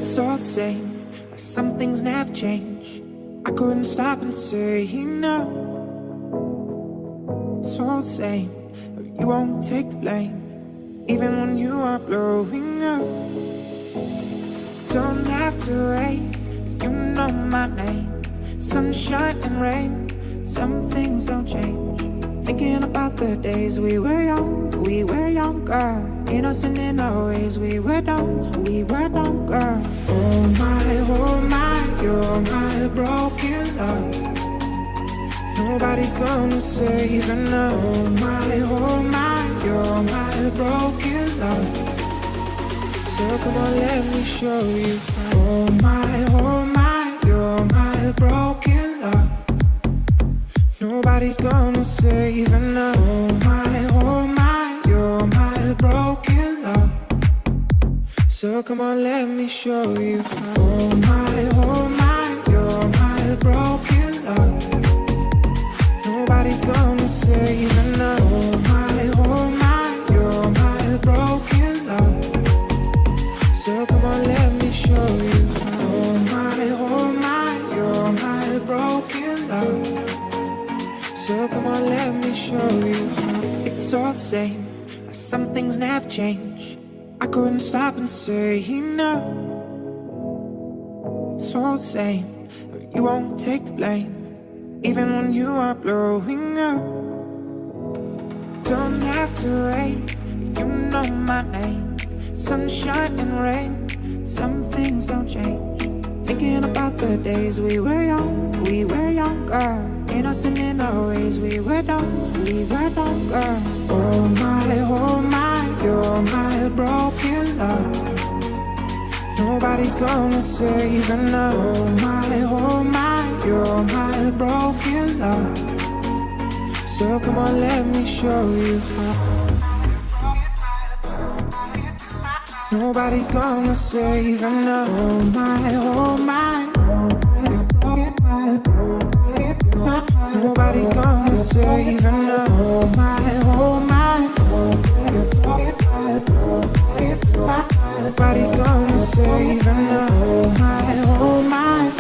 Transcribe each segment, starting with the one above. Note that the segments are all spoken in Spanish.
It's all the same, like some things never change. I couldn't stop and say no. It's all the same, but you won't take the blame, even when you are blowing up. Don't have to wait, you know my name. Sunshine and rain, some things don't change. Thinking about the days we were younger, innocent in our ways. We were dumb, girl. Oh my, you're my broken love. Nobody's gonna save enough. Oh my, you're my broken love. So come on, let me show you. Oh my, you're my broken love. Nobody's gonna save enough. Oh my, you're my broken love. So come on, let me show you. Oh my, you're my broken love. Nobody's gonna save enough. Oh my, you're my broken love. So come on, let me show you. Oh my, you're my broken love. So come on, let me show you. It's all the same, like some things never change. I couldn't stop and say no. It's all the same, but you won't take the blame, even when you are blowing up. Don't have to wait, you know my name. Sunshine and rain, some things don't change. Thinking about the days we were younger, innocent in our ways. We were dumb, girl. Oh my, you're my broken love. Nobody's gonna save enough. Oh my, you're my broken love. So come on, let me show you how. Nobody's gonna save enough. Oh my, nobody's gonna save enough. Oh my, nobody's gonna save enough. Oh my,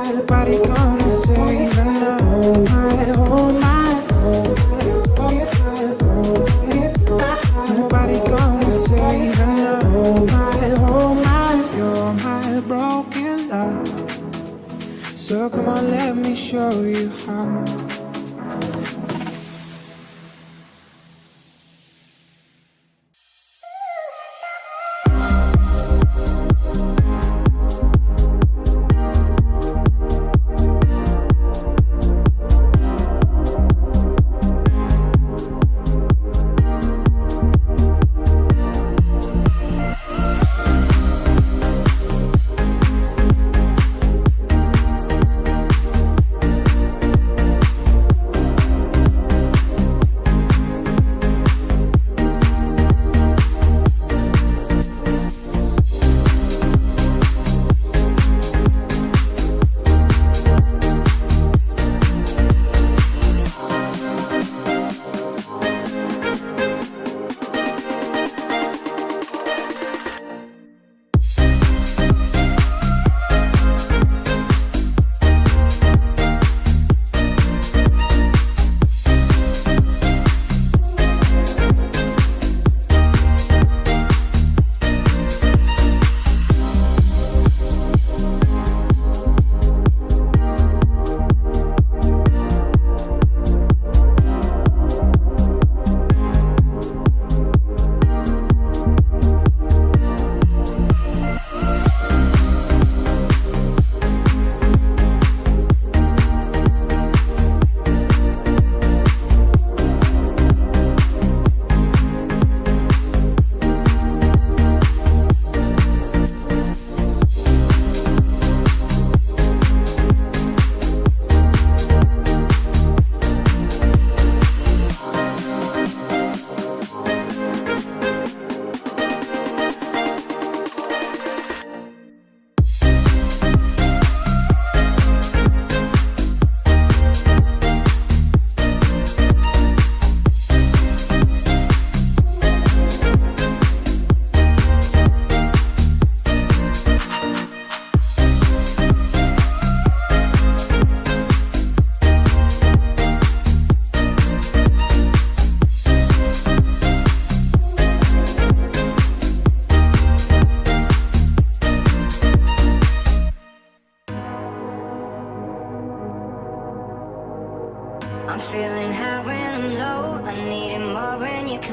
nobody's gonna save enough. Oh my, nobody's gonna save enough. Oh my, you're my broken love. So come on, let me show you how.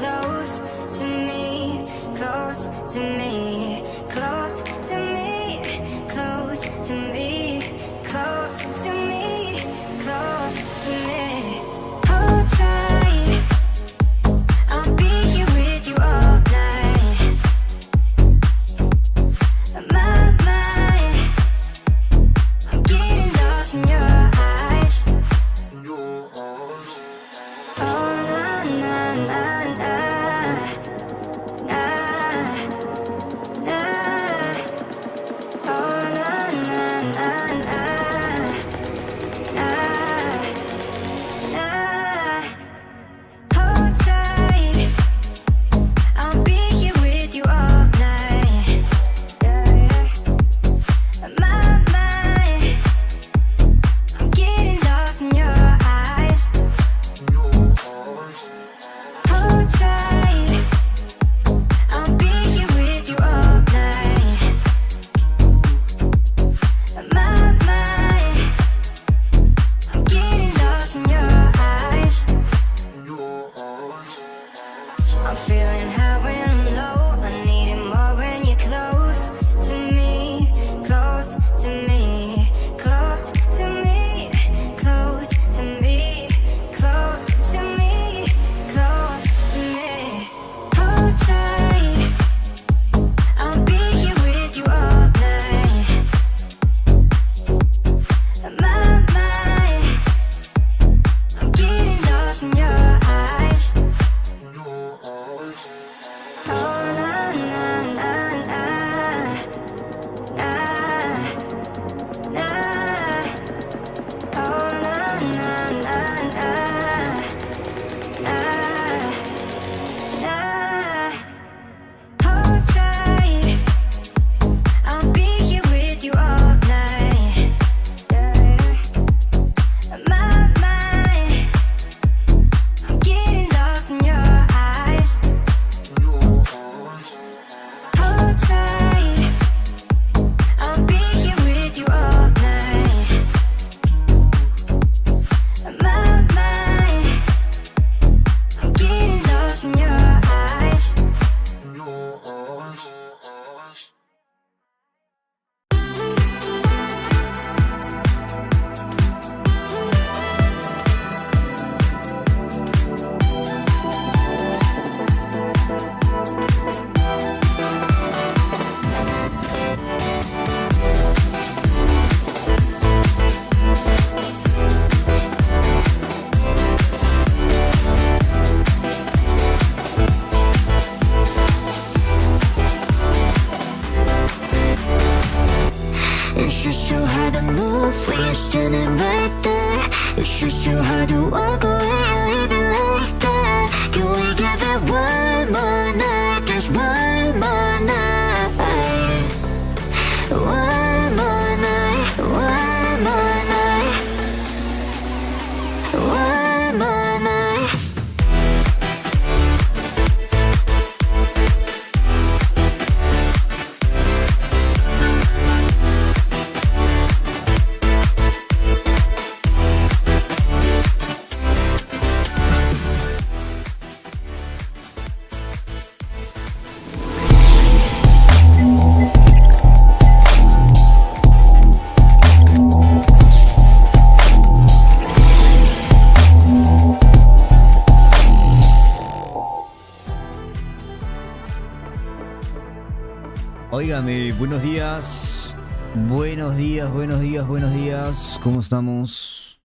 close to me, close to me, close to me, close to me, close to me, close to me. Hold tight, I'll be here with you all night. My mind, I'm getting lost in your eyes. Oh na na na na, na na. Oh na na na na, na na. Hold tight, I'll be here with you all night. Yeah. My mind, I'm getting lost in your eyes. Hold tight, I'll be here with you all night. My mind, I'm getting lost in your eyes. I'm feeling high when I'm low. I need it more when you're close to me, close to me, close to me, close to me, close to me, close to me. Hold tight, I'll be here with you all night. My mind, I'm getting lost in your eyes. Oh na na na na, na na. Oh na na na na, na na. Hold tight, I'll be here with you all night. Yeah. My mind, I'm getting lost in your eyes. Hold tight, I'll be here with you all night. My mind, I'm getting lost in your eyes. It's just too hard to move when you're standing right there. It's just too hard to walk away and leave it like that. Can we give it one more night? Just one more night. One more night. One more night. One more night. Óigame, buenos días. Buenos días, buenos días, buenos días. ¿Cómo estamos?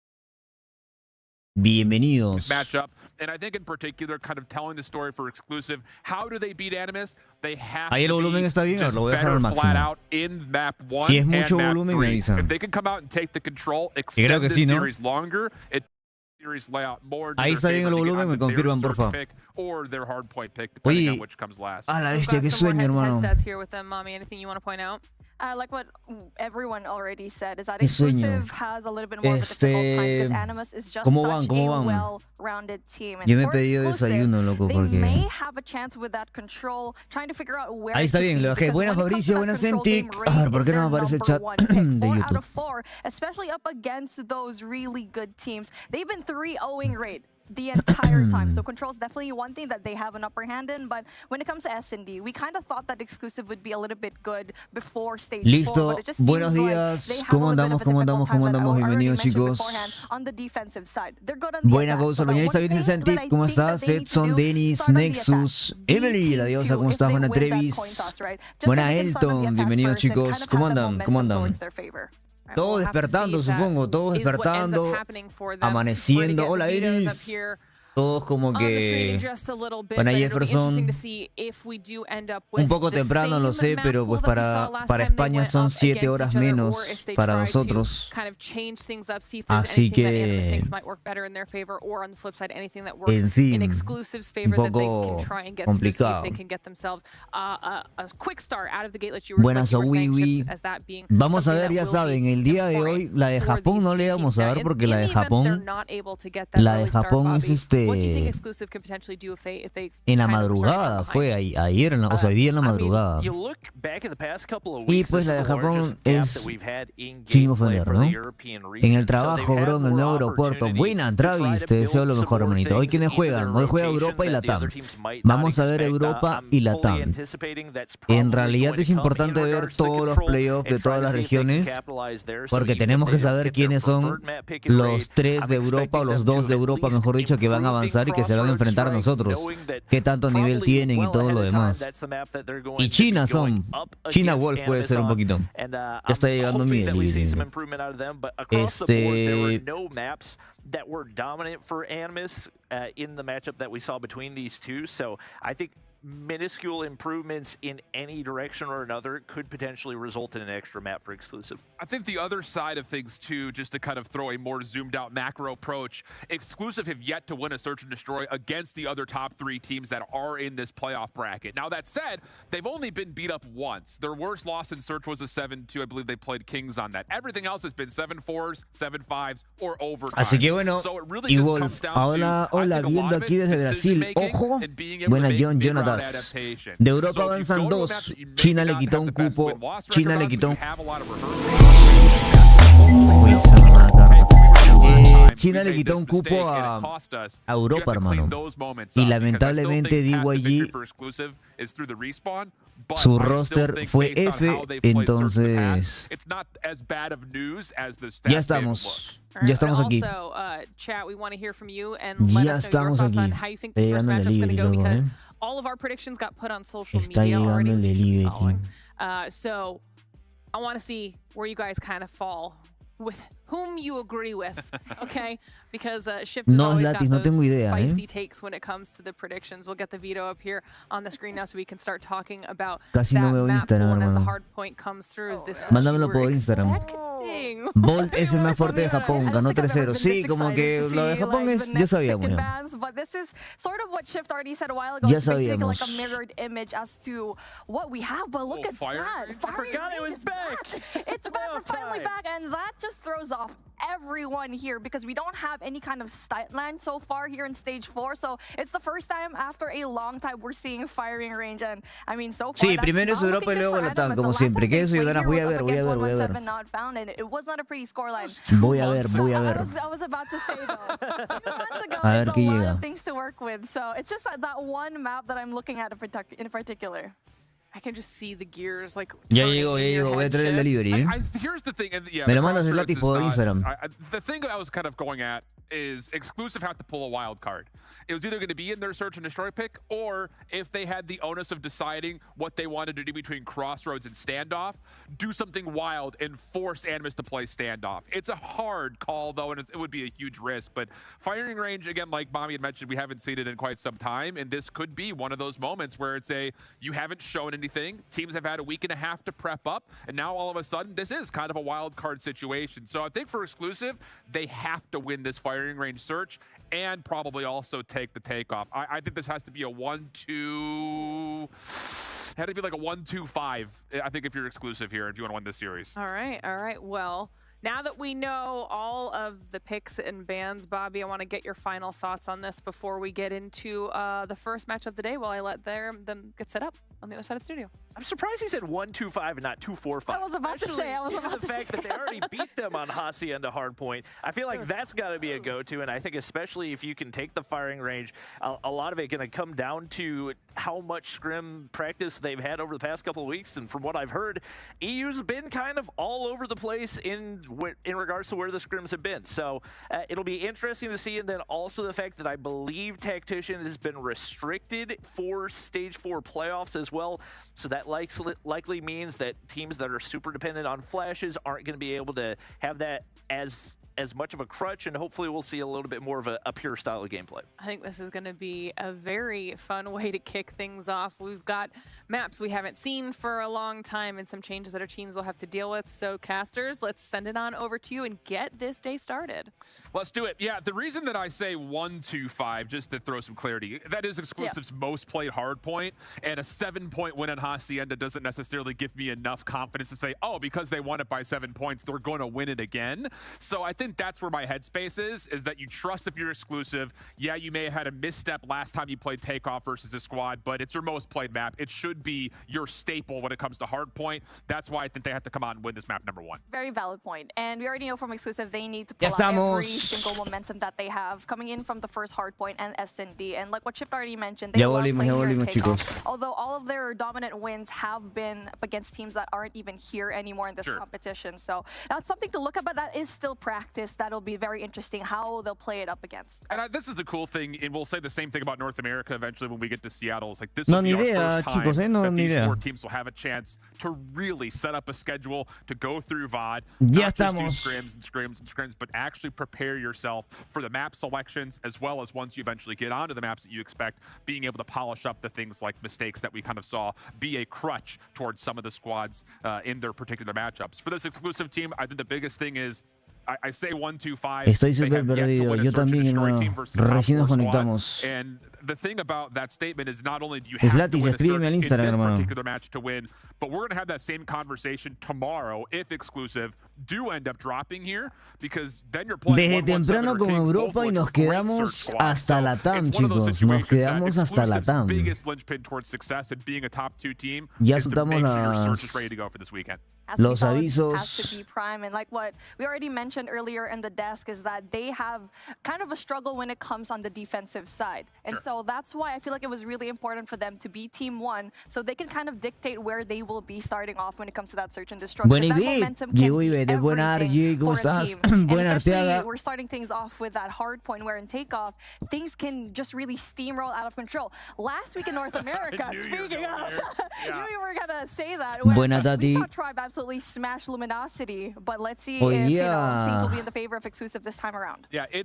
Bienvenidos. Matchup, and I think in particular, kind of telling the story for exclusive. How do they beat Animus? They have Ahí el to volumen be está bien, just lo voy a dejar better al flat máximo. out in map 1 Si es and mucho map volumen, me 3. avisan. If they can come out and take the control, Creo extend que this sí, ¿no? series longer, it series layout more. Ahí está bien el volumen, me confirman, porfa. Or their hard point pick, depending on Oye, which comes last. a la We've bestia, got qué some more sueño, head-to-head hermano. stats here with them, Mommy. Anything you want to point out? Like what everyone already said, is that Qué sueño. exclusive has a little bit more of a difficult time because Animus is just ¿Cómo such van? ¿Cómo a van? well-rounded team. And Yo me he for pedido exclusive, desayuno, loco, they porque... may have a chance with that control, trying to figure out where Ahí está to bien, be, lo bajé. because Buenas, when it comes Fabricio, to that buenas, control game, Emtic. Raid A ver, ¿por is qué no their me aparece el number chat one pick. de 4 out YouTube? of 4, especially up against those really good teams. They've been 3-0ing Raid. the entire time. So control is definitely one thing that they have an upper hand in, but when it comes to S&D, we kind of thought that exclusive would be a little bit good before stage 4, but it just seems Buenos like días. they have ¿Cómo a little andamos? bit of ¿Cómo a andamos? difficult time ¿Cómo that I andamos? already Bienvenidos, mentioned chicos. beforehand on the defensive side. They're good on the Buena attack. Ghost, So the bienvenidos, one David thing Santi. that I ¿Cómo think that estás? they need to Edson, do, Denis, start on the Nexus, attack. Emily, la diosa, ¿cómo If estás? they Buena win that Trevis. coin toss, right? Just Buena so they can start on the Elton, attack bienvenidos, first and chicos. kind of ¿Cómo have the andan? ¿Cómo momentum andan? towards their favor. All right, Todos we'll have to see despertando, if that supongo, todos is what ends up despertando, happening for them. We're amaneciendo. gonna Hola, get the vetoes Iris. up here Todos como on the screen in que just a little bit, Buena but it'll be interesting Jefferson. to see if we do end up Un with poco the temprano, lo same sé, map pero pool pues that we saw last para time they España went son up 7 against horas each other, or menos if they para try nosotros. to kind of change things up, see if there's Así anything that Animus que, thinks might work better in their favor, or on the flip side, anything that works en in fin, Exclusive's un favor that they poco can try and get through, see if complicado. they can get themselves a quick start out of the gate, like you were Buenas, saying, Wiwi. Shift, as that being Vamos a something ver, that ya will saben, be el día de hoy, important la de for Japón these no two le vamos teams. a Now, ver porque in la the de event they're Japón, not able to get that la de early start, Japón Bobby, es what do you think este Exclusive could potentially do if they en la kind of start madrugada, from fue behind? ayer, o sea, hoy día en la I mean, madrugada. you look back at the past couple of Y weeks, pues this la is de the Japón largest gap es that we've had in sin gameplay ofender, for ¿no? the European En el region. So they've trabajo, had bro, en el more nuevo aeropuerto. opportunity Buena, to try Travis, to te deseo build lo some mejor, more hermanito. Hoy things quienes into their juegan, hoy juega rotation Europa y that the other Latam. teams might not Vamos a ver expect. Europa I'm y fully Latam. anticipating that's En probably realidad going to es come in importante ver regards to todos los control playoffs de and try todas to las see if they can regiones, capitalize there. So porque even if tenemos they que don't saber get their quiénes son preferred map pick and los raid, 3 I'm de Europa o expecting los them to 2 de at Europa, least mejor dicho, que van a improve avanzar y que se van a Crossroads enfrentar a strength, nosotros. knowing that Qué tanto nivel probably tienen y well todo ahead lo of time, demás. that's the map that they're going Y to China be going son, up China against Wolf puede Animus ser un on. poquito. And Ya está I'm llegando hoping Miguel. that we see some Miguel. improvement out of them, but across the board, there were no maps that were dominant for Animus in the matchup that we saw between these two. So I think minuscule improvements in any direction or another could potentially result in an extra map for Exclusive. I think the other side of things too, just to kind of throw a more zoomed out macro approach, Exclusive have yet to win a search and destroy against the other top 3 teams that are in this playoff bracket. Now that said, they've only been beat up once. Their worst loss in search was a 7-2. I believe they played Kings on that. Everything else has been 7-4s, 7-5s, or overtime. Así que bueno, So it really y just Wolf, comes down hola, to, I hola, think, a viendo lot of aquí it, desde Brasil. decision-making Ojo, and being able to buena make John mid-round Jonatas. adaptation. De Europa So if you avanzan go to a map 2, that you may China le not quitó have un the best cupo, win-loss record China le on, but quitó you have a lot of rehearsal. Uy, esa mamá carta. China le We made quitó this un cupo mistake and a it cost us. a You have Europa, to clean hermano. those moments Y up, because I still lamentablemente think path to victory DYG, for Exclusive is through the respawn, but su I still roster think fue based on F, how they've played Search in the past, entonces it's not as bad of news as the ya stats made it look. estamos. All right, Ya estamos but aquí. Also, chat, we want to hear from you and let Ya us know your estamos thoughts on aquí. how you think Está this first llegando el matchup's going to delivery, go, loco, because ¿eh? all of our predictions got put on social Está media already, llegando el which you should be delivery. following. So I want to see where you guys kind of fall with whom you agree with, okay? Because Shift has No, always Latis, got no those tengo idea, spicy takes when it comes to the predictions. We'll get the veto up here on the screen now so we can start talking about Casi no that veo map pool, Instagram, and as the hermano. hard point comes through. Is this what Mándamelo you were por Instagram. expecting? Bolt es el más fuerte de Japón, I don't ganó think I've ever 3-0. been Sí, this como excited que to lo de see, Japón like, es, the ya next pick sabíamos and ya. bans, but this is sort of what Shift already said a while ago. Ya It's basically like a sabíamos. mirrored image as to what we have, but look at Fire that. Range? Fire forgot it Range was is back. It's back, we're Playoff finally time. back, and that just throws off everyone here because we don't have any kind of stat line so far here in stage 4. So it's the first time after a long time we're seeing firing range, and I mean so far. Sí, that's primero not es Europa y looking luego good for Latam, Animus. como The last siempre. time Que they eso, played Jonas, here voy a was ver, up voy a against ver, voy a ver. 117 not found, and it was not a pretty scoreline. Voy a ver, voy a ver. I was about to say though, 2 months ago, A ver it's a qué lot llega. of things to work with. So it's just that one map that I'm looking at in particular. I can just see the gears like. Ya turning llegó, ya in your llegó. Voy a head, traer el Shift. delivery, ¿eh? Here's the thing, and yeah, Me lo the mandas el Crossroads látiz is por not- Instagram. the thing I was kind of going at is Exclusive have to pull a wild card. It was either going to be in their search and destroy pick, or if they had the onus of deciding what they wanted to do between Crossroads and Standoff, do something wild and force Animus to play Standoff. It's a hard call, though, and it would be a huge risk. But firing range, again, like Mommy had mentioned, we haven't seen it in quite some time, and this could be one of those moments where it's you haven't shown anything. Teams have had a week and a half to prep up, and now all of a sudden, this is kind of a wild card situation. So I think for Exclusive, they have to win this firing range search and probably also take the takeoff. I think this has to be a 1-2. Had to be like a 1-2-5. I think if you're Exclusive here, if you want to win this series. All right, all right. Well, now that we know all of the picks and bans, Bobby, I want to get your final thoughts on this before we get into the first match of the day while I let them get set up. on the other side of the studio. I'm surprised he said 1-2-5 and not 2-4-5. I was about to say. The fact that they already beat them on Hacienda Hardpoint, I feel like that's got to be a go-to, and I think especially if you can take the firing range, a lot of it going to come down to how much scrim practice they've had over the past couple of weeks. And from what I've heard, EU's been kind of all over the place in regards to where the scrims have been. So it'll be interesting to see, and then also the fact that I believe Tactician has been restricted for Stage 4 playoffs as well. So that likely means that teams that are super dependent on flashes aren't going to be able to have that as much of a crutch, and hopefully we'll see a little bit more of a pure style of gameplay. I think this is going to be a very fun way to kick things off. We've got maps we haven't seen for a long time and some changes that our teams will have to deal with. So casters, let's send it on over to you and get this day started. Let's do it. Yeah, the reason that I say 1-2-5, just to throw some clarity, that is Exclusive's most played hardpoint, and a 7-point win on Hacienda doesn't necessarily give me enough confidence to say, oh, because they won it by 7 points, they're going to win it again. So I think that's where my headspace is that you trust if you're Exclusive. Yeah, you may have had a misstep last time you played Takeoff versus a squad, but it's your most played map. It should be your staple when it comes to hardpoint. That's why I think they have to come out and win this map #1. Very valid point. And we already know from Exclusive they need to pull out every single momentum that they have coming in from the first hardpoint and S&D. And like what Chip already mentioned, they love playing here in Takeoff. Although all of their dominant wins have been against teams that aren't even here anymore in this competition. So that's something to look at, but that is still practice. That'll be very interesting how they'll play it up against. And this is the cool thing, and we'll say the same thing about North America eventually when we get to Seattle. It's like this will be our first time that these 4 teams will have a chance to really set up a schedule to go through VOD, not just do scrims and scrims and scrims, but actually prepare yourself for the map selections, as well as once you eventually get onto the maps that you expect, being able to polish up the things like mistakes that we kind of saw be a crutch towards some of the squads in their particular matchups. For this Exclusive team, I think the biggest thing is I say 1-2-5. Estoy súper perdido. Yo también recién nos conectamos. And the thing about that statement is not only do you Es have to gratis, win a escríbeme al search in Instagram, this hermano. particular match to win, but we're going to have that same conversation tomorrow if Exclusive do end up dropping here, because then you're playing Desde temprano como Europa y nos quedamos hasta Latam, chicos. Nos quedamos hasta Latam. Biggest linchpin towards success and being a top 2 team Ya is to make soltamos sure your las... search is ready to go for this weekend. Los Has avisos. to be prime, and like what we already mentioned earlier in the desk is that they have kind of a struggle when it comes on the defensive side, and so that's why I feel like it was really important for them to be Team 1, so they can kind of dictate where they will be starting off when it comes to that search and destroy. Buena idea. Buena RG, ¿cómo estás? Buena Arteaga. We're starting things off with that hard point where in Takeoff things can just really steamroll out of control. Last week in North America, speaking of, knew you were gonna say that. Buena Tati. We saw Tribe absolutely smash Luminosity, but let's see if things will be in the favor of Exclusive this time around. Yeah, I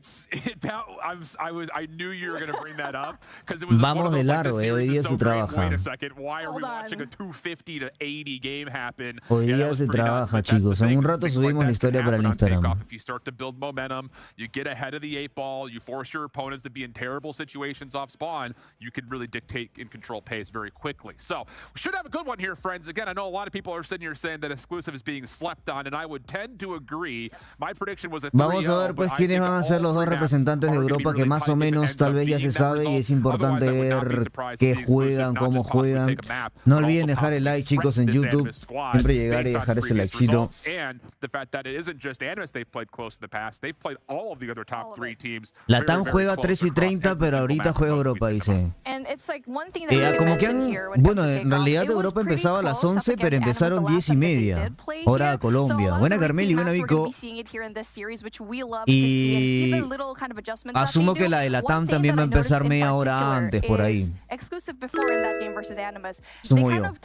knew you were going to bring that up because it was one of those, like, the series is so great. Wait a second, why are we watching a 250 to 80 game happen? Hoy día se trabaja, chicos. En un rato subimos la historia para el Instagram. If you start to build momentum, you get ahead of the 8 ball, you force your opponents to be in terrible situations off spawn, you can really dictate and control pace very quickly. So we should have a good one here, friends. Again, I know a lot of people are sitting here saying that Exclusive is being slept on, and I would tend to agree. My prediction was a 3-0. Vamos a ver pues quiénes van a ser los 2 representantes de Europa que más o menos tal vez ya se sabe, y es importante ver qué juegan, cómo juegan. No olviden dejar el like, chicos, en YouTube. Siempre llegar y dejar ese likecito. Latam juega 3:30, pero ahorita juega Europa, dice. Como que bueno, en realidad Europa empezaba a las 11, pero empezaron 10:30. Hora de Colombia. Buena Carmeli, buena Vico. Y asumo que la de Latam también va a empezar media hora antes, por ahí. Sumo yo. Acá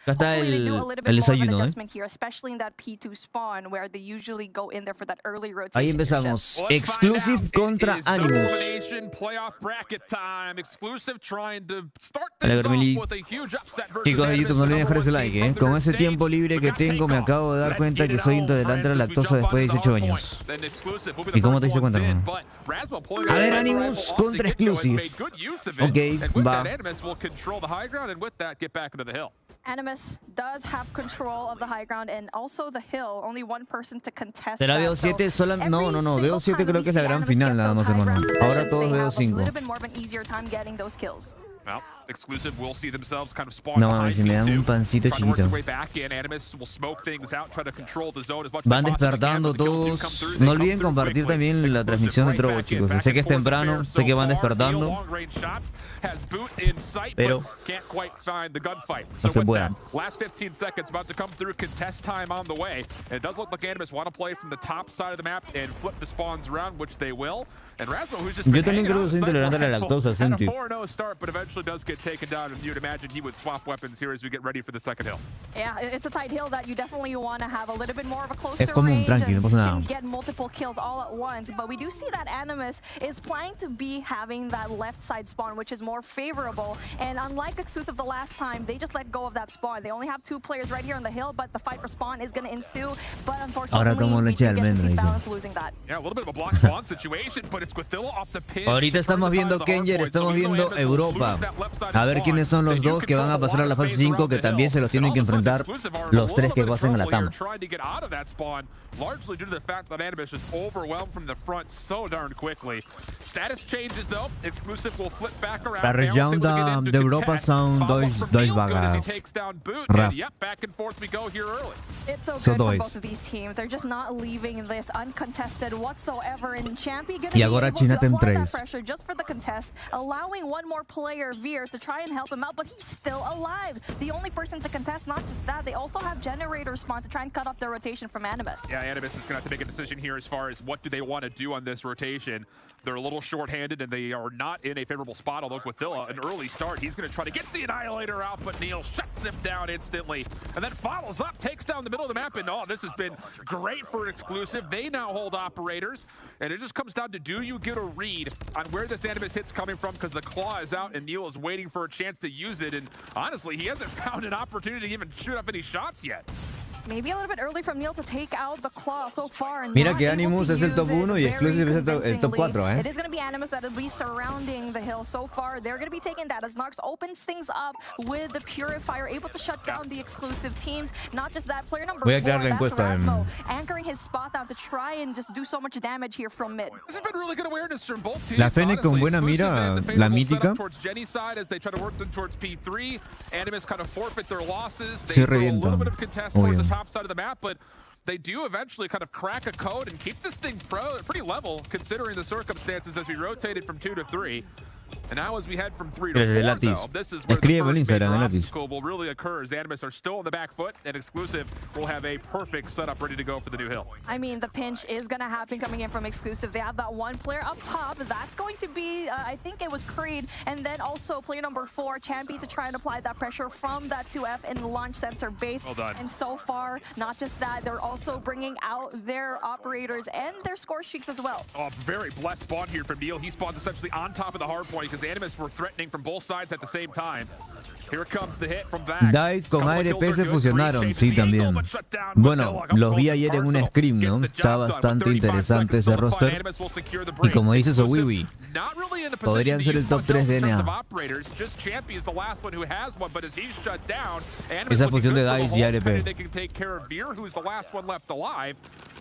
está el desayuno, Ahí empezamos. Exclusive contra Animus. Hola, Carmeli. Chicos de YouTube, no olviden dejar ese like, Con ese tiempo libre que tengo, me acabo de dar cuenta que soy intolerante a la lactosa después de 18 años. ¿Y cómo te diste cuenta, hermano? A ver, Animus contra Exclusive. Ok, va. Animus does have control of the high ground and also the hill. Only one person to contest. Pero veo 7 sola. No, veo 7 creo que es la gran final nada más, hermano. Ahora todos veo 5. Well, Exclusive will see themselves kind of spawn No, behind si me dan un pancito chiquito. Van despertando todos. No olviden compartir también la transmisión de Trovo, chicos. Sé que es temprano, sé que van despertando, pero no se puedan. Last 15 seconds about to come through contest time on the way. And it does look like Animus want to play from the top side of the map and flip the spawns around, which they will. And Rasmo, who's just Yo también creo que soy intolerante a la lactosa, Senti. 4-0 start, but eventually does get taken down, and you'd imagine he would swap weapons here as we get ready for the second hill. Yeah, it's a tight hill that you definitely want to have a little bit more of a closer range and get multiple kills all at once. But we do see that Animus is planning to be having that left side spawn, which is more favorable. And unlike Exclusive the last time, they just let go of that spawn. They only have 2 players right here on the hill, but the fight for spawn is going to ensue. But unfortunately, we do get to see Balance losing that. Yeah, a little bit of a block spawn situation, but it's Guathilla off the pin. Ahorita estamos viendo Kenger, estamos viendo Europa. A ver quiénes son los dos que van a pasar a la fase 5, que también se los tienen que enfrentar los 3 que pasen a Latam. Largely due to the fact that Animus is overwhelmed from the front so darn quickly. Status changes though. Exclusive will flip back around. La região de Europa são dois vagas. Yep, back and forth we go here early. It's so good for both of these teams. They're just not leaving this uncontested whatsoever. And Champy gonna be able to apply that pressure just for the contest, allowing one more player, Veer, to try and help him out, but he's still alive. The only person to contest, not just that, they also have Generator spawn to try and cut off their rotation from Animus. Yeah, Animus is going to have to make a decision here as far as what do they want to do on this rotation. They're a little short-handed and they are not in a favorable spot, although Guathilla, an early start, he's going to try to get the Annihilator out, but Neil shuts him down instantly and then follows up, takes down the middle of the map, and oh, this has been great for Exclusive. They now hold operators, and it just comes down to, do you get a read on where this Animus hit's coming from, because the claw is out and Neil is waiting for a chance to use it, and honestly, he hasn't found an opportunity to even shoot up any shots yet. Maybe a little bit early from Neil to take out the claw so far. Mira que Animus es el top 1 y Exclusive es el top 4, It is going to be Animus that will be surrounding the hill so far. They're going to be taking that as Narcs opens things up with the Purifier, able to shut down the Exclusive teams. Not just that, player number 4, that's Rasmo, anchoring his spot down to try and just do so much damage here from mid. This has been really good awareness from both teams. La Fennec con buena mira, la mítica. Towards Jenny's side as they try to work them towards P3. Animus kind of forfeit their losses. They Sí, throw a revientan. little bit of contest towards the top side of the map, but they do eventually kind of crack a code and keep this thing pretty level considering the circumstances as we rotated from 2 to 3. And now as we head from 3 to 4, though, this is where the first major obstacle will really occur as Animus are still on the back foot, and Exclusive will have a perfect setup ready to go for the new hill. I mean, the pinch is going to happen coming in from Exclusive. They have that one player up top. That's going to be, I think it was Creed, and then also player number 4, Champy, to try and apply that pressure from that 2F in the launch center base. Well done. And so far, not just that, they're also bringing out their operators and their score streaks as well. Oh, very blessed spawn here from Neil. He spawns essentially on top of the hard point because Animus were threatening from both sides at the same time. Here comes the hit from back. Dice con ARP se fusionaron, sí, también. Bueno, los vi ayer en un scrim, ¿no? Está bastante interesante ese roster. Y como dice Sowiwi, podrían ser el top 3 de NA. Esa fusión de Dice y ARP.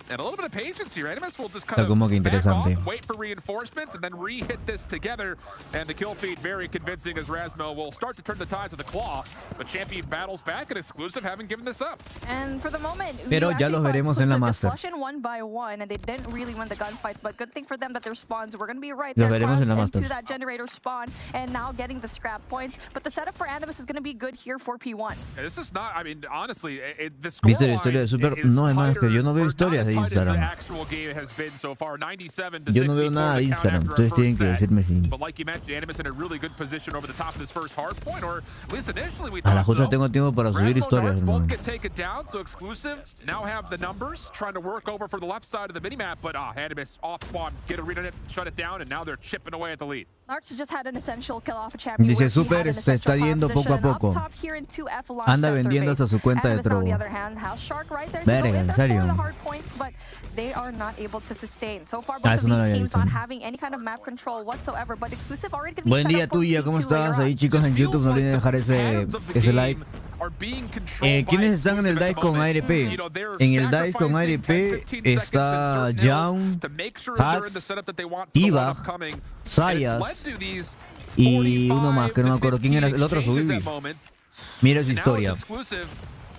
And a little bit of patience here. Animus will just kind Está como que of back interesante. off, wait for reinforcements, and then re-hit this together. And the kill feed very convincing as Rasmo will start to turn the tides of the claw. But Champion battles back and Exclusive haven't given this up. And for the moment, Pero ya los veremos en la Master. Flush in one by one, and they didn't really win the gunfights. But good thing for them that their spawns were going to be right Los there veremos en la Master. into that Generator spawn, and now getting the scrap points. But the setup for Animus is going to be good here for P1. Yeah, this is not, I mean, honestly, the ¿Viste la scoreline historia de Super? is No, hermano, es que tighter, yo no veo or historias de not as tight as the Instagram. actual game has been so far. 97 to Yo no veo 64 nada de to count Instagram. after our Ustedes tienen first que set. decirme si... But like you mentioned, Animus in a really good position over the top of this first hard point, or at least initially we A thought la justa so. tengo tiempo para subir Rasmo historias, and Narcs both hermano. get taken down, so Exclusive now have the numbers trying to work over for the left side of the minimap, but Animus off spawn, get a read on it, shut it down, and now they're chipping away at the lead. Narcs just had an essential kill off a Champion. Dice Super se está yendo poco a poco. Anda vendiendo hasta su cuenta de Trovo. Verga, en serio. Eso no lo había visto. Buen día tuya, ¿cómo estás? Ahí chicos en YouTube, no olviden dejar ese like. ¿Quiénes están en el DICE con ARP? En el DICE con ARP está Young, Hax, Iva, Sayas y uno más que no me acuerdo quién era. El otro subí. Mira su historia.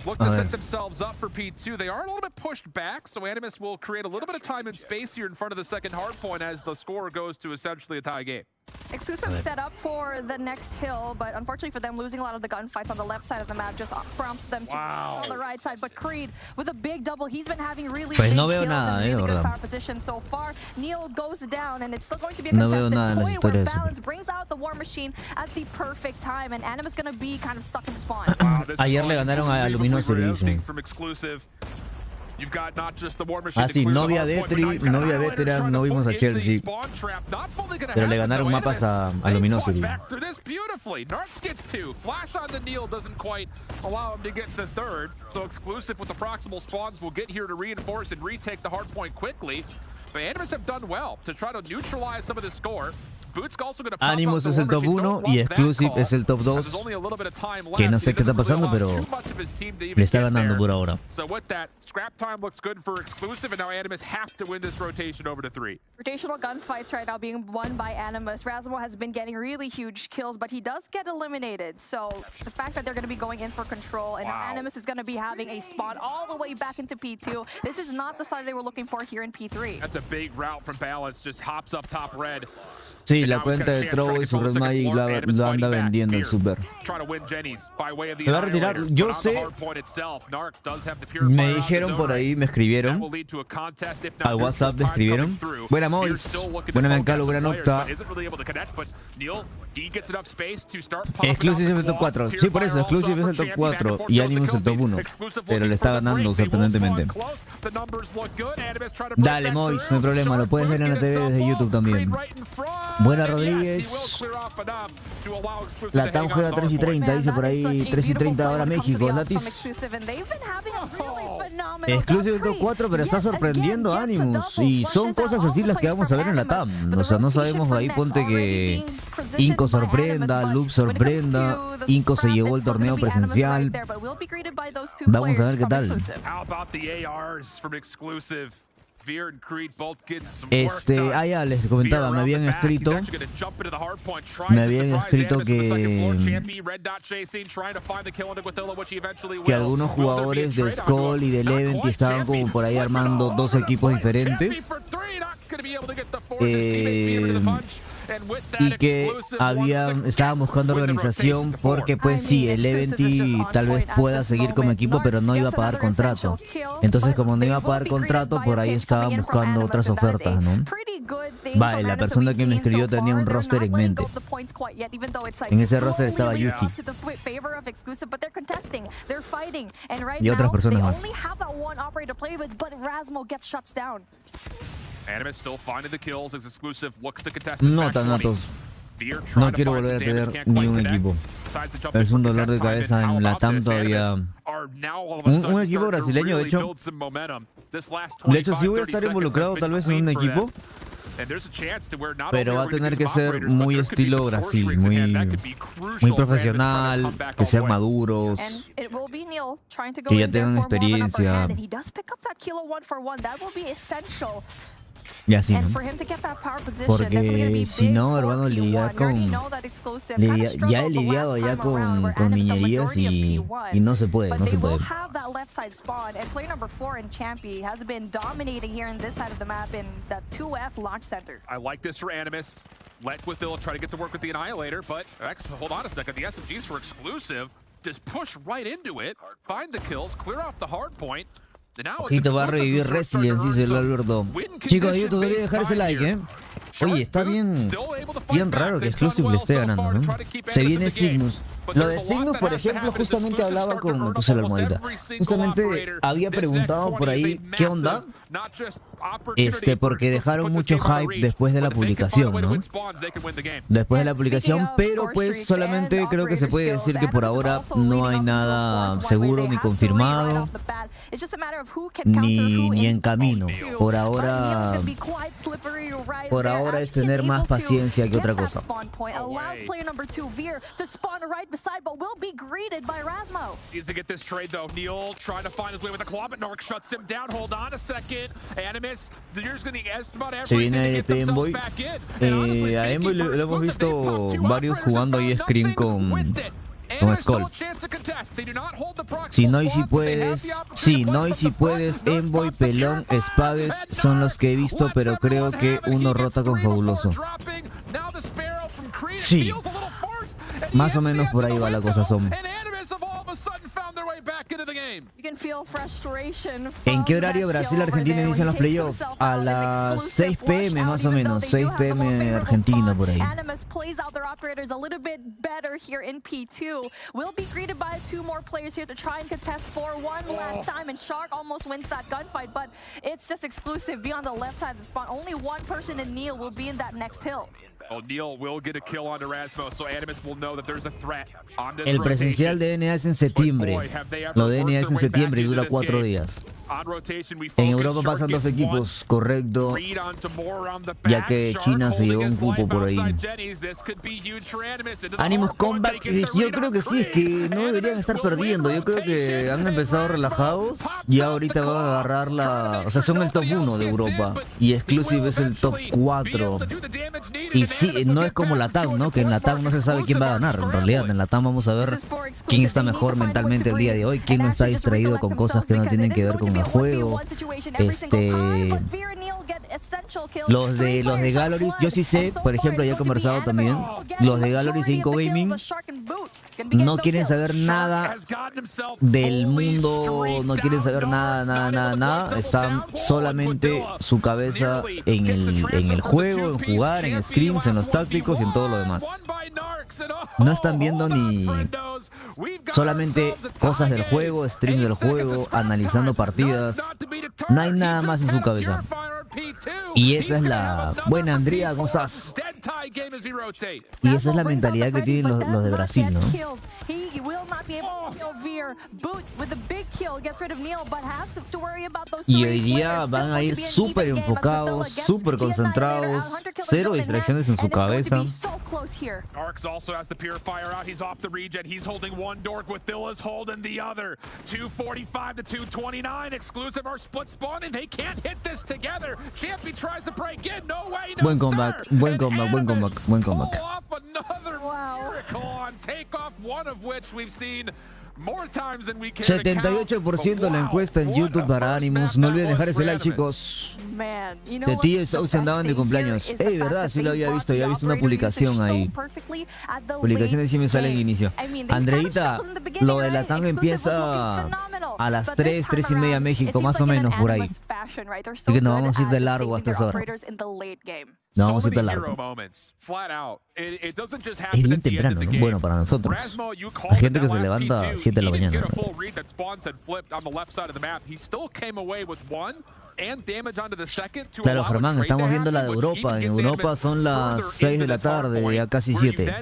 Look to set themselves up for P2. They are a little bit pushed back, so Animus will create a little bit of time and space here in front of the second hard point as the score goes to essentially a tie game. Exclusive set up for the next hill, but unfortunately for them, losing a lot of the gunfights on the left side of the map just prompts them to on the right side. But Creed with a big double, he's been having really big no veo kills nada, and really good verdad. power position so far. Neil goes down, and it's still going to be a contested point where Balance brings out the War Machine at the perfect time, and Animus going to be kind of stuck in spawn. Ayer le ganaron a Luminoso, dicen. Ah, sí, novia Detri, novia Veteran, no vimos a Chelsea. Pero le ganaron mapas a Luminoso. Narks gets 2. Flash on the Neil doesn't quite allow him to get the third. So Exclusive with the proximal spawns will get here to reinforce and retake the hard point quickly. But Animus have done well to try to neutralize some of the score. Animus es el top 1 y Exclusive es el top 2, que no sé qué está pasando, pero le está ganando por ahora. Rotational gunfights right now being won by Animus. Rasmo has been getting really huge kills, but he does get eliminated. So the fact that they're going to be going in for control, and Animus is going to be having a spawn all the way back into P2. This is not the side they were looking for here in P3. That's a big route from Balance, just hops up top red. Sí, la cuenta de Trovo y su Red Magic la anda vendiendo el Super. Me va a retirar, yo sé. Me dijeron por ahí, me escribieron. Al WhatsApp me escribieron. Buena Mois, buena Mencalo, buena Nocta. Exclusive es el top 4. Sí, por eso, Exclusive es el top 4 y Animus es el top 1. Pero le está ganando sorprendentemente. Dale, Mois, no hay problema, lo puedes ver en la TV desde YouTube también. Buena Rodríguez. Latam juega 3 y 30, dice por ahí 3 y 30 ahora México. Latis. Exclusive top 4, pero está sorprendiendo a Animus. Y son cosas así las que vamos a ver en Latam. O sea, no sabemos ahí, ponte que Inco sorprenda, Loop sorprenda. Inco se llevó el torneo presencial. Vamos a ver qué tal. Ya les comentaba, me habían escrito que algunos jugadores de Skull y de Levent estaban como por ahí armando dos equipos diferentes y que estaban buscando organización porque pues sí, el Leventi tal vez pueda seguir como equipo, pero no iba a pagar contrato. Entonces como no iba a pagar contrato, por ahí estaban buscando otras ofertas, ¿no? Vale, la persona que me escribió tenía un roster en mente. En ese roster estaba Yuji y otras personas más. No tan natos. No quiero volver a tener ni un equipo. Es un dolor de cabeza en Latam todavía. Un equipo brasileño, de hecho. De hecho, sí voy a estar involucrado tal vez en un equipo, pero va a tener que ser muy estilo Brasil, muy profesional, que sean maduros, que ya tengan experiencia. Y así, ¿no? Porque si no, hermano, ya he lidiado ya con niñerías y no se puede, no se puede. I like this for Animus. Let with Ill try to get to work with the Annihilator, but hold on a second. The SMGs for Exclusive just push right into it, find the kills, clear off the hard point. Ojito, va a revivir Resilience, dice el Alberto. Chicos de YouTube, debería dejar ese like, Oye, está bien raro que Exclusive le esté ganando, ¿no? Se viene Cygnus. Lo de Cygnus, por ejemplo, justamente hablaba con... Me puse la almohadita. Justamente había preguntado por ahí qué onda. Porque dejaron mucho hype después de la publicación, ¿no? Después de la publicación, pero pues solamente creo que se puede decir que por ahora no hay nada seguro ni confirmado, ni en camino. Por ahora es tener más paciencia que otra cosa. beside, but will be greeted by Rasmo. Needs to get this trade though. Neil trying to find his way with a claw, but Nork shuts him down. Hold on a second. Animus, they're just going to just about everything to get themselves back in. A Envoy lo hemos visto varios jugando ahí screen con Skull. Si no y si puedes, Envoy, Pelón, Spades son los que he visto, pero creo que uno rota con Fabuloso. Sí, más o menos por ahí va la cosa, Som. ¿En qué horario Brasil-Argentina inician los playoffs? A las 6 p.m. más o menos, 6 p.m. Argentina por ahí. Will be greeted by 2 more players here to try and contest for one last time, and Shark almost wins that gunfight, but it's just exclusive. Be on the left side of the spawn. Only one person in Neil will be in that next hill. Oh, Neil will get a kill onto Rasmus, so Animus will know that there's a threat on this El presencial de DNA es en septiembre. Lo de DNA es en septiembre y dura 4 días. En Europa pasan 2 equipos, correcto, ya que China se llevó un cupo por ahí. Animus Comeback, yo creo que sí, es que no deberían estar perdiendo. Yo creo que han empezado relajados y ahorita van a agarrar la... O sea, son el top 1 de Europa y Exclusive es el top 4. Y sí, no es como Latam, ¿no? Que en Latam no se sabe quién va a ganar. En realidad, en Latam vamos a ver quién está mejor mentalmente el día de hoy, quién no está distraído con cosas que no tienen que ver con el juego. Los de Galleries, yo sí sé, por ejemplo, ya he conversado también, los de Galleries 5 Gaming no quieren saber nada del mundo, no quieren saber nada, están solamente su cabeza en el juego, en jugar, en scrims, en los tácticos y en todo lo demás. No están viendo ni solamente cosas del juego, streams del juego, analizando partidas. No hay nada más en su cabeza. Y esa es la... Buena, Andrea, ¿cómo estás? Y esa es la mentalidad que tienen los de Brasil, ¿no? Y hoy día van a ir súper enfocados, súper concentrados, cero distracciones en su cabeza. Arx also has the purifier out. He's off the regen. He's holding one dork with Dilla's holding the other. 245 to 229. Exclusive are split spawning. They can't hit this together. Champion tries to break in. No way. No, buen comeback. Buen comeback. Buen comeback. Pull off another miracle on takeoff, one of which we've seen more times than we can count. 78% la encuesta en YouTube para Animus. No olviden dejar ese like, chicos. De ti y Sauce andaban de cumpleaños. Verdad, sí lo había visto una publicación ahí. Publicaciones sí me salen en inicio. Andreita, lo de Latam empieza a las 3:30 México, más o menos por ahí. Así que nos vamos a ir de largo hasta esa hora. Nos vamos a ir de largo. Es bien temprano, ¿no? Bueno, para nosotros. Hay gente que se levanta a 7 de la mañana, ¿no? Claro, Germán, estamos viendo la de Europa. En Europa son las 6 de la tarde, ya casi 7.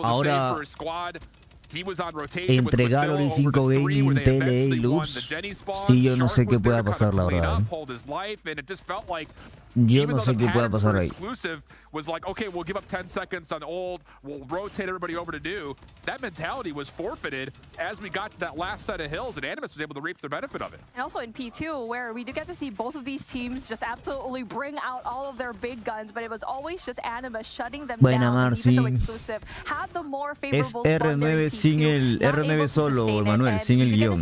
Ahora, entre Gallery 5 Gaming, TLE y Loops, sí, yo no sé qué pueda pasar, la verdad. Yo no sé qué pueda pasar ahí. Was like, okay, we'll give up 10 seconds on old, we'll rotate everybody over to new. That mentality was forfeited as we got to that last set of hills, and Animus was able to reap the benefit of it. And also in P2, where we do get to see both of these teams just absolutely bring out all of their big guns, but it was always just Animus shutting them down, even though Exclusive had the more favorable spot there in P2. Sin el R9 solo, Manuel, sin el guión.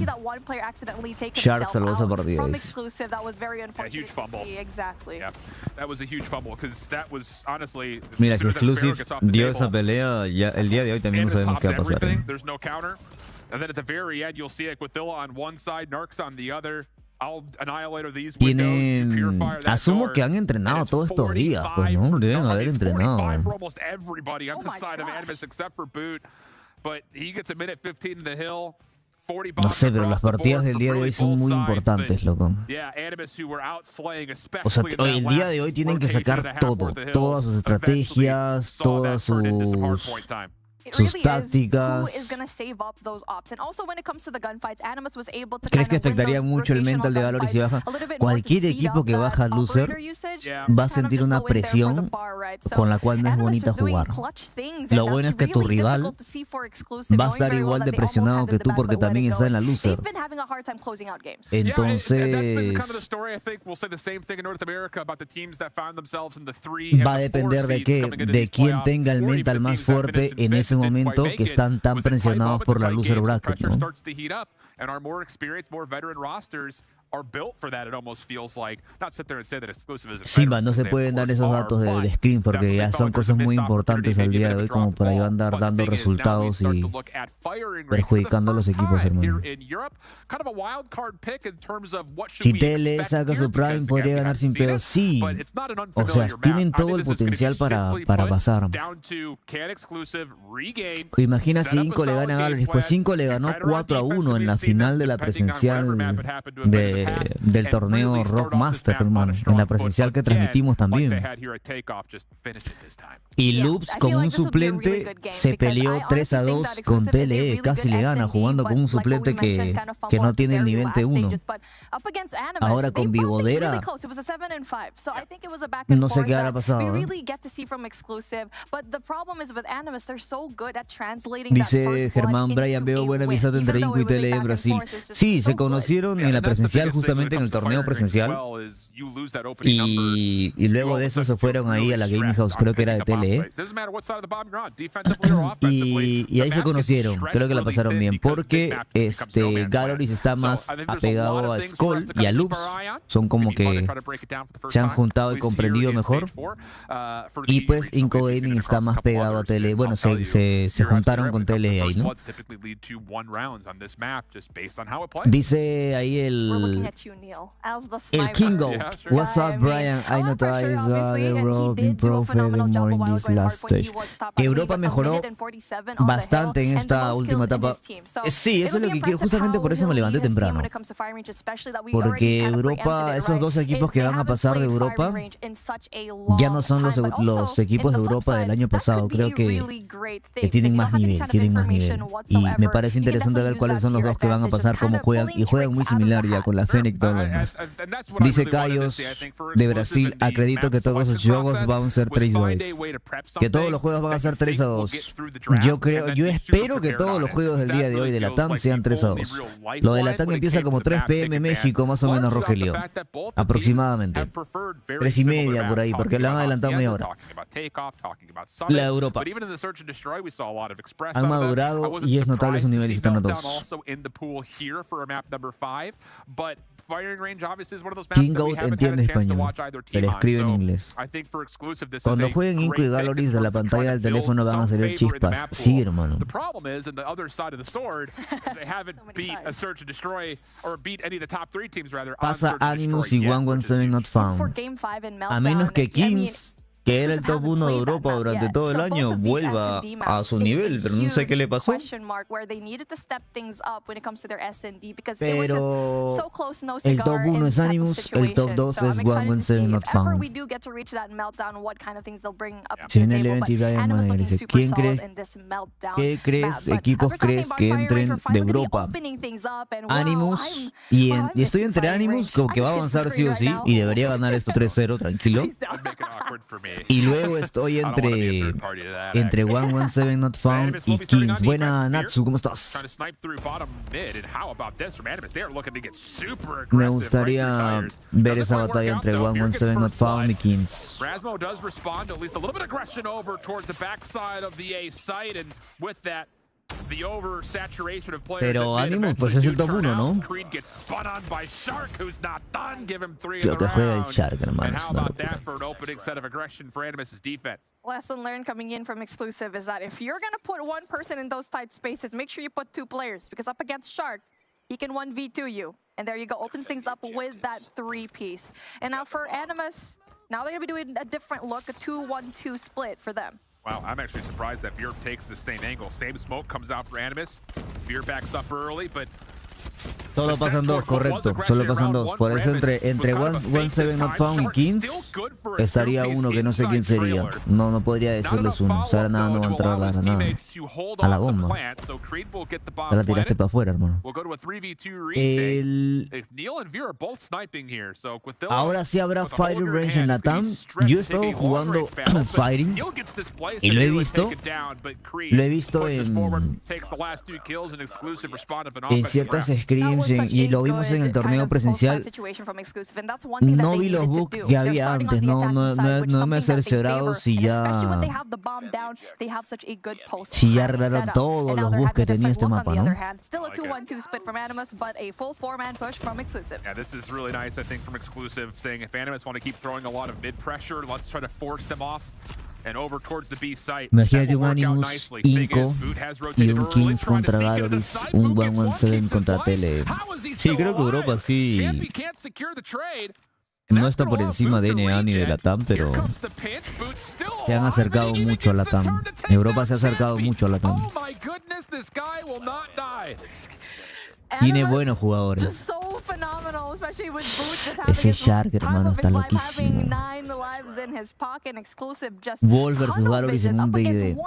Shark salvó esa partida. A huge fumble. Exactly. Yeah, that was a huge fumble, because that was honestly... Mira, que Exclusive dio esa pelea, ya el día de hoy también no sabemos qué va a pasar. There's no counter. And then at the very end, you'll see Aquatilla on one side, Narcs on the other. I'll annihilate these windows, purify that asumo door, que han entrenado todos estos días, pues no, deben haber entrenado. 45 for almost everybody on the side of Animus except for Boot. But he gets a minute 15 in the hill. No sé, pero las partidas del día de hoy son muy importantes, loco. O sea, hoy, el día de hoy tienen que sacar todo, todas sus estrategias, todas sus... sus tácticas. ¿Crees que afectaría mucho el mental de Valor si baja? Cualquier equipo que baja loser va a sentir una presión con la cual no es bonita jugar. Lo bueno es que tu rival va a estar igual de presionado que tú porque también está en la loser. Entonces va a depender de quién tenga el mental más fuerte en ese momento, que están tan presionados por la loser bracket, ¿no? Simba, no se pueden dar esos datos de screen porque ya son cosas muy importantes al día de hoy como para yo andar dando resultados y perjudicando a los equipos, hermano. Si TL saca su prime, podría ganar sin pedo. Sí, o sea, tienen todo el potencial para pasar. Imagina si 5 le gana a Gales, pues 5 le ganó 4-1 en la final de la presencial del torneo Rockmaster, hermano, en la presencial que transmitimos también. Y Loops con un suplente se peleó 3-2 con TLE, casi le gana jugando con un suplente que no tiene el nivel T1. Ahora con Vivodera no sé qué habrá pasado, ¿eh? Dice Germán Bryan, veo buena amistad entre Inco y TLE en Brasil. Sí, se conocieron en la presencial, justamente en el torneo presencial, y luego de eso se fueron ahí a la Gaming House, creo que era de TLE, y ahí se conocieron. Creo que la pasaron bien porque Galoris está más apegado a Skull y a Loops, son como que se han juntado y comprendido mejor, y pues Inco Gaming está más pegado a TLE. Bueno, se juntaron con TLE ahí, ¿no? Dice ahí el Kingo. What's up, Brian? I noticed the road improved even more in this last stage. Europa mejoró bastante en esta última etapa. Sí, eso es lo que quiero. Justamente por eso me levanté temprano. Porque Europa, esos dos equipos que van a pasar de Europa, ya no son los equipos de Europa del año pasado. Creo que tienen más nivel, Y me parece interesante ver cuáles son los dos que van a pasar, cómo juegan, y juegan muy similar ya con la Fennec y todo lo demás. Dice Callos de Brasil, acredito que todos los juegos van a ser 3-2. Que todos los juegos van a ser 3-2. Yo espero que todos los juegos del día de hoy de Latam sean 3-2. Lo de Latam empieza como 3 PM México, más o menos, Rogelio. Aproximadamente. 3:30 por ahí, porque lo han adelantado media hora. La Europa han madurado y es notable su nivel y están a 2. King Goat entiende español, pero escribe en inglés. Cuando jueguen Inco y Galoris, de la pantalla del teléfono van a salir chispas. Sí, hermano. Pasa Animus y 117 Not Found. A menos que Kings, que era el top 1 de Europa durante todo el año, vuelva a su nivel, pero no sé qué le pasó. Pero el top 1 es Animus, el top 2 es 117 Not Found. Tiene el event y Brian Manager dice, ¿qué crees, equipos crees que entren de Europa? Animus, y estoy entre Animus, como que va a avanzar sí o sí, y debería ganar esto 3-0, tranquilo. Y luego estoy entre 117 Not Found y Kings. Buena, Natsu, ¿cómo estás? Me gustaría ver esa batalla entre 117 Not Found y Kings. Pero Animus, pues es el top 1, ¿no? Lo que juega el Shark, hermano. Lesson learned coming in from Exclusive is that if you're gonna put one person in those tight spaces, make sure you put 2 players, because up against Shark, he can 1v2 you. And there you go, opens things up with that 3-piece. And now for Animus, now they're gonna be doing a different look, a 2-1-2 split for them. Wow, I'm actually surprised that Veer takes the same angle. Same smoke comes out for Animus. Veer backs up early, but Solo pasan dos, correcto. Solo pasan dos. Por eso entre One Seven Not Found y Kings estaría uno que no sé quién sería. No podría decirles uno. O sea, nada, no va a entrar a la bomba. Ya la tiraste para afuera, hermano. Ahora sí habrá Fighting Range en Latam. Yo he estado jugando Fighting y lo he visto en ciertas scrims y lo vimos en el torneo presencial. No vi los bugs que había antes, no me he cerciorado si ya arreglaron todos los bugs que tenía este mapa, ¿no? Yeah, this is really nice, I think, from Exclusive, saying if Animus want to keep throwing a lot of mid pressure, let's try to force them off and over towards the B site. Imagínate un Animus Inco y un Kings contra Galoris, un 117 contra Tele. Sí, creo que Europa sí no está por encima de NA ni de Latam, pero se han acercado mucho a Latam. Europa se ha acercado mucho a Latam. Tiene buenos jugadores. Ese Shark, hermano, está loquísimo. Wolf versus Valoris en un BID.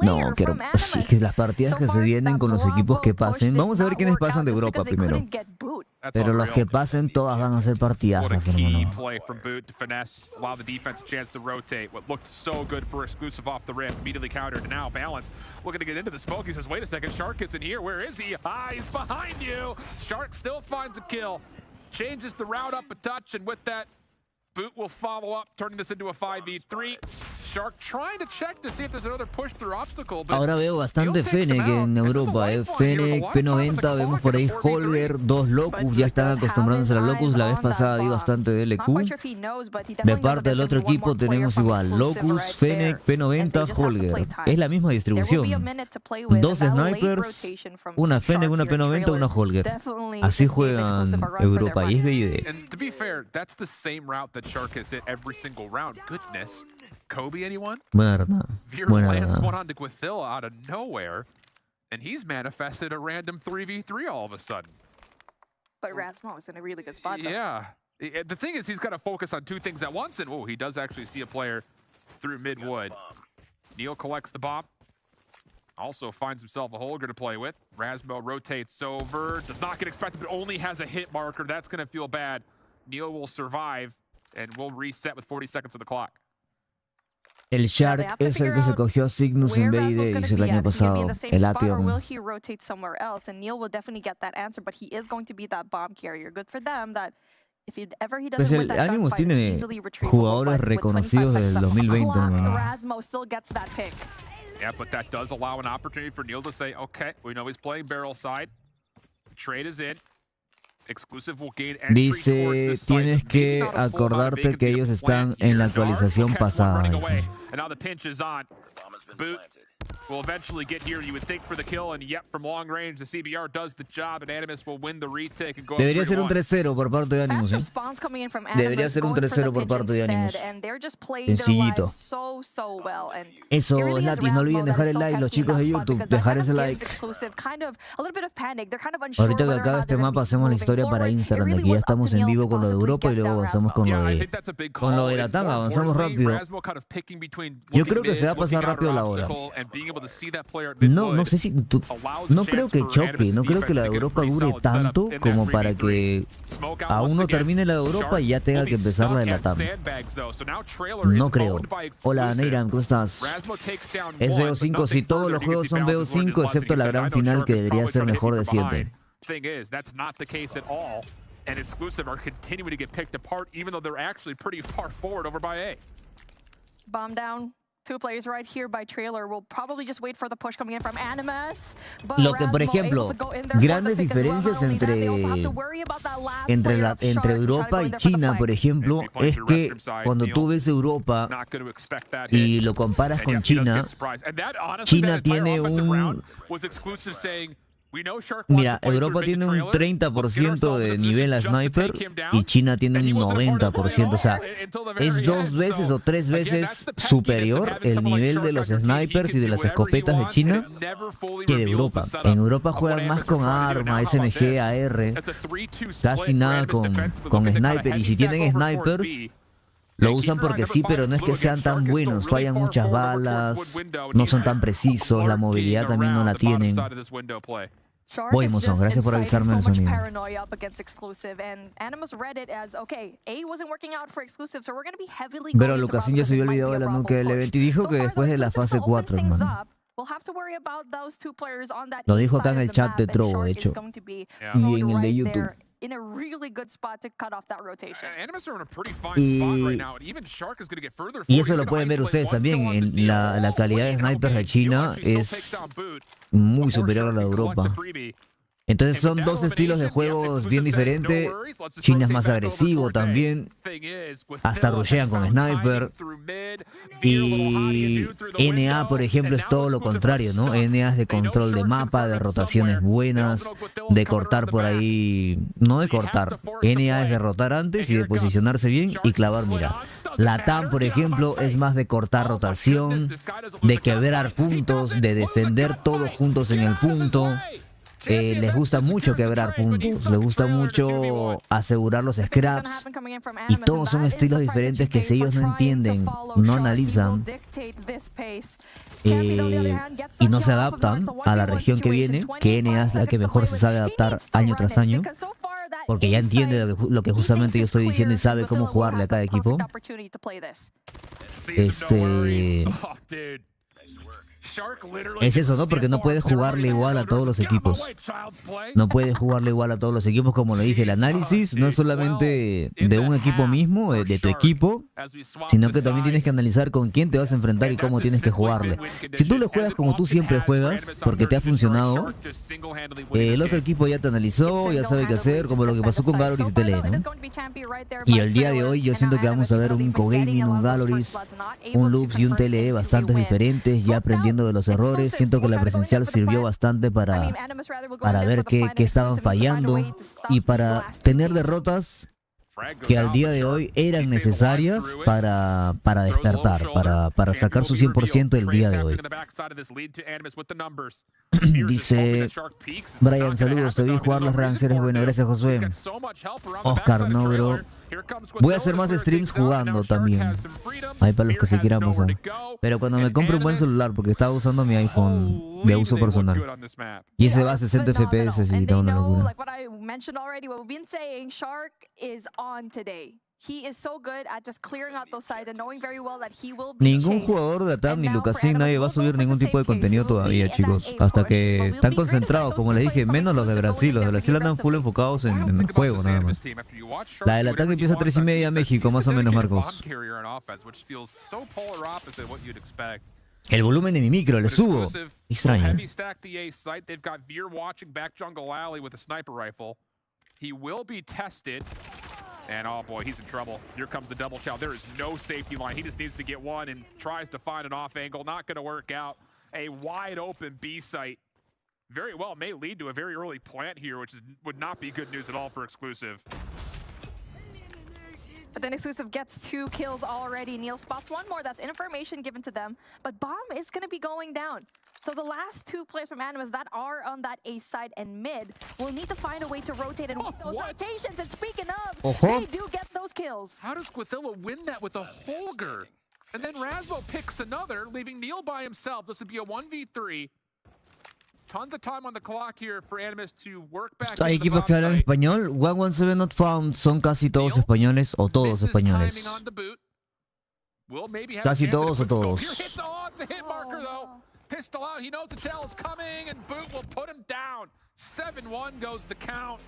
No, quiero... Sí, que las partidas que se vienen con los equipos que pasen. Vamos a ver quiénes pasan de Europa primero. Pero los que pasen todas van a ser partidazas, hermano. Shark still finds a kill, changes the route up a touch, and with that, Boot will follow up, turning this into a 5v3. Shark trying to check to see if there's another push through obstacle. Ahora veo bastante Fennec en Europa, Fennec, P90, vemos por ahí Holger, dos Locus, ya están acostumbrándose a la Locus. La vez pasada vi bastante de LQ. De parte del otro equipo tenemos igual, Locus, Fennec, P90, Holger. Es la misma distribución. Dos snipers, una Fennec, una P90, una Holger. Así juegan Europa y es BID. And to be fair, that's the same route that Shark has hit every single round. Goodness. Kobe, anyone? Buena verdad. Veer lands one onto Guathilla out of nowhere, and he's manifested a random 3v3 all of a sudden. But Rasmo is in a really good spot, though. Yeah. The thing is, he's got to focus on two things at once, and he does actually see a player through mid-wood. Neil collects the bomb. Also finds himself a Holger to play with. Rasmo rotates over. Does not get expected, but only has a hit marker. That's going to feel bad. Neil will survive, and we'll reset with 40 seconds of the clock. El Shark es el que se cogió a Cygnus en BID, dice el año pasado. El Atheon. Will he rotate somewhere else? And Neil will definitely get that answer, but he is going to be that bomb carrier. Good for them that if ever he doesn't win that Animus gunfight, tiene it's easily retrievable. jugadores reconocidos del 2020. Rasmo still gets that pick. Yeah, but that does allow an opportunity for Neil to say, okay, we know he's playing barrel side. The trade is in. Exclusive will gain entry towards Dice, tienes que acordarte que ellos están en la actualización pasada. And now the pinch is on. Boot will eventually get here, you would think, for the kill, and yet from long range the CBR does the job, and Animus will win the retake and go. Debería ser un 3-0 por parte de Animus. Debería ser un 3-0 por parte de Animus. Sencillito. Eso, Latis, no olviden dejar el like, los chicos de YouTube, dejar ese like. Ahorita que acabe este mapa hacemos la historia para Instagram. Aquí ya estamos en vivo con lo de Europa y luego avanzamos con lo de Latam, avanzamos rápido. Yo creo que se va a pasar rápido la hora. No sé si... no creo que choque, no creo que la de Europa dure tanto como para que aún no termine la de Europa y ya tenga que empezar la de Latam. No creo. Hola, Neiran, ¿cómo estás? Es BO5, si todos los juegos son BO5 excepto la gran final que debería ser mejor de siempre. And Exclusive are continuing to get picked apart, even though they're actually pretty far forward over by A. Bomb down. Two players right here by trailer. We'll probably just wait for the push coming in from Animus. Lo que, por ejemplo, grandes diferencias entre Europa y China, por ejemplo, es que cuando tú ves Europa y lo comparas con China, China tiene Mira, Europa tiene un 30% de nivel a sniper y China tiene un 90%. O sea, es 2 veces o 3 veces superior el nivel de los snipers y de las escopetas de China que de Europa. En Europa juegan más con arma, SMG, AR, casi nada con sniper. Y si tienen snipers, lo usan porque sí, pero no es que sean tan buenos. Fallan muchas balas, no son tan precisos, la movilidad también no la tienen. Voy, Mozón, gracias por avisarme el sonido. Pero Lucasín ya se había olvidado de la nuca del evento y dijo que después de la fase 4, hermano. Lo dijo acá en el chat de Trovo, de hecho, y en el de YouTube. Y eso lo pueden ver ustedes también. En la calidad de snipers de China es muy superior a la de Europa. Entonces son dos estilos de juegos bien diferentes. China es más agresivo también. Hasta rushean con sniper. Y NA, por ejemplo, es todo lo contrario, ¿no? NA es de control de mapa, de rotaciones buenas, de cortar por ahí. No de cortar. NA es de rotar antes y de posicionarse bien y clavar mira. Latam, por ejemplo, es más de cortar rotación, de quebrar puntos, de defender todos juntos en el punto. Les gusta mucho quebrar puntos, les gusta mucho asegurar los scraps y todos son estilos diferentes que si ellos no entienden, no analizan y no se adaptan a la región que viene, que NA es la que mejor se sabe adaptar año tras año, porque ya entiende lo que justamente yo estoy diciendo y sabe cómo jugarle a cada equipo. Es eso, ¿no? Porque no puedes jugarle igual a todos los equipos. No puedes jugarle igual a todos los equipos, como lo dije. El análisis no es solamente de un equipo mismo, de tu equipo, sino que también tienes que analizar con quién te vas a enfrentar y cómo tienes que jugarle. Si tú le juegas como tú siempre juegas, porque te ha funcionado, el otro equipo ya te analizó, ya sabe qué hacer, como lo que pasó con Galoris y TLE, ¿no? Y el día de hoy yo siento que vamos a ver un cogaming, un Galoris, un Loops y un TLE bastante diferentes, ya aprendiendo de los errores. Siento que la presencial sirvió bastante para ver qué estaban fallando y para tener derrotas que al día de hoy eran necesarias para despertar, para sacar su 100% el día de hoy. Dice Brian, saludos, te vi jugar los ranks, eres bueno, gracias Josué. Oscar, no bro. Voy a hacer más streams jugando también. Ahí para los que se quieran pasar. Pero cuando me compre un buen celular, porque estaba usando mi iPhone de uso personal. Y ese va a 60 FPS y da una locura. Ningún jugador de Latam ni Lucasín, nadie va a subir ningún tipo de contenido todavía, chicos. Hasta que están concentrados, como les dije, menos los de Brasil. Los de Brasil andan full enfocados en el juego, nada más. La del ataque empieza a 3:30 México, más o menos, Marcos. El volumen de mi micro, le subo. Extraño. And oh boy, he's in trouble. Here comes the double chow. There is no safety line. He just needs to get one and tries to find an off angle. Not going to work out. A wide open B site. Very well may lead to a very early plant here, which would not be good news at all for Exclusive. But then Exclusive gets 2 kills already. Neil spots one more. That's information given to them. But Bomb is going to be going down. So the last 2 players from Animus that are on that A side and mid will need to find a way to rotate and win those rotations. And speaking of, they do get those kills. How does Quithilla win that with a Holger? And then Rasbo picks another, leaving Neil by himself. This would be a 1v3. Tons of time on the clock here for Animus to work back. Hay equipos que hablan español. 117 not found. Son casi todos españoles o todos españoles. Casi todos o todos. Pistol out, he knows the channel is coming, and Boot will put him down. 7-1 goes the count.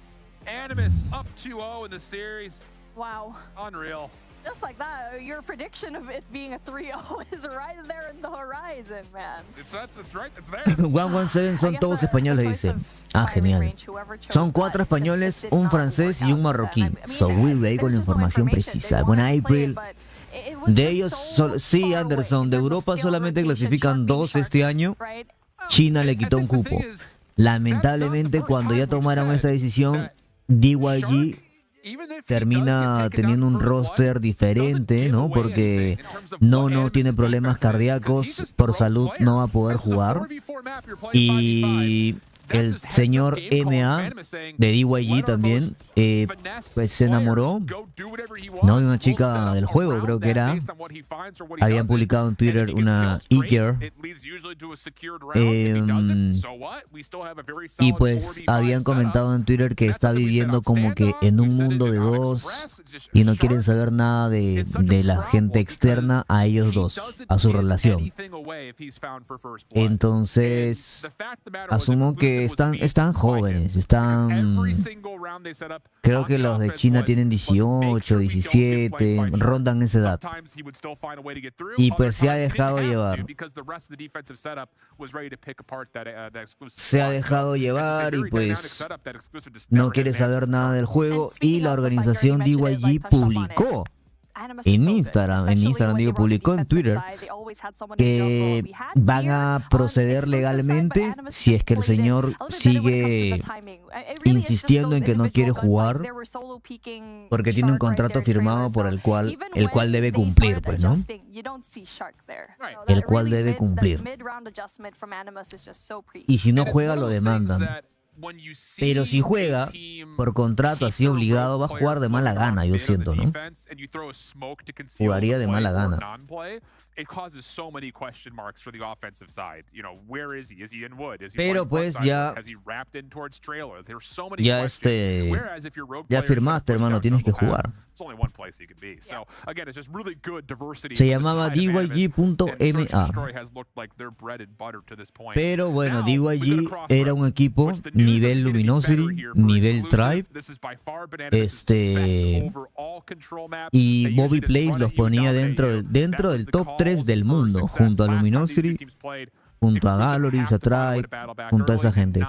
Animus up 2-0 in the series. Wow. Unreal. Just like that, your prediction of it being a 3-0 is right there in the horizon, man. That's right, it's there. 117 son todos españoles, dice. Ah, genial. Son 4 españoles, un francés y un marroquí. So Will ahí con la información precisa. Bueno, April. De ellos, sí, Anderson, de Europa solamente clasifican 2 este año. China le quitó un cupo. lamentablemente cuando ya tomaron esta decisión, DYG termina teniendo un roster diferente, ¿no? Porque no tiene problemas cardíacos, por salud no va a poder jugar. Y el señor MA de DYG también, pues se enamoró, ¿no? De una chica del juego, creo que era. Habían publicado en Twitter una e-girl. Y pues habían comentado en Twitter que está viviendo como que en un mundo de dos y no quieren saber nada de la gente externa a ellos dos, a su relación. Entonces, asumo que están jóvenes, creo que los de China tienen 18, 17, rondan esa edad. Y pues se ha dejado llevar. Se ha dejado llevar y pues no quiere saber nada del juego. Y la organización DYG publicó en Instagram publicó en Twitter que van a proceder legalmente si es que el señor sigue insistiendo en que no quiere jugar, porque tiene un contrato firmado por el cual debe cumplir, pues, ¿no? El cual debe cumplir. Y si no juega, lo demandan. Pero si juega por contrato así obligado, va a jugar de mala gana, yo siento, ¿no? Jugaría de mala gana. Pero pues ya firmaste, hermano, tienes que jugar. Se llamaba DYG.ma. Pero bueno, DYG era un equipo nivel Luminosity, nivel Tribe. Y Bobby Place los ponía dentro del top 3 del mundo, junto a Luminosity, junto a Galoris, a Tribe, junto a esa gente.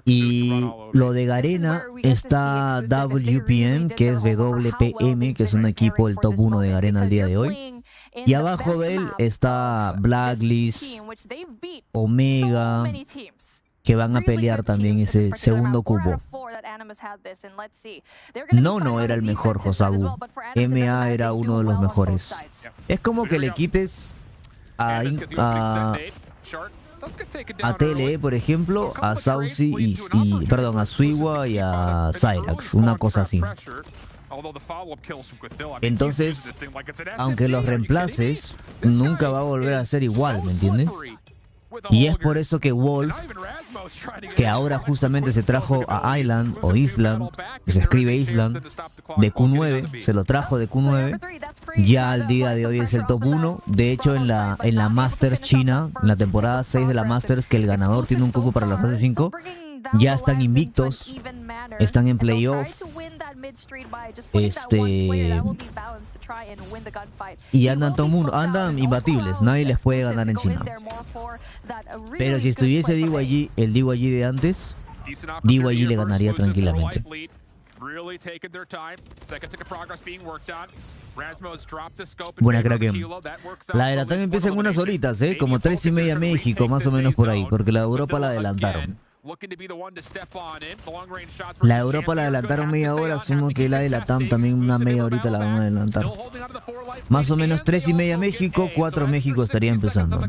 Y lo de Garena está WPM, que es WPM, que es un equipo del top 1 de Garena al día de hoy. Y abajo de él está Blacklist, Omega, que van a pelear también ese segundo cupo. No era el mejor, Josabu. MA era uno de los mejores. Es como que le quites a TLE, por ejemplo, a Saucy a Suiwa y a Cyrax, una cosa así. Entonces, aunque los reemplaces, nunca va a volver a ser igual, ¿me entiendes? Y es por eso que Wolf, que ahora justamente se trajo a Island o Island, que se escribe Island, de Q9, se lo trajo de Q9, ya al día de hoy es el top 1. De hecho, en la Masters China, en la temporada 6 de la Masters, que el ganador tiene un cupo para la fase 5, ya están invictos, están en playoff, y andan imbatibles, nadie les puede ganar en China. Pero si estuviese DYG, el DYG de antes, DYG le ganaría tranquilamente. Buena Kraken. La de Latam empieza en unas horitas, como 3:30 México, más o menos por ahí, porque la de Europa la adelantaron. La de Europa la adelantaron media hora, asumo que la de Latam también una media horita la van a adelantar. Más o menos 3:30 México, 4 México estaría empezando.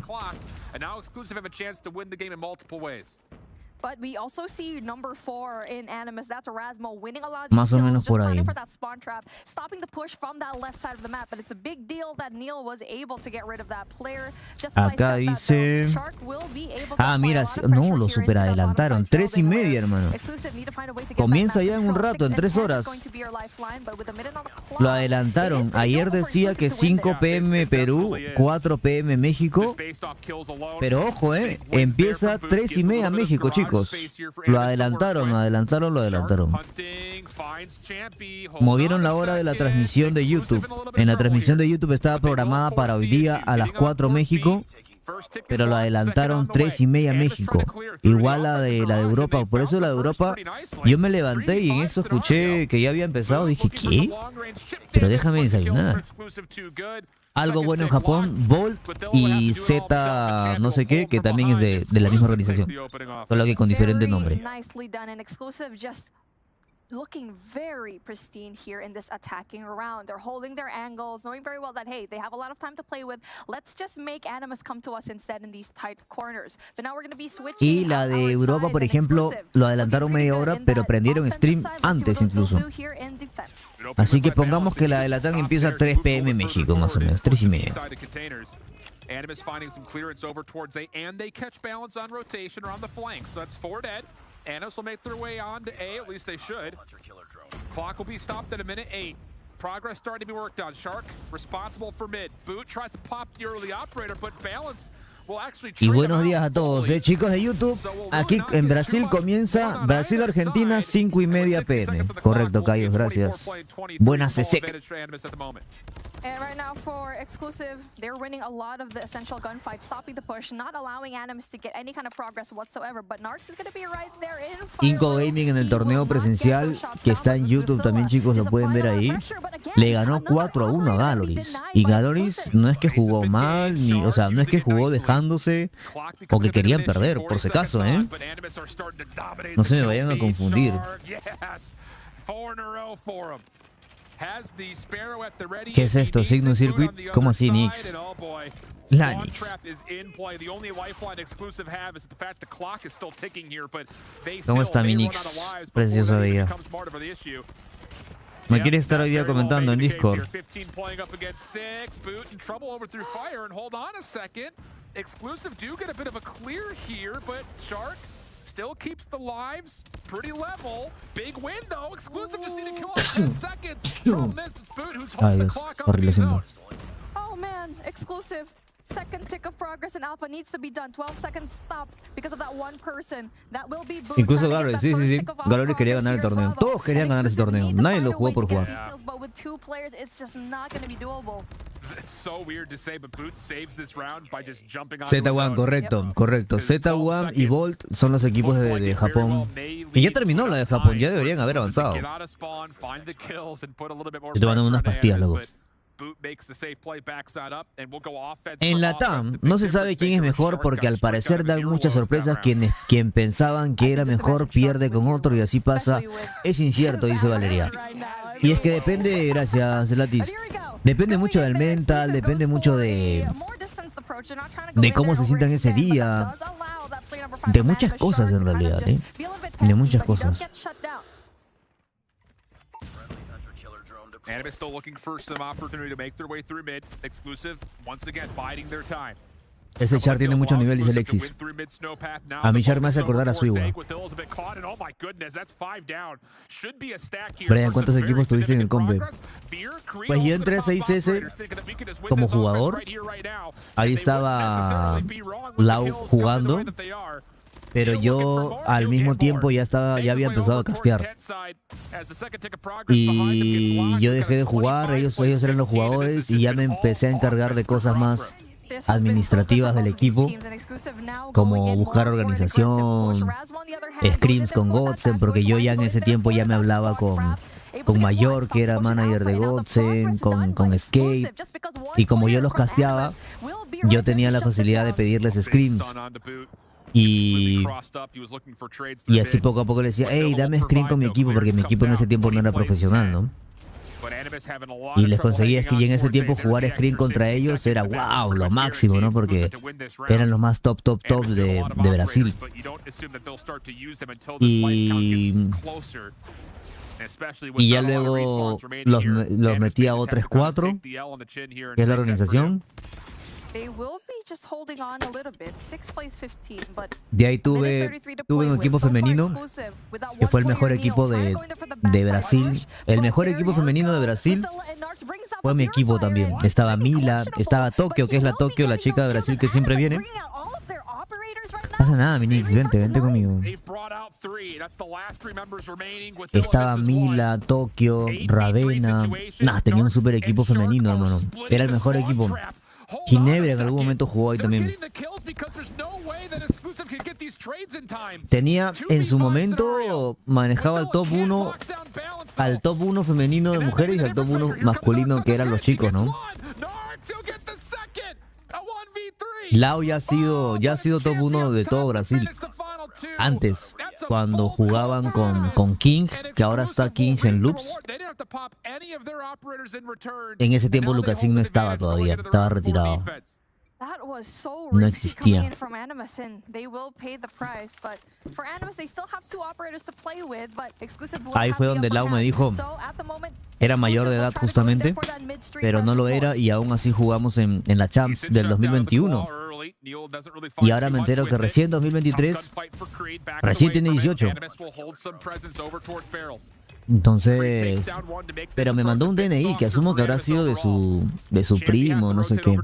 Más o menos por ahí. Acá dice... mira, no, lo super adelantaron. 3:30, hermano. Comienza ya en un rato, en 3 horas. Lo adelantaron. Ayer decía que 5 p.m. Perú, 4 p.m. México. Pero ojo, empieza 3:30 México, chicos. Lo adelantaron. Movieron la hora de la transmisión de YouTube. En la transmisión de YouTube estaba programada para hoy día a las 4 México, pero lo adelantaron 3:30 México. Igual la de Europa. Por eso la de Europa, yo me levanté y en eso escuché que ya había empezado. Dije, ¿qué? Pero déjame desayunar. algo bueno en Japón, Volt y Z no sé qué, que también es de la misma organización, solo que con diferente nombre. Looking very pristine here in this attacking round. They're holding their angles, knowing very well that, hey, they have a lot of time to play with. Let's just make Animus come to us instead in these tight corners. But now we're going to be switching. Y la de Europa, por ejemplo, lo adelantaron media hora, pero prendieron stream antes incluso. Así que pongamos que la de Latam empieza a 3 p.m. México, más o menos, 3:30. Animus finding some clearance over towards A, and they catch balance on rotation around the flanks. So that's 4 dead. Animus will make their way on to A, at least they should. Clock will be stopped at a minute 8. Progress starting to be worked on. Shark responsible for mid. Boot tries to pop the early operator, but balance will actually. Y buenos días a todos, chicos de YouTube. Aquí en Brasil comienza Brasil-Argentina 5:30 p.m. Correcto, Cayo, gracias. Buenas, Sesek. And right now for exclusive, they're winning a lot of the essential gunfights, stopping the push, not allowing Animus to get any kind of progress whatsoever. But Narcs is going to be right there in fire. Inco Gaming en el torneo presencial que está en YouTube también, chicos, lo pueden ver ahí. Le ganó 4-1 a Galoris. Y Galoris no es que jugó mal, ni, o sea, no es que jugó dejándose o que querían perder, por si acaso, ¿eh? No se me vayan a confundir. ¿Qué es esto? ¿Signo Circuit? ¿Cómo así, Nix? La Nix. ¿Cómo está mi Nix? Precioso día. ¿Me quieres estar hoy día comentando en Discord? Still keeps the lives pretty level. Big win though. Exclusive just need to kill off 10 seconds. From this Boot, who's holding the clock on his own. Oh man, exclusive. Second tick of progress in Alpha needs to be done. 12 seconds stop because of that one person. That will be Boot. Incluso Galoris, sí. Galoris quería ganar el torneo. Todos querían ganar ese torneo. Nadie lo jugó por jugar. But with 2 players, it's just not going to be doable. It's so weird to say, but Boot saves this round by just jumping on Z1, correcto. Z1 y Volt son los equipos de Japón. Y ya terminó la de Japón, ya deberían haber avanzado. Te toman unas pastillas, loco. En Latam no se sabe quién es mejor porque al parecer dan muchas sorpresas. Quien pensaban que era mejor pierde con otro y así pasa. Es incierto, dice Valeria. Y es que depende, gracias Latis, depende mucho del mental, depende mucho de cómo se sientan ese día, de muchas cosas en realidad, de muchas cosas. Animus still looking for some opportunity to make their way through mid. Exclusive, once again, biding their time. Ese char tiene muchos niveles, Alexis. A mí char me hace acordar a Suiwa. Brian, ¿cuántos equipos tuviste en el combe? Pues yo entré a 6S como jugador. Ahí estaba Lau jugando. Pero yo al mismo tiempo ya había empezado a castear. Y yo dejé de jugar, ellos eran los jugadores y ya me empecé a encargar de cosas más administrativas del equipo, como buscar organización, scrims con Godsen, porque yo ya en ese tiempo ya me hablaba con Mayor, que era manager de Godsen, con Escape, y como yo los casteaba, yo tenía la facilidad de pedirles scrims. Y así poco a poco le decía, hey, dame screen con mi equipo, porque mi equipo en ese tiempo no era profesional, ¿no? Y les conseguí es que ya en ese tiempo jugar screen contra ellos era wow, lo máximo, ¿no? Porque eran los más top de Brasil. Y ya luego los metí a O3-4, que es la organización. De ahí tuve un equipo femenino que fue el mejor equipo de Brasil. El mejor equipo femenino de Brasil fue mi equipo también. Estaba Mila, estaba Tokio, que es la chica de Brasil que siempre viene. No pasa nada, Minix, vente conmigo. Estaba Mila, Tokio, Ravena. Tenía un super equipo femenino, hermano. Era el mejor equipo. Ginebra en algún momento jugó ahí también. Tenía, en su momento, manejaba al top 1 femenino de mujeres y al top 1 masculino, que eran los chicos, ¿no? Lau ya ha sido top 1 de todo Brasil. Antes, cuando jugaban con King, que ahora está King en loops. En ese tiempo Lucasin no estaba todavía, estaba retirado. No existía. Ahí fue donde Lau me dijo, era mayor de edad justamente, pero no lo era y aún así jugamos en la Champs del 2021. Y ahora me entero que recién 2023, recién tiene 18. Entonces, pero me mandó un DNI que asumo que habrá sido de su primo, no sé qué.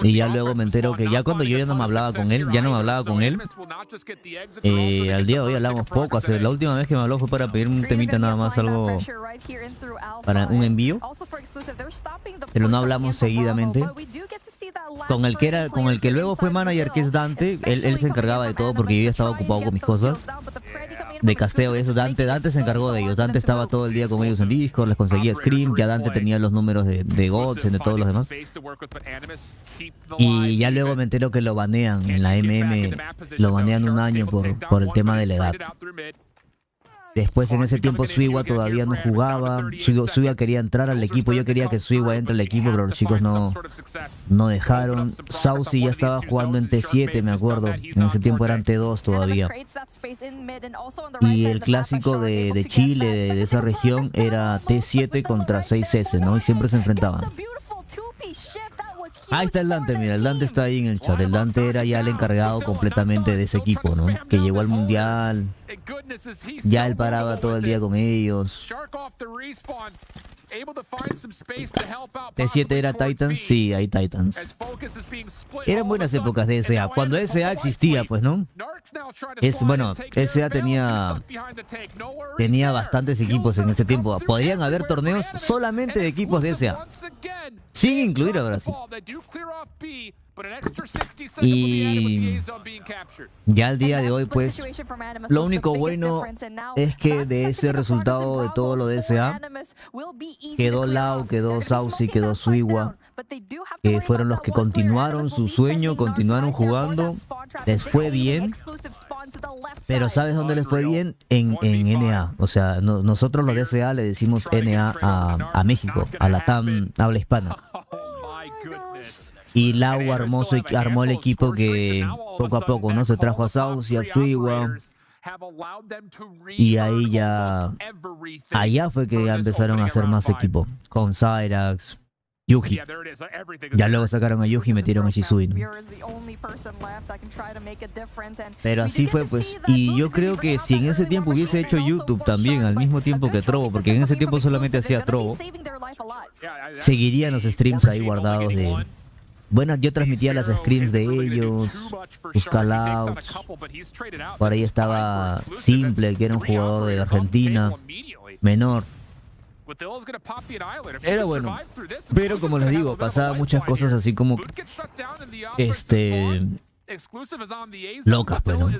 Y ya luego me entero que ya cuando yo ya no me hablaba con él, al día de hoy hablamos poco. La última vez que me habló fue para pedir un temita nada más, algo para un envío. Pero no hablamos seguidamente. Con el que luego fue manager, que es Dante, él se encargaba de todo porque yo ya estaba ocupado con mis cosas. De casteo y eso, Dante se encargó de ellos. Dante estaba todo el día con ellos en Discord, les conseguía screen, ya Dante tenía los números de Gods, de todos los demás. Y ya luego me entero que lo banean en la lo banean un año por el tema de la edad. Después en ese tiempo Suiwa todavía no jugaba. Suiwa quería entrar al equipo. Yo quería que Suiwa entre al equipo, pero los chicos no dejaron. Saucy ya estaba jugando en T7, me acuerdo. En ese tiempo eran T2 todavía. Y el clásico de Chile, de esa región, era T7 contra 6S, ¿no? Y siempre se enfrentaban. Ahí está el Dante, mira, el Dante está ahí en el chat. El Dante era ya el encargado completamente de ese equipo, ¿no? Que llegó al mundial. Ya él paraba todo el día con ellos. T7 era Titans, sí, hay Titans. Eran buenas épocas de SA. Cuando SA existía, pues, ¿no? Bueno, SA tenía bastantes equipos en ese tiempo. Podrían haber torneos solamente de equipos de SA, sin incluir a Brasil. Y ya al día de hoy, pues, lo único bueno es que de ese resultado de todo lo de SA, quedó Lau, quedó Saucy, quedó Suiwa, que fueron los que continuaron su sueño, continuaron jugando, les fue bien, pero ¿sabes dónde les fue bien? En NA. O sea, nosotros los de SA le decimos NA a México, a Latam, habla hispana. Y Lau armó el equipo que poco a poco, ¿no? Se trajo a Saucy, a Suiwa. Y ahí allá fue que ya empezaron a hacer más equipo. Con Cyrax, Yuji. Ya luego sacaron a Yuji y metieron a Shisui, ¿no? Pero así fue, pues. Y yo creo que si en ese tiempo hubiese hecho YouTube también al mismo tiempo que Trovo, porque en ese tiempo solamente hacía Trovo, seguirían los streams ahí guardados de... Bueno, yo transmitía las screens de ellos, sus callouts. Por ahí estaba Simple, que era un jugador de Argentina, menor. Era bueno, pero como les digo, pasaba muchas cosas así como locas, pues, ¿no?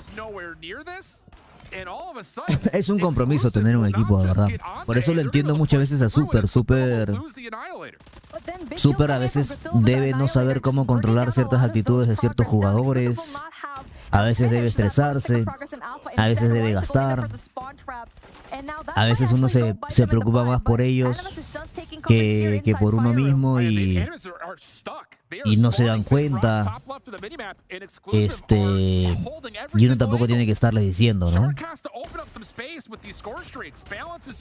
Es un compromiso tener un equipo, de verdad. Por eso lo entiendo muchas veces a Super a veces debe no saber cómo controlar ciertas actitudes de ciertos jugadores. A veces debe estresarse, a veces debe gastar, a veces uno se preocupa más por ellos que por uno mismo y no se dan cuenta. Y uno tampoco tiene que estarles diciendo, ¿no?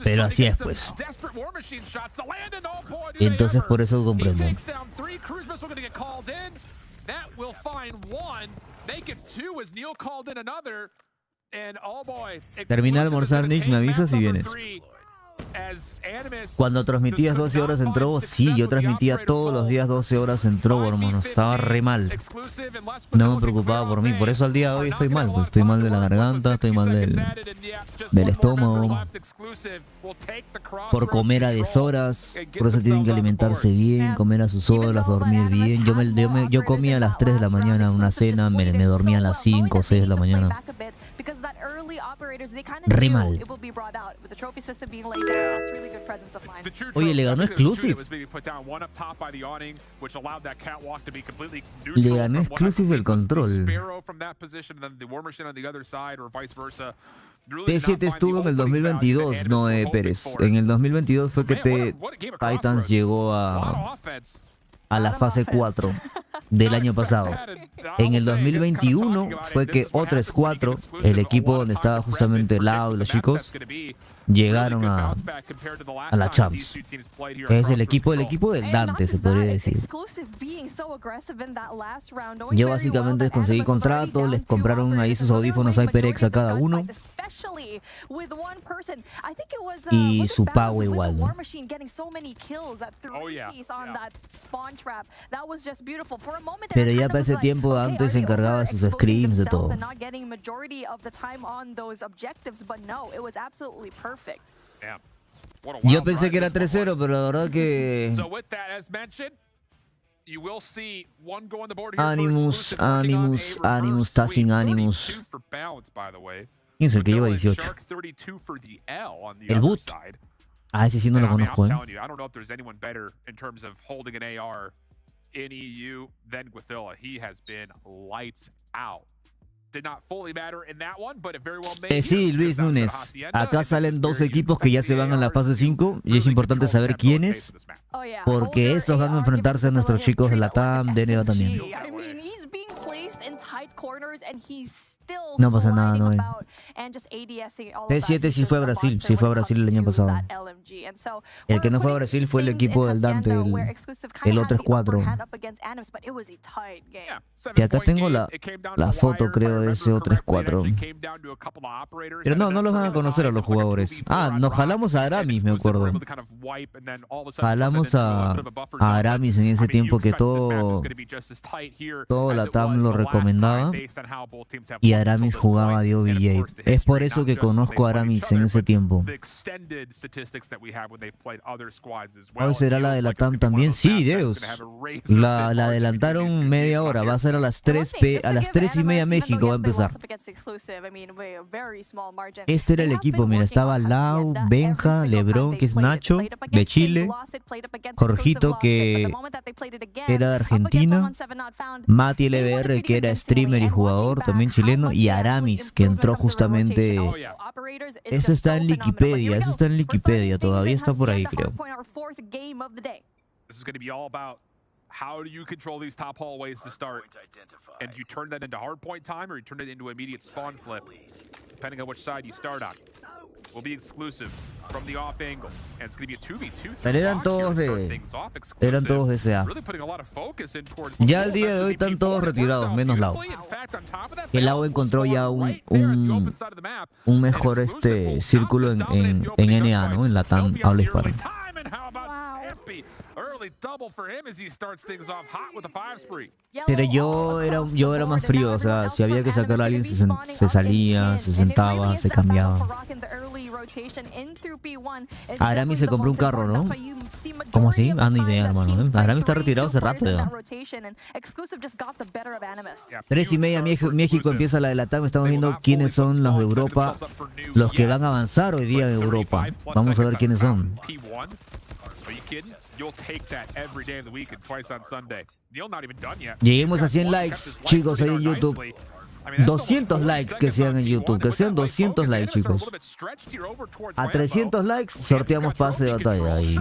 Pero así es, pues. Entonces por eso comprendo. Termina de almorzar, Nix, me avisas si vienes. Cuando transmitías 12 horas en Trovo, sí, yo transmitía todos los días 12 horas en Trovo, hermano. Estaba re mal. No me preocupaba por mí. Por eso al día de hoy estoy mal. Pues estoy mal de la garganta, estoy mal del estómago. Por comer a deshoras. Por eso tienen que alimentarse bien, comer a sus horas, dormir bien. Yo comía a las 3 de la mañana una cena, me dormía a las 5 o 6 de la mañana. because that early operators, they kind of Re knew mal. it will be brought out with the trophy system being laid down. That's really good presence of mind. Oye, le ganó Exclusive. Le ganó Exclusive el control. T7 estuvo en el 2022, Noé Pérez. En el 2022 fue que Titans llegó a la fase 4 del año pasado. En el 2021 fue que otros 4, el equipo donde estaba justamente Lau y los chicos, llegaron a la Champs. Es el equipo del Dante, se podría decir. Yo básicamente conseguí contrato, les compraron ahí sus audífonos HyperX a cada uno. Y su pago igual, ¿no? Pero ya para ese tiempo Dante se encargaba de sus scrims, de todo. Yo pensé que era 3-0, pero la verdad que... Animus, está sin Animus. ¿Quién es el que lleva 18? El Boot. Ah, ese sí no lo conozco, Sí, Luis Núñez. Acá salen 2 equipos que ya se van a la fase 5 y es importante saber quiénes, porque estos van a enfrentarse a nuestros chicos de Latam, de Neva también. No pasa nada, no. T7 sí fue a Brasil, el año pasado. El que no fue a Brasil fue el equipo del Dante, el otro es 4. Que acá tengo la foto, creo, de ese otro es 4. Pero no los van a conocer a los jugadores. Ah, nos jalamos a Aramis, me acuerdo. Jalamos a Aramis en ese tiempo que todo Latam lo recomendaba. Y Aramis jugaba de OBJ. Es por eso que conozco a Aramis en ese tiempo. ¿Hoy será la de Latam también? Sí, Deus. La adelantaron media hora. Va a ser a las 3:30 México va a empezar. Este era el equipo, mira, estaba Lau, Benja, Lebron, que es Nacho, de Chile, Jorgito, que era de Argentina, Mati LBR, que era streamer y jugador, también chileno, y Aramis, que entró justamente... Eso está en Wikipedia, todavía está por ahí, creo. How do you control these top hallways to start? And do you turn that into hardpoint time or you turn it into immediate spawn flip? Depending on which side you start on. Will be exclusive from the off angle. And it's going to be a 2v2. Pero eran todos de SA. Ya al día de hoy están todos retirados, menos Lau. El Lau encontró ya un mejor círculo en NA, ¿no? En Latam, habla hispana. Pero yo era más frío, o sea, si había que sacar a alguien se salía, se sentaba, se cambiaba. Aramis se compró un carro, ¿no? ¿Cómo así? Ah, no idea, hermano. Aramis está retirado hace rato, ¿no? 3:30 México empieza la de Latam. Estamos viendo quiénes son los de Europa, los que van a avanzar hoy día en Europa. Vamos a ver quiénes son. Lleguemos a 100 likes, chicos, ahí en YouTube. 200 likes que sean en YouTube, que sean 200 likes, chicos. A 300 likes sorteamos pase de batalla ahí.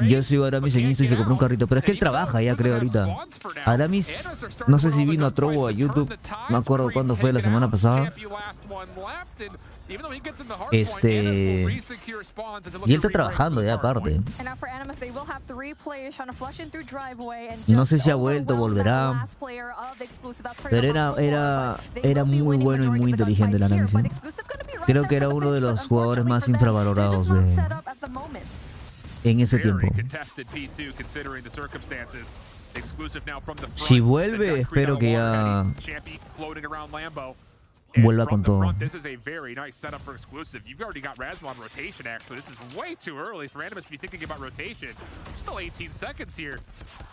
Yo sigo a Aramis en Insta y se compró un carrito, pero es que él trabaja ya, creo, ahorita. Aramis, no sé si vino a Trovo a YouTube, no me acuerdo cuándo fue, la semana pasada. Y él está trabajando ya aparte. No sé si ha vuelto, volverá. Pero era muy bueno y muy inteligente el Aramis. Creo que era uno de los jugadores más infravalorados en ese tiempo. Si vuelve, espero que ya vuelva con todo.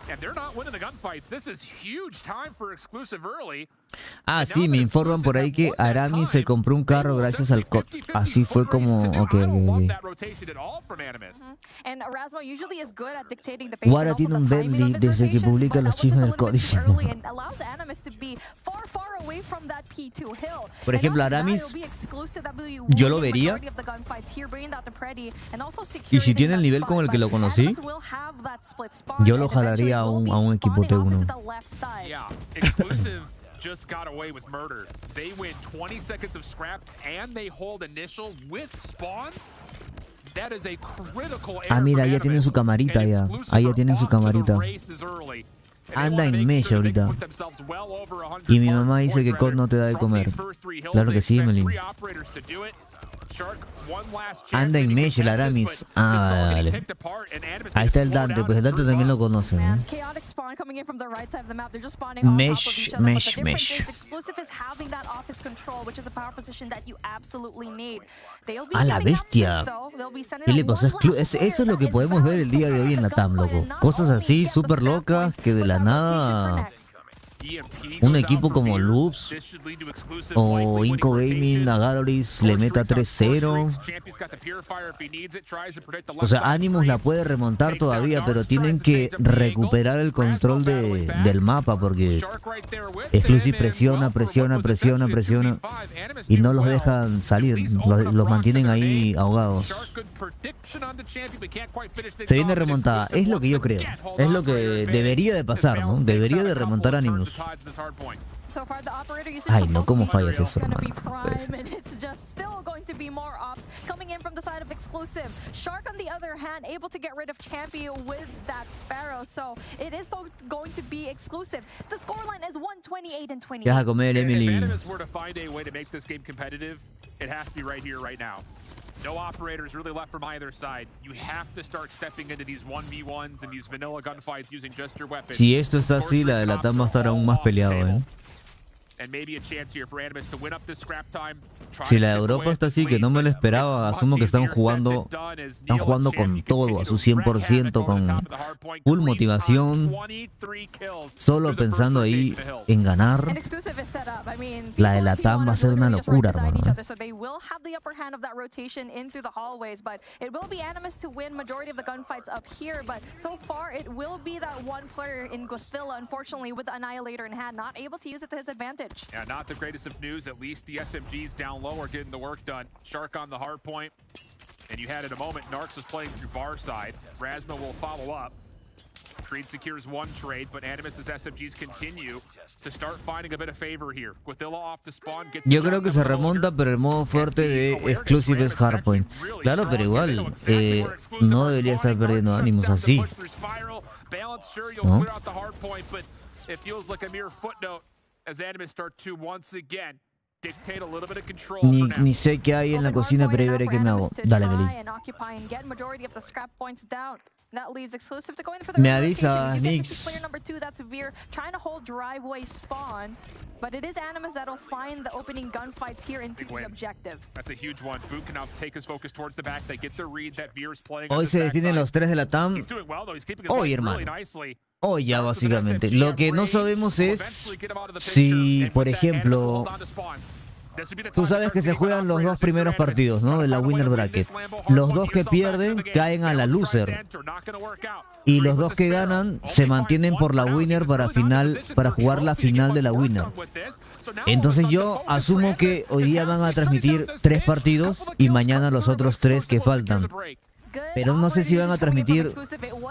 And they're not winning the gunfights. This is huge time for exclusive early. Ah, sí, me informan por ahí que Arami se compró un carro gracias al COD. Así fue como... Ok. Wara tiene un Bentley desde que publica los chismes del COD. Por ejemplo, Aramis, yo lo vería. Y si tiene el nivel con el que lo conocí, yo lo jalaría a un equipo T1. Just got away with murder. They win 20 seconds of scrap and they hold initial with spawns. That is a critical error. Ah, mira, ya tienen su camarita ya. Ahí ya tienen su camarita. Anda en mecha ahorita. Y mi mamá dice que COD no te da de comer. Claro que sí, Melin. Anda en mecha el Aramis. Ah, dale. Ahí está el Dante, pues el Dante también lo conoce, ¿no? Mesh. A la bestia. ¿Qué le pasó? Eso es lo que podemos ver el día de hoy en Latam, loco. Cosas así, súper locas, que de la nada... Un equipo como Loops o Inco Gaming a Galoris le meta 3-0. O sea, Animus la puede remontar todavía, pero tienen que recuperar el control del mapa porque Exclusive presiona y no los dejan salir, los mantienen ahí ahogados. Se viene remontada, es lo que yo creo, es lo que debería de pasar, ¿no? Debería de remontar Animus. Ay, no, ¿cómo fallas eso, hermano? ¿Qué vas a comer, Emily? No operators really left from either side. You have to start stepping into these 1v1s and these vanilla gunfights using just your weapons. Si esto está así, la de Latam va a estar aún más peleado, ¿eh? Si la de Europa está así, que no me lo esperaba, asumo que están jugando con todo, a su 100%, con full motivación, solo pensando ahí en ganar. La de Latam va a ser una locura, hermano. Yeah, not the greatest of news. At least the SMGs down low are getting the work done. Shark on the hard point. And you had in a moment, Narcs was playing through bar side. Razma will follow up. Creed secures one trade, but Animus's SMGs continue to start finding a bit of favor here. Guathilla off the spawn. Yo creo que se remonta, pero el modo fuerte de Exclusive es Hardpoint. Claro, pero igual, no debería estar perdiendo ánimos así, ¿no? Ni sé qué hay en la cocina, pero ahí veré qué me hago. Dale, Beli. Me avisa, Nix. But it is Animus that'll find the opening gunfights here into the objective. That's a huge one. Boot can now take his focus towards the back. They get the read that Veer is playing. Hoy se definen los tres de Latam. Hoy, hermano. Hoy ya, básicamente. Lo que no sabemos es si, por ejemplo, tú sabes que se juegan los dos primeros partidos, ¿no? De la winner bracket. Los dos que pierden caen a la loser. Y los dos que ganan se mantienen por la winner para jugar la final de la winner. Entonces yo asumo que hoy día van a transmitir 3 partidos y mañana los otros 3 que faltan. Pero no sé si van a transmitir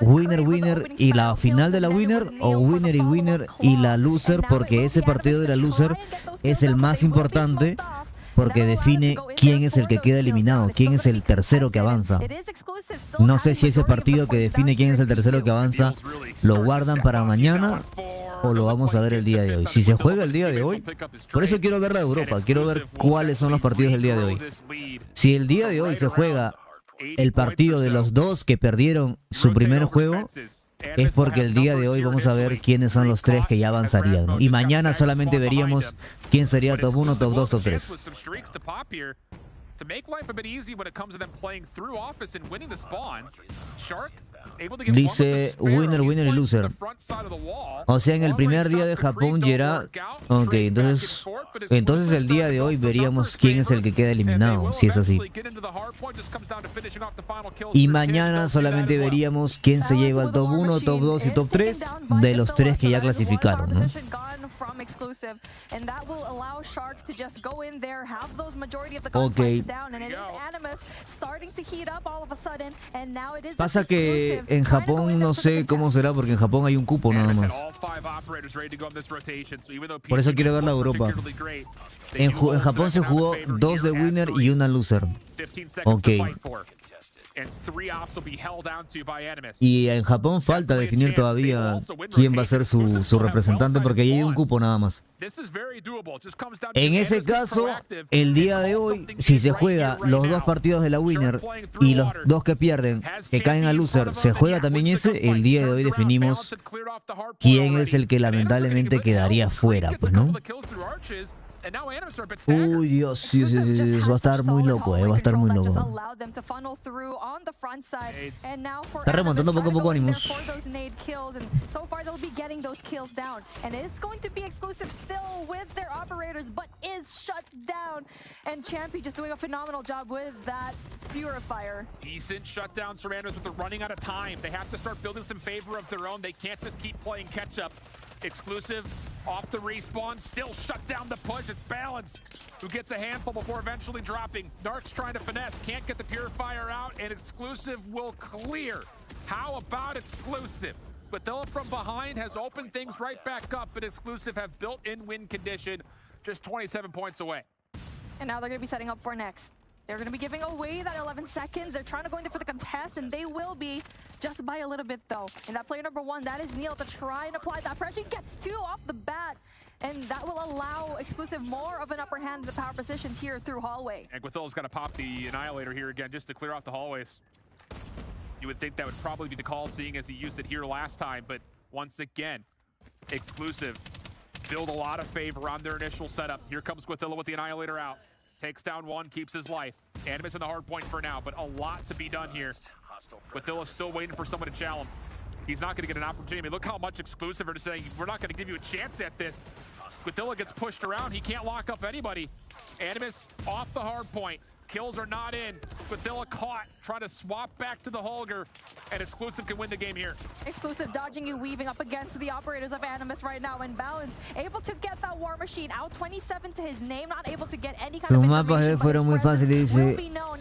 winner y la final de la winner, o winner y winner y la loser, porque ese partido de la loser es el más importante porque define quién es el que queda eliminado, quién es el tercero que avanza. No sé si ese partido que define quién es el tercero que avanza lo guardan para mañana o lo vamos a ver el día de hoy. Si se juega el día de hoy, por eso quiero ver la de Europa, quiero ver cuáles son los partidos del día de hoy. Si el día de hoy se juega el partido de los dos que perdieron su primer juego, es porque el día de hoy vamos a ver quiénes son los 3 que ya avanzarían, ¿no? Y mañana solamente veríamos quién sería top 1, top 2, top 3. Dice winner, winner y loser. O sea, en el primer día de Japón llegará... Ok, entonces el día de hoy veríamos quién es el que queda eliminado, si es así. Y mañana solamente veríamos quién se lleva el top 1, top 2 y top 3 de los 3 que ya clasificaron, ¿no? Ok. Pasa que en Japón no sé cómo será porque en Japón hay un cupo nada más. Por eso quiero ver la Europa. En Japón se jugó 2 de winner y 1 loser. Ok. Y en Japón falta definir todavía quién va a ser su representante porque ahí hay un cupo nada más. En ese caso, el día de hoy, si se juega los 2 partidos de la winner y los 2 que pierden, que caen al loser, se juega también ese, el día de hoy definimos quién es el que lamentablemente quedaría fuera, pues, ¿no? Uy, Dios, sí, va a estar muy loco, va a estar muy loco. Está remontando poco a poco Animus. Decent shutdowns from Animus, but they're running out of time. They have to start building some favor of their own. They can't just keep playing catch up. Exclusive off the respawn, still shut down the push. It's Balance who gets a handful before eventually dropping. Narc's trying to finesse, can't get the Purifier out, and Exclusive will clear. How about Exclusive? Guatilla from behind has opened things right back up, but Exclusive have built-in win condition, just 27 points away. And now they're going to be setting up for next. They're going to be giving away that 11 seconds. They're trying to go in there for the contest, and they will be just by a little bit, though. And that player number 1, that is Neil, to try and apply that pressure. He gets 2 off the bat, and that will allow Exclusive more of an upper hand in the power positions here through hallway. And Guatilla's got to pop the Annihilator here again just to clear out the hallways. You would think that would probably be the call, seeing as he used it here last time, but once again, Exclusive build a lot of favor on their initial setup. Here comes Guatilla with the Annihilator out. Takes down 1, keeps his life. Animus in the hard point for now, but a lot to be done here. Guatilla's still waiting for someone to challenge him. He's not going to get an opportunity. I mean, look how much Exclusive are just saying, we're not going to give you a chance at this. Guatilla gets pushed around. He can't lock up anybody. Animus off the hard point. Kills are not in. Guatilla caught, trying to swap back to the Holger, and Exclusive can win the game here. Exclusive dodging and weaving up against the operators of Animus right now, and Balance able to get that War Machine out, 27 to his name, not able to get any kind of information. Los mapas fueron muy fáciles, dice.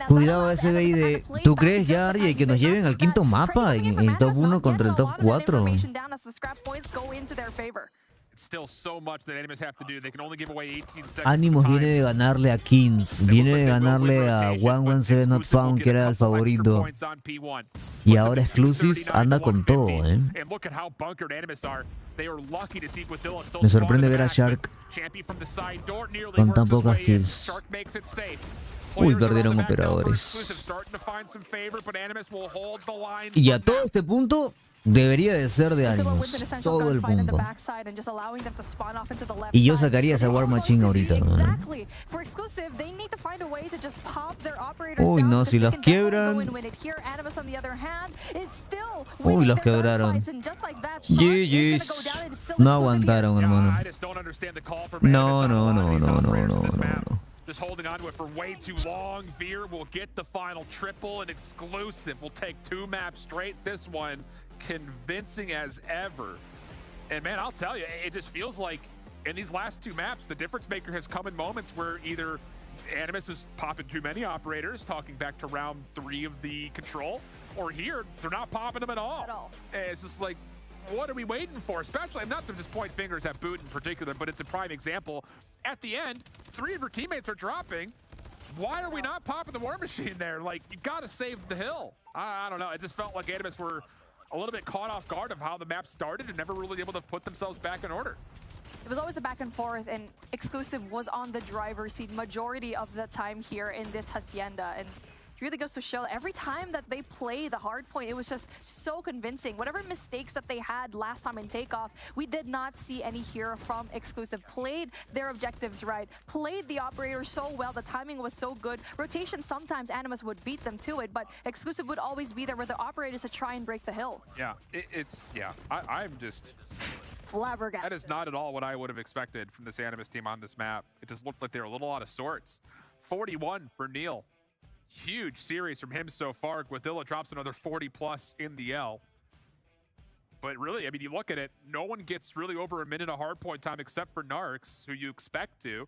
Cuidado SBI, ¿tú crees ya, Ari, que nos lleven al quinto mapa en el top 1 contra el top 4? Animus viene de ganarle a Kings, viene de ganarle a 117 Not Found, que era el favorito. Y ahora Exclusive anda con todo, Me sorprende ver a Shark con tan pocas kills. Uy, perdieron operadores. Y a todo este punto debería de ser de Animus, todo el punto. Y yo sacaría esa War Machine ahorita, ¿no? Uy, no, si las quiebran. Uy, los quebraron. GG's. No aguantaron, hermano. No. Just holding on to it for way too long. Veer will get the final triple, and Exclusive will take 2 maps straight. This one convincing as ever. And man, I'll tell you, it just feels like in these last 2 maps, the difference maker has come in moments where either Animus is popping too many operators, talking back to round 3 of the control, or here, they're not popping them at all. It's just like, what are we waiting for? Especially, not to just point fingers at Boot in particular, but it's a prime example. At the end, 3 of your teammates are dropping. Why are we not popping the War Machine there? Like, you gotta save the hill. I don't know. It just felt like Animus were a little bit caught off guard of how the map started and never really able to put themselves back in order. It was always a back and forth, and Exclusive was on the driver's seat majority of the time here in this Hacienda. And really goes to show every time that they play the hard point, it was just so convincing. Whatever mistakes that they had last time in takeoff, we did not see any here from Exclusive. Played their objectives right, played the operator so well, the timing was so good. Rotation, sometimes Animus would beat them to it, but Exclusive would always be there with the operators to try and break the hill. Yeah, I'm just Flabbergasted. That is not at all what I would have expected from this Animus team on this map. It just looked like they were a little out of sorts. 41 for Neil. Huge series from him so far. Guadilla drops another 40 plus in the L. But really, I mean, you look at it, no one gets really over a minute of hardpoint time except for Narcs, who you expect to.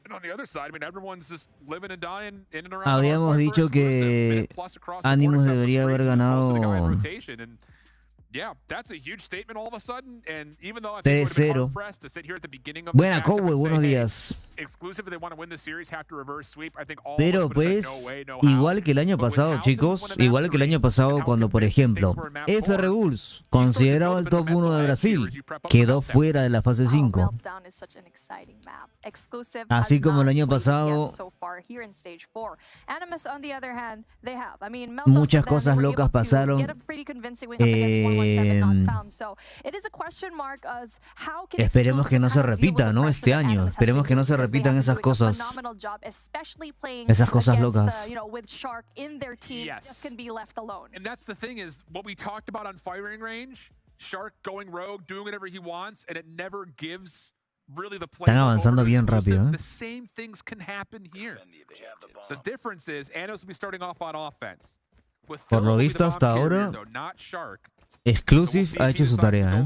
And on the other side, I mean, everyone's just living and dying in and around. Habíamos dicho que Animus debería haber ganado Yeah, that's a huge statement all of a sudden, and even though I think it would have been hard pressed to sit here at the beginning of the Buena Cowboy, buenos días. Exclusive, if they want to win the series, have to reverse sweep. I think all Pero pues, igual que el año pasado, chicos, igual que el año pasado cuando, por ejemplo, FR Bulls, considerado el top 1 de Brasil, quedó fuera de la fase 5. Así como el año pasado, muchas cosas locas pasaron. Esperemos que no se repita, ¿no? Este año. Esperemos que no se repitan esas cosas. Esas cosas locas. Yes. And that's the thing is what we talked about on firing range. Shark going rogue, doing whatever he wants, and it never gives really the play. Están avanzando bien rápido, ¿eh? The same things can happen here. The difference is Anos will be starting off on offense. Por lo visto hasta ahora, Exclusive ha hecho su tarea, ¿eh?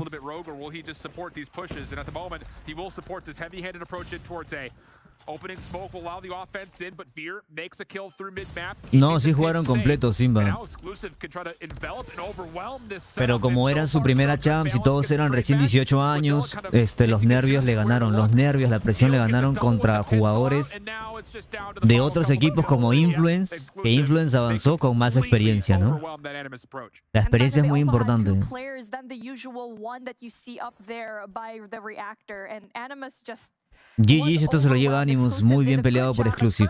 No, sí jugaron completo, Simba. Pero como era su primera champs y todos eran recién 18 años, los nervios le ganaron. Los nervios, la presión le ganaron contra jugadores de otros equipos como Influence, que Influence avanzó con más experiencia, ¿no? La experiencia es muy importante. GG, esto se lo lleva Animus, muy bien peleado por Exclusive.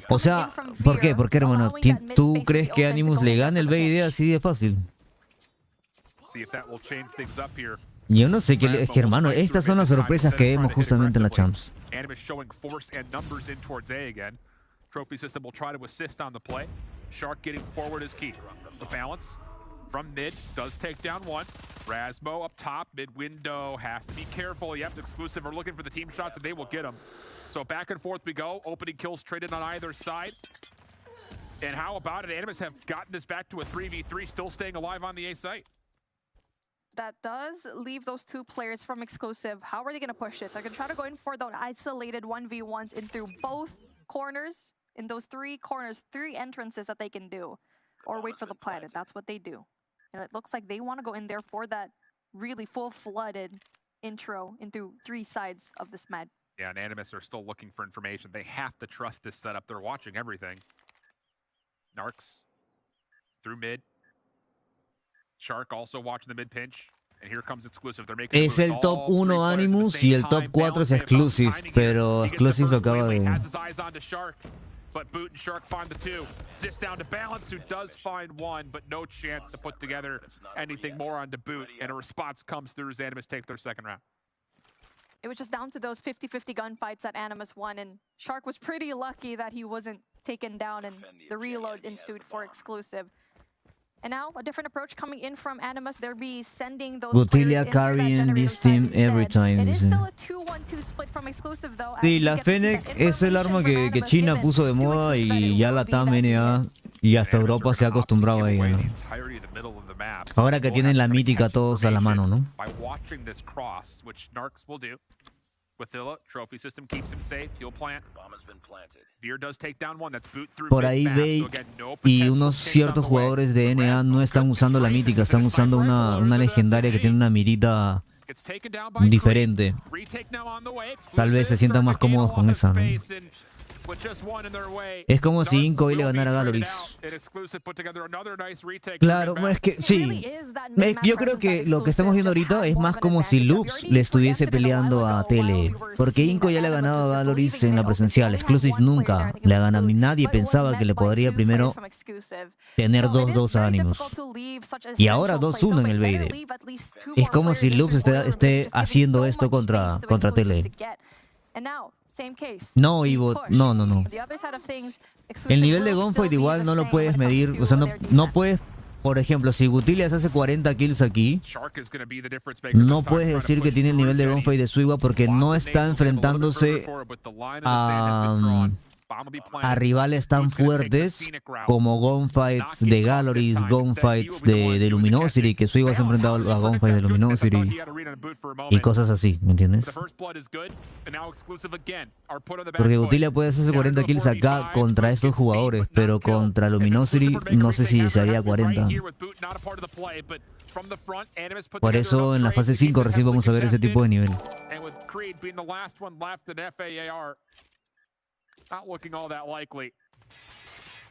O sea, ¿por qué? ¿Por qué, hermano? ¿Tú crees que Animus le gane el BID así de fácil? Yo no sé qué es que, hermano, estas son las sorpresas que vemos justamente en la Champs. Trophy system will try to assist on the play. Shark getting forward is key. The balance from mid does take down one. Rasmo up top, mid window has to be careful. Yep, Exclusive are looking for the team shots and they will get them. So back and forth we go. Opening kills traded on either side. And how about it? Animus have gotten this back to a 3v3, still staying alive on the A site. That does leave those two players from Exclusive. How are they going to push this? They're going to try to go in for the isolated 1v1s in through both corners. In those three corners, three entrances that they can do. Or wait for the planet. That's what they do. And it looks like they want to go in there for that really full-flooded intro into three sides of this map. Yeah, and Animus are still looking for information. They have to trust this setup. They're watching everything. Narcs through mid. Shark also watching the mid pinch. And here comes Exclusive. They're making es el top 1 Animus y el top 4 es Exclusive, pero Exclusive lo acaba de... But Boot and Shark find the two. Just down to Balance, who does find one, but no chance to put together anything more on to Boot. And a response comes through as Animus take their second round. It was just down to those 50-50 gunfights that Animus won, and Shark was pretty lucky that he wasn't taken down and the reload ensued for Exclusive. And now a different approach coming in from Animus. They'll be sending those Gotilia carrying this team every time. It is still a 2-1-2 split from Exclusive though. Sí, la Fennec es el arma que China puso de moda y ya Latam, NA y hasta Europa se ha acostumbrado a ella, ¿no? Ahora que tienen la mítica todos a la mano, ¿no? Trophy system keeps him safe. He'll plant. Veer does take down one. That's Boot through. Por ahí Bait y unos ciertos jugadores de NA no están usando la mítica, están usando una legendaria que tiene una mirita diferente. Tal vez se sientan más cómodos con esa, ¿no? Es como si Inco le ganara a Galoris. Claro, es que sí. Yo creo que lo que estamos viendo ahorita es más como si Loops le estuviese peleando a Tele. Porque Inco ya le ha ganado a Galoris en la presencial. Exclusive nunca le ha ganado. Ni nadie pensaba que le podría primero tener 2-2 a Animus. Y ahora 2-1 en el BID. Es como si Loops esté haciendo esto contra Tele. No, Ivo, no. El nivel de gunfight igual no lo puedes medir, o sea, no puedes, por ejemplo, si Gutilias hace 40 kills aquí, no puedes decir que tiene el nivel de gunfight de Suiwa porque no está enfrentándose a rivales tan fuertes como gunfights de Galoris, gunfights de Luminosity, que Suiwa se ha enfrentado a gunfights de Luminosity y cosas así, ¿me entiendes? Porque Gutilia puede hacerse 40 kills acá contra estos jugadores, pero contra Luminosity no sé si se haría 40. Por eso en la fase 5 recién vamos a ver ese tipo de nivel. Not looking all that likely.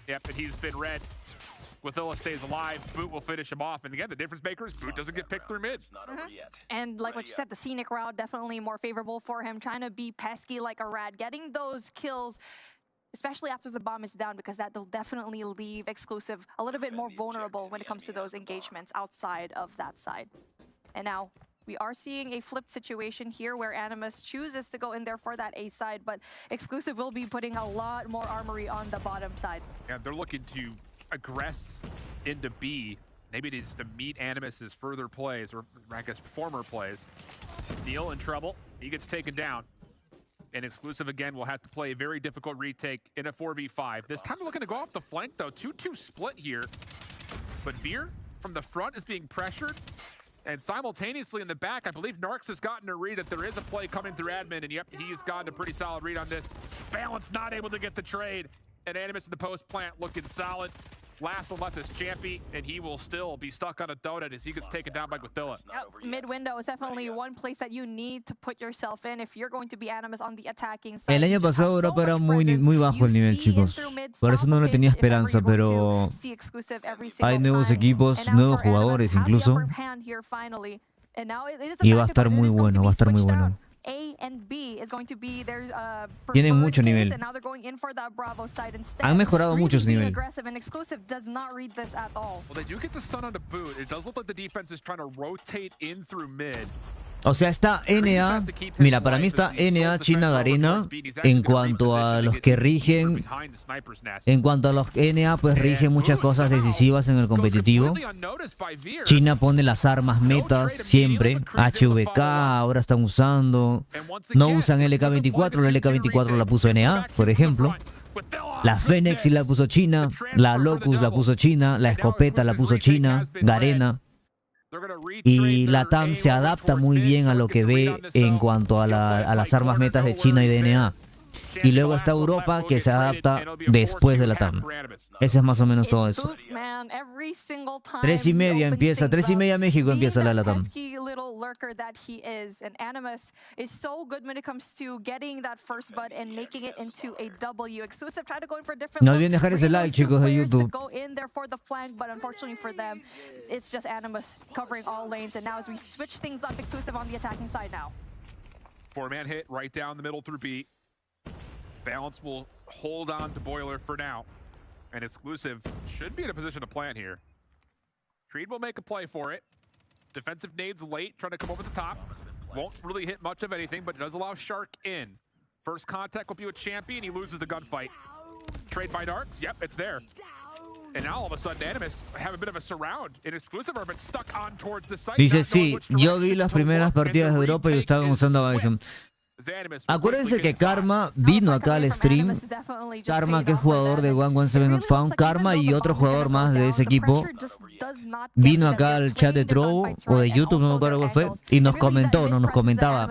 Yep, and he's been red. Withilla stays alive. Boot will finish him off. And again, the difference maker is Boot doesn't get picked through mid. And like what you said, the scenic route definitely more favorable for him. Trying to be pesky like a rat. Getting those kills, especially after the bomb is down, because that will definitely leave Exclusive a little bit more vulnerable when it comes to those engagements outside of that side. And now we are seeing a flipped situation here where Animus chooses to go in there for that A side, but Exclusive will be putting a lot more armory on the bottom side. Yeah, they're looking to aggress into B. Maybe it is to meet Animus's further plays, or I guess former plays. Neil in trouble. He gets taken down. And Exclusive again will have to play a very difficult retake in a 4v5. This time they're looking to go off the flank though. 2-2 split here. But Veer from the front is being pressured. And simultaneously in the back, I believe Narcs has gotten a read that there is a play coming through admin, and yep, he's gotten a pretty solid read on this. Balance not able to get the trade, and Animus in the post plant looking solid. Last one left is Champy, and he will still be stuck on a donut as he gets taken down by Guthilla. Yep. Mid window is definitely one place that you need to put yourself in if you're going to be Animus on the attacking side. El año pasado Europa era muy bajo el nivel, chicos. Por eso no le tenía esperanza, pero hay nuevos equipos, nuevos jugadores incluso. Y va a estar muy bueno, va a estar muy bueno. Tienen mucho nivel. Han mejorado mucho su nivel. O sea, está NA, mira, para mí está NA, China, Garena, en cuanto a los que rigen, NA pues rige muchas cosas decisivas en el competitivo. China pone las armas metas siempre, HVK ahora están usando, no usan LK24, la LK24 la puso NA, por ejemplo. La Fenix la puso China, la Locus la puso China, la escopeta la puso China, Garena. Y Latam se adapta muy bien a lo que ve en cuanto a las armas metas de China y de NA. Y luego está Europa, que se adapta después de Latam. Ese es más o menos todo eso. 3:30 empieza, 3:30 México empieza la Latam. No olviden dejar ese like, chicos, de YouTube. Four-man hit right down the middle through B. Balance will hold on to Boiler for now. And Exclusive should be in a position to plant here. Creed will make a play for it. Defensive nades late, trying to come over the top. Won't really hit much of anything, but does allow Shark in. First contact will be with Champion. He loses the gunfight. Trade by Darks. Yep, it's there. And now all of a sudden Animus have a bit of a surround. And Exclusive are been stuck on towards the site. Dice, sí, yo vi las primeras partidas de Europa y estaban usando a Bison. Acuérdense que Karma vino acá al stream. Karma, que es jugador de 117 Not Found. Karma y otro jugador más de ese equipo vino acá al chat de Trovo o de YouTube, no me acuerdo cuál fue, y nos comentaba.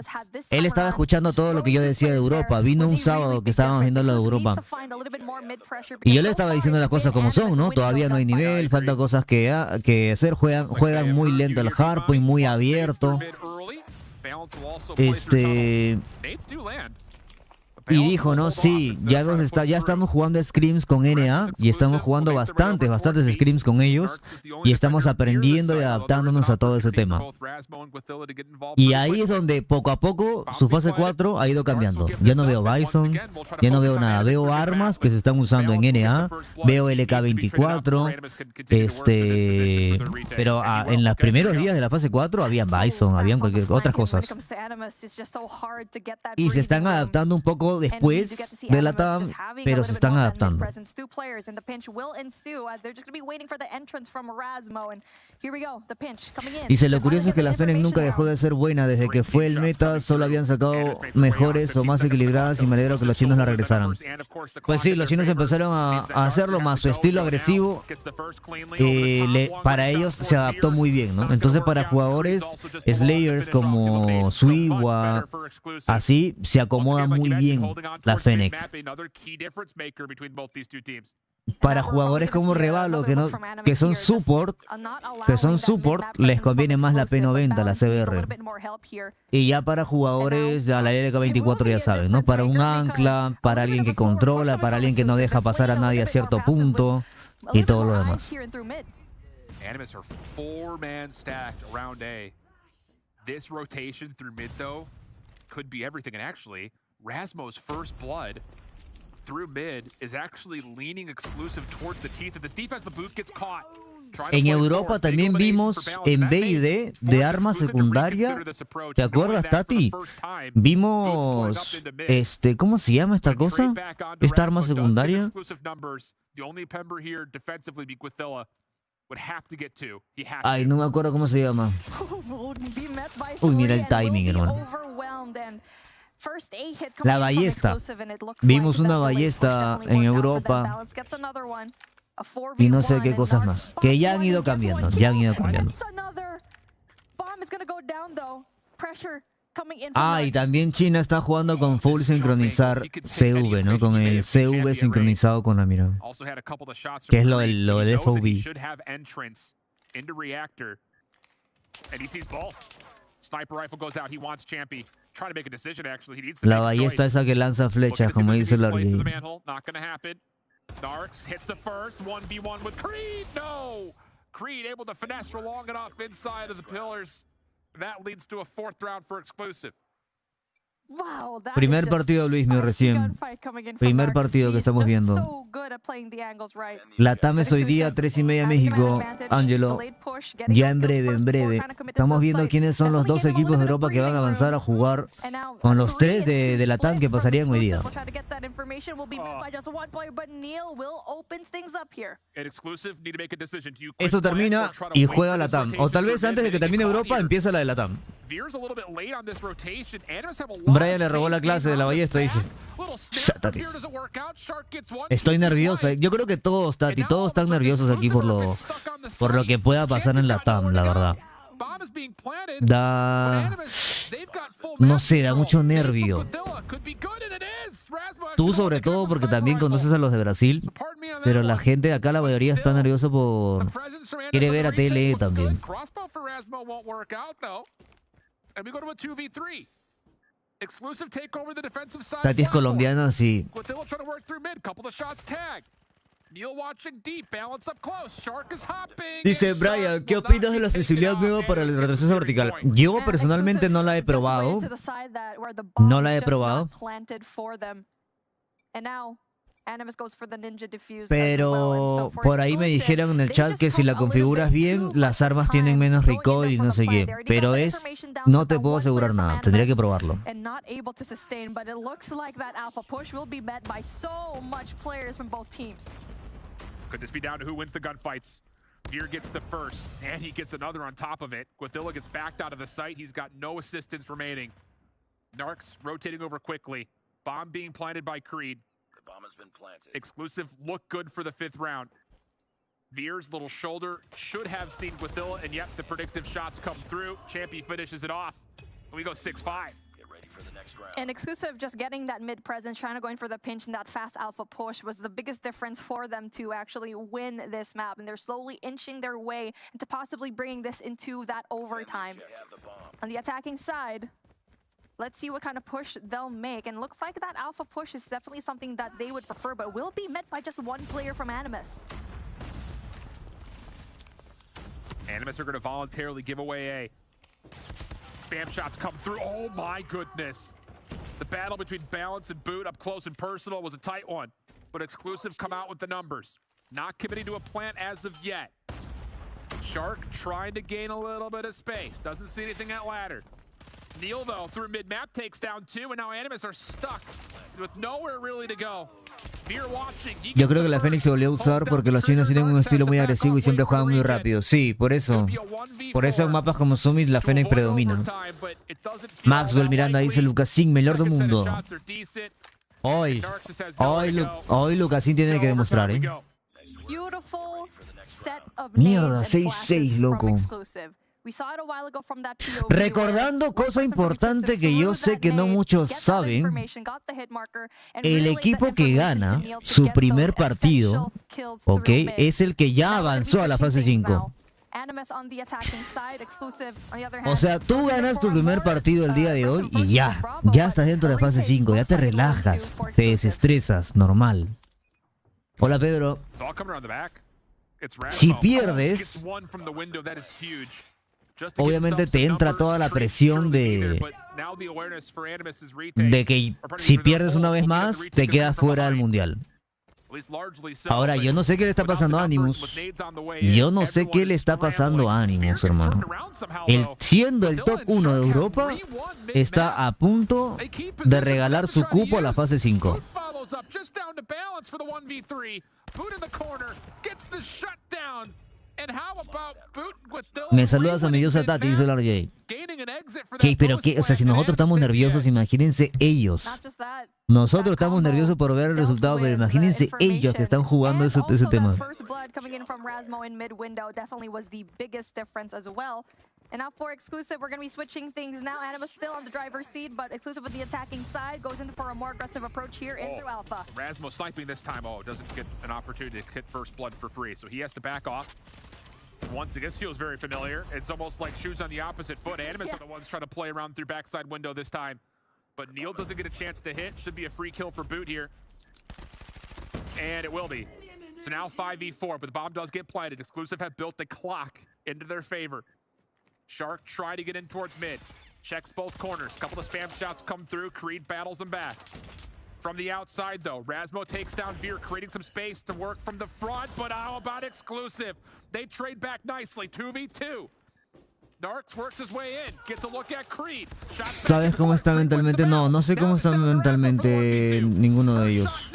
Él estaba escuchando todo lo que yo decía de Europa. Vino un sábado que estábamos viendo lo de Europa. Y yo le estaba diciendo las cosas como son, ¿no? Todavía no hay nivel, falta cosas que hacer. Juegan muy lento el hardpoint, muy abierto. Y dijo, no, sí, ya estamos jugando scrims con NA y estamos jugando bastantes scrims con ellos y estamos aprendiendo y adaptándonos a todo ese tema. Y ahí es donde poco a poco su fase 4 ha ido cambiando. Ya no veo Bison, ya no veo nada, veo armas que se están usando en NA, veo LK24, pero en los primeros días de la fase 4 había Bison, habían otras cosas. Y se están adaptando un poco después de Latam, pero se están adaptando. Dice, lo curioso es que la Fennec nunca dejó de ser buena. Desde que fue el meta, solo habían sacado mejores o más equilibradas y me alegro que los chinos la regresaran. Pues sí, los chinos empezaron a hacerlo más su estilo agresivo. Para ellos se adaptó muy bien, ¿no? Entonces para jugadores Slayers como Suiwa, así se acomoda muy bien la Fennec. Para jugadores como Revalo, que son support, les conviene más la P90, la CBR. Y ya para jugadores, ya la LK24 ya saben, ¿no? Para un ancla, para alguien que controla, para alguien que no deja pasar a nadie a cierto punto y todo lo demás. Animus are 4-man stacked around A. This rotation through mid, though, could be everything. And actually, Rasmo's first blood through mid is actually leaning exclusive towards the teeth of this defense. The boot gets caught. En Europa también vimos en B y D de arma secundaria. ¿Te acuerdas, Tati? Vimos, ¿cómo se llama esta cosa? Esta arma secundaria. Ay, no me acuerdo cómo se llama. Uy, mira el timing, hermano. La ballesta. Vimos una ballesta en Europa. Y no sé qué cosas más. Que ya han ido cambiando. Y también China está jugando con full sincronizar CV, ¿no? Con el CV sincronizado con la mira. Que es lo del FOV. La ballesta esa que lanza flechas, como dice la Narks hits the first 1v1 with Creed. No! Creed able to finesse long enough inside of the pillars. That leads to a 4th round for exclusive. Primer partido, Luis, mío, recién. Primer partido que estamos viendo. Latam es hoy día 3:30 México. Ángelo, ya en breve. Estamos viendo quiénes son los dos equipos de Europa que van a avanzar a jugar con los 3 de Latam que pasarían hoy día. Esto termina y juega Latam. O tal vez antes de que termine Europa empieza la de Latam. Bryan le robó la clase de la ballesta, dice. Tati. Estoy nerviosa. Yo creo que todos, Tati, todos están nerviosos aquí por lo que pueda pasar en Latam, la verdad. No sé, da mucho nervio. Tú sobre todo porque también conoces a los de Brasil, pero la gente de acá, la mayoría está nerviosa por... Quiere ver a TLE también. Tati es colombiana, sí. Dice Bryan, ¿qué opinas de la sensibilidad nueva para el retroceso vertical? Yo personalmente no la he probado. Pero por ahí me dijeron en el chat que si la configuras bien, las armas tienen menos recoil y no sé qué. Pero no te puedo asegurar nada, tendría que probarlo. Could this be down to who wins the gunfights? Veer gets the first, and he gets another on top of it. Guatilla gets backed out of the site. He's got no assistance remaining. Narks rotating over quickly. Bomb being planted by Creed. The bomb has been planted. Exclusive look good for the 5th round. Veer's little shoulder should have seen Guatilla, and yet the predictive shots come through. Champy finishes it off. And we go 6-5. And exclusive, just getting that mid presence, trying to go in for the pinch and that fast alpha push was the biggest difference for them to actually win this map. And they're slowly inching their way into possibly bringing this into that overtime. On the attacking side, Let's see what kind of push they'll make. And looks like that alpha push is definitely something that they would prefer, but will be met by just one player from Animus. Animus are going to voluntarily give away A. Spam shots come through. Oh my goodness. The battle between Balance and Boot up close and personal was a tight one, but Exclusive come out with the numbers. Not committing to a plant as of yet. Shark trying to gain a little bit of space. Doesn't see anything at ladder. Neil, though, through mid-map takes down 2, and now Animus are stuck with nowhere really to go. Yo creo que la Fénix se volvió a usar porque los chinos tienen un estilo muy agresivo y siempre juegan muy rápido. Sí, por eso. Por eso en mapas como Summit la Fénix predomina. Maxwell Miranda dice Lucasín, mejor del mundo. Hoy Lucasín tiene que demostrar, Mierda, 6-6, loco. Recordando cosa importante que yo sé que no muchos saben, el equipo que gana su primer partido, ¿ok? Es el que ya avanzó a la fase 5. O sea, tú ganas tu primer partido el día de hoy y ya estás dentro de la fase 5, ya te relajas, te desestresas, normal. Hola, Pedro. Si pierdes, obviamente te entra toda la presión de que si pierdes una vez más, te quedas fuera del mundial. Ahora, yo no sé qué le está pasando a Animus. Yo no sé qué le está pasando a Animus, hermano. Siendo el top 1 de Europa, está a punto de regalar su cupo a la fase 5. Me saludas a mi diosa Tati, dice el RJ. Pero qué, o sea, si nosotros estamos nerviosos, imagínense ellos. Nosotros estamos nerviosos por ver el resultado, pero imagínense ellos que están jugando ese tema. And now for Exclusive, we're going to be switching things now. Animus still on the driver's seat, but Exclusive with the attacking side goes in for a more aggressive approach here in through Alpha. Rasmo sniping this time. Doesn't get an opportunity to hit first blood for free, so he has to back off. Once again, feels very familiar. It's almost like shoes on the opposite foot. Animus are the ones trying to play around through backside window this time. But Neil doesn't get a chance to hit. Should be a free kill for Boot here. And it will be. So now 5v4, but the bomb does get planted. Exclusive have built the clock into their favor. Shark try to get in towards mid. Checks both corners. Couple of spam shots come through. Creed battles them back. From the outside, though, Rasmo takes down Veer, creating some space to work from the front. But how about Exclusive? They trade back nicely. 2v2. Narks works his way in. Gets a look at Creed. ¿Sabes cómo está mentalmente? No sé cómo está mentalmente ninguno de ellos.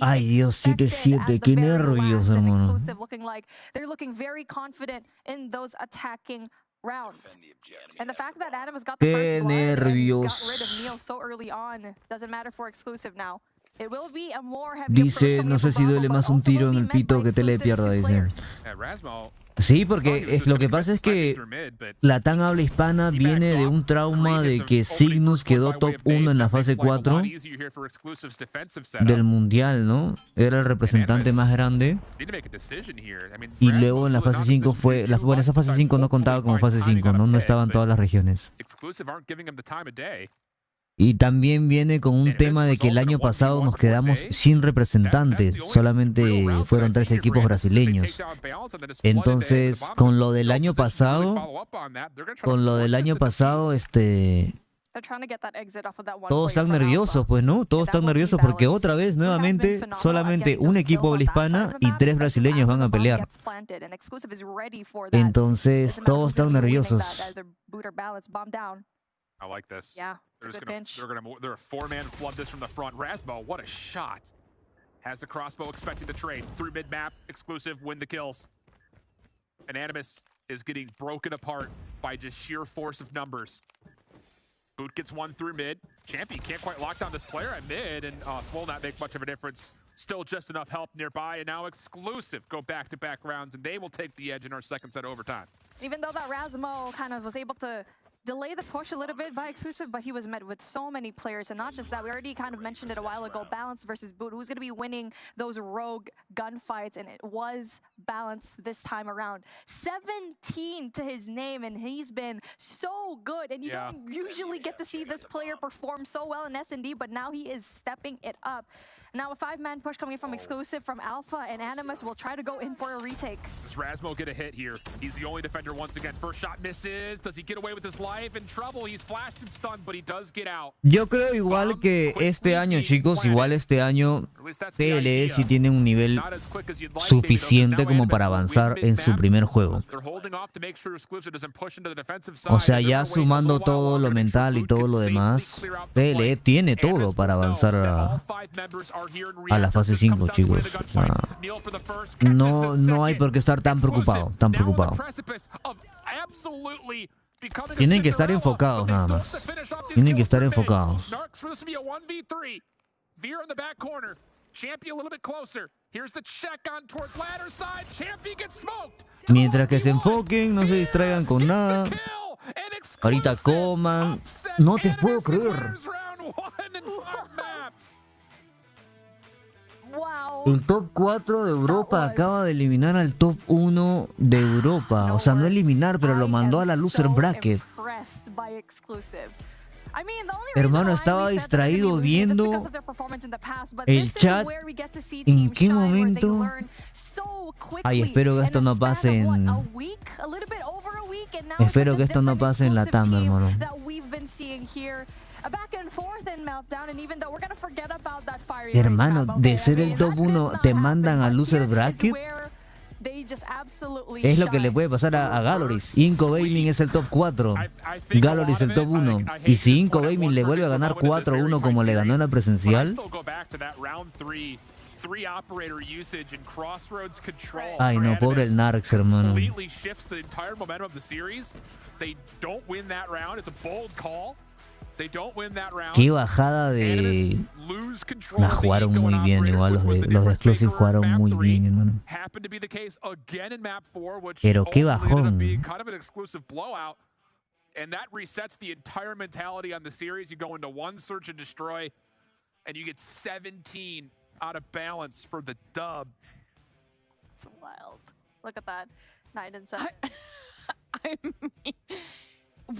Ay, Dios, 7-7, qué nervios, hermano. They're looking very confident in those attacking rounds. And the fact that Animus got the first blood and got rid of Neil so early on doesn't matter for Exclusive now. It will be a more heavy dice, no sé si duele más un tiro en el pito que tele pierda, dice. Sí, porque lo que pasa es que Latam habla hispana viene de un trauma de que Cygnus quedó top 1 en la fase 4 del mundial, ¿no? Era el representante más grande. Y luego en la fase 5 fue... Bueno, esa fase 5 no contaba como fase 5, ¿no? No estaban todas las regiones. Y también viene con un tema de que el año pasado nos quedamos sin representantes, solamente fueron 3 equipos brasileños. Entonces, con lo del año pasado, todos están nerviosos, pues, ¿no? Todos están nerviosos porque otra vez, nuevamente, solamente un equipo habla hispana y 3 brasileños van a pelear. Entonces, todos están nerviosos. I like this. Yeah, it's a good pinch. They're a 4-man flood this from the front. Rasmo, what a shot. Has the crossbow expecting the trade. Through mid-map, Exclusive win the kills. And Animus is getting broken apart by just sheer force of numbers. Boot gets one through mid. Champy can't quite lock down this player at mid and will not make much of a difference. Still just enough help nearby, and now Exclusive go back-to-back rounds, and they will take the edge in our second set overtime. Even though that Rasmo kind of was able to delay the push a little bit by exclusive, but he was met with so many players, and not just that, we already kind of mentioned it a while ago, Balance versus Boot, who's going to be winning those rogue gunfights, and it was Balance this time around. 17 to his name, and he's been so good, and you don't usually get to see this player perform so well in S&D, but now he is stepping it up. Now a 5-man push coming from exclusive from Alpha, and Animus will try to go in for a retake. Does Rasmo get a hit here? He's the only defender once again. First shot misses. Does he get away with his life? In trouble. He's flashed and stunned, but he does get out. Yo creo igual que este año, chicos, igual este año TLE sí tiene un nivel suficiente como para avanzar en su primer juego. O sea, ya sumando todo lo mental y todo lo demás, TLE tiene todo para avanzar a la fase 5, chicos. No hay por qué estar tan preocupado, Tienen que estar enfocados nada más. Tienen que estar enfocados. Mientras que se enfoquen, no se distraigan con nada. Ahorita coman. No te puedo creer. El top 4 de Europa acaba de eliminar al top 1 de Europa. O sea, no eliminar, pero lo mandó a la loser bracket. Hermano, estaba distraído viendo el chat. ¿En qué momento? Ay, espero que esto no pase en... Espero que esto no pase en Latam, hermano. Hermano, de ser el top 1 te mandan a loser bracket. Es lo que le puede pasar a Galoris. Inco Gaming es el top 4. Galoris el top 1. Y si Inco Gaming le vuelve a ganar 4-1 como le ganó en la presencial. Ay, no, pobre el Narx, hermano. Qué bajada de... La jugaron muy bien, igual los de Exclusive jugaron muy bien, hermano. Pero qué bajón. And that resets the entire mentality on the series. You go into one search and destroy, and you get 17 out of balance for the dub. It's wild. Look at that. 9 and 7. I mean,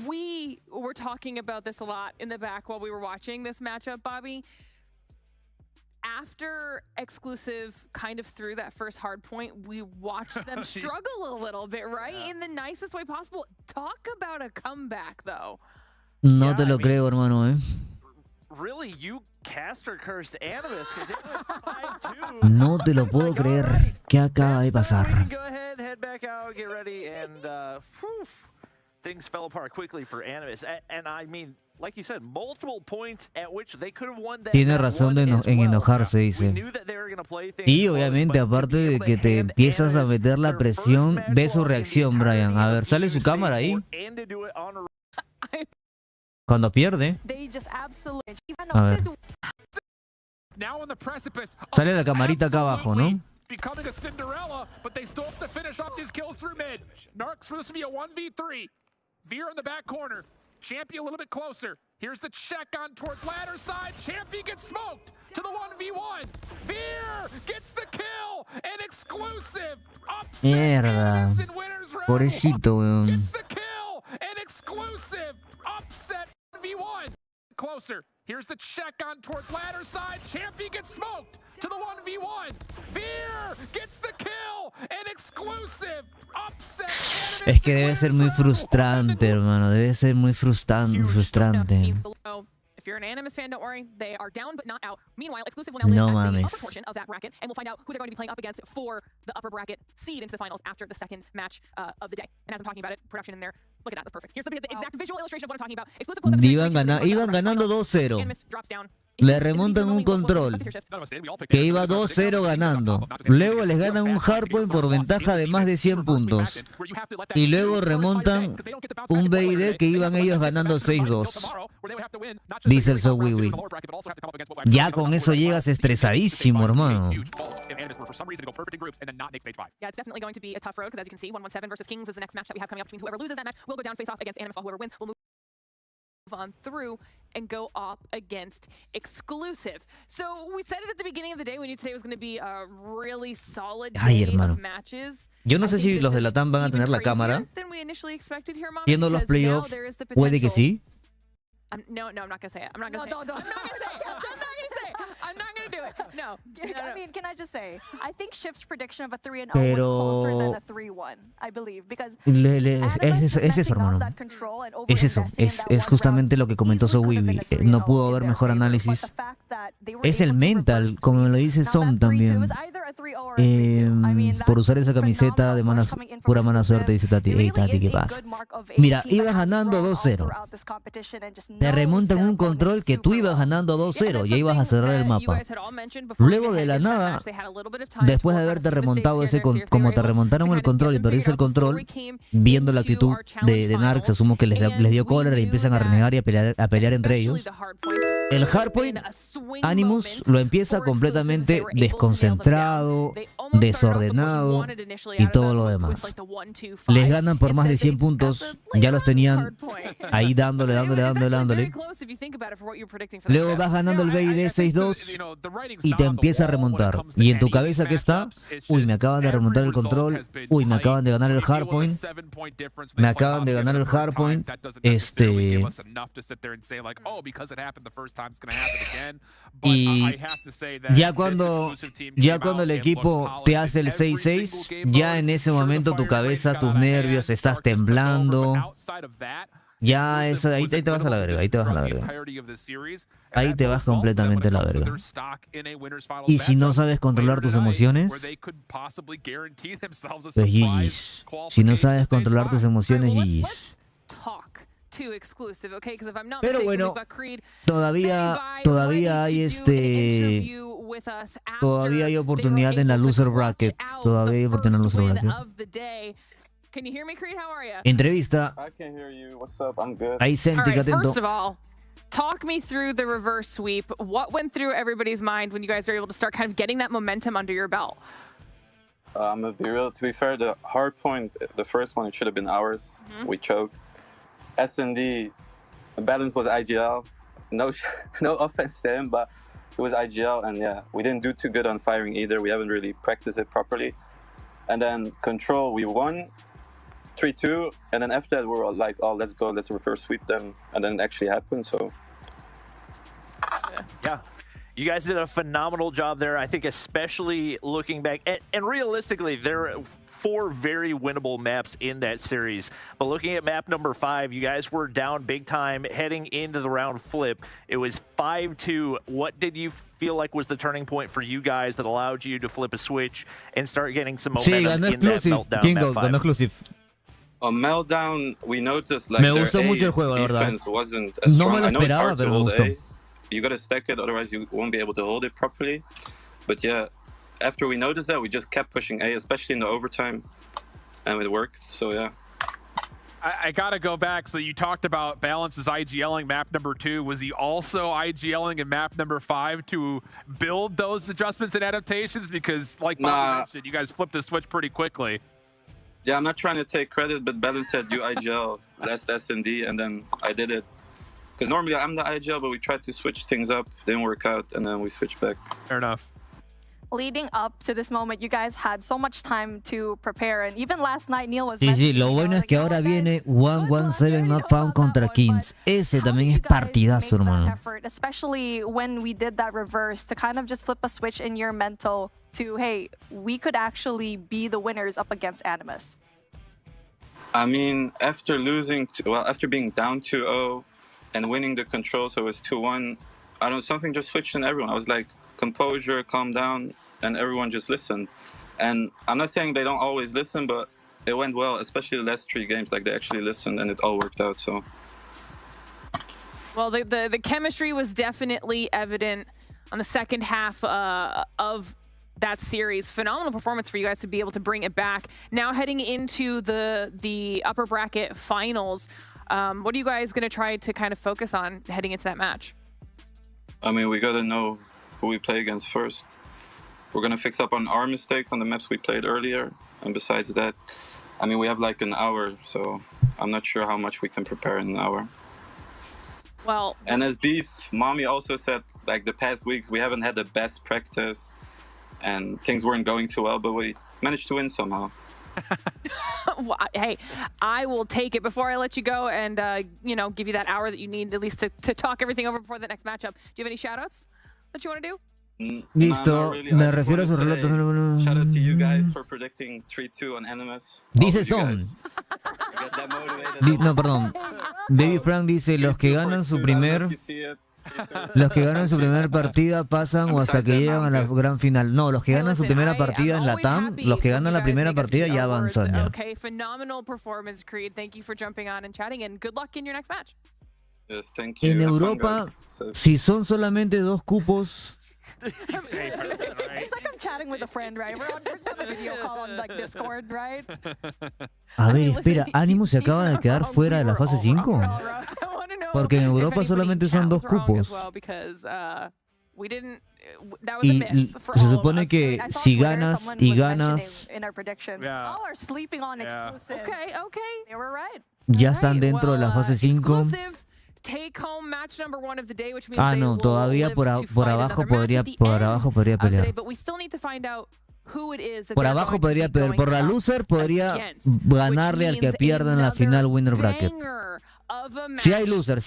we were talking about this a lot in the back while we were watching this matchup, Bobby. After exclusive kind of threw that first hard point, we watched them struggle a little bit, right? In the nicest way possible. Talk about a comeback, though. No te lo creo, hermano, Really, you caster cursed Animus because it was 5-2. No te lo puedo creer. ¿Qué acaba de pasar? Go ahead, head back out, get ready, and things fell apart quickly for Animus. And I mean, like you said, multiple points at which they could have won that. Tiene razón en enojarse, dice. Y obviamente, aparte de que te empiezas a meter la presión, ve su reacción, Bryan. A ver, sale su cámara ahí. Cuando pierde. A ver. Sale la camarita acá abajo, ¿no? Becoming a Cinderella, but they still have to finish off these kills through mid. Narcs for this to be a 1v3. Veer in the back corner. Champy a little bit closer. Here's the check on towards ladder side. Champy gets smoked to the 1v1. Veer gets the kill. And exclusive upset. Mierda. Pobrecito, weón. Gets the kill. And exclusive upset 1v1. Closer. Here's the check on towards ladder side. Champy gets smoked to the 1v1. Veer gets the kill. And exclusive upset. Es que debe ser muy frustrante, hermano. Debe ser muy frustrante. If you're an Animus fan, don't worry. They are down but not out. Meanwhile, exclusive will now live at the upper portion of that bracket, and we'll find out who they're going to be playing up against for the upper bracket seed into the finals after the second match of the day. And as I'm talking about it, production in there, look at that, that's perfect. Here's the exact visual illustration of what I'm talking about. Exclusive iban ganando 2-0. Le remontan un control que iba 2-0 ganando. Luego les ganan un hardpoint por ventaja de más de 100 puntos. Y luego remontan un BID que iban ellos ganando 6-2. Dice el Sowiwi. Ya con eso llegas estresadísimo, hermano. Yeah, it's definitely going to be a tough road because as you can see, 117 versus Kings is the next match that we have coming up between whoever loses that match will go down face off against Animus, while whoever wins will move on through and go up against exclusive. So we said it at the beginning of the day when you today was going to be a really solid day of matches. Yo no sé si los de Latam van a tener la cámara. Viendo los playoffs, puede que sí. No, I'm not going to say it. I'm not going to say it. I'm not going to say it. I'm not going to do it. No. I mean, can I just say, I think Shift's prediction of a 3-0 was closer than a 3-1, I believe, because es eso, hermano. Es eso. Es justamente lo que comentó Sowibi. No pudo haber mejor análisis. Es el mental, como lo dice Som también. Por usar esa camiseta de pura mala suerte, dice Tati. Hey, Tati, ¿qué pasa? Mira, ibas ganando 2-0. Te remontan un control que tú ibas ganando 2-0. Ya ibas a cerrar el mapa. Luego de la nada, después de haberte remontado como te remontaron el control y perdiste el control, viendo la actitud de Narc, asumo que les dio cólera y empiezan a renegar y a pelear entre ellos. El hardpoint, Animus lo empieza completamente desconcentrado, desordenado y todo lo demás. Les ganan por más de 100 puntos, ya los tenían ahí dándole. Luego vas ganando el BID 6-2 y te empieza a remontar. Y en tu cabeza, ¿qué está? Uy, me acaban de remontar el control. Uy, me acaban de ganar el hardpoint. Y ya cuando el equipo te hace el 6-6, ya en ese momento tu cabeza, tus nervios, estás temblando. Ya eso, ahí te vas a la verga, Ahí te vas completamente a la verga. Y si no sabes controlar tus emociones, pues GG's. Si no sabes controlar tus emociones, GG's. Pero bueno, todavía hay todavía hay oportunidad en la loser bracket. Can you hear me, Creed? How are you? Entrevista. I can hear you. What's up? I'm good. Ahí Celtic, atento. First of all, talk me through the reverse sweep. What went through everybody's mind when you guys were able to start kind of getting that momentum under your belt? I'm gonna be real. To be fair, the hard point, the first one, it should have been ours. We choked. S&D, the balance was IGL. No offense to him, but it was IGL, and yeah, we didn't do too good on firing either. We haven't really practiced it properly. And then control, we won 3-2, and then after that we were like, oh, let's go, let's reverse sweep them, and then it actually happened. So yeah, you guys did a phenomenal job there. I think especially looking back, and realistically, there are 4 very winnable maps in that series. But looking at map number 5, you guys were down big time heading into the round flip. It was 5-2. What did you feel like was the turning point for you guys that allowed you to flip a switch and start getting some momentum in that meltdown? Ganó exclusive. On Meltdown, we noticed like their defense wasn't as strong. I know it's hard to hold A. You gotta stack it, otherwise you won't be able to hold it properly. But yeah, after we noticed that, we just kept pushing A, especially in the overtime, and it worked. So yeah. I gotta go back. So you talked about Balance's IGLing map number 2. Was he also IGLing in map number 5 to build those adjustments and adaptations? Because like Bobby mentioned, you guys flipped the switch pretty quickly. Yeah, I'm not trying to take credit, but Balance said you IGL last S&D, and then I did it. Because normally I'm the IGL, but we tried to switch things up, didn't work out, and then we switched back. Fair enough. Leading up to this moment, you guys had so much time to prepare, and even last night Neil was Sí, lo bueno es que ahora viene 117 Not Found contra Kings. Ese también es partidazo, hermano. Especially when we did that reverse, to kind of just flip a switch in your mental to, hey, we could actually be the winners up against Animus. I mean, after being down 2-0 and winning the control, so it was 2-1, I don't know, something just switched in everyone. I was like, composure, calm down, and everyone just listened. And I'm not saying they don't always listen, but it went well, especially the last 3 games. Like, they actually listened, and it all worked out, so. Well, the chemistry was definitely evident on the second half of that series. Phenomenal performance for you guys to be able to bring it back. Now heading into the upper bracket finals, what are you guys going to try to kind of focus on heading into that match? I mean, we got to know who we play against first. We're going to fix up on our mistakes on the maps we played earlier. And besides that, I mean, we have like an hour, so I'm not sure how much we can prepare in an hour. Well, and as Beef Mommy also said, like the past weeks we haven't had the best practice, and things weren't going too well, but we managed to win somehow. well, hey, I will take it before I let you go and, you know, give you that hour that you need at least to talk everything over before the next matchup. Do you have any shout-outs that you want to do? Listo, really. me refiero a su relato. Shout out to you guys for predicting 3-2 on Animus. Dice Son. No, perdón. Baby Frank dice, los que ganan su primer partida pasan o hasta que llegan a la gran final. No, los que ganan su primera partida en Latam, los que ganan la primera partida ya avanzan ya. Okay, phenomenal performance, Creed. Thank you for jumping on and chatting, and good luck in your next match. Yes, thank you. En Europa, si son solamente 2 cupos... It's like I'm chatting with a friend, right? We're just on a video call on like Discord, right? A ver, espera, ¿Animus se acaba de quedar fuera de la fase 5? Porque en Europa solamente son 2 cupos. Y se supone que si ganas y ganas, ya están dentro de la fase 5. Ah, no, todavía por abajo podría pelear. Por abajo podría pelear. Por la loser podría ganarle al que pierda en la final winner bracket. Sí hay loser.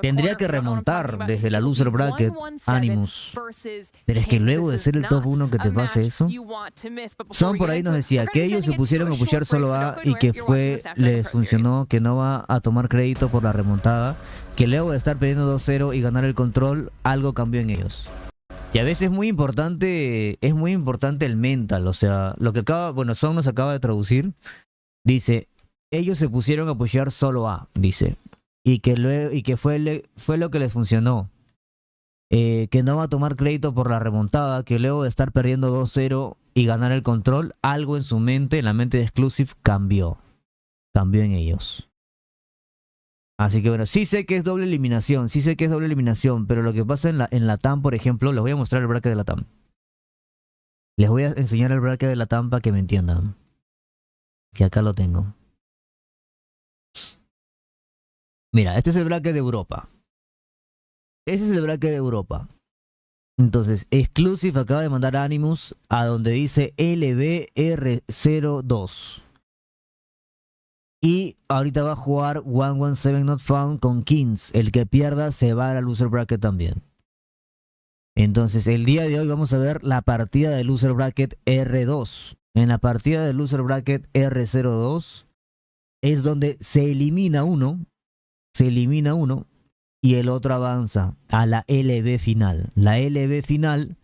Tendría que remontar desde la loser bracket Animus. Pero es que luego de ser el top 1 que te pase eso. Son por ahí nos decía que ellos se pusieron a pushar solo A y que les funcionó, que no va a tomar crédito por la remontada. Que luego de estar perdiendo 2-0 y ganar el control, algo cambió en ellos. Y a veces es muy importante el mental. O sea, lo que Son nos acaba de traducir. Dice... Ellos se pusieron a pushear solo A, dice. Y que fue lo que les funcionó. Que no va a tomar crédito por la remontada. Que luego de estar perdiendo 2-0 y ganar el control, algo en su mente, en la mente de Exclusive, cambió. Cambió en ellos. Así que bueno, sí sé que es doble eliminación. Pero lo que pasa en Latam, por ejemplo, les voy a mostrar el bracket de Latam. Les voy a enseñar el bracket de Latam para que me entiendan. Que acá lo tengo. Mira, este es el bracket de Europa. Entonces, Exclusive acaba de mandar Animus a donde dice LBR02. Y ahorita va a jugar 117 Not Found con Kings. El que pierda se va a la loser bracket también. Entonces, el día de hoy vamos a ver la partida de loser bracket R2. En la partida de loser bracket R02 es donde se elimina uno y el otro avanza a la LB final. La LB final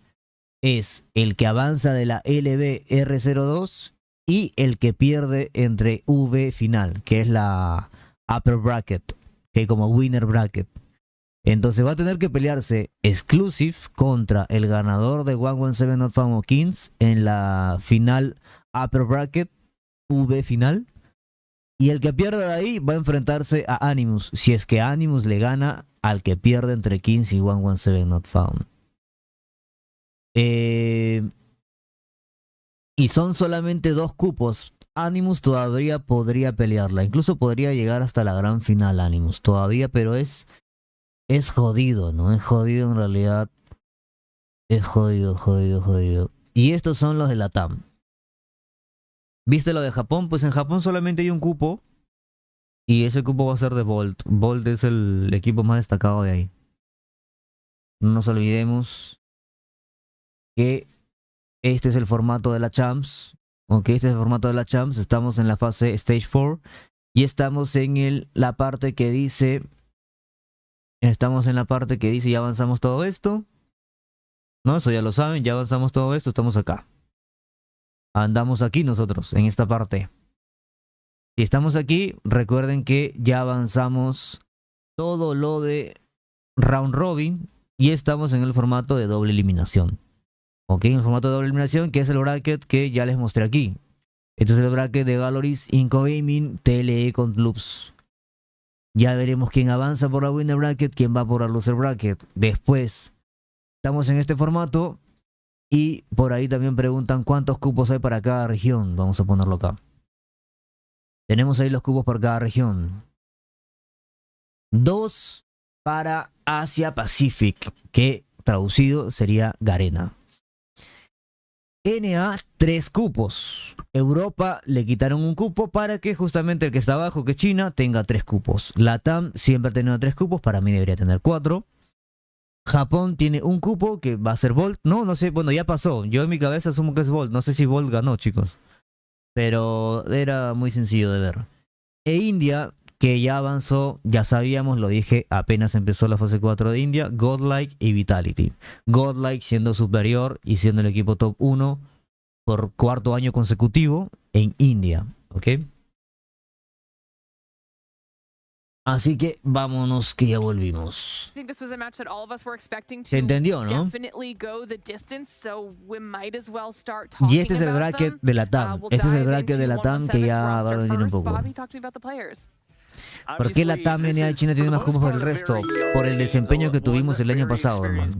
es el que avanza de la LB R02 y el que pierde entre V final, que es la upper bracket, que como winner bracket. Entonces va a tener que pelearse Exclusive contra el ganador de 117 Not Found o Kings en la final upper bracket, V final. Y el que pierda de ahí va a enfrentarse a Animus, si es que Animus le gana al que pierde entre Kings y 117 Not Found. Y son solamente 2 cupos. Animus todavía podría pelearla, incluso podría llegar hasta la gran final Animus todavía, pero es jodido, ¿no? Es jodido en realidad. Es jodido. Y estos son los de Latam. ¿Viste lo de Japón? Pues en Japón solamente hay un cupo. Y ese cupo va a ser de Bolt. Bolt es el equipo más destacado de ahí. No nos olvidemos que este es el formato de la Champs. Estamos en la fase Stage 4. Y estamos en la parte que dice... ya avanzamos todo esto. No, eso ya lo saben. Ya avanzamos todo esto. Estamos acá. Andamos aquí nosotros, en esta parte. Si estamos aquí, recuerden que ya avanzamos todo lo de round robin y estamos en el formato de doble eliminación. Ok, en el formato de doble eliminación, que es el bracket que ya les mostré aquí. Este es el bracket de Galoris, Inco Gaming, TLE con clubs. Ya veremos quién avanza por la winner bracket, quién va por la loser bracket. Después, estamos en este formato. Y por ahí también preguntan cuántos cupos hay para cada región. Vamos a ponerlo acá. Tenemos ahí los cupos por cada región. 2 para Asia Pacific, que traducido sería Garena. NA 3 cupos. Europa le quitaron un cupo para que justamente el que está abajo, que es China, tenga 3 cupos. Latam siempre ha tenido 3 cupos, para mí debería tener 4. Japón tiene un cupo que va a ser Bolt. No sé, bueno, ya pasó. Yo en mi cabeza asumo que es Bolt. No sé si Bolt ganó, chicos. Pero era muy sencillo de ver. E India, que ya avanzó, ya sabíamos, lo dije apenas empezó la fase 4 de India, Godlike y Vitality. Godlike siendo superior y siendo el equipo top 1 por 4º año consecutivo en India, ¿ok? Así que vámonos que ya volvimos. ¿Se entendió, no? Y este es el bracket de Latam. Este es el bracket de Latam que ya va a venir un poco. ¿Por qué Latam NA de China tiene más cupos por el resto? Por el desempeño que tuvimos el año pasado, hermano.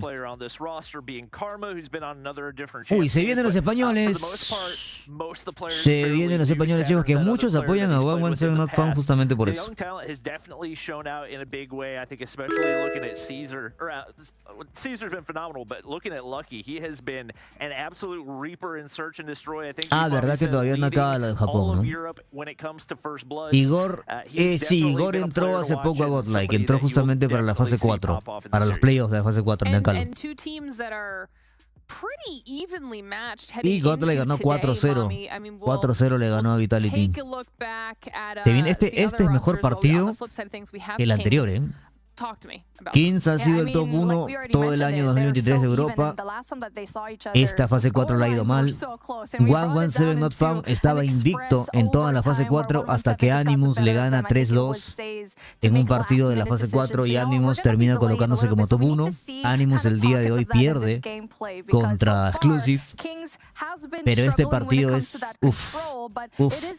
Uy, se vienen los españoles. Se vienen los españoles, chicos, que muchos apoyan a 117 Not Found justamente por eso. Ah, verdad que todavía no acaba la de Japón, ¿no? Igor, sí, Igor entró hace poco a Godlike, entró justamente para la fase 4, para los playoffs de la fase 4 en Call. Y Godlike ganó 4-0. 4-0 le ganó a Vitality. Este es mejor partido que el anterior, ¿eh? Kings ha sido el top 1 todo el año 2023 de Europa. Esta fase 4 le ha ido mal. 117 Not Found estaba invicto en toda la fase 4 hasta que Animus le gana 3-2 en un partido de la fase 4 y Animus termina colocándose como top 1. Animus el día de hoy pierde contra Exclusive, pero este partido es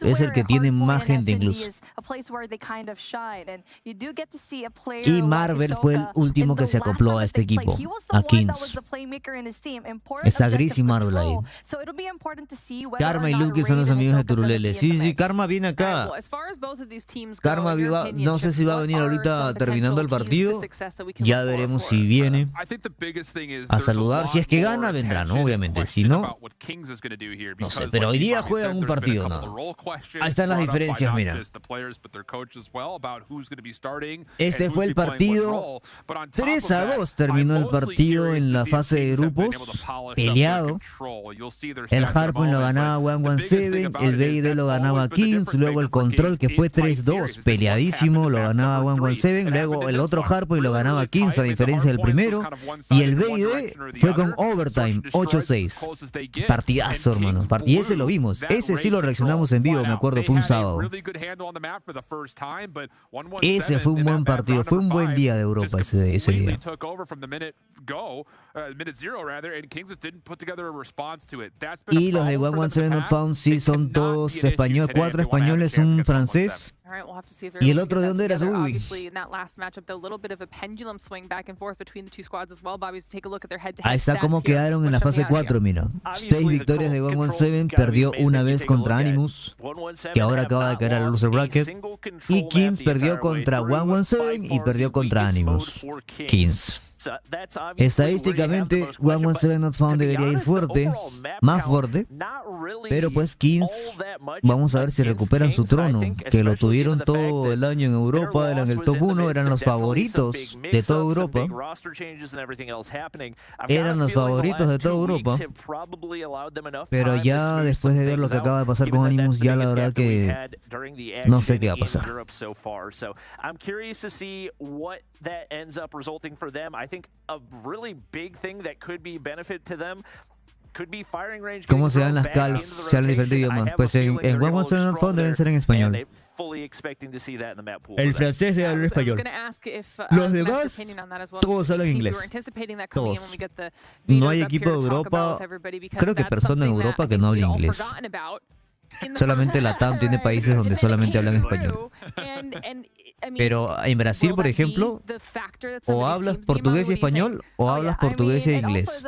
es el que tiene más gente incluso. Y Marvel fue el último que se acopló a este equipo, a Kings. Está Gris y Marvel ahí. Karma y Luke son los amigos de Turulele. Sí, Karma viene acá. Karma no sé si va a venir ahorita terminando el partido. Ya veremos si viene a saludar. Si es que gana, vendrá, ¿no? Obviamente. Si no, no sé. Pero hoy día juegan un partido, ¿no? Ahí están las diferencias, mira. Este fue el partido. 3-2 terminó el partido en la fase de grupos, peleado. El Harpoon lo ganaba 117, el BID lo ganaba Kings, luego el Control que fue 3-2, peleadísimo, lo ganaba 117, luego el otro Harpoon lo ganaba Kings a diferencia del primero, y el BID fue con overtime, 8-6. Partidazo, hermano, y ese lo vimos, ese sí lo reaccionamos en vivo, me acuerdo, fue un sábado. Ese fue un buen partido, fue un buen día de Europa ese día. Y los de 117 Not Found sí son todos españoles, 4 españoles, un francés. ¿Y el otro de dónde era? Uy. Ahí está cómo quedaron en la fase 4, mira. 6 victorias de 117, perdió una vez contra Animus, que ahora acaba de caer al loser bracket. Y Kings perdió contra 117 y perdió contra Animus. Kings. Estadísticamente, 117 Not Found debería ir fuerte, más fuerte, pero pues Kings, vamos a ver si recuperan su trono, que lo tuvieron todo el año en Europa, eran el top 1, eran los favoritos de toda Europa, pero ya después de ver lo que acaba de pasar con Animus, ya la verdad que no sé qué va a pasar. ¿Cómo se dan las calls? Se hablan diferentes idiomas. Pues en 117 Not Found deben ser en español. El francés debe hablar español. Los demás, todos hablan inglés. Todos. No hay equipo de Europa, creo que persona en Europa que no hable inglés. Solamente Latam tiene países donde solamente hablan español. Pero en Brasil, por ejemplo, o hablas portugués y español o hablas portugués e inglés.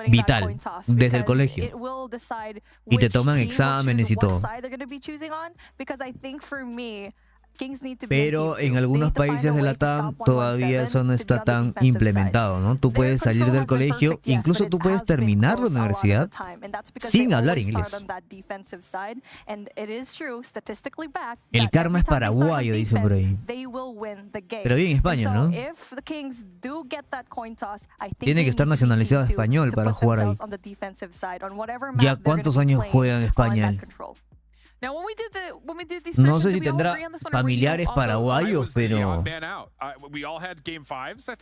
Vital, desde el colegio. Y te toman exámenes y todo. Pero en algunos países de Latam todavía eso no está tan implementado, ¿no? Tú puedes salir del colegio, incluso tú puedes terminar la universidad sin hablar inglés. El karma es paraguayo, dice por ahí. Pero bien España, ¿no? Tiene que estar nacionalizado español para jugar ahí. ¿Ya cuántos años juega en España él? No sé si tendrá familiares paraguayos, pero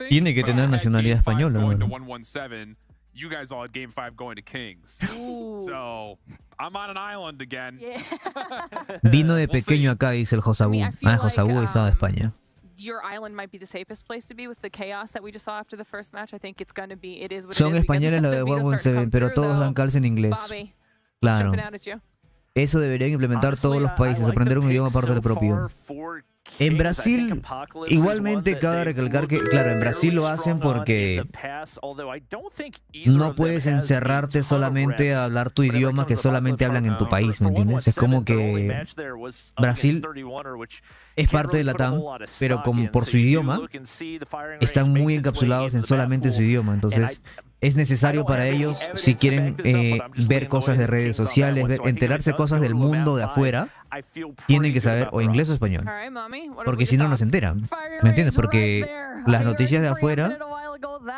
tiene que tener nacionalidad española, ¿no? You guys all had game 5 going to Kings. So, I'm on an island again. Vino de pequeño acá, dice el Josabú. Josabú estaba de España. Your island might be the safest place to be with the chaos that we just saw after the first match. I think it's going to be, it is what Son it is. españoles los de 117, pero todos dan calce en inglés. Claro. Eso deberían implementar todos los países, aprender un idioma aparte del propio. En Brasil, igualmente cabe recalcar que, claro, en Brasil lo hacen porque no puedes encerrarte solamente a hablar tu idioma que solamente hablan en tu país, ¿me entiendes? Es como que Brasil es parte de Latam, pero como por su idioma, están muy encapsulados en solamente su idioma, entonces es necesario para ellos, si quieren ver cosas de redes sociales, enterarse cosas del mundo de afuera, tienen que saber o inglés o español, porque si no, no se enteran, ¿me entiendes? Porque las noticias de afuera,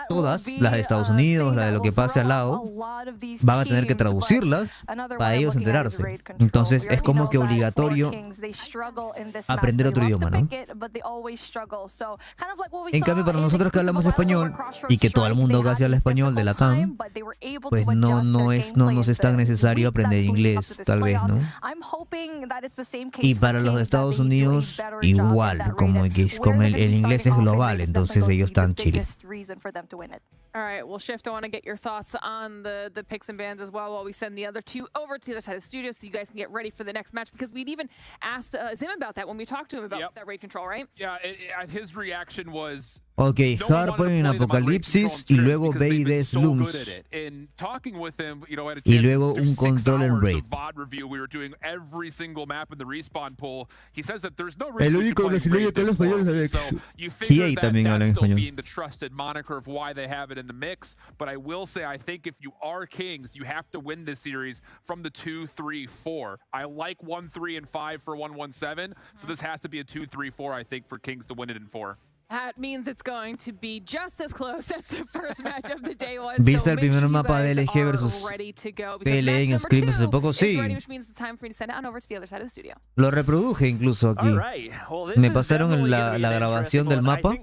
todas, las de Estados Unidos, la de lo que pase al lado, van a tener que traducirlas para ellos enterarse. Entonces es como que obligatorio aprender otro idioma, ¿no? En cambio, para nosotros que hablamos español y que todo el mundo casi habla español de Latam, pues no nos es tan necesario aprender inglés, tal vez, ¿no? Y para los de Estados Unidos, igual, como el inglés es global, entonces ellos están chill. All right, well, Shift, I want to get your thoughts on the picks and bans as well while we send the other two over to the other side of the studio so you guys can get ready for the next match, because we'd even asked Zim about that when we talked to him about that raid control, right? Yeah, his reaction was... Ok, Hardpoint en Apocalipsis y luego BID Slums y luego un control en Raid. El único brasileño que habla español es Alex. TA también habla en español. But I will say, I think if you are Kings, you have to win this series from the 2, 3, 4. I like 1, 3, and 5 for 117, so this has to be a 2, 3, 4, I think, for Kings to win it in 4. That means it's going to be just as close as the first match of the day was. ¿Viste el primer mapa de LG versus PLE en Scream hace poco? Sí. Lo reproduje incluso aquí. Me pasaron la grabación del mapa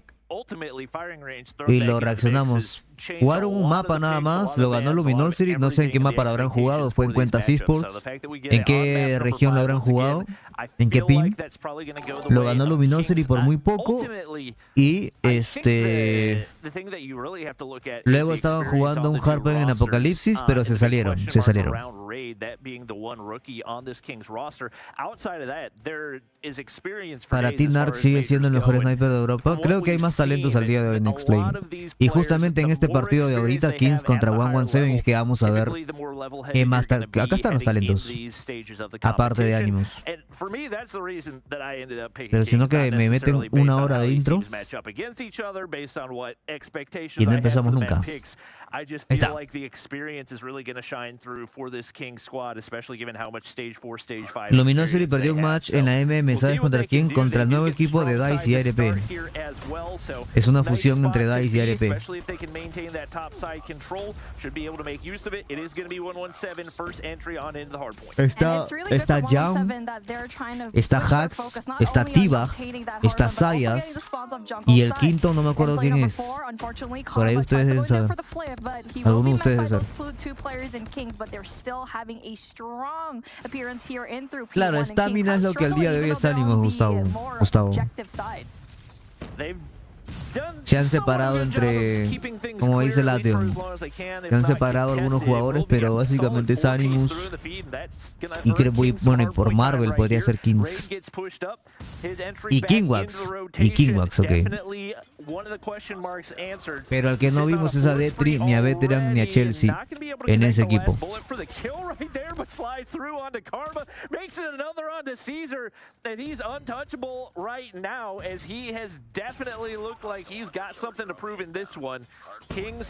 y lo reaccionamos. Jugaron un mapa nada más, lo ganó Luminosity, no sé en qué mapa lo habrán jugado, fue en cuentas eSports, en qué región lo habrán jugado, en qué pin. Lo ganó Luminosity por muy poco y luego estaban jugando un Hardpoint en Apocalipsis, pero se salieron. Para ti, Narc sigue siendo el mejor sniper de Europa. Creo que hay más talentos al día de hoy en X-Play. Y justamente en este partido de ahorita, Kings contra 117, es que vamos a ver qué más acá están los talentos, aparte de Animus. Pero si no, que me meten una hora de intro y no empezamos nunca. Ahí está. Luminosity perdió un match en la MM, ¿sabes contra quién? Contra el nuevo equipo de DICE y ARP. Es una fusión entre DICE y ARP. Está Jam, está Hax, está Tibag, está Sayas y el quinto no me acuerdo quién es. Por ahí ustedes deben saber. Algunos de ustedes deben saber. Claro, Stamina es lo que al día de hoy es ánimo, Gustavo. Se han separado entre, como dice Latam, se han separado algunos jugadores, pero básicamente es Animus y creo que, bueno, y por Marvel podría ser Kings y Kingwax, ok. Pero al que no vimos es a Detri, ni a Veteran, ni a Chelsea en ese equipo.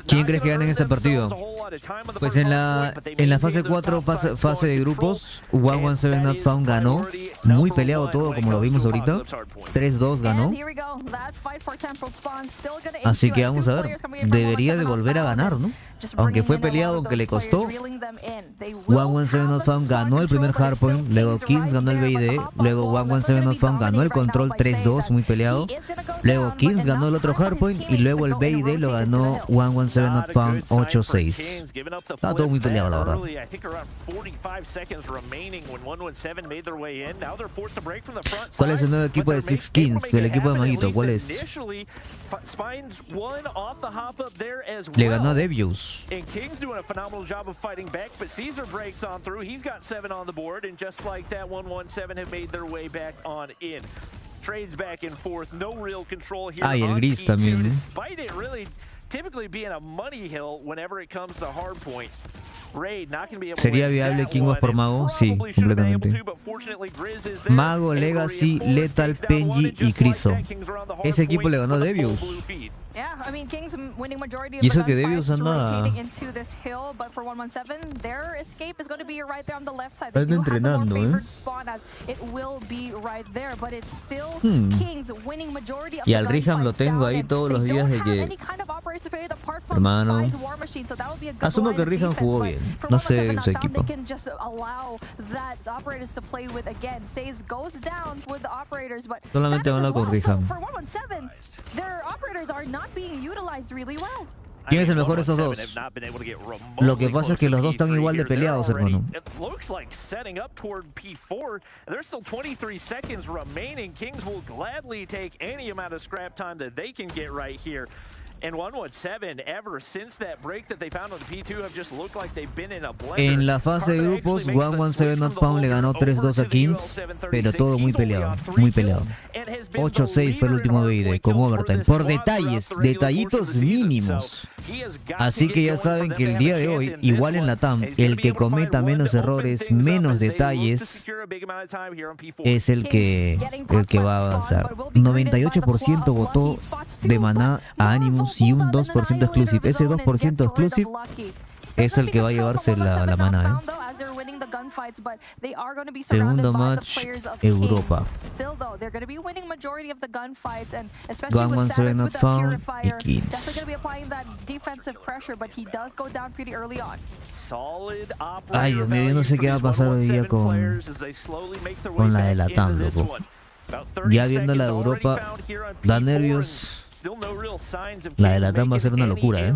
¿Quién crees que gane en este partido? Pues en la fase 4, fase de grupos, 117 Not Found ganó. Muy peleado todo, como lo vimos ahorita. 3-2 ganó. Así que vamos a ver. Debería de volver a ganar, ¿no? Aunque fue peleado, aunque le costó. 117 Not Found ganó el primer hardpoint. Luego Kings ganó el BID. Luego 117 Not Found ganó el control 3-2, muy peleado. Luego Kings ganó el otro hardpoint. Y luego el BID lo ganó 117 Not Found 8-6. Está todo muy peleado, la verdad. ¿Cuál es el nuevo equipo de Six Kings? Del equipo de Maguito, ¿cuál es? Le ganó a Devious. And King's doing a phenomenal job of fighting back, but Caesar breaks on through. He's got 7 on the board, and just like that, 117 have made their way back on in. Trades back and forth, no real control here. Ah, y el Gris también, ¿eh? Despite it really typically being a money hill whenever it comes to hard point. ¿Sería viable Kingwax por Mago? Sí, completamente. Mago, Legacy, Lethal, Penji y Criso. Ese equipo le ganó a Devious. Y eso que Devious anda... Está entrenando, ¿eh? Y al Riham lo tengo ahí todos los días de que... Hermano, asumo que Riham jugó bien. No sé de su equipo. Solamente van a con Riham. ¿Quién es el mejor de esos dos? Lo que pasa es que los dos están igual de peleados, hermano. En la fase de grupos, 117 Not Found le ganó 3-2 a Kings, pero todo muy peleado, muy peleado. 8-6 fue el último BID, con overtime, por detallitos mínimos. Así que ya saben que el día de hoy, igual en Latam, el que cometa menos errores, menos detalles, es el que va a avanzar. 98% votó de maná a Animus y un 2% exclusive. Ese 2% exclusive es el que va a llevarse la maná, ¿eh? Segundo match, Europa. 117 Not Found y Kings. Ay, Dios mío, yo no sé qué va a pasar hoy día con la de Latam, loco. Ya viendo la de Europa, da nervios. La de Latam va a ser una locura, ¿eh?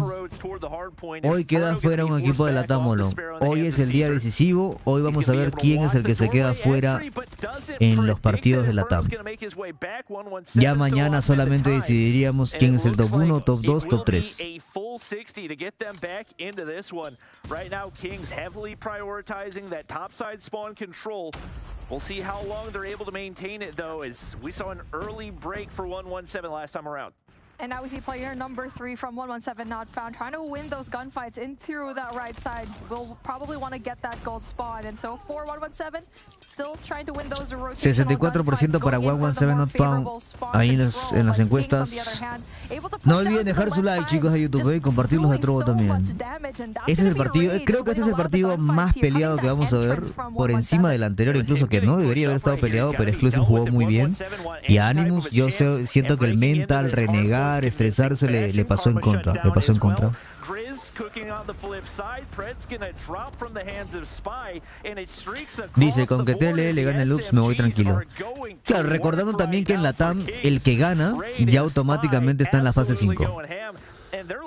Hoy queda fuera un equipo de Latam Molo. Hoy es el día decisivo. Hoy vamos a ver quién es el que se queda fuera en los partidos de Latam. Ya mañana solamente decidiríamos quién es el top 1, top 2, top 3. We'll see how long they're able to maintain it, though, as we saw an early break for 117 last time around. And now we see player number 3 from 117 Not Found, trying to win those gunfights in through that right side. Will probably want to get that gold spawn. And so for 117, still trying to win those rotational 64% para 117 Not Found. Ahí en las encuestas. No olviden dejar su like, chicos, de YouTube, y compartirlos a Trovo también. Este es el partido, creo que este es el partido más peleado que vamos a ver, por encima del anterior, incluso, que no debería haber estado peleado, pero Exclusive jugó muy bien. Y a Animus, yo siento que el mental, renegar, estresarse, le pasó en contra. Le pasó en contra. Dice, con que TL le gane el Loops me voy tranquilo. Claro, recordando también que en Latam el que gana ya automáticamente está en la fase 5.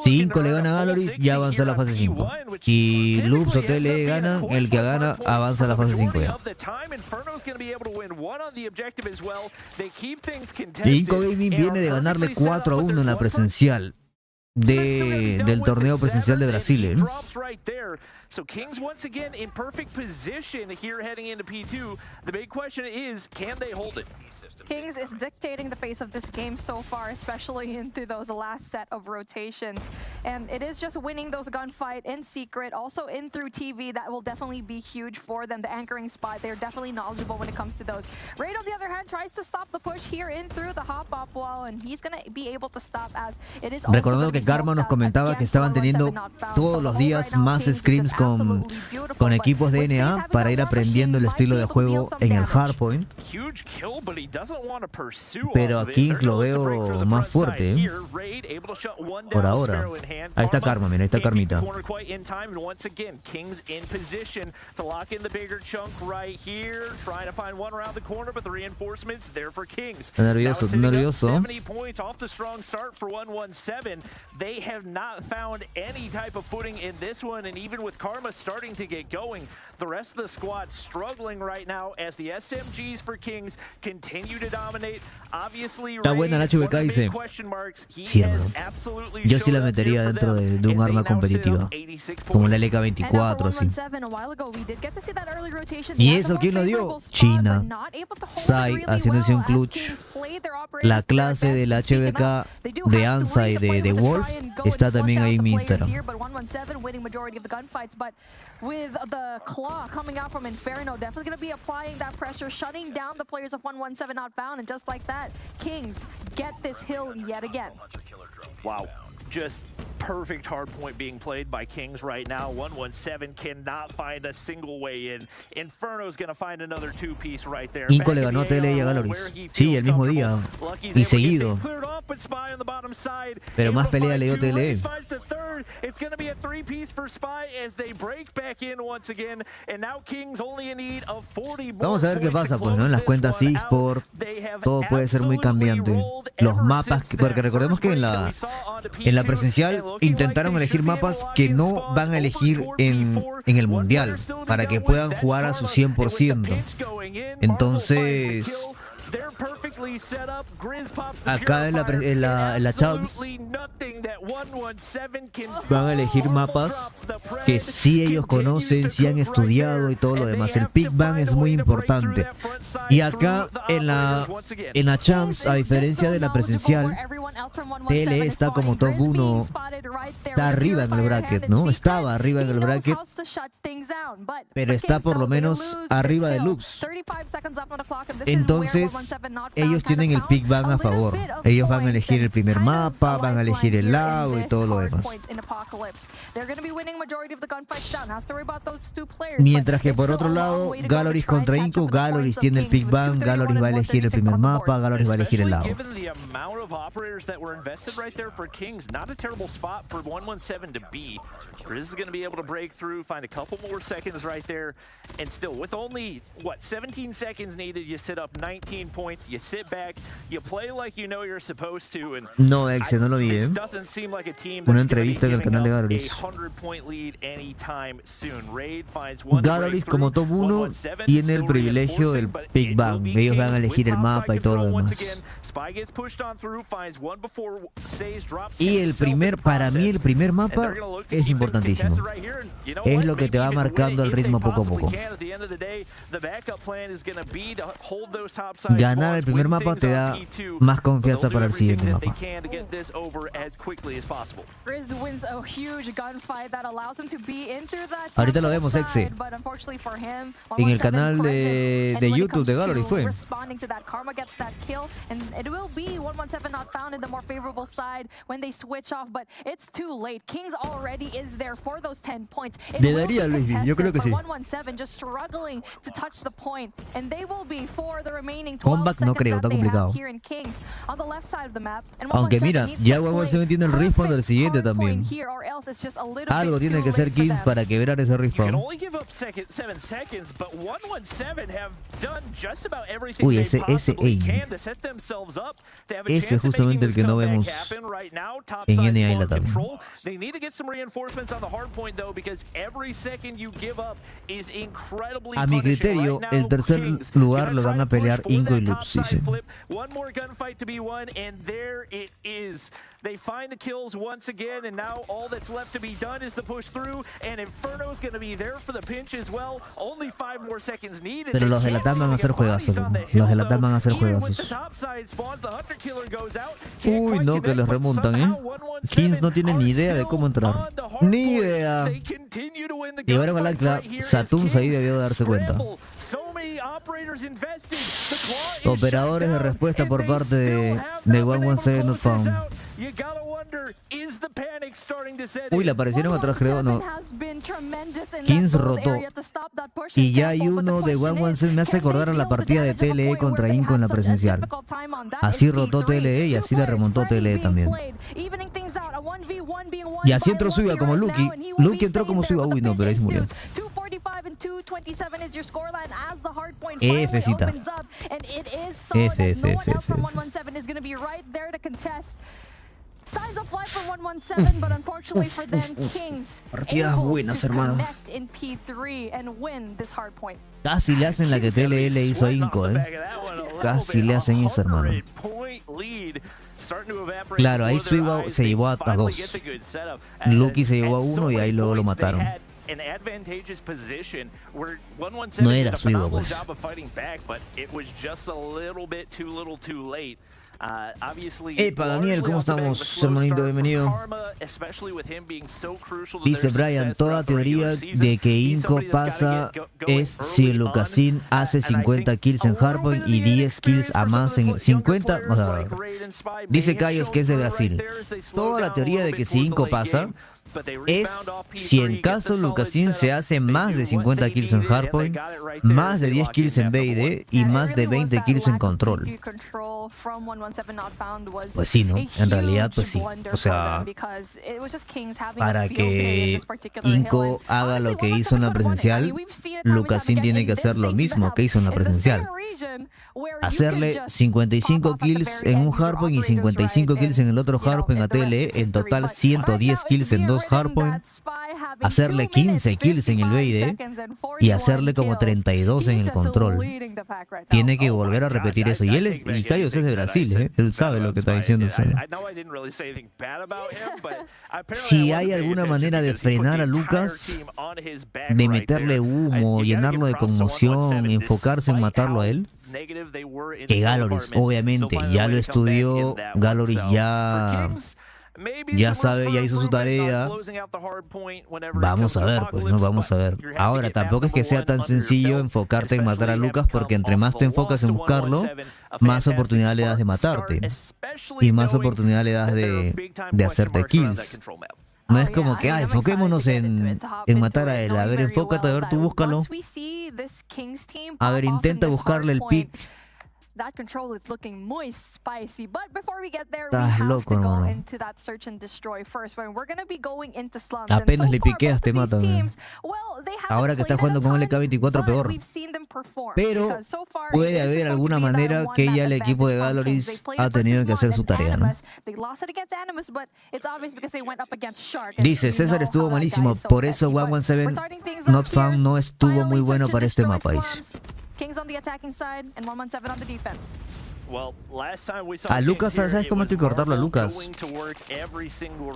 Si Inco le gana a Galoris, ya avanza a la fase 5. Si Loops o TLE ganan, el que gana avanza a la fase 5 ya. Y Inco Gaming viene de ganarle 4-1 en la presencial del torneo presencial de Brasil, ¿eh? So Kings once again in perfect position here heading into P2. The big question is, can they hold it? Kings is dictating the pace of this game so far, especially into those last set of rotations. And it is just winning those gunfight in secret, also in through TV. That will definitely be huge for them. The anchoring spot, they're definitely knowledgeable when it comes to those. Raid, on the other hand, tries to stop the push here in through the hop-up wall, and he's going to be able to stop as it is also. Recordando que Karma nos comentaba que estaban teniendo todos los días más scrims con equipos de NA para ir aprendiendo el estilo de juego en el hardpoint. Pero aquí lo veo más fuerte, ¿eh? Por ahora. Ahí está Karma, mira, ahí está Karmita. Está nervioso, está nervioso. Karma starting to get going. The rest of the squad struggling right now as the SMGs for Kings continue to dominate. Obviously, está buena la HBK, dice. Sí, hermano. Yo sí la metería dentro de un arma competitiva, como la LK24, así. ¿Y eso quién lo dio? China. Sai haciéndose un clutch. La clase del HBK de Ansa y de Wolf está también ahí en mi Instagram. But with the claw coming out from Inferno, definitely going to be applying that pressure, shutting down the players of 117 outbound, and just like that, Kings get this hill yet again. Wow. Just perfect hard point being played by Kings right now. 117 cannot find a single way in. Inferno's gonna find another two-piece right there. Inco le ganó a TLE y a Galoris. Sí, el mismo día. Y seguido. Pero más pelea le dio TLE. It's gonna be a three-piece for Spy as they break back in once again. And now Kings only in need of 40 more. Vamos a ver qué pasa, pues, ¿no? En las cuentas eSport todo puede ser muy cambiante. Los mapas, porque recordemos que en la presencial intentaron elegir mapas que no van a elegir en el mundial para que puedan jugar a su 100%. Entonces, acá en la Champs van a elegir mapas que sí ellos conocen, sí han estudiado y todo lo demás. El pick ban es muy importante. Y acá en la Champs, a diferencia de la presencial, TLE está como top 1, está arriba en el bracket, ¿no? Estaba arriba en el bracket, pero está por lo menos arriba de Loops. Entonces, ellos tienen el pick ban a favor. Ellos van a elegir el primer mapa, van a elegir el lago y todo lo demás. Mientras que por otro lado, Galoris contra Inco, Galoris tiene el pick ban, Galoris va a elegir el primer mapa, Galoris va a elegir el lago. That were invested right there for Kings. Not a terrible spot for 117 to be. Riz is going to be able to break through, find a couple more seconds right there, and still with only, what, 17 seconds needed, you sit up 19 points, you sit back, you play like you know you're supposed to, and no, Exe, no lo vi, this doesn't seem like a team una that's entrevista en el canal de Galoris. 100-point lead anytime soon. Raid finds Galoris como top 1 tiene el privilegio del pick ban. Ellos van a elegir el mapa y todo lo demás. Y para mí el primer mapa es importantísimo. Es lo que te va marcando el ritmo poco a poco. Ganar el primer mapa te da más confianza para el siguiente mapa. Ahorita lo vemos, Exe. En el canal de YouTube de Galoris fue. In the more favorable side when they switch off, but it's too late. Kings already is there for those 10 points. Debería, Luis, yo creo que sí. 117 just struggling to touch the point, and they will be for the remaining 12 Comeback no creo, está complicado. here in Kings on the left side of the map. Aunque mira, ya 117 tiene el riff respawn del siguiente también. Algo tiene que ser Kings para quebrar ese respawn. Uy, ese aim. Ese es justamente el que no vemos en NA y Latam. A mi criterio, el tercer lugar lo van a pelear Inco y Lux. They find the kills once again, and now all that's left to be done is to push through, and Inferno's going to be there for the pinch as well. Only 5 more seconds needed. Pero los de Latam van a hacer juegazos. Los de Latam van a hacer juegazos. Uy, no, que los remontan, Kings no tiene ni idea de cómo entrar. Ni idea. Llevaron al ancla. Satuns ahí debió darse cuenta. Operadores de respuesta por parte de 117 Not Found. Uy, le aparecieron atrás, creo, no. Kings rotó. Y ya hay uno de 117, me hace acordar a la partida de TLE contra Inco en la presencial. Así rotó TLE y así le remontó TLE también. Y así entró Suiva como Lucky. Lucky entró como Suiva. Uy, no, pero ahí se murió. F-cita. F. Signs of life for 117, but unfortunately for them, Kings partidas buenas, hermano. in P3 and win this hard point. Casi le hacen la que TLE le hizo a Inco, Casi le hacen eso, hermano. Claro, ahí Suiva se llevó a 2. Lucky se llevó a 1 y ahí luego lo mataron. No era Suiva, pues. Epa, Daniel, ¿cómo estamos, hermanito? Bienvenido. Dice Bryan, toda teoría de que Inco pasa es si Lucasin hace 50 kills en Hardpoint y 10 kills a más en 50. Vamos a ver. Dice Callos que es de Brasil. Toda la teoría de que si Inco pasa es si en caso Lucasin se hace más de 50 kills en Hardpoint, más de 10 kills en BID y más de 20 kills en Control. Pues sí, ¿no? En realidad, pues sí. O sea, para que Inco haga lo que hizo en la presencial, Lucasin tiene que hacer lo mismo que hizo en la presencial. Hacerle 55 kills en un Hardpoint y 55 kills en el otro Hardpoint a TLE, en total 110 kills en 2 Hardpoint, hacerle 15 kills en el BID y hacerle como 32 en el Control. Tiene que volver a repetir eso. Y Callos es de Brasil, él sabe lo que está diciendo. Si hay alguna manera de frenar a Lucas, de meterle humo, llenarlo de conmoción, enfocarse en matarlo a él, que Galoris obviamente ya lo estudió, Galoris ya sabe, ya hizo su tarea. Vamos a ver, pues no, vamos a ver. Ahora, tampoco es que sea tan sencillo enfocarte en matar a Lucas, porque entre más te enfocas en buscarlo, más oportunidad le das de matarte y más oportunidad le das de hacerte kills. No es como que, enfoquémonos en matar a él. A ver, enfócate, a ver, tú búscalo. A ver, intenta buscarle el pick. That control is looking muy spicy, but before we get there, we Estás have loco, to go hermano. into that search and destroy first. We're going to be going into slums. Apenas And le so far, piqueas, both te of these matan. teams, well, they haven't Ahora que está played jugando it a con ton, LK24, but peor. we've seen them perform, Pero because so far, puede this is haber going to alguna be that manera one que map ya el equipo de advantage from Kings. Galoris They played ha it tenido versus que hacer one su and tarea, ¿no? Animus. They lost it against Animus, but it's obvious because they went up against Shark. And Dice, we César know estuvo how that guy malísimo, is so por eso pesky. But 117 we're starting things Not up Found here. no estuvo Finally, muy bueno search para and este destroy mapa, dice. slums. Kings on the attacking side and 117 on the defense. A Lucas, ¿sabes cómo hay que cortarlo a Lucas?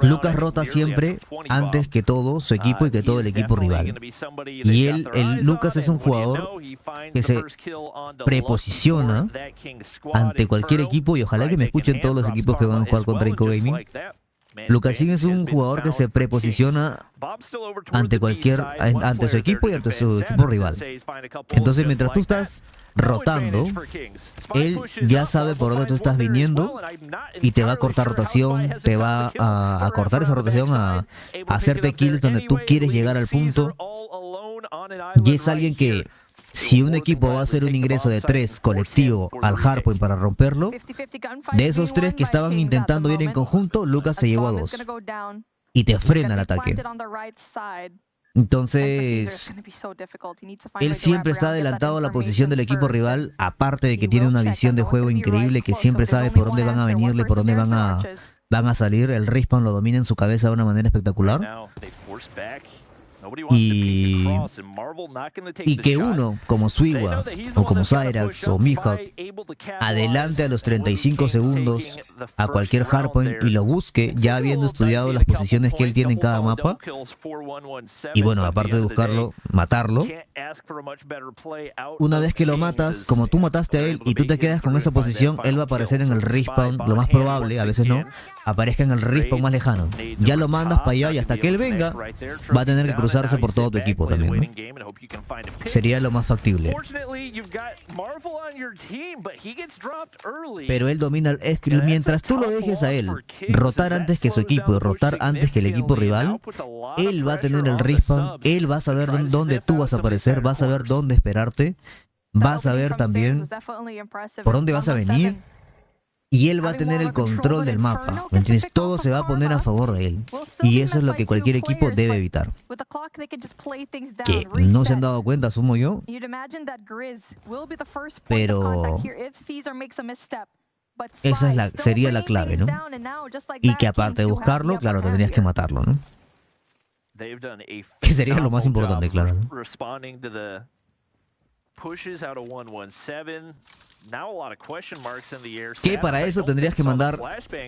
Lucas rota siempre antes que todo su equipo y que todo el equipo rival. Y Lucas es un jugador que se preposiciona ante cualquier equipo, y ojalá que me escuchen todos los equipos que van a jugar contra Inco Gaming. Lucasin es un jugador que se preposiciona ante su equipo y ante su equipo rival. Entonces, mientras tú estás rotando, él ya sabe por dónde tú estás viniendo y te va a cortar rotación, te va a cortar esa rotación, a hacerte kills donde tú quieres llegar al punto. Y es alguien que si un equipo va a hacer un ingreso de 3 colectivo al hardpoint para romperlo, de esos 3 que estaban intentando ir en conjunto, Lucas se llevó a 2 y te frena el ataque. Entonces, él siempre está adelantado a la posición del equipo rival, aparte de que tiene una visión de juego increíble, que siempre sabe por dónde van a venirle, por dónde van a salir. El respawn lo domina en su cabeza de una manera espectacular. Y que uno, como Swiwa, o como Cyrax, o Mihawk, adelante a los 35 segundos a cualquier hardpoint y lo busque, ya habiendo estudiado las posiciones que él tiene en cada mapa. Y bueno, aparte de buscarlo, matarlo. Una vez que lo matas, como tú mataste a él y tú te quedas con esa posición, él va a aparecer en el respawn, lo más probable, a veces no, aparezca en el respawn más lejano. Ya lo mandas para allá y hasta que él venga, va a tener que cruzarse por todo tu equipo también, ¿no? Sería lo más factible. Pero él domina el skill. Mientras tú lo dejes a él rotar antes que su equipo y rotar antes que el equipo rival, él va a tener el respawn, él va a saber dónde tú vas a aparecer, va a saber dónde esperarte, va a saber también por dónde vas a venir. Y él va a tener el control del mapa, ¿me entiendes? Todo se va a poner a favor de él. Y eso es lo que cualquier equipo debe evitar. Que no se han dado cuenta, asumo yo. Pero esa sería la clave, ¿no? Y que aparte de buscarlo, claro, tendrías que matarlo, ¿no? Que sería lo más importante, claro, ¿no? Que para eso tendrías que mandar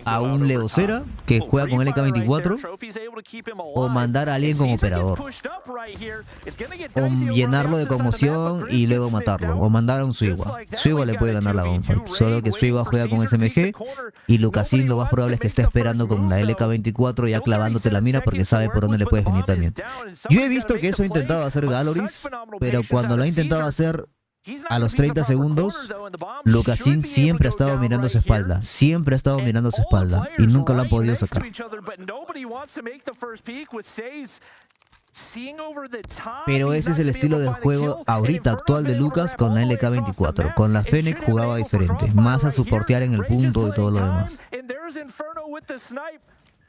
a un Leocera que juega con LK24 o mandar a alguien como operador o llenarlo de conmoción y luego matarlo, o mandar a un Swiwa. Swiwa le puede ganar la gunfight, solo que Swiwa juega con SMG y Lucasín lo más probable es que esté esperando con la LK24 ya clavándote la mira porque sabe por dónde le puedes venir también. Yo he visto que eso ha intentado hacer Galoris, pero cuando lo ha intentado hacer a los 30 segundos, Lucasín siempre ha estado mirando su espalda. Siempre ha estado mirando su espalda. Y nunca lo han podido sacar. Pero ese es el estilo de juego ahorita actual de Lucas con la LK24. Con la Fennec jugaba diferente. Más a soportear en el punto y todo lo demás.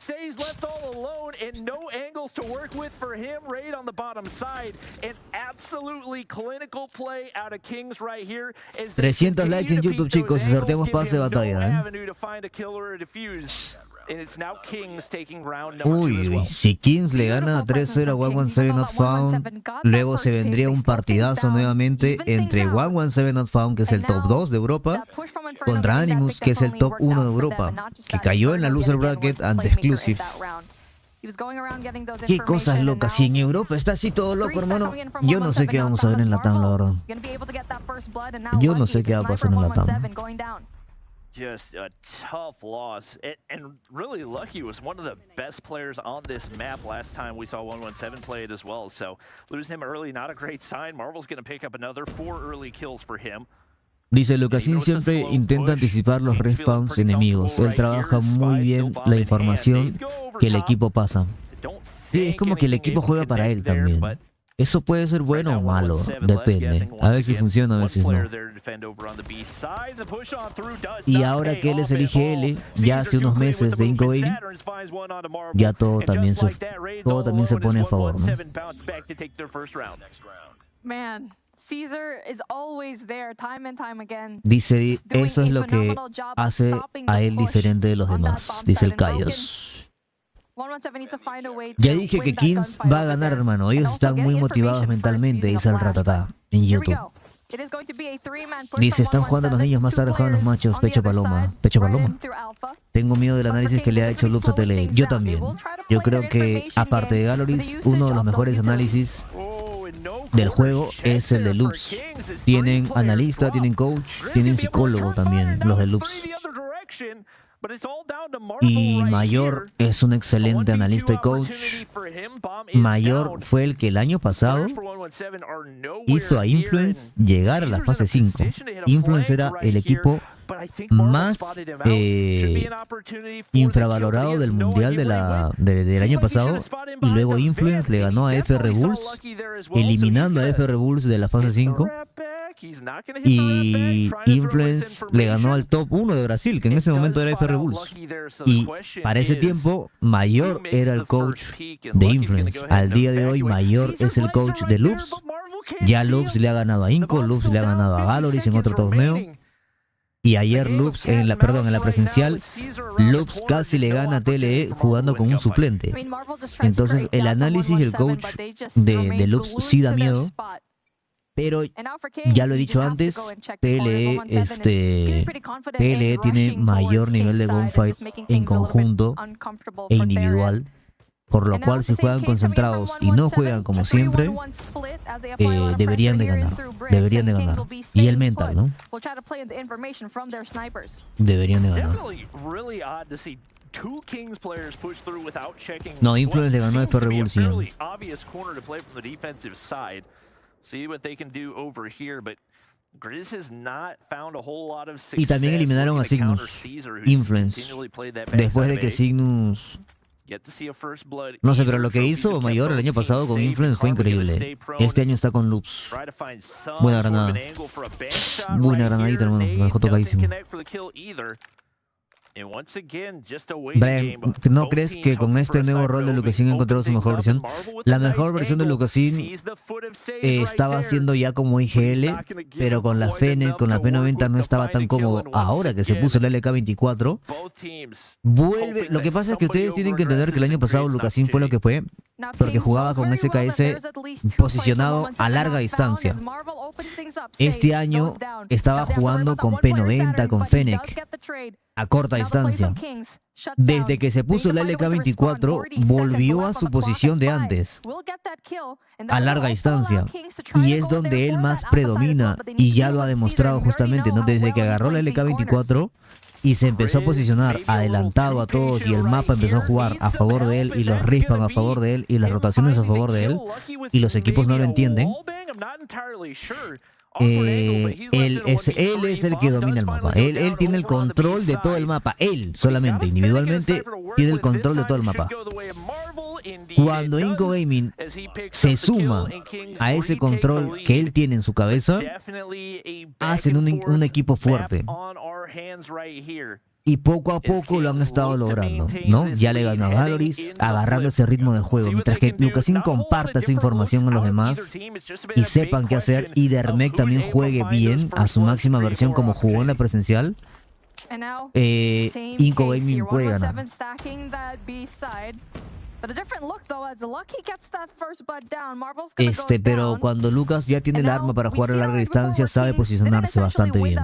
Say's left all alone and no angles to work with for him right on the bottom side. An absolutely clinical play out of Kings right here. 300 likes en YouTube, chicos, y sorteamos pase de batalla, Uy, si Kings le gana 3-0 a 117 Not Found, luego se vendría un partidazo nuevamente entre 117 Not Found, que es el top 2 de Europa, contra Animus, que es el top 1 de Europa, que cayó en la loser bracket ante Exclusive. Qué cosas locas, si en Europa está así todo loco, hermano. Yo no sé qué vamos a ver en Latam, la verdad. Yo no sé qué va a pasar en Latam. Just a tough loss, and really lucky. Was one of the best players on this map last time we saw 117 play it as well, so losing him early, not a great sign. Marvel's going to pick up another 4 early kills for him. Dice Lucasín siempre intenta anticipar los respawns enemigos. Él trabaja muy bien la información que el equipo pasa. Sí, es como que el equipo juega para él también. Eso puede ser bueno o malo, depende. A veces funciona, a veces no. Y ahora que él es el IGL, ya hace unos meses de Incobin, ya todo también se pone a favor, ¿no? Dice, eso es lo que hace a él diferente de los demás, dice el Callos. Ya dije que Kings va a ganar, hermano. Ellos están muy motivados mentalmente, dice el Ratatá en YouTube. Dice, están jugando los niños, más tarde juegan los machos. Pecho paloma. Pecho paloma. Tengo miedo del análisis que le ha hecho Lux a Tele. Yo también. Yo creo que, aparte de Galoris, uno de los mejores análisis del juego es el de Lux. Tienen analista, tienen coach, tienen psicólogo también, los de Lux. Y Mayor es un excelente analista y coach. Mayor fue el que el año pasado hizo a Influence llegar a la fase 5. Influence era el equipo más infravalorado del mundial del año pasado, y luego Influence le ganó a FR Bulls, eliminando a FR Bulls de la fase 5, y Influence le ganó al top 1 de Brasil, que en ese momento era FR Bulls, y para ese tiempo Mayor era el coach de Influence. Al día de hoy Mayor es el coach de Loops. Ya Loops le ha ganado a Inco, Loops le ha ganado a Valoris en otro torneo. Y ayer Loops, en la presencial, Loops casi le gana a TLE jugando con un suplente. Entonces el análisis y el coach de Loops sí da miedo. Pero ya lo he dicho antes, TLE tiene mayor nivel de gunfight en conjunto e individual. Por lo cual, si juegan concentrados y no juegan como siempre, deberían de ganar. Deberían de ganar. Y el mental, ¿no? Deberían de ganar. No, Influence le ganó a FR Bulls 100. Y también eliminaron a Cygnus, Influence, después de que Cygnus... No sé, pero lo que hizo Mayor el año pasado con Influence fue increíble. Este año está con Loops. Buena granada. Buena granadita, hermano. Me dejó tocadísimo. Brian, ¿no crees que con este nuevo rol de Lucasin ha encontrado su mejor versión? La mejor versión de Lucasin estaba haciendo ya como IGL, pero con la Fennec, con la P90 no estaba tan cómodo. Ahora que se puso el LK24, vuelve. Lo que pasa es que ustedes tienen que entender que el año pasado Lucasin fue lo que fue, porque jugaba con SKS posicionado a larga distancia. Este año estaba jugando con P90, con Fennec, a corta distancia. Desde que se puso la LK24, volvió a su posición de antes, a larga distancia. Y es donde él más predomina, y ya lo ha demostrado justamente, ¿no? Desde que agarró la LK24 y se empezó a posicionar adelantado a todos, y el mapa empezó a jugar a favor de él, y los respawn a favor de él, y las rotaciones a favor de él, y los equipos no lo entienden. Él es el que domina el mapa. Él tiene el control de todo el mapa. Él solamente, individualmente, tiene el control de todo el mapa. Cuando Inco Gaming se suma a ese control que él tiene en su cabeza, hacen un equipo fuerte. Y poco a poco lo han estado logrando, ¿no? Ya le ganó a Valoris, agarrando ese ritmo de juego. Mientras que Lucasin comparta esa información con los demás y sepan qué hacer, y Dermek también juegue bien a su máxima versión como jugó en la presencial, Inco Gaming puede ganar. Pero cuando Lucas ya tiene el arma para jugar a larga distancia, sabe posicionarse bastante bien.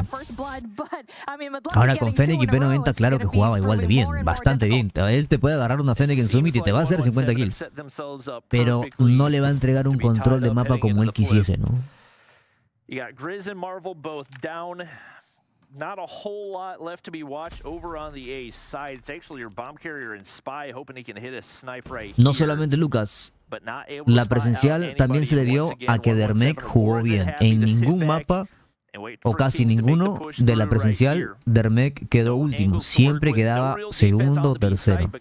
Ahora con Fennec y P90, claro que jugaba igual de bien, bastante bien. Él te puede agarrar una Fennec en Summit y te va a hacer 50 kills. Pero no le va a entregar un control de mapa como él quisiese, ¿no? Not a whole lot left to be watched over on the A side. It's actually your bomb carrier and spy hoping he can hit a snipe right here. No solamente Lucas, la presencial también se debió a que Dermek jugó bien. En ningún mapa, o casi ninguno, de la presencial, Dermek quedó último. Siempre quedaba segundo o tercero.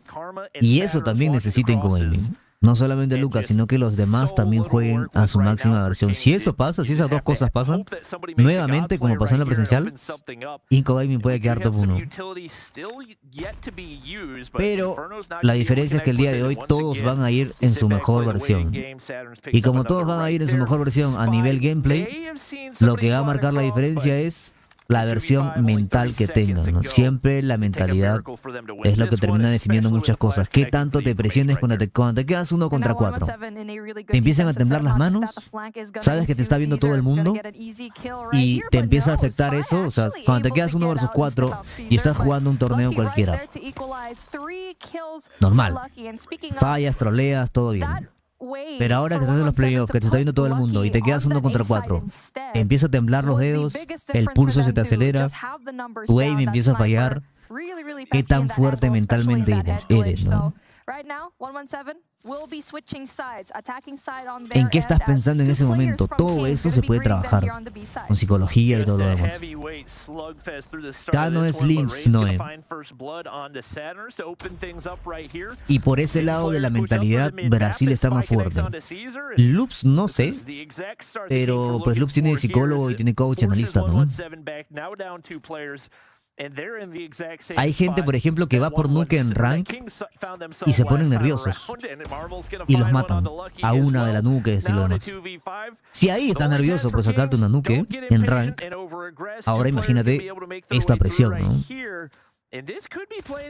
Y eso también necesita Inco Gaming. No solamente Lucas, sino que los demás también jueguen a su máxima versión. Si eso pasa, si esas dos cosas pasan, nuevamente, como pasó en la presencial, Inco Gaming puede quedar top 1. Pero la diferencia es que el día de hoy todos van a ir en su mejor versión. Y como todos van a ir en su mejor versión a nivel gameplay, lo que va a marcar la diferencia es la versión mental que tengan, ¿no? Siempre la mentalidad es lo que termina definiendo muchas cosas. ¿Qué tanto te presiones cuando te quedas 1 contra 4? ¿Te empiezan a temblar las manos? ¿Sabes que te está viendo todo el mundo? Y te empieza a afectar eso. O sea, cuando te quedas 1 versus 4 y estás jugando un torneo cualquiera, normal. Fallas, troleas, todo bien. Pero ahora que estás en los playoffs, que te está viendo todo el mundo y te quedas 1 contra 4, empieza a temblar los dedos, el pulso se te acelera, tu aim empieza a fallar. ¿Qué tan fuerte mentalmente eres, ¿no? ¿En qué estás pensando en ese momento? Todo eso se puede trabajar con psicología y todo lo demás. Cano es Limps, Noé. Y por ese lado de la mentalidad, Brasil está más fuerte. Loops no sé, pero pues Loops tiene psicólogo y tiene coach analista, ¿no? Hay gente, por ejemplo, que va por nuke en rank y se ponen nerviosos y los matan a una de las nukes y lo demás. Si ahí estás nervioso por sacarte una nuke en rank, ahora imagínate esta presión, ¿no?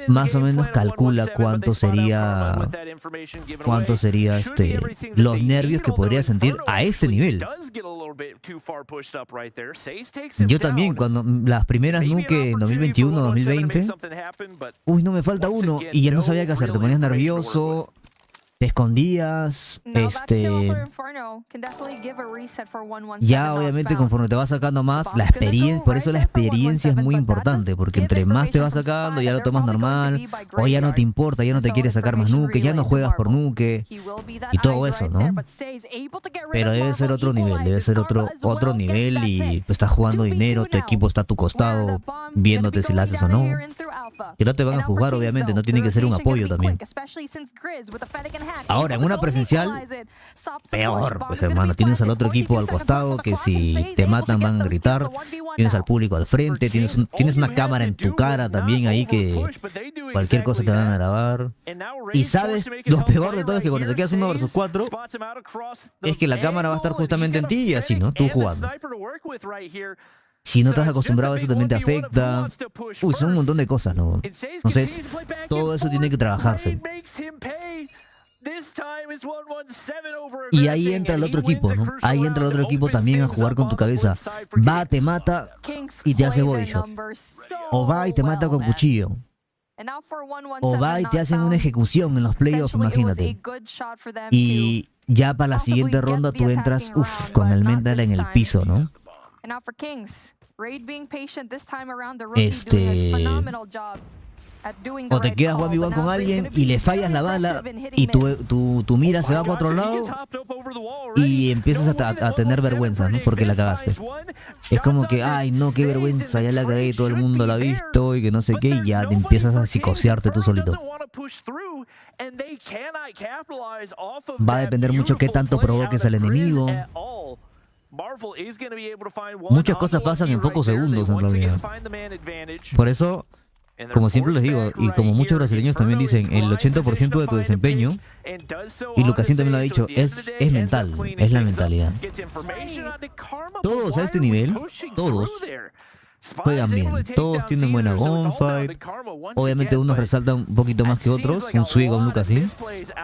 Más o menos calcula cuánto sería los nervios que podría sentir a este nivel. Yo también, cuando las primeras nuke en 2021, 2020, uy, no, me falta uno, y ya no sabía qué hacer, te ponías nervioso, te escondías, ya obviamente conforme te vas sacando más, la experiencia, por eso la experiencia es muy importante, porque entre más te vas sacando, ya lo tomas normal, o ya no te importa, ya no te quieres sacar más nuke, ya no juegas por nuke, y todo eso, ¿no? Pero debe ser otro nivel, otro nivel, y pues, estás jugando dinero, tu equipo está a tu costado, viéndote si la haces o no. Que no te van a juzgar, obviamente, no tiene que ser un apoyo también. Ahora, en una presencial, peor, pues hermano, tienes al otro equipo al costado que si te matan van a gritar, tienes al público al frente, tienes una cámara en tu cara también ahí que cualquier cosa te van a grabar. Y sabes, lo peor de todo es que cuando te quedas 1 versus 4, es que la cámara va a estar justamente en ti y así, ¿no? Tú jugando. Si no estás acostumbrado a eso también te afecta. Uy, son un montón de cosas, ¿no? Entonces, todo eso tiene que trabajarse. Y ahí entra el otro equipo, ¿no? Ahí entra el otro equipo también a jugar con tu cabeza. Va, te mata y te hace body shot. O va y te mata con cuchillo. O va y te hacen una ejecución en los playoffs, imagínate. Y ya para la siguiente ronda tú entras, con el mental en el piso, ¿no? O te quedas 1v1 con alguien y le fallas la bala y tu mira se va para otro lado y empiezas a tener vergüenza, ¿no? Porque la cagaste. Es como que, ay no, qué vergüenza, ya la cagué y todo el mundo la ha visto y que no sé qué, y ya te empiezas a psicosearte tú solito. Va a depender mucho qué tanto provoques al enemigo. Muchas cosas pasan en pocos segundos en realidad. Por eso, como siempre les digo, y como muchos brasileños también dicen, el 80% de tu desempeño, y Lucasín también lo ha dicho, es mental, es la mentalidad. Todos a este nivel, todos juegan bien, todos tienen buena gunfight. Obviamente unos resaltan un poquito más que otros, un Swig o un Lucasín,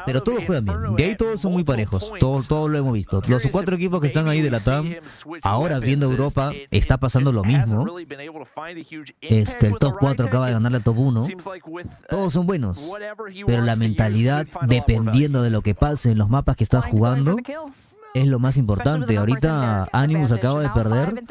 pero todos juegan bien. De ahí todos son muy parejos, todos lo hemos visto. Los 4 equipos que están ahí de Latam, ahora viendo Europa, está pasando lo mismo. El top 4 acaba de ganar la top 1. Todos son buenos, pero la mentalidad, dependiendo de lo que pase en los mapas que estás jugando, es lo más importante. Ahorita Animus acaba de perder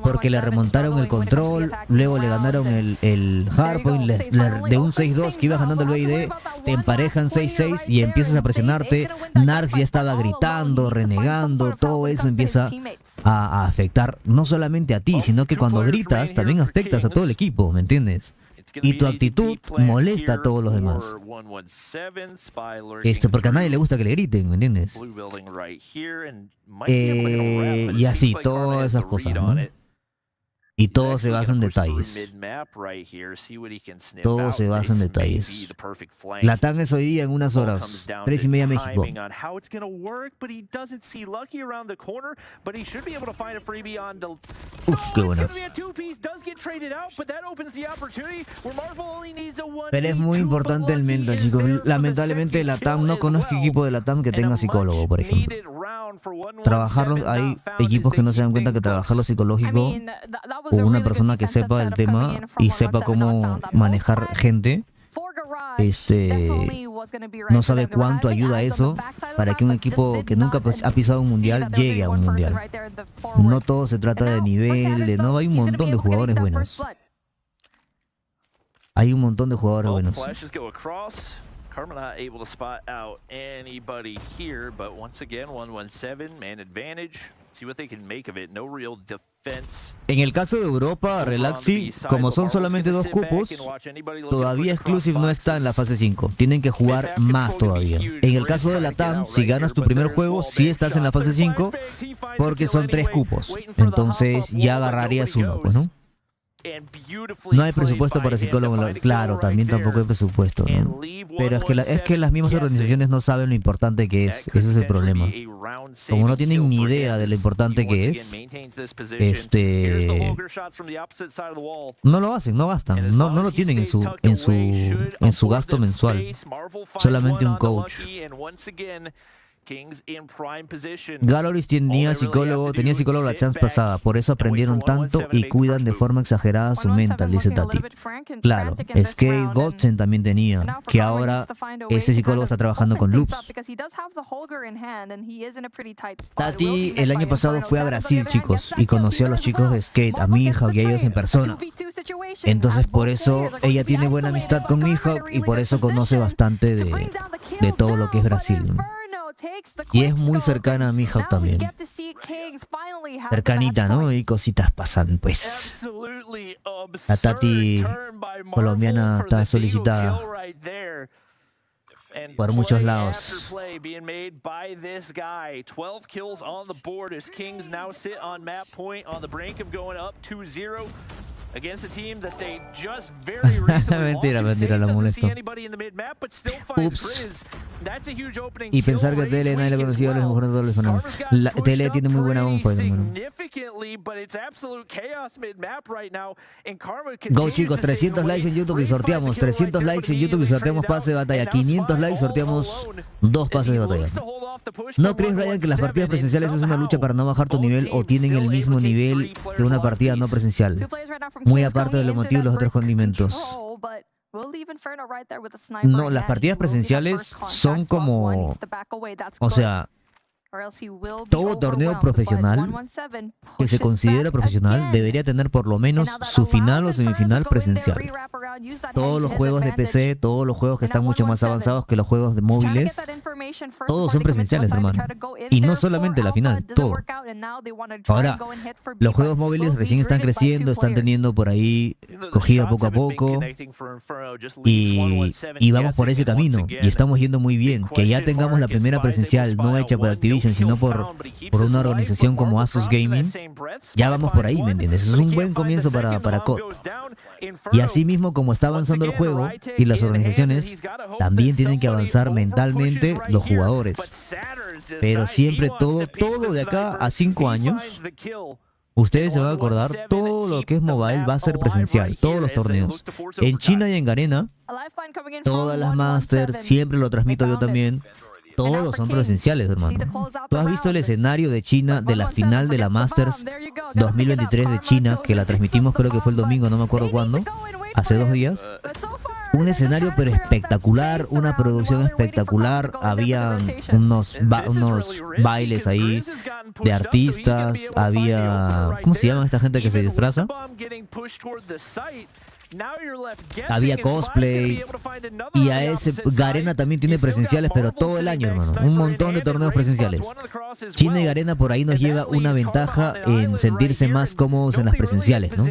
porque le remontaron el control, luego le ganaron el hardpoint, de un 6-2 que iba ganando el BID, te emparejan 6-6 y empiezas a presionarte. Narx ya estaba gritando, renegando, todo eso empieza a afectar no solamente a ti, sino que cuando gritas también afectas a todo el equipo, ¿me entiendes? Y tu actitud molesta a todos los demás. Porque a nadie le gusta que le griten, ¿me entiendes? Y así, todas esas cosas, ¿no? Y todo se basa en detalles. Todo se basa en detalles. Latam es hoy día en unas horas, 3:30 México. Uf, qué bueno. Pero es muy importante el mental, chicos. Lamentablemente Latam, no conozco equipo de Latam que tenga psicólogo, por ejemplo. Trabajarlos, hay equipos que no se dan cuenta que trabajarlo psicológico, o una persona que sepa el tema y sepa cómo manejar gente, no sabe cuánto ayuda eso para que un equipo que nunca ha pisado un mundial llegue a un mundial. No todo se trata de nivel, no, hay un montón de jugadores buenos. Hay un montón de jugadores buenos. Karma not able to spot out anybody here, but once again, 117, man advantage. See what they can make of it. No real defense. En el caso de Europa, Relaxi, como son solamente 2 cupos, todavía Exclusive no está en la fase 5. Tienen que jugar más todavía. En el caso de Latam, si ganas tu primer juego, sí estás en la fase 5, porque son 3 cupos. Entonces ya agarrarías uno, pues, ¿no? No hay presupuesto para psicólogo. Claro, también tampoco hay presupuesto, ¿no? Pero es que las mismas organizaciones no saben lo importante que es. Ese es el problema. Como no tienen ni idea de lo importante que es, no lo hacen, no gastan, no lo tienen en su gasto mensual. Solamente un coach. Galoris tenía psicólogo la chance pasada, por eso aprendieron tanto y cuidan de forma exagerada su mental, dice Tati. Claro, es que Godsen también tenía, que ahora ese psicólogo está trabajando con loops. Tati el año pasado fue a Brasil, chicos, y conoció a los chicos de skate, a Mihawk y a ellos en persona. Entonces por eso ella tiene buena amistad con Mihawk y por eso conoce bastante de todo lo que es Brasil, ¿no? Y es muy cercana a Mihawk también. Cercanita, ¿no? Y cositas pasan, pues. La Tati colombiana está solicitada por muchos lados. Mentira, la molesto. Ups. Y pensar que Tele nadie le conocía a los mejores de los fenómenos. Tele tiene muy buena bomba, hermano. Go, chicos, 300 likes en YouTube y sorteamos. 300 likes en YouTube y sorteamos pase de batalla. 500 likes, sorteamos 2 pases de batalla. ¿No crees, Bryan, que las partidas presenciales es una lucha para no bajar tu nivel o tienen el mismo nivel que una partida no presencial? Muy aparte de lo motivo y los otros condimentos. No, las partidas presenciales son como... O sea, todo torneo profesional que se considera profesional debería tener por lo menos su final o semifinal presencial. Todos los juegos de PC, todos los juegos que están mucho más avanzados que los juegos de móviles, todos son presenciales, hermano. Y no solamente la final, todo. Ahora, los juegos móviles recién están creciendo, están teniendo por ahí cogida poco a poco y vamos por ese camino y estamos yendo muy bien. Que ya tengamos la primera presencial no hecha por Activision, sino por una organización como Asus Gaming, ya vamos por ahí, ¿me entiendes? Es un buen comienzo para COD. Y así mismo como está avanzando el juego y las organizaciones, también tienen que avanzar mentalmente los jugadores. Pero siempre todo de acá a 5 años, ustedes se van a acordar, todo lo que es mobile va a ser presencial, todos los torneos. En China y en Garena, todas las Masters, siempre lo transmito yo también. Todos son presenciales, hermano. ¿Tú has visto el escenario de China de la final de la Masters 2023 de China, que la transmitimos creo que fue el domingo, no me acuerdo cuándo, hace 2 días? Un escenario pero espectacular, una producción espectacular, había unos bailes ahí de artistas, había... ¿Cómo se llama esta gente que se disfraza? Había cosplay y a ese Garena también tiene presenciales, pero todo el año, hermano. Un montón de torneos presenciales. China y Garena por ahí nos lleva una ventaja en sentirse más cómodos en las presenciales, ¿no?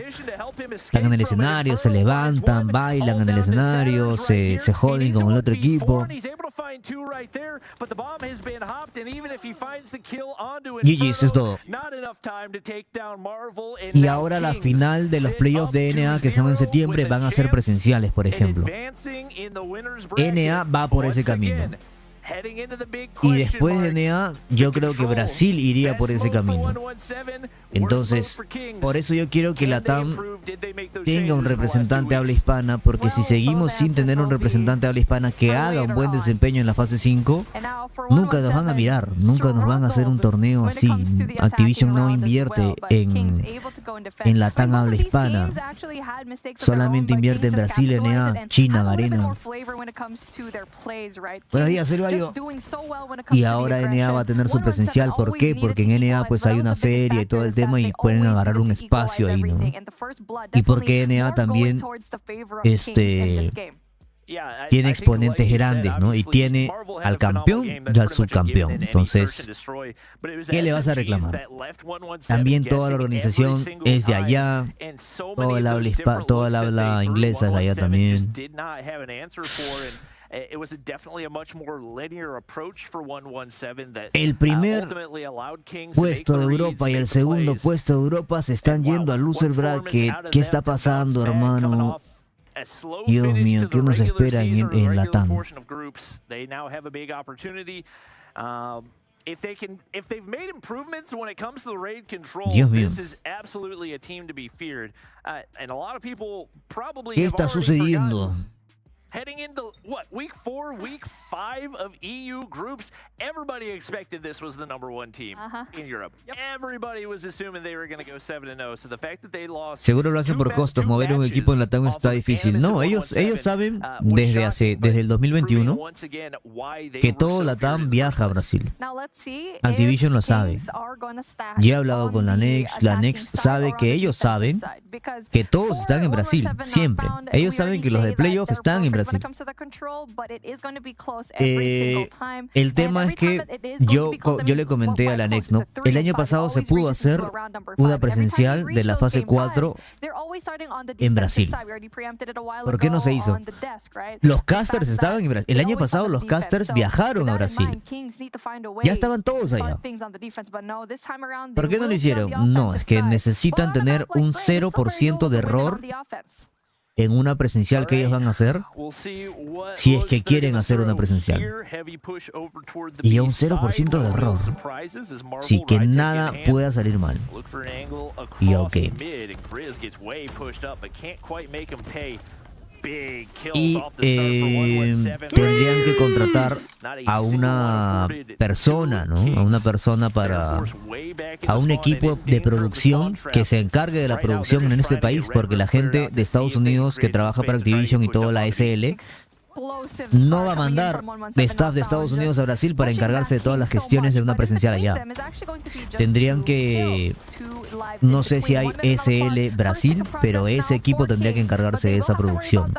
Están en el escenario, se levantan, bailan en el escenario, se joden con el otro equipo. GG's, es todo. Y ahora la final de los playoffs de NA, que son en septiembre, van a ser presenciales, por ejemplo. NA va por ese camino. Y después de NA, yo creo que Brasil iría por ese camino. Entonces, por eso yo quiero que Latam tenga un representante habla hispana, porque si seguimos sin tener un representante habla hispana que haga un buen desempeño en la fase 5, nunca nos van a mirar, nunca nos van a hacer un torneo así. Activision no invierte en Latam habla hispana, solamente invierte en Brasil, NA, China, Garena. Buenos días, Silvayo. Y ahora NA va a tener su presencial. ¿Por qué? Porque en NA pues hay una feria y todo el tema y pueden agarrar un espacio ahí, ¿no? Y porque NA también tiene exponentes grandes, ¿no? Y tiene al campeón y al subcampeón. Entonces, ¿qué le vas a reclamar? También toda la organización es de allá, toda el habla inglesa es de allá también. El primer puesto de Europa y el segundo puesto de Europa se están yendo al loser bracket. ¿Qué está pasando, hermano? Dios mío, ¿qué nos espera en Latam? If they've made improvements when it comes to the raid control, Dios mío. this is absolutely a team to be feared. And a lot of people probably ¿Qué have está already sucediendo? Heading into, what, week 4, week 5 of EU groups, everybody expected this was the #1 team in Europe. Everybody was assuming they were going to go 7-0. So the fact that they lost... Seguro lo hacen por costos. Mover un equipo en Latam está difícil. No, ellos saben desde el 2021 que todo Latam viaja a Brasil. Activision lo sabe. Ya he hablado con la Next sabe que ellos saben que todos están en Brasil, siempre. Ellos saben que los de playoff están en Brasil. El tema es que yo le comenté a la Next, ¿no? El año pasado se pudo hacer una presencial de la fase 4 en Brasil. ¿Por qué no se hizo? Los casters estaban en Brasil. El año pasado los casters viajaron a Brasil. Ya estaban todos allá. ¿Por qué no lo hicieron? No, es que necesitan tener un 0% de error en una presencial que ellos van a hacer, si es que quieren hacer una presencial. Y a un 0% de error. Así que nada pueda salir mal. Y ok. Y tendrían que contratar a una persona, ¿no? A una persona a un equipo de producción que se encargue de la producción en este país, porque la gente de Estados Unidos que trabaja para Activision y toda la SL no va a mandar de staff de Estados Unidos a Brasil para encargarse de todas las gestiones de una presencial allá. Tendrían que... No sé si hay SL Brasil, pero ese equipo tendría que encargarse de esa producción.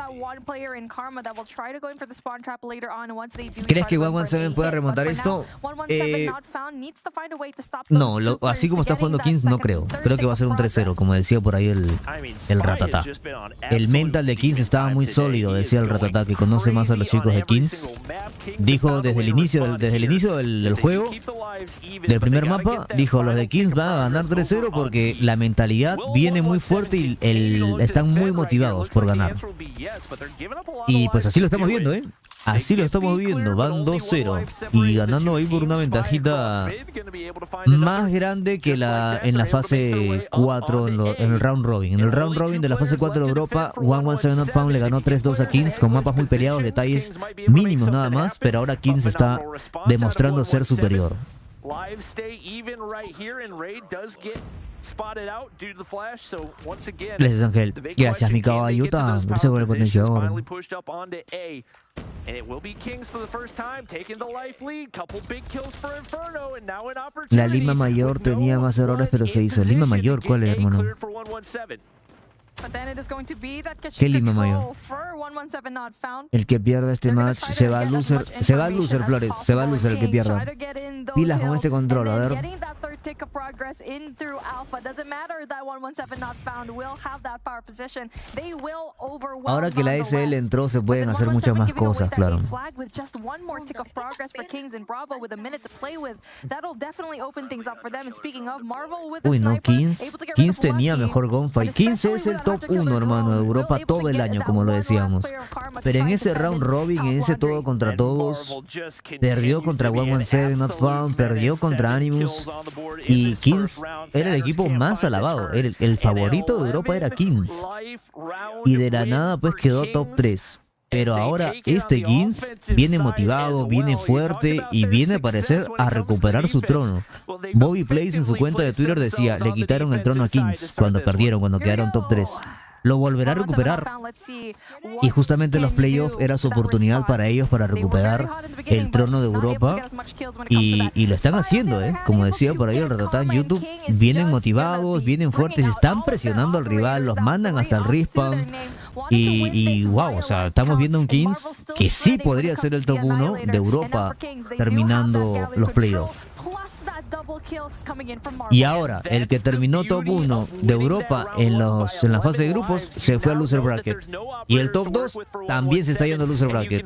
¿Crees que 117 pueda remontar esto? No, así como está jugando Kings, no creo. Creo que va a ser un 3-0, como decía por ahí el Ratatá. El mental de Kings estaba muy sólido, decía el Ratatá, que conoce más a los chicos de Kings. Dijo desde el inicio del juego, del primer mapa, dijo, los de Kings van a ganar 3-0 porque la mentalidad viene muy fuerte y están muy motivados por ganar. Y pues así lo estamos viendo, ¿eh? Así lo estamos viendo, van 2-0 y ganando ahí por una ventajita más grande que en la fase 4, en el round robin. En el round robin de la fase 4 de Europa, 117 Not Found le ganó 3-2 a Kings con mapas muy peleados, detalles mínimos nada más, pero ahora Kings está demostrando ser superior. Gracias, Ángel. Gracias, mi caballota. Gracias por el potenciador. La Lima Mayor tenía más errores, pero se hizo. ¿Lima Mayor cuál es, hermano? ¿Qué Lima Mayor? El que pierda este match se va a loser, Flores, se va a loser el que pierda. Pilas con este control, a ver. Ahora que la SL entró, se pueden hacer muchas más cosas, claro. Uy, no, Kings tenía mejor gunfight. Kings es el top 1, hermano, de Europa todo el año, como lo decíamos. Pero en ese round robin, en ese todo contra todos, perdió contra 117 Not Found, perdió contra Animus. Y Kings era el equipo más alabado. El favorito de Europa era Kings. Y de la nada, pues quedó top 3. Pero ahora este Kings viene motivado, viene fuerte y viene a parecer a recuperar su trono. Bobby Plays en su cuenta de Twitter decía, le quitaron el trono a Kings cuando perdieron, cuando quedaron top 3. lo volverá a recuperar. Y justamente los playoffs era su oportunidad para ellos para recuperar el trono de Europa. Y lo están haciendo, como decía por ahí el Latam YouTube. Vienen motivados, vienen fuertes, están presionando al rival, los mandan hasta el respawn. Y wow, o sea, estamos viendo un Kings que sí podría ser el top 1 de Europa terminando los playoffs. Y ahora, el que terminó top 1 de Europa en la fase de grupos se fue al loser bracket. Y el top 2 también se está yendo al loser bracket.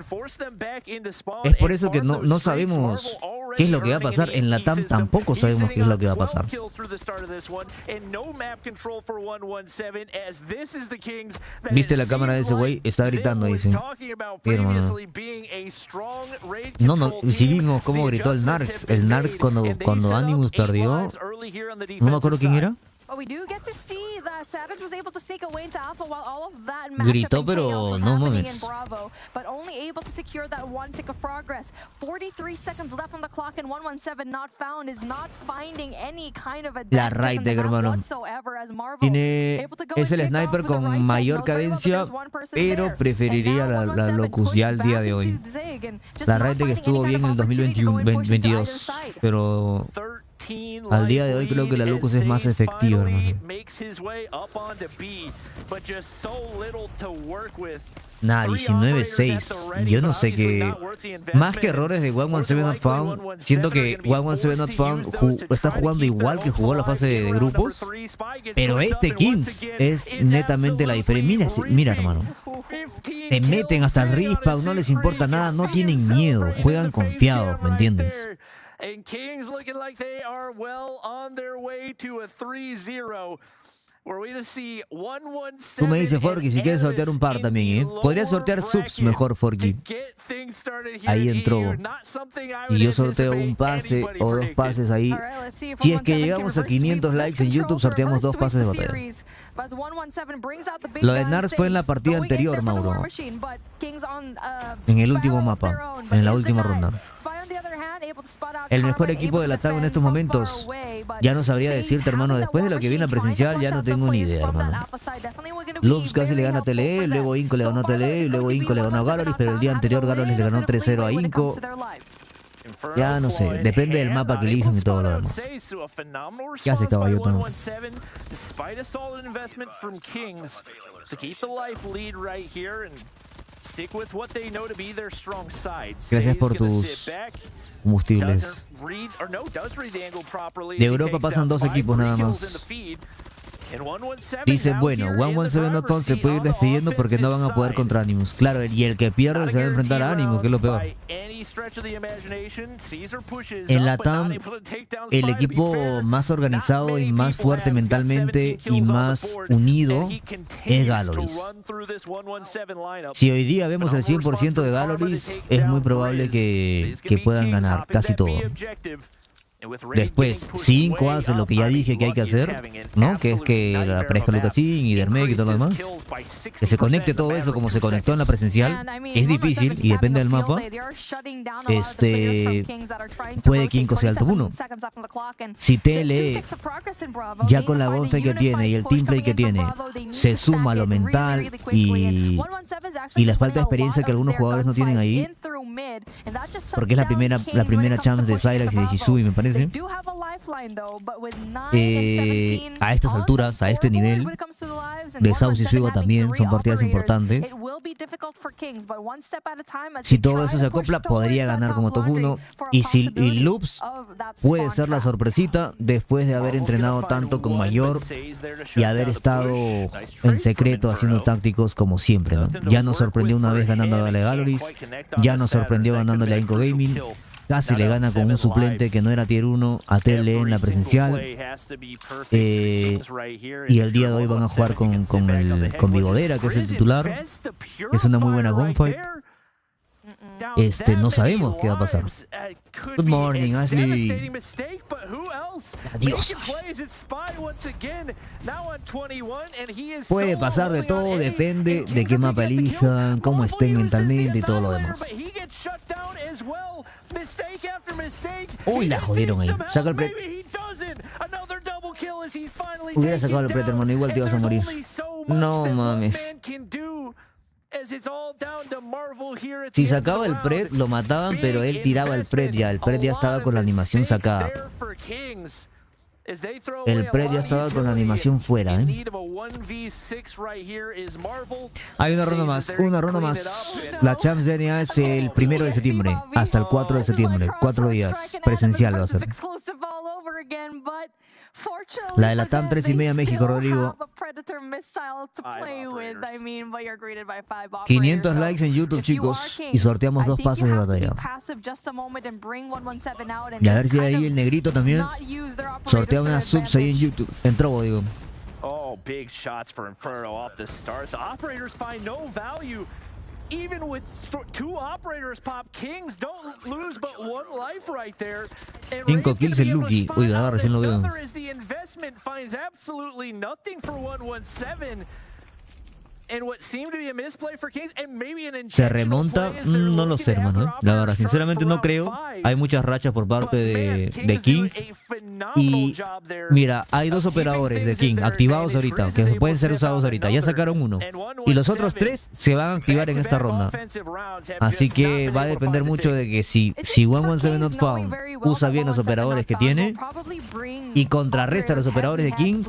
Es por eso que no sabemos qué es lo que va a pasar. En Latam tampoco sabemos qué es lo que va a pasar. ¿Viste la cámara de ese güey? Está gritando, dicen. Hermano. No, si vimos cómo gritó el Narcs. El Narcs cuando Animus perdió. No me acuerdo quién era. Gritó, pero no mames. La Raid, hermano. Es el sniper con mayor cadencia, pero preferiría la Locus ya al día de hoy. La Raid que estuvo bien en el 2022, pero al día de hoy creo que la Locus es más efectiva, hermano. Nah, 19-6. Yo no sé qué. Más que errores de 117 Not Found, siento que 117 Not Found está jugando igual que jugó la fase de grupos. Pero este Kings es netamente la diferencia. Mira, hermano. Te meten hasta el respawn, no les importa nada, no tienen miedo, juegan confiados, ¿me entiendes? And Kings looking like they are well on their way to a 3-0. Tú me dices, Forky, si quieres sortear un par también, Podría sortear subs mejor, Forky. Ahí entró. Y yo sorteo un pase o dos pases ahí. Si es que llegamos a 500 likes en YouTube, sorteamos 2 pases de batalla. Lo de Nars fue en la partida anterior, Mauro. En el último mapa, en la última ronda. El mejor equipo de Latam en estos momentos, ya no sabría decirte, hermano. Después de lo que viene a presencial, ya no tengo ni idea, hermano. Lux casi le gana a TLE, luego Inco le ganó a TLE, luego Inco le ganó a Galoris, pero el día anterior Galoris le ganó 3-0 a Inco. Ya no sé, depende del mapa que elijan y todo lo demás. ¿Qué hace Caballito? Gracias por tus combustibles. De Europa pasan 2 equipos nada más. Dice, bueno, 117 Not Found se puede ir despidiendo porque no van a poder contra Animus. Claro, y el que pierde se va a enfrentar a Animus, que es lo peor. En Latam, el equipo más organizado y más fuerte mentalmente y más unido es Galoris. Si hoy día vemos el 100% de Galoris, es muy probable que puedan ganar casi todo. Después, si Inco hace lo que ya dije que hay que hacer, ¿no? Que es que aparezca Lucasin y Dermek y todo lo demás, que se conecte todo eso como se conectó en la presencial, es difícil y depende del mapa. Puede que Inco sea el top 1. Si TLE, ya con la gonfe que tiene y el teamplay que tiene, se suma a lo mental y la falta de experiencia que algunos jugadores no tienen ahí, porque es la primera chance de Cyrax y de Shisui, me parece. A estas alturas, a este nivel, de South y Suigo también son partidas importantes. Si todo eso se acopla, podría ganar como top 1. Y si Loops puede ser la sorpresita después de haber entrenado tanto con Mayor y haber estado en secreto haciendo tácticos como siempre, ¿no? Ya nos sorprendió una vez ganando a Galoris, ya nos sorprendió ganándole a Inco Gaming. Casi le gana con un suplente que no era tier 1 a TLE en la presencial. Y el día de hoy van a jugar con Bigodera, que es el titular. Es una muy buena gunfight. No sabemos qué va a pasar. Good morning, Ashley. Adiós. Puede pasar de todo, depende de qué mapa elijan, cómo estén mentalmente y todo lo demás. Uy, la jodieron ahí. Saca el pre. Hubiera sacado el pre, hermano. Igual te ibas a morir. No mames. Si sacaba el pred, lo mataban, pero él tiraba el pred ya. El pred ya estaba con la animación sacada. El pred ya estaba con la animación fuera, ¿eh? Hay una ronda más, una ronda más. La Champs DNA es el 1 de septiembre hasta el 4 de septiembre. 4 días. Presencial va a ser. La de Latam 3:30 México, Rodrigo. 500 likes en YouTube, chicos. Y sorteamos 2 pases de batalla. Y a ver si ahí el negrito también sortea unas subs ahí en YouTube. En Trovo, digo. Oh, big shots for Inferno off the start. The operators find no value. Even with 2 operators pop, Kings don't lose but 1 life right there. 5 kills el Lucky. Uy, ahora recién lo veo. The investment finds absolutely nothing for 117. And what seemed to be a misplay for Kings, and maybe an ¿Se remonta? No lo sé, hermano. La verdad, sinceramente no creo. Hay muchas rachas por parte de King. Y mira, hay 2 operadores de King activados ahorita, que pueden ser usados ahorita. Ya sacaron 1. Y los otros 3 se van a activar en esta ronda. Así que va a depender mucho de que si 117 Not Found usa bien los operadores que tiene y contrarresta a los operadores de King,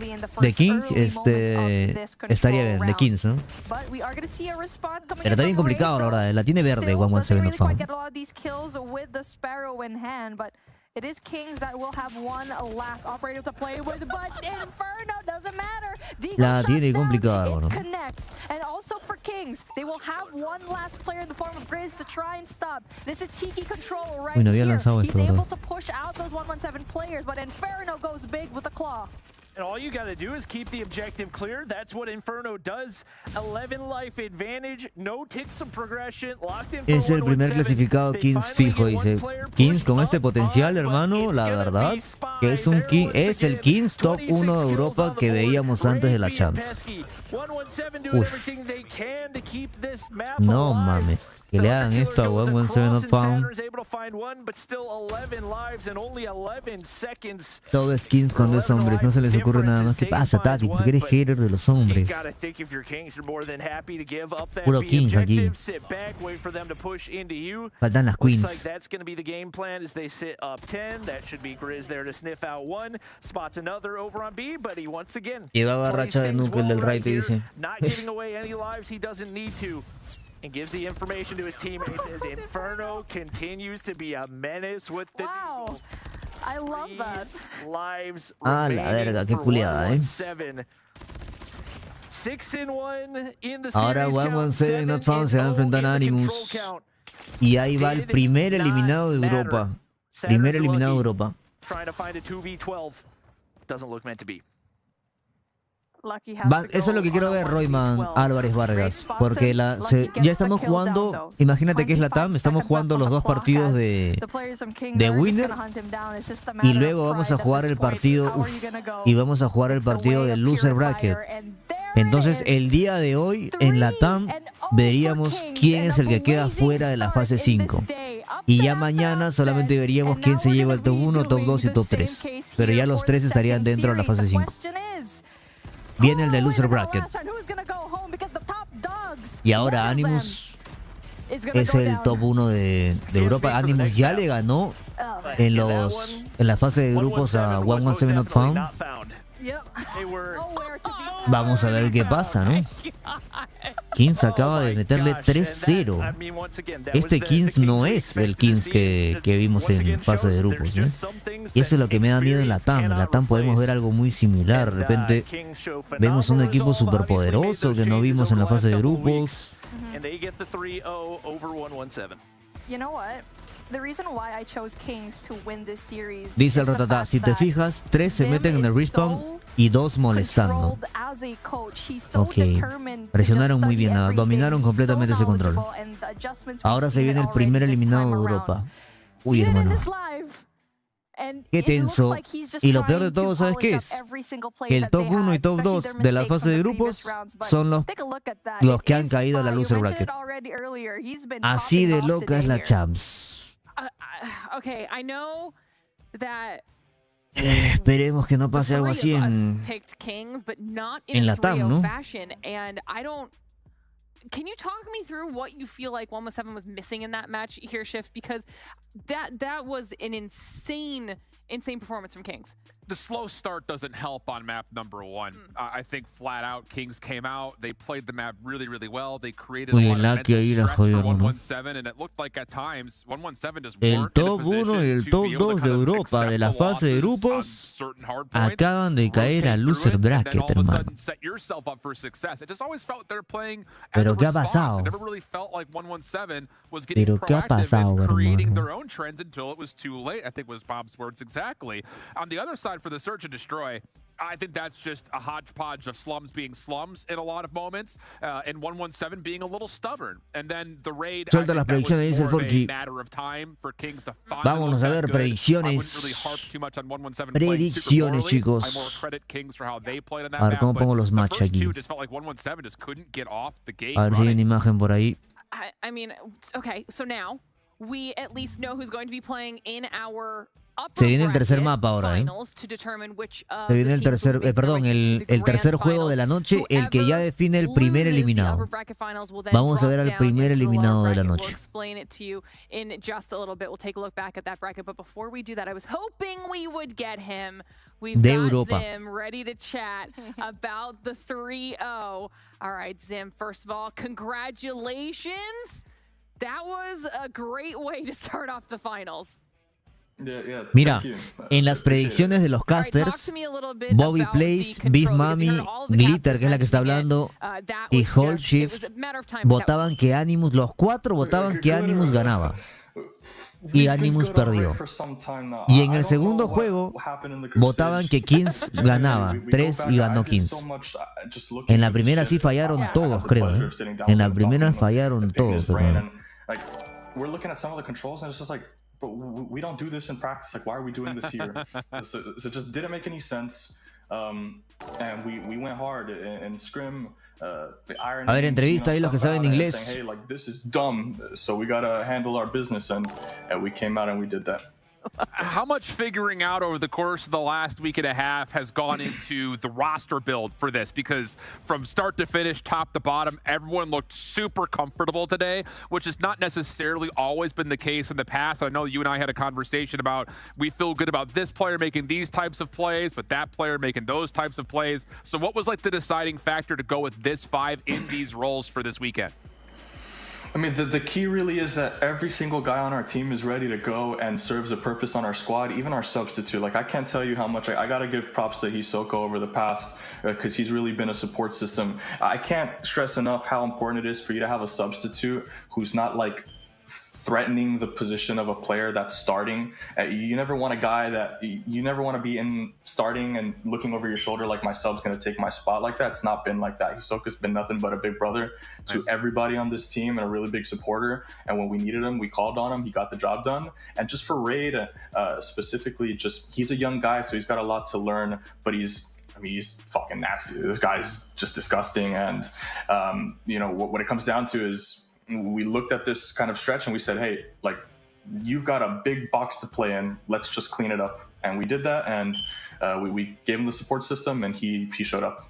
estaría bien, de Kings, ¿no? Pero está bien complicado, la verdad. La tiene verde 117 Not Found. It is Kings that will have one last operator to play with, but Inferno doesn't matter. La tiene complicada, bueno. Connects. And also for Kings, they will have one last player in the form of Grizz to try and stop. This is Tiki control right no había here. lanzado He's esto, able ¿verdad? to push out those 117 players, but Inferno goes big with the claw. And all you gotta do is keep the objective clear. That's what Inferno does. 11 life advantage, no ticks of progression, locked in for Es el primer clasificado Kings fijo, dice. Kings con este potencial, hermano, la verdad, que es un King, es el Kings top 1 de Europa que veíamos antes de la Champs. Uf. No mames, que le hagan esto a 117 Not Found. Todo es Kings cuando es hombres, no se les ocurre nada más. ¿Qué pasa, Tati? ¿Por qué eres hater de los hombres? Puro Kings aquí. Faltan las queens. Llevaba racha de nuke el del right, dice. And gives the information to his teammates as Inferno continues to be a menace with the Wow, I love that. Lives la verga, qué culiada, ¿eh? 6-1 in the ahora 117 Not Found se va a enfrentar a Animus. Y ahí va el primer eliminado de Europa. Primer eliminado de Europa. Trying to find a 2v12. Doesn't look meant to be. Eso es lo que quiero ver, Royman Álvarez Vargas, porque ya estamos jugando, imagínate que es Latam, estamos jugando los 2 partidos de Winner y luego vamos a jugar el partido del Loser Bracket. Entonces el día de hoy en Latam veríamos quién es el que queda fuera de la fase 5. Y ya mañana solamente veríamos quién se lleva el top 1, top 2 y top 3. Pero ya los 3 estarían dentro de la fase 5. Viene el de Loser Bracket. Y ahora Animus es el top 1 de Europa. Animus ya le ganó en la fase de grupos a 117 Not Found. Vamos a ver qué pasa, ¿no? Kings acaba de meterle 3-0. Este Kings no es el Kings que vimos en fase de grupos, ¿no? Y eso es lo que me da miedo en Latam. En Latam podemos ver algo muy similar. De repente vemos un equipo súper poderoso que no vimos en la fase de grupos. Dice el Ratata, si te fijas, 3 se meten en el respawn y 2 molestando. Ok, presionaron muy bien, dominaron completamente ese control. Ahora se viene el primer eliminado de Europa. Uy, hermano. Qué tenso. Y lo peor de todo, ¿sabes qué es? El top 1 y top 2 de la fase de grupos son los que han caído a la Loser Bracket. Así de loca es la Champs. Okay, I know that Esperemos que no pase algo así en Latam, ¿no? Can you talk me through what you feel like 117 was missing in that match here, Shift? Because that was an insane performance from Kings. The slow start doesn't help on map number 1. I think flat out Kings came out, they played the map really, really well. They created a lot of mental stress for 117, and it looked like at times 117 just weren't in a position y el to top be able 2 to de kind of Europa de la accept the fase de losses on grupos certain hard points, acaban de caer al rotate through loser it, and bracket, then all of a hermano. sudden set yourself up for success. It just always felt they're playing as Pero a ¿qué ha response. pasado? It never really felt like 117 was getting Pero ¿qué ha proactive pasado, and creating hermano? their own trends until it was too late, I think was Bob's words exactly. On the other side for the search and destroy, I think that's just a hodgepodge of slums being slums in a lot of moments, and 117 being a little stubborn. And then the raid, Suelta las predicciones, dice el Forky. Vámonos a ver predicciones. Predicciones, chicos. A ver cómo pongo los match aquí. A ver si hay una imagen por ahí. I mean, okay, so now we at least know who's going to be playing in our Se viene el tercer mapa ahora, ¿eh? Se viene el tercer, el tercer juego de la noche, el que ya define el primer eliminado. Vamos a ver al primer eliminado de la noche. De Europa. Ready to chat about the 3-0. All right, Zim, first of all, congratulations. That was a great way to start off the finals. Mira, en las predicciones de los casters, Bobby Plays, Big Mami, Glitter, que es la que está hablando, y Hold Shift votaban que Animus, los 4 votaban que Animus ganaba. Y Animus perdió. Y en el segundo juego votaban que Kings ganaba 3 y ganó Kings. En la primera sí fallaron todos, creo, ¿eh? En la primera fallaron todos, creo. But we don't do this in practice. Like, why are we doing this here? so it just didn't make any sense. And we went hard in scrim. A ver, entrevista ahí los que saben inglés. Saying, hey, like, this is dumb. So we gotta handle our business, and we came out and we did that. How much figuring out over the course of the last week and a half has gone into the roster build for this? Because from start to finish, top to bottom, everyone looked super comfortable today, which has not necessarily always been the case in the past. I know you and I had a conversation about we feel good about this player making these types of plays, but that player making those types of plays. So what was like the deciding factor to go with this 5 in these roles for this weekend? I mean, the key really is that every single guy on our team is ready to go and serves a purpose on our squad, even our substitute. Like, I can't tell you how much I got to give props to Hisoko over the past, because he's really been a support system. I can't stress enough how important it is for you to have a substitute who's not like threatening the position of a player that's starting. You never want a guy that, you never want to be in starting and looking over your shoulder like my sub's going to take my spot like that. It's not been like that. Hisoka's been nothing but a big brother to everybody on this team and a really big supporter. And when we needed him, we called on him. He got the job done. And just for Raid, specifically, just he's a young guy, so he's got a lot to learn, but he's fucking nasty. This guy's just disgusting. And, you know, what it comes down to is, we looked at this kind of stretch and we said, hey, like, you've got a big box to play in. Let's just clean it up. And we did that, and we gave him the support system, and he showed up.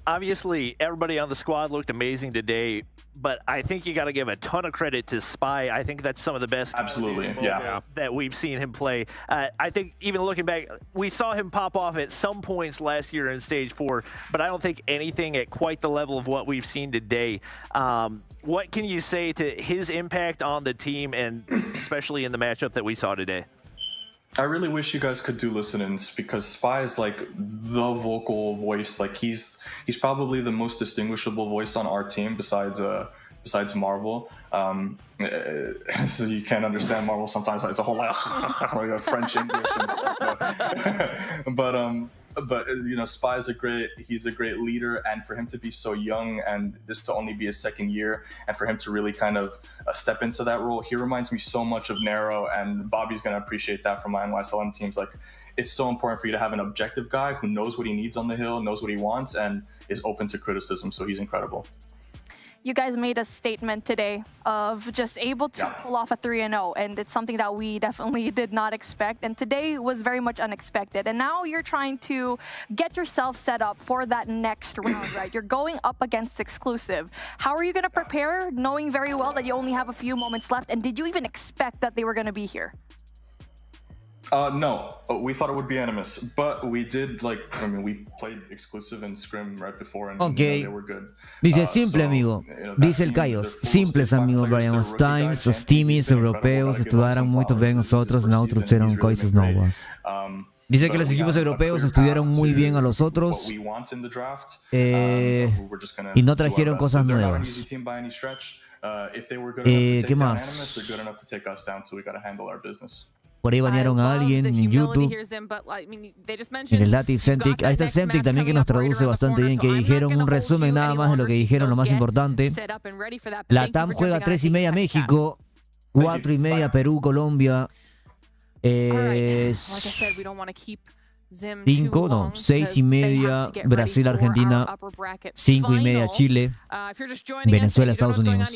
Obviously, everybody on the squad looked amazing today, but I think you got to give a ton of credit to Spy. I think that's some of the best that we've seen him play. I think even looking back, we saw him pop off at some points last year in Stage 4, but I don't think anything at quite the level of what we've seen today. What can you say to his impact on the team, and especially in the matchup that we saw today? I really wish you guys could do listen-ins, because Spy is like the vocal voice. Like, he's probably the most distinguishable voice on our team besides Marvel. So you can't understand Marvel sometimes. It's a whole lot of like French English and stuff. But you know, Spy is he's a great leader, and for him to be so young and this to only be his second year, and for him to really kind of step into that role, he reminds me so much of Nero, and Bobby's going to appreciate that from my NYSLM teams. Like, it's so important for you to have an objective guy who knows what he needs on the hill, knows what he wants, and is open to criticism. So he's incredible. you guys made a statement today of just able to pull off a 3-0, and it's something that we definitely did not expect, and today was very much unexpected. And now you're trying to get yourself set up for that next round, right? You're going up against exclusive. How are you going to prepare, knowing very well that you only have a few moments left, and did you even expect that they were going to be here? No, we thought it would be Animus, but we did we played exclusive and scrim right before, and they were good. Dice simple, amigo. Dice el Callos. Simples, amigo, Brian. Os times, os times europeus estudiaram muito bem os outros, não trouxeram coisas novas. Dice que los equipos europeos estudiaron muy bien a los otros y no trajeron cosas nuevas. ¿Qué más? Por ahí banearon a alguien en YouTube. En el Latin Centric. Ahí está el Centric también, que nos traduce bastante bien, que dijeron un resumen nada más de lo que dijeron, lo más importante. Latam juega 3:30 México, 4:30 Perú, Colombia. 6:30 Brasil, Argentina, 5:30 Chile, Venezuela, Estados Unidos.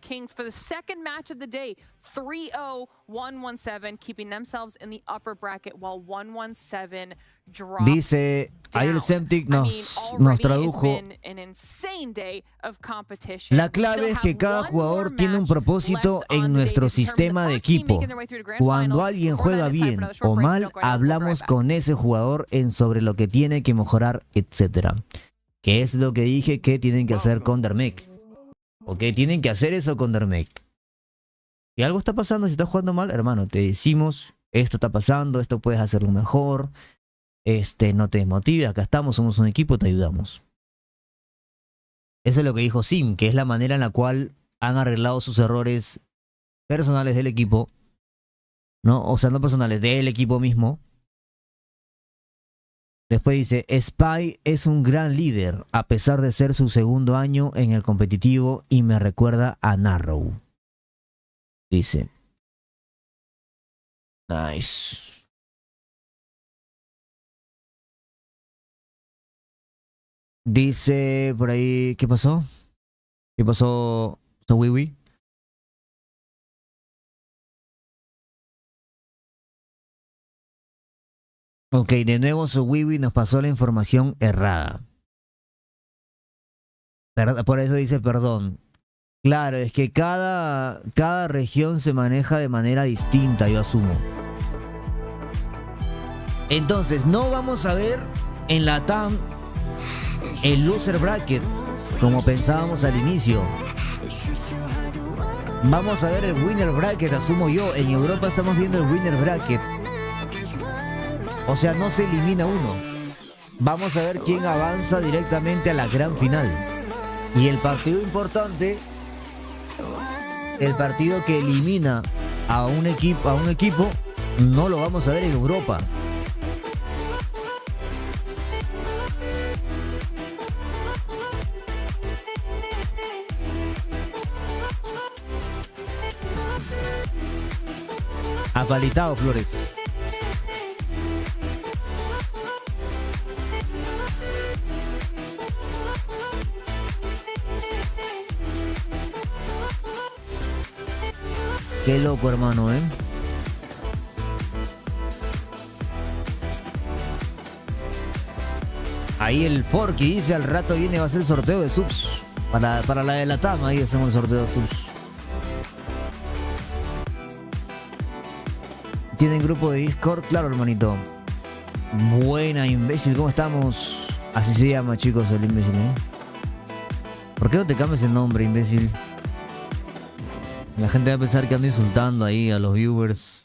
Kings for the second match of the day, 3-0, 1-1-7, keeping themselves in the upper bracket while 1-1-7 drops. Dice, ahí el Semtic nos tradujo. La clave es que cada jugador tiene un propósito en nuestro sistema de equipo. Cuando alguien juega bien o mal, hablamos con ese jugador sobre lo que tiene que mejorar, etc. Que es lo que dije que tienen que hacer con Dermec. Ok, tienen que hacer eso con Dermec. Si algo está pasando, si estás jugando mal, hermano, te decimos, esto está pasando, esto puedes hacerlo mejor. No te desmotive, acá estamos, somos un equipo, te ayudamos. Eso es lo que dijo Sim, que es la manera en la cual han arreglado sus errores personales del equipo, ¿no? O sea, no personales, del equipo mismo. Después dice, Spy es un gran líder, a pesar de ser su segundo año en el competitivo, y me recuerda a Narrow. Dice. Nice. Dice por ahí, ¿qué pasó? ¿Qué pasó, Wiwi? Ok, de nuevo su Wiwi nos pasó la información errada. Por eso dice perdón. Claro, es que cada región se maneja de manera distinta, yo asumo. Entonces, no vamos a ver en Latam el loser bracket como pensábamos al inicio. Vamos a ver el winner bracket, asumo yo. En Europa estamos viendo el winner bracket. O sea, no se elimina uno. Vamos a ver quién avanza directamente a la gran final. Y el partido importante, el partido que elimina a un equipo, no lo vamos a ver en Europa. Apalitado, Flores. Qué loco, hermano, ¿eh? Ahí el Forky dice, al rato viene, va a ser el sorteo de subs. Para la de Latam, ahí hacemos el sorteo de subs. ¿Tienen grupo de Discord? Claro, hermanito. Buena, imbécil, ¿cómo estamos? Así se llama, chicos, el imbécil, ¿eh? ¿Por qué no te cambias el nombre, imbécil? La gente va a pensar que ando insultando ahí a los viewers.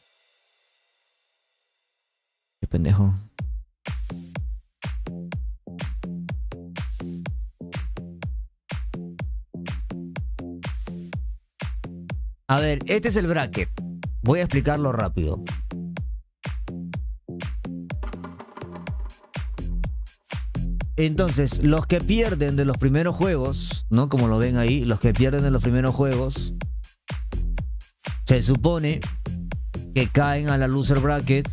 Qué pendejo. A ver, este es el bracket. Voy a explicarlo rápido. Entonces, los que pierden de los primeros juegos, ¿no? Como lo ven ahí, los que pierden de los primeros juegos, se supone que caen a la loser bracket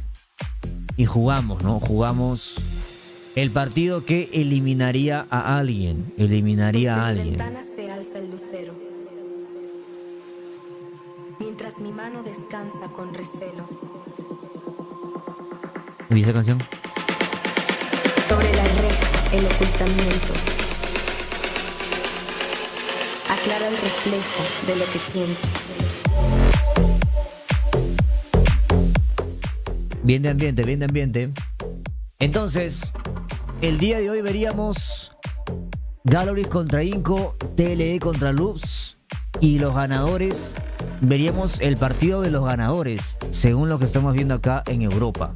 y jugamos, ¿no? Jugamos El partido que eliminaría a alguien. Eliminaría a alguien. Desde mi ventana se alza el lucero, mientras mi mano descansa con recelo. ¿Y esa canción? Sobre la reja, el ocultamiento aclara el reflejo de lo que siento. Bien de ambiente, bien de ambiente. Entonces, el día de hoy veríamos Galoris contra Inco, TLE contra Loops y los ganadores. Veríamos el partido de los ganadores, según lo que estamos viendo acá en Europa.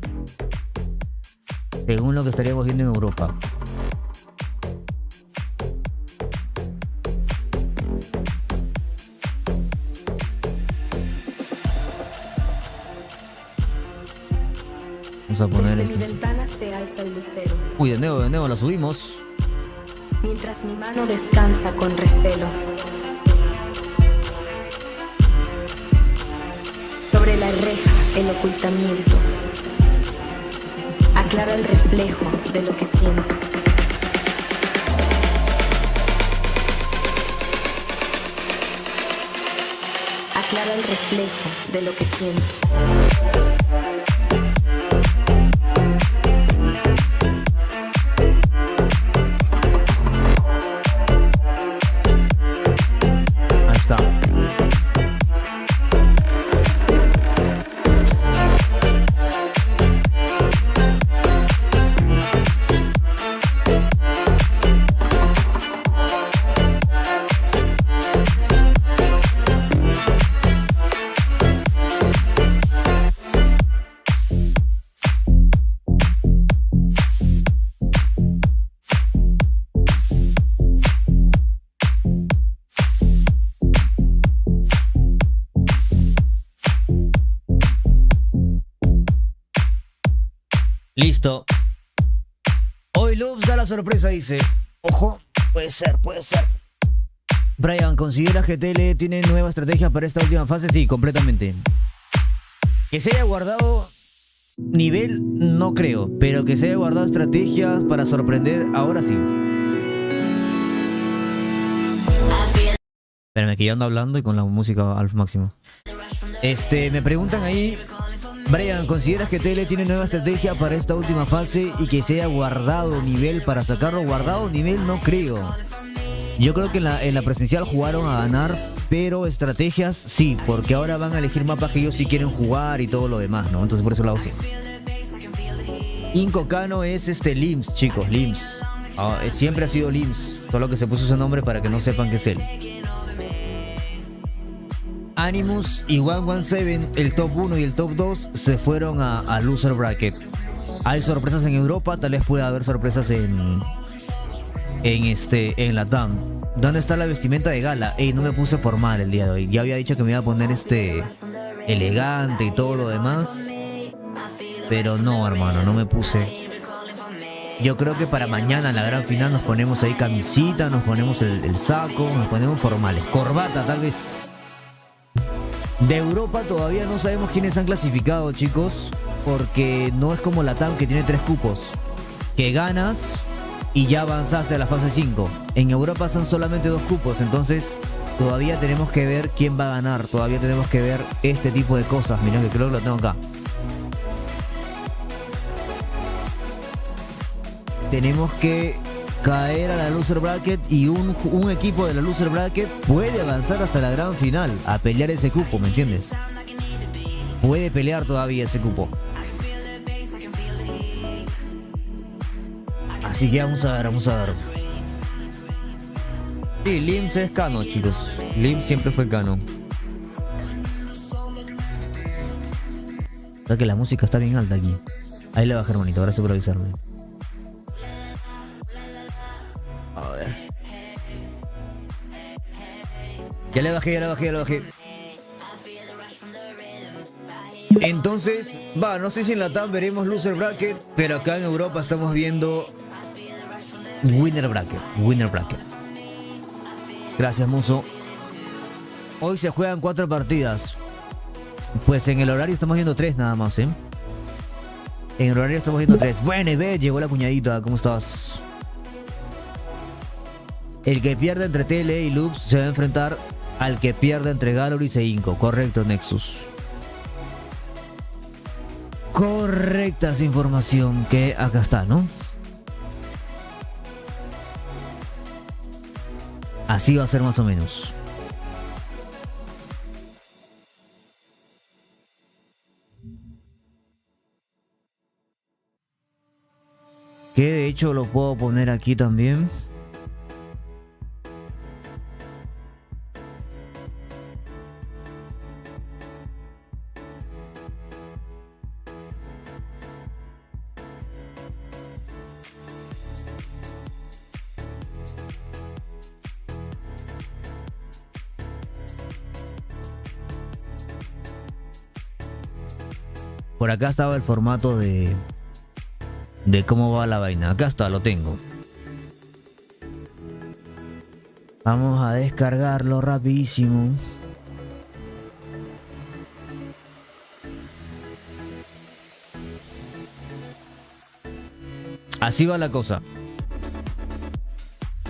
Según lo que estaríamos viendo en Europa. Vamos a poner Desde esto. mi ventana se alza el lucero, Uy, de nuevo, la subimos. mientras mi mano descansa con recelo. Sobre la reja, el ocultamiento aclara el reflejo de lo que siento. Aclara el reflejo de lo que siento. Ahí está. Listo. Hoy Loops da la sorpresa, dice. Ojo, puede ser, puede ser. Bryan, ¿consideras que TLE tiene nueva estrategia para esta última fase? Sí, completamente. Que se haya guardado nivel, no creo. Pero que se haya guardado estrategias para sorprender, ahora sí. Espérame, que yo ando hablando y con la música al máximo. Me preguntan ahí... Bryan, ¿consideras que TLE tiene nueva estrategia para esta última fase y que se haya guardado nivel para sacarlo? Guardado nivel no creo. Yo creo que en la presencial jugaron a ganar, pero estrategias sí, porque ahora van a elegir mapas que ellos sí quieren jugar y todo lo demás, ¿no? Entonces por eso lo hago así. Inco Cano es LIMS, chicos, LIMS. Siempre ha sido LIMS, solo que se puso ese nombre para que no sepan que es él. Animus y 117, el top 1 y el top 2 se fueron a Loser Bracket. Hay sorpresas en Europa, tal vez pueda haber sorpresas en Latam. ¿Dónde está la vestimenta de gala? No me puse formal el día de hoy. Ya había dicho que me iba a poner elegante y todo lo demás. Pero no, hermano, no me puse. Yo creo que para mañana en la gran final nos ponemos ahí camisita, nos ponemos el saco, nos ponemos formales. Corbata tal vez. De Europa todavía no sabemos quiénes han clasificado, chicos, porque no es como Latam, que tiene 3 cupos, que ganas y ya avanzaste a la fase 5. En Europa son solamente 2 cupos, entonces todavía tenemos que ver quién va a ganar, todavía tenemos que ver este tipo de cosas. Mirá que creo que lo tengo acá. Tenemos que caer a la Loser Bracket y un equipo de la Loser Bracket puede avanzar hasta la gran final a pelear ese cupo, ¿me entiendes? Puede pelear todavía ese cupo. Así que vamos a ver, vamos a ver. Sí, LIMS es Cano, chicos. LIMS siempre fue Cano. O sea que la música está bien alta aquí. Ahí le bajé, hermanito, gracias por avisarme. A ver. Ya le bajé, ya le bajé, ya le bajé. Entonces, no sé si en Latam veremos Loser Bracket, pero acá en Europa estamos viendo Winner Bracket. Winner Bracket. Gracias, Muso. Hoy se juegan 4 partidas. Pues en el horario estamos viendo 3 nada más, ¿eh? En el horario estamos viendo 3. Bueno, Ivette, llegó la cuñadita. ¿Cómo estás? El que pierde entre TLE y Loops se va a enfrentar al que pierde entre Galoris e Inco. Correcto, Nexus. Correcta esa información que acá está, ¿no? Así va a ser más o menos. Que de hecho lo puedo poner aquí también. Por acá estaba el formato de cómo va la vaina. Acá está, lo tengo. Vamos a descargarlo rapidísimo. Así va la cosa.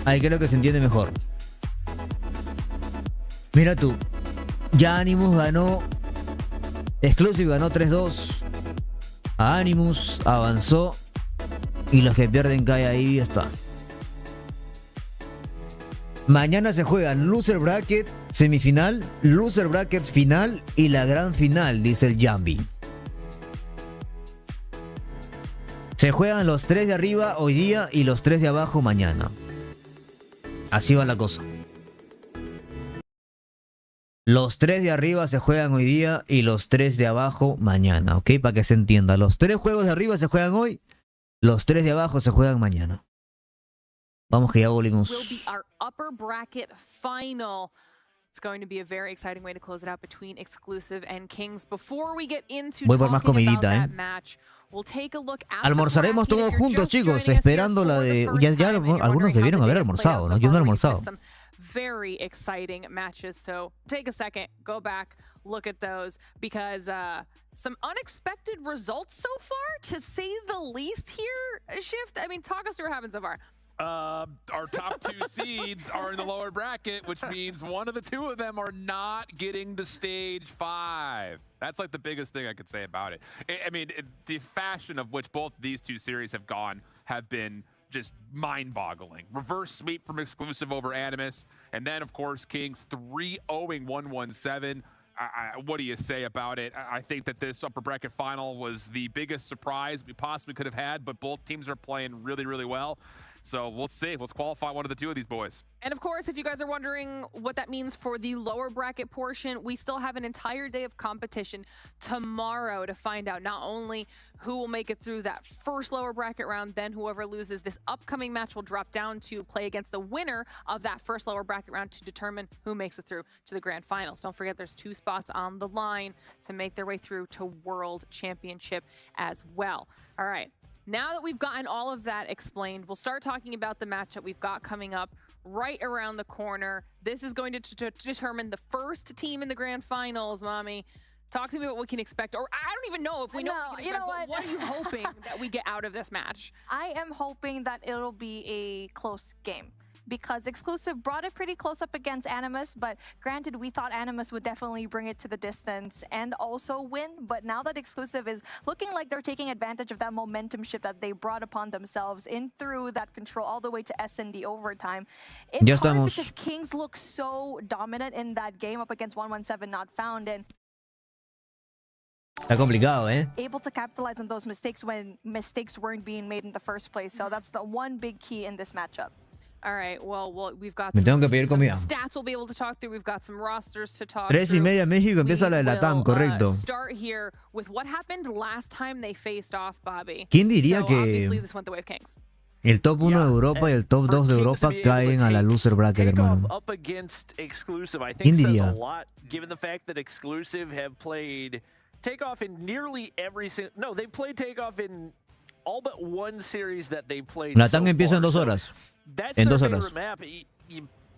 Ahí creo que se entiende mejor. Mira tú. Ya Animus ganó. Exclusive ganó 3-2. A Animus avanzó. Y los que pierden cae ahí y está. Mañana se juegan Loser Bracket semifinal, Loser Bracket final y la gran final, dice el Jambi. Se juegan los 3 de arriba hoy día y los 3 de abajo mañana. Así va la cosa. Los 3 de arriba se juegan hoy día y los 3 de abajo mañana, ¿ok? Para que se entienda. Los 3 juegos de arriba se juegan hoy. Los 3 de abajo se juegan mañana. Vamos que ya volvimos. Voy por más comidita, ¿eh? Almorzaremos todos juntos, chicos, esperando la de... Ya algunos debieron haber almorzado, ¿no? Yo no he almorzado. Very exciting matches, so take a second, go back, look at those, because some unexpected results so far, to say the least here, Shift. I mean, talk us through what happened so far. Our top 2 seeds are in the lower bracket, which means one of the 2 of them are not getting to stage 5. That's like the biggest thing I could say about it. I mean, the fashion of which both these 2 series have gone have been just mind-boggling. Reverse sweep from Exclusive over Animus, and then, of course, Kings 3-0ing 117. What do you say about it? I think that this upper bracket final was the biggest surprise we possibly could have had, but both teams are playing really, really well. So we'll see. Let's qualify one of the 2 of these boys. And of course, if you guys are wondering what that means for the lower bracket portion, we still have an entire day of competition tomorrow to find out not only who will make it through that first lower bracket round, then whoever loses this upcoming match will drop down to play against the winner of that first lower bracket round to determine who makes it through to the grand finals. Don't forget there's 2 spots on the line to make their way through to World Championship as well. All right. Now that we've gotten all of that explained, we'll start talking about the match that we've got coming up right around the corner. This is going to determine the first team in the grand finals, Mommy. Talk to me about what we can expect. Or I don't even know if we know what we can expect, but what are you hoping that we get out of this match? I am hoping that it'll be a close game, because Exclusive brought it pretty close up against Animus, but granted, we thought Animus would definitely bring it to the distance and also win, but now that Exclusive is looking like they're taking advantage of that momentum shift that they brought upon themselves in through that control all the way to S&D overtime, it's hard because Kings look so dominant in that game up against 117 Not Found, and está complicado, ¿eh? Able to capitalize on those mistakes when mistakes weren't being made in the first place, so that's the one big key in this matchup. All right, well, we've got Me tengo que pedir comida. Stats we'll be able to talk through. We've got some rosters to talk 3:30 México, empieza la de Latam, correcto. Start here with what happened last time they faced off, Bobby. ¿Quién diría que obviously this went the way of Kings. el top 1 de Europa y el top 2 de Europa caen a la loser bracket, hermano? Up against Exclusive, I ¿Quién think says diría? a lot, given the fact that Exclusive have played Takeoff in nearly every single... No, they played Takeoff in all but one series that they played. Latam empieza en 2 horas. That's en their 2 horas. favorite map.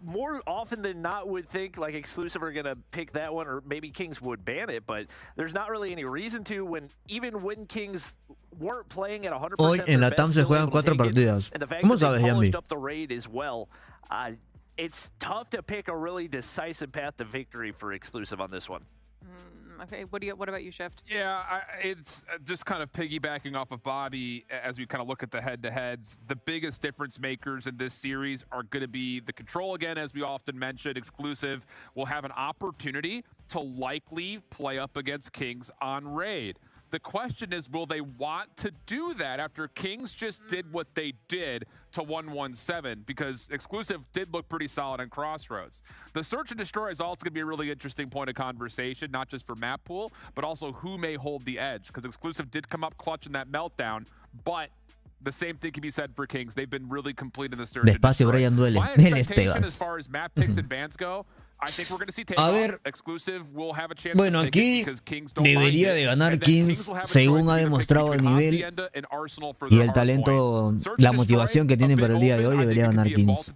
more often than not would think like Exclusive are gonna pick that one, or maybe Kings would ban it, but there's not really any reason to, when Kings weren't playing at 100%. Hoy en Latam se juegan 4 partidas. ¿Cómo sabes, Yambi? Up the raid as well. It's tough to pick a really decisive path to victory for Exclusive on this one. Okay, what about you, Shift? Yeah, it's just kind of piggybacking off of Bobby as we kind of look at the head-to-heads. The biggest difference makers in this series are going to be the control again, as we often mentioned. Exclusive will have an opportunity to likely play up against Kings on raid. The question is, will they want to do that after Kings just did what they did to 117? Because Exclusive did look pretty solid on Crossroads. The Search and Destroy is also going to be a really interesting point of conversation, not just for map pool, but also who may hold the edge. Because Exclusive did come up clutch in that meltdown, but the same thing can be said for Kings. They've been really complete in the Search and Destroy. Bryan duele. My expectation as far as map picks and bans go, I think we're going to see takeoff. Exclusive will have a chance bueno, to aquí debería de ganar Kings según ha demostrado el nivel y el talento, la motivación que tienen para el día de hoy. Debería ganar Kings.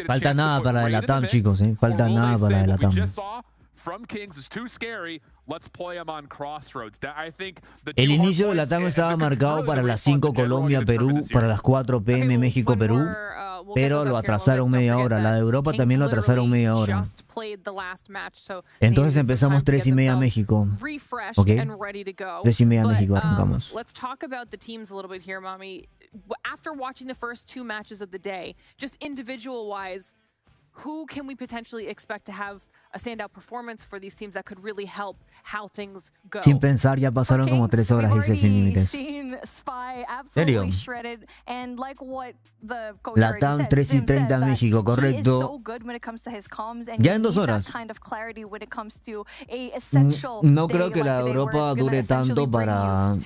Falta nada para el Latam, chicos, falta nada para el Latam. El inicio de Latam estaba marcado para las 5 Colombia-Perú, para las 4 PM México-Perú, pero lo atrasaron media hora. La de Europa también lo atrasaron media hora. Entonces empezamos 3:30 México. Ok, 3:30 México arrancamos. Let's talk about the teams a little bit here, Mommy. After watching the first 2 matches of the day, just individual-wise, who can we potentially expect to have a standout performance for these teams that could really help how things go? Sin pensar, ya pasaron como 3 horas, dice Sin Límites. ¿Serio? Latam 3:30 México, correcto. Ya en 2 horas. No creo que la de Europa dure tanto para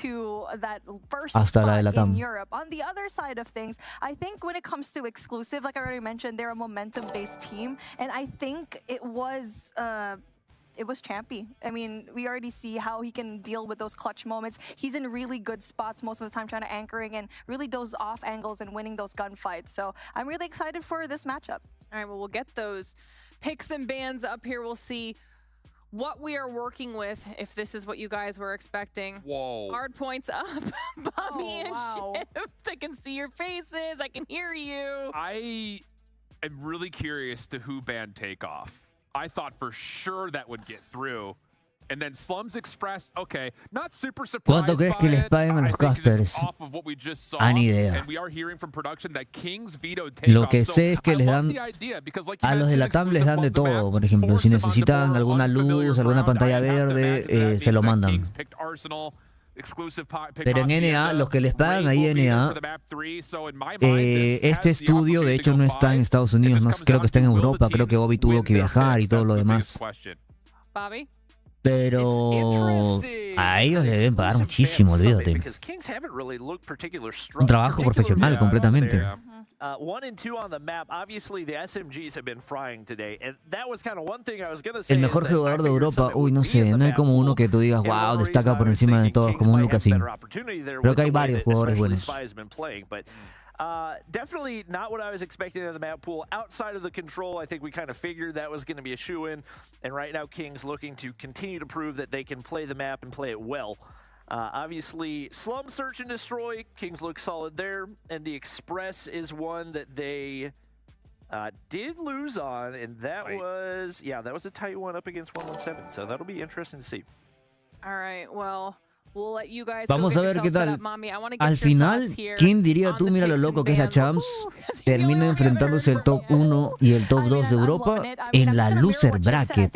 hasta la de Latam. On the other side of things, I think when it comes to Exclusive, like I already mentioned, they're a momentum-based team, and I think it was Champy. I mean, we already see how he can deal with those clutch moments. He's in really good spots most of the time, trying to anchoring and really those off angles and winning those gunfights. So I'm really excited for this matchup. All right, well, we'll get those picks and bans up here. We'll see what we are working with, if this is what you guys were expecting. Whoa. Hard points up. Bobby and Shift, I can see your faces. I can hear you. I am really curious to who banned Takeoff. I thought for sure that would get through. And then Slums Express, okay, not super surprised. ¿Cuánto crees que les paguen a los casters? Ah, ni idea. Lo que sé es que les dan, a los de Latam les dan de todo. Por ejemplo, si necesitan alguna luz, alguna pantalla verde, se lo mandan. Pero en NA, los que les pagan ahí en NA, este estudio de hecho no está en Estados Unidos, no, creo que está en Europa, creo que Bobby tuvo que viajar y todo lo demás. Pero a ellos le deben pagar muchísimo, olvídate. Un trabajo profesional completamente. 1 and 2 on the map. Obviously, the SMGs have been frying today, and that was kind of one thing I was going to say. El mejor jugador de Europa, uy, no sé, no hay como uno que tú digas, wow, destaca por encima de todos, como un Lucasin. Creo que hay varios jugadores buenos. Definitely not what I was expecting in the map pool. Outside of the control, I think we kind of figured that was going to be a shoo-in, and right now Kings looking to continue to prove that they can play the map and play it well. Obviously, Slum Search and Destroy, Kings look solid there, and the Express is one that they did lose on, and that was, that was a tight one up against 117, so that'll be interesting to see. All right, well, we'll let you guys vamos a ver qué tal. Al final, ¿quién diría tú, mira lo loco que es la Champs? Termina enfrentándose el top 1 y el top 2 de Europa en la loser bracket.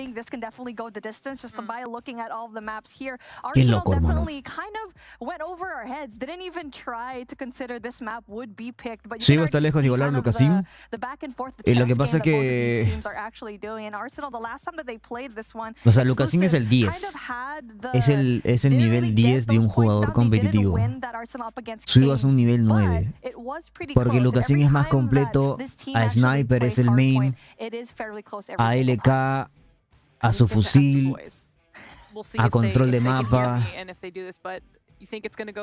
Qué loco, hermano. Sigo hasta lejos de igualar a Lucasim. Y lo que pasa es que, o sea, Lucasim es el 10. Es el nivel 10 de un jugador competitivo. Suigo es un nivel 9. Porque Lucasin es más completo, a Sniper es el main, a LK, a su fusil, a control de mapa,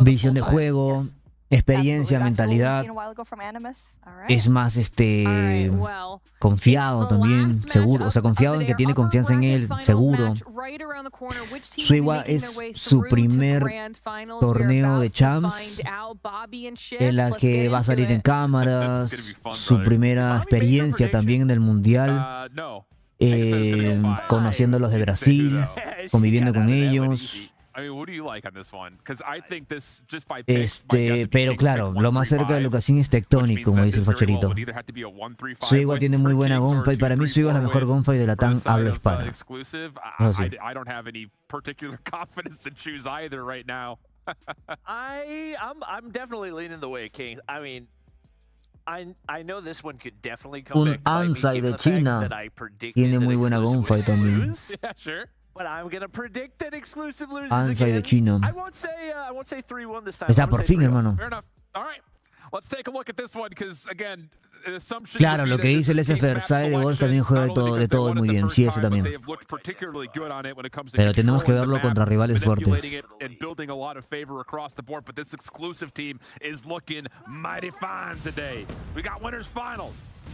visión de juego. experiencia, mentalidad. Es más confiado también, seguro, o sea, confiado en que tiene confianza en él, seguro. Suiwa es su primer torneo de champs en la que va a salir en cámaras, su primera experiencia también en el mundial, conociendo a los de Brasil, conviviendo con ellos. Pero claro, lo más cerca de lo que hacen es Tectonic, como dice el facherito. Suiwa tiene muy buena gunfight. Para mí Suiwa es la mejor gunfight de Latam habla hispana. No sé. Un Ansai de China tiene muy buena gunfight también. Ansai de China. Está por fin, hermano. Claro, lo que dice el SF Versailles de Wolf también juega de todo muy bien. Sí, eso también. Pero tenemos que verlo contra rivales fuertes.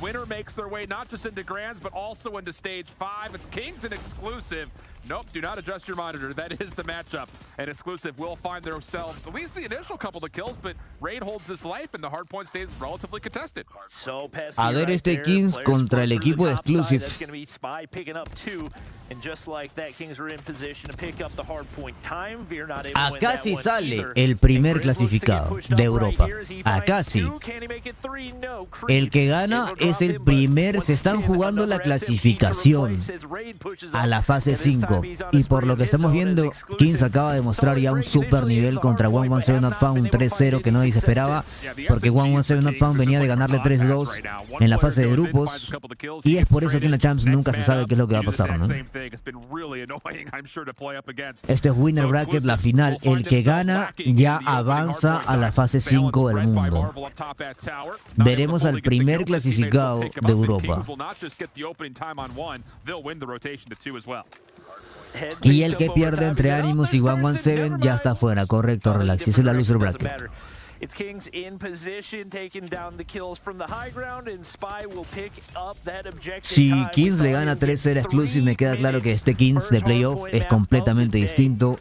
Winner makes their way not just into grands, but also into stage 5. It's Kings and exclusive. Nope, do not adjust your monitor. That is the matchup. And exclusive will find themselves at least the initial couple of kills, but Raid holds this life and the hardpoint stays relatively contested. A ver este Kings contra el equipo de exclusive. Acá sí sale el primer clasificado de Europa. Acá sí. El que gana es el primer. Se están jugando la clasificación a la fase 5. Y por lo que estamos viendo, Kings acaba de mostrar ya un super nivel contra 117 Not Found, un 3-0 que nadie se esperaba, porque 117 Not Found venía de ganarle 3-2 en la fase de grupos, y es por eso que en la Champs nunca se sabe qué es lo que va a pasar, ¿no? Este es Winner Bracket, la final. El que gana ya avanza a la fase 5 del mundo. Veremos al primer clasificado de Europa. Y el que pierde entre Animus y 117 ya está fuera, correcto, relax. Esa es la loser bracket. Si Kings le gana 3-0 exclusive, me queda claro que este Kings de playoff es completamente distinto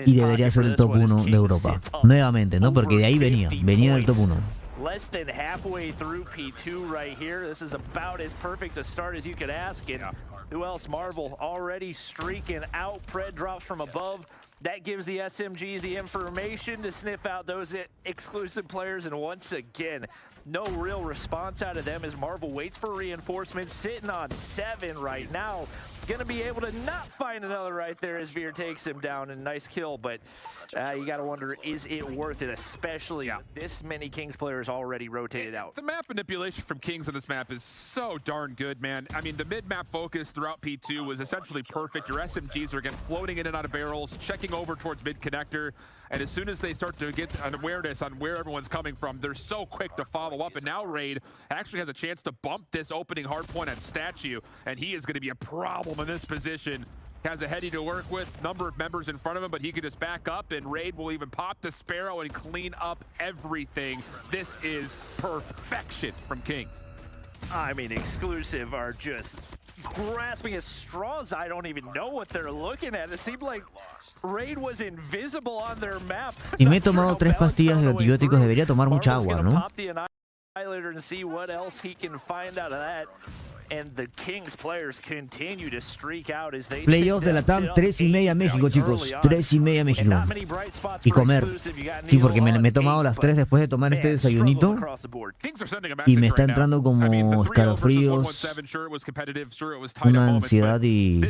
y debería ser el top 1 de Europa. Nuevamente, ¿no? Porque de ahí venía del top 1. Less than halfway through P2 right here. This is about as perfect a start as you could ask. And who else? Marvel already streaking out. Pred drops from above. That gives the SMGs the information to sniff out those exclusive players. And once again, no real response out of them as Marvel waits for reinforcements, sitting on 7 right now. Gonna be able to not find another right there as Veer takes him down. And nice kill, but you gotta wonder, is it worth it? Especially this many Kings players already rotated out. The map manipulation from Kings on this map is so darn good, man. I mean, the mid-map focus throughout P2 was essentially perfect. Your SMGs are again floating in and out of barrels, checking over towards mid-connector, and as soon as they start to get an awareness on where everyone's coming from, they're so quick to follow up, and now Raid actually has a chance to bump this opening hardpoint at Statue, and he is going to be a problem in this position. Has a heady to work with, number of members in front of him, but he could just back up, and Raid will even pop the Sparrow and clean up everything. This is perfection from Kings. I mean, exclusive are just grasping at straws. I don't even know what they're looking at. It seemed like Raid was invisible on their map. Y me he tomado 3 pastillas de antibióticos, debería tomar mucha agua, ¿no? And see what else he can find out of that. And the Kings players continue to streak out as they playoff de Latam, 3:30 México, chicos. 3:30 México. Y comer. Sí, porque me he tomado las 3 después de tomar este desayunito. Y me está entrando como escalofríos, una ansiedad y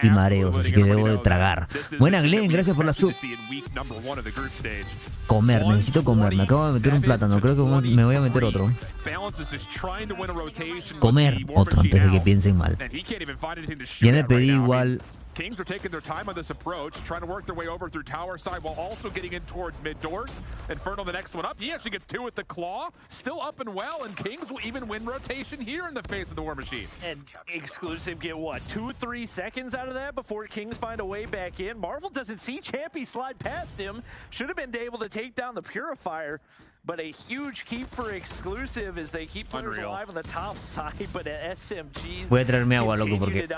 mareos, así que debo de tragar. Buena, Glenn, gracias por la sub. Comer, necesito comer. Me acabo de meter un plátano, creo que me voy a meter otro. Comer otro antes de que piensen mal. Ya me pedí igual Kings are taking their time on this approach, trying to work their way over through tower side while also getting in towards mid doors. Inferno the next one up. He actually gets 2 with the claw. Still up and well, and Kings will even win rotation here in the face of the War Machine. And Exclusive get what, 2-3 seconds out of that before Kings find a way back in. Marvel doesn't see Champy slide past him. Should have been able to take down the Purifier. But a huge keep for Exclusive as they keep players alive on the top side, but SMGs voy a traerme agua, loco, porque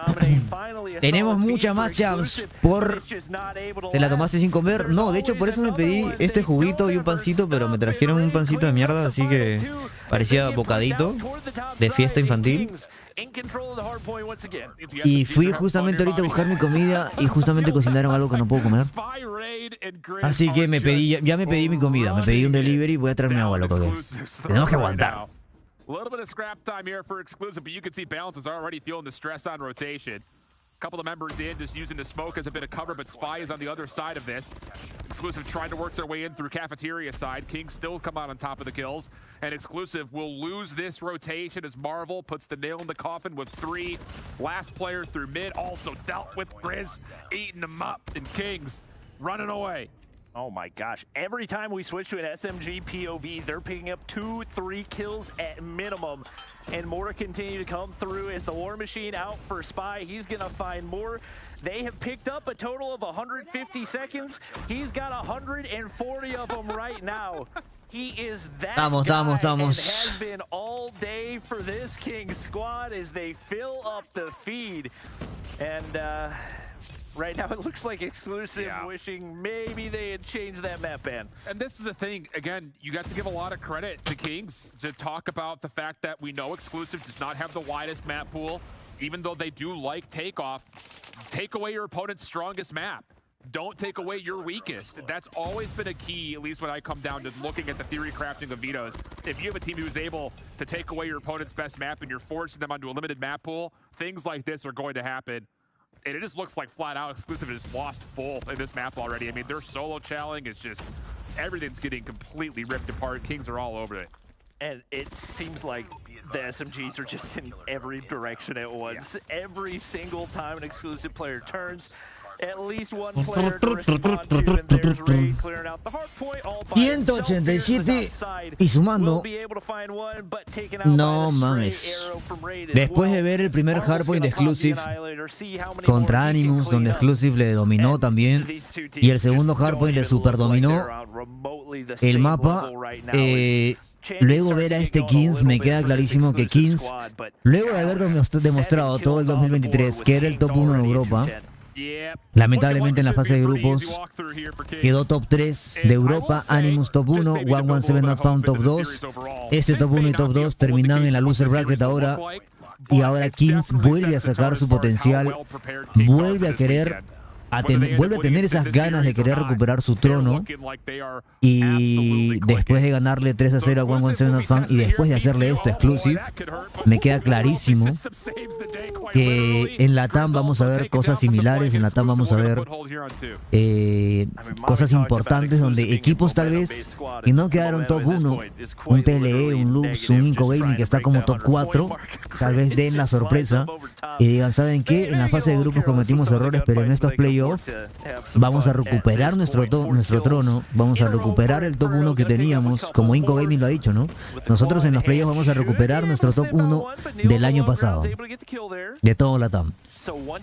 tenemos muchas más champs por... ¿Te la tomaste sin comer? No, de hecho por eso me pedí este juguito y un pancito, pero me trajeron un pancito de mierda, así que parecía bocadito de fiesta infantil. Y fui justamente ahorita a buscar mi comida y justamente cocinaron algo que no puedo comer. Así que ya me pedí mi comida, me pedí un delivery y voy a traerme agua, loco. Tenemos que aguantar. A little bit of scrap time here for Exclusive, but you can see Balance is already feeling the stress on rotation. A couple of members in, just using the smoke as a bit of cover, but Spy is on the other side of this. Exclusive trying to work their way in through cafeteria side. Kings still come out on top of the kills, and Exclusive will lose this rotation as Marvel puts the nail in the coffin with 3. Last player through mid also dealt with Grizz, eating them up, and Kings running away. Oh my gosh, every time we switch to an SMG POV, they're picking up 2-3 kills at minimum. And more continue to come through as the War Machine out for Spy. He's gonna find more. They have picked up a total of 150 seconds. He's got 140 of them right now. He is that guy and has been all day for this King squad as they fill up the feed. And right now it looks like Exclusive wishing maybe they had changed that map ban. And this is the thing, again, you got to give a lot of credit to Kings to talk about the fact that we know Exclusive does not have the widest map pool, even though they do like takeoff. Take away your opponent's strongest map. Don't take away your weakest. That's always been a key, at least when I come down to looking at the theory crafting of Vito's. If you have a team who's able to take away your opponent's best map and you're forcing them onto a limited map pool, things like this are going to happen. And it just looks like flat out Exclusive has lost full in this map already. I mean, their solo challenge is just, everything's getting completely ripped apart. Kings are all over it. And it seems like the SMGs are just in every direction at once. Every single time an Exclusive player turns, at least one player to respond to, and there's Raid clearing out the hard point all by 187 y sumando. No mames. Después de ver el primer hardpoint de Exclusive contra Animus, donde Exclusive le dominó también, y el segundo hardpoint le super dominó el mapa, luego ver a este Kings me queda clarísimo que Kings, luego de haber demostrado todo el 2023 que era el top 1 de Europa, lamentablemente en la fase de grupos quedó top 3 de Europa, Animus top 1, 117 Not Found top 2, este top 1 y top 2 terminan en la loser bracket ahora, y ahora Kings vuelve a sacar su potencial, vuelve a querer vuelve a tener esas ganas de querer recuperar su trono, y después de ganarle 3-0 a 117 Not Found y después de hacerle esto a Exclusive, me queda clarísimo que en Latam vamos a ver cosas similares. En Latam vamos a ver cosas importantes donde equipos tal vez que no quedaron top 1, un TLE, un Lux, un Inco Gaming que está como top 4, tal vez den la sorpresa y digan, ¿saben qué? En la fase de grupos cometimos errores, pero en estos playoffs vamos a recuperar nuestro trono, vamos a recuperar el top 1 que teníamos, como Inco Gaming lo ha dicho, ¿no? Nosotros en los playoffs vamos a recuperar nuestro top 1 del año pasado, de todo Latam.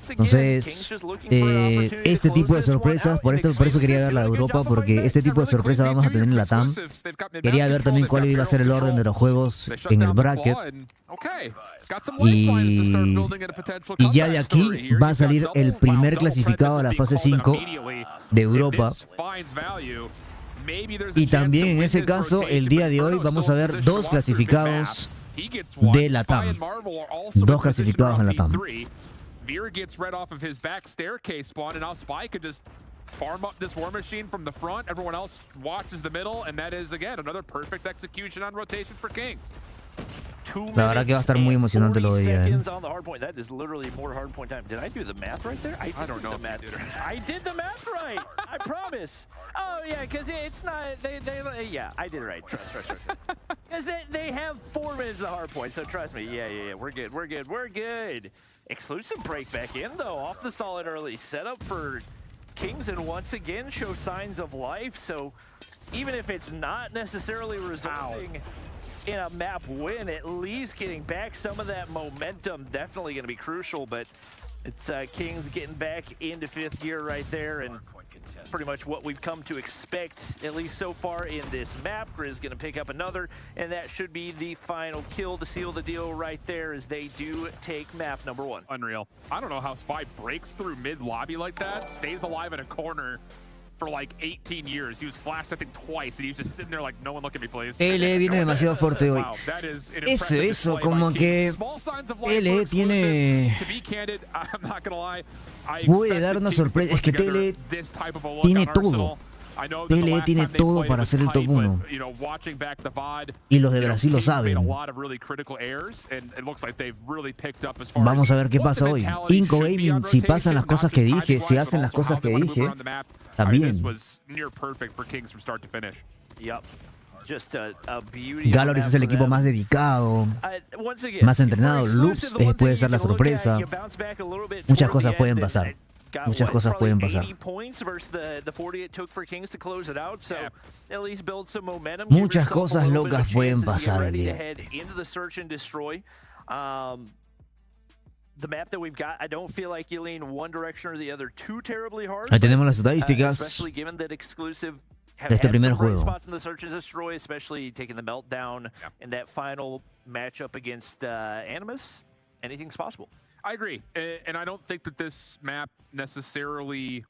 Entonces, este tipo de sorpresas, por eso quería ver la de Europa, porque este tipo de sorpresas vamos a tener en Latam. Quería ver también cuál iba a ser el orden de los juegos en el bracket. Y ya de aquí va a salir el primer clasificado a la fase 5 de Europa. Y también en ese caso, el día de hoy vamos a ver 2 clasificados de Latam. 2 clasificados en Latam. Veer gets red off of his back staircase spawn, and now Spy could just farm up this War Machine from the front. Everyone else watches the middle, and that is, again, another perfect execution on rotation for Kings. La verdad que va a estar muy emocionante lo de ella. That is literally more hard point time. Did I do the math right there? I don't know. I did the math right. I promise. Oh yeah, because it's not. Yeah, I did it right. Trust. Because they have 4 minutes of hard point, so trust me. Yeah. We're good. Exclusive break back in though, off the solid early setup for Kings, and once again show signs of life. So even if it's not necessarily resulting in a map win, at least getting back some of that momentum, definitely going to be crucial. But it's Kings getting back into 5th gear right there, and pretty much what we've come to expect, at least so far in this map. Grizz going to pick up another, and that should be the final kill to seal the deal right there, as they do take map number 1. Unreal. I don't know how Spy breaks through mid-lobby like that, stays alive in a corner for like 18 years. He was flashed, I think, twice, and he was just sitting there like, no one look at me, please. LE viene demasiado fuerte hoy. Eso, como que LE tiene... Puede dar una sorpresa. Es que TLE tiene todo. TLE tiene todo para ser el top 1. Y los de Brasil lo saben. Vamos a ver qué pasa hoy. Inco Gaming, si pasan las cosas que dije, si hacen las cosas que dije, también. Galoris es el equipo más dedicado, más entrenado. Loops puede ser la sorpresa. Muchas cosas pueden pasar. Muchas cosas pueden pasar. Muchas cosas locas pueden pasar el día. Ahí tenemos las estadísticas de este primer juego. I agree, and I don't think that this map necessarily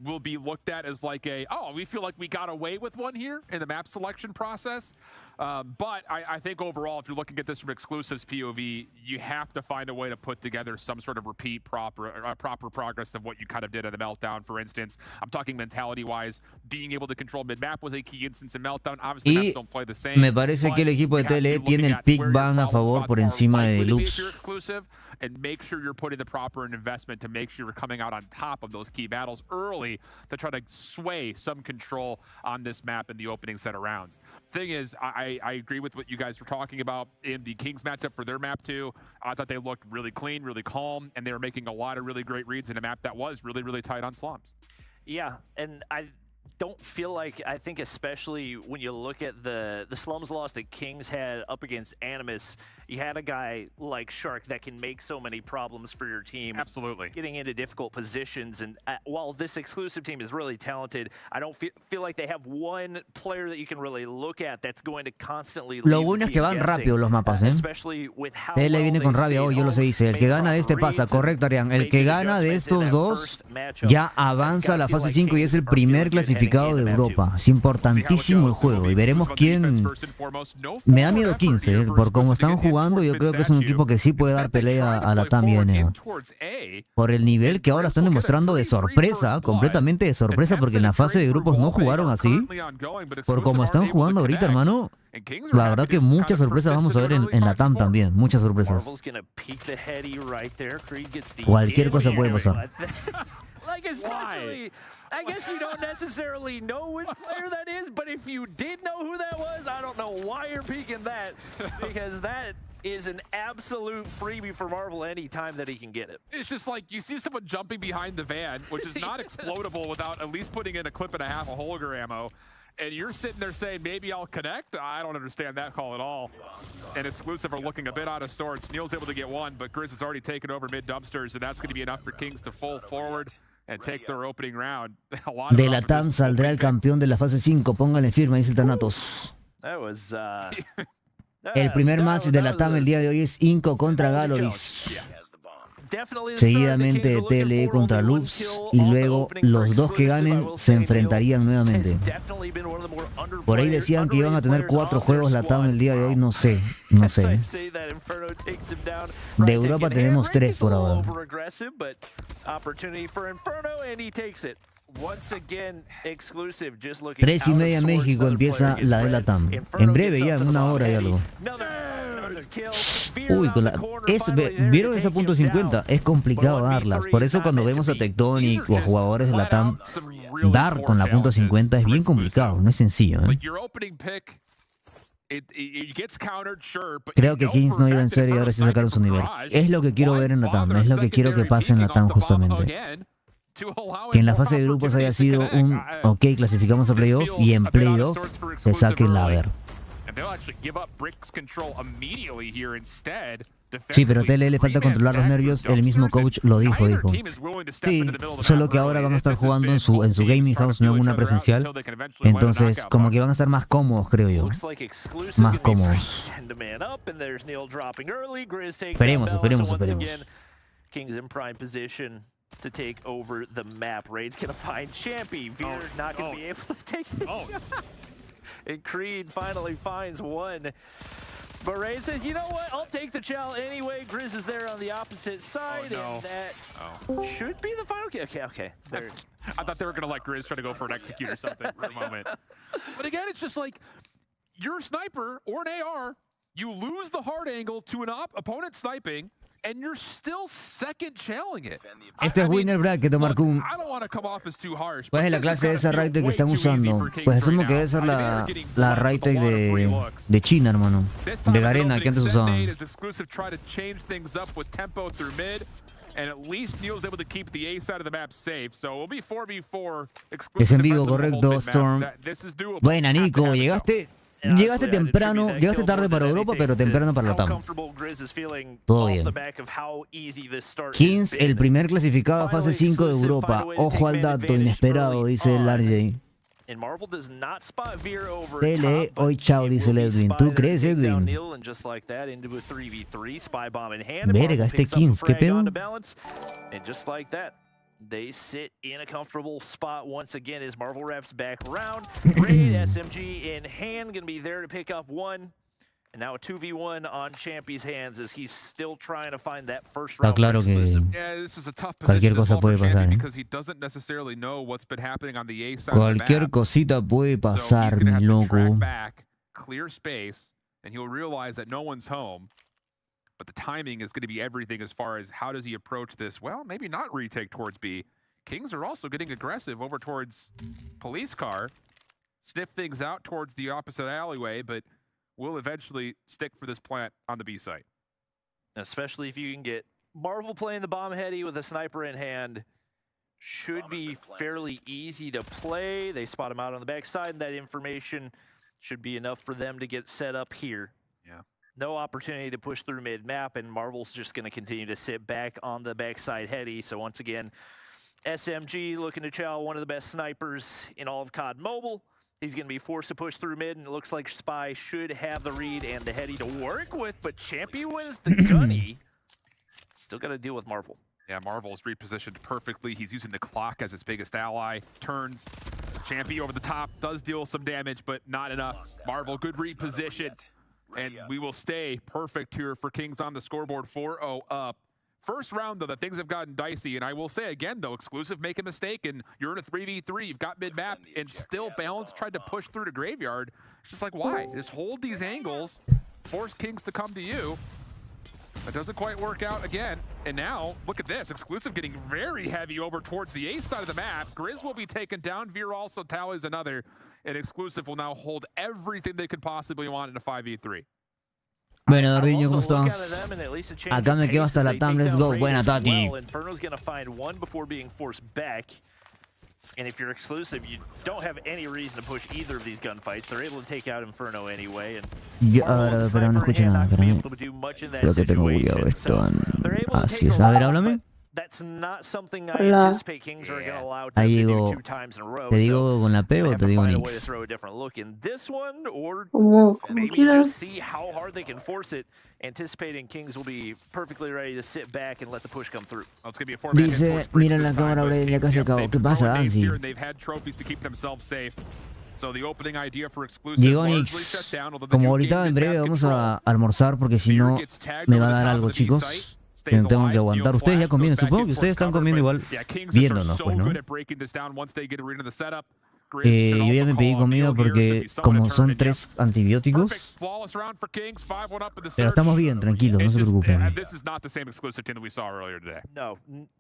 will be looked at as like we feel like we got away with one here in the map selection process. But I think overall, if you're looking at this from Exclusive's POV, you have to find a way to put together some sort of proper progress of what you kind of did at the Meltdown, for instance. I'm talking mentality-wise. Being able to control mid-map was a key instance in Meltdown. Obviously, maps don't play the same. Me parece que el equipo de TLE tiene el pick ban a favor por encima de Loops. And make sure you're putting the proper investment to make sure you're coming out on top of those key battles early to try to sway some control on this map in the opening set of rounds. Thing is, I agree with what you guys were talking about in the Kings matchup for their map too. I thought they looked really clean, really calm, and they were making a lot of really great reads in a map that was really, really tight on slums. Yeah, and I don't feel like, I think especially when you look at the slums loss that Kings had up against Animus, you had a guy like Shark that can make so many problems for your team. Absolutely. Getting into difficult positions, and while this exclusive team is really talented, I don't feel like they have one player that you can really look at that's going to constantly Lo bueno es que van rápido los mapas, ¿eh? Él viene con rabia hoy, yo lo sé, dice. El que gana de este pasa, correcto, Arián. El que gana de estos dos ya avanza a la fase 5 y es el primer clasificado de Europa. Es importantísimo el juego y veremos quién... Me da miedo 15, por cómo están jugando, yo creo que es un equipo que sí puede dar pelea a Latam y NA. Por el nivel que ahora están demostrando de sorpresa, completamente de sorpresa, porque en la fase de grupos no jugaron así. Por cómo están jugando ahorita, hermano, la verdad que muchas sorpresas vamos a ver en Latam también, muchas sorpresas. Cualquier cosa puede pasar. Like, especially, I guess you don't necessarily know which player that is, but if you did know who that was, I don't know why you're peeking that, because that is an absolute freebie for Marvel anytime that he can get it. It's just like, you see someone jumping behind the van, which is not explodable without at least putting in a clip and a half of Holger ammo, and you're sitting there saying, maybe I'll connect? I don't understand that call at all. And Exclusive are looking a bit out of sorts. Neil's able to get one, but Grizz has already taken over mid-dumpsters, and that's going to be enough for Kings to full forward and take their opening round. De Latam saldrá el campeón de la fase 5. Pónganle firma, dice el Thanatos. El primer match de Latam el día de hoy es Inco contra Galoris. Seguidamente TLE contra Loops, y luego los dos que ganen se enfrentarían nuevamente. Por ahí decían que iban a tener 4 juegos Latam el día de hoy, no sé. De Europa tenemos 3 por ahora. 3:30 México empieza la de Latam. En breve ya, en 1 hora y algo. Uy, ¿vieron esa punto 50? Es complicado darlas. Por eso cuando vemos a Tectonic o a jugadores de Latam, dar con la punto 50 es bien complicado, no es sencillo, ¿eh? Creo que Kings no iba en serio y ahora sí sacaron su nivel. Es lo que quiero ver en Latam, es lo que quiero que pase en Latam justamente. Que en la fase de grupos haya sido un ok, clasificamos a playoff y en playoff se saquen la ver. Sí, pero a TL le falta controlar los nervios, el mismo coach lo dijo. Sí, solo que ahora van a estar jugando en su gaming house, no en una presencial. Entonces, como que van a estar más cómodos, creo yo. Más cómodos. Esperemos. To take over the map. Raid's gonna find Champy. Veer not gonna be able to take the shot. And Creed finally finds one. But Raid says, you know what? I'll take the chow anyway. Grizz is there on the opposite side. And that should be the final kill. Okay. I thought they were gonna let Grizz try to go for an execute or something for a moment. But again, it's just like, you're a sniper or an AR. You lose the hard angle to an opponent sniping. And you're still second challing it. Este es winner bracket, Omar Kun. ¿Cuál es la clase de esa raid que están usando? Pues asumo que debe ser la raid de China, hermano. De Garena, que antes usaban. Es en vivo, correcto, Storm. Buena, Nico, llegaste temprano, llegaste tarde para Europa, pero temprano para Latam. Todo bien. Kings, el primer clasificado a fase 5 de Europa. Ojo al dato inesperado, dice el RJ. Tele, hoy chao, dice el Edwin. ¿Tú crees, Edwin? Verga, este Kings, ¿qué pedo? They sit in a comfortable spot once again as Marvel wraps back around. Raid SMG in hand, gonna be there to pick up one. And now a 2v1 on Champy's hands as he's still trying to find that first round. Está claro que cualquier cosa puede pasar, Cualquier cosita puede pasar, mi loco. Clear space, and he'll realize that no one's home. But the timing is going to be everything as far as how does he approach this? Well, maybe not retake towards B. Kings are also getting aggressive over towards police car. Sniff things out towards the opposite alleyway, but will eventually stick for this plant on the B site. Especially if you can get Marvel playing the bomb heady with a sniper in hand. Should be fairly easy to play. They spot him out on the backside, and that information should be enough for them to get set up here. Yeah. No opportunity to push through mid-map, and Marvel's just going to continue to sit back on the backside heady. So once again, SMG looking to chow one of the best snipers in all of COD Mobile. He's going to be forced to push through mid, and it looks like Spy should have the read and the heady to work with, but Champy wins the gunny. Still got to deal with Marvel. Yeah, Marvel's repositioned perfectly. He's using the clock as his biggest ally. Turns. Champy over the top, does deal some damage, but not enough. Marvel, good reposition. And we will stay perfect here for Kings on the scoreboard, 4-0 up. First round, though, that things have gotten dicey. And I will say again, though, exclusive make a mistake, and you're in a 3v3. You've got mid-map, and still Balance tried to push through to Graveyard. It's just like, why? Just hold these angles, force Kings to come to you. That doesn't quite work out again. And now, look at this. Exclusive getting very heavy over towards the A side of the map. Grizz will be taken down. Veer also tallies another. And Exclusive will now hold everything they could possibly want in a 5v3. Bueno, Dardiño, ¿cómo estás? Acá me quedo hasta Latam, let's go. Buena, Tati. Inferno's gonna find one before being forced back. And if you're Exclusive, you don't have any reason to push either of these gunfights. They're able to take out Inferno anyway. And pero no escucho nada, espérame. Creo que tengo bugueado esto. Así es. A ver, háblame. That's not something I anticipate Kings are going to allow them to do 2 times in a row. ¿Te digo con la P o te digo Nix? Throw a different look in this one, or maybe just see how hard they can force it, anticipating Kings will be perfectly ready to sit back and let the push come through. Dice, mira la cámara, Brian, ya casi acabó. ¿Qué pasa, Dancy? Digo Nix, como ahorita en breve vamos a almorzar porque si no me va a dar algo, chicos. Que no tengo que aguantar. Ustedes ya comieron, supongo que ustedes están comiendo igual viéndonos, pues, ¿no? Yo ya me pedí comida porque como son 3 antibióticos, pero estamos bien, tranquilos, no se preocupen.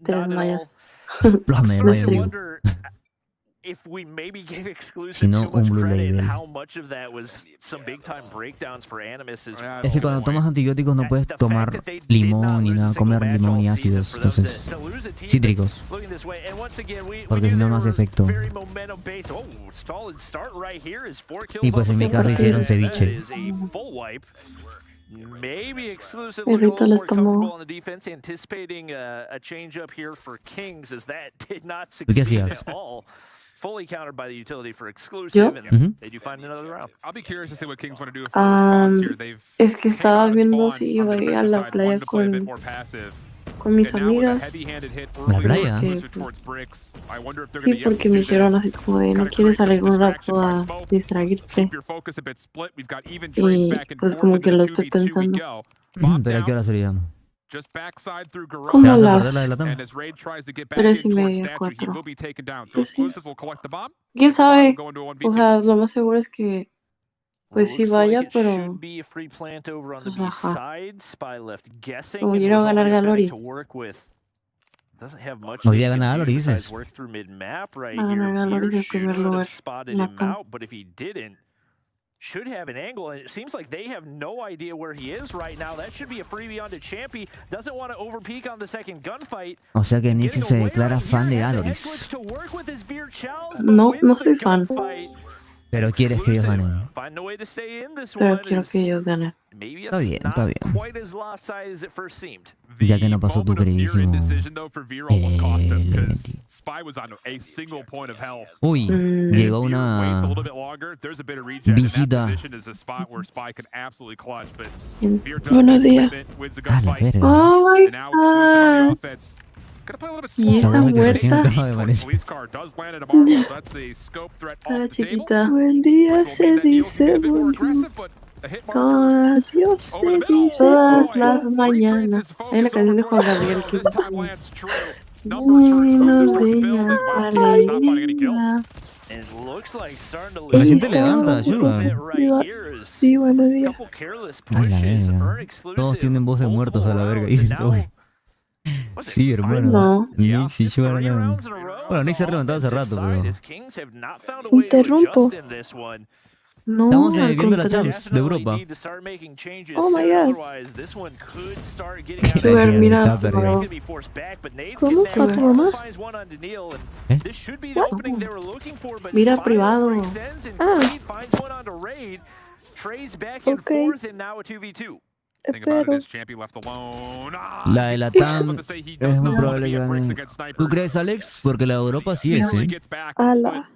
Te desmayas. Me desmayo vivo. If we maybe gave exclusive Si no, too much un blue credit, label. how much of that was some big time breakdowns for Animus is Es que cuando tomas antibióticos no puedes tomar limón ni nada, comer limón ni ácidos, entonces cítricos, porque si no no hace efecto. Y pues en mi caso hicieron ceviche. Maybe exclusively Perrito les tomó. on the defense, anticipating a change up here for Kings, as that did not ¿Tú qué succeed hacías? at all. Fully countered by the utility for exclusive. And they do find another round. I'll be curious to see what Kings want to do for response here. They've Es que estaba viendo si iba a ir a la playa con mis amigas. ¿La playa? Sí, porque me dijeron así como de no quieres salir un rato a distraerte. Y pues como que lo estoy pensando. ¿Pero a qué hora sería? Como ¿Te vas a las perder la de Latam? 3:30, 4. Pues sí. ¿Quién sabe? O sea, lo más seguro es que pues sí vaya, pero pues ajá. Como quiero ganar Galoris. Hoy día ganar Galoris. A ganar Galoris en primer lugar. Latam. Should have an angle, and it seems like they have no idea where he is right now. That should be a freebie onto Champy. Doesn't want to overpeak on the second gunfight. O sea que Nixie se declara fan de Galoris. No, no soy fan. Pero quieres que ellos ganen. Pero quiero que ellos ganen. Está bien, está bien. Ya que no pasó tu queridísimo Uy, llegó una visita. Buenos días. A la verga. Oh my god. Y esa muerta. Hola chiquita. Buen día se dice, cada Dios se dice. Todas las mañanas. Hay una canción de Juan Gabriel que dice buenos días, alegría. Recién te levanta, ayuda. Sí, buenos días. A la verga. Todos tienen voz de muertos a la verga, dice el Zoe. Sí, hermano. No. Nix y Sugar Ram. Bueno, Nix se ha levantado hace rato, pero Interrumpo. No, estamos al viendo la contrario. Champs de Europa. Oh my god. Sugar, mira, Está perdido. ¿Cómo? ¿A tu mamá? mira privado. Ah, ok. Espero. La de Latam es muy probable que gane. ¿Tú crees, Alex? Porque la de Europa sí es, ¿eh? Ala.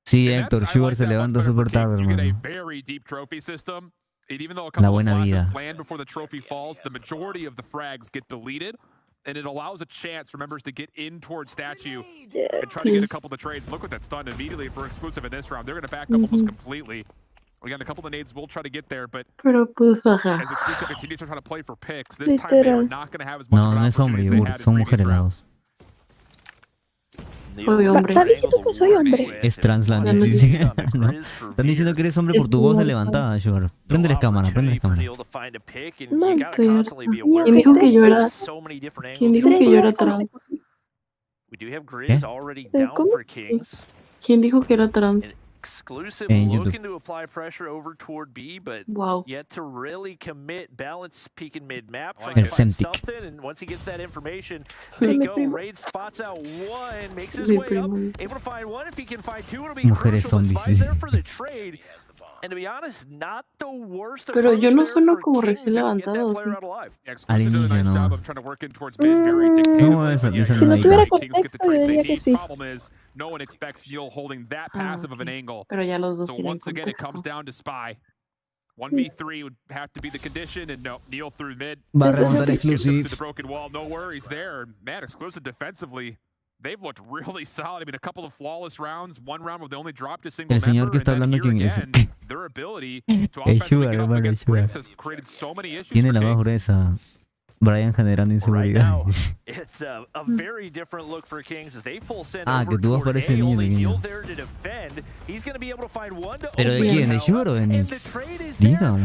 Sí, Héctor, Sugar se levanta súper tarde, hermano. La buena vida. And it allows a chance for members to get in towards statue Yeah. and try to get a couple of the trades. Look at that stun immediately for exclusive in this round. They're going to back up almost completely. Again, a couple of nades will try to get there, but Pero pues ajá. as exclusive continues to try to play for picks, this time they are not going to have as much No, of an no es hombre, opportunity as they Ibur, had in son previous mujeres las rounds. dos. Soy hombre. ¿Estás diciendo que soy hombre? Es trans la Nix, sí, sí. No. Están diciendo que eres hombre por tu voz de levantada, Sugar. Préndeles cámara, préndeles cámara. No, estoy harta. Ni ¿Quién dijo que yo era? ¿Quién ¿Quién dijo que yo era trans? ¿Cómo? ¿Quién dijo que era trans? Exclusive En YouTube. looking to apply pressure over toward B, but Wow. yet to really commit. Balance peeking mid-map, trying El to find Semtic. something, and once he gets that information, they go. Raid spots out one, makes his Mi way up, primo dice. able to find one. If he can find two, it'll be Mujeres crucial. But zombies, Spy's sí. there for the trade. And to be honest, not the worst Pero yo no approach there sueno for como Kings recién if you get levantado, that player ¿sí? out alive. Al inicio no. Job of trying to work in towards mid very dictatively. No, esa But yeah, no Si no hay. tuviera Kings get the contexto, yo trades they diría que need. sí. Problem is, no one expects Neil holding that Ah, passive of ok. an angle. Pero ya los dos So tienen once again, it comes contexto. down to Spy. 1v3 would have to be the condition, and no, Neil through mid. Va a remontar Gets him exclusive. to the broken wall, no worries there. Man, exclusive defensively, they've looked really solid. I mean, a couple of flawless rounds, one round where they only dropped a single El señor member, que está and then hablando, here ¿quién es? again, their ability to El offensively Sugar, get up hermano, el against Sugar. Bricks has created so many issues Tiene for la voz Kings. gruesa. Bryan generando inseguridad. Que tú vas por ese niño pequeño. ¿Pero de quién? ¿De Sugar o de Nix? Mira,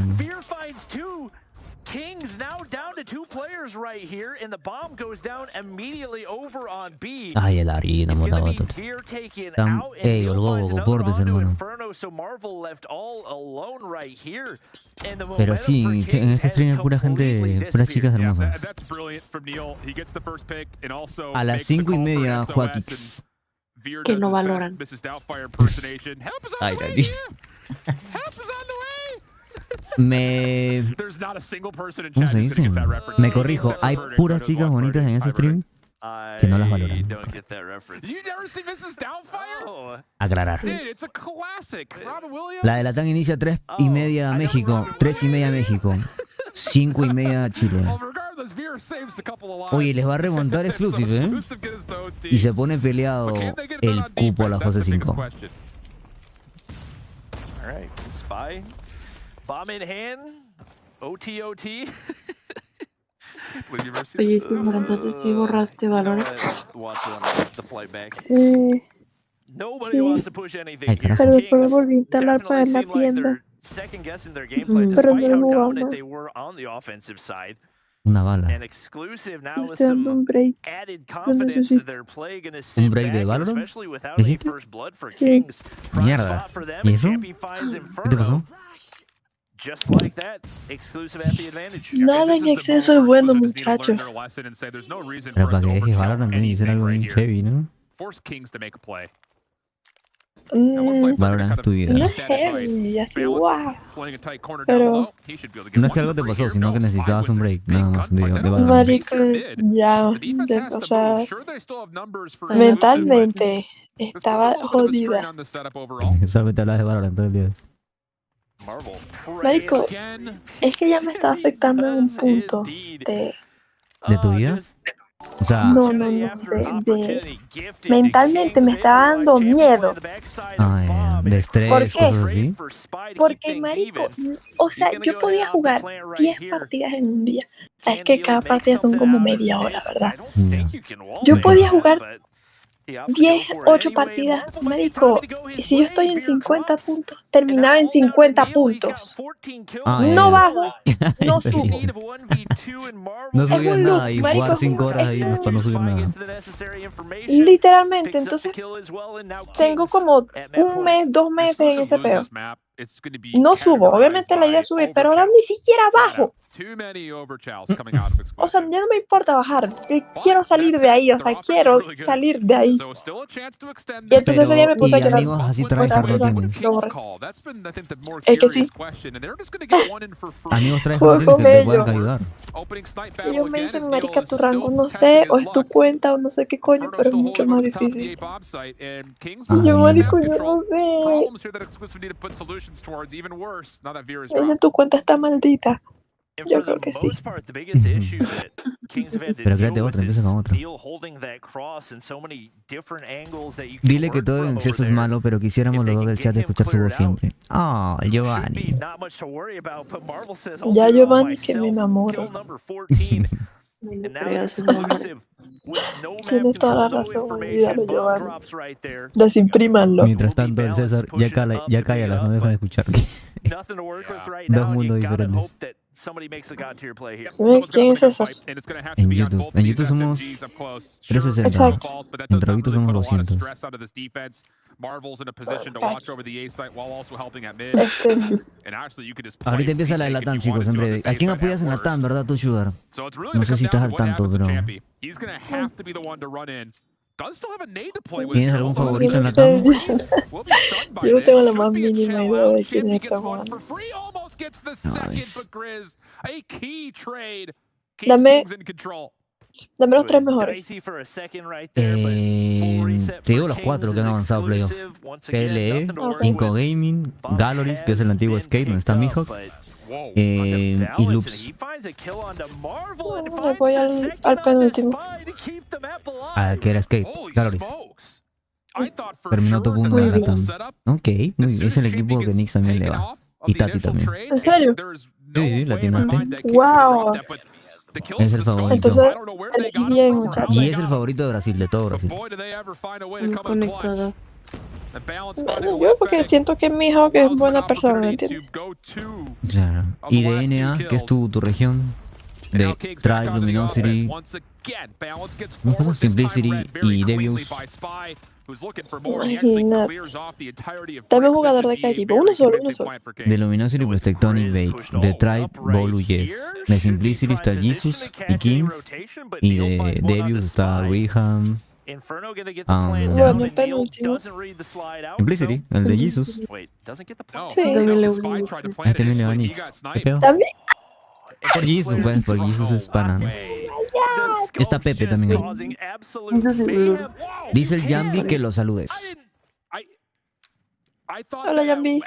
Kings now down to 2 players right here, and the bomb goes down immediately over on B. Ay, el harina, motabato. Ey, el bobo, comportes, hermano. So Marvel left all alone right here. Pero sí, en este stream hay pura gente, puras chicas hermosas. A las 5:30, Joaquix. Que no valoran. Ay, la lista. ¿Cómo se dice? Me corrijo, hay puras chicas bonitas en ese stream que no las valoran. Aclarar. La de Latam inicia 3:30 México, 3:30 México, 5:30 Chile. Oye, les va a remontar exclusive, ¿eh? Y se pone peleado el cupo a la fase 5. Bomb in hand, OT. Oye, pero entonces sí borraste valores. Pero después me volví a instalar para la tienda. Pero no lo jugamos. Una bala. Me estoy dando un break. Lo necesito. ¿Un break de Valorant? ¿Dijiste? Sí. Mierda. ¿Y eso? ¿Qué te pasó? Nada en exceso es bueno, muchachos. Pero para que dejes Valorant tiene que ser algo bien heavy, ¿no? Valorant es tu vida. No es heavy, así wow. Pero no es que algo te pasó, sino que necesitabas un break, nada más. De Valorant. marico, ya, o sea, mentalmente estaba jodida. Solamente hablas de Valorant todo el día. Marico, es que ya me estaba afectando en un punto de tu vida. O sea, no, mentalmente me estaba dando miedo. De estrés, ¿Por qué? cosas así. Porque, marico, o sea, yo podía jugar 10 partidas en un día. Es que cada partida son como media hora, ¿verdad? Yo podía jugar 8 partidas, marico, y si yo estoy en 50 puntos, terminaba en 50 puntos. No bajo, no subo. No subías nada y jugar 5 horas ahí para no subir nada. Literalmente, entonces tengo como 1 mes, 2 meses en ese pedo. No subo, obviamente la idea es subir, pero ahora ni siquiera bajo. O sea, ya no me importa bajar, quiero salir de ahí, o sea, quiero salir de ahí. Y entonces ese día me puse a llorar. Amigos así tryhard no tienes. Es que sí. Amigos tryhard que te puedan ayudar. Ellos me dicen, marica, tu rango no sé, o es tu cuenta, o no sé qué coño, pero es mucho más difícil. Y yo, marico, yo no sé. Me dicen, tu cuenta está maldita. Yo creo que sí. Pero créate otra, empieza con otra. Dile que todo en exceso es malo, pero quisiéramos los dos del chat escuchar su voz siempre. Ah, Giovanni. Ya Giovanni que me enamora. Tienes toda la razón, olvídalo, Giovanni. Desimprímanlo. Mientras tanto, el César ya cállalas, no dejan de escuchar. Dos mundos diferentes. ¿Quién es César? En YouTube. En YouTube somos 360. En Trovito somos 200. Ahorita empieza la de Latam, chicos, en breve. ¿A quién apoyas en Latam, verdad, tú, Sugar? No sé si estás al tanto, pero... ¿Tienes algún favorito en Latam? Yo no tengo la más mínima idea de quién es esta jugando. Dame los 3 mejores. Te digo los 4 que han avanzado a playoffs. PLE, Inco Gaming, Galoris, que es el antiguo Skate, donde está Mihawk, y Loops. Me voy al penúltimo. Que era Skate, Galoris. Terminó top 1 de Latam. Ok, muy bien. Es el equipo que Nix también le va. Y Tati también. ¿En serio? Sí, la atinaste. ¡Wow! Es el favorito. Entonces, elegí bien, muchachos. Y es el favorito de Brasil, de todo Brasil. Estamos conectadas. Bueno, yo porque siento que mi hijo que es buena persona, ¿me entiendes? Claro. Y de NA, que es tu región. De Tribe, Luminosity, Simplicity y Devious. Imagínate. Dame un jugador de cada equipo, uno solo. De Luminosity pues Tectonic Bake. De Tribe, Bolu Yes. De Simplicity está Jesus y Kings. Y de Devious está Reham. Bueno, el penúltimo. Simplicity, el de Jesus. Sí. También le uní. Ahí también le va Nix. ¿Qué pedo? También. Por Jesus, pues, por Jesus es pana, ¿no? Está Pepe también ahí. Eso sí, blur. Dice el Jambi que lo saludes. Hola, Jambi.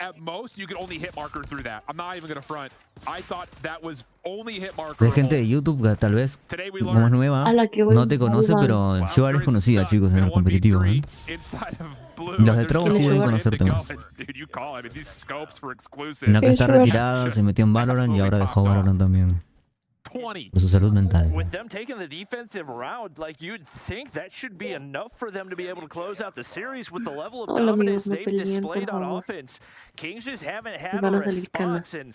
De gente de YouTube, tal vez, como es nueva, A la que voy no te conoce, pero Sugar es conocida, chicos, en el competitivo, ¿eh? Los de Trovo sí deben conocerte más. La que está retirada, se metió en Valorant y ahora dejó Valorant también. Por su salud mental. With them taking the defensive round, like you'd think that should be enough for them to be able to close out the series with the level of Hola, dominance amigos, no they've peleen, displayed por on favor. offense. Kings just haven't had Se van a a salir response, canas. and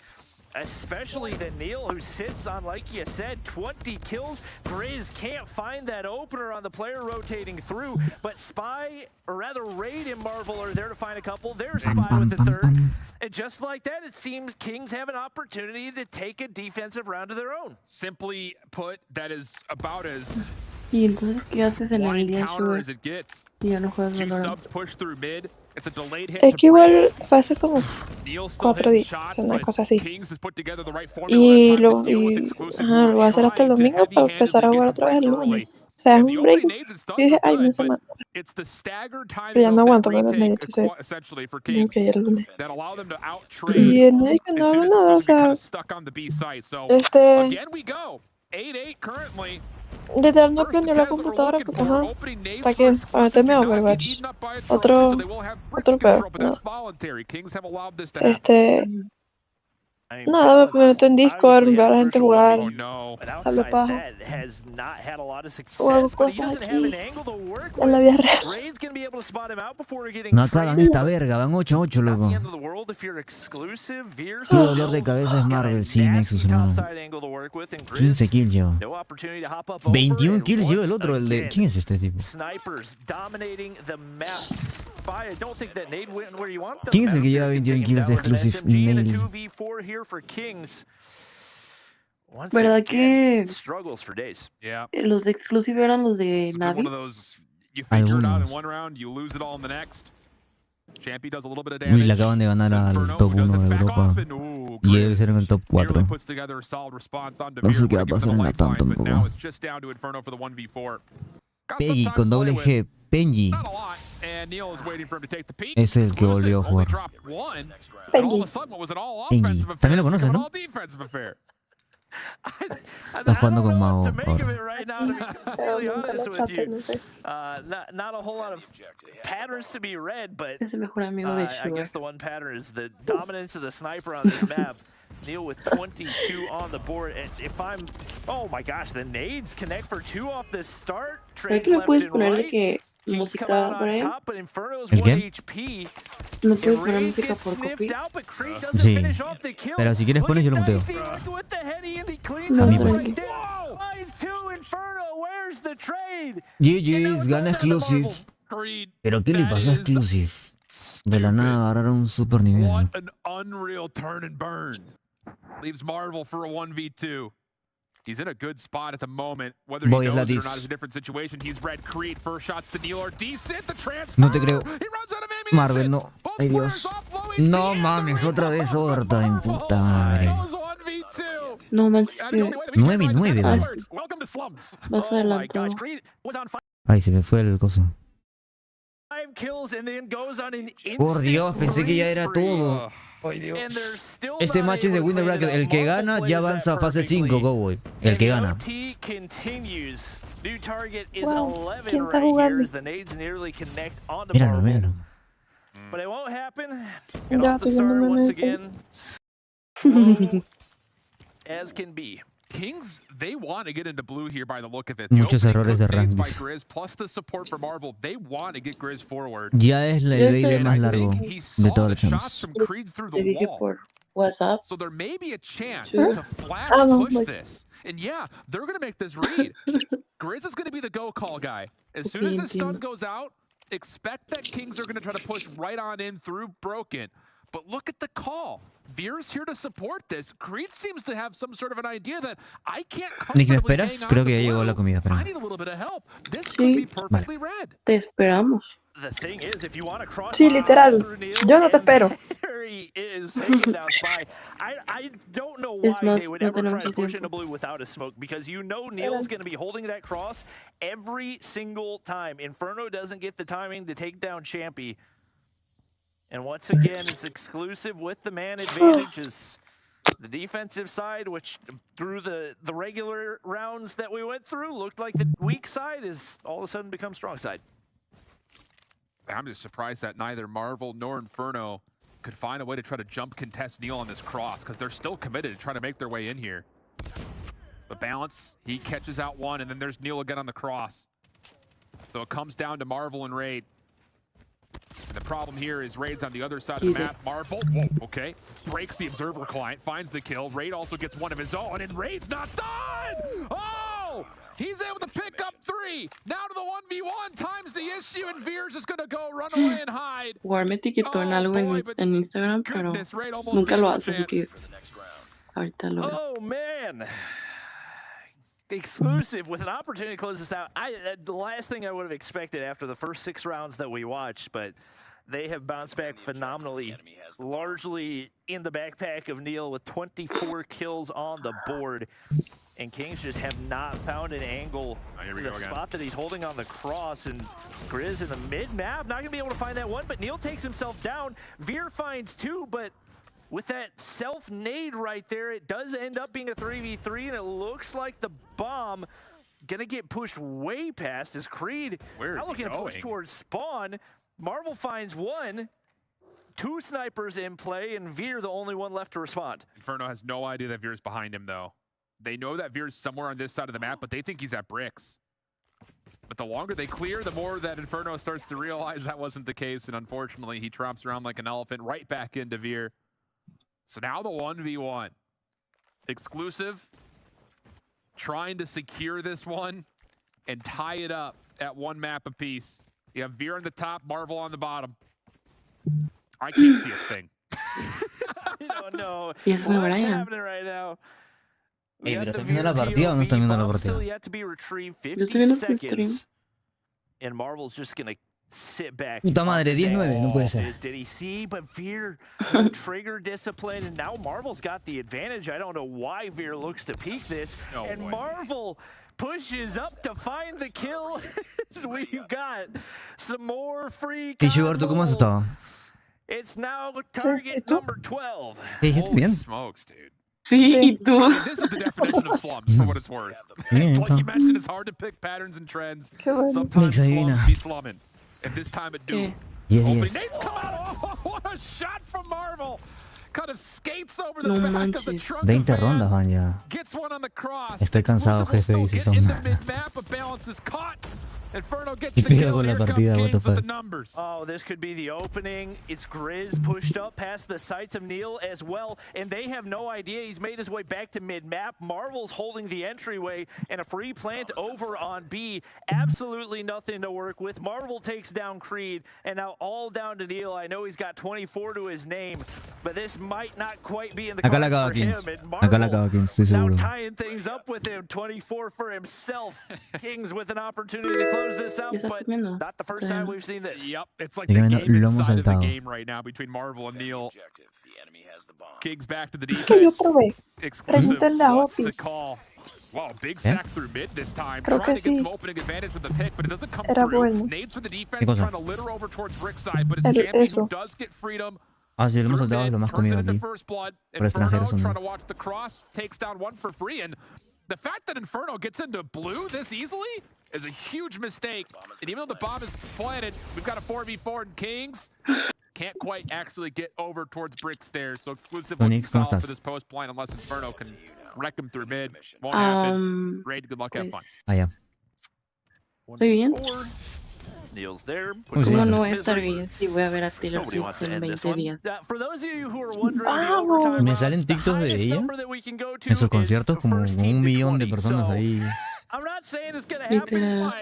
especially the Neil who sits on, like you said, 20 kills. Grizz can't find that opener on the player rotating through, but Spy, or rather Raid and Marvel are there to find a couple. There's Spy with the third. And just like that, it seems Kings have an opportunity to take a defensive round of their own. Simply put, that is about as Y entonces, ¿qué haces en la blind línea, counter Sugar? as it gets. Y ya no juegas Two Valorant. subs push through mid. It's a delayed hit Es to que igual Breeze. fue hace como Neil still 4 hitting días, shots, una but cosa así. Kings has put together the right formula Y that time lo, to deal with y, exclusive, ajá, who lo voy a hacer hasta el trying to domingo para empezar a heavy-handedly jugar get otra vez the el break lunes. early. O sea, es And the un break. opening nades and Yo stuns dije, were ay, una good, but semana. it's the staggered time Pero ya no zone, aguanto that más retake, entonces essentially for tengo Kings, que ir el lunes. that allow them to Y out-trade en el que as no soon hago as nada, o exclusive kind sea, of stuck on the B site. So again we go. 8-8 currently. literal no First prendió la attempts that we're computadora looking porque, for, ajá, opening nades ¿para for qué? Para exclusive meterme a cannot get Overwatch. eaten up by a trophy, so Otro, they will have bricks otro control, pedo, but no. that's voluntary. Kings have allowed this to happen. I mean, Nada, me Balance meto en Discord, obviously veo a had la a gente crucial jugar, 1v, Oh no. but hablo outside paja, that has not had a lot of o hago success, but he cosas doesn't have an aquí angle to work en la with. vida real. Raid's gonna be able to spot him out before getting No acaban traded. esta verga, van 8-8, Not the loco. end of the world if you're exclusive. Veer's Qué dolor de still cabeza es got a Marvel, sí, Nexus, nasty hermano. topside angle to work with, and 15 Grizz, kills lleva. no opportunity to hop up over, 21 and kills lleva el once otro, el de... again, ¿Quién es este tipo? snipers dominating the map. Spy, I don't think that nade went where you want. Doesn't ¿Quién es el que matter. lleva Bears 21 can take him kills de down with an exclusive SMG and a nail? 2v4 here for Kings. Once ¿Verdad again, que struggles for days. Yeah. los de Exclusive eran los de It's been one Navi? of those, you figure it out in Algunos. one round, you lose it all in the next. Champy does a little bit of Uy, le damage. acaban de ganar al Inferno top does 1 it de back Europa. off, and ooh, Y ellos Grizz eran el top nearly 4. puts together a solid response on No sé Devere, qué va a would have pasar given en them a Latam lifeline, but now tampoco. it's just down to Inferno for the 1v4. Got some Peggy time con to play doble with. G. Penji. Not a lot, and Neil is waiting for him to take the peek. Es el que volvió a Exclusive only jugar. dropped one, and all of Peggy. a sudden what was an all Penji. offensive affair También lo has conoces, become an ¿no? all defensive affair. Está jugando con I Mago don't know what to make of ahora. it right now, to be Pero completely nunca honest lo with traté, you. no sé. Not a whole lot of patterns to be read, but Es el mejor amigo de I Sugar. guess the one pattern is the dominance of the sniper on this map. Neil with 22 on the board, and if I'm, oh my gosh, the nades connect for 2 off the start. ¿Pero Trades que le left puedes and poner de right. que Kings come música, out on Brian? top, but Inferno's ¿El 1 qué? HP. ¿No puedes And poner Raid música gets por copy? sniffed out, but Creed doesn't Sí. finish off the kill. Pero si quieres Look pones, at yo lo muteo. Dicey, look with the heady, and he cleans No, up mi the pues. right down. Lines to Inferno, where's the trade? GG's, gana Exclusive. Creed, ¿Pero qué le that pasó a is Exclusive? De la stupid. nada agarraron un super nivel. What an unreal turn and burn. Leaves Marvel for a 1v2. He's in a good spot at the moment. Whether he Voy, knows it or Latis. not is a different situation. He's red Creed. First shots to Neil are decent. The transfer. No te creo. He runs out of ammunition. Marvel, no. Both Ay, players Dios. off low No HP, mames, and the otra vez rebound. overtime, puta madre. That was 1v2. No manches And que the only way that we can 9-9, rise ¿no? afterwards. Welcome to slums. vas Oh my gosh, adelantado. Creed was on 5 Ay, se me fue el coso. kills and then goes on an Por instant Dios, pensé que ya era spree. todo. Ay, And Dios. they're still Este not match es de able to Winner play Bracket. it out. El que Marvel gana plays ya that avanza a fase perfectly. 5, Cowboy. El And que the gana. OT continues. New target is Wow, 11 ¿quién está right here jugando? as the nades nearly connect onto Míralo, Marvel. míralo. But it won't happen. Get Ya, off the estoy viendo start once memes. again. Slow as can be. Kings, they want to get into blue here by the look of it. Muchos errores de rank. Plus the support for Marvel, they want to get Grizz forward. Ya es el baile más largo de todos los champs. Te dije por WhatsApp. So there may be a chance to flash push this. And yeah, they're going to make this read. Grizz is going to be the go call guy. As soon as the stun goes out, expect that Kings are going to try to push right on in through Broken. But look at the call. Veer's here to support this. Creed seems to have some sort of an idea that I can't Nick, ¿me esperas? Creo que ya llegó la comida. I need a little bit of help. This could be perfectly red. Te esperamos. The thing is, if you want to cross Sí, literal. Yo no te espero. There he is, taken down Spy. I don't know why they would ever try to push into blue without a smoke, because you know Neil's going to be holding that cross every single time. Inferno doesn't get the timing to take down Champy. And once again, it's exclusive with the man advantages. The defensive side, which through the regular rounds that we went through, looked like the weak side, is all of a sudden become strong side. I'm just surprised that neither Marvel nor Inferno could find a way to try to jump contest Neil on this cross, because they're still committed to trying to make their way in here. But Balance, he catches out one, and then there's Neil again on the cross. So it comes down to Marvel and Raid. And the problem here is Raid's on the other side of the map. Marvel, whoa, okay, breaks the Observer client, finds the kill. Raid also gets one of his own, and Raid's not done! Oh! He's able to pick up 3. Now to the 1v1, time's the issue, and Veer's just gonna go run away and hide. War me etiquetó en algo en Instagram, pero nunca lo hace, así que ahorita lo hará. Oh, man! Exclusive with an opportunity to close this out. The last thing I would have expected after the first 6 rounds that we watched, but they have bounced back phenomenally, largely in the backpack of Neil with 24 kills on the board. And Kings just have not found an angle to the spot that he's holding on the cross. And Grizz in the mid-map, not going to be able to find that one, but Neil takes himself down. Veer finds 2, but with that self-nade right there, it does end up being a 3v3, and it looks like the bomb gonna get pushed way past as Creed now looking to push towards spawn. Marvel finds 1, 2 snipers in play, and Veer the only one left to respond. Inferno has no idea that Veer's behind him, though. They know that Veer's somewhere on this side of the map, but they think he's at bricks. But the longer they clear, the more that Inferno starts to realize that wasn't the case, and unfortunately, he tromps around like an elephant right back into Veer. So now the 1v1. Exclusive, trying to secure this one and tie it up at 1 map apiece. You have Veer on the top, Marvel on the bottom. I can't see a thing. I don't know what's happening right now. ¿Pero estás viendo la partida o no estás viendo la partida? Yo estoy viendo tu stream. And Marvel's just gonna sit back. Puta madre, 19, no puede ser. Did he see? But Veer, trigger discipline, and now Marvel's got the advantage. I don't know why Veer looks to peek this. And Marvel pushes up to find the kill. We've got some more free combos. ¿Tú cómo has estado? It's now target number 12. Holy smokes, dude. Sí, y tú. This is the definition of slumps, for what it's worth. Like you mentioned, it's hard to pick patterns and trends. Sometimes slums be slumming. And this time it do. Opening Nate's come out. Oh, what a shot from Marvel. Kind of skates over the back of the trunk 20 rondas van ya. Gets one on the cross. Estoy cansado, jefe, dice Sombra. Y pega con la partida, what the fuck. Oh, this could be the opening. It's Grizz pushed up past the sights of Neil as well, and they have no idea he's made his way back to mid-map. Marvel's holding the entryway, and a free plant over on B. Absolutely nothing to work with. Marvel takes down Creed, and now all down to Neil. I know he's got 24 to his name, but this might not quite be in the cards for him. And Marvel now tying things up with him. 24 for himself. Kings with an opportunity to close this out, but not the first time we've seen this. Yep, it's like the game inside of the game right now between Marvel and Neil. Kings back to the defense. Exclusive wants the call. Wow, big stack through mid this time. Trying to get some opening advantage with the pick, but it doesn't come through. Nades for the defense, trying to litter over towards Brick side, but it's Champion who does get freedom. Sí, lo hemos soltado, lo más comido aquí. Por extranjeros son. Trying to watch the cross, takes down 1 for free, and the fact that Inferno gets into blue this easily is a huge mistake. And even though the bomb is planted, we've got a 4v4 in Kings. Can't quite actually get over towards Brick stairs, so exclusive solve for this post blind unless Inferno can Wreck him through mid. Won't happen. Raid, good luck, have fun. Ah, ya. Estoy bien. Neil's there. ¿Cómo no voy a estar bien si voy a ver a Taylor Swift en 20 días? ¡Vamos! Me salen TikToks de ella en sus conciertos como 1 millón de personas ahí. Literal.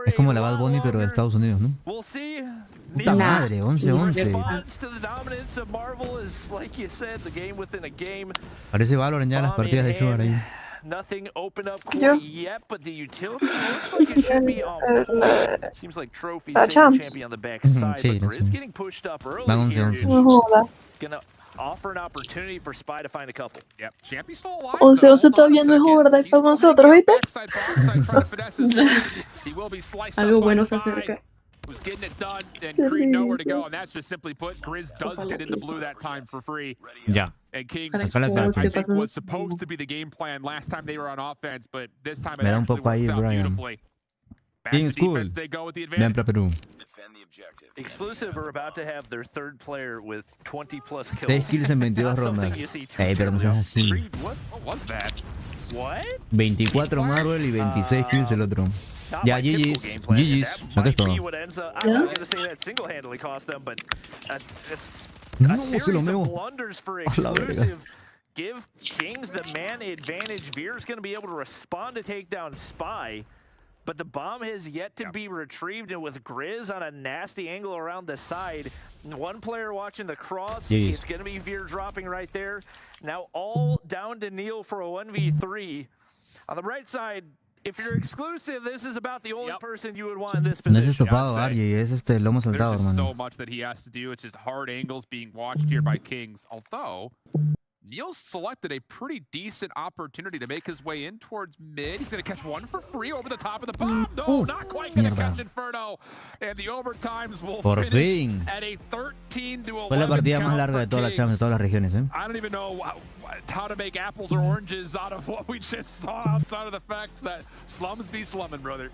Es como la Bad Bunny pero de Estados Unidos, ¿no? Puta madre, 11-11. Parece Valorant ya las partidas de Sugar ahí. Nothing open up yet, but the utility looks like it should be seems like trophy champion on the back side, but Grizz getting pushed up early here. Gonna offer an opportunity for Spy to find a couple. Yep, Champy's still alive. 11-11 todavía no es horda para nosotros, ¿viste? Algo bueno se acerca. Was getting it done and Creed nowhere to go, and that's just simply put, Grizz does get into blue that time for free. Yeah. And Kings, I think, was supposed to be the game plan last time they were on offense, but this time it actually worked out beautifully. Back to defense they go with the advantage. Exclusive are about to have their third player with 20 plus kills. 6 kills en 22 rondas. Pero no seas así. What was that? What? 24 Marvel y 26 kills el otro. Ya, GG's. Acá es todo. No, se lo meo. A la verga. Give Kings the man advantage. Veer's going to be able to respond to take down Spy, but the bomb has yet to be retrieved, and with Grizz on a nasty angle around the side, one player watching the cross, it's going to be Veer dropping right there. Now all down to Neil for a 1v3. On the right side, if you're exclusive, this is about the only person you would want in this No es position. estopado, Ari, es lomo saltado, There's just hermano. so much that he has to do. It's just hard angles being watched here by Kings. Although, Neil's selected a pretty decent opportunity to make his way in towards mid. He's going to catch one for free over the top of the bomb. No, not quite going to catch Inferno. And the overtimes will finish at a 13-11. Fue la partida más larga de toda la Champions, de todas las regiones, ¿eh? I don't even know how to make apples or oranges out of what we just saw outside of the fact that slums be slumming, brother.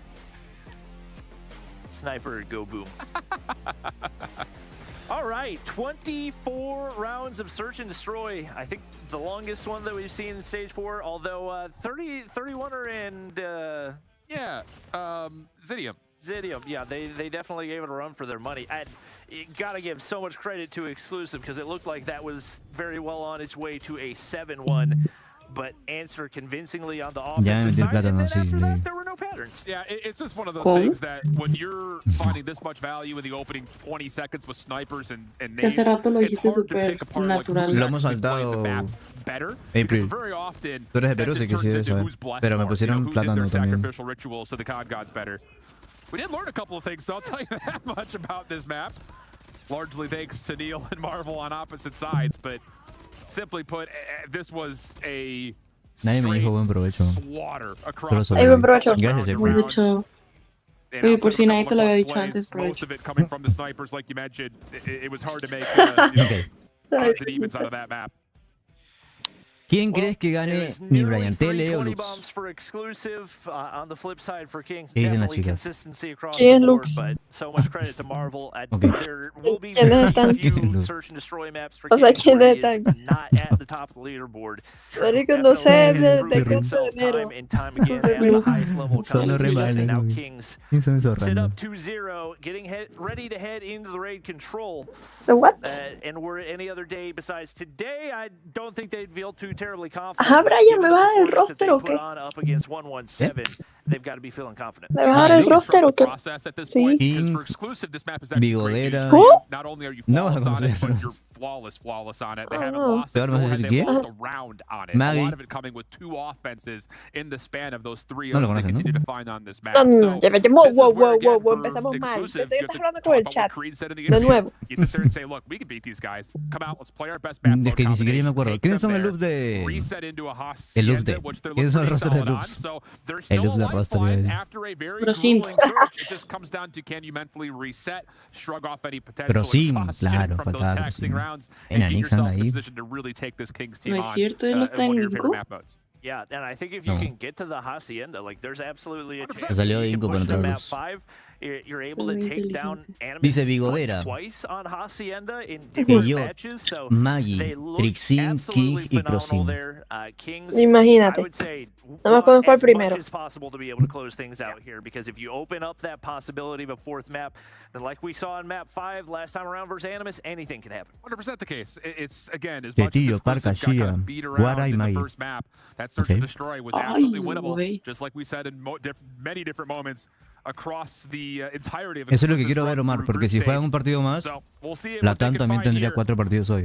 Sniper, go boom. All right, 24 rounds of search and destroy. I think the longest one that we've seen in stage 4, although 31er and Zidium. Zidium, yeah, they definitely gave it a run for their money. You gotta give so much credit to Exclusive because it looked like that was very well on its way to a 7-1, but answered convincingly on the offensive side, and then after that, there were no patterns. Yeah, it's just one of those things that when you're finding this much value in the opening 20 seconds with snipers and nades, it's hard to pick apart like who's actually playing the map better. Because very often, that just turns into who's blessed more, who did their sacrificial rituals so the COD gods better. We did learn a couple of things, though, I'll tell you that much about this map. Largely thanks to Neil and Marvel on opposite sides, but simply put, this was a slaughter across the provecho. Oye, por si nadie te lo había dicho antes, most of it coming from the snipers, like you mentioned. It was hard to make odds and evens out of that map. ¿Quién crees que gane mi BryanT o Lux? ¿Qué dicen las chicas? ¿Quién es Lux? ¿Quién es el tanque? O sea, ¿quién es el tanque? Marico, no sé, de cuánto dinero. Solo remalen. ¿Quién son esos random? The what? And were it any other day besides today, I don't think they'd feel too terribly confident. Ajá, Brian, ¿me vas a dar el roster o qué? They've got to be feeling confident. ¿Me vas a dar el roster o qué? Sí. Bigodera. Not only are you No, flawless on it, no. but you're flawless on it. They haven't lost it, nor have they lost a round on it. A lot of it coming with 2 offenses in the span of those 3 years they continue to find on this map. Wow, empezamos mal. Pensé que estás hablando con el chat. De nuevo. You sit there and say, look, we can beat these guys. Come out, let's play our best map. Es que ni siquiera me acuerdo. ¿Quiénes son el loop de...? El loop de... ¿Quiénes son el roster de loops? El loop de roster de... Pero sí. It just comes down to can you mentally reset, shrug off any potential exhaustion from those taxing rounds, and get yourself in a position to really take this Kings team on ¿No es cierto? ¿Él no está en one of your favorite Nico? map modes. Yeah, and I think if you can get to the Hacienda, like there's absolutely a chance Salió de you can Inco push para to map entrarlos. 5. You're able to take down Dice Animus Bigodera. twice on Hacienda in different matches, so Maggie, they look Trixin, absolutely King y phenomenal Prosim. there. Kings, Imagínate. I would say, Nada más conozco al as primero. much as possible to be able to close things out here, because if you open up that possibility of a 4th map, then like we saw in map 5 last time around versus Animus, anything can happen. 100% the case. It's again as much as Exclusive got kind of beat around in the first map. That search and destroy was absolutely winnable, just like we said in many different moments across the entirety of. Eso es lo que quiero ver, Omar, porque si juegan un partido más, Latam también tendría 4 partidos hoy.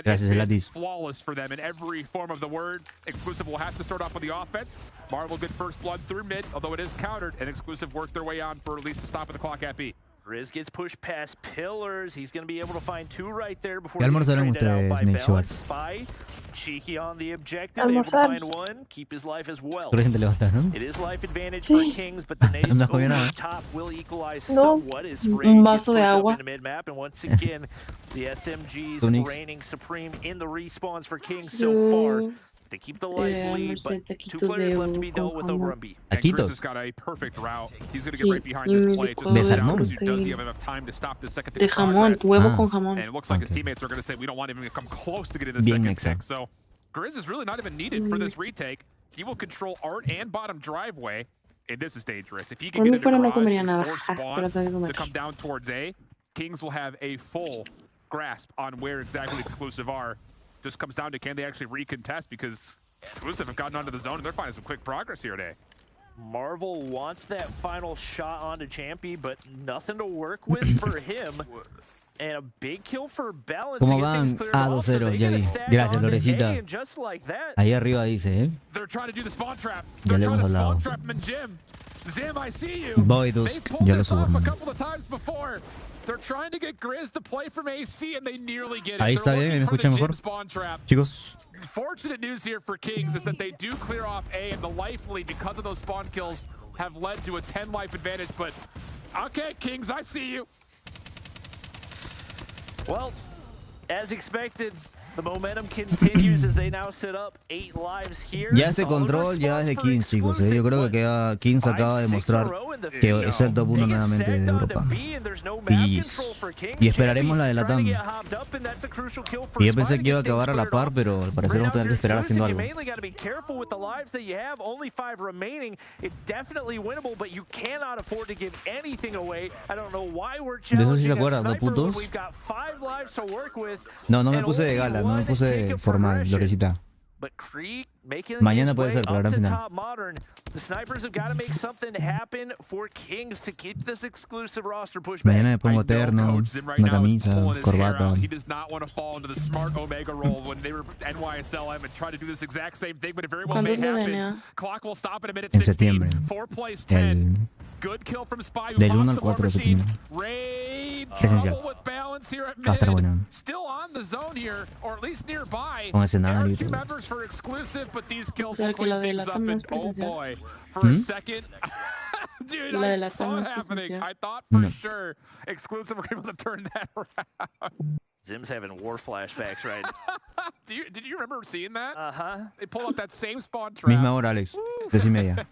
Gracias, Elatis. Flawless for them in every form of the word. Exclusive will have to start off with the offense. Marvel good first blood through mid, although it is countered, and Exclusive work their way on for at least to stop at the clock at B. Riz gets pushed past pillars. He's going to be able to find 2 right there before Ya he gets almorzaron traded out by ustedes, Nick Balance. Schwartz. Spy, cheeky on the objective, able to find 1, keep his life as well. Tú recién te levantas, ¿no? It is life advantage for Kings, but the natives Anda jodiendo. over top will equalize somewhat as Ray Un gets vaso de pushed up agua. into mid-map, and once again, the SMGs Tunix. reigning supreme in the respawns for Kings so far. They keep the life lead, but 2 players left to be dealt with over on B. And Grizz has got a perfect route. He's going to get right behind this play. Just down because does he have enough time to stop the second De tick jamón, progress? huevo con jamón. And it looks like his teammates are going to say, we don't want him to come close to getting the second tick. So Grizz is really not even needed for this retake. He will control art and bottom driveway, and this is dangerous. If he can get into garage and force spawns to come down towards A, Kings will have a full grasp on where exactly Exclusive are. Just comes down to can they actually recontest, because Exclusive have gotten onto the zone and they're finding some quick progress here today. Marvel wants that final shot onto Champy, but nothing to work with for him. And a big kill for Balance. ¿Cómo van? A 2-0, ya vi. Gracias, Lorecita. Ahí arriba dice, They're trying to do the spawn trap. Ya le hemos hablado. Zim, I see you. Voy, They Dusk. pulled Ya lo this subo, off a hermano. couple of times before. They're trying to get Grizz to play from AC and they nearly get it. Ahí está bien, ¿me escuchan mejor? Chicos. Fortunate news here for Kings is that they do clear off A, and the life lead because of those spawn kills have led to a 10 life advantage. But okay, Kings, I see you. Well, as expected, the momentum continues as they now set up 8 lives here. Ya este control ya es de Kings, chicos. Yo creo que Kings acaba de mostrar que es el top 1 nuevamente de Europa. Y esperaremos la de Latam. Y yo pensé que iba a acabar a la par, pero al parecer vamos a tener que esperar haciendo algo. De eso sí se acuerdan, ¿no, putos? No, no me puse de gala, no me puse de formal, Lorecita. Mañana puede ser para la gran final. Mañana me pongo terno, una camisa, corbata. He does not want to fall into the smart Omega role when they were NYSLM and try to do this exact same thing, but it very well may happen. Clock will stop in a minute 16. 4 plays 10. Good kill from Spy. Del 1 al 4 de septiembre. Raid Esencial. with balance here at Va a estar mid. bueno. Still on the zone here, or at least nearby. Con escenario y Two todo. members for Exclusive, but these kills O sea, will que la clean de things up. Latam no And, es oh presencial. boy, for a second. Dude, La de I Latam saw no it es happening. presencial. I thought for No. sure Exclusive were able to turn that around. Zim's having war flashbacks right now. Did you remember seeing that? Uh-huh. They pulled up that same spawn trap. Misma hora, Alex. 3:30.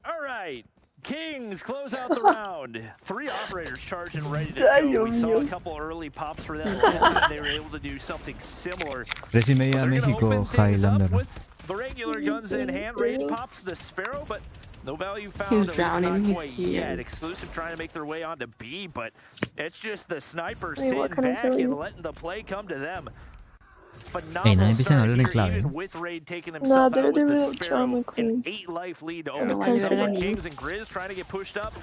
All right. Kings close out the round. 3 operators charged and ready to go. We saw a couple early pops for them last time. They were able to do something similar. 3:30 México, Highlander. With the regular guns in hand, Raid pops the Sparrow, but no value found. He's at least drowning, not he's quite here. yet. Exclusive trying to make their way onto B, but it's just the sniper Wait, sitting what kind of back killing? and letting the play come to them. no Phenomenal empiezan a start hablar en here, clave. even with Raid taking No, himself they're out with the doing Sparrow. trauma An queens. 8 life lead to Pero open vale things up for verga. Kings, and Grizz trying to get pushed up.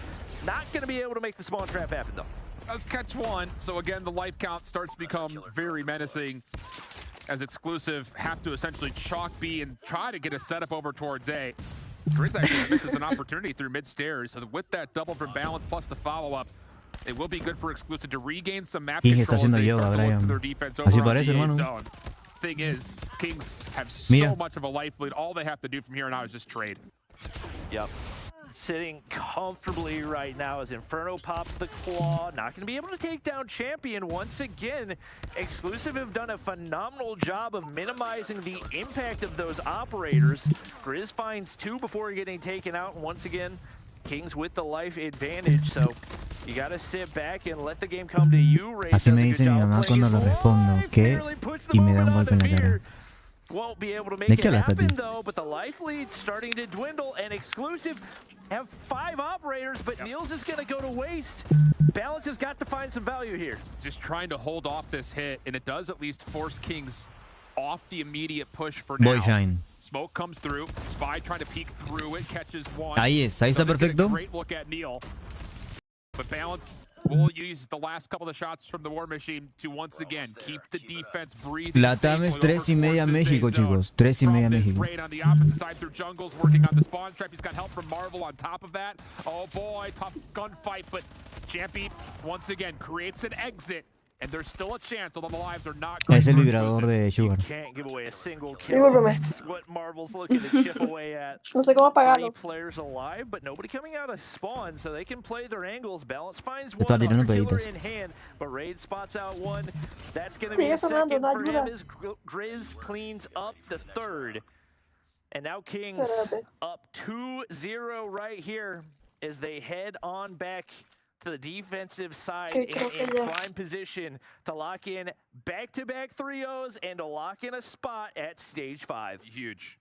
Not going to be able to make the spawn trap happen, though. Does catch one, so again the life count starts to become very menacing as Exclusive have to essentially chalk B and try to get a setup over towards A. Grizz actually misses an opportunity through mid-stairs, so with that double from balance plus the follow-up, it will be good for Exclusive to regain some map King está control as haciendo they yoga, start to look to Brian. their defense Así over on parece, the A hermano. zone. Thing is, Kings have Mira. so much of a life lead. All they have to do from here on out is just trade. Yep. sitting comfortably right now as Inferno pops the claw. Not going to be able to take down Champion once again. Exclusive have done a phenomenal job of minimizing the impact of those operators. Grizz finds 2 before getting taken out. And once again, Kings with the life advantage. So you got to sit back and let the game come to you. Así me dice mi mamá cuando le respondo que y me da un golpe en la cara. Won't be able to make it happen though, but the life lead's starting to dwindle, and Exclusive have 5 operators, but Niels is going to go to waste. Balance has got to find some value here. Just trying to hold off this hit, and it does at least force Kings off the immediate push for now. Boy shine. Smoke comes through, Spy trying to peek through it, catches one. Ahí está perfecto. Great look at Neil. But Balance will use the last couple of shots from the War Machine to once again keep the defense breathing. Latam es 3:30 México, chicos. 3:30 México. On the opposite side through jungles, working on the spawn trap. He's got help from Marvel on top of that. Oh boy, tough gunfight, but Champy once again creates an exit. And there's still a chance, although the lives are not great. Es el vibrador de Sugar. Can't give away a single kill. That's what Marvel's looking to chip away at. No sé cómo apagarlo. 3 players alive, but nobody coming out of spawn, so they can play their angles. Balance finds Está one tirando killer peditos. in hand, but Raid spots out one. That's going to be a second for him as Grizz cleans up the 3rd. And now Kings up 2-0 right here as they head on back to the defensive side in prime position to lock in back-to-back 3-0s and to lock in a spot at stage 5. Huge.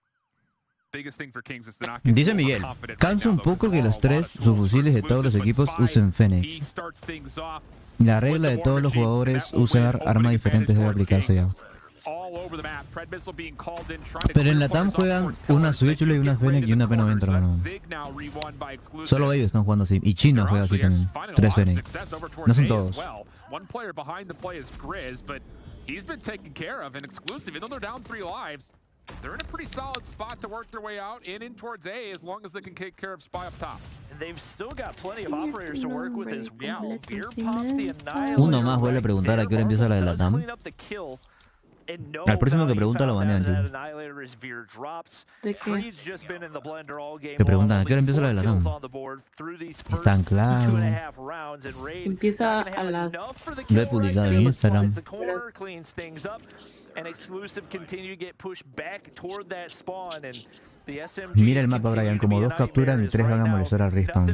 Biggest thing for Kings is to not Dice Miguel, cansa un poco que los 3 subfusiles de todos los equipos usen Fennec. La regla de todos los jugadores usar armas diferentes debe aplicarse ya. Pero en Latam juegan una Switchblade, una Fennec y una P90, hermano. Solo ellos están jugando así. Y Chino juega así también. 3 Fennec. No son todos. One player behind the play is Grizz, but he's been taken care of and Exclusive, even though they're down 3 lives, they're in a pretty solid spot to work their way out and in towards A as long as they can take care of Spy up top. And they've still got plenty of operators to work with as well. Veer pops the Uno más vuelve a preguntar a qué hora empieza la de Latam. Al próximo que pregunta lo banean, chicos. ¿De qué? Te preguntan a qué hora empieza la de Latam. Están claros. Empieza a las... Lo he publicado en Instagram. And Exclusive continue to get pushed back toward that spawn, and the SMG Mira el mapa, Brian, como 2 capturan y 3 van a molestar al respawn.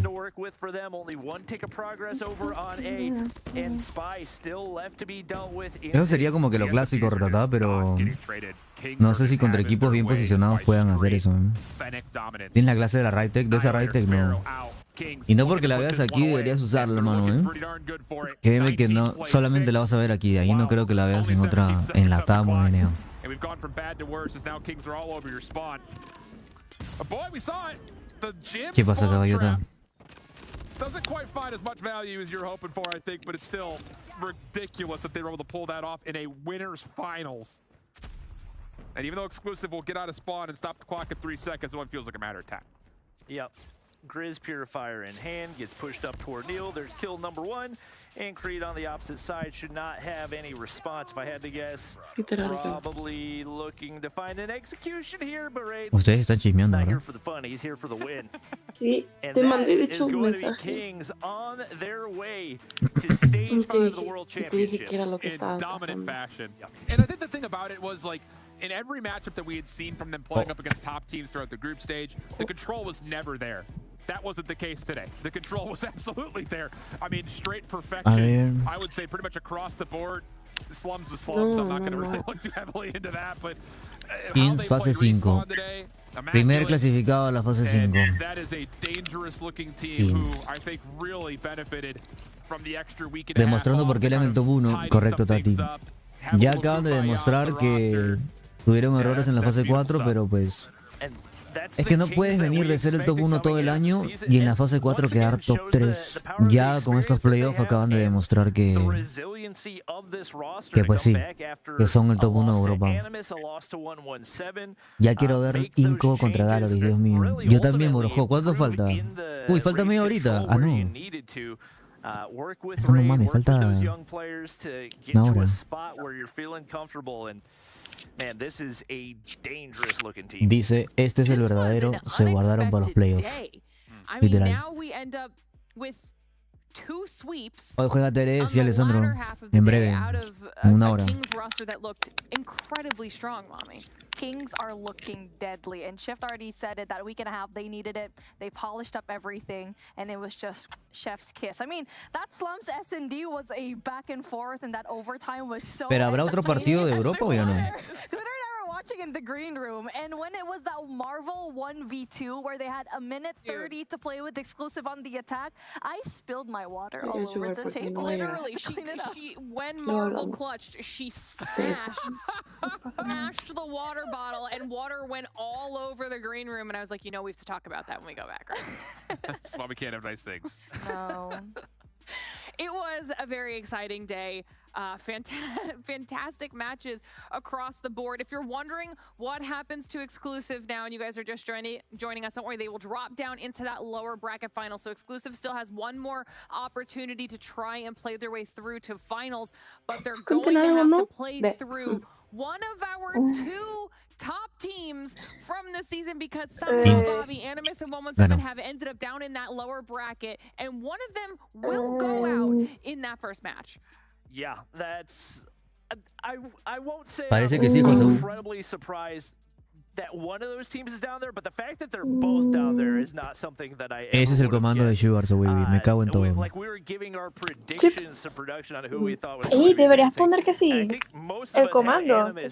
Eso sería como que lo clásico, Ratata, pero no sé si contra equipos bien posicionados puedan hacer eso. Tienes la clase de la Raytech, de esa Raytech no. Y no porque la veas aquí deberías usarla, hermano, Créeme que no, solamente la vas a ver aquí, ahí no creo que la veas en otra, en Latam o en NA. ¿Qué pasa, caballota? Doesn't quite find as much value as you're hoping for, I think, but it's still ridiculous that they were able to pull that off in a winner's finals. And even though Exclusive will get out of spawn and stop the clock at 3 seconds, one feels like a matter of time. Yep. Grizz Purifier in hand, gets pushed up toward Neil. There's kill number 1, and Creed on the opposite side should not have any response. If I had to guess, probably looking to find an execution here, but Raid Ustedes están chismeando, not ¿verdad? here for the fun, he's here for the win. Sí, And te mandé de that is hecho un going to be mensaje. Kings on their way to stage 5 of the World Y te dije que era Championships. lo que In estaba dominant pasando. fashion. And I think the thing about it was, like, in every matchup that we had seen from them playing up against top teams throughout the group stage, the control was never there. That wasn't the case today. The control was absolutely there. I mean, straight perfection. I would say pretty much across the board. Slums with slums. I'm not going to really look too heavily into that, but Kings fase 5. Primer clasificado a la fase 5. That is a dangerous looking team who I think really benefited from the extra week and a half. Demostrando por qué eran el top 1. Correcto, Tati. Ya acaban de demostrar que tuvieron errores en la fase 4, pero pues... Es que no puedes venir de ser el top 1 todo el año y en la fase 4 quedar top 3. Ya con estos playoffs acaban de demostrar que pues sí, que son el top 1 de Europa. Ya quiero ver Inco contra Gallery, Dios mío. Yo también, Borojo. ¿Cuánto falta? Uy, falta media horita. Ah, no. No mames, falta una hora. Dice, este es el verdadero, se guardaron para los playoffs. I mean, now we end up with 2 sweeps. Hoy juega TLS y Alessandro en breve, en una hora. Kings roster that looked incredibly strong, Mommy. Kings are looking deadly, and Shift already said it that week and a half they needed it. They polished up everything, and it was just chef's kiss. I mean, that Slums S&D was a back and forth, and that overtime was so. Pero habrá otro partido de Europa o ya no. Watching in the green room, and when it was that Marvel 1v2 where they had a minute 30 to play with exclusive on the attack, I spilled my water all over the table. Literally, when Marvel clutched, she smashed the water bottle, and water went all over the green room. And I was like, you know, we have to talk about that when we go back, right? That's why we can't have nice things. No. It was a very exciting day. Fantastic matches across the board. If you're wondering what happens to exclusive now, and you guys are just joining us, don't worry, they will drop down into that lower bracket final. So exclusive still has one more opportunity to try and play their way through to finals, but they're going to have to play through one of our 2 top teams from the season, because somehow Bobby, Animus, and 117 have ended up down in that lower bracket, and one of them will go out in that first match. Yeah, that's... I won't say Parece I'm que sí, incredibly surprised that one of those teams is down there, but the fact that they're both down there is not something that I Ese es el comando de Sugar, so baby. Me cago en todo. Like, we were giving our predictions to production on who we thought was deberías poner que sí. El comando. Me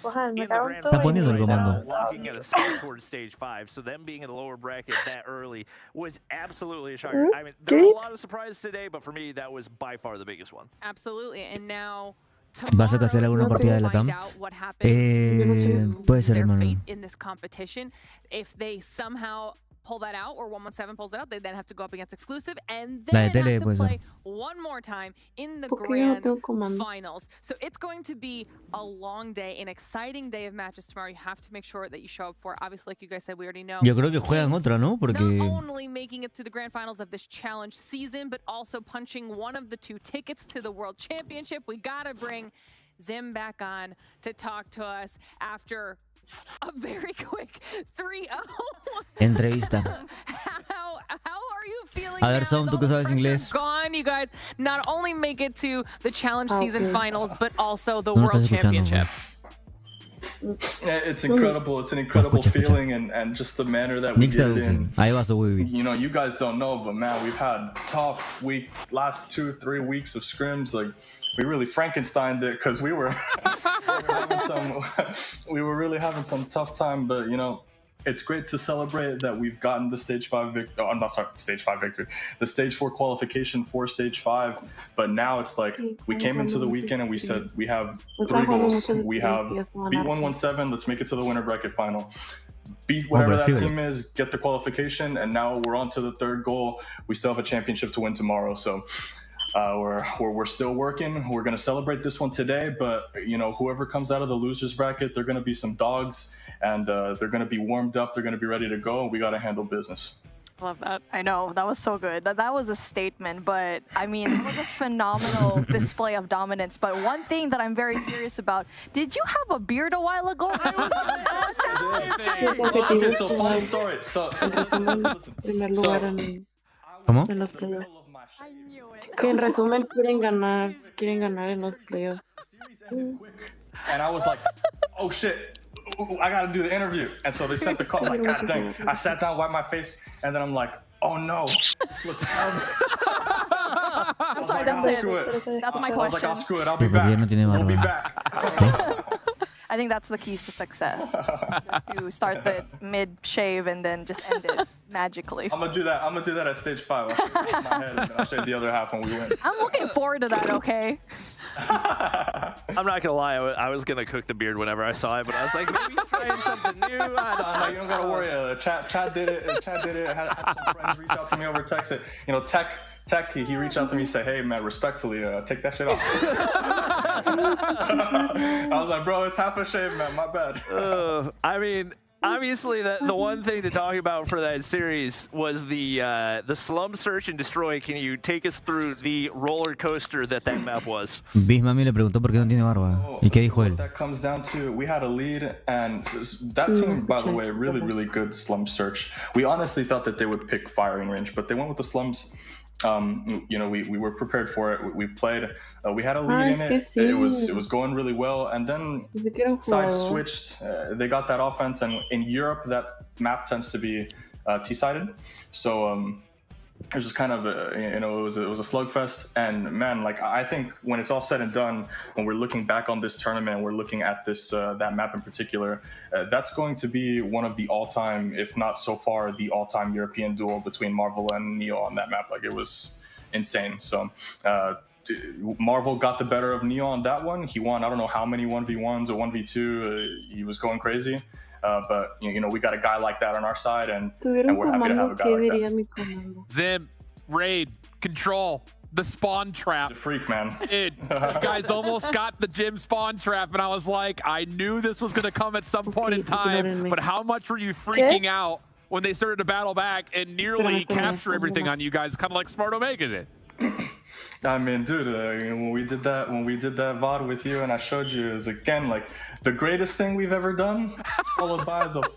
cago en todo. Está poniendo el comando. Walking at a speed towards stage 5, so them being in the lower bracket that early was absolutely a shocker. I mean, there were a lot of surprises today, but for me, that was by far the biggest one. Absolutely, and now... ¿Vas a hacer alguna partida de Latam? Puede ser, hermano. In this competition, if they somehow pull that out, or 117 pulls it out, they then have to go up against exclusive, and then have to play one more time in the grand finals. So it's going to be a long day, an exciting day of matches tomorrow. You have to make sure that you show up for it. Obviously, like you guys said, we already know. Yo creo que juegan otra, ¿no? Porque not only making it to the grand finals of this challenge season, but also punching one of the 2 tickets to the World Championship. We gotta bring Zim back on to talk to us after a very quick 3-0. Entrevista. How are you feeling? A ver, Son, tú que sabes inglés. Gone, you guys not only make it to the challenge season finals, but also the World Championship. Yeah, it's incredible. It's an incredible feeling, and just the manner that we did it in. You know, you guys don't know, but man, we've had tough last 2-3 weeks of scrims. Like, we really Frankensteined it, because we were really having some tough time. But you know, it's great to celebrate that we've gotten the stage 5 victory. Oh, I'm not sorry, stage 5 victory. The stage 4 qualification for stage 5. But now it's like we came into the weekend and we said we have 3 goals. We have beat 117. Let's make it to the winner bracket final. Beat whatever that team is, get the qualification, and now we're on to the 3rd goal. We still have a championship to win tomorrow. So. We're still working. We're gonna celebrate this one today, but you know, whoever comes out of the losers bracket, they're gonna be some dogs, and they're gonna be warmed up. They're gonna be ready to go. We gotta handle business. Love that. I know, that was so good. That was a statement, but I mean, it was a phenomenal display of dominance. But one thing that I'm very curious about, did you have a beard a while ago? I was okay, so funny story. So ¿Cómo? Que en resumen quieren ganar en los playoffs. And I was like, oh shit, I gotta do the interview. And so they sent the call. Like, God dang. I sat down, wiped my face, and then I'm like, oh no, this looks terrible. I'm sorry, that's it. That's my question. I was like, I'll screw it. I'll be back. We'll be back. I think that's the keys to success. Just to start the mid-shave and then just end it magically. I'm gonna do that. I'm gonna do that at stage 5. I'll shave my head and then I'll shave the other half when we win. I'm looking forward to that. Okay. I'm not gonna lie. I was gonna cook the beard whenever I saw it, but I was like, maybe trying something new. You don't gotta worry. Chad did it. I had some friends reach out to me over text. You know, Tech, he reached out to me and said, hey man, respectfully, take that shit off. I was like, bro, it's half a shave, man, my bad. I mean, obviously, the one thing to talk about for that series was the slum search and destroy. Can you take us through the roller coaster that map was? Bismami le preguntó por qué no tiene barba. ¿Y qué dijo él? That comes down to, we had a lead, and that team, by the way, really good slum search. We honestly thought that they would pick firing range, but they went with the slums. You know, we were prepared for it. We played. We had a lead in it. It was going really well, and then sides switched. They got that offense, and in Europe, that map tends to be T-sided. So it was just kind of you know, it was a slugfest. And man, like, I think when it's all said and done, when we're looking back on this tournament and we're looking at this that map in particular, that's going to be one of the all-time, if not so far the all-time European duel between Marvel and Neo on that map. Like, it was insane. So Marvel got the better of Neo on that one. He won, I don't know how many 1v1s or 1v2. He was going crazy. But you know, we got a guy like that on our side, and we're happy to have a guy like that. Zim, raid, control, the spawn trap. He's a freak, man. Dude, you guys almost got the gym spawn trap, and I was like, I knew this was going to come at some point in time, but how much were you freaking out when they started to battle back and nearly capture everything on you guys, kind of like Smart Omega did? I mean, dude, when we did that VOD with you and I showed you, is again like the greatest thing we've ever done, followed by the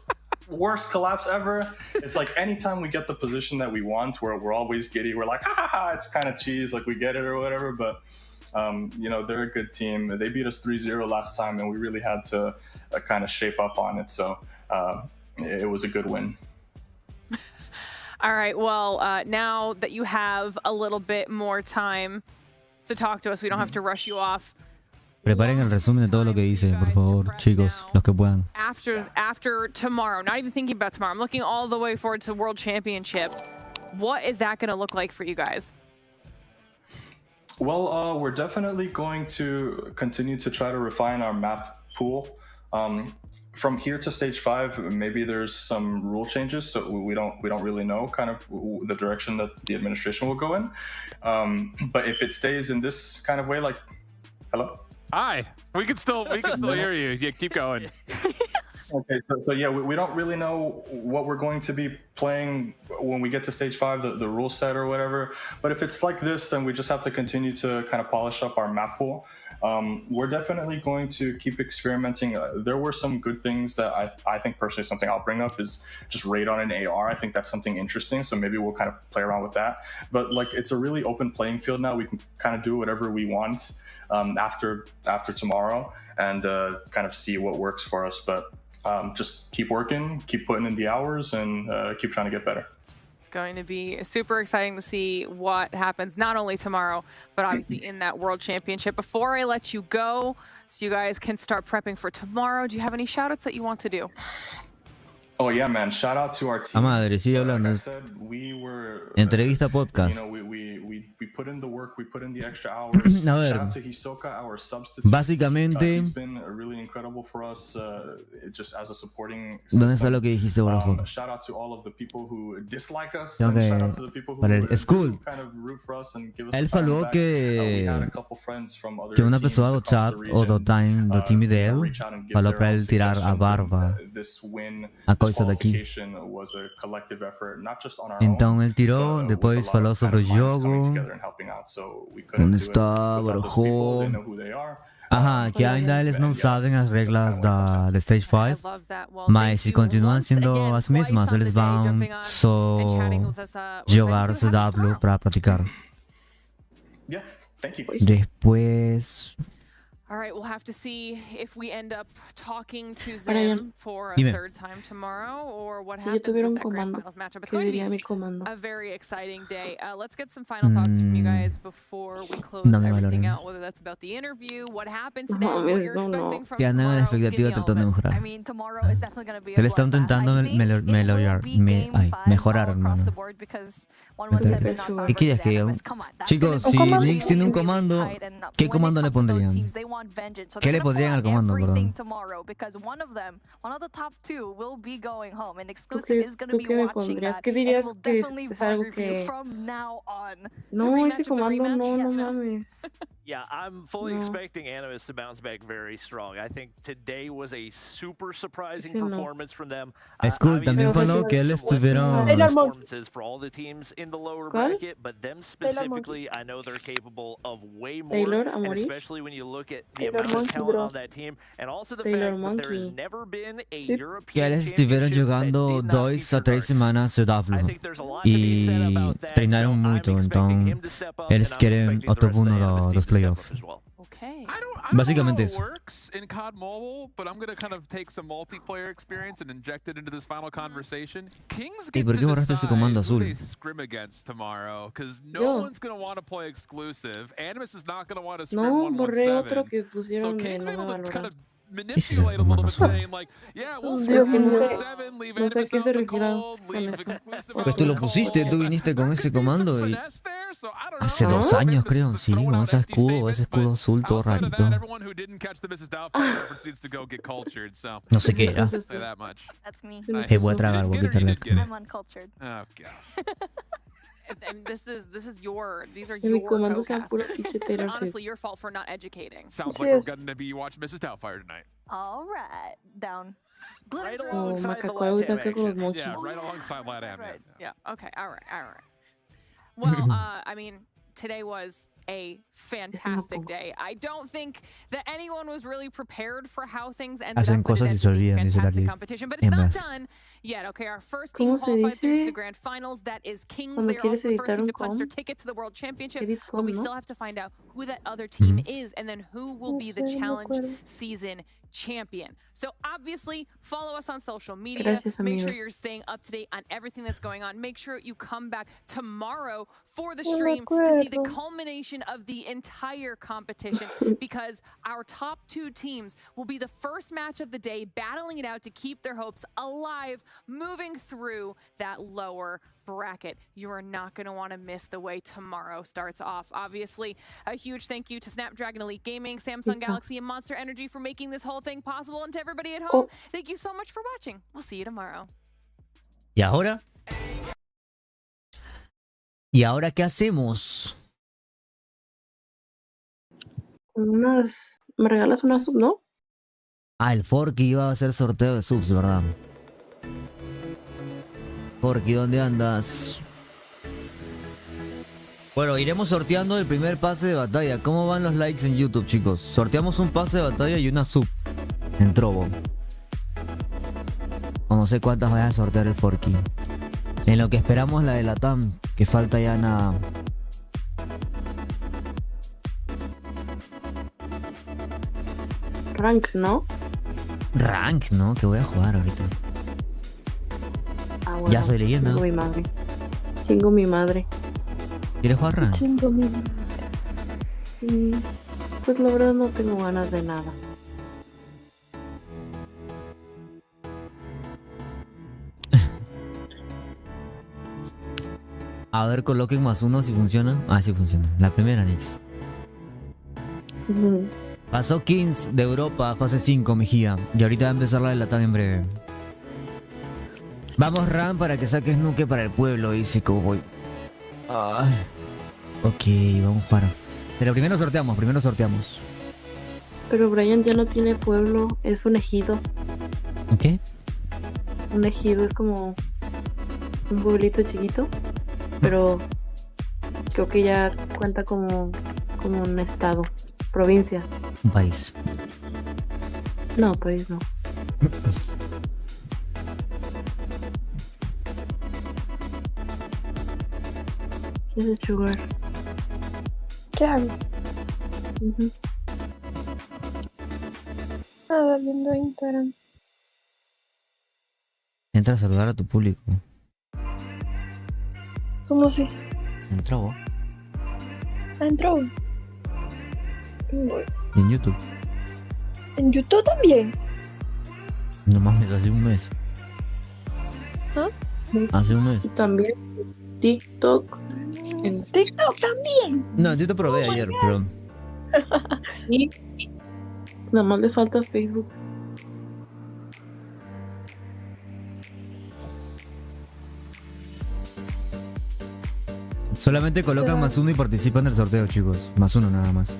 worst collapse ever. It's like anytime we get the position that we want, we're always giddy. We're like, ha ha ha, it's kind of cheese, like we get it or whatever. But you know, they're a good team. They beat us 3-0 last time, and we really had to kind of shape up on it. So it was a good win. All right, well, now that you have a little bit more time to talk to us, we don't have to rush you off. Preparen el resumen de todo lo que dice, por favor, chicos, los que puedan. After tomorrow, not even thinking about tomorrow, I'm looking all the way forward to World Championship. What is that going to look like for you guys? Well, we're definitely going to continue to try to refine our map pool. From here to stage 5, maybe there's some rule changes, so we don't really know kind of the direction that the administration will go in. But if it stays in this kind of way, like, hello? Hi, we can still hear you. Yeah, keep going. Okay, so yeah, we don't really know what we're going to be playing when we get to stage 5, the rule set or whatever. But if it's like this, then we just have to continue to kind of polish up our map pool. We're definitely going to keep experimenting. There were some good things that I think personally, something I'll bring up is just raid on an AR. I think that's something interesting. So maybe we'll kind of play around with that. But like, it's a really open playing field now. We can kind of do whatever we want after tomorrow and kind of see what works for us. But just keep working, keep putting in the hours, and keep trying to get better. It's going to be super exciting to see what happens, not only tomorrow, but obviously in that World Championship. Before I let you go, so you guys can start prepping for tomorrow, do you have any shout-outs that you want to do? Oh yeah, man! Shout out to our team. Madre, sigue hablando. Entrevista podcast. You know, we put in the work, we put in the extra hours. A ver, shout out to Hisoka, our substitute. Básicamente, he's been really incredible for us, just as a supporting ¿dónde system. está lo que dijiste, Brojo? Shout out to all of the people who dislike us. Okay. Shout out to the people who kind of root for us and give us. Ele falou we had a couple friends from other una teams pessoa do chat ou do time dele falou para ele tirar a barba. This win, a coisa daqui. Was a collective effort, not just on our Então ele tirou, own, depois falou sobre o jogo. Onde está, Brojo? Ajá, que ainda eles não sabem as regras da Stage 5, mas se continuam sendo as mesmas, eles vão só jogar o CW para praticar. Depois... All right, we'll have to see if we end up talking to Zim for a third time tomorrow, or what happens with that grand finals matchup. It's going to be a very exciting day. Let's get some final thoughts from you guys before we close everything out, whether that's about the interview, what happened today, what you're expecting from tomorrow. I mean, tomorrow is definitely going to be a Él está intentando mejorar, hermano. ¿Qué quieres que yo? Chicos, si Nix tiene un comando, ¿qué comando le pondrían? ¿Qué le pondrían al comando, perdón? ¿Tú qué me pondrías? ¿Qué dirías que es algo que... No, ese comando no mames. Yeah, I'm fully expecting Animus to bounce back very strong. I think today was a super surprising performance from them. Es cool, también fue lo que él estuvieron... performances for all the teams in the lower bracket, but them specifically, I know they're capable of way more, and especially when you look at the amount of talent on that team, and also the fact that there's never been a European Que eles estuvieron jogando 2 a 3 semanas de W e treinaram muito, então eles querem outro puno dos playoffs. Okay. I don't Básicamente know eso. how it works in COD Mobile, but I'm going to kind of take some multiplayer experience and inject it into this final conversation. Kings get ¿Por qué to borraste ese comando decide who azul? they scrim against tomorrow, because no one's going to want to play exclusive. Animus is not going to want to scrim No, borré 117. otro que So pusieron de Kings no be me able to kind valorar. of manipulate a little bit, saying like, yeah, we'll Dios, scrim que no sé, 117, leave no sé Animus qué out se in the refieren cold, con leave eso. exclusive Pues out tú in lo the pusiste, cold. tú viniste con ese comando y... So I don't Hace know. 2 años Maybe creo, this is sí, throwing con out ese empty escudo statements, azul todo outside of rarito. that, everyone who didn't catch the Mrs. Doubtfire reference needs to go get cultured, so No sé qué era. say that much. That's me. Voy a tragar, voy a quitarle. I'm uncultured. Oh god. And this is your, these are Que mi your comando sea puro co-casters. pinche It's Taylor Swift. honestly your fault for not educating. Sounds Así like we're es. going to be watching Mrs. Doubtfire tonight. All right, down. Right O alongside the macaco ahorita Latam que con los action. monkeys. Yeah, right alongside Latam. Right. Yeah. Okay. All right. Well, I mean, today was a fantastic day. I don't think that anyone was really prepared for how things ended Hacen up, but it cosas y ended se up being olvidan, dice la fantastic ley. competition. But it's not Hembras. done yet. Okay, our first team ¿Cómo se qualified through to dice the grand finals. That is Kings. cuando They're quieres also the first editar team un to punch their com? ticket to the World Championship. Edit But com, we ¿no? still have to find out who that other team Mhm. is, and then who will No be sé, the no me challenge acuerdo. season champion. So obviously, follow us on social media. Gracias, Make sure amigos. you're staying up to date on everything that's going on. Make sure you come back tomorrow for the No me stream to see the acuerdo. culmination of the entire competition, because our top 2 teams will be the first match of the day, battling it out to keep their hopes alive, moving through that lower bracket. You are not going to want to miss the way tomorrow starts off. Obviously, a huge thank you to Snapdragon Elite Gaming, Samsung Listo. Galaxy, and Monster Energy for making this whole thing possible. And to everybody at home, Oh. thank you so much for watching. We'll see you tomorrow. ¿Y ahora? ¿Y ahora qué hacemos? ¿Me regalas una sub, no? Ah, el Forky iba a hacer sorteo de subs, ¿verdad? Forky, ¿dónde andas? Bueno, iremos sorteando el primer pase de batalla. ¿Cómo van los likes en YouTube, chicos? Sorteamos un pase de batalla y una sub en Trovo. O no sé cuántas vaya a sortear el Forky. En lo que esperamos la de Latam, que falta ya nada. Rank, ¿no? Rank, ¿no? Que voy a jugar ahorita. Ah, bueno. Ya soy leyenda. Chingo mi madre. Chingo mi madre. ¿Quieres jugar rank? Chingo mi madre. Pues la verdad no tengo ganas de nada. A ver, coloquen +1 si funciona. Ah, sí funciona. La primera, Nix. Pasó Kings de Europa, fase 5, Mejía. Y ahorita va a empezar la de Latam en breve. Vamos, Ram, para que saques nuke para el pueblo, dice Cowboy. Ok, vamos para. Pero primero sorteamos. Pero Bryan ya no tiene pueblo, es un ejido. ¿Qué? Un ejido es como un pueblito chiquito, pero creo que ya cuenta como un estado, provincia. Un país. No, país no. ¿Qué es jugar? ¿Qué hago? Nada, viendo Instagram. Entra a saludar a tu público. ¿Cómo así? Entra vos. Ah, entró. Y en YouTube. En YouTube también. No mames, hace un mes. ¿Ah? Hace un mes. También TikTok. En TikTok también. No, yo te probé ayer, pero... Y nada más le falta Facebook. Solamente colocan +1 y participan del sorteo, chicos. +1 nada más.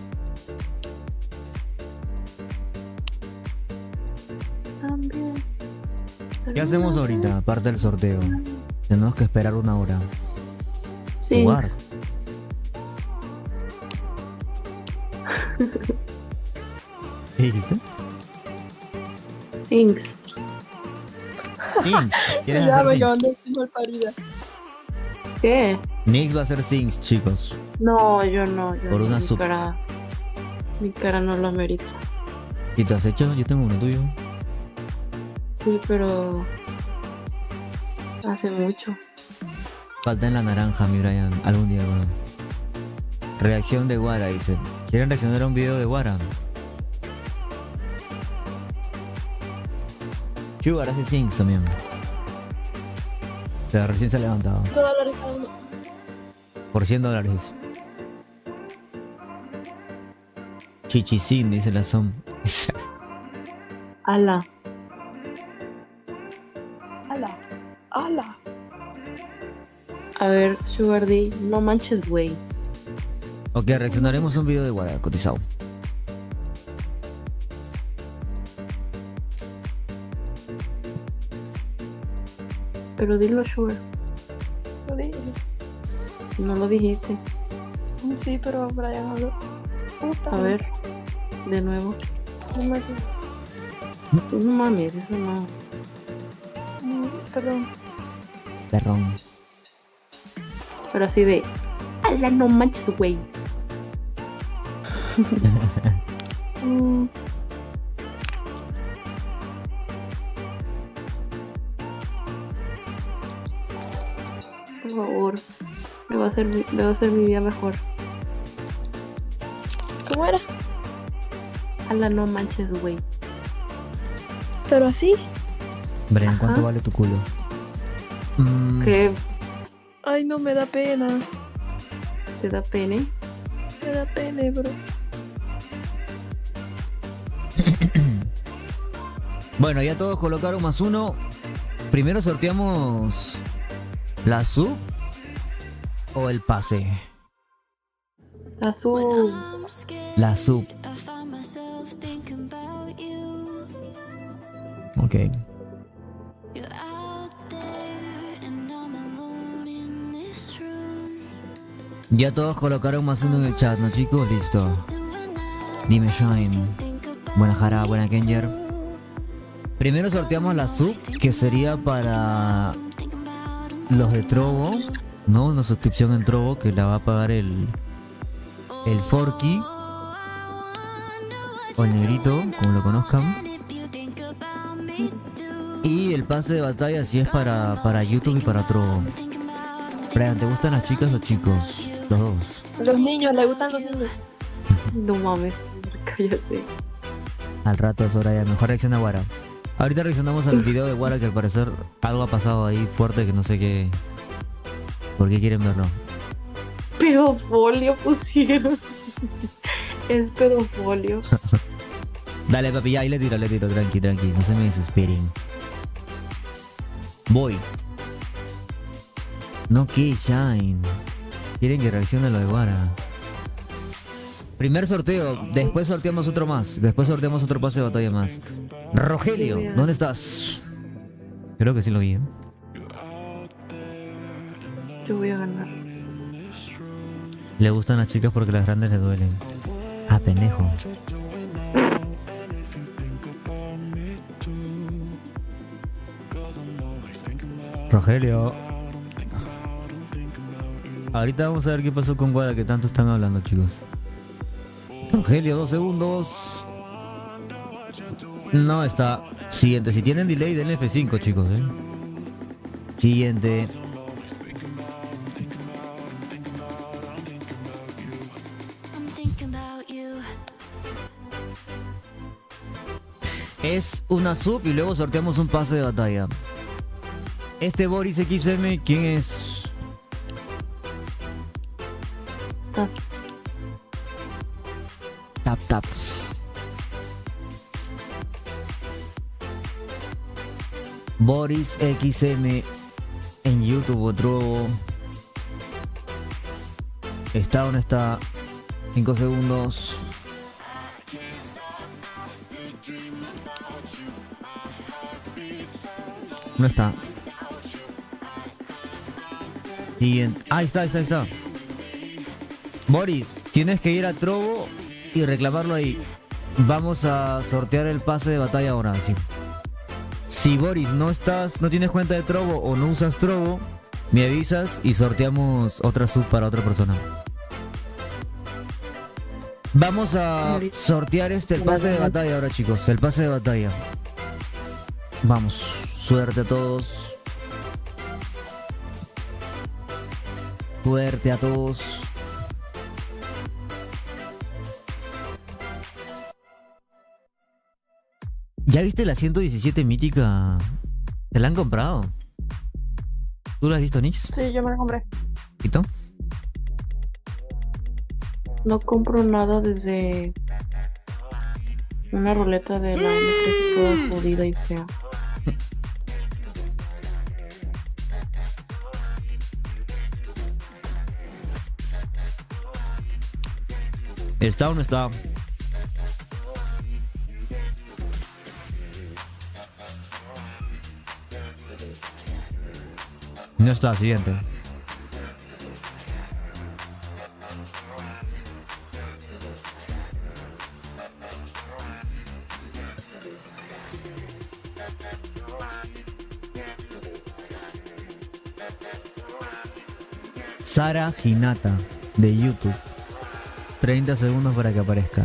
¿Qué hacemos ahorita, aparte del sorteo? Tenemos que esperar 1 hora. Sí. Jugar. ¿Qué dijiste? Sings. Sings. ¿Quieres Ya hacer me Sings? acaban de mal parida. ¿Qué? Nix va a hacer Sings, chicos. No, yo no. Por una mi sub. Mi cara no lo amerita. ¿Y te has hecho? Yo tengo uno tuyo. Sí, pero... hace mucho. Falta en la naranja, mi Brian. Algún día, bueno. Reacción de Guara, dice. ¿Quieren reaccionar a un video de Guara? Sugar hace Sings también. O sea, recién se ha levantado. $2 cada uno. Por $100. Chichisin, dice la Som. Ala. ¡Hala! ¡Hala! A ver, Sugar D, no manches, güey. Ok, reaccionaremos a un video de Guara, cotizado. Pero dilo, Sugar. Lo dije. No lo dijiste. Sí, pero Brian habló. Puta. A ver, de nuevo. No me ayuda. No mames, eso no. Perdón. Perrón. Pero así de... ala, no manches, güey. Por favor. Me va a hacer mi día mejor. ¿Cómo era? Ala, no manches, güey. Pero así. Brian, Ajá. ¿cuánto vale tu culo? ¿Qué? Ay, no me da pena. ¿Te da pene? Me da pena, bro. Bueno, ya todos colocaron +1. Primero sorteamos la sub o el pase. La sub. La sub. Ok. Ya todos colocaron +1 en el chat, ¿no, chicos? Listo. Dime Shine. Buena Jara, buena Kenger. Primero sorteamos la sub, que sería para los de Trovo, ¿no? Una suscripción en Trovo que la va a pagar el Forky o el Negrito, como lo conozcan. Y el pase de batalla si es para YouTube y para Trovo. Brian, ¿te gustan las chicas o chicos? Los dos. Los niños, le gustan los niños. No mames, cállate. Al rato es hora ya. Mejor reacciona a Guara. Ahorita reaccionamos al video de Guara, que al parecer algo ha pasado ahí fuerte que no sé qué. ¿Por qué quieren verlo? Pedofolio pusieron. Es pedofolio. Dale, papi, ya, ahí le tiro, tranqui, no se me desesperen. Voy. No, que Shine. Quieren que reaccione a lo de Guara. Primer sorteo, después sorteamos otro más. Después sorteamos otro pase de batalla más. Rogelio, ¿dónde estás? Creo que sí lo vi, ¿eh? Yo voy a ganar. Le gustan las chicas porque las grandes le duelen. Ah, pendejo. Rogelio. Ahorita vamos a ver qué pasó con Guara, que tanto están hablando, chicos. Rogelio, 2 segundos. No está. Siguiente, si tienen delay denle F5, chicos, Siguiente. Es una sub y luego sorteamos un pase de batalla. Este Boris XM, ¿quién es? Tap. Boris XM en YouTube, otro. ¿Está o no está? 5 segundos. No está. Siguiente. Ahí está. Boris, tienes que ir a Trovo y reclamarlo ahí. Vamos a sortear el pase de batalla ahora, sí. Si Boris no tienes cuenta de Trovo o no usas Trovo, me avisas y sorteamos otra sub para otra persona. Vamos a sortear el pase de batalla ahora, chicos. El pase de batalla. Vamos, suerte a todos. Suerte a todos. ¿Ya viste la 117 mítica? ¿Te la han comprado? ¿Tú la has visto, Nix? Sí, yo me la compré. ¿Y tú? No compro nada desde una ruleta de la M13 toda jodida y fea. ¿Está o no está? No está, siguiente. Sara Hinata de YouTube. 30 segundos para que aparezca.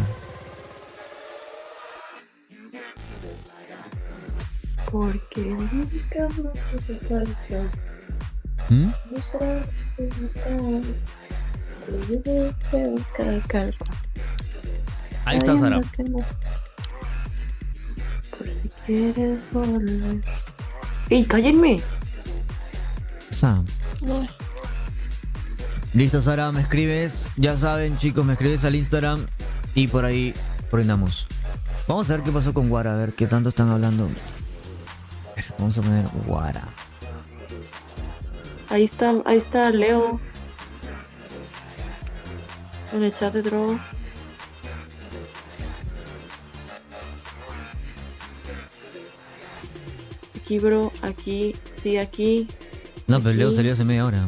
Porque nunca nos hace falta mostrar cada carta. Ahí está Sara. Por si quieres volver. ¡Ey, cállenme! No. Listo, Sara, me escribes. Ya saben, chicos, me escribes al Instagram y por ahí brindamos. Vamos a ver qué pasó con Guara, a ver qué tanto están hablando. Vamos a poner Guara. Ahí está Leo. En el chat de Trovo. Aquí, bro, aquí, sí, aquí. No, pero aquí. Leo salió hace media hora.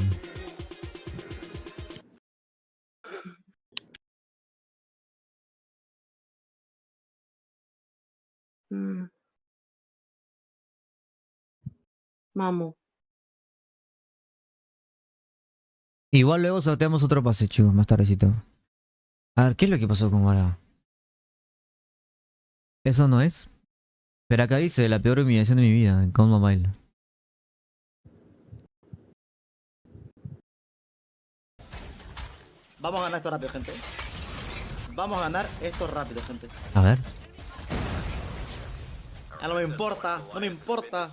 Vamos. Igual luego sorteamos otro pase, chicos, más tardecito. A ver, ¿qué es lo que pasó con Guara? ¿Eso no es? Pero acá dice la peor humillación de mi vida en codmobile. Vamos a ganar esto rápido, gente. Vamos a ganar esto rápido, gente. A ver. No me importa, no me importa.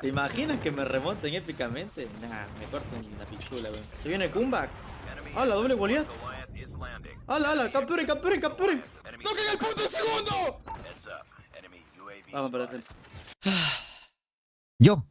¿Te imaginas que me remonten épicamente? Nah, me corten la pichula, weón. Se viene el comeback. ¡Hala, doble Goliath! ¡Hala! ¡Capturen! ¡Toquen el punto de segundo! Vamos, perdón. Yo.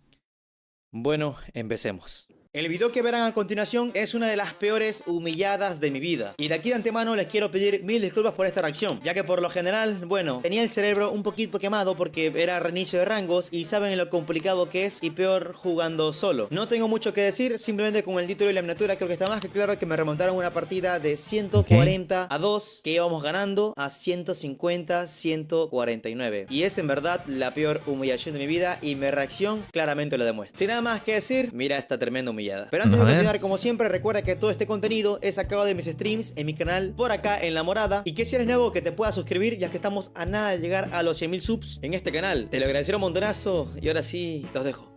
Bueno, empecemos. El video que verán a continuación es una de las peores humilladas de mi vida. Y de aquí de antemano les quiero pedir 1000 disculpas por esta reacción, ya que por lo general, bueno, tenía el cerebro un poquito quemado porque era reinicio de rangos y saben lo complicado que es y peor jugando solo. No tengo mucho que decir, simplemente con el título y la miniatura creo que está más que claro que me remontaron una partida de 140 a 2 que íbamos ganando a 150, 149. Y es en verdad la peor humillación de mi vida y mi reacción claramente lo demuestra. Sin nada más que decir, mira esta tremenda humillación. Pero antes de continuar, como siempre, recuerda que todo este contenido es sacado de mis streams en mi canal por acá en La Morada, y que si eres nuevo que te puedas suscribir, ya que estamos a nada de llegar a los 100.000 subs en este canal. Te lo agradeceré un montonazo y ahora sí los dejo.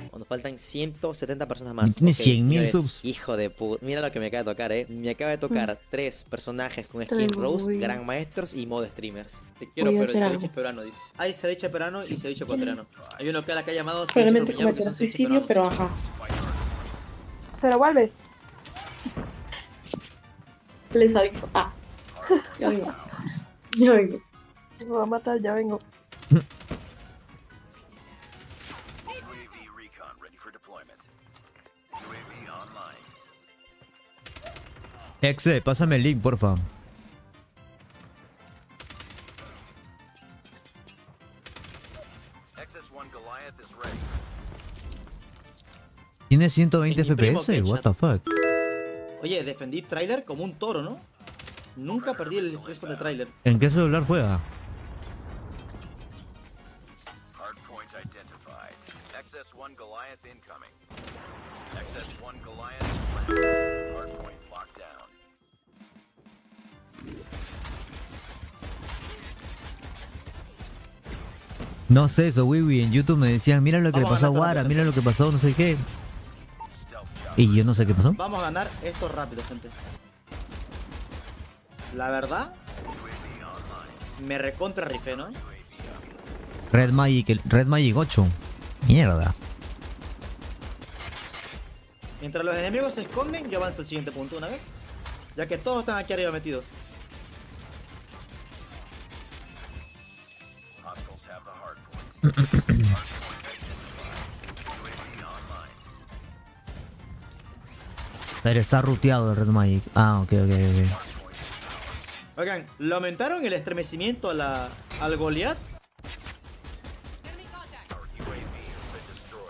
Cuando faltan 170 personas más. Tiene 100.000 subs. Hijo de puta. Mira lo que me acaba de tocar, Me acaba de tocar 3 personajes con skin Rose, gran maestros y mod streamers. Te quiero, pero el ceviche es peruano, dice. Hay ceviche peruano y ceviche ecuatoriano. Hay uno acá que ha llamado probablemente cometieron suicidio, pero ajá. Pero vuelves. Les aviso. Ya vengo. Me va a matar, ya vengo. Exe, pásame el link, porfa. Tiene 120 FPS, what the fuck. Oye, defendí trailer como un toro, ¿no? Nunca perdí el respawn de trailer. ¿En qué celular juega? No sé eso, Wiwi. En YouTube me decían, mira lo que le pasó a Wara, mira lo que pasó, no sé qué. Y yo no sé qué pasó. Vamos a ganar esto rápido, gente. La verdad, me recontra rifé, ¿no? Red Magic 8. Mierda. Mientras los enemigos se esconden, yo avanzo al siguiente punto una vez. Ya que todos están aquí arriba metidos. Pero está ruteado el Red Magic. Ah, ok. Oigan, ¿le aumentaron el estremecimiento al Goliath?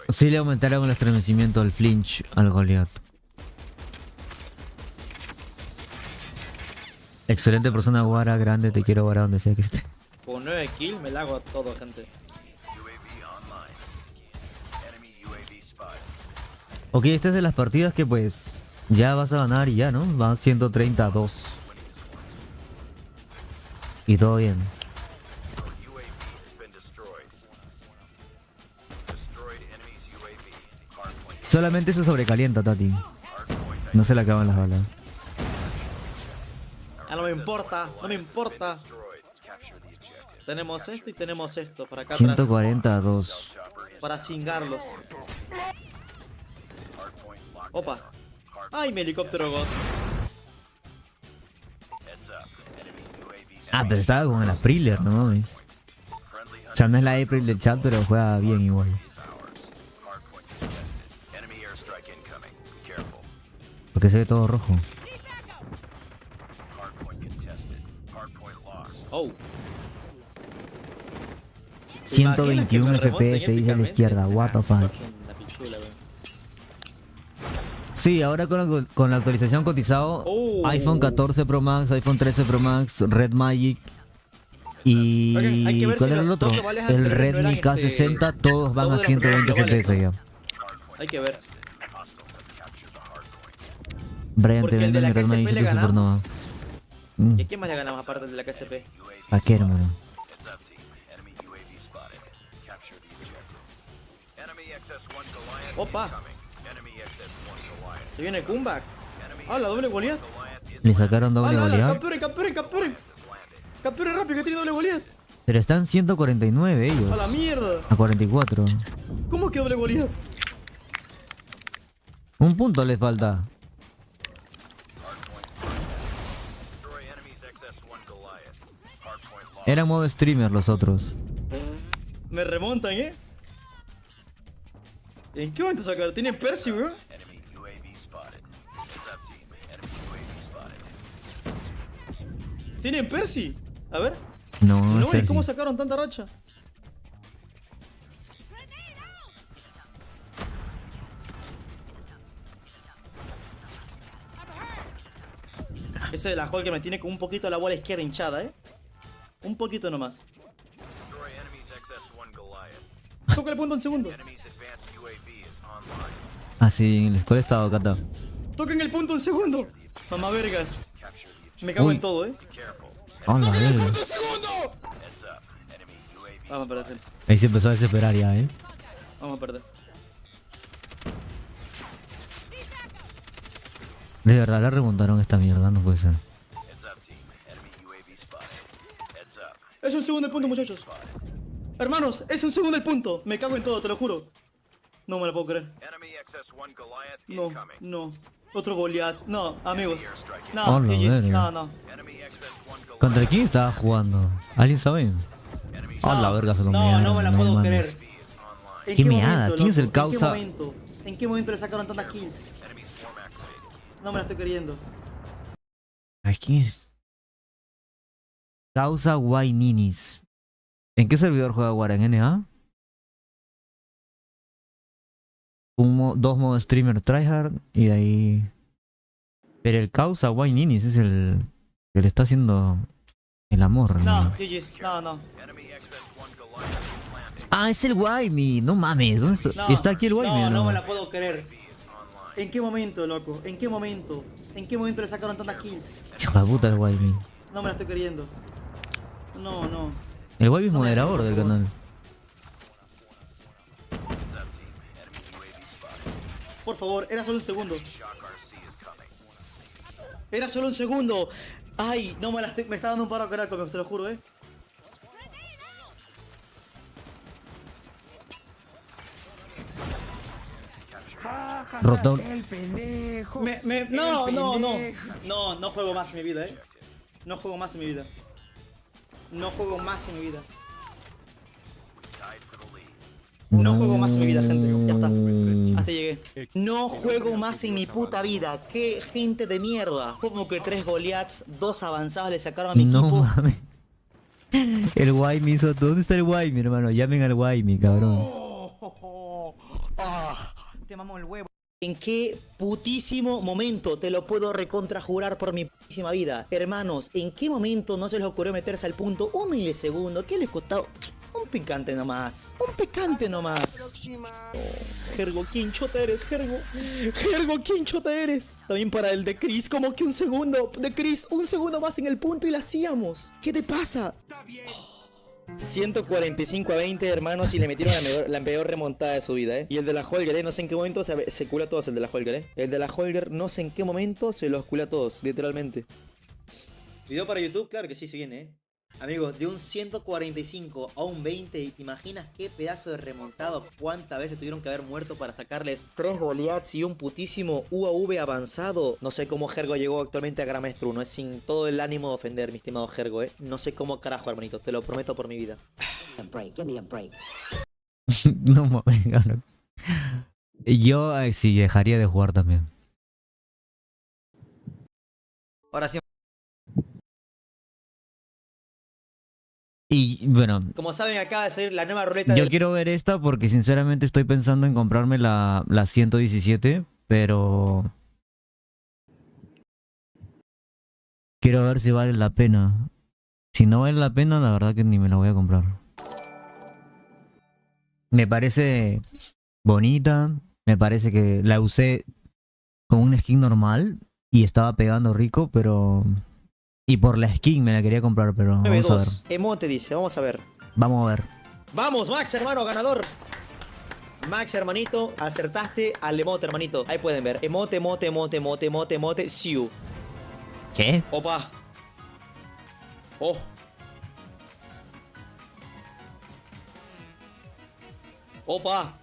Sí le aumentaron el estremecimiento al flinch al Goliath. Excelente persona, Wara, grande, te quiero, Wara, donde sea que esté. Con 9 kills me la hago a todo, gente. Ok, esta es de las partidas que pues ya vas a ganar y ya, ¿no? Van 132. Y todo bien. Solamente se sobrecalienta, Tati. No se le acaban las balas. Ah, no me importa, no me importa. Tenemos esto y tenemos esto para acá 142. atrás. Para cingarlos. Opa. Ay, mi helicóptero God. Ah, pero estaba con el Apriler, ¿no mames? O sea, no es la April del chat, pero juega bien igual. Porque se ve todo rojo. Oh. 121 FPS dice a la izquierda, what the fuck. Sí, ahora con la actualización cotizado, iPhone 14 Pro Max, iPhone 13 Pro Max, Red Magic y ¿cuál era el otro? El Redmi K60, todos van a 120 FPS ya. Hay que ver. Brian, te vende mi Red Magic de Supernova. ¿Y a quién más ya ganamos aparte de la KSP? ¿A qué, hermano? Opa. Se viene el comeback. Ah, la doble Goliath. Le sacaron doble Goliath. Capturen. Capturen rápido que tiene doble Goliath. Pero están 149 ellos. A la mierda. A 44. ¿Cómo que doble Goliath? Un punto le falta. Era modo streamer los otros. Me remontan, ¿eh? ¿En qué momento sacar? ¿Tiene Percy, bro? ¿Tienen Percy? A ver. No, no, ¿y cómo sacaron tanta racha? Ese de la Hulk que me tiene con un poquito la bola izquierda hinchada, ¿eh? Un poquito nomás. Toca el punto en segundo. Ah, sí, en el score estaba Cata. Toquen el punto en segundo. Mamá vergas. Me cago en todo, ¿eh? ¡Hola, verga! Vamos a perder. Ahí se empezó a desesperar ya, ¿eh? Vamos a perder. De verdad la remontaron esta mierda, no puede ser. Es un segundo el punto, muchachos. Hermanos, es un segundo el punto. Me cago en todo, te lo juro. No me lo puedo creer. No. Otro Goliath. No, amigos. No, no. ¿Contra quién estaba jugando? ¿Alguien sabe? A la verga se lo mearon. No me la puedo creer. ¿Qué meada? ¿Quién es el causa? ¿En qué momento le sacaron tantas kills? No me la estoy creyendo. ¿Quién es? Causa Guayninis. ¿En qué servidor juega Wara? ¿En NA? dos modos streamer tryhard y de ahí... Pero el causa White Ninis es el que le está haciendo el amor. No, GG's, no. Ah, es el Waimi, no mames, ¿dónde está? No, ¿Está aquí el Waimi? No me la puedo creer. ¿En qué momento, loco? ¿En qué momento? ¿En qué momento le sacaron tantas kills? Hijo de puta el Waimi. No me la estoy creyendo. No. El Waimi es moderador del canal. Por favor, era solo un segundo. Era solo un segundo. Ay, no me está dando un paro carajo, te lo juro, Rotón. El pendejo. No juego más en mi vida, No juego más en mi vida. No juego más en mi vida. No juego más en mi vida, gente. Ya está. Hasta llegué. No juego más en mi puta vida. Qué gente de mierda. Como que 3 Goliaths, 2 avanzados le sacaron a mi equipo. No mames. El Waimi hizo... ¿Dónde está el Waimi, hermano? Llamen al Waimi, cabrón. Te mamó el huevo. ¿En qué putísimo momento te lo puedo recontrajurar por mi putísima vida? Hermanos, ¿en qué momento no se les ocurrió meterse al punto 1 milisegundo? ¿Qué les costaba? Un picante nomás. Un picante nomás. Jergo, ¿quién chota eres, Jergo? Jergo, ¿quién chota eres? También para el de Chris, como que un segundo. De Chris, un segundo más en el punto y la hacíamos. ¿Qué te pasa? 145-20, hermanos, y le metieron la peor remontada de su vida, Y el de la Holger, no sé en qué momento se cula a todos el de la Holger, El de la Holger, no sé en qué momento se los cula a todos, literalmente. ¿Video para YouTube? Claro que sí, se viene, Amigos, de un 145 a un 20, ¿te imaginas qué pedazo de remontado? ¿Cuántas veces tuvieron que haber muerto para sacarles 3 Goliaths y un putísimo UAV avanzado? No sé cómo Jergo llegó actualmente a Gran Maestro 1, sin todo el ánimo de ofender, mi estimado Jergo, No sé cómo carajo, hermanito, te lo prometo por mi vida. No mames, cabrón. Yo sí dejaría de jugar también. Ahora sí. Y bueno, como saben, acaba de salir la nueva ruleta. Yo quiero ver esta porque sinceramente estoy pensando en comprarme la 117, pero quiero ver si vale la pena. Si no vale la pena, la verdad que ni me la voy a comprar. Me parece bonita, me parece que la usé con un skin normal y estaba pegando rico, pero... Y por la skin me la quería comprar, pero vamos a ver. Emote dice, vamos a ver. Vamos a ver. Vamos, Max, hermano, ganador. Max, hermanito, acertaste al emote, hermanito. Ahí pueden ver. Emote, siu. ¿Qué? Opa. Oh. Opa.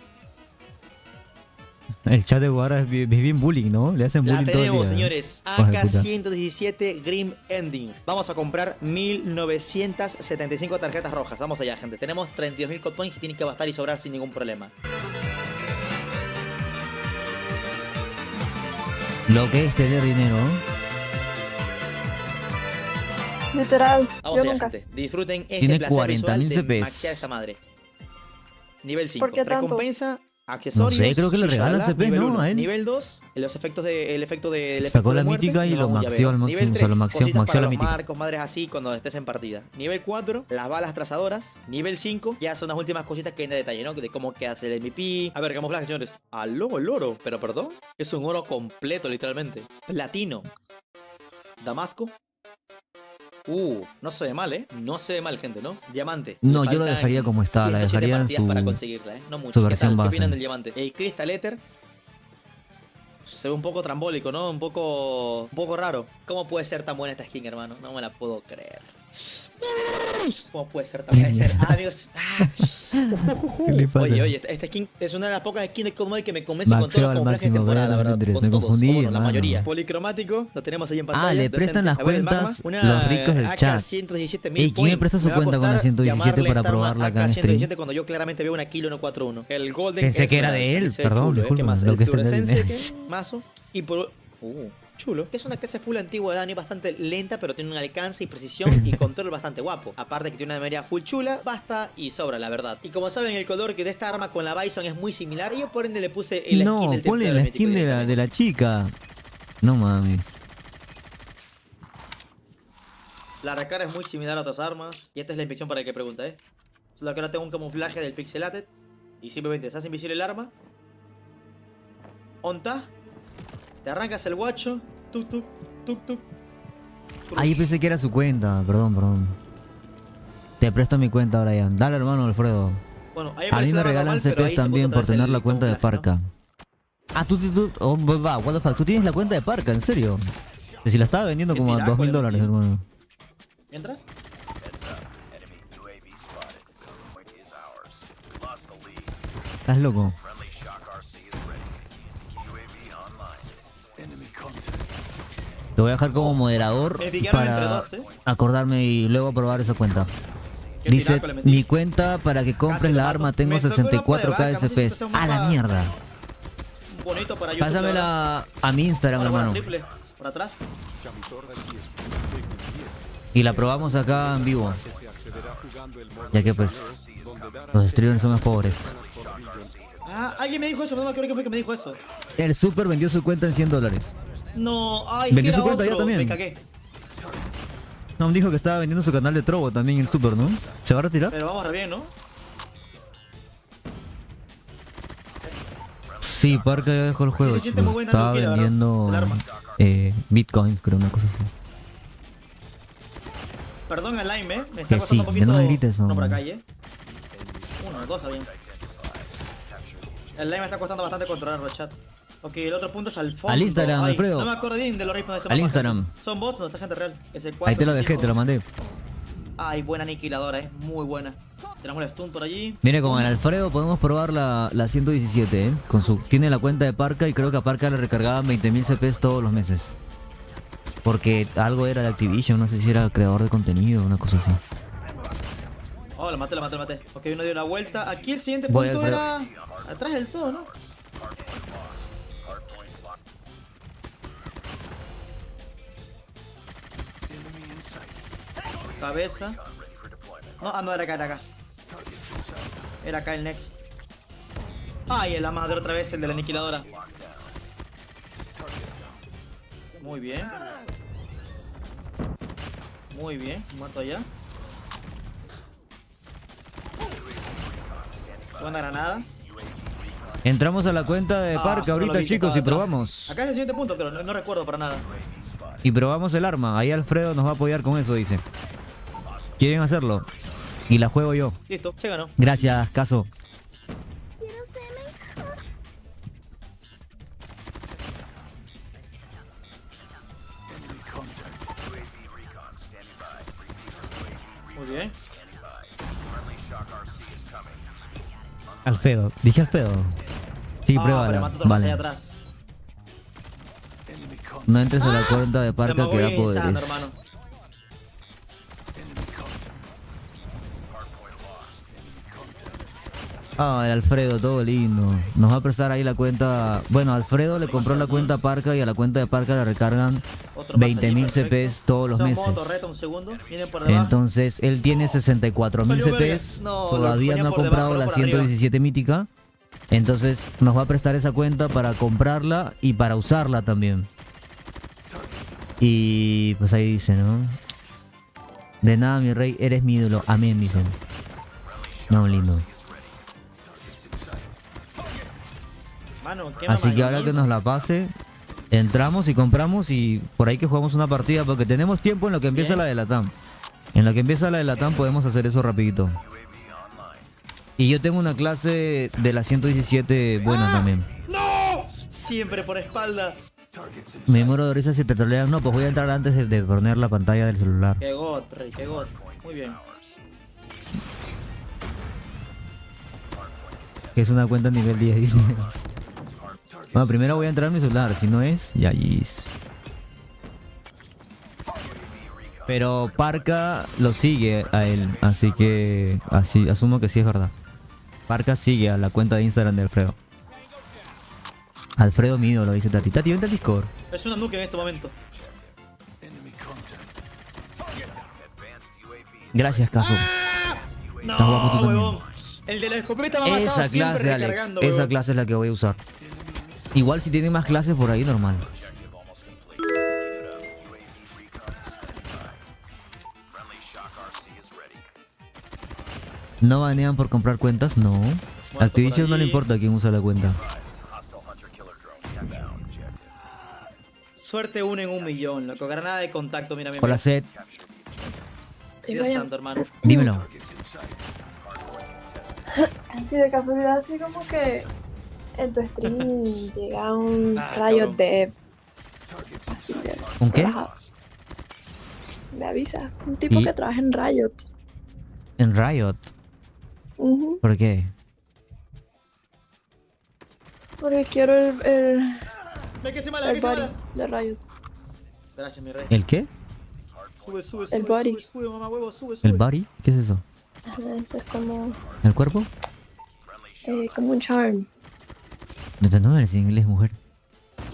El chat de Guara es bien bullying, ¿no? Le hacen bullying todo el día. La tenemos, señores. AK-117 Grim Ending. Vamos a comprar 1975 tarjetas rojas. Vamos allá, gente. Tenemos 32.000 code points y tienen que bastar y sobrar sin ningún problema. Lo que es tener dinero. Literal. Vamos allá, gente. Disfruten este Tiene placer 40.000 visual de CPs. maxear esta madre. Nivel 5. ¿Por qué tanto? Recompensa, accesorios. No sé, creo que le regalan CP, ¿no? A él. Nivel 2, los efectos el efecto de Sacó la muerte, mítica y lo maxió al máximo. Nivel 3, o sea, lo maxió para la los mítica. marcos, madres así cuando estés en partida. Nivel 4, las balas trazadoras. Nivel 5, ya son las últimas cositas que hay de detalle, ¿no? De cómo queda el MVP. A ver, camuflaje, señores. Aló, el oro. Pero perdón, es un oro completo, literalmente. Platino. Damasco. No se ve mal, No se ve mal, gente, ¿no? Diamante. No, yo lo dejaría como está, la dejaría en su, para conseguirla, No mucho. su versión base. ¿Qué opinan del diamante? El Crystal Ether se ve un poco trambólico, ¿no? Un poco raro. ¿Cómo puede ser tan buena esta skin, hermano? No me la puedo creer. ¿Cómo puede ser tan buena? Amigos. ¿Qué le pasa? Oye, esta skin es una de las pocas skins de codmobile que me convence con todos los camuflajes de temporada, la verdad. Me confundí, la mayoría. Policromático, lo tenemos ahí en pantalla. Ah, le prestan las cuentas los ricos del chat. ¿Y quién me presta su cuenta con la 117 para probarla acá en stream? Cuando yo claramente veo una kilo 141. El Golden. Pensé que era de él, perdón, disculpa. ¿Qué más? El fluorescencia, mazo. Y por... chulo, que es una clase full antigua de Dani, bastante lenta, pero tiene un alcance y precisión y control bastante guapo. Aparte que tiene una memoria full chula, basta y sobra, la verdad. Y como saben, el color que de esta arma con la Bison es muy similar, y yo por ende le puse el skin del ponle la skin de la chica. No mames. La recarga es muy similar a otras armas. Y esta es la inspección para el que pregunta, Solo que ahora tengo un camuflaje del pixelated. Y simplemente se hace invisible el arma. Onta. Te arrancas el guacho. Tuk tuk, tuk tuk. Ahí pensé que era su cuenta. Perdón. Te presto mi cuenta, Bryan. Dale, hermano Alfredo. Bueno, ahí a mí me regalan CPs también por tener la cuenta de Parca. ¿No? Ah, tú, what the fuck, tú tienes la cuenta de Parca, ¿en serio? Si la estaba vendiendo como a $2000, hermano. ¿Entras? ¿Estás loco? Te voy a dejar como moderador para acordarme y luego probar esa cuenta. Dice, mi cuenta para que compres la arma tengo 64k SPS. ¡A la mierda! Pásamela a mi Instagram, hermano. Por atrás. Y la probamos acá en vivo. Ya que pues los streamers son más pobres. Ah, alguien me dijo eso, no me acuerdo quién fue que me dijo eso. El Super vendió su cuenta en $100. No, ay, vendió su cuenta ya también. Me cagué. No, me dijo que estaba vendiendo su canal de Trovo también en Super, ¿no? ¿Se va a retirar? Pero vamos re bien, ¿no? Sí, Parca ya dejó el juego. Sí, estaba vendiendo bitcoins, creo, una cosa así. Perdón el lime, me está que costando sí, un poquito. No me grites, uno por acá, uno, dos, bien. El lime me está costando bastante controlarlo, chat. Ok, el otro punto es al fondo. Al Instagram, Alfredo. No me acuerdo bien de los ritmos de este Al mapa. Instagram. Son bots, no está gente real. Es el 4, ahí te lo dejé, te lo mandé. Ay, buena aniquiladora, muy buena. Tenemos el stun por allí. Mire, con el Alfredo podemos probar la 117, tiene la cuenta de Parca y creo que a Parca le recargaban 20.000 CPs todos los meses. Porque algo era de Activision, no sé si era creador de contenido, una cosa así. Oh, lo maté. Ok, uno dio la vuelta. Aquí el siguiente punto era atrás del todo, ¿no? Cabeza. No, era acá. Era acá el next. Ay, en la madre otra vez, el de la aniquiladora. Muy bien. Muerto allá. Buena granada. Entramos a la cuenta de Parca ahorita, chicos, y probamos. Acá es el siguiente punto, pero no recuerdo para nada. Y probamos el arma. Ahí Alfredo nos va a apoyar con eso, dice. ¿Quieren hacerlo? Y la juego yo. Listo, se ganó. Gracias, Caso. Muy bien. Alfredo, dije Alfredo. Sí, pruébala. Vale. No entres a la cuenta de Parca que da poderes. Ah, el Alfredo, todo lindo. Nos va a prestar ahí la cuenta. Bueno, Alfredo le compró la cuenta a Parca y a la cuenta de Parca le recargan 20.000 CPs todos los meses. Entonces, él tiene 64.000 CPs. Todavía no ha comprado la 117 mítica. Entonces, nos va a prestar esa cuenta para comprarla y para usarla también. Y pues ahí dice, ¿no? De nada, mi rey, eres mi ídolo. Amén, dicen. No, lindo. Así que ahora que nos la pase, entramos y compramos y por ahí que jugamos una partida porque tenemos tiempo en lo que empieza la de Latam. En lo que empieza la de Latam podemos hacer eso rapidito. Y yo tengo una clase de la 117 buena también. ¡No! Siempre por espalda. Me muero de risa si te trolean. No, pues voy a entrar antes de poner la pantalla del celular. Qué god, rey, qué god. Muy bien. Que es una cuenta nivel 10, dice. Bueno, primero voy a entrar en mi celular, si no es, ya es. Pero Parca lo sigue a él, así que así asumo que sí es verdad. Parca sigue a la cuenta de Instagram de Alfredo. Alfredo mi ídolo, dice Tati. Tati, vente al Discord. Es una nuke en este momento. Gracias, Caso. No, Estás guapo tú huevón. El de la escopeta me ha matado Esa siempre clase, Alex. recargando, Esa huevón. clase es la que voy a usar. Igual si tienen más clases por ahí, normal. ¿No banean por comprar cuentas? No. Activision no le importa quién usa la cuenta. Suerte 1 en 1.000.000, loco. Granada de contacto, mira, mira. Hola, Seth. Dios santo, hermano. Dímelo. Así de casualidad, así como que en tu stream llega un rayo de... Así de... ¿Un qué? Me avisa. Un tipo ¿Y? que trabaja en Riot. En Riot. ¿Por qué? Porque quiero el Ve que se mala, ve que se body mala. de Riot. Gracias, mi rey. ¿El qué? Sube, sube, El sube, body. sube, sube, mamá huevo, sube, sube. ¿El body? ¿Qué es eso? Ajá, eso es como... ¿El cuerpo? como un charm. No, no eres en inglés, mujer.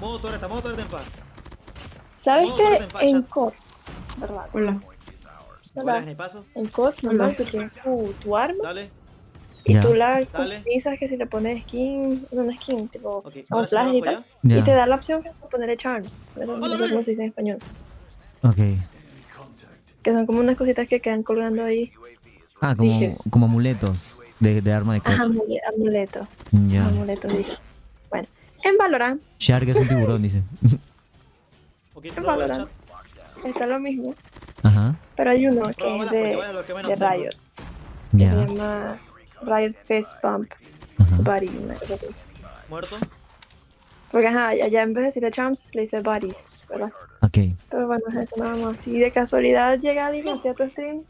Modo torreta en paz. ¿Sabes Modo que torreta en facha. en COD, verdad? Hola. ¿Hola, en el paso? En COD, normal, tú tienes tu arma Dale. y Ya. tú la Dale. customizas que si le pones skin, no una skin, tipo Ok, ahora sí camuflaje y abajo tal. ya. Y te da la opción de ponerle charms. ¿Verdad? No ¡Hola, sé cómo verga! se dice en español. Ok. Que son como unas cositas que quedan colgando ahí. Ah, como, Dijes. como amuletos de arma de Ajá, COD. amuletos. Ya. Amuletos, dije. Bueno, en Valorant, Shark es un tiburón, dice. Ok, en te lo hago en el Valorant chat. está lo mismo. Ajá. Pero hay uno que Próbalas es porque vaya lo que menos de tengo. Riot. Ya. Se llama Riot Fist Bump Ajá. Buddy, una cosa así. Muerto. Porque ajá, allá en vez de decirle charms, le dice buddies, ¿verdad? Ok. Pero bueno, es eso nada más. Si de casualidad llega alguien hacia tu stream,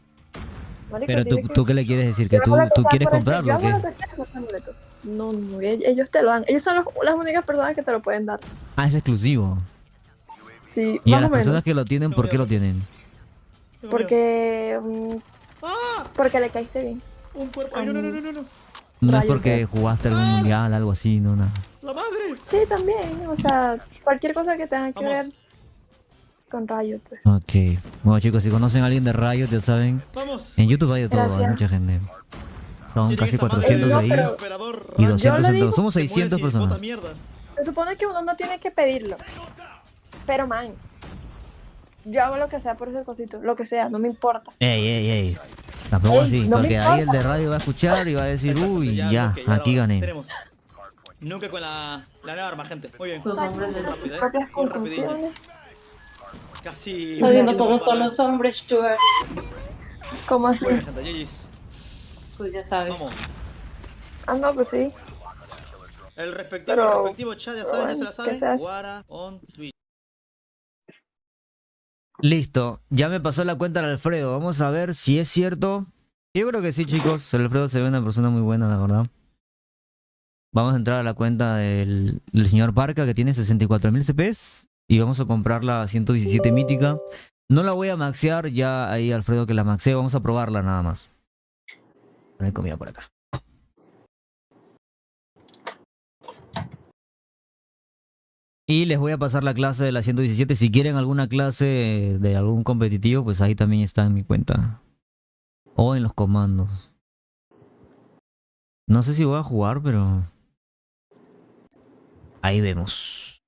marico, Pero dile tú qué le quieres decir, que yo hago lo tú sea quieres por ese- comprarlo, yo ¿o hago qué? lo que sea por ese amuleto. No, no, ellos te lo dan. Ellos son las únicas personas que te lo pueden dar. Ah, es exclusivo. Sí, Y a más las o menos. personas que lo tienen, ¿por qué lo tienen? Porque... ¡Ah! porque le caíste bien. Un cuerpo. Ay, no, no, no, no, no. No es Riot porque Dead. jugaste algún mundial, algo así, no, nada. ¡La madre! Sí, también. O sea, cualquier cosa que tenga que Vamos. ver con Riot. Ok. Bueno, chicos, si conocen a alguien de Riot, ya saben. Vamos. En YouTube hay de todo, hay Gracias. mucha gente. Son Tiene casi esa madre 400 de ahí. pero- operador Y rancho. 200 Yo en lo todo. digo, Somos Se muere 600 si bota personas. mierda. Se supone que uno no tiene que pedirlo. Pero man, yo hago lo que sea por ese cosito. Lo que sea, no me importa. Ey. Tampoco Ey, así, no me porque ahí el importa. de radio va a escuchar y va a decir, Perfecto, uy, ya, ya, bloque, ya aquí lo gané. tenemos. Nunca con la nueva arma, gente. Muy bien. Los hombres de Sus Rápido, propias muy rapidillo. conclusiones. Casi. Está viendo minuto cómo son para- los hombres, Sugar. ¿Cómo así? Muy bien, gente. GG's. Pues ya sabes. Vamos. Ah, no, pues sí. El respectivo Pero- chat, ya pero saben, ya bueno, se la ¿qué saben. se hace? Guara on Twitch. Listo, ya me pasó la cuenta al Alfredo. Vamos a ver si es cierto. Yo creo que sí, chicos. El Alfredo se ve una persona muy buena, la verdad. Vamos a entrar a la cuenta del señor Parca, que tiene 64.000 CPs. Y vamos a comprar la 117 mítica. No la voy a maxear, ya ahí Alfredo que la maxee. Vamos a probarla nada más. No hay comida por acá. Y les voy a pasar la clase de la 117. Si quieren alguna clase de algún competitivo, pues ahí también está en mi cuenta. O en los comandos. No sé si voy a jugar, pero... ahí vemos.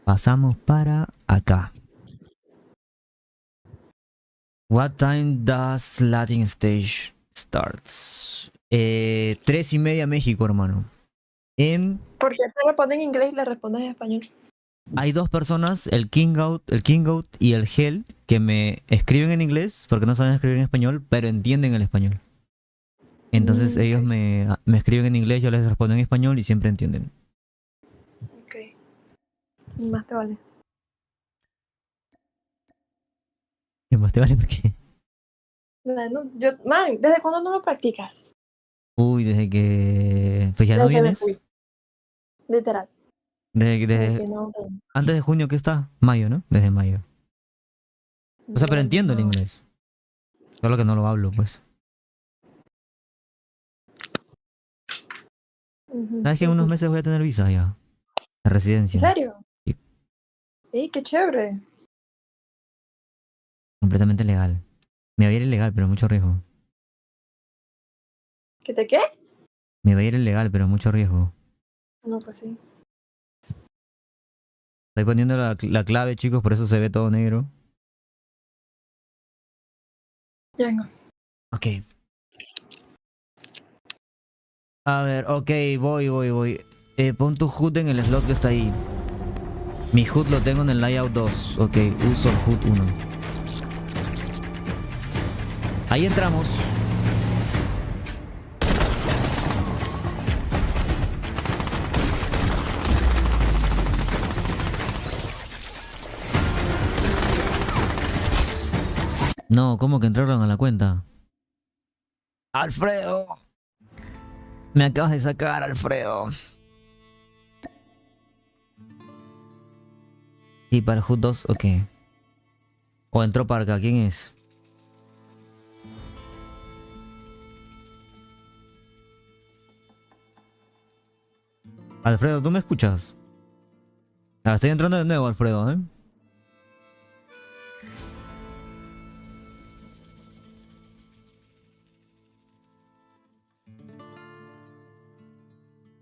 Pasamos para acá. What time does Latin stage starts? 3:30 México, hermano. ¿Por qué te lo pones en inglés y le respondes en español? Hay dos personas, el Kingout y el Hell, que me escriben en inglés, porque no saben escribir en español, pero entienden el español. Entonces ellos me escriben en inglés, yo les respondo en español y siempre entienden. Ok. Más te vale. ¿Qué más te vale? ¿Por qué? Bueno, man, ¿desde cuándo no lo practicas? Uy, desde que... pues ya no Desde que me vienes. fui. Literal. Desde Que no ven. antes de junio, ¿qué está? Mayo, ¿no? Desde mayo. O sea, pero entiendo el No. inglés. Solo que no lo hablo, pues. Ujú, ¿Sabes que sí, en unos sí, meses voy a tener visa ya? residencia. ¿En serio? Sí. ¡Ey, qué chévere! Completamente legal. Me va a ir ilegal, pero mucho riesgo. ¿Qué te qué? Me va a ir ilegal, pero mucho riesgo. No, pues sí. Estoy poniendo la clave, chicos, por eso se ve todo negro. Ya vengo. Ok. A ver, ok, voy. Pon tu HUD en el slot que está ahí. Mi HUD lo tengo en el layout 2. Ok, uso el HUD 1. Ahí entramos. No, ¿cómo que entraron a la cuenta? ¡Alfredo! Me acabas de sacar, Alfredo. Y para el HUD 2, ok. O entró para acá, ¿quién es? Alfredo, ¿tú me escuchas? Ah, estoy entrando de nuevo, Alfredo, ¿eh?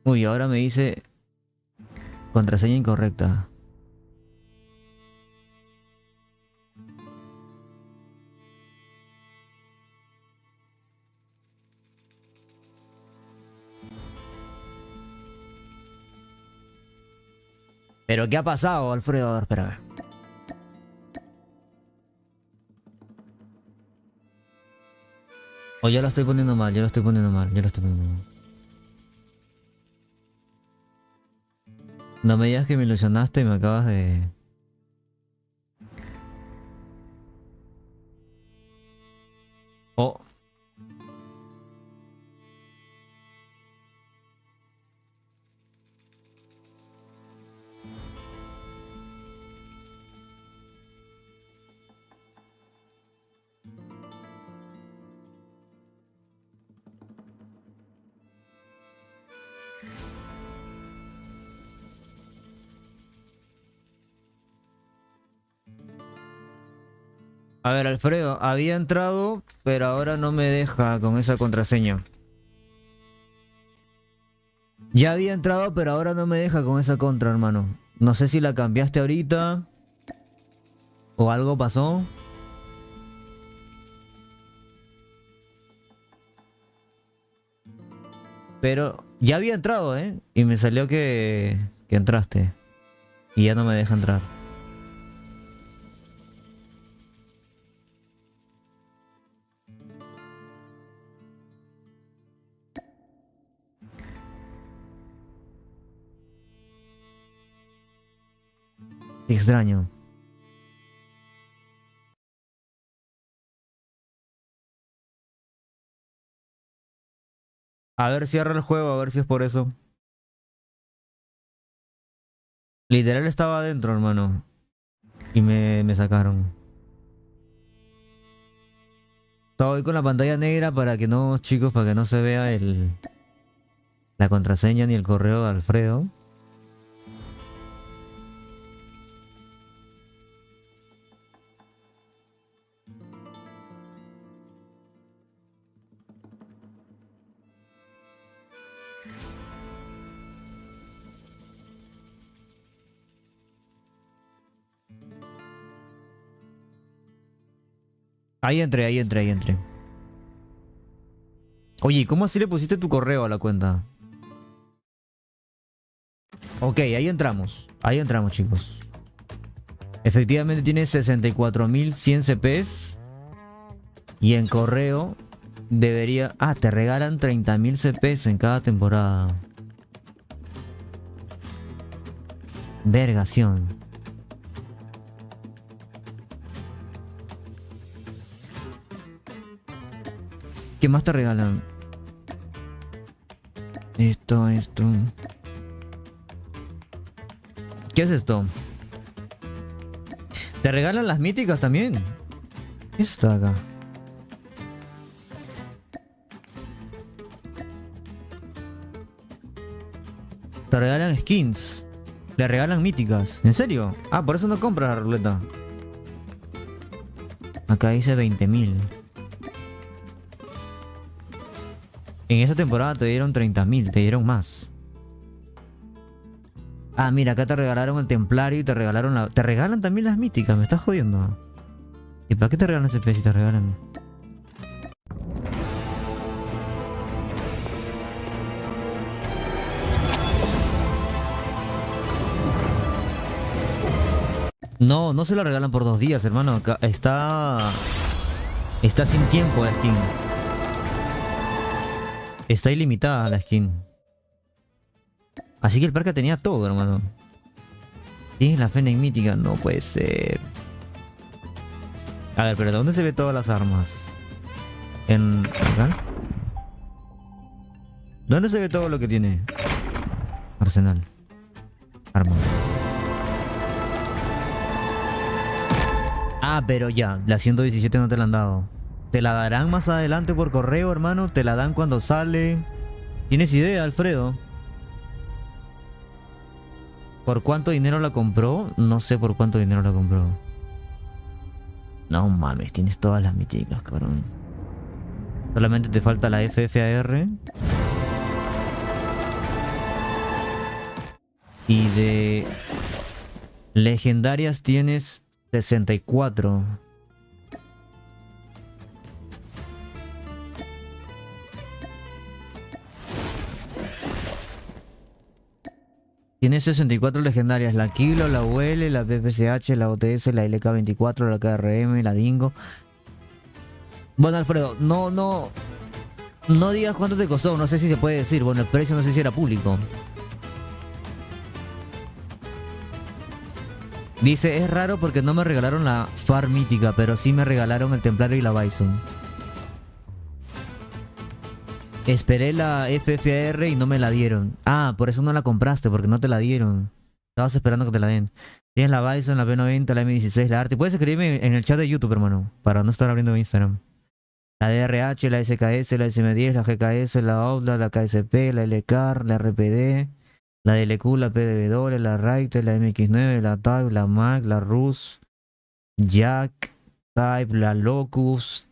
Uy, ahora me dice contraseña incorrecta. ¿Pero qué ha pasado, Alfredo? A ver, espérame. O yo lo estoy poniendo mal, yo lo estoy poniendo mal. No me digas que me ilusionaste y me acabas de... Oh. A ver, Alfredo, había entrado, pero ahora no me deja con esa contraseña. Ya había entrado, pero ahora no me deja con esa contra, hermano. No sé si la cambiaste ahorita o algo pasó. Pero ya había entrado, ¿eh? Y me salió que entraste. Y ya no me deja entrar. Extraño. A ver, cierra el juego, a ver si es por eso. Literal estaba adentro, hermano. Y me sacaron. Estaba hoy con la pantalla negra para que no, chicos, para que no se vea la contraseña ni el correo de Alfredo. Ahí entré. Oye, ¿cómo así le pusiste tu correo a la cuenta? Ok, ahí entramos, chicos. Efectivamente tiene 64.100 CPs. Y en correo debería... Ah, te regalan 30.000 CPs en cada temporada. Vergación. ¿Qué más te regalan? Esto. ¿Qué es esto? ¿Te regalan las míticas también? ¿Qué está acá? Te regalan skins. Le regalan míticas. ¿En serio? Ah, por eso no compras la ruleta. Acá dice 20.000. En esa temporada te dieron 30.000, te dieron más. Ah, mira, acá te regalaron el templario y te regalaron la... Te regalan también las míticas, me estás jodiendo. ¿Y para qué te regalan ese pez si te regalan? No, no se lo regalan por 2 días, hermano. Acá está sin tiempo la skin. Está ilimitada la skin. Así que el parque tenía todo, hermano. Tienes la Fennec mítica, no puede ser. A ver, pero ¿dónde se ve todas las armas? ¿En acá? ¿Dónde se ve todo lo que tiene? Arsenal. Armas. Ah, pero ya, la 117 no te la han dado. Te la darán más adelante por correo, hermano. Te la dan cuando sale. ¿Tienes idea, Alfredo? ¿Por cuánto dinero la compró? No sé por cuánto dinero la compró. No mames, tienes todas las míticas, cabrón. Solamente te falta la FFAR. Y de legendarias tienes 64. Tienes 64 legendarias. La Kilo, la UL, la PPCH, la OTS, la LK24, la KRM, la Dingo. Bueno, Alfredo, no digas cuánto te costó. No sé si se puede decir. Bueno, el precio no sé si era público. Dice, es raro porque no me regalaron la FAR mítica, pero sí me regalaron el Templario y la Bison. Esperé la FFAR y no me la dieron. Ah, por eso no la compraste, porque no te la dieron. Estabas esperando que te la den. Tienes la Bison, la P90, la M16, la Arte. Puedes escribirme en el chat de YouTube, hermano, para no estar abriendo Instagram. La DRH, la SKS, la SM10, la GKS, la OUTLA, la KSP, la LKAR, la RPD, la DLQ, la PDW, la Raiter, la MX9, la Type, la MAC, la RUS, Jack, Type, la Locus.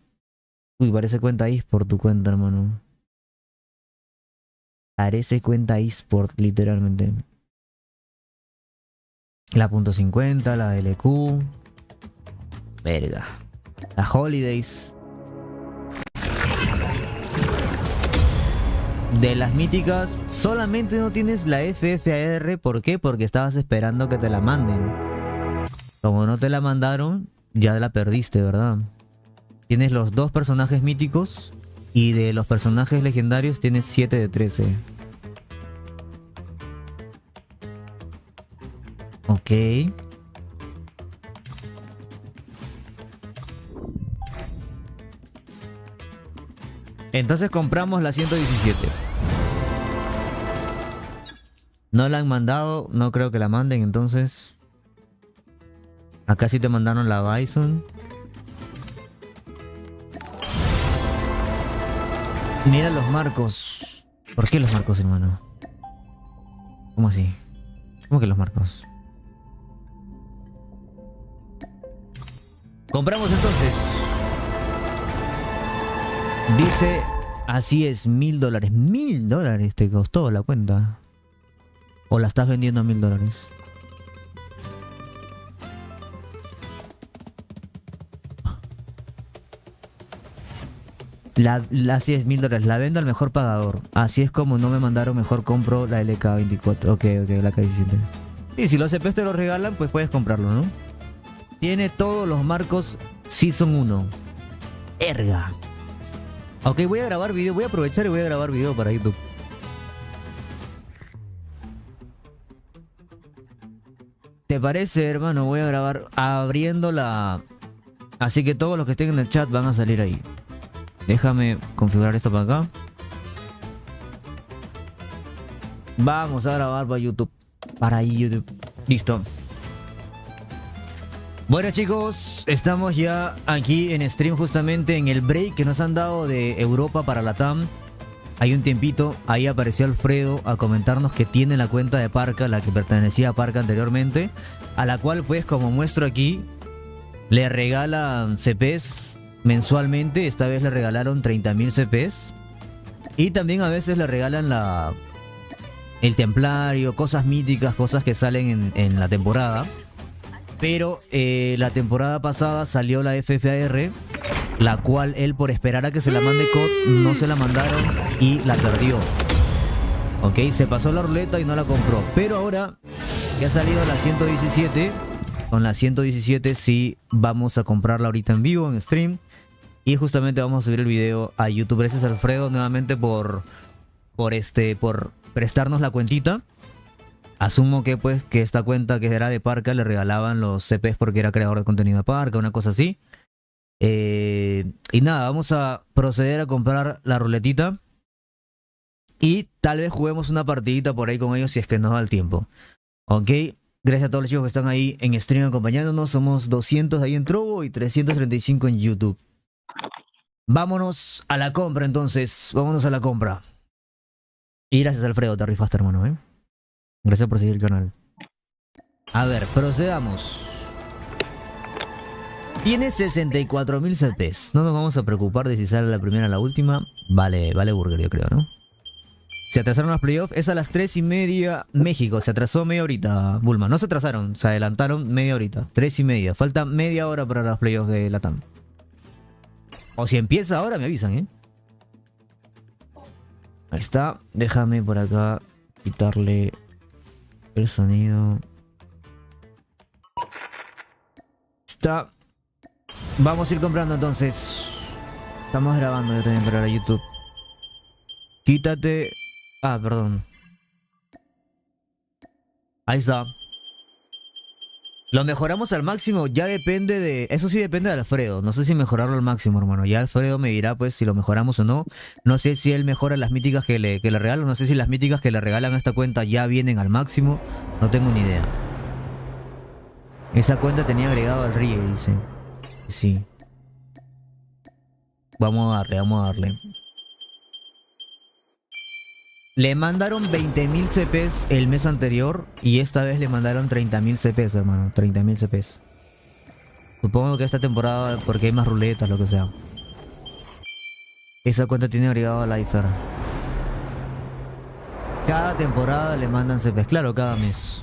Uy, parece cuenta eSport tu cuenta, hermano. Parece cuenta eSport, literalmente. La .50, la DLQ. Verga. La Holidays. De las míticas, solamente no tienes la FFAR. ¿Por qué? Porque estabas esperando que te la manden. Como no te la mandaron, ya la perdiste, ¿verdad? Tienes los 2 personajes míticos. Y de los personajes legendarios tienes 7 de 13. Ok. Entonces compramos la 117. No la han mandado, no creo que la manden, entonces. Acá sí te mandaron la Bison. Mira los marcos. ¿Por qué los marcos, hermano? ¿Cómo así? ¿Cómo que los marcos? Compramos entonces. Dice, así es, $1.000. $1.000 te costó la cuenta. ¿O la estás vendiendo a $1.000? Así es, $1.000. La vendo al mejor pagador. Así es como no me mandaron, mejor compro la LK24. Ok, la K17. Y si los CPs te lo regalan, pues puedes comprarlo, ¿no? Tiene todos los marcos Season 1. Erga. Ok, voy a grabar video. Voy a aprovechar y voy a grabar video para YouTube. ¿Te parece, hermano? Voy a grabar abriendo la... Así que todos los que estén en el chat van a salir ahí. Déjame configurar esto para acá. Vamos a grabar para YouTube. Para YouTube. Listo. Bueno, chicos, estamos ya aquí en stream justamente en el break que nos han dado de Europa para Latam. hay un tiempito, ahí apareció Alfredo a comentarnos que tiene la cuenta de Parca, la que pertenecía a Parca anteriormente, a la cual pues como muestro aquí, le regalan CPs mensualmente. Esta vez le regalaron 30.000 CPs. Y también a veces le regalan el templario, cosas míticas, cosas que salen en la temporada. Pero la temporada pasada salió la FFAR, la cual él, por esperar a que se la mande COD, no se la mandaron y la perdió. Ok, se pasó la ruleta y no la compró. Pero ahora que ha salido la 117, con la 117 sí vamos a comprarla ahorita en vivo, en stream. Y justamente vamos a subir el video a YouTube. Gracias Alfredo nuevamente por prestarnos la cuentita. Asumo que pues que esta cuenta que era de Parca le regalaban los CPs porque era creador de contenido de Parca, una cosa así. Y nada, vamos a proceder a comprar la ruletita. Y tal vez juguemos una partidita por ahí con ellos si es que nos da el tiempo. Ok, gracias a todos los chicos que están ahí en stream acompañándonos. Somos 200 ahí en Trovo y 335 en YouTube. Vámonos a la compra entonces. Vámonos a la compra. Y gracias Alfredo, te rifaste hermano, Gracias por seguir el canal. A ver, procedamos. Tiene 64.000 CPs. No nos vamos a preocupar de si sale la primera o la última. Vale burger yo creo, ¿no? Se atrasaron los playoffs. Es a las 3:30 México. Se atrasó media horita, Bulma. No se atrasaron, se adelantaron media horita. 3:30. Falta media hora para los playoffs de Latam. O si empieza ahora me avisan, Ahí está. Déjame por acá quitarle el sonido. Está. Vamos a ir comprando entonces. Estamos grabando yo también para YouTube. Quítate. Ah, perdón. Ahí está. Lo mejoramos al máximo, ya depende de... Eso sí depende de Alfredo. No sé si mejorarlo al máximo, hermano. Ya Alfredo me dirá pues si lo mejoramos o no. No sé si él mejora las míticas que le regalan. No sé si las míticas que le regalan a esta cuenta ya vienen al máximo. No tengo ni idea. Esa cuenta tenía agregado al Rie, dice. Sí. Vamos a darle. Le mandaron 20.000 CPs el mes anterior y esta vez le mandaron 30.000 CPs, hermano. 30.000 CPs. Supongo que esta temporada, porque hay más ruletas, lo que sea. Esa cuenta tiene agregado a Lifer. Cada temporada le mandan CPs. Claro, cada mes.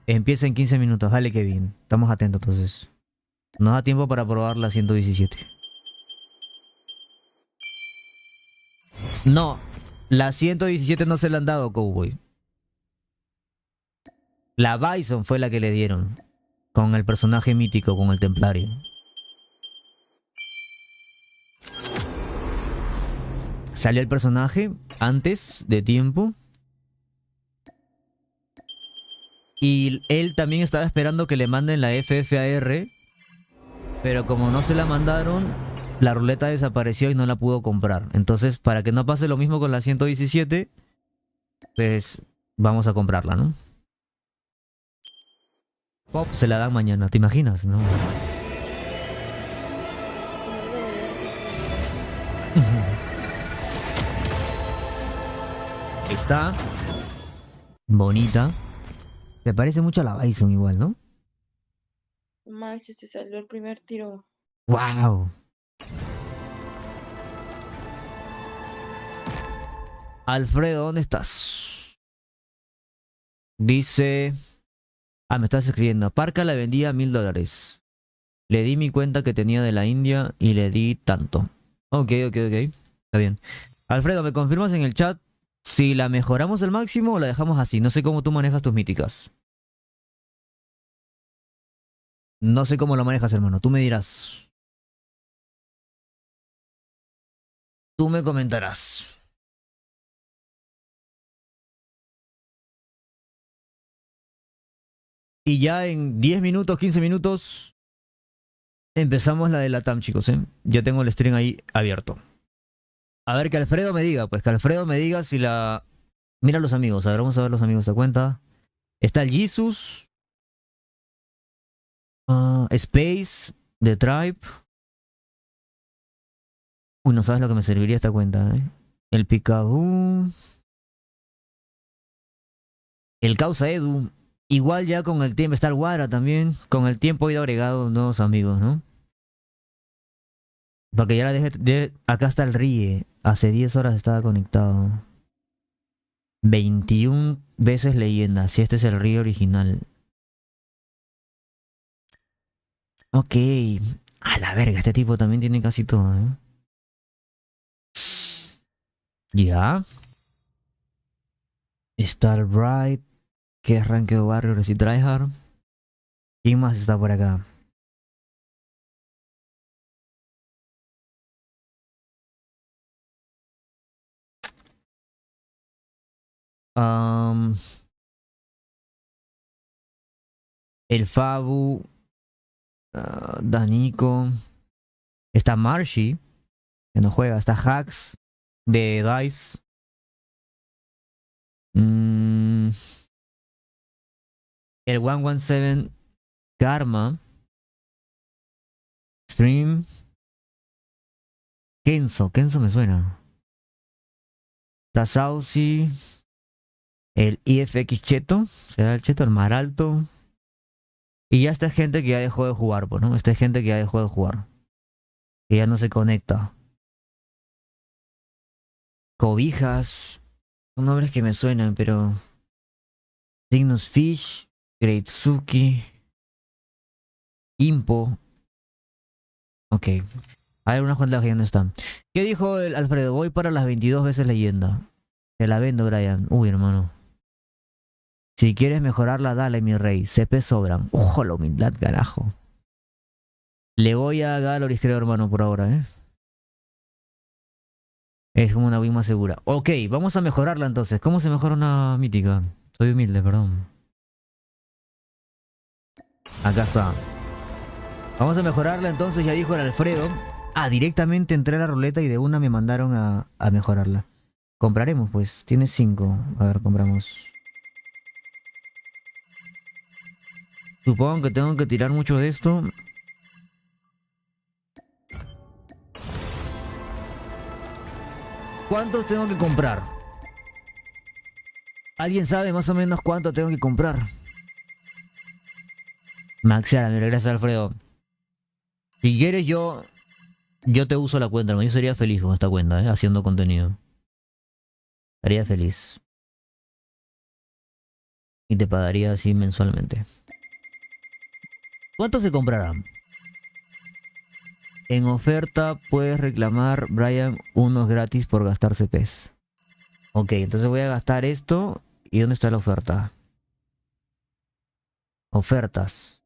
Empieza en 15 minutos. Vale, qué bien. Estamos atentos entonces. Nos da tiempo para probar la 117. No. La 117 no se la han dado, Cowboy. La Bison fue la que le dieron. Con el personaje mítico, con el templario. Salió el personaje antes de tiempo. Y él también estaba esperando que le manden la FFAR. Pero como no se la mandaron, la ruleta desapareció y no la pudo comprar. Entonces, para que no pase lo mismo con la 117, pues vamos a comprarla, ¿no? Pop se la dan mañana, ¿te imaginas? No. Está bonita. Me parece mucho a la Bison igual, ¿no? Manches, te salió el primer tiro. ¡Wow! Alfredo, ¿dónde estás? Dice... Ah, me estás escribiendo. Parca la vendía a $1.000. Le di mi cuenta que tenía de la India y le di tanto. Ok. Está bien. Alfredo, ¿me confirmas en el chat si la mejoramos al máximo o la dejamos así? No sé cómo tú manejas tus míticas. No sé cómo lo manejas, hermano. Tú me dirás. Tú me comentarás. Y ya en 10 minutos, 15 minutos, empezamos la de Latam, chicos, ¿eh? Ya tengo el stream ahí abierto. A ver, que Alfredo me diga, pues que Alfredo me diga si la... Mira los amigos, a ver, vamos a ver los amigos de cuenta. Está el Jesus. Space, The Tribe. Uy, no sabes lo que me serviría esta cuenta, ¿eh? El Picaboo. El Causa Edu. Igual ya con el tiempo. Está el Wara también. Con el tiempo he ido agregado nuevos amigos, ¿no? Porque ya la dejé. Acá está el Rie. Hace 10 horas estaba conectado. 21 veces leyenda. Si este es el Rie original. Ok. A la verga, este tipo también tiene casi todo, ¿eh? Ya. Starbright, que es Ranked Warriors y Tryhard. ¿Quién más está por acá? El Fabu. Danico. Está Marshy, que no juega. Está Hacks de Dice. El 117 Karma. Stream. Kenzo me suena. Está Saucy. El IFX Cheto. ¿Será el Cheto? El Maralto. Y ya esta gente que ya dejó de jugar, pues, ¿no? Esta gente que ya dejó de jugar. Que ya no se conecta. Cobijas. Son nombres que me suenan, pero... Cygnus Fish. Greatsuki. Impo. Ok. Hay unas cuantas que ya no están. ¿Qué dijo el Alfredo? Voy para las 22 veces leyenda. Te la vendo, Bryan. Uy, hermano. Si quieres mejorarla, dale, mi rey. CP sobran. Ojo, la humildad, carajo. Le voy a Galoris, creo, hermano, por ahora, ¿eh? Es como una win más segura. Ok, vamos a mejorarla entonces. ¿Cómo se mejora una mítica? Soy humilde, perdón. Acá está. Vamos a mejorarla entonces, ya dijo el Alfredo. Ah, directamente entré a la ruleta y de una me mandaron a mejorarla. Compraremos, pues. Tiene 5. A ver, compramos. Supongo que tengo que tirar mucho de esto. ¿Cuántos tengo que comprar? ¿Alguien sabe más o menos cuánto tengo que comprar? Maxiara, mira, gracias Alfredo. Si quieres yo te uso la cuenta, hermano. Yo sería feliz con esta cuenta, haciendo contenido. Estaría feliz. Y te pagaría así mensualmente. ¿Cuánto se comprará? En oferta puedes reclamar, Bryan, unos gratis por gastar CPs. Ok, entonces voy a gastar esto. ¿Y dónde está la oferta? Ofertas.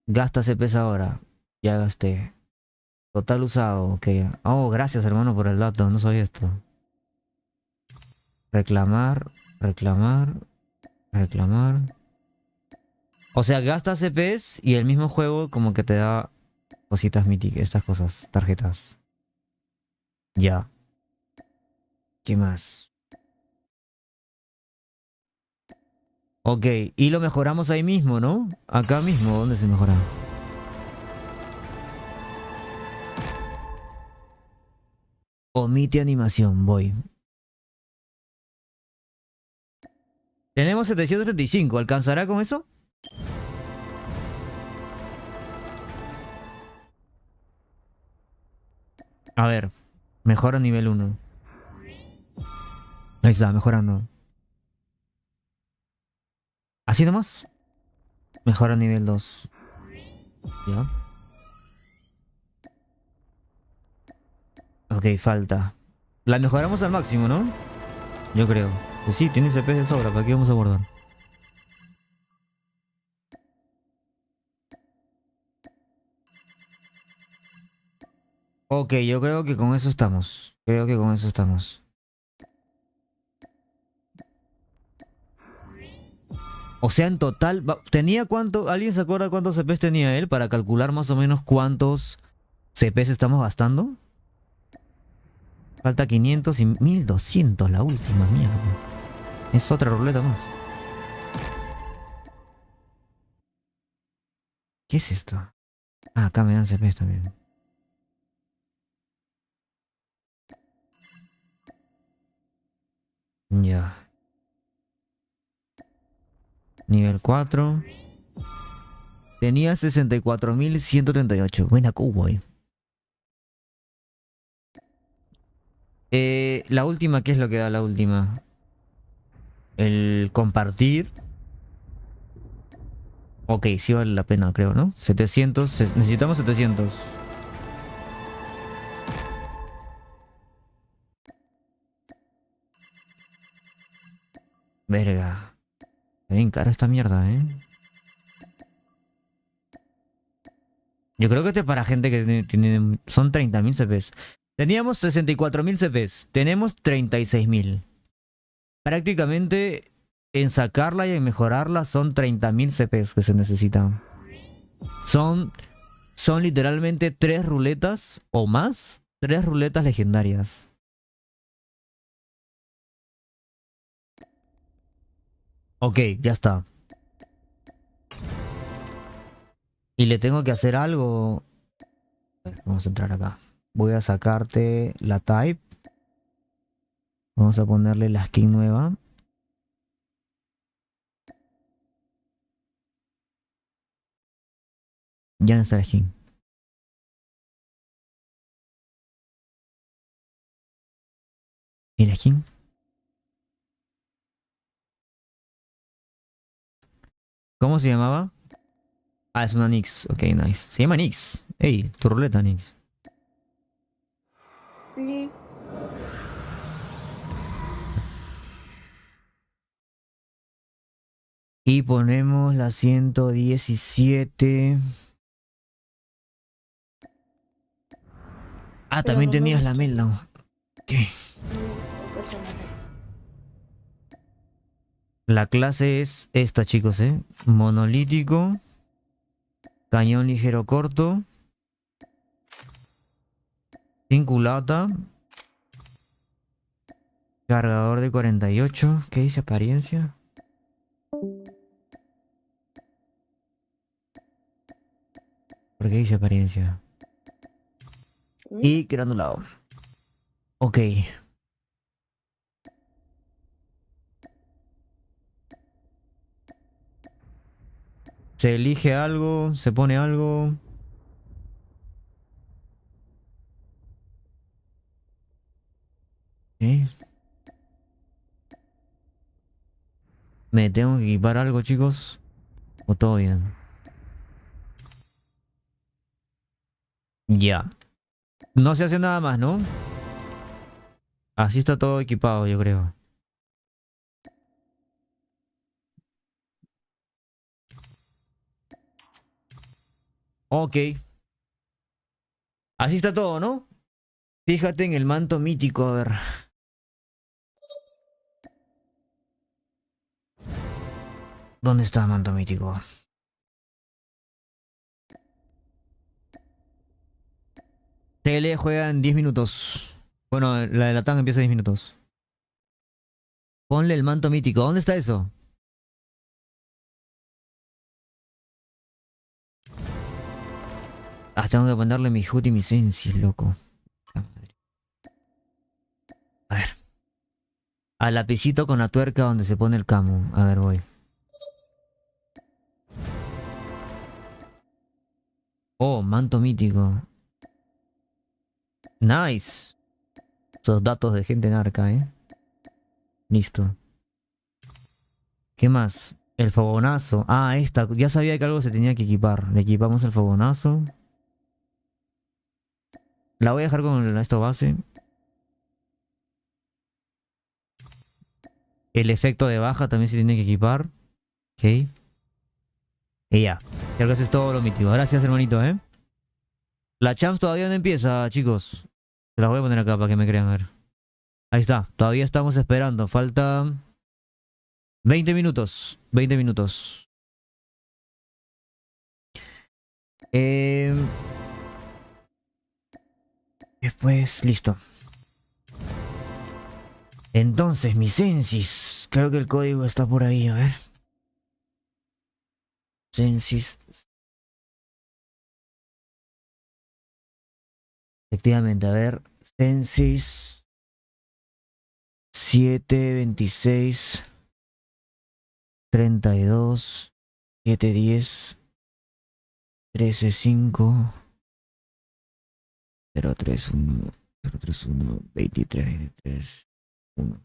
Gasta CPs ahora. Ya gasté. Total usado, ok. Oh, gracias hermano por el dato, no sabía esto. Reclamar, reclamar, reclamar. O sea, gasta CPs y el mismo juego como que te da cositas míticas, estas cosas, tarjetas. Ya. ¿Qué más? Ok, y lo mejoramos ahí mismo, ¿no? Acá mismo, ¿dónde se mejora? Omite animación, voy. Tenemos 735, ¿alcanzará con eso? A ver, mejora nivel 1. Ahí está, mejorando. ¿Así nomás? Mejora nivel 2. Ya. Ok, falta. La mejoramos al máximo, ¿no? Yo creo. Pues sí, tiene CP de sobra, ¿para qué vamos a guardar? Ok, yo creo que con eso estamos. Creo que con eso estamos. O sea, en total, ¿tenía cuánto? ¿Alguien se acuerda cuántos CPs tenía él para calcular más o menos cuántos CPs estamos gastando? Falta 500 y 1200 la última, mierda. Es otra ruleta más. ¿Qué es esto? Ah, acá me dan CPs también. Ya. Nivel 4. Tenía 64.138. Buena cowboy. La última, ¿qué es lo que da la última? El compartir. Ok, sí vale la pena, creo, ¿no? 700. Necesitamos 700. Verga. Está bien cara esta mierda, ¿eh? Yo creo que este es para gente que tiene son 30.000 CPs. Teníamos 64.000 CPs. Tenemos 36.000. Prácticamente en sacarla y en mejorarla son 30.000 CPs que se necesitan. Son literalmente 3 ruletas o más. 3 ruletas legendarias. Ok, ya está. Y le tengo que hacer algo. Vamos a entrar acá. Voy a sacarte la type. Vamos a ponerle la skin nueva. Ya no está la skin. ¿Y la skin? ¿Cómo se llamaba? Ah, es una Nix. Ok, nice. Se llama Nix. Ey, tu ruleta, Nix. Sí. Y ponemos la 117. Ah, Pero también no me tenías la gustó. meltdown. Ok. El personaje. La clase es esta, chicos, ¿eh? Monolítico. Cañón ligero corto. Sin culata. Cargador de 48. ¿Qué dice apariencia? ¿Por qué dice apariencia? Y granulado. Ok. Se elige algo, se pone algo. ¿Eh? ¿Me tengo que equipar algo, chicos? ¿O todo bien? Ya. No se hace nada más, ¿no? Así está todo equipado, yo creo. Ok. Así está todo, ¿no? Fíjate en el manto mítico, a ver. ¿Dónde está el manto mítico? TL juega en 10 minutos. Bueno, la de Latam empieza en 10 minutos. Ponle el manto mítico. ¿Dónde está eso? Ah, tengo que ponerle mi HUD y mi sensis, loco. A ver. Al lapicito con la tuerca donde se pone el camo. A ver, voy. Oh, manto mítico. Nice. Esos datos de gente narca, ¿eh? Listo. ¿Qué más? El fogonazo. Ah, esta. Ya sabía que algo se tenía que equipar. Le equipamos el fogonazo. La voy a dejar con esto base. El efecto de baja también se tiene que equipar. Ok. Y ya. Creo que eso es todo lo mítico. Gracias, hermanito, ¿eh? La champs todavía no empieza, chicos. Se las voy a poner acá para que me crean, a ver. Ahí está. Todavía estamos esperando. Falta 20 minutos. 20 minutos. Después, listo. Entonces, mi sensis. Creo que el código está por ahí, a ver. Sensis. Efectivamente, a ver. Sensis. 7, 26, 32, 7, 10, 13, 5, 0, 3, 1, 0, 3, 1, 23, 23, 1.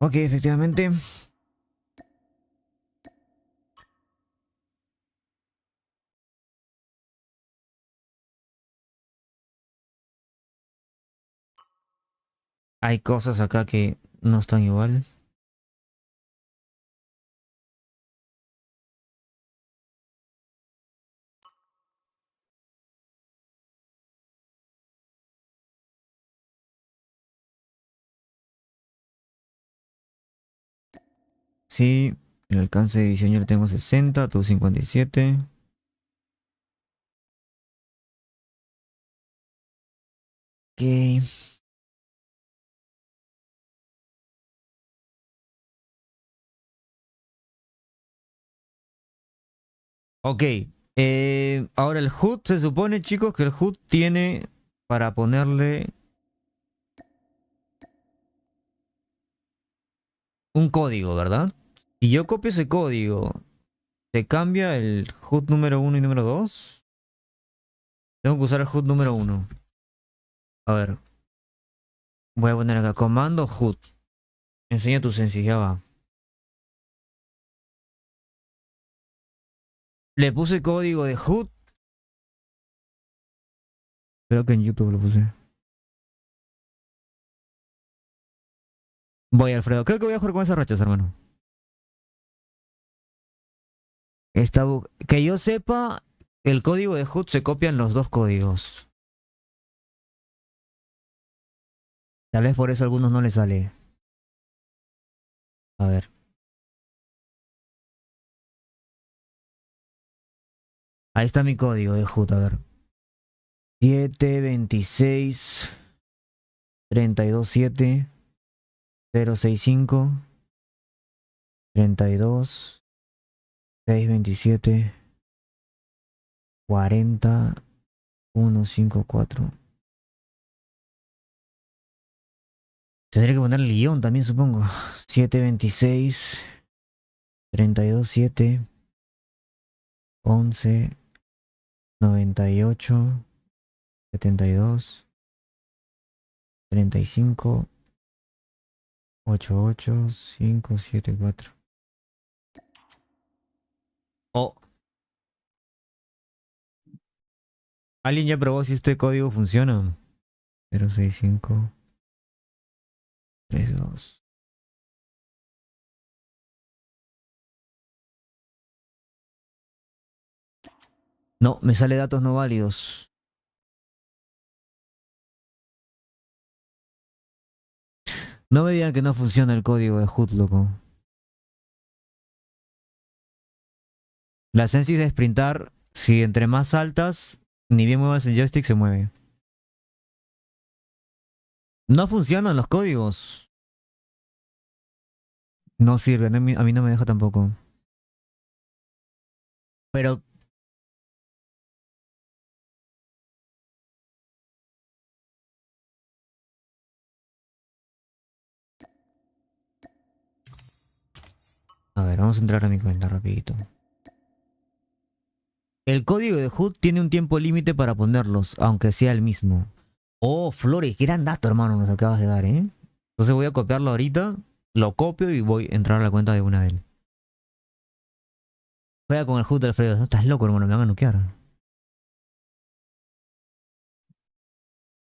Ok, efectivamente. Hay cosas acá que no están igual. Sí, el alcance de diseño lo tengo 60, tú 57. Ok. Ok. Ahora el HUD se supone, chicos, que el HUD tiene para ponerle un código, ¿verdad? Si yo copio ese código, ¿se cambia el HUD número 1 y número 2? Tengo que usar el HUD número 1. A ver. Voy a poner acá comando HUD. Enseña tu sencilla, va. Le puse código de HUD. Creo que en YouTube lo puse. Voy, Alfredo. Creo que voy a jugar con esas rachas, hermano. Que yo sepa, el código de HUD se copian los dos códigos. Tal vez por eso a algunos no les sale. A ver. Ahí está mi código de HUD, a ver. 7, 26, 32, 7, 065, 32, 627, 40, 154. Tendría que poner el guión también, supongo. 726, 32, 7, 11, 98, 72, 35, 88, 5, 7, 4. Oh. ¿Alguien ya probó si este código funciona? 065, 32. No, me sale datos no válidos. No me digan que no funciona el código de HUD, loco. La sensi de sprintar, si entre más altas, ni bien muevas el joystick, se mueve. No funcionan los códigos. No sirve, a mí no me deja tampoco. Pero... A ver, vamos a entrar a mi cuenta rapidito. El código de HUD tiene un tiempo límite para ponerlos, aunque sea el mismo. Oh, Flores, qué gran dato, hermano, nos acabas de dar, ¿eh? Entonces voy a copiarlo ahorita, lo copio y voy a entrar a la cuenta de una de él. Juega con el HUD de Alfredo. No estás loco, hermano, me van a nukear.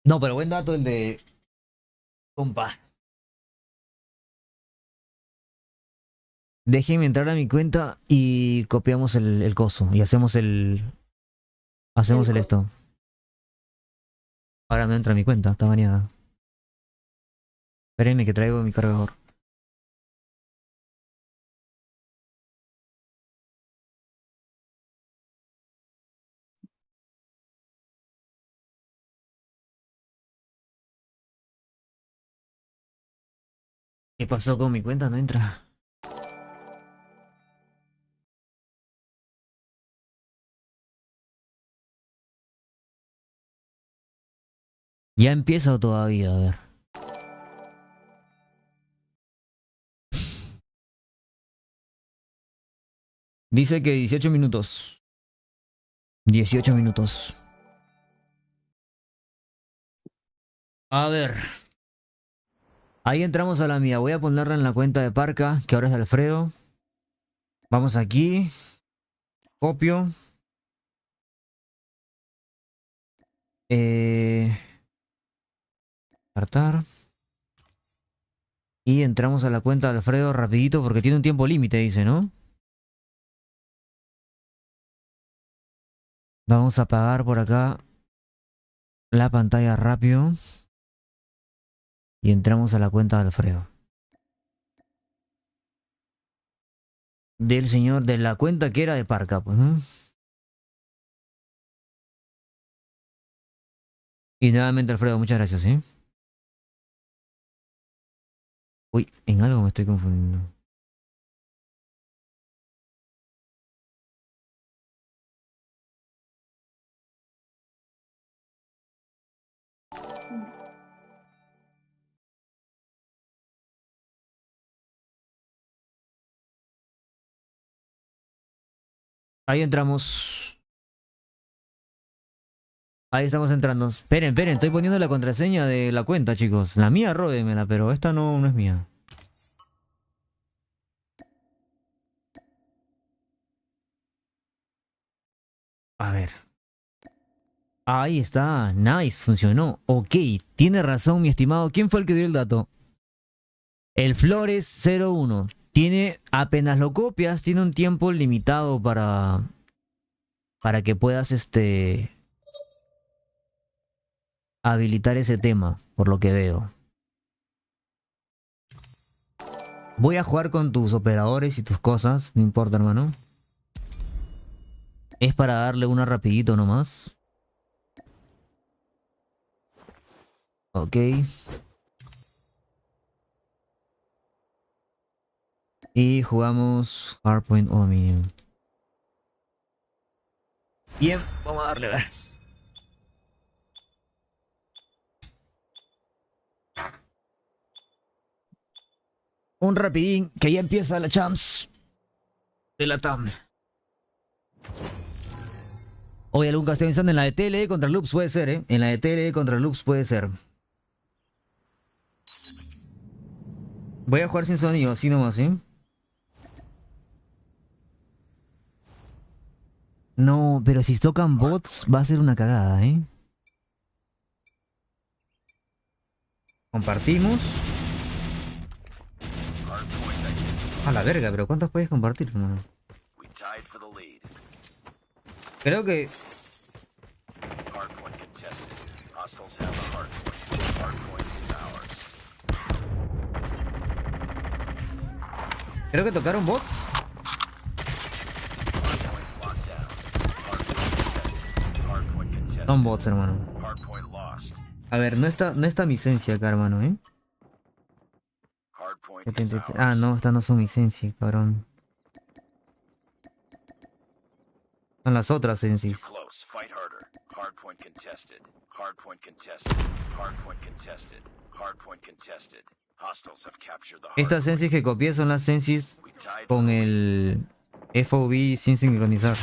No, pero buen dato el de... Compa. Déjenme entrar a mi cuenta y copiamos el coso. Y hacemos el... Hacemos el esto. Ahora no entra a mi cuenta, está baneada. Espérenme que traigo mi cargador. ¿Qué pasó con mi cuenta? No entra. ¿Ya empieza o todavía? A ver. Dice que 18 minutos. 18 minutos. A ver. Ahí entramos a la mía. Voy a ponerla en la cuenta de Parca, que ahora es de Alfredo. Vamos aquí. Copio. Cartar. Y entramos a la cuenta de Alfredo rapidito porque tiene un tiempo límite, dice, ¿no? Vamos a apagar por acá la pantalla rápido. Y entramos a la cuenta de Alfredo. Del señor, de la cuenta que era de Parca, pues, ¿no? Y nuevamente Alfredo, muchas gracias, ¿sí? Uy, en algo me estoy confundiendo. Ahí entramos. Ahí estamos entrando. Esperen, estoy poniendo la contraseña de la cuenta, chicos. La mía, róbemela, pero esta no es mía. A ver. Ahí está. Nice, funcionó. Ok, tiene razón, mi estimado. ¿Quién fue el que dio el dato? El Flores01. Tiene, apenas lo copias, tiene un tiempo limitado para que puedas, habilitar ese tema, por lo que veo. Voy a jugar con tus operadores y tus cosas, no importa, hermano. Es para darle una rapidito nomás. Ok. Y jugamos Hardpoint Aluminium. Bien, vamos a darle a ver. Un rapidín, que ya empieza la champs de Latam. Oye, algún estoy pensando en la de TLE contra Loops, puede ser, ¿eh? En la de TLE contra Loops puede ser. Voy a jugar sin sonido, así nomás, ¿eh? No, pero si tocan bots va a ser una cagada, ¿eh? Compartimos. A la verga, pero ¿cuántas puedes compartir, hermano? Creo que... Creo que tocaron bots. Son bots, hermano. A ver, no está mi esencia acá, hermano, ¿eh? Ah, no, estas no son mi esencia, cabrón. Son las otras sensis. Estas sensis que copié son las sensis con el FOV sin sincronizar.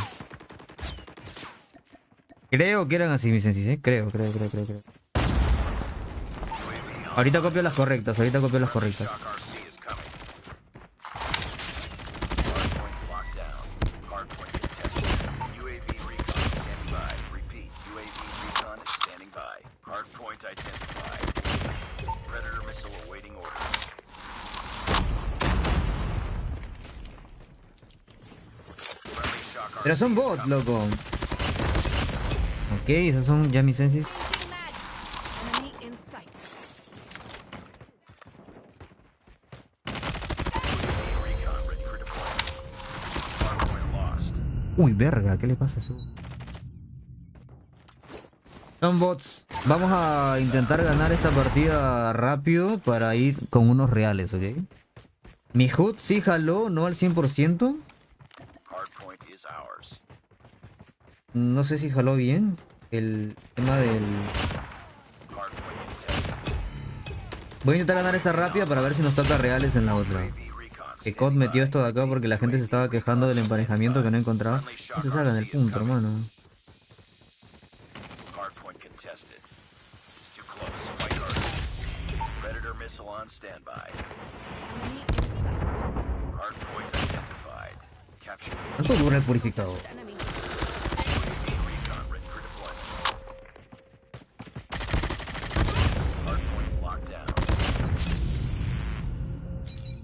Creo que eran así mis sensis, ¿eh? Creo. Ahorita copio las correctas, Pero son bots, loco. Ok, esos son ya mis sensis. Uy, verga, ¿qué le pasa a eso? Son bots. Vamos a intentar ganar esta partida rápido para ir con unos reales, ¿ok? Mi HUD sí jaló, no al 100%. No sé si jaló bien el tema del... Voy a intentar ganar esta rápida para ver si nos toca reales en la otra. Que COD metió esto de acá porque la gente se estaba quejando del emparejamiento que no encontraba. No se salgan el punto, hermano. ¿Cuánto dura el purificador?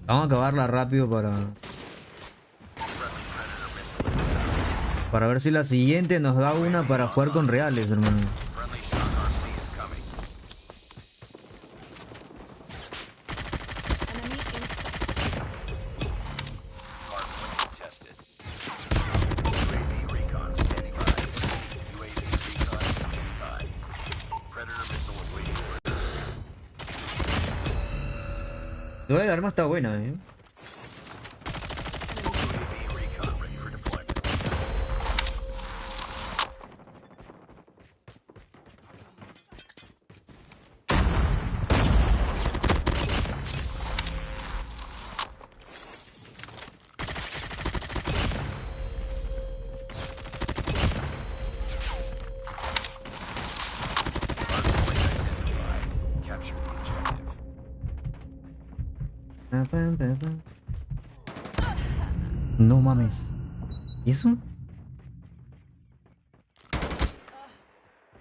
Vamos a acabarla rápido para ver si la siguiente nos da una para jugar con reales, hermano. Igual el arma está buena, No mames. ¿Y eso?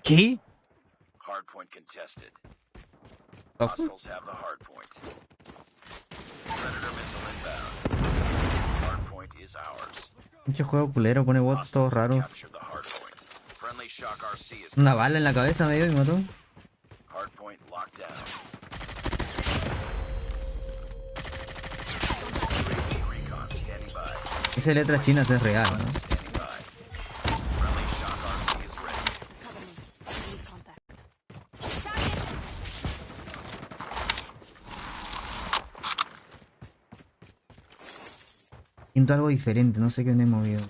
¿Qué? Pinche juego culero, pone bots todos raros. Una bala en la cabeza me dio y me mató. Esa letra china es real, ¿no? Siento algo diferente, no sé qué me he movido.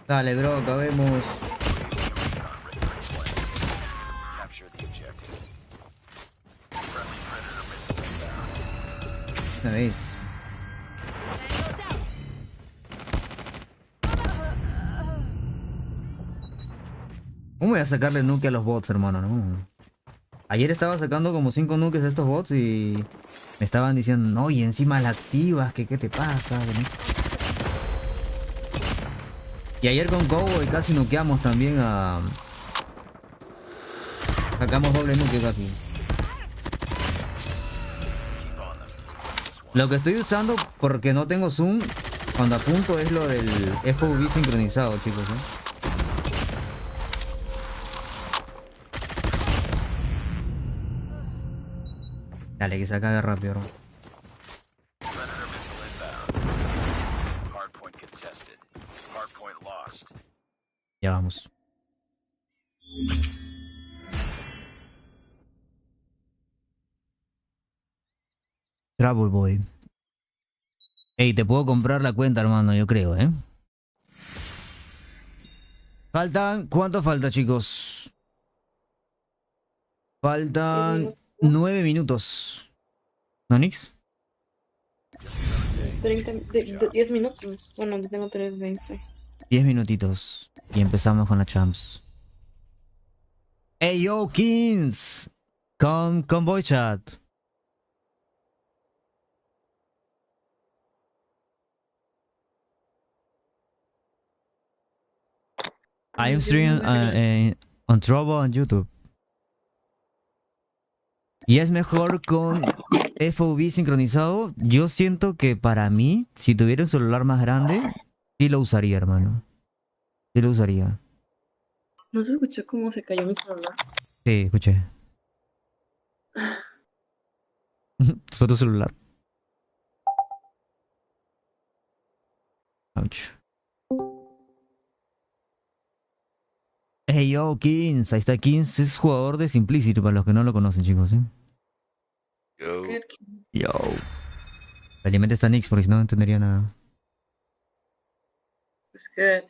Dale, bro, acabemos. Una vez. ¿Cómo voy a sacarle nuke a los bots, hermano? No. Ayer estaba sacando como 5 nukes a estos bots y me estaban diciendo, no, y encima la activas, que qué te pasa. Y ayer con Cowboy casi nukeamos también a... Sacamos doble nuke casi. Lo que estoy usando porque no tengo zoom cuando apunto es lo del FOV sincronizado, chicos, Dale, que se acabe rápido, bro. Ya vamos. Trouble Boy. Ey, te puedo comprar la cuenta, hermano, yo creo, Faltan... ¿Cuánto falta, chicos? Faltan 9 minutos. ¿No, Nix? 10 minutos. Bueno, yo tengo 3:20. 10 minutitos. Y empezamos con la champs. Hey, yo, Kings. Con voice chat. I am streaming on Trovo on YouTube. Y es mejor con FOV sincronizado. Yo siento que para mí, si tuviera un celular más grande, sí lo usaría, hermano. Sí lo usaría. ¿No se escuchó cómo se cayó mi celular? Sí, escuché. Fue tu celular. Ouch. Hey yo, Kings. Ahí está Kings. Es jugador de Simplicity para los que no lo conocen, chicos, Yo. Felizmente está Nix porque si no entendería nada. Es que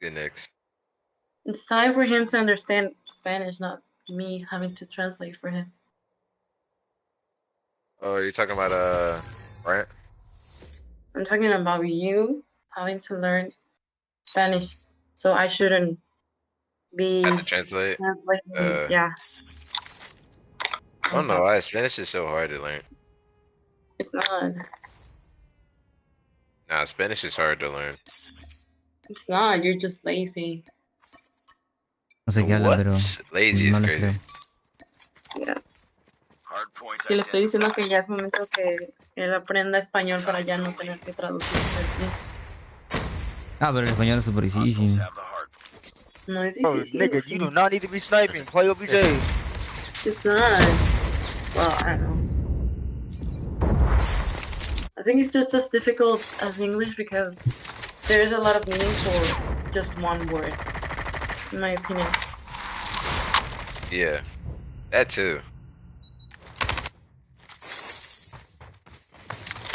Good next. It's time for him to understand Spanish, not me having to translate for him. Oh, you're talking about Bryant? I'm talking about you having to learn Spanish, so I shouldn't be Have to translate. Yeah. I don't know why Spanish is so hard to learn. It's not. Nah, Spanish is hard to learn. It's not. You're just lazy. No sé qué habla, pero Lazy no is le crazy. creo. Yeah. Que le estoy diciendo que ya es momento que él aprenda español para ya no tener que traducir todo el tiempo. Ah, pero el español es súper difícil. No es Bro, difícil. nigga, you do not need to be sniping. Play OBJ. It's not. Well, I don't know. I think it's just as difficult as English because there's a lot of meanings for just one word, in my opinion. Yeah, that too.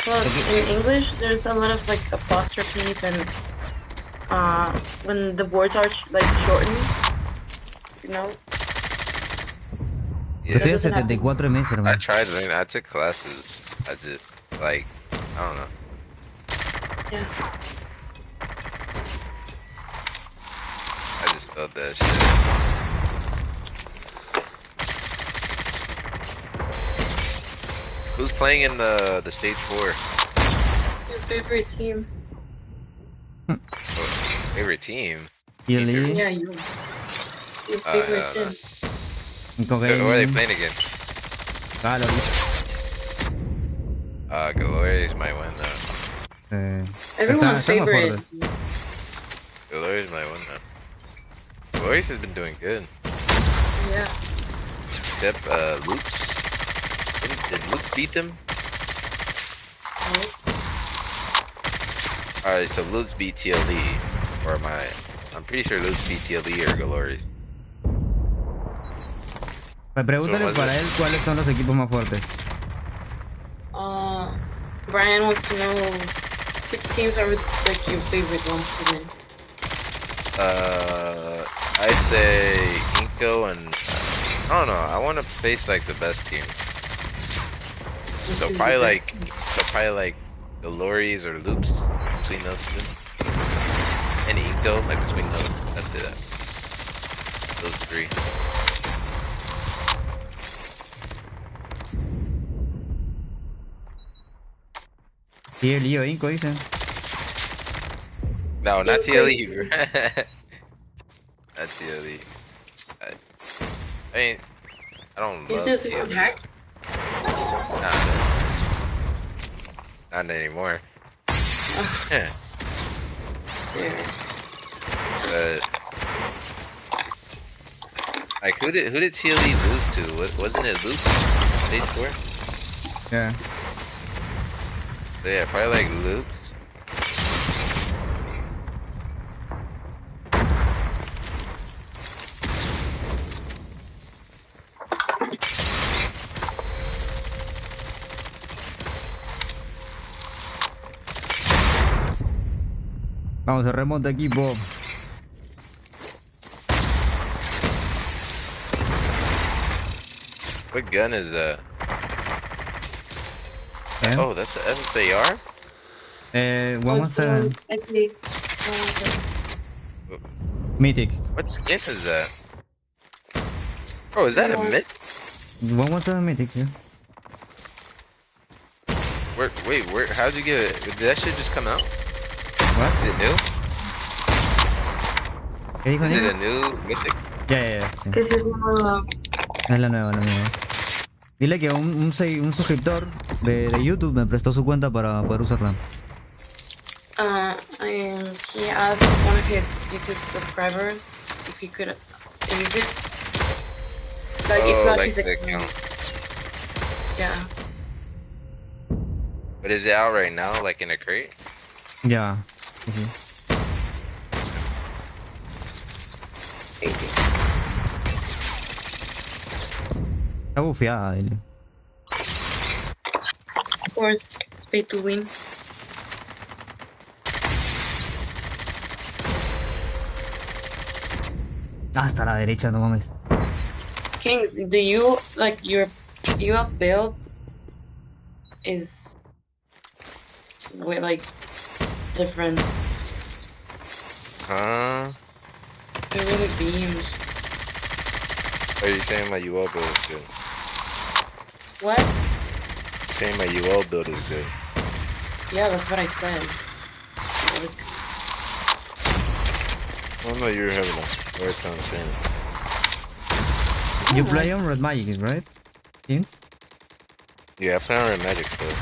Well, in English, there's a lot of like apostrophes and when the words are like shortened, you know. Yeah. Estoy a 74 meses, I hermano. tried learning. I took classes. I just like I don't know. Yeah. I just felt that shit. Who's playing in the stage 4? Your favorite team? Favorite team? ¿Y el Yeah, you. Your favorite team. Who are they playing against? Glorious might win though. Everyone's favorite. Glorious might win though. Glorious has been doing good. Yeah. Except Luke's. Did Luke beat them? No. Alright, so Luke's beat TLE. Or am I? I'm pretty sure Luke's beat TLE or Glorious. Pregúntale para él cuáles son los equipos más fuertes. Brian wants to know which teams are like your favorite ones to win. I say Inco and I don't know. I want to face like the best team. So probably like Glorious or Loops between those two. And Inco like between those. That's it. Those three. TLE o Inco dicen. No, not TLE. Not TLE. I mean, I don't love TLE. Not anymore. But like, who did TLE lose to? Wasn't it Luke? Stage 4? Yeah. So yeah, probably like Luke. Vamos a remonta equipo. What gun is that? Yeah. Oh, that's the FFAR? 117. Mythic. What skin is that? Oh, is that a myth? 117 Mythic, yeah. Wait, how'd you get it? Did that shit just come out? What? Is it new? ¿Qué dijo Is Nick? it a new mythic? Yeah. ¿Qué es eso? Es la nueva. Dile que un suscriptor de YouTube me prestó su cuenta para poder usarla. And he asked one of his YouTube subscribers if he could use it. Like, if not like his the account. Yeah. But is it out right now, like in a crate? Ya. Sí. Está bufeada, dile. Of course, it's pay to win. Hasta la derecha, no mames. Kings, do you like your build is with like different? Huh? It really beams. Are you saying my UL build is good? What? Saying my UL build is good. Yeah, that's what I said. Oh no, you're having a hard time saying it. You play on Red Magic, right? Kings? Yeah, I play on Red Magic still.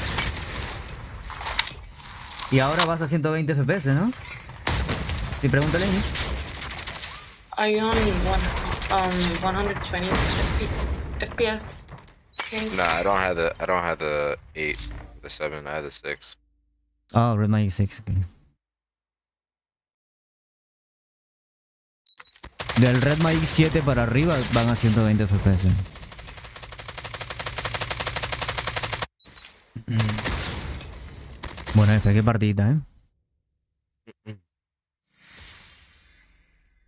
Y ahora vas a 120 FPS, ¿no? Sí, pregúntale. Are you on 120 FPS? Okay. Nah, I don't have the 8, the 7, I have the 6. Oh, Red Magic 6, okay. Del Red Magic 7 para arriba van a 120 FPS. Bueno, F, qué partidita, ¿eh?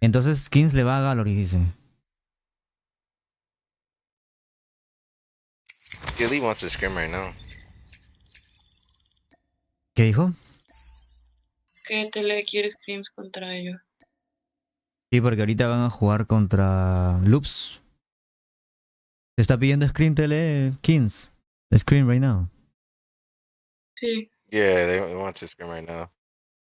Entonces Kings le va a Gallery, dice. Gilly wants to scrim right now. ¿Qué dijo? ¿Qué tele quiere scrims contra ellos? Sí, porque ahorita van a jugar contra Loops. Se está pidiendo Scream Tele Kings. Scream right now. Sí. Yeah, they want to scrim right now.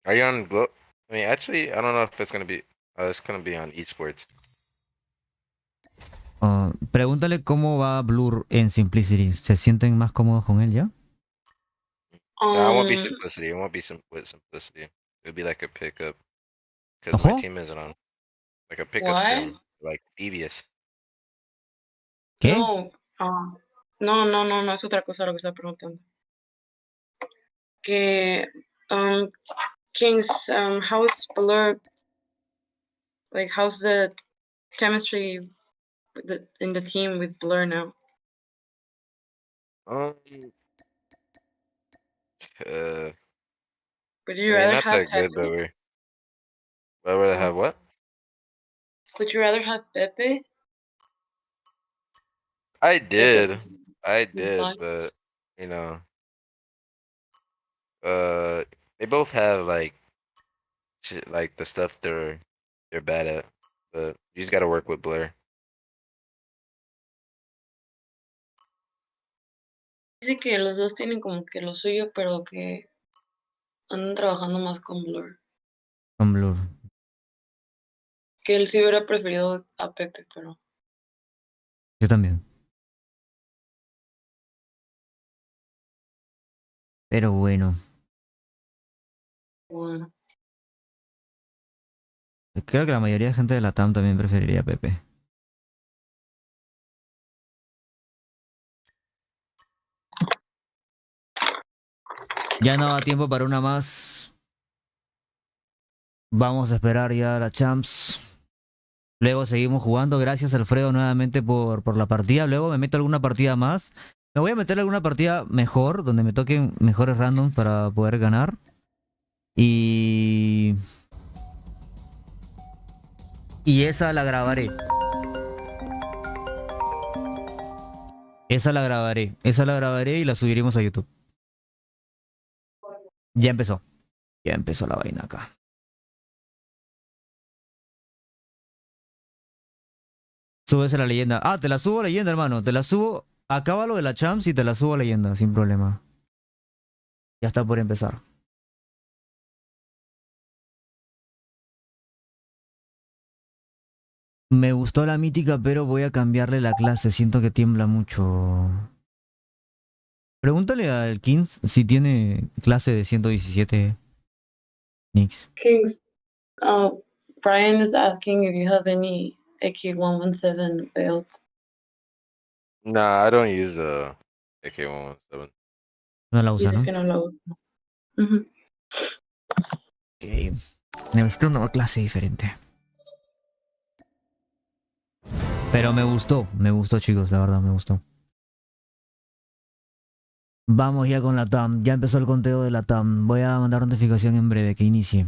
Are you on Glow? I mean, actually, I don't know if it's gonna be. It's gonna be on esports. Pregúntale cómo va Blur en Simplicity. ¿Se sienten más cómodos con él ya? No, it won't be Simplicity. It won't be with Simplicity. It'll be like a pickup. Because my team isn't on. Like a pickup scrim. Like devious. ¿Qué? No, es otra cosa lo que está preguntando. Que, Kings, how's Blur, like, how's the chemistry in the team with Blur now? Would you rather not have that good, but we're. I'd rather have what? Would you rather have Pepe? I did, but you know, they both have like the stuff they're bad at, but you just gotta work with Blur. Dice que los dos tienen como que lo suyo, pero que andan trabajando más con Blur. Con Blur. Que él sí hubiera preferido a Pepe, pero... Yo también. Pero bueno. Bueno. Creo que la mayoría de gente de Latam también preferiría a Pepe. Ya no da tiempo para una más. Vamos a esperar ya a la Champs. Luego seguimos jugando. Gracias, Alfredo, nuevamente por la partida. Luego me meto alguna partida más. Me voy a meter alguna partida mejor, donde me toquen mejores randoms para poder ganar. Y esa la grabaré. Esa la grabaré y la subiremos a YouTube. Ya empezó. Ya empezó la vaina acá. Súbese la leyenda. Ah, te la subo a leyenda, hermano. Te la subo. Acaba lo de la Champs y te la subo a leyenda, sin problema. Ya está por empezar. Me gustó la mítica, pero voy a cambiarle la clase. Siento que tiembla mucho. Pregúntale al Kings si tiene clase de 117 Nix. Kings, Brian is asking if you have any AK-117 build. Nah, I don't use the AK-117. No la usa, ¿no? Que no la usa. Okay. Necesito una clase diferente. Pero me gustó, chicos, la verdad, me gustó. Vamos ya con Latam, ya empezó el conteo de Latam. Voy a mandar notificación en breve que inicie.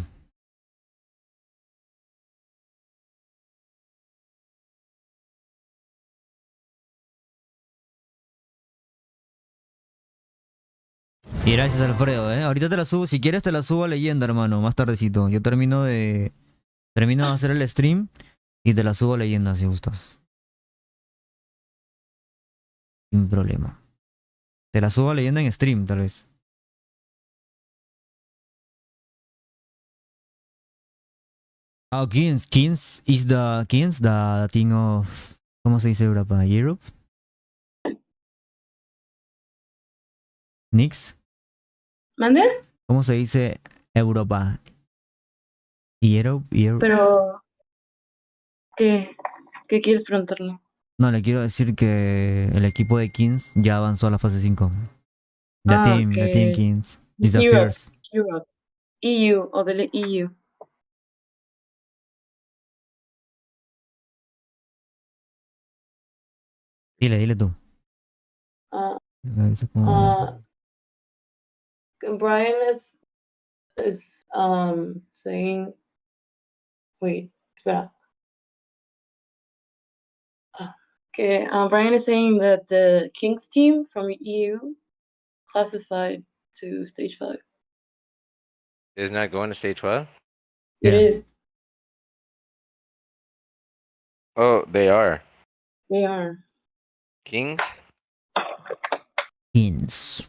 Y gracias, Alfredo, Ahorita te la subo, si quieres te la subo a leyenda, hermano, más tardecito. Yo termino de hacer el stream y te la subo a leyenda si gustas. Sin problema. Te la subo a leyenda en stream, tal vez. Oh, Kings is the thing of... ¿Cómo se dice Europa? Europe? Nix? ¿Mande? ¿Cómo se dice Europa? Europe? Pero, ¿qué quieres preguntarle? No, le quiero decir que el equipo de Kings ya avanzó a la fase 5. The team Kings is the first. Europe. EU o del EU. Dile tú. Brian is saying, wait, espera. Okay, Brian is saying that the Kings team from EU classified to stage 5. Is not going to stage 5? It is. Oh, they are. They are. Kings? Kings.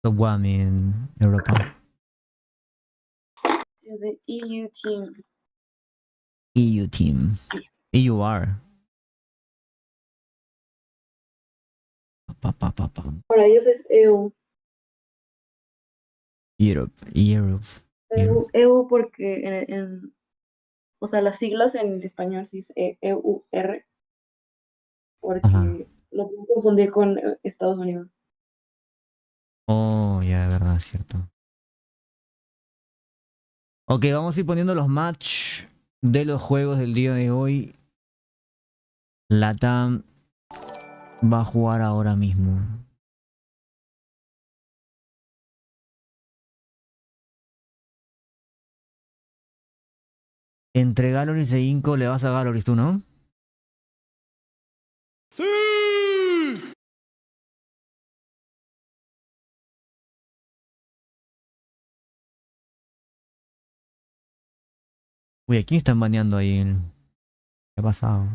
The one in Europa. Yeah, the EU team. EU team. EUR. Para ellos es EU. Europe. EU porque o sea, las siglas en español sí es EUR. Porque lo puedo confundir con Estados Unidos. Oh, ya, de verdad, es cierto. Ok, vamos a ir poniendo los match de los juegos del día de hoy. Latam va a jugar ahora mismo. Entre Galoris e Inco le vas a Galoris tú, ¿no? ¡Sí! Uy, ¿a quién están baneando ahí? ¿Qué ha pasado?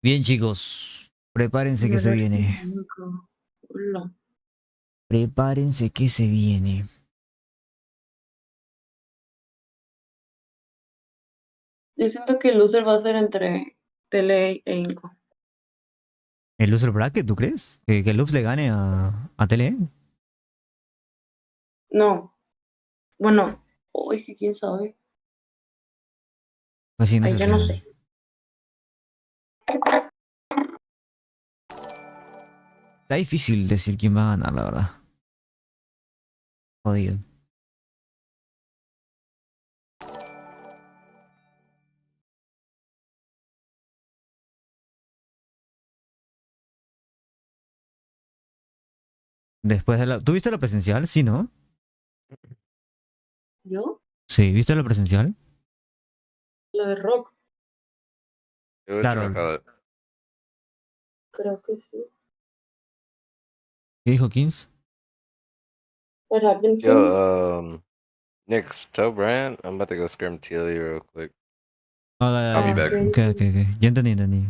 Bien, chicos. Prepárense que se viene. Prepárense que se viene. Yo siento que el loser va a ser entre Tele e Inco. ¿El loser bracket, tú crees? ¿Que el Lux le gane a Tele? No. Bueno, hoy sí, quién sabe. Pues sí, no Ay, sé. ya no sé. Está difícil decir quién va a ganar, la verdad. Jodido. Después de la... ¿Tú viste la presencial? Sí, ¿no? ¿Yo? Sí, ¿viste la presencial? La de rock. Claro. Creo que sí. ¿Qué dijo Kings? What happened, Kings? Yo, Nick, tell Brian I'm about to go scrim TL real quick. I'll be back. Ok. Ya entendí.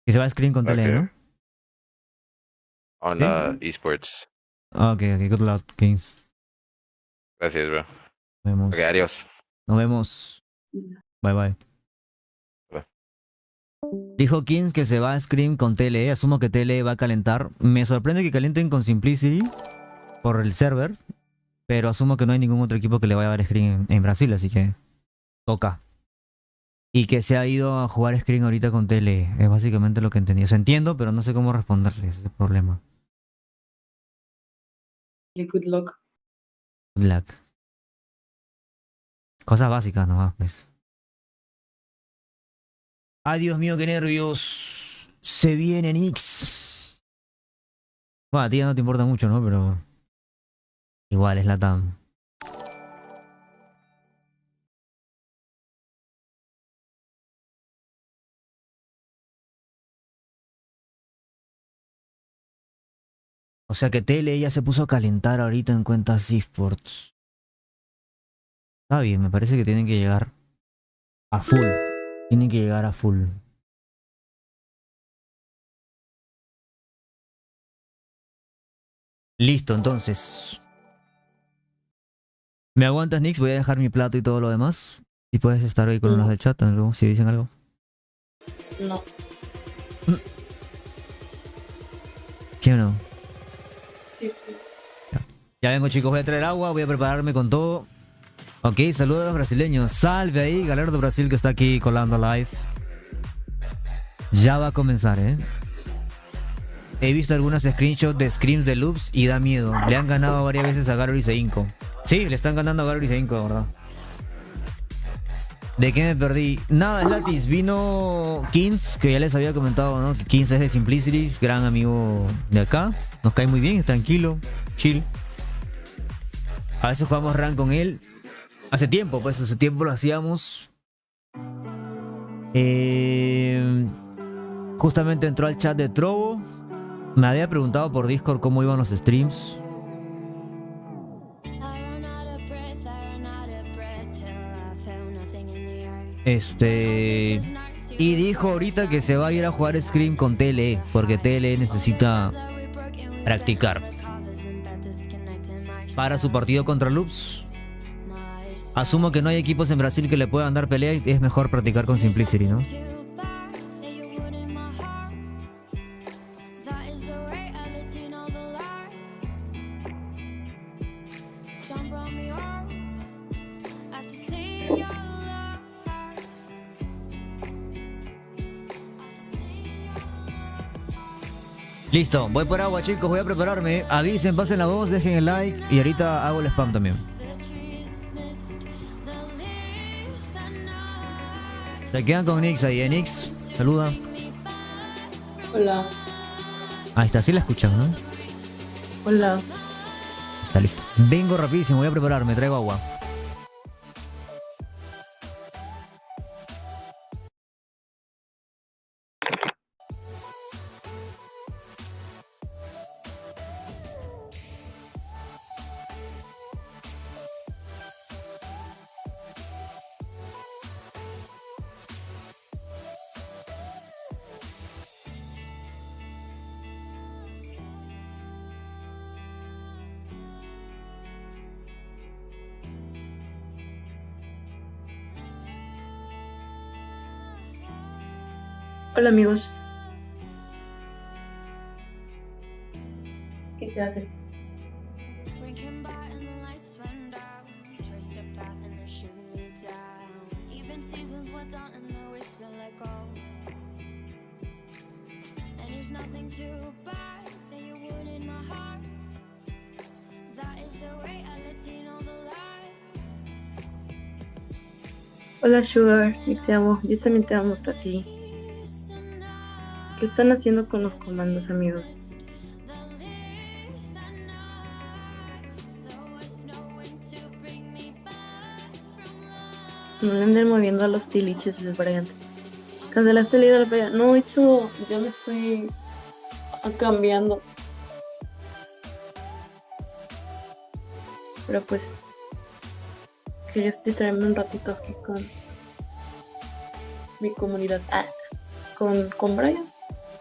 Y se va a screen con Tele, ¿no? On esports. Ok. Good luck, Kings. Gracias, bro. Nos vemos. Ok, adiós. Nos vemos. Bye. Dijo Kings que se va a Scream con TLE. Asumo que TLE va a calentar. Me sorprende que calienten con Simplicity por el server. Pero asumo que no hay ningún otro equipo que le vaya a dar Scream en Brasil, así que toca. Y que se ha ido a jugar Scream ahorita con TLE. Es básicamente lo que entendí. O sea, entiendo, pero no sé cómo responderle. Ese es el problema. Good luck. Good luck. Cosas básicas nomás, pues. Ay, Dios mío, qué nervios. Se viene Nix. Bueno, a ti ya no te importa mucho, ¿no? Pero igual es Latam. O sea que Tele ya se puso a calentar ahorita en cuentas esports. Está bien, me parece que tienen que llegar a full. Tienen que llegar a full. Listo, entonces. ¿Me aguantas, Nix? Voy a dejar mi plato y todo lo demás. Y puedes estar ahí con los de chat, ¿no? Si dicen algo. No. ¿Sí o no? Sí, sí. Ya vengo, chicos, voy a traer agua, voy a prepararme con todo. Ok, saludos a los brasileños. Salve ahí, Galerdo Brasil que está aquí colando live. Ya va a comenzar, ¿eh? He visto algunos screenshots de scrims de loops y da miedo. Le han ganado varias veces a Galoris e Inco. Sí, le están ganando a Galoris e Inco, de verdad. ¿De qué me perdí? Nada, Latis, vino Kins, que ya les había comentado, ¿no? Que Kins es de Simplicity, gran amigo de acá. Nos cae muy bien, es tranquilo, chill. A veces jugamos rank con él. Hace tiempo lo hacíamos. Justamente entró al chat de Trovo. Me había preguntado por Discord cómo iban los streams. Y dijo ahorita que se va a ir a jugar Scream con TLE, porque TLE necesita practicar para su partido contra Loops. Asumo que no hay equipos en Brasil que le puedan dar pelea y es mejor practicar con Simplicity, ¿no? Listo, voy por agua, chicos, voy a prepararme. Avisen, pasen la voz, dejen el like y ahorita hago el spam también. Se quedan con Nix ahí, Nix, saluda. Hola. Ahí está, sí la escuchan, ¿no? Hola. Está listo. Vengo rapidísimo, voy a prepararme, traigo agua. Hola amigos. ¿Qué se hace? Hola Sugar, te amo. Yo también te amo a ti. ¿Qué están haciendo con los comandos, amigos? No le anden moviendo a los tiliches del BryanT. Cancelaste el líder del BryanT. No, hecho, yo me estoy cambiando. Pero pues quería distraerme un ratito aquí con mi comunidad. Con Bryan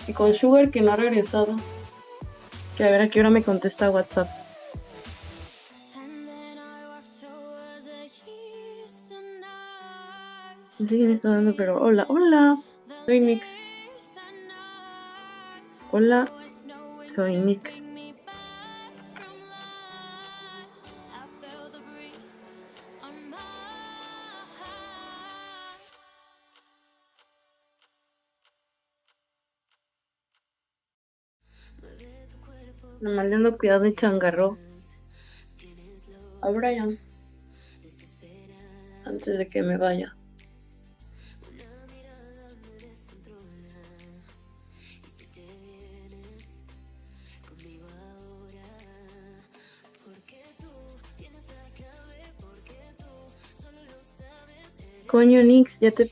y con Sugar, que no ha regresado. Que a ver a qué hora me contesta WhatsApp. No sé quién está dando, pero hola, hola. Soy Nix. Hola, soy Nix. Nomás le ando cuidado de changarro a Bryan antes de que me vaya. Coño, Nix, ya te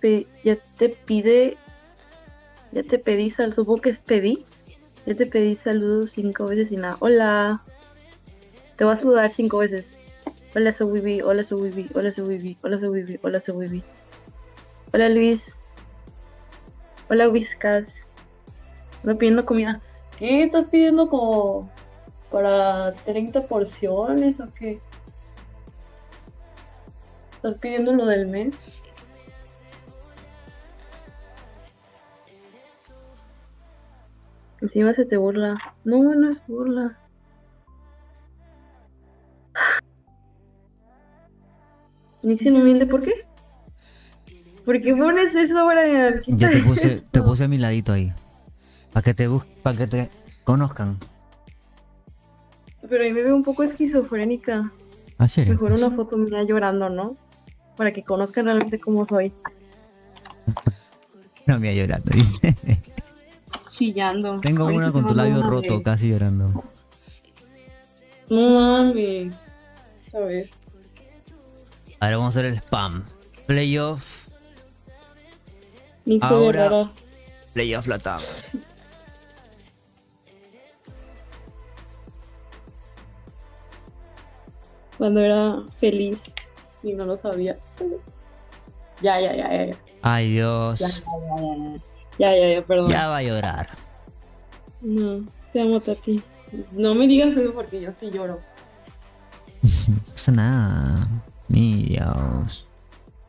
pedí sal, supongo que es pedí. Ya te pedí saludos 5 veces y nada. Hola. Te voy a saludar 5 veces. Hola, soy Vivi. Hola, soy Vivi. Hola, soy Vivi. Hola, soy Vivi. Hola, soy Vivi. Hola, Luis. Hola, Whiskas. Ando pidiendo comida. ¿Qué? ¿Estás pidiendo como para 30 porciones o qué? ¿Estás pidiendo lo del mes? Encima se te burla. No, no es burla. Nixon humilde, ¿por qué? ¿Por qué pones eso, Brian? Ya te puse a mi ladito ahí. Para que te conozcan. Pero ahí me veo un poco esquizofrénica. ¿Ah, serio? Mejor una foto mía llorando, ¿no? Para que conozcan realmente cómo soy. No me llorando. Chillando. Tengo Ahorita una te con tu mando labio una roto, de- casi llorando. No mames. ¿Sabes? Ahora vamos a hacer el spam. Playoff. Nixon Ahora, Herrera. Playoff Latam. Cuando era feliz y no lo sabía. Ya. Ay, Dios. Ya, perdón. Ya va a llorar. No, te amo, Tati. No me digas eso porque yo sí lloro. No pasa nada. Mi Dios.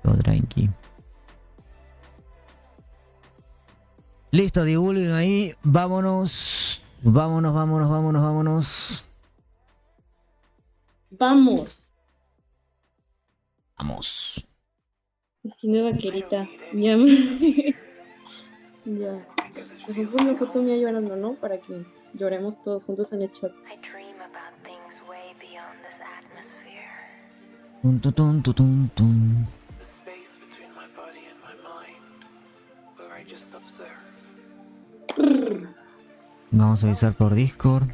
Todo tranqui. Listo, divulguen ahí. Vámonos. Vámonos. Vamos. Skin de vaquerita. Ya me... Ya. Mejor pon una foto mía llorando, ¿no? Para que lloremos todos juntos en el chat. Tun. Vamos a avisar por Discord.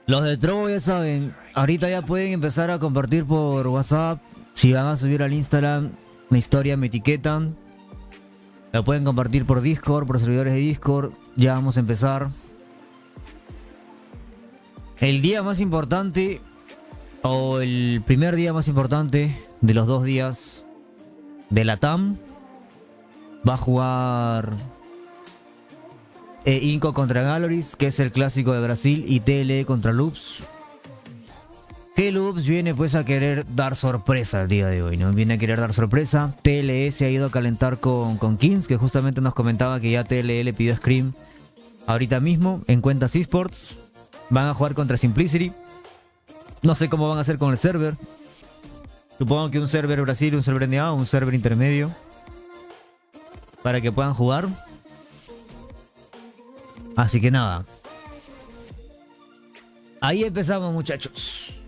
Los de Trovo ya saben, ahorita ya pueden empezar a compartir por WhatsApp. Si van a subir al Instagram una historia, me etiquetan. La pueden compartir por Discord, por servidores de Discord. Ya vamos a empezar. El día más importante, o el primer día más importante de los 2 días de Latam, va a jugar Inco contra Galleries, que es el clásico de Brasil, y TLE contra Loops. Que Loops viene pues a querer dar sorpresa el día de hoy, ¿no? Viene a querer dar sorpresa. TLE se ha ido a calentar con Kings, que justamente nos comentaba que ya TLE le pidió Scream ahorita mismo en cuentas esports. Van a jugar contra Simplicity. No sé cómo van a hacer con el server. Supongo que un server Brasil, un server NA o un server intermedio, para que puedan jugar. Así que nada. Ahí empezamos, muchachos.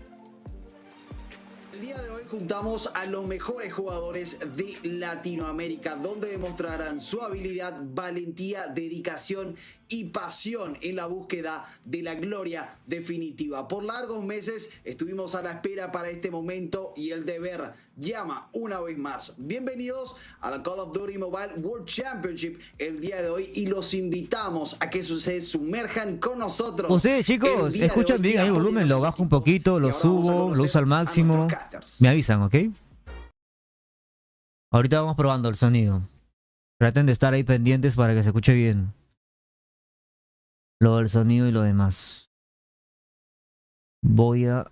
El día de hoy juntamos a los mejores jugadores de Latinoamérica, donde demostrarán su habilidad, valentía, dedicación y pasión en la búsqueda de la gloria definitiva. Por largos meses estuvimos a la espera para este momento y el deber llama una vez más. Bienvenidos a la Call of Duty Mobile World Championship el día de hoy y los invitamos a que se sumerjan con nosotros. Ustedes, chicos, escuchan bien ahí el volumen, lo bajo un poquito, lo subo, lo uso al máximo. Me avisan, ¿ok? Ahorita vamos probando el sonido. Traten de estar ahí pendientes para que se escuche bien lo del sonido y lo demás. Voy a...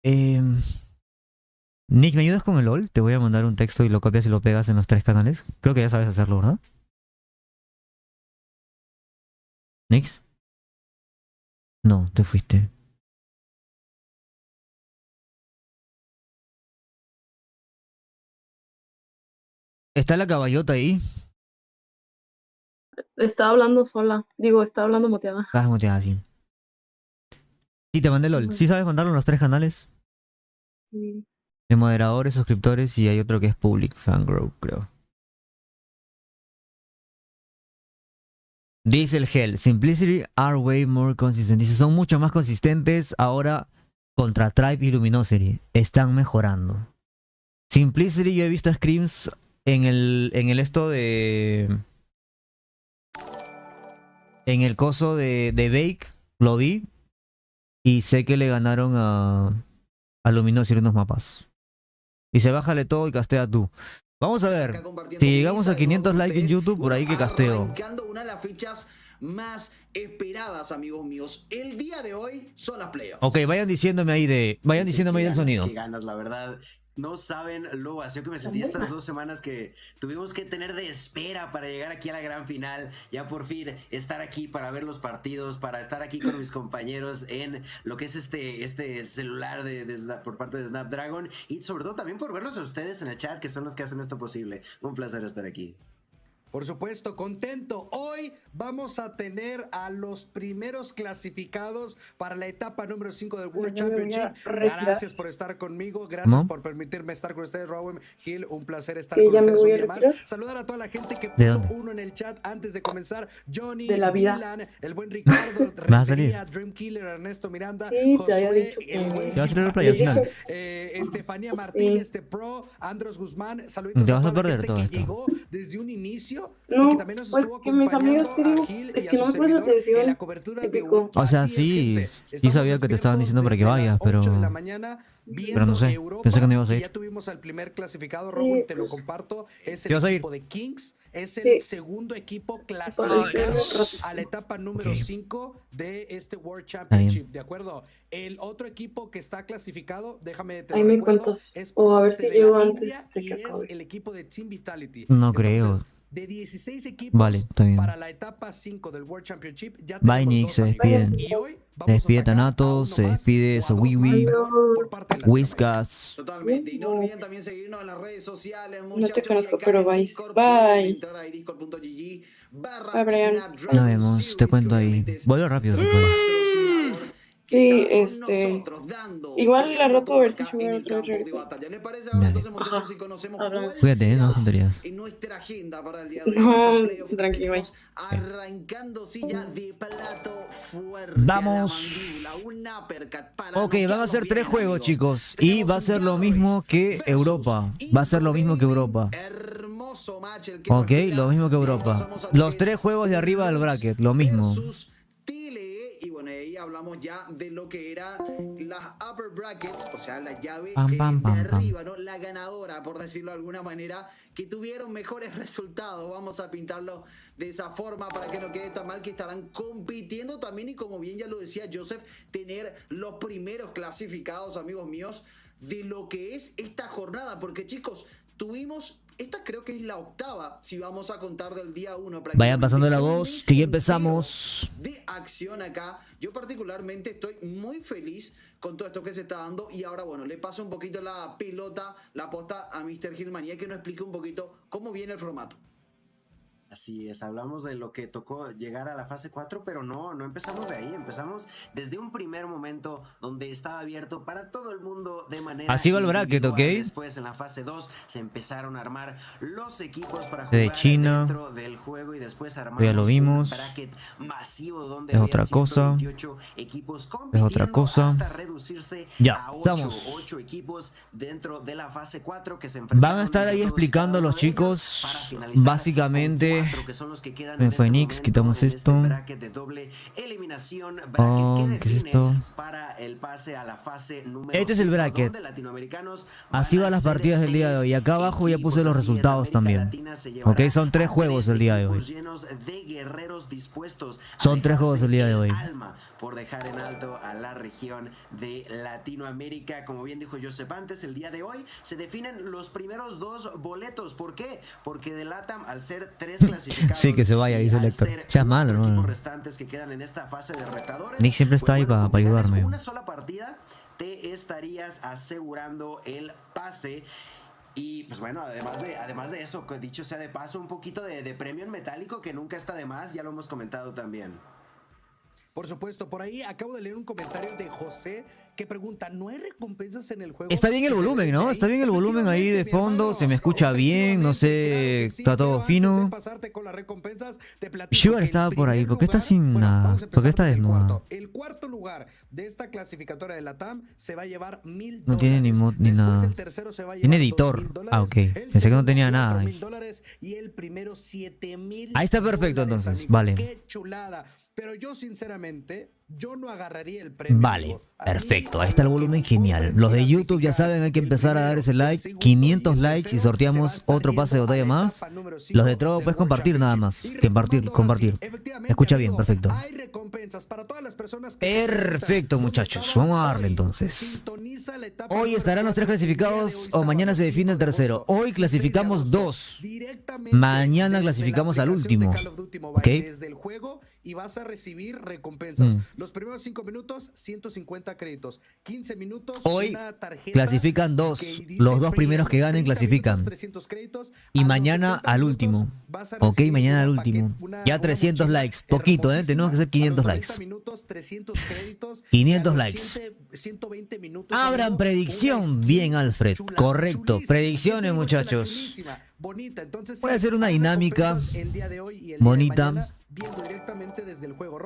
Nick, ¿me ayudas con el LOL? Te voy a mandar un texto y lo copias y lo pegas en los 3 canales. Creo que ya sabes hacerlo, ¿verdad? ¿Nix? No, te fuiste. ¿Está la caballota ahí? Estaba hablando sola. Digo, estaba hablando muteada. Estás muteada, sí. Sí, te mandé LOL. ¿Sí sabes mandarlo en los 3 canales? Sí. De moderadores, suscriptores y hay otro que es Public Fan Group, creo. Dice el Hell, Simplicity are way more consistent. Dice, son mucho más consistentes ahora contra Tribe y Luminosity. Están mejorando. Simplicity, yo he visto screams en el esto de... En el coso de Bake lo vi. Y sé que le ganaron a Luminoso en unos mapas. Dice, bájale todo y castea tú. Vamos a ver. Si llegamos a 500 likes en YouTube, por ahí que casteo. Una de las fechas más esperadas, amigos míos. El día de hoy son las playoffs. Ok, vayan diciéndome ahí del sonido. Qué ganas, la verdad. No saben lo vacío que me sentí estas 2 semanas que tuvimos que tener de espera para llegar aquí a la gran final. Ya por fin estar aquí para ver los partidos, para estar aquí con mis compañeros en lo que es este celular por parte de Snapdragon. Y sobre todo también por verlos a ustedes en el chat, que son los que hacen esto posible. Un placer estar aquí. Por supuesto, contento. Hoy vamos a tener a los primeros clasificados para la etapa número 5 del World Championship. Gracias por estar conmigo. Gracias por permitirme estar con ustedes, Raúl Gil. Un placer estar con ustedes un día más. Saludar a toda la gente que puso uno en el chat antes de comenzar. Johnny, Dylan, el buen Ricardo, Rentería, Dreamkiller, Ernesto Miranda, Josué, el buen Estefanía Martínez, Pro, Andros Guzmán. Saluditos a toda la gente que llegó desde un inicio. No, pues que mis amigos, te digo, es que no me presto atención. Típico. O sea, sí sabía que te estaban diciendo para que vayas, pero no sé, pensé que no ibas a ir. Ya tuvimos al primer clasificado, Raúl, te lo comparto. Es el equipo de Kings, es el segundo equipo clasificado a la etapa número 5 de este World Championship, ¿de acuerdo? El otro equipo que está clasificado, déjame te ahí me cuentas, o a ver si llego antes de que acabe. Es el equipo de Team Vitality. No creo. De 16 equipos para la etapa 5 del World Championship. Ya Vainix se despiden. Se despide Thanatos, se despide Sowiwi, Whiskas. Totalmente. Y no olviden también seguirnos en las redes sociales. No te conozco, pero bye. Bye. Bye, Brian. Nos vemos, te cuento ahí. Vuelvo rápido si puedes. Sí, igual la roto a ver si yo voy otra vez regresar. Cuídate, no tonterías. No, tranquilo. Arrancando silla de plato fuerte. Vamos. Ok, van a ser 3 juegos, chicos. Y va a ser lo mismo que Europa. Va a ser lo mismo que Europa. Ok, lo mismo que Europa. Los 3 juegos de arriba del bracket, lo mismo. Y bueno, ahí hablamos ya de lo que eran las upper brackets, o sea, la llave de arriba, ¿no? La ganadora, por decirlo de alguna manera, que tuvieron mejores resultados. Vamos a pintarlo de esa forma para que no quede tan mal, que estarán compitiendo también. Y como bien ya lo decía Joseph, tener los primeros clasificados, amigos míos, de lo que es esta jornada. Porque, chicos, tuvimos... Esta creo que es la octava, si vamos a contar del día 1. Vayan pasando la voz, que ya empezamos. De acción acá. Yo particularmente estoy muy feliz con todo esto que se está dando. Y ahora, bueno, le paso un poquito la pelota, la posta a Mr. Gilmanía, que nos explique un poquito cómo viene el formato. Así es, hablamos de lo que tocó llegar a la fase 4, pero no empezamos de ahí, empezamos desde un primer momento donde estaba abierto para todo el mundo de manera así va el bracket, ¿ok? Después en la fase 2 se empezaron a armar los equipos para jugar de China, dentro del juego y después armamos ya lo vimos. Un bracket masivo donde es otra cosa, equipos es otra cosa. Hasta reducirse ya, a 8 equipos dentro de la fase 4 que se van a estar ahí explicando los chicos básicamente. Que son los que quedan en Phoenix, quitamos esto. De doble eliminación, ¿qué es esto? Para el pase a la fase número este es el bracket. Así van las partidas del día de hoy. Acá abajo ya puse los resultados también. Ok, son 3 juegos el día de hoy. Son 3 juegos el día de hoy. Por dejar en alto a la región de Latinoamérica. Como bien dijo Joseph antes, el día de hoy se definen los primeros 2 boletos. ¿Por qué? Porque de Latam, al ser 3 clasificados, sí, que se vaya, dice el Héctor. Seas malo, ¿no? Restantes que quedan en esta fase de retadores, Nick siempre está ahí para ayudarme. Una sola partida te estarías asegurando el pase. Y pues bueno, además de eso, dicho sea de paso, un poquito de premio en metálico que nunca está de más, ya lo hemos comentado también. Por supuesto, por ahí acabo de leer un comentario de José que pregunta, ¿no hay recompensas en el juego? Está bien el volumen, ¿no? Está bien el volumen ahí de fondo, se me escucha bien, no sé, está todo fino. Sugar estaba por ahí, ¿por qué está sin nada? ¿Por qué está desnuda? El cuarto lugar de esta clasificatoria de Latam se va a llevar $1,000. No tiene ni mod ni nada. Tiene editor. Ah, ok. Pensé que no tenía nada ahí. Y el primero $7,000. Ahí está perfecto entonces, vale. Qué chulada. Pero yo sinceramente, yo no agarraría el premio. Vale, perfecto. Ahí está el volumen genial. Los de YouTube ya saben, hay que empezar a dar ese like. 500 likes y sorteamos otro pase de batalla más. Los de Trovo puedes compartir nada más. Compartir. Escucha bien, perfecto. Perfecto, muchachos. Vamos a darle entonces. Hoy estarán los 3 clasificados o mañana se define el tercero. Hoy clasificamos 2. Mañana clasificamos al último. ¿Ok? Y vas a recibir recompensas. Los primeros 5 minutos, 150 créditos. 15 minutos, hoy una tarjeta clasifican 2. Los 2 primeros que ganen clasifican. Y mañana al último. Ok, mañana al último. Ya 300 likes. Poquito, ¿eh? Tenemos que hacer 500 likes. 500 likes. Abran predicción. Bien, Alfred. Correcto. Predicciones, muchachos. Voy a hacer una dinámica bonita. Viendo directamente desde el juego.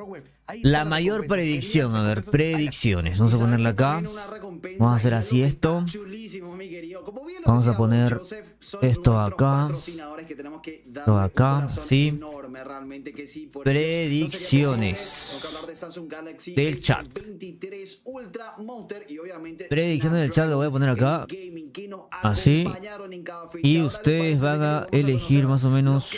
La mayor predicción, a ver, predicciones. Vamos a ponerla acá. Vamos a hacer así esto. Vamos a poner esto acá. Esto acá, sí. Predicciones del chat. Predicciones del chat lo voy a poner acá. Así. Y ustedes van a elegir más o menos.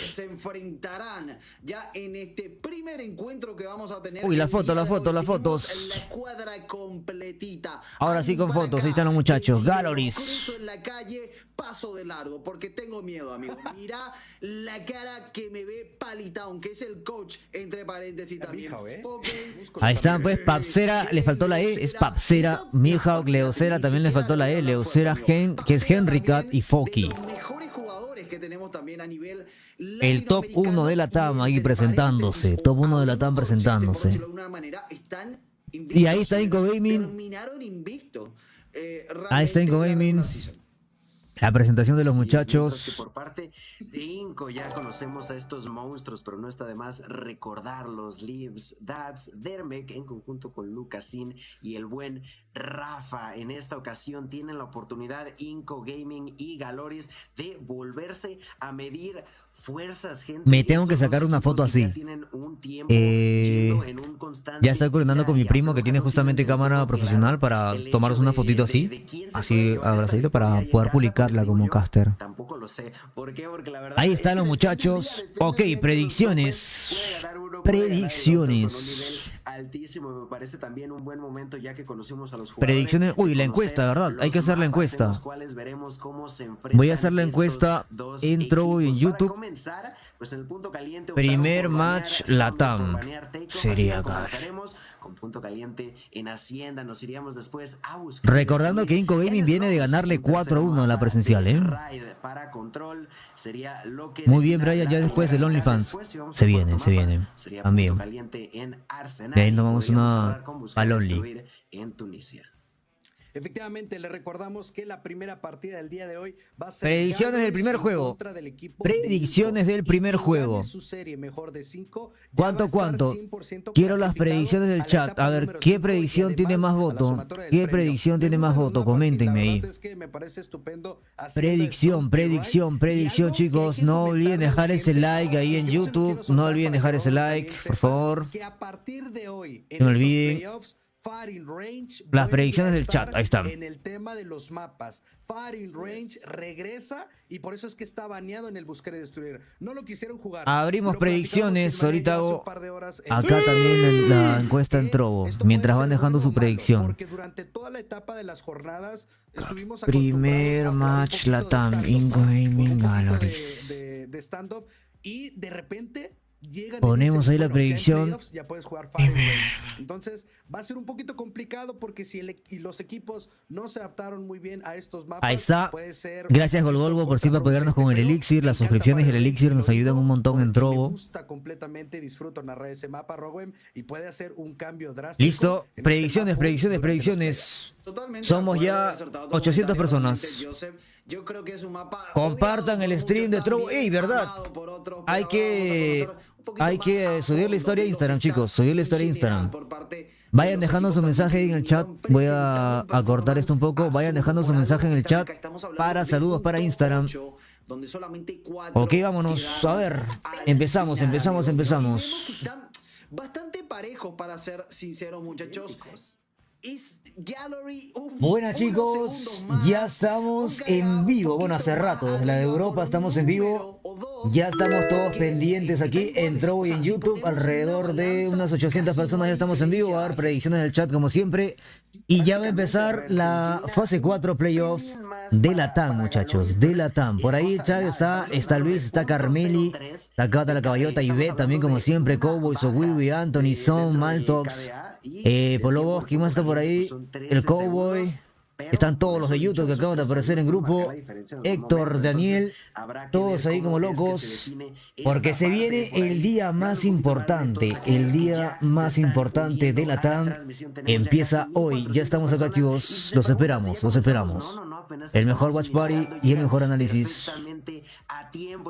Este primer encuentro que vamos a tener. Uy, las fotos. La escuadra completita. Ahora sí con fotos, ahí están los muchachos. Galleries. En la calle, paso de largo, porque tengo miedo, amigo. Mira la cara que me ve Palitown, que es el coach, entre paréntesis también. Ahí están, pues, Papsera, le faltó la E, es Papsera. Milhouse, Leocera, también le faltó la E. Leocera, que es Henry Cat y Foki. Los mejores jugadores que tenemos también a nivel. El top 1 de Latam ahí presentándose. Top 1 de Latam presentándose. Y ahí está Inco Gaming. Ahí está Inco Gaming. La presentación de los muchachos. Por parte de Inco ya conocemos a estos monstruos, pero no está de más recordarlos. Livs, Dads, Dermek en conjunto con Lucasin y el buen Rafa. En esta ocasión tienen la oportunidad Inco Gaming y Galleries de volverse a medir fuerzas, gente. Me tengo que sacar una foto así. Ya estoy coordinando con mi primo que tiene justamente cámara profesional para tomaros una fotito así. Así abrazadito para poder publicarla como caster. Tampoco lo sé. ¿Por qué? Porque la verdad. Ahí están los muchachos. Ok, predicciones. Predicciones. Altísimo, me parece también un buen momento ya que conocimos a los jugadores. Predicciones, uy, la encuesta, ¿verdad? Hay que hacer la encuesta. Voy a hacer la encuesta en Trovo y en YouTube. Primer match Latam. Sería acá. Con punto caliente en Hacienda, nos iríamos después a buscar. Recordando que Inco Gaming viene de ganarle 4-1 a la presencial, ¿eh? Muy bien, Brian, ya después del OnlyFans. Se viene. También. De ahí tomamos una al Only. En Tunisia. Efectivamente, le recordamos que la primera partida del día de hoy va a ser predicciones del primer juego. Predicciones del primer juego. ¿Cuánto? Quiero las predicciones del chat. A ver, ¿qué predicción tiene más voto? ¿Qué predicción tiene más voto? Coméntenme ahí. Predicción, chicos. No olviden dejar ese like ahí en YouTube. No olviden dejar ese like, por favor. No olviden. Las predicciones del chat, ahí están. En el tema de los mapas, Firing Range regresa y por eso es que está baneado en el buscar y destruir. No lo quisieron jugar. Abrimos predicciones, ahorita hago acá también en la encuesta en Trovo, mientras van dejando su predicción. Porque durante toda la etapa de las jornadas estuvimos primer match Latam, Inco Gaming Galleries. De standoff y de repente llegan ponemos ahí la predicción. Playoffs, ya puedes jugar Fire Range. Entonces va a ser un poquito complicado porque si los equipos no se adaptaron muy bien a estos mapas, Ahí está. puede ser Gracias Golvolvo por siempre apoyarnos con el Elixir. Las suscripciones del Elixir nos ayudan un montón en Trovo. Me gusta completamente, disfruto narrar ese mapa, Rogem, y puede hacer un cambio drástico. Listo. Predicciones. Totalmente Somos ya 800 personas. Yo creo que es un mapa Compartan el stream de Trovo. ¡Ey, verdad! Hay que subir la historia a Instagram, chicos. Subir la historia a Instagram. Vayan dejando su mensaje ahí en el chat. Voy a cortar esto un poco. Vayan dejando su mensaje en el chat para saludos para Instagram. Ok, vámonos. A ver. Empezamos. Bastante parejo, para ser sinceros, muchachos. Buenas chicos, ya estamos en vivo. Bueno, hace rato, desde la de Europa estamos en vivo. Ya estamos todos pendientes aquí en Trovo y en YouTube. Alrededor de unas 800 personas ya estamos en vivo. A ver, predicciones del chat como siempre. Y ya va a empezar la fase 4 playoff de Latam, muchachos. De Latam. Por ahí está Luis, está Carmeli, está Cata la Caballota, Ivette también como siempre. Cowboys, Wiwi, Anthony, Son, Maltox. Polobos, ¿quién más está por ahí? El Cowboy. Están todos los de YouTube que acaban de aparecer en grupo. Héctor, Daniel, todos ahí como locos. Porque se viene el día más importante. El día más importante de Latam. Empieza hoy. Ya estamos acá, chicos. Los esperamos. El mejor watch party y el mejor análisis.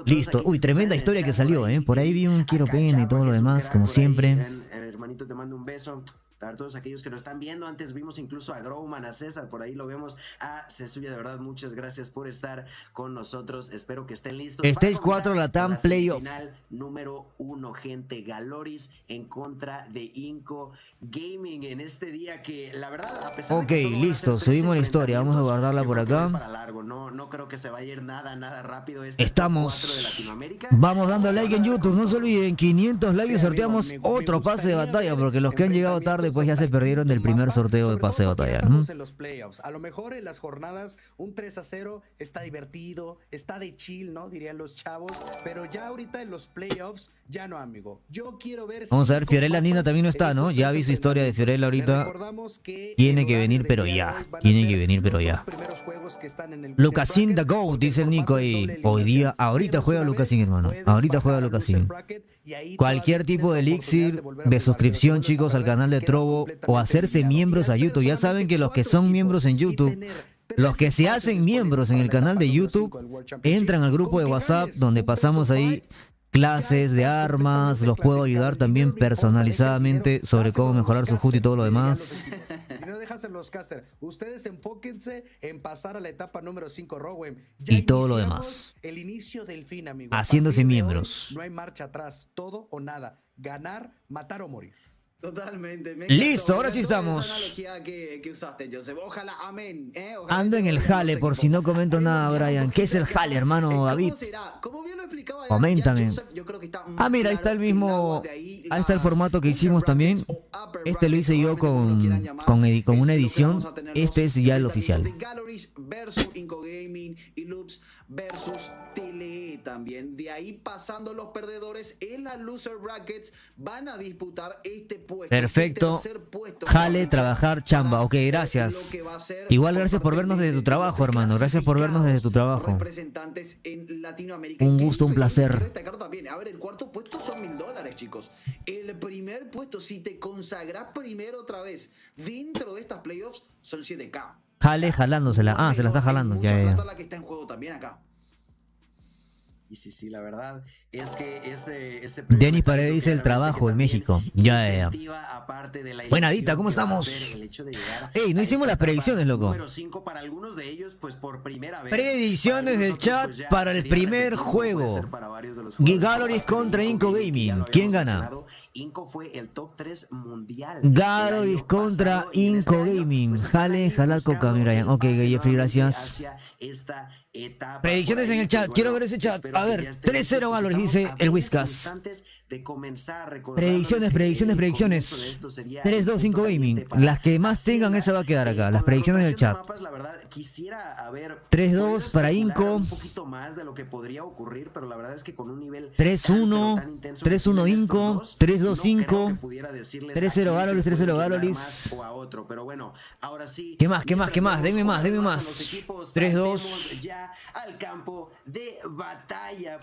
Listo. Uy, tremenda historia que salió, ¿eh? Por ahí vi un quiero pena y todo lo demás, como siempre. Hermanito, te mando un beso. Para todos aquellos que lo están viendo, antes vimos incluso a Growman, a César, por ahí lo vemos, a Cesuya, de verdad, muchas gracias por estar con nosotros, espero que estén listos. Stage 4 Latam Playoff. Final número 1, gente, Galoris en contra de Inco Gaming en este día que, la verdad, a pesar de que solo listo, subimos la historia, vamos a guardarla por acá. No creo que se vaya a ir nada rápido. Estamos, vamos dando like en YouTube, no se olviden, 500 likes y sorteamos otro pase de batalla, porque los que han llegado tarde pues ya se perdieron del primer sorteo de pase de batalla. Estamos en los playoffs. A lo mejor en las jornadas un 3-0 está divertido, está de chill, ¿no? Dirían los chavos. Pero ya ahorita en los playoffs, ya no, amigo. Yo quiero ver. Vamos a ver, Fiorella Nina también no está, ¿no? Ya vi su historia de Fiorella ahorita. Tiene que venir, pero ya. Lucasín the GOAT, dice el Nico ahí. Ahorita juega Lucasín, hermano. Ahorita juega Lucasín. Cualquier tipo de elixir, de suscripción, chicos, al canal de Trovo o hacerse miembros a YouTube. Ya saben que los que son miembros en YouTube, los que se hacen miembros en el canal de YouTube, entran al grupo de WhatsApp donde pasamos ahí clases de armas, los puedo ayudar también personalizadamente sobre cómo mejorar su HUD y todo lo demás. Y no dejas en los caster. Ustedes enfóquense en pasar a la etapa número 5, Rowem. Y todo lo demás. El inicio del fin, amigo. Haciéndose miembros. No hay marcha atrás. Todo o nada. Ganar, matar o morir. Totalmente. Listo, ahora sí estamos. Que usaste, Joseph. Ojalá, amén. Ando en el jale, por si no comento nada, Brian. ¿Qué es el jale, hermano David? Coméntame. Mira, ahí está el mismo. Ahí está el formato que hicimos también. Este lo hice yo con una edición. Este es ya el oficial. Versus Tele también. De ahí pasando los perdedores en las loser brackets van a disputar este puesto. Perfecto. Jale, trabajar, chamba. Ok, gracias. Igual gracias por vernos desde tu trabajo, hermano. Gracias por vernos desde tu trabajo. Representantes en Latinoamérica. Un gusto, un placer. A ver, el cuarto puesto son $1000, chicos. El primer puesto, si te consagras primero otra vez dentro de estas playoffs, son 7K. Jale, jalándosela. Se la está jalando. Ya. La que está en juego también acá. Y sí, la verdad es que ese Denis Paredes dice el trabajo en México. Ya. Buena Dita, ¿cómo estamos? Ey, no hicimos las predicciones, loco. Predicciones del chat para el primer juego. Gigaloris contra Inco Gaming. ¿Quién gana? Inco fue el top 3 mundial. Galoris contra Inco Gaming. Jale, jalar coca, mi Bryan. Ok, Jeffrey, gracias. Predicciones en el chat, quiero ver ese chat. A ver, 3-0 Galoris, dice el Whiskas. Predicciones. 3-2 Inco Gaming. Las que más tengan, esa va a quedar acá. Las predicciones del chat. 3-2 para Inco. 3-1 Inco. 3-2 Inco. 3-0 Galoris, 3-0 Galoris. ¿Qué más? Deme más. 3-2.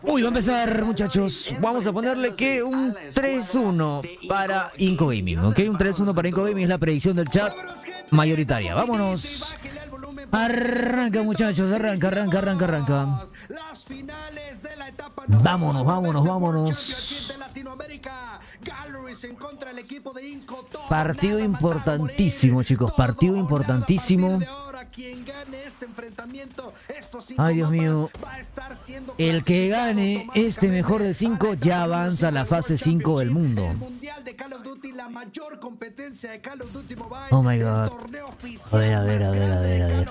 Uy, va a empezar, muchachos. Vamos a ponerle que un 3-1 para Inco Gaming, ¿ok? Un 3-1 para Inco Gaming es la predicción del chat mayoritaria. Vámonos. Arranca, muchachos, arranca. Vámonos. Partido importantísimo, chicos, partido importantísimo. Ay, Dios mío. El que gane este mejor de 5 ya avanza a la fase 5 del mundo. Oh my god. A ver.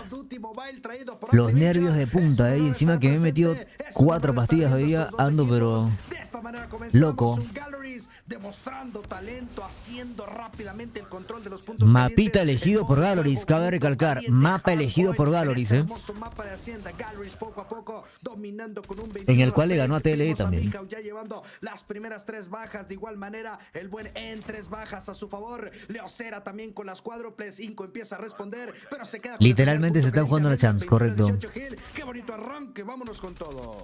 Los nervios de punta, y encima que me he metido 4 pastillas hoy día, ando pero loco. Mapita elegido por Galoris, cabe recalcar, mapa elegido por Galoris, en el cual le ganó a TLE también. Ya llevando las primeras 3 bajas, de igual manera el buen en 3 bajas a su favor. Leocera también con las cuádruples. Inco empieza a responder, pero se queda. Literalmente se están jugando la Champs, correcto. Qué bonito arranque, vámonos con todo.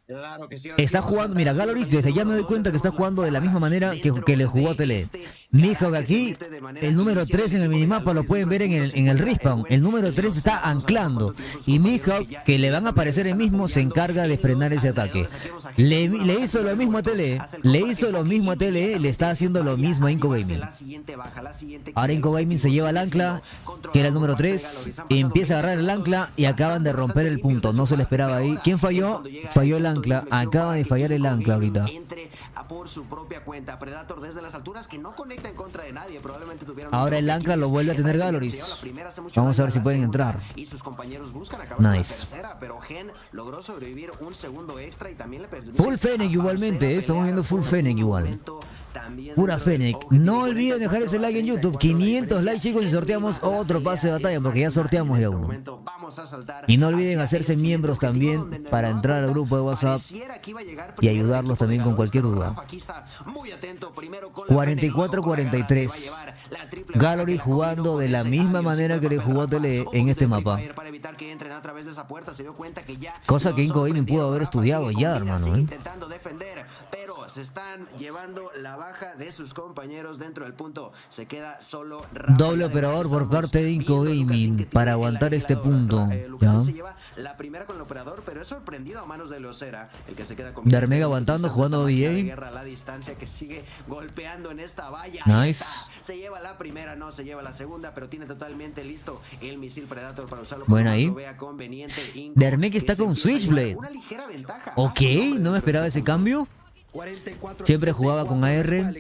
Claro que sí, está jugando, mira, Galoris desde ya me doy cuenta que está jugando de la misma manera que le jugó a TLE. Mihawk aquí, el número 3 en el minimapa lo pueden ver en el respawn. El número 3 está anclando. Y Mihawk, que le van a aparecer el mismo, se encarga de frenar ese ataque. Le hizo lo mismo a TLE. Le está haciendo lo mismo a Inco Gaming. Ahora Inco Gaming se lleva el ancla, que era el número 3. Empieza a agarrar el ancla y acaban de romper el punto. No se le esperaba ahí. ¿Quién falló? Falló el ancla. Acaba de fallar el ancla ahorita. Por su propia cuenta, Predator desde las alturas que no conecta en contra de nadie, probablemente tuvieron. Ahora el ancla lo vuelve a tener Galoris. Vamos a ver si pueden entrar. Y sus compañeros buscan acabar con la tercera, pero Gen logró sobrevivir un segundo extra y también le perdió. Full Fennec igualmente, estamos viendo Full Fennec igual. Pura Fennec. No olviden dejar ese like en YouTube. 500 likes, chicos, y sorteamos otro pase de batalla, porque ya sorteamos ya uno. Y no olviden hacerse miembros también para entrar al grupo de WhatsApp y ayudarlos también con cualquier duda. 44-43. Galoris jugando de la misma manera que le jugó a TLE en este mapa. Cosa que Inco Gaming pudo haber estudiado ya, hermano. Se están llevando la baja de sus compañeros dentro del punto. Se queda solo doble operador por parte de Inco Gaming para aguantar este punto. Se lleva la primera con el operador, pero es sorprendido a manos de Leocera, el que se queda con Darmega aguantando, jugando DJ. A la distancia que sigue golpeando en esta valla. Nice. Se lleva la primera, no se lleva la segunda, pero tiene totalmente listo el misil Predator para usarlo. Bueno, ahí. Darmega está con Switchblade. Ok, no me esperaba ese cambio. Siempre jugaba con AR.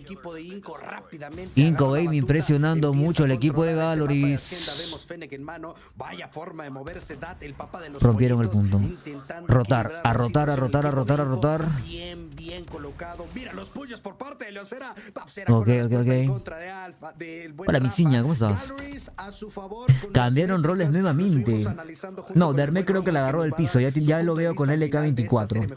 Inco Gaming presionando mucho al equipo de Galoris. Rompieron el punto. Rotar. Bien colocado. Mira los pullos por parte de Leocera. Ok. Hola, mi ciña, ¿cómo estás? Cambiaron roles nuevamente. No, Derme creo que la agarró del piso. Ya lo veo con LK24.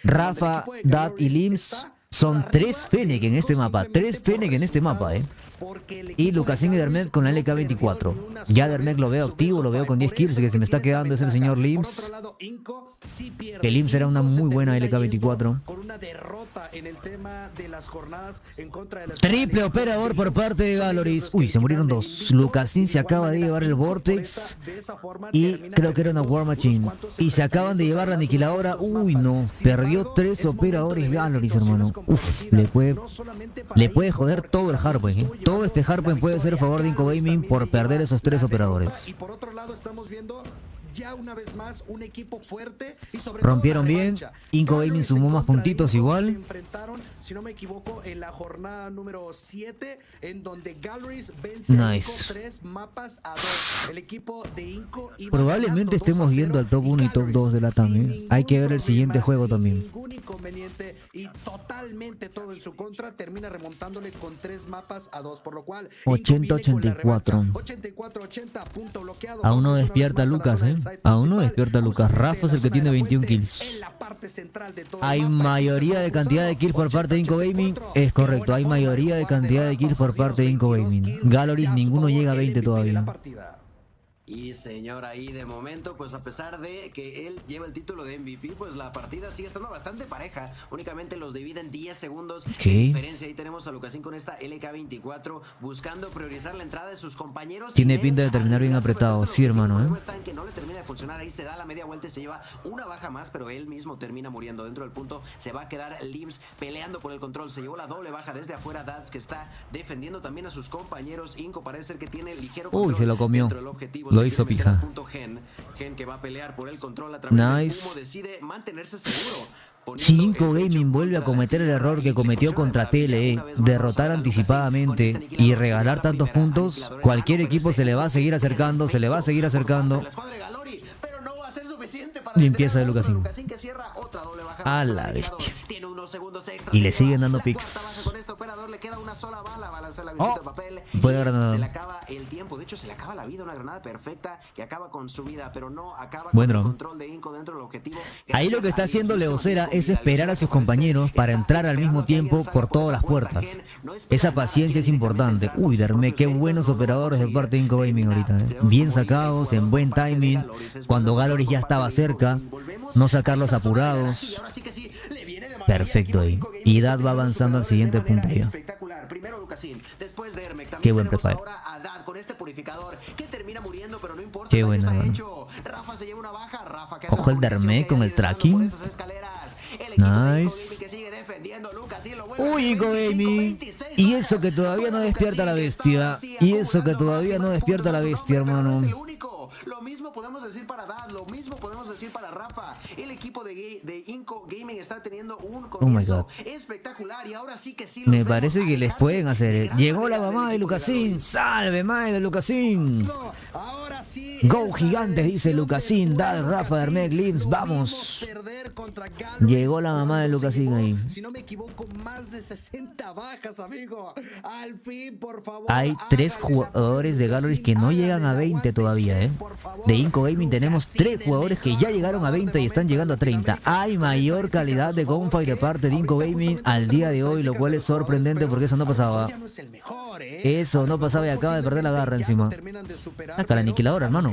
Rafa, Dat y Lims son 3 Fennec en este mapa. 3 Fennec en este mapa, Y Lucasin y Dermet con la LK24. Ya Dermet lo veo activo, lo veo con 10 kills. Que se me está quedando es el señor Lims. Que Lims era una muy buena LK24. Triple operador por parte de Galoris. Uy, se murieron 2. Lucasin se acaba de llevar el Vortex. Y creo que era una War Machine. Y se acaban de llevar la aniquiladora. Uy, no. Perdió 3 operadores Galoris, hermano. Uf, le puede joder todo el hardpoint. Todo este hardpoint puede ser a favor de Inco Gaming por perder esos 3 operadores. Y por otro lado estamos viendo ya una vez más un equipo fuerte y sobre rompieron bien. Inco Gaming sumó más puntitos igual. si no me equivoco, en la jornada número 7, en donde Galleries vence a Inco 3 mapas a 2. El equipo de Inco probablemente estemos viendo al top 1 y top 2 de Latam, ¿eh? Hay que ver el siguiente juego también. Ningún inconveniente y totalmente todo en su contra, termina remontándole con 3 mapas a 2, por lo cual 80-84. 84-80, punto bloqueado. Aún no despierta Lucas, ¿eh? Aún no despierta Lucas. Rafa es el que tiene 21 kills. Hay mayoría de cantidad de kills por parte de Inco Gaming. Es correcto, hay mayoría de cantidad de kills por parte de Inco Gaming. Galleries, ninguno llega a 20 todavía. Y señor, ahí de momento, pues a pesar de que él lleva el título de MVP, pues la partida sigue estando bastante pareja. Únicamente los dividen 10 segundos de diferencia. Ahí tenemos a Lucasín con esta LK24 buscando priorizar la entrada de sus compañeros. Tiene pinta de terminar bien apretado, sí, hermano, ¿eh? Está en que no le termina de funcionar. Ahí se da la media vuelta y se lleva una baja más, pero él mismo termina muriendo dentro del punto. Se va a quedar Lims peleando por el control. Se llevó la doble baja desde afuera. Dads, que está defendiendo también a sus compañeros. Inco parece ser que tiene ligero control. Uy, se lo comió. Dentro del objetivo. Lo hizo pija. Gen que va a pelear por el control a través nice. del humo, decide mantenerse seguro. Si Inco Gaming vuelve a cometer el error que cometió contra TLE, derrotar anticipadamente y regalar tantos puntos, cualquier equipo se le va a seguir acercando, se le va a seguir acercando. Y empieza de Lucasín. A la bestia. Y le siguen dando picks. Oh, fue granada. Se le acaba el tiempo, de hecho se le acaba la vida, una granada perfecta que acaba con su vida, pero no acaba con el control de Inco dentro del objetivo. Ahí lo que está haciendo Leocera es esperar a sus compañeros para entrar al mismo tiempo por todas las puertas. Esa paciencia es importante. Uy, Derme, qué buenos operadores de parte de Inco Gaming ahorita, ¿eh? Bien sacados, en buen timing, cuando Galleries ya estaba cerca, no sacarlos apurados. Perfecto ahí. Y Dad va avanzando al siguiente punto ya. Primero Lucasín, después de Hermec, qué buen prefire. Ahora a Dad con este purificador que termina muriendo, pero no importa. Qué buena. Rafa se lleva una baja, Rafa que ojo el de Hermec con el tracking. Nice. Uy, Inco Gaming. Y eso que todavía no despierta la bestia. Y eso que todavía no despierta la bestia, hermano. Lo mismo podemos decir para Dad, lo mismo podemos decir para Rafa. El equipo de Inco Gaming está teniendo un comienzo espectacular y ahora sí que sí. Me parece que les pueden hacer. Llegó la mamá de Lucasín. Salve, madre de Lucasín. Go gigantes, dice Lucasín. Dad, Rafa, Hermec, Lims, vamos. Llegó la mamá de Lucasín ahí. Si no me equivoco, más de 60 bajas, amigo. Al fin, por favor. Hay 3 jugadores de Galleries que no llegan a 20 todavía, ¿eh? De Inco Gaming tenemos 3 jugadores que ya llegaron a 20 y están llegando a 30. Hay mayor calidad de gunfight de parte de Inco Gaming al día de hoy, lo cual es sorprendente porque eso no pasaba. Eso no pasaba y acaba de perder la garra encima. Acá la aniquiladora, hermano.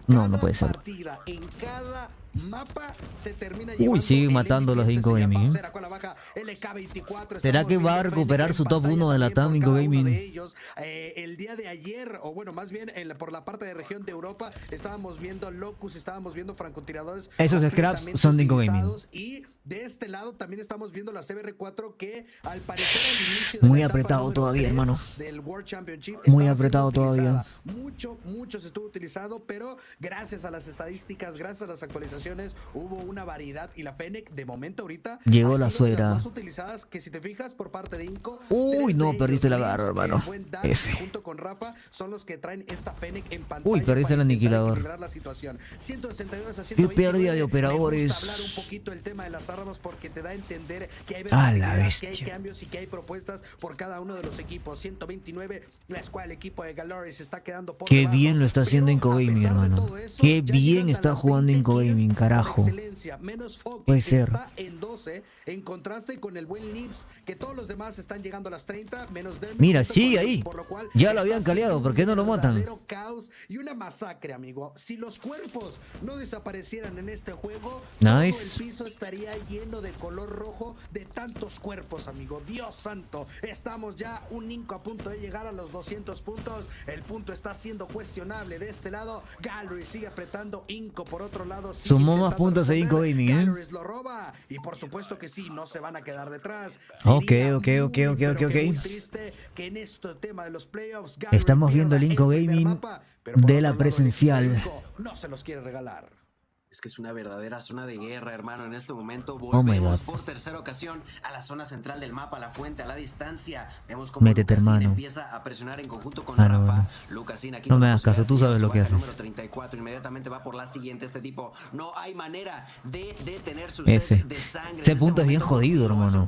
No, no puede ser. Uy, siguen matando los Inco Gaming, ¿eh? ¿Será que va a recuperar su top 1 de Latam Inco Gaming? El día de ayer, o bueno, más bien por la parte de región de Europa, estábamos viendo Locus, estábamos viendo francotiradores. Esos scraps son de Inco Gaming. Y de este lado también estamos viendo la CBR4 que al parecer al inicio muy apretado todavía, hermano. Del World Championship muy apretado todavía. Mucho se estuvo utilizado, pero gracias a las estadísticas, gracias a las actualizaciones, hubo una variedad y la Fennec de momento ahorita llegó la suegra. Más utilizadas que si te fijas por parte de Inco. Uy, no, perdiste la garra, hermano. F. Junto con Rafa son los que traen esta Fennec en pantalla. Uy, perdiste el aniquilador. Qué pérdida de operadores. Hablar un poquito el tema de las armas porque te da a entender que hay versatilidad, que hay cambios y que hay propuestas por cada uno de los equipos. 129, la escuadra del equipo de Galleries está quedando por qué debajo, bien lo está haciendo Inco Gaming, hermano. Eso, qué bien está jugando Inco Gaming, carajo. Puede ser. Está en 12, en contraste con el buen Lips, que todos los demás están llegando a las 30, menos Dermot. Mira, sigue ahí. Ya lo habían caleado, ¿por qué no lo matan? Caos y una masacre, amigo. Si los cuerpos no desaparecieran en este juego, nice. todo el piso estaría lleno de color rojo de tantos cuerpos, amigo. Dios santo, estamos ya un Inco a punto de llegar a los 200 puntos. El punto está siendo cuestionable de este lado. Galleries sigue apretando, Inco por otro lado sumó más puntos a Inco Gaming, ¿eh? Galleries lo roba y por supuesto que sí, no se van a quedar detrás. Ok. Triste que en este tema de los playoffs, estamos viendo el Inco Gaming de la presencial. No se los quiere regalar. Es que es una verdadera zona de guerra, hermano. En este momento volvemos por tercera ocasión a la zona central del mapa, a la fuente, a la distancia. Vemos cómo Métete, hermano. empieza a presionar en conjunto con Rafa. Lucasín aquí no me hagas caso, tú sabes lo que haces. Número 34, inmediatamente va por la siguiente. Este tipo no hay manera de detener su F. sed de sangre. Ese punto es bien jodido, hermano.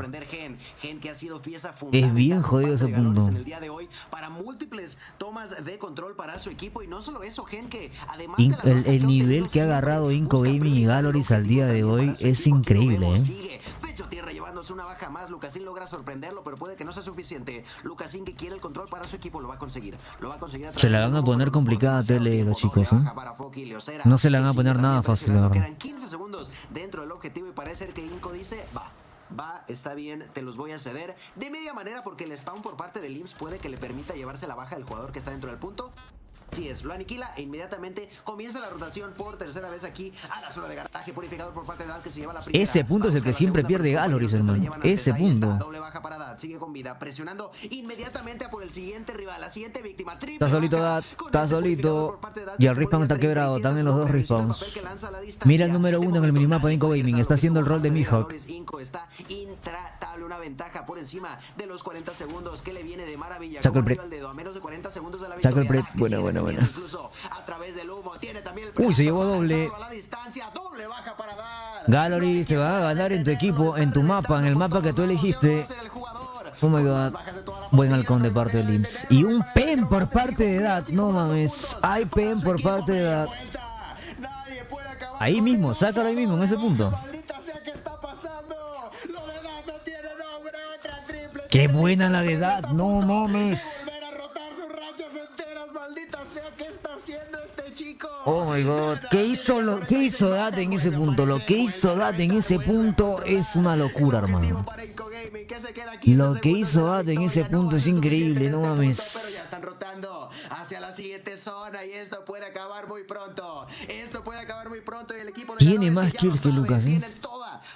Gen que ha sido pieza Es bien jodido ese punto. en el día de hoy para múltiples tomas de control para su equipo. Y no solo eso, Gen, que además el nivel que ha agarrado Inco Gaming y Galoris al día de hoy es increíble, sigue pecho tierra llevándose una baja más. Lucasín logra sorprenderlo, pero puede que no sea suficiente. Lucasín, que quiere el control para su equipo, lo va a conseguir. Se la van a poner complicada a Tele los chicos, ¿eh? No se la van a poner nada fácil, la verdad. Quedan 15 segundos dentro del objetivo y parece que Inco dice, va, está bien, te los voy a ceder de media manera, porque el spawn por parte del IMSS puede que le permita llevarse la baja del jugador que está dentro del punto. Sí es, lo aniquila e inmediatamente comienza la rotación por tercera vez aquí a la zona de garaje purificador por parte de Dad, que se lleva la primera. Ese punto es el que siempre pierde Galoris, hermano. Ese punto. Doble baja para Dad, sigue con vida, presionando inmediatamente a por el siguiente rival, la siguiente víctima. Está solito Dad, está solito. Y el respawn está quebrado, están en los dos respawns. Mira el número 1 en el minimapa de Inco Gaming, está haciendo el rol de Mihawk. Inco está intratable, una ventaja por encima de los 40 segundos que le viene de maravilla. Saca el pre. A menos de 40 segundos de la Saca el pre. Bueno. Uy, se llevó doble. Galoris te va a ganar en tu equipo, en tu mapa, en el mapa que tú elegiste. Oh my god. Buen halcón de parte de IMSS. Y un pen por parte de Dad. No mames. Hay pen por parte de Dad. Ahí mismo, sácalo ahí mismo, en ese punto. Qué buena la de Dad, no mames. Oh my god, ¿qué hizo Dad en ese punto? Lo que hizo Dad en ese punto es una locura, hermano. Lo que hizo Dad en ese punto es increíble, no mames. Pero ya están rotando hacia la siguiente zona y esto puede acabar muy pronto. Y el equipo de tiene más kills que Lucas, ¿eh?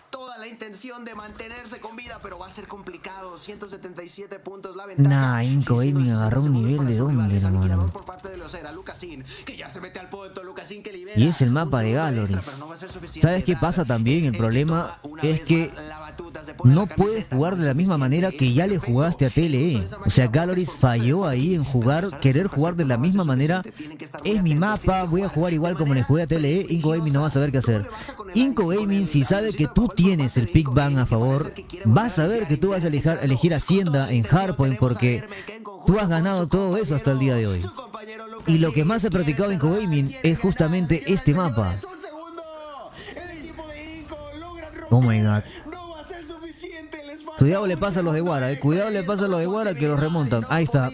Toda la intención de mantenerse con vida, pero va a ser complicado. 177 puntos la ventaja. Nah, Inco Gaming agarró un nivel de dónde, hermano. Y es el mapa de Galoris. ¿Sabes qué pasa también? El problema es que no puedes jugar de la misma manera que ya le jugaste a TLE. O sea, Galoris falló ahí en querer jugar de la misma manera. Es mi mapa, voy a jugar igual como le jugué a TLE. Inco Gaming no va a saber qué hacer. Inco Gaming, si sabe que tú tienes el pick ban a favor, vas a saber que tú vas a elegir Hacienda en Hardpoint, porque tú has ganado todo eso hasta el día de hoy. Y lo que más ha practicado Inco Gaming es justamente este mapa. Oh my god. Cuidado le pasa a los de Guara, cuidado le pasa a los de Guara que los remontan. Ahí está.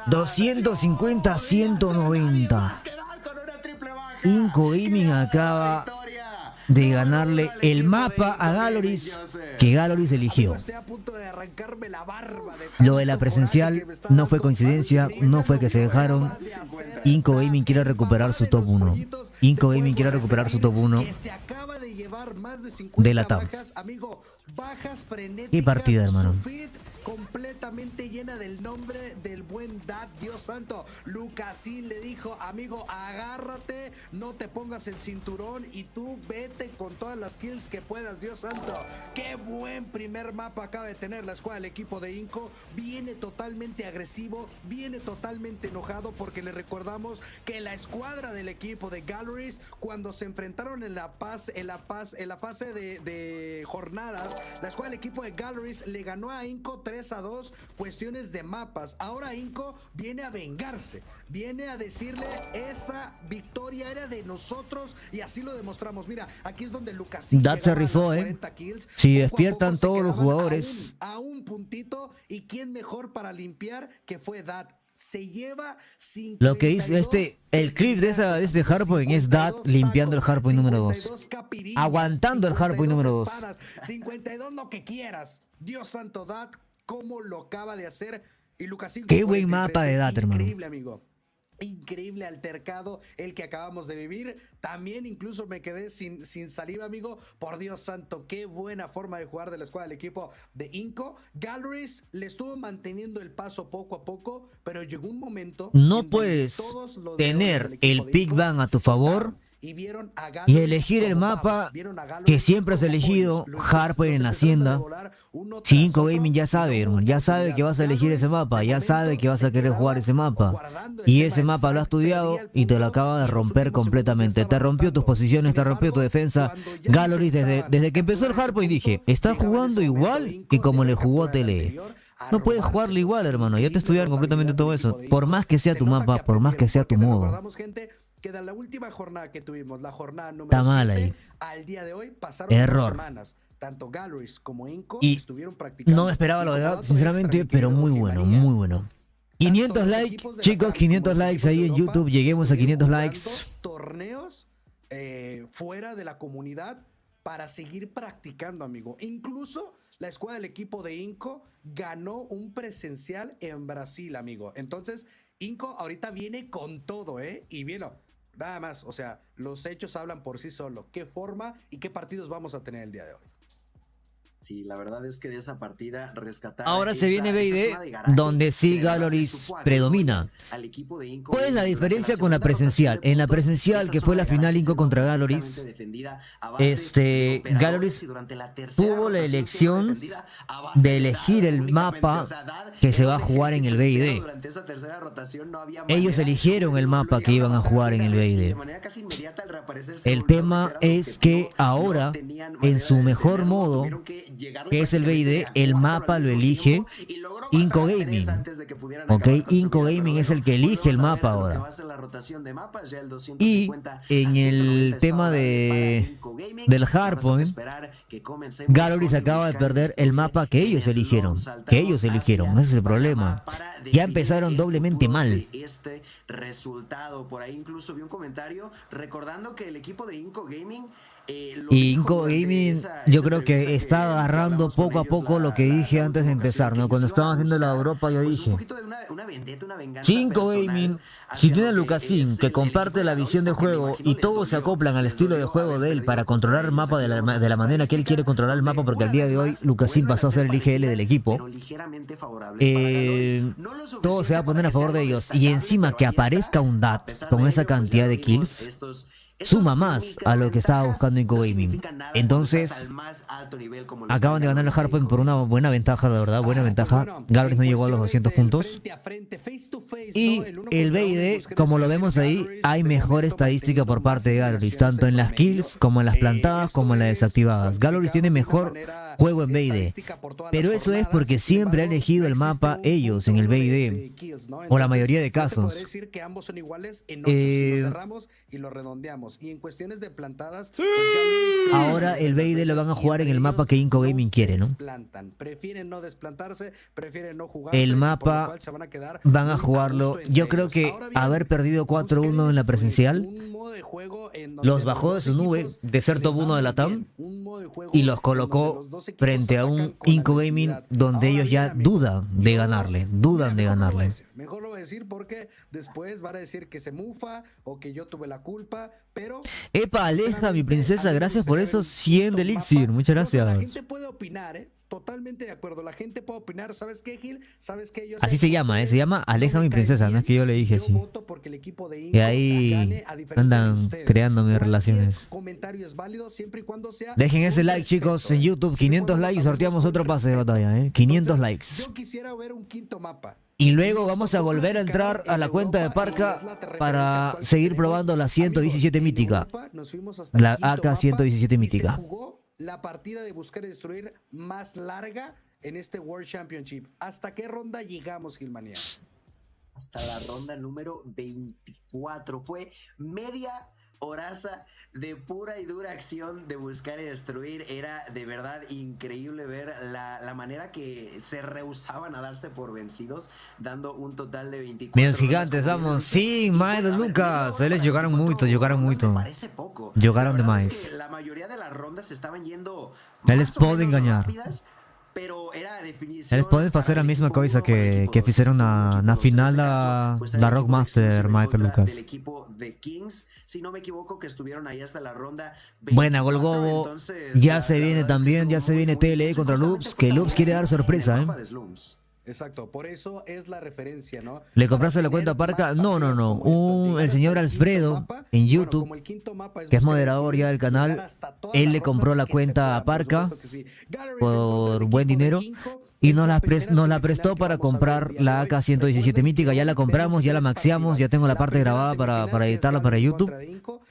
250 190. Inco Gaming acaba de ganarle el mapa a Galoris, que Galoris eligió. Lo de la presencial no fue coincidencia, no fue que se dejaron. Inco Gaming quiere recuperar su top 1. Inco Gaming quiere recuperar su top 1 de Latam. Qué partida, hermano. Completamente llena del nombre del buen Dad, Dios santo. Lucasín le dijo, amigo, agárrate, no te pongas el cinturón y tú vete con todas las kills que puedas, Dios santo. Qué buen primer mapa acaba de tener la escuadra del equipo de Inco. Viene totalmente agresivo, viene totalmente enojado, porque le recordamos que la escuadra del equipo de Galoris, cuando se enfrentaron en la fase de jornadas, la escuadra del equipo de Galoris le ganó a Inco 3-2, cuestiones de mapas. Ahora Inco viene a vengarse, viene a decirle, esa victoria era de nosotros y así lo demostramos. Mira, aquí es donde Lucasín Dad se rifó, si despiertan todos los jugadores a un puntito, y quién mejor para limpiar que fue Dad. Se lleva 52, lo que dice el clip de este hardpoint es Dad limpiando el hardpoint número 2, aguantando el hardpoint número 2. 52 lo que quieras, Dios santo. Dad, cómo lo acaba de hacer. Y Lucasín, qué buen mapa de Dad, hermano. Increíble, amigo. Increíble altercado el que acabamos de vivir. También incluso me quedé sin saliva, amigo. Por Dios santo, qué buena forma de jugar de la escuadra del equipo de Inco. Galoris le estuvo manteniendo el paso poco a poco, pero llegó un momento. No puedes tener el pick ban a tu favor y vieron a Galoris y elegir el mapa que siempre has elegido, Harper en Hacienda. Si Inco Gaming ya sabe, hermano, ya sabe que vas a elegir ese mapa, ya sabe que vas a querer jugar ese mapa. Y ese mapa lo ha estudiado y te lo acaba de romper completamente. Te rompió tus posiciones, te rompió tu defensa. Galoris, desde que empezó el Hardpoint dije, está jugando igual que como le jugó Tele. No puedes jugarlo igual, hermano, ya te estudiaron completamente todo eso. Por más que sea tu mapa, por más que sea tu modo. Que de la última jornada que tuvimos, la jornada número Está mal 7, ahí. al día de hoy pasaron Error. 2 semanas. Tanto Galoris como Inco Y estuvieron practicando. no me esperaba la verdad, sinceramente, pero muy bueno, muy bueno. 500 likes, chicos, 500 likes ahí en YouTube, lleguemos a 500 likes. Torneos fuera de la comunidad para seguir practicando, amigo. Incluso la escuadra del equipo de Inco ganó un presencial en Brasil, amigo. Entonces, Inco ahorita viene con todo, Y viene, nada más, o sea, los hechos hablan por sí solos. ¿Qué forma y qué partidos vamos a tener el día de hoy? Sí, la verdad es que de esa partida rescatar. Ahora se viene BID, donde sí Galoris predomina. ¿Cuál es la diferencia con la presencial? En la presencial, que fue la final Inco contra Galoris, Galoris tuvo la elección de elegir el mapa que se va a jugar en el BID. Ellos eligieron el mapa que iban a jugar en el BID. El tema es que ahora, en su mejor modo, que es el BID, el mapa lo elige Inco Gaming. Ok, Inco Gaming es el que elige el mapa ahora. Y en el tema del Hardpoint, Galoris acaba de perder el mapa que ellos eligieron. Ese es el problema. Ya empezaron doblemente mal. Este resultado, por ahí incluso vi un comentario recordando que el equipo de Inco Gaming y Inco Gaming yo creo que está agarrando poco a poco lo que dije antes de empezar, ¿no? Cuando estaba haciendo la Europa yo dije, si Inco Gaming, si tiene a Lucasín que comparte la visión de juego y todos se acoplan al estilo de juego de él para controlar el mapa de la manera que él quiere controlar el mapa, porque al día de hoy Lucasín pasó a ser el IGL del equipo, todo se va a poner a favor de ellos. Y encima que aparezca un DAT con esa cantidad de kills suma más a lo que estaba buscando Inco Gaming. Entonces, acaban de ganar el Hardpoint por una buena ventaja, la verdad, buena ventaja. Galoris no llegó a los 200 puntos. Y el BID, como lo vemos ahí, hay mejor estadística por parte de Galoris, tanto en las kills, como en las plantadas, como en las desactivadas. Galoris tiene mejor juego en BID, pero eso es porque siempre ha elegido el mapa ellos en el BID, o la mayoría de casos. Y en cuestiones de plantadas, ahora el BID lo van a jugar en el mapa que Inco Gaming quiere, ¿no? Prefieren no desplantarse, prefieren no jugar. El mapa van a jugarlo. Yo creo que haber perdido 4-1 en la presencial los bajó de su nube de ser top 1 de Latam y los colocó frente a un Inco Gaming donde ellos ya dudan de ganarle. Mejor lo voy a decir porque después van a decir que se mufa o que yo tuve la culpa, pero... Epa, Aleja, mi princesa, gracias por esos 100 de Elixir, muchas gracias. La gente puede opinar, Totalmente de acuerdo, la gente puede opinar, ¿sabes qué, Gil? ¿Sabes qué? Yo así se llama, se llama Aleja mi princesa, no es que yo le dije así. Y ahí andan creándome relaciones. Dejen ese like, chicos, en YouTube, 500 likes y sorteamos otro pase de batalla, 500 likes. Yo quisiera ver un quinto mapa. Y luego vamos a volver a entrar a la cuenta de Parca para seguir probando la 117 mítica. La AK 117 mítica. La partida de buscar y destruir más larga en este World Championship. ¿Hasta qué ronda llegamos, Gilmanía? Hasta la ronda número 24. Fue media horaza de pura y dura acción de buscar y destruir. Era de verdad increíble ver la manera que se rehusaban a darse por vencidos, dando un total de 24. Bien, gigantes, vamos. Sí, más de Lucas. Eles jogaron muito. Parece poco. Jogaron demais. La mayoría de las rondas estaban yendo. Eles podem ganhar. Pero era definición. Eles podem fazer a mesma coisa que fizeram na final da Rockmaster, Maestro Lucas. Del equipo de Kings, si no me equivoco, que estuvieron ahí hasta la ronda 24. Buena, Golgobo. Ya se viene también, ya se viene TLE contra Loops, que Loops quiere dar sorpresa, Exacto, por eso es la referencia, ¿no? ¿Le compraste la cuenta Parca? No. El señor Alfredo en YouTube, que es moderador ya del canal, él le compró la cuenta a Parca por buen dinero y nos la prestó para comprar la AK-117 mítica. Ya la compramos, ya la maxiamos, ya tengo la parte grabada para editarla para YouTube.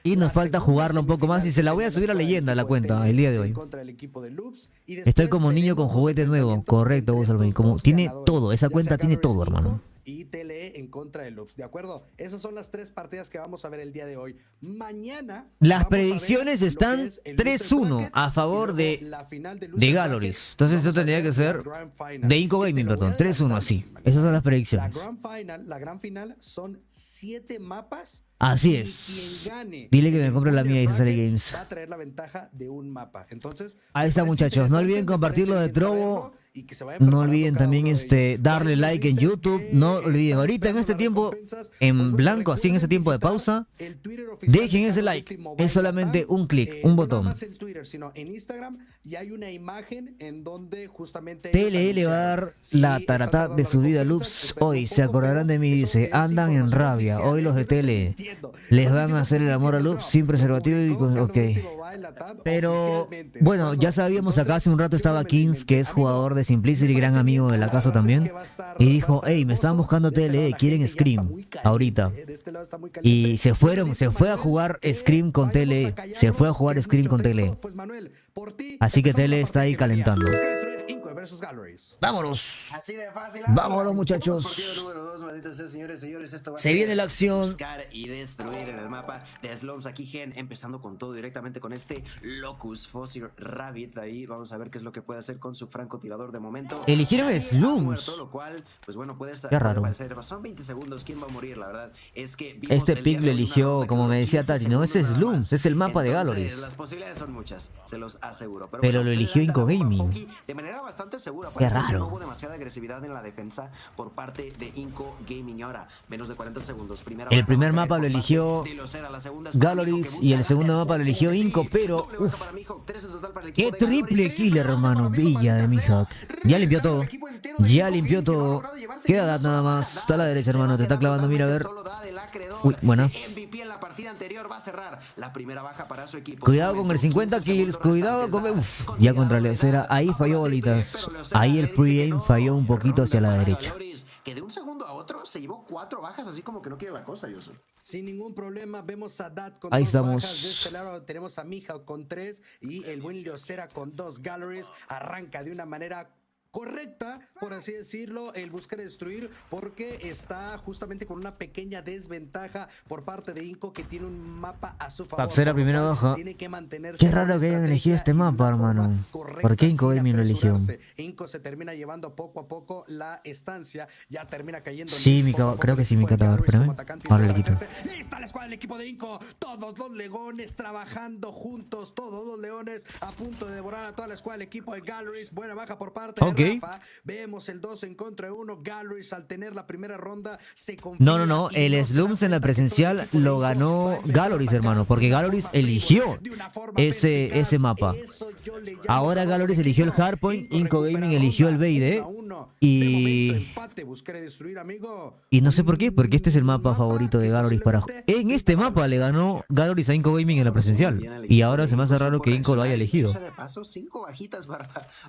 Y nos falta jugarla un poco más y se la voy a subir a leyenda a la cuenta el día de hoy. Estoy como niño con juguete nuevo. Correcto, vos, Alvin. Como tiene todo, esa cuenta tiene todo, hermano. Y TLE en contra de Loops, ¿de acuerdo? Esas son las 3 partidas que vamos a ver el día de hoy. Mañana las predicciones están 3-1 a favor de Galoris. Entonces eso tendría que ser de Inco Gaming, perdón. 3-1 así. Esas son las predicciones. La gran final son 7 mapas. Así es. Dile que me compre la mía y se sale Games. Va a traer la ventaja de un mapa. Entonces, ahí está, muchachos. No olviden compartirlo de Trovo. No olviden también darle like en YouTube. No olviden, ahorita en este tiempo en blanco, así en este tiempo de pausa, dejen ese like. Es solamente un clic, un botón. No más en Twitter, sino en Instagram, y hay una imagen en donde justamente TLE le va a dar la taratá de su vida Loops. Hoy se acordarán de mí, dice, andan en rabia. Hoy los de TLE les van a hacer el amor a Loops sin preservativo y ok. Pero bueno, ya sabíamos, acá hace un rato estaba Kings, que es jugador de Simplicity, gran amigo de la casa también, y dijo, hey, me están buscando TLE, quieren Scream ahorita. Y se fue a jugar Scream con TLE. Se fue a jugar Scream con TLE. Así que TLE está ahí calentando. Vámonos. Así de fácil. Vámonos, muchachos. Se viene la acción. Buscar y destruir en el mapa de Slums. Aquí Gen empezando con todo directamente con este Locus Fossil Rabbit. Ahí vamos a ver qué es lo que puede hacer con su francotirador de momento. Eligieron Slums. Lo cual, pues bueno, qué raro. Son 20 segundos. ¿Quién va a morir? La verdad es que este pick lo eligió, como me decía Tati, no es Slums, es el mapa de Galoris. Las posibilidades son muchas, se los aseguro. Pero lo eligió Inco Gaming. De manera bastante segura. Qué raro. No hubo demasiada agresividad en la defensa por parte de Inco Gaming. Ahora, menos de 40 segundos. El primer mapa lo eligió Galoris y el segundo mapa lo eligió Inco, pero qué triple kill, hermano. Villa de Mihawk. Ya limpió todo. Ya limpió todo. Queda Dat nada más. Está a la derecha, hermano. Te está clavando. Mira, a ver. Uy, buena. Cuidado con el 50 kills. Cuidado con... Uf, ya contra Leocera. Ahí falló bolitas. Ahí el pre-aim falló un poquito hacia la derecha. Que de un segundo a otro se llevó 4 bajas, así como que no quiere la cosa, Yosu. Sin ningún problema, vemos a Dat con ahí 2 estamos. bajas. De este lado tenemos a Mihawk con 3 y el buen Leocera con 2 Galoris. Arranca de una manera correcta, por así decirlo, el buscar destruir, porque está justamente con una pequeña desventaja por parte de Inco, que tiene un mapa a su favor. Papsera primera baja. Qué raro que hayan elegido este mapa, hermano. ¿Por qué Inco Gaming lo eligió? Inco se termina llevando poco a poco la estancia, ya termina cayendo. Sí, creo que sí, mi catador, espérame. Ahora le quito. Está la escuadra del equipo de Inco, todos los leones trabajando juntos, todos los leones a punto de devorar a toda la escuadra del equipo de Galoris. Buena baja por parte de Rafa. Vemos el 2 en contra de 1. Galoris, al tener la primera ronda, se confía. No. El Slums en la presencial lo ganó Galoris, hermano, porque Galoris eligió ese mapa. Ahora Galoris eligió el Hardpoint, Inco Gaming eligió el BID. Y no sé por qué, porque este es el mapa favorito de Galoris para... En este mapa le ganó Galoris a Inco Gaming en la presencial. Y ahora se me hace raro que Inco lo haya elegido.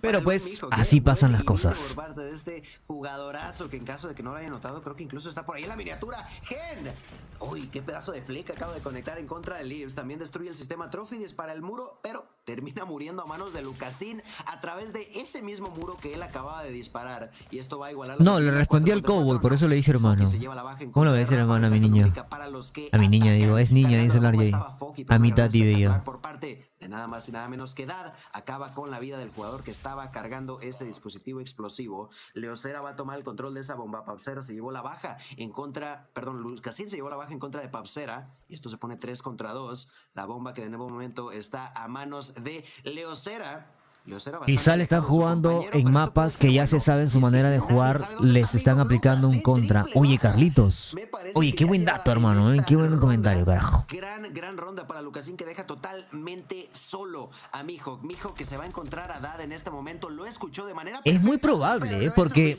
Pero pues, así pasan las cosas. Por parte de este jugadorazo que, en caso de que no lo haya notado, creo que incluso está por ahí en la miniatura. Gen. Uy, qué pedazo de flick acaba de conectar en contra de Leaves. También destruye el sistema Trophy, dispara el muro, pero termina muriendo a manos de Lucasín a través de ese mismo muro que él acababa de disparar. Y esto va a igualar. No, le respondí al Cowboy, por eso le dije hermano. ¿Cómo lo voy a decir hermano a mi niña? A mi niña, digo, es niña, dice el RJ. A mi tati veía. Por parte de nada más y nada menos que Dad, acaba con la vida del jugador que estaba cargando ese dispositivo explosivo. Leocera va a tomar el control de esa bomba. Papsera se llevó la baja en contra, perdón, Lucasín se llevó la baja en contra de Papsera, y esto se pone 3 contra 2. La bomba que de nuevo momento está a manos de Leocera. Quizá le están jugando en mapas que ya se saben su manera de jugar, les están aplicando un contra. Oye, Carlitos. Oye, qué buen dato, hermano, ¿eh? Qué buen comentario, carajo. Gran ronda para Lucasín, que deja totalmente solo a Mijo. Mijo, que se va a encontrar a Dad en este momento, lo escuchó de manera Es muy probable, porque,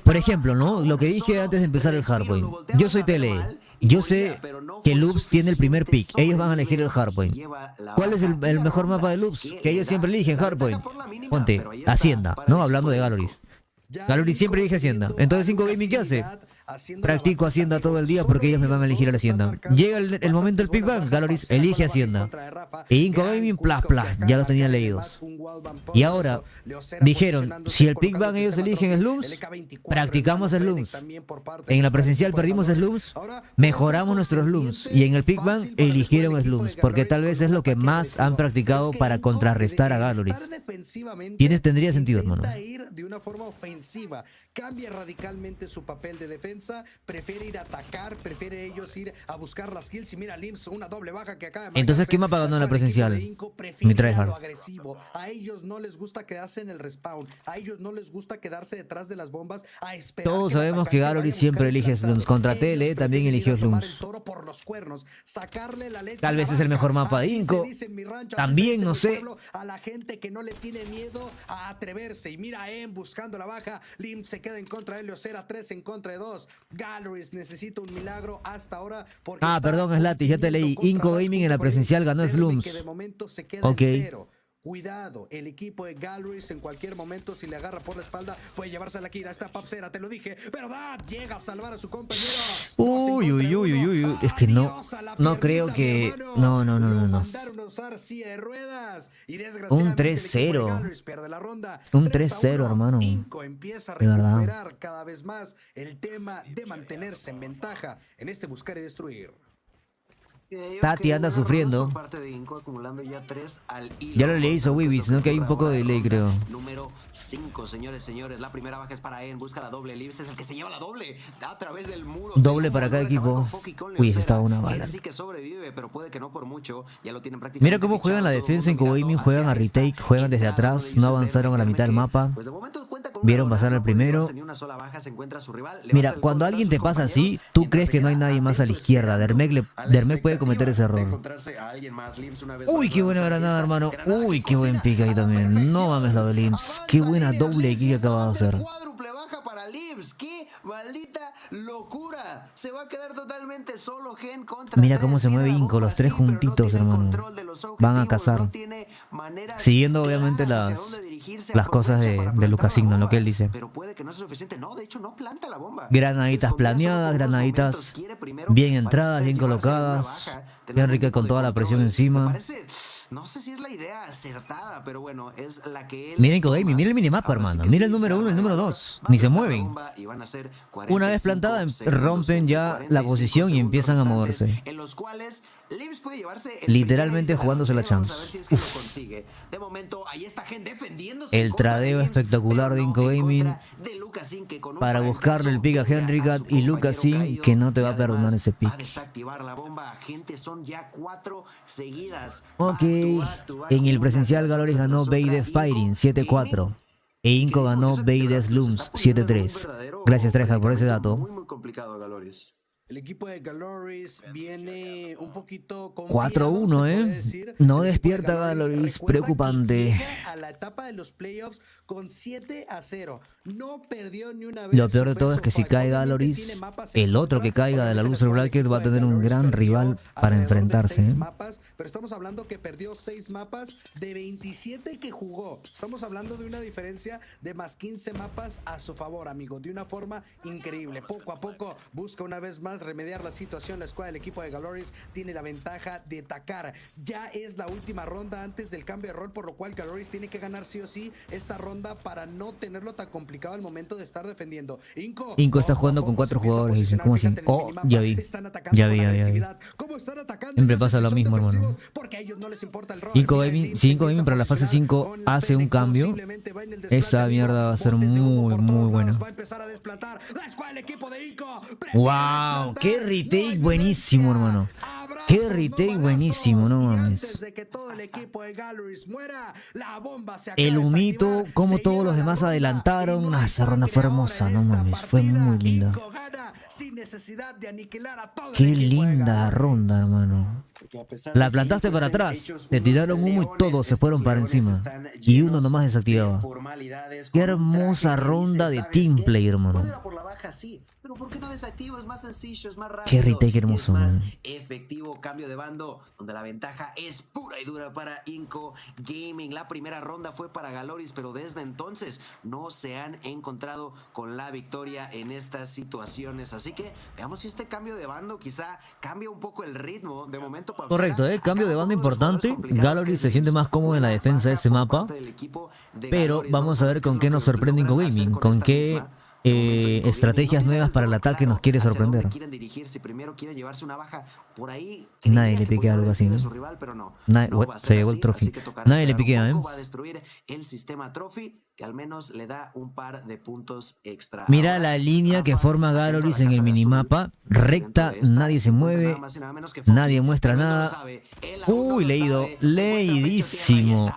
por ejemplo, ¿no? Lo que dije antes de empezar el hardpoint. Yo soy TLE. Yo sé que Loops tiene el primer pick. Ellos van a elegir el hardpoint. ¿Cuál es el mejor mapa de Loops? Que ellos siempre eligen hardpoint. Ponte, Hacienda, ¿no? Hablando de Galleries. Galleries siempre elige Hacienda. Entonces 5 Gaming, ¿qué hace? Practico Hacienda todo el día porque ellos me van a elegir a la Hacienda. Llega el momento del pick bang, Galleries elige Hacienda. Y Inco Gaming, plas, ya los tenían leídos. Y ahora dijeron, si el pick bang ellos eligen Slums, practicamos Slums. En la presencial perdimos Slums, mejoramos nuestros Slums. Y en el pick bang eligieron Slums, porque tal vez es lo que más han practicado para contrarrestar a Galleries. Tendría sentido, hermano. De una forma ofensiva, cambia radicalmente su papel de defensa, prefiere ir a atacar, prefiere ellos ir a buscar las kills. Y mira, Lims, una doble baja que acaba de Entonces, ¿qué mapa ganó en la presencial? Mi tryhard. A ellos no les gusta quedarse en el respawn, a ellos no les gusta quedarse detrás de las bombas a esperar. Todos sabemos que Galleries siempre elige Slums. Contra TLE también eligió Slums. Tal vez es el mejor mapa de Inco. También, no sé. A la gente que no le tiene miedo a atreverse. Y mira, buscando la baja, Lim se queda en contra de Leocera, 3 en contra de 2. Galleries necesita un milagro hasta ahora. Perdón, Slati, ya te leí. Inco Gaming en la presencial ganó Slums. Ok. Cuidado, el equipo de Galleries en cualquier momento, si le agarra por la espalda, puede llevarse a la Kira. Esta papsera, te lo dije, ¿verdad? Llega a salvar a su compañero. Uy. Es que no creo que... No. Un 3-0. Un 3-0, hermano. Empieza a recuperar cada vez más el tema de mantenerse en ventaja en este buscar y destruir. Tati anda sufriendo. Ya lo leí, hizo Wibi, sino que hay un poco de delay, creo. Número 5, señores. La primera baja es para En, busca la doble. Lips es el que se lleva la doble a través del muro. Doble para cada equipo. Uy, ese estaba una bala. Sí que sobrevive, pero puede que no por mucho. Ya lo tienen prácticamente. Mira cómo juegan la defensa en codm, juegan a retake, juegan desde atrás, no avanzaron a la mitad del mapa. Vieron pasar al primero. Mira, cuando alguien te pasa así, tú crees que no hay nadie más a la izquierda. Dermek puede cometer ese error. Uy, qué buena granada, hermano. Uy, qué buen pick ahí también. No mames la de Lims. Qué buena doble kick que acaba de hacer. Para Lips, qué maldita locura. Se va a quedar totalmente solo Gen contra. Mira cómo se mueve Inco, los tres juntitos, hermano. Van a cazar. Siguiendo obviamente las cosas de Lucasigno, lo que él dice. Pero puede que no sea suficiente. No, de hecho no planta la bomba. Granaditas planeadas, granaditas bien entradas, bien colocadas. Enrique con toda la presión encima. No sé si es la idea acertada, pero bueno, es la que él... Miren Codm, mira el minimapa, hermano. Mira el número 1 y el número 2. Ni se mueven. Una vez plantada, rompen ya la posición y empiezan a moverse. En los cuales Lips puede llevarse literalmente jugándose la chance. De momento, ahí está Gen defendiéndose. El tradeo espectacular de Inco Gaming para buscarle el pick a Henricat y Lucasin, que no te va a perdonar ese pick. Son ya 4 seguidas. Ok, en el presencial Galleries ganó Beide Fighting 7-4 e Inco ganó Beide Slums 7-3. Gracias Treja por ese dato. Muy complicado Galleries. El equipo de Galleries viene un poquito 4-1, No despierta Galleries, preocupante. A la etapa de los playoffs con 7-0. No perdió ni una vez. Lo peor de todo es que si cae Galleries, el otro que caiga de la loser bracket va a tener un gran rival para enfrentarse. Pero estamos hablando que perdió 6 mapas de 27 que jugó. Estamos hablando de una diferencia de más 15 mapas a su favor, amigo. De una forma increíble. Poco a poco busca una vez más remediar la situación. La escuadra del equipo de Galleries tiene la ventaja de atacar. Ya es la última ronda antes del cambio de rol, por lo cual Galleries tiene que ganar sí o sí esta ronda para no tenerlo tan complicado al momento de estar defendiendo. Inco está jugando con 4 jugadores, dice. ¿Cómo así? Oh, ya vi. Siempre pasa lo mismo, hermano. Inco Gaming, si Inco Gaming para la fase 5 hace un cambio, esa mierda va a ser muy buena. ¡Wow! ¡Qué retake buenísimo, hermano! Qué retake buenísimo, no mames. El humito, como todos los demás adelantaron. Esa ronda fue hermosa, no mames. Fue muy linda. Qué linda ronda, hermano. La plantaste para atrás, te tiraron humo y todos se fueron para encima. Y uno nomás desactivaba. Qué hermosa ronda de team play, hermano. Pero ¿por qué no desactivo? Es más sencillo, es más rápido. Qué retake hermoso, man. Efectivo cambio de bando, donde la ventaja es pura y dura para Inco Gaming. La primera ronda fue para Galoris, pero desde entonces no se han encontrado con la victoria en estas situaciones. Así que veamos si este cambio de bando quizá cambia un poco el ritmo. De momento, correcto, cambio de bando importante. Galoris se siente más cómodo en la defensa de este mapa. Pero vamos a ver con qué nos sorprende Inco Gaming. Con qué estrategias nuevas para el ataque nos quiere sorprender. Nadie le piquea algo así, ¿no? Se llevó el trophy. Nadie le piquea, ¿eh? Mira la línea que forma Galoris en el minimapa. Recta, nadie se mueve, nadie muestra nada. Uy, leído, leidísimo.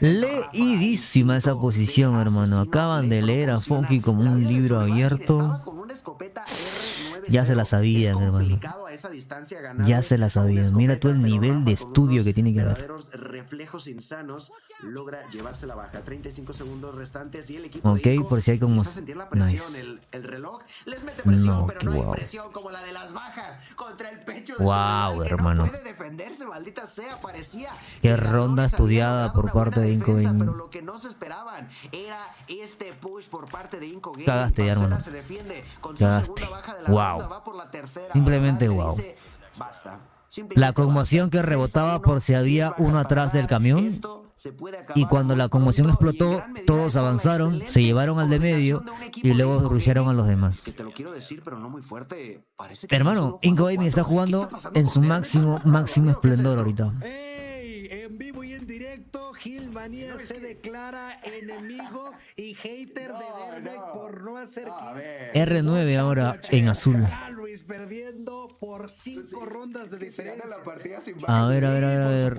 Leidísima esa posición, hermano. Acaban de leer a Funky como un libro abierto. Ya se la sabían, hermano. Ya se la sabían. Mira todo el nivel de estudio que tiene que haber. Reflejos insanos, logra llevarse la baja. 35 segundos restantes y el equipo ok, de Inco por si hay como... empieza a sentir la presión. Nice. El reloj les mete presión, No, pero no hay wow. presión como la de las bajas contra el pecho de Wow, rival, hermano. no puede defenderse, maldita sea, parecía Qué ronda estudiada por parte de Inco Gaming. pero lo que no se esperaban era este push por parte de Inco Gaming. Cagaste, hermano. Se defiende con su Cagaste. segunda baja de la Wow. ronda, va por la tercera. Simplemente Ahora wow. dice, basta. La conmoción que rebotaba por si había uno atrás del camión. Y cuando la conmoción explotó, todos avanzaron, se llevaron al de medio y luego rushearon a los demás. Hermano, Inco Gaming está jugando en su máximo esplendor ahorita. En vivo y en directo, Gilmanía se declara enemigo y hater de Derbeck por no hacer kills. R9 ahora en azul. Luis perdiendo por 5 rondas de diferencia. A ver.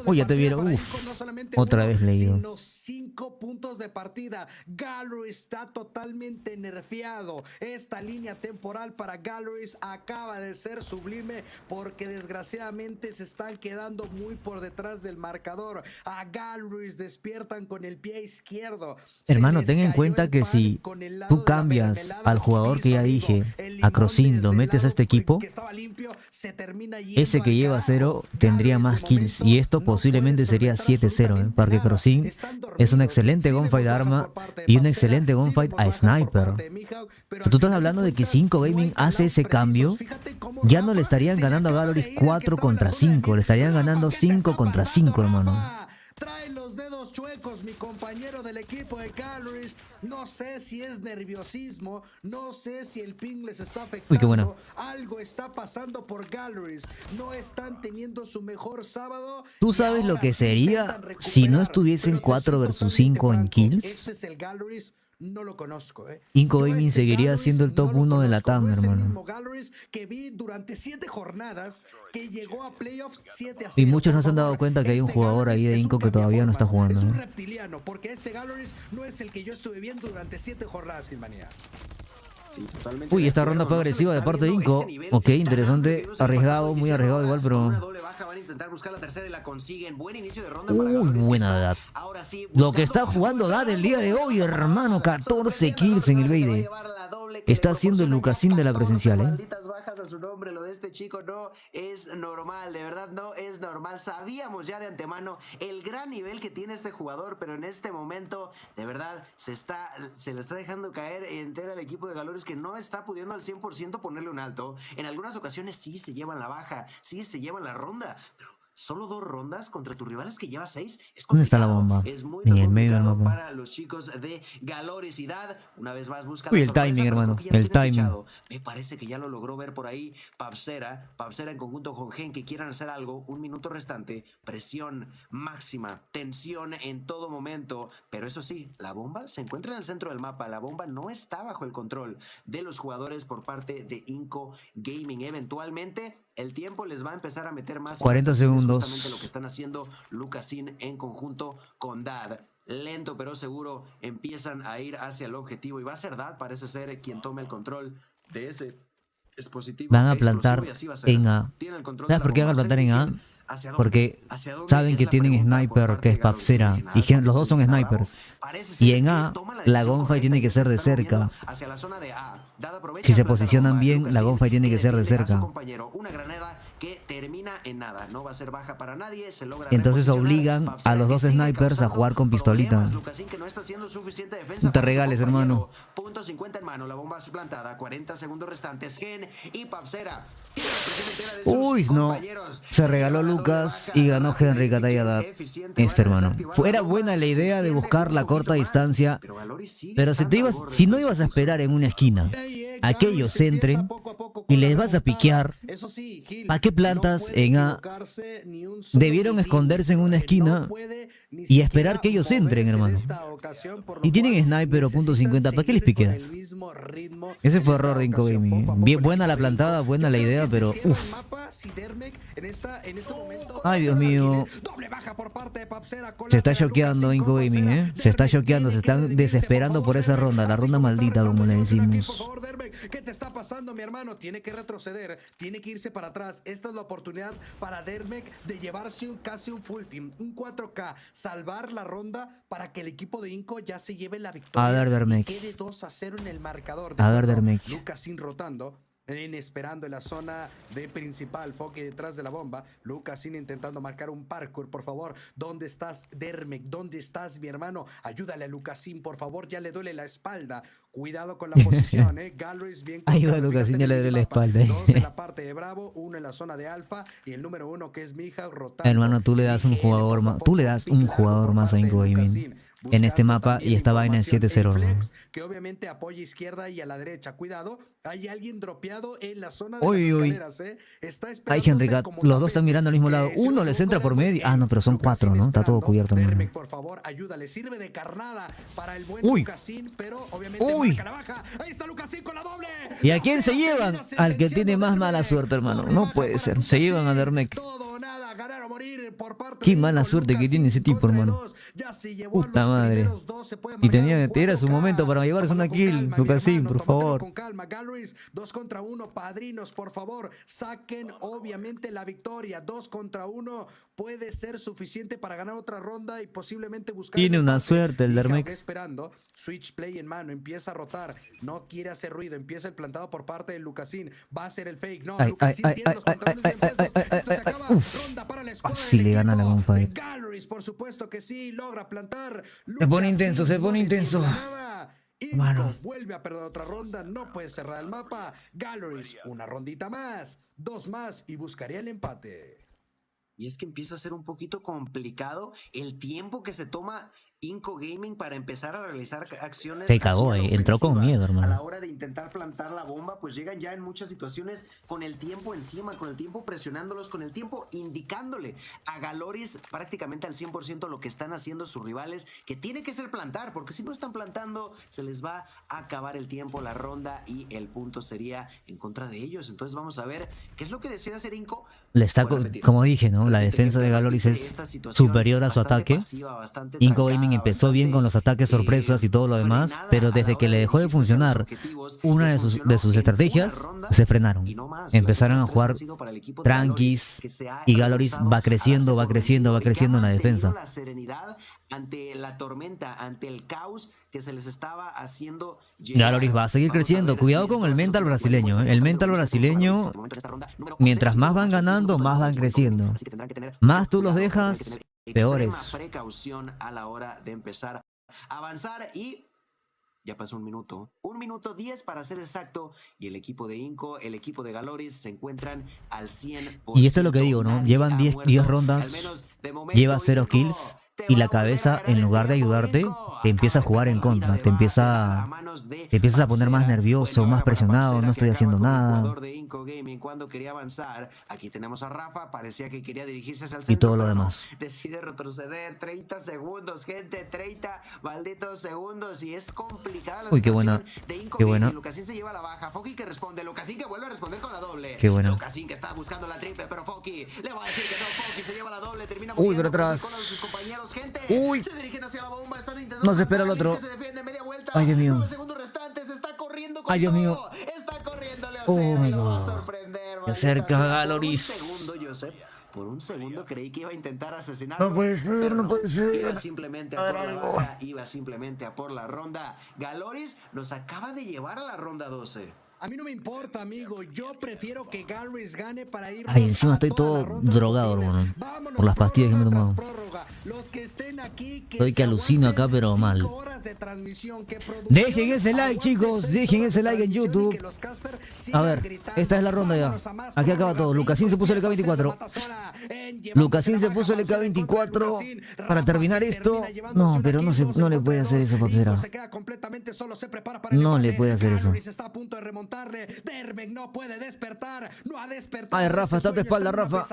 Uy, ya te vieron. Uf, otra vez leído. 5 puntos de partida. Galleries está totalmente nerfeado. Esta línea temporal para Galleries acaba de ser sublime porque desgraciadamente se están quedando muy por detrás del marcador. A Galleries despiertan con el pie izquierdo. Hermano, ten en cuenta que si tú cambias al jugador que ya dije, a Crossin, lo metes a este equipo, ese que lleva 0 tendría más kills y esto posiblemente sería 7-0, porque Crossin es un excelente gunfight arma y un excelente gunfight a sniper. Si tú estás hablando de que si Inco Gaming hace ese cambio, ya no le estarían ganando a Galoris 4 contra 5, le estarían ganando 5 contra 5, hermano. Trae los dedos chuecos mi compañero del equipo de Galleries. No sé si es nerviosismo, no sé si el ping les está afectando. Uy, qué bueno. Algo está pasando por Galleries. No están teniendo su mejor sábado. ¿Tú sabes lo que sería si no estuviesen 4 versus 5 en kills? Este es el Galleries. No lo conozco, Inco Gaming seguiría siendo el top 1 de Latam, hermano. Que vi durante 7 jornadas, que llegó a playoffs 7-0. Y muchos no se han dado cuenta que hay un jugador ahí de Inco que todavía no está jugando. Es un reptiliano, porque este Galleries no es el que yo estuve viendo durante 7 jornadas, Gilmanía. Sí, totalmente. Uy, esta ronda fue agresiva de parte de Inco. Ok, interesante, arriesgado, muy arriesgado igual, pero... Buscar la tercera y la consiguen. Buen inicio de ronda para buena edad. Lo que está jugando Dad el día de hoy, hermano. 14 kills en el Beide. Está haciendo el Lucasín de la presencial, Malditas bajas a su nombre. Lo de este chico no es normal. De verdad no es normal. Sabíamos ya de antemano el gran nivel que tiene este jugador, pero en este momento, de verdad, se le está dejando caer entera el equipo de Galores, que no está pudiendo al 100% ponerle un alto. En algunas ocasiones sí se llevan la baja, sí se llevan la ronda, pero solo 2 rondas contra tus rivales que lleva 6. ¿Dónde está la bomba? Es muy en el medio del mapa. Para los chicos de Galores y Dad. Una vez más busca. Uy, el timing, hermano. El timing. Me parece que ya lo logró ver por ahí Pabsera en conjunto con Gen, que quieran hacer algo. 1 minuto restante. Presión máxima. Tensión en todo momento. Pero eso sí, la bomba se encuentra en el centro del mapa. La bomba no está bajo el control de los jugadores por parte de Inco Gaming. Eventualmente el tiempo les va a empezar a meter más. 40 segundos. Justamente lo que están haciendo Lucasin en conjunto con Dad. Lento pero seguro empiezan a ir hacia el objetivo y va a ser Dad, parece ser quien tome el control de ese dispositivo. Van a plantar en A. ¿Sabes por qué van a plantar en A? Porque saben que tienen sniper, que es Papsera, y los dos son snipers. Y en A, la gunfight tiene que ser de cerca. Si se posicionan bien, la gunfight tiene que ser de cerca. Que termina en nada, no va a ser baja para nadie, se logra. Entonces obligan a los dos snipers a jugar con pistolita. No te regales, hermano. Punto 50 en mano, la bomba es plantada, 40 segundos restantes, Gen y Papsera. Uy, no. Se regaló Lucas y ganó Henry Catayada. Hermano. Era buena la idea de buscar la corta distancia, pero si no ibas a esperar en una esquina a que ellos entren y les vas a piquear, ¿para qué plantas en A? Debieron esconderse en una esquina y esperar que ellos entren, hermano. Y tienen sniper o punto .50, ¿para qué les piqueas? Ese fue error de Inco Gaming. Bien buena la plantada, buena la idea, pero uff. Ay, Dios mío. Se está choqueando Inco Gaming, ¿eh? Se está choqueando, se están desesperando por esa ronda, la ronda maldita, como le decimos. ¿Qué te está pasando, mi hermano? Tiene que retroceder, tiene que irse para atrás. Esta es la oportunidad para Dermek de llevarse casi un full team, un 4K, salvar la ronda para que el equipo de Inco ya se lleve la victoria. A ver, Dermek. Y quede 2-0 en el marcador. A ver, Dermek. Lucas sin rotando. Esperando en la zona de principal, Foki detrás de la bomba, Lucasin intentando marcar un parkour, por favor. ¿Dónde estás, Dermek? ¿Dónde estás, mi hermano? Ayúdale a Lucasin, por favor, ya le duele la espalda. Cuidado con la posición, Galleries bien. Ayuda a Lucasin, ya le duele la espalda. Dos en la parte de Bravo, uno en la zona de Alfa y el número 1 que es Mija rotando. Hermano, tú le das un jugador más a Inco Gaming en este mapa y esta vaina es 7-0. Que obviamente apoya izquierda y a la derecha. Cuidado, hay alguien dropeado en la zona de las escaleras, Está Ay, Henry, los dos están mirando al mismo lado. Uno les entra por medio. Ah, no, pero son 4, ¿no? Está todo cubierto. Dermek, por favor, ayúdale. Sirve de carnada para el buen Lucasin, pero obviamente marca la baja. Ahí está Lucasin con la doble. ¿Y a quién se llevan? Al que tiene más mala suerte, hermano. No puede ser. Se llevan a Dermek. Qué mala suerte que tiene ese tipo, hermano. Puta madre. Y era su momento para llevarse una kill. Lucasin, por favor. Con calma, Galleries, 2 contra 1, padrinos, por favor, saquen obviamente la victoria. 2 contra 1 puede ser suficiente para ganar otra ronda y posiblemente buscar. Tiene una suerte el Dermek. Esperando, switch play en mano, empieza a rotar, no quiere hacer ruido, empieza el plantado por parte de Lucasin, va a ser el fake, no, Lucasin tiene los pantalones impuestos, se acaba, ronda para la escuadra. Si le gana la gunfight. Galleries, por supuesto que sí, logra plantar. Se pone intenso, se pone intenso. Mano. Vuelve a perder otra ronda, no puede cerrar el mapa. Galleries, una rondita más, 2 más y buscaría el empate. Y es que empieza a ser un poquito complicado el tiempo que se toma Inco Gaming para empezar a realizar acciones. Se cagó, entró con miedo, hermano. A la hora de intentar plantar la bomba, pues llegan ya en muchas situaciones con el tiempo encima, con el tiempo presionándolos, con el tiempo indicándole a Galleries prácticamente al 100% lo que están haciendo sus rivales, que tiene que ser plantar, porque si no están plantando, se les va a acabar el tiempo, la ronda, y el punto sería en contra de ellos. Entonces vamos a ver qué es lo que decide hacer Inco. Le está, como dije, ¿no? La defensa de Galleries es superior a su ataque. Inco Gaming empezó bien con los ataques sorpresas y todo lo demás, pero desde que le dejó de funcionar una de sus estrategias, se frenaron. Empezaron a jugar tranquis y Galleries va creciendo en la defensa. La serenidad ante la tormenta, ante el caos que se les estaba haciendo llegar. Galleries va a seguir creciendo. Cuidado con el mental brasileño. El mental brasileño, mientras más van ganando, más van creciendo. Más tú los dejas, peores. Precaución a la hora de empezar a avanzar y ya pasó un minuto 10 para ser exacto, y el equipo de Inco, el equipo de Galleries se encuentran al 100%. Y esto es lo que digo, ¿no? Llevan 10 rondas, lleva 0 kills y la cabeza, en lugar de ayudarte, te empieza a jugar en contra, te empiezas a poner más nervioso, más presionado, no estoy haciendo nada. Aquí tenemos a Rafa, parecía que quería dirigirse hacia el Y centro, todo lo demás. decide retroceder. 30 segundos, gente, 30 malditos segundos, y es complicada la Uy, qué buena, qué buena. Lucasín se lleva la baja, Foki que responde, Lucasín que vuelve a responder con la doble. Qué buena. Lucasín que está buscando la triple, pero Foki le va a decir que no, Foki se lleva la doble, termina uy, pero atrás. sus compañeros, gente. Uy. Se dirigen hacia la bomba, están intentando No se espera el otro. Ay, Dios mío. Ay, Dios mío. Oh my God. Se acerca Galoris. Por un segundo creí que iba a intentar asesinar. No puede ser, no puede ser. Iba simplemente a por la baja, iba simplemente a por la ronda. Galoris nos acaba de llevar a la ronda 12. A mí no me importa, amigo. Yo prefiero que Garris gane para ir. Ay, encima estoy todo drogado, hermano. Por las pastillas que me he tomado. Estoy que alucino acá, pero mal. Dejen ese like, chicos. Dejen ese like en YouTube. A ver, esta es la ronda ya. Aquí acaba todo. Lucasín se puso el EK24. Lucasín se puso el EK24 para terminar esto. No, pero no le puede hacer eso, papera. No le puede hacer eso. Dermek no puede despertar, no ha despertado. Ay, Rafa, está a tu espalda, Rafa.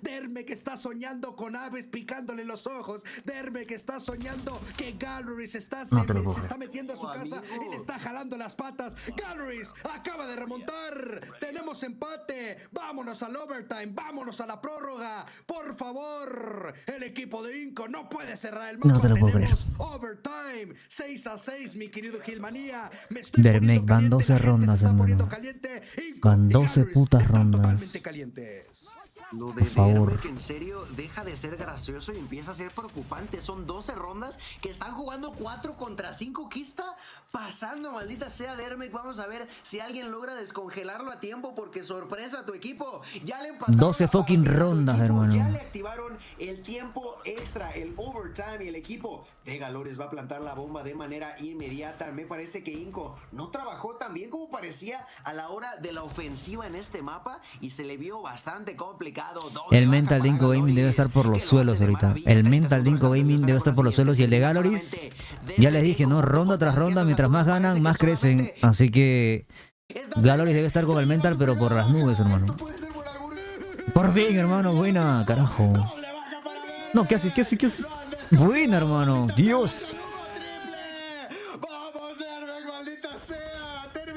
Dermek está soñando con aves picándole los ojos. Dermek está soñando que Galoris se está metiendo a su casa y le está jalando las patas. Galoris acaba de remontar. Tenemos empate. Vámonos al overtime, vámonos a la prórroga. Por favor, el equipo de Inco no puede cerrar el mapa. No te lo puedo creer. Overtime, 6-6, mi querido Gilmanía. Dermek van 12 rondas, hermano. Van 12 putas rondas. Lo de Por favor. Dermek, en serio, deja de ser gracioso y empieza a ser preocupante. Son 12 rondas que están jugando 4 contra 5. ¿Qué está pasando, maldita sea, Dermek? Vamos a ver si alguien logra descongelarlo a tiempo, porque sorpresa, tu equipo ya le empataron. 12 fucking rondas, hermano. Ya le activaron el tiempo extra, el overtime, y el equipo de Galores va a plantar la bomba de manera inmediata. Me parece que Inco no trabajó tan bien como parecía a la hora de la ofensiva en este mapa, y se le vio bastante complicado. El mental de Inco Gaming debe estar por los suelos ahorita. El mental de Inco Gaming debe estar por los suelos. Y el de Galoris, ya les dije, ¿no? Ronda tras ronda, mientras más ganan, más crecen. Así que Galoris debe estar con el mental, pero por las nubes, hermano. Por fin, hermano, buena, carajo. No, ¿qué haces? ¿Qué haces? ¿Qué haces? Buena, hermano, Dios.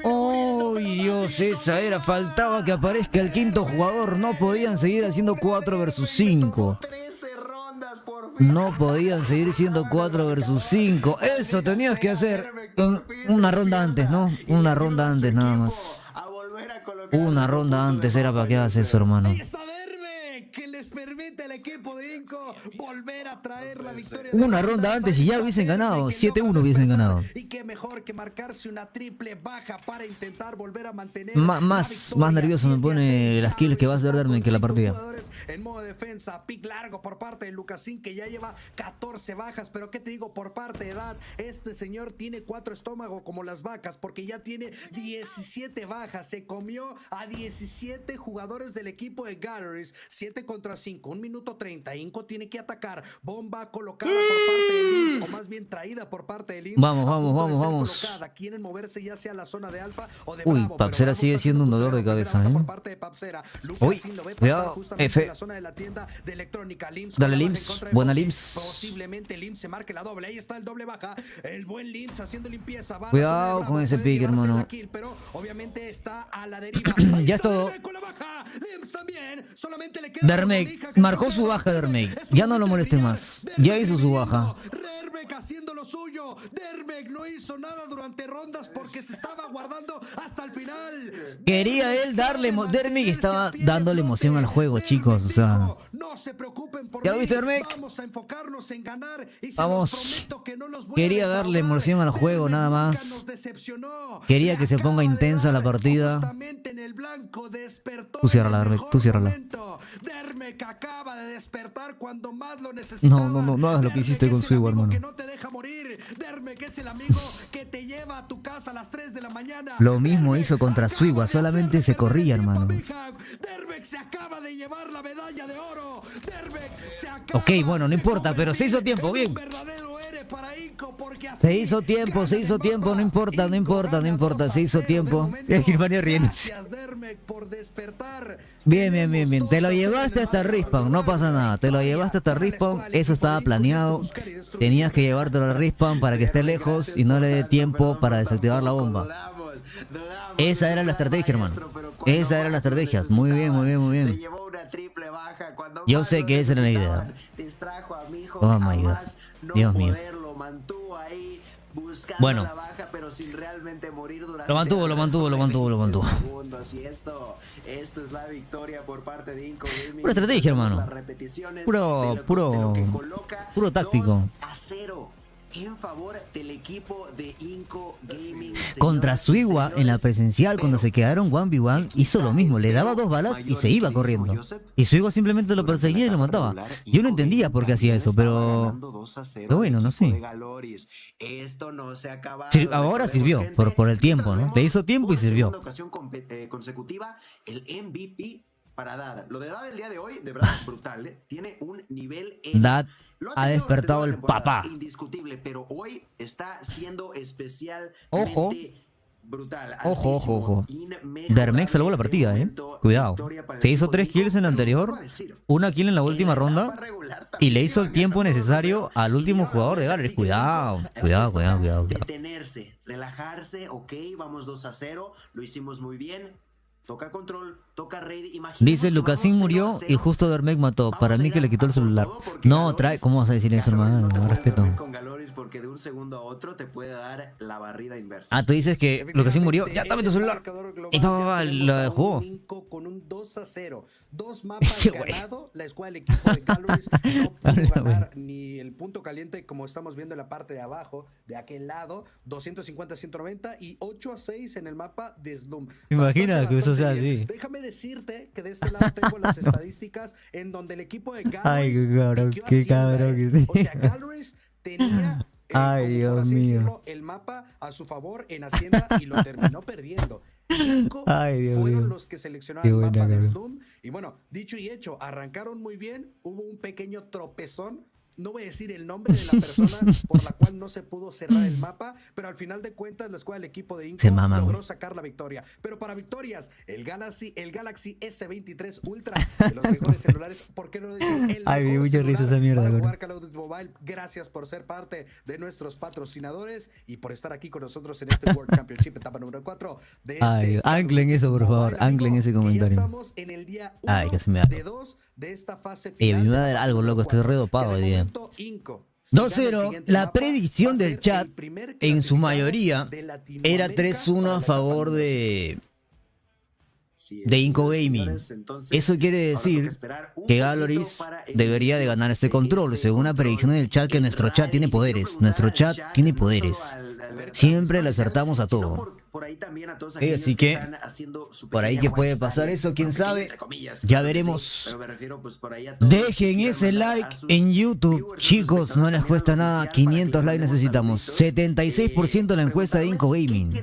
¡Oh, Dios! Esa era. Faltaba que aparezca el quinto jugador. No podían seguir haciendo 4 versus 5. No podían seguir siendo 4 versus 5. Eso tenías que hacer una ronda antes, ¿no? Una ronda antes nada más. Una ronda antes era para que hagas eso, hermano. Que les permite al equipo de Inco volver a traer la victoria. Una ronda antes y ya hubiesen ganado. 7-1 hubiesen ganado. Y qué mejor que marcarse una triple baja para intentar volver a mantener más nervioso me pone las kills que va a hacer Dermek que la partida. En modo defensa, pick largo por parte de Lucasín, que ya lleva 14 bajas. Pero qué te digo, por parte de edad, este señor tiene 4 estómagos como las vacas, porque ya tiene 17 bajas. Se comió a 17 jugadores del equipo de Galoris. 7 contra 5, 1 minuto 30. Inco tiene que atacar. Bomba colocada por parte de Lims, o más bien traída por parte de Lims. Vamos. Quieren moverse ya sea a la zona de Alfa o de Uy, Bravo, Papsera sigue siendo un dolor de cabeza, ¿eh? Por parte de Papsera. Lucasín lo ve pasar justamente en la zona de la tienda de electrónica. Lims, dale, Lims. Buena, Lims. Posiblemente Lims se marque la doble. Ahí está el doble baja. El buen Lims haciendo limpieza. Va cuidado con ese pick, hermano. Kill, pero obviamente está a la deriva. Ya es todo. Lims también. Solamente le queda Dermek marcó su baja. Dermek ya no lo moleste más. Ya hizo su baja. Dermek haciendo lo suyo. Dermek no hizo nada durante rondas porque se estaba guardando hasta el final. Quería él darle. Dermek estaba dándole emoción al juego, chicos. O sea, no se preocupen por ¿ya lo viste, Dermek? Vamos a enfocarnos en ganar. Y vamos. Quería darle emoción al juego, nada más. Quería que se ponga intensa la partida. Tú ciérrala, Dermek. Tú ciérrala. Dermek acaba de despertar cuando más lo necesitaba. No hagas lo que hiciste con su hermano. Que no te deja morir. Dermek es el amigo que te lleva a tu casa a las 3 de la mañana. Lo mismo hizo contra Suigua, solamente se corría, hermano. Dermek se acaba de llevar la medalla de oro. Dermek se acaba. Ok, bueno, no importa, pero se hizo tiempo, bien. Verdadero héroe para Inco. Se hizo tiempo, no importa, se hizo tiempo. El Germania riéndose. Bien. Te lo llevaste hasta Respawn, no pasa nada. Te lo llevaste hasta Respawn, eso estaba planeado. Tenías que llevártelo al Respawn para que esté lejos y no le dé tiempo para desactivar la bomba. Esa era la estrategia, hermano. Esa era la estrategia. Muy bien. Yo sé que esa era la idea. Oh my God. Dios mío. Bueno. Lo mantuvo. Esto es la victoria por parte de Inco Gaming. Pura estrategia, hermano. Puro táctico. 2-0 en favor del equipo de Inco Gaming. Contra Suiwa en la presencial, cuando se quedaron 1v1, hizo lo mismo. Le daba 2 balas y se iba corriendo. Y Suiwa simplemente lo perseguía y lo mataba. Yo no entendía por qué hacía eso, pero bueno, no sé. Ahora sirvió, por el tiempo, ¿no? Le hizo tiempo y sirvió. Ocasión consecutiva, el MVP para Dad. Lo de Dad el día de hoy, de verdad, brutal, ¿eh? Tiene un nivel... Dad ha despertado el papá. Indiscutible, pero hoy está siendo especialmente brutal. Ojo. Dermex salvó la partida, Cuidado. Se hizo 3 kills en la anterior, 1 kill en la última ronda y le hizo el tiempo necesario al último jugador de Gallery. Cuidado. Detenerse, relajarse, ok, vamos 2-0, lo hicimos muy bien. Toca control, toca raid. Dice Lucasín murió y justo Dermex mató. Para mí que le quitó el celular. No, ¿cómo vas a decir eso, hermano? No respeto. Porque de un segundo a otro te puede dar la barrida inversa. Ah, tú dices que Lucasín murió. Ya, dame tu celular. Y lo jugó. Con un 2-0. 2 mapas ganado. La escuadra del equipo de Calories no pudo ganar ni el punto caliente, como estamos viendo en la parte de abajo, de aquel lado. 250-190 y 8-6 en el mapa de Slum. Imagina que eso sea así. Déjame decirte que de este lado tengo las estadísticas en donde el equipo de Calories... Ay, qué cabrón. O sea, Calories tenía... Dios mío. El mapa a su favor en Hacienda y lo terminó perdiendo. 5 Dios fueron mío. los que seleccionaron el mapa de Slum. Y bueno, dicho y hecho, arrancaron muy bien. Hubo un pequeño tropezón. No voy a decir el nombre de la persona por la cual no se pudo cerrar el mapa, pero al final de cuentas la escuadra del equipo de Inco logró sacar la victoria. Pero para victorias, el Galaxy S23 Ultra, de los mejores celulares, ¿por qué no decir el mejor mucha risa esa mierda, para jugar Call of Duty Mobile? Gracias por ser parte de nuestros patrocinadores y por estar aquí con nosotros en este World Championship, etapa número 4 de este... anclen eso, por favor, anclen ese comentario. Ya estamos en el día 1 de 2 de esta fase final. Me va a dar algo, loco, estoy redopado hoy día. 2-0, la predicción del chat en su mayoría era 3-1 a favor de Inco Gaming. Eso quiere decir que Galoris debería de ganar este control, según la predicción del chat, que nuestro chat tiene poderes. Siempre le acertamos a todo. Así que por ahí que puede pasar eso, quién sabe, ya veremos. Dejen ese like en YouTube, chicos, no les cuesta nada. 500 likes necesitamos. 76% la encuesta de Inco Gaming.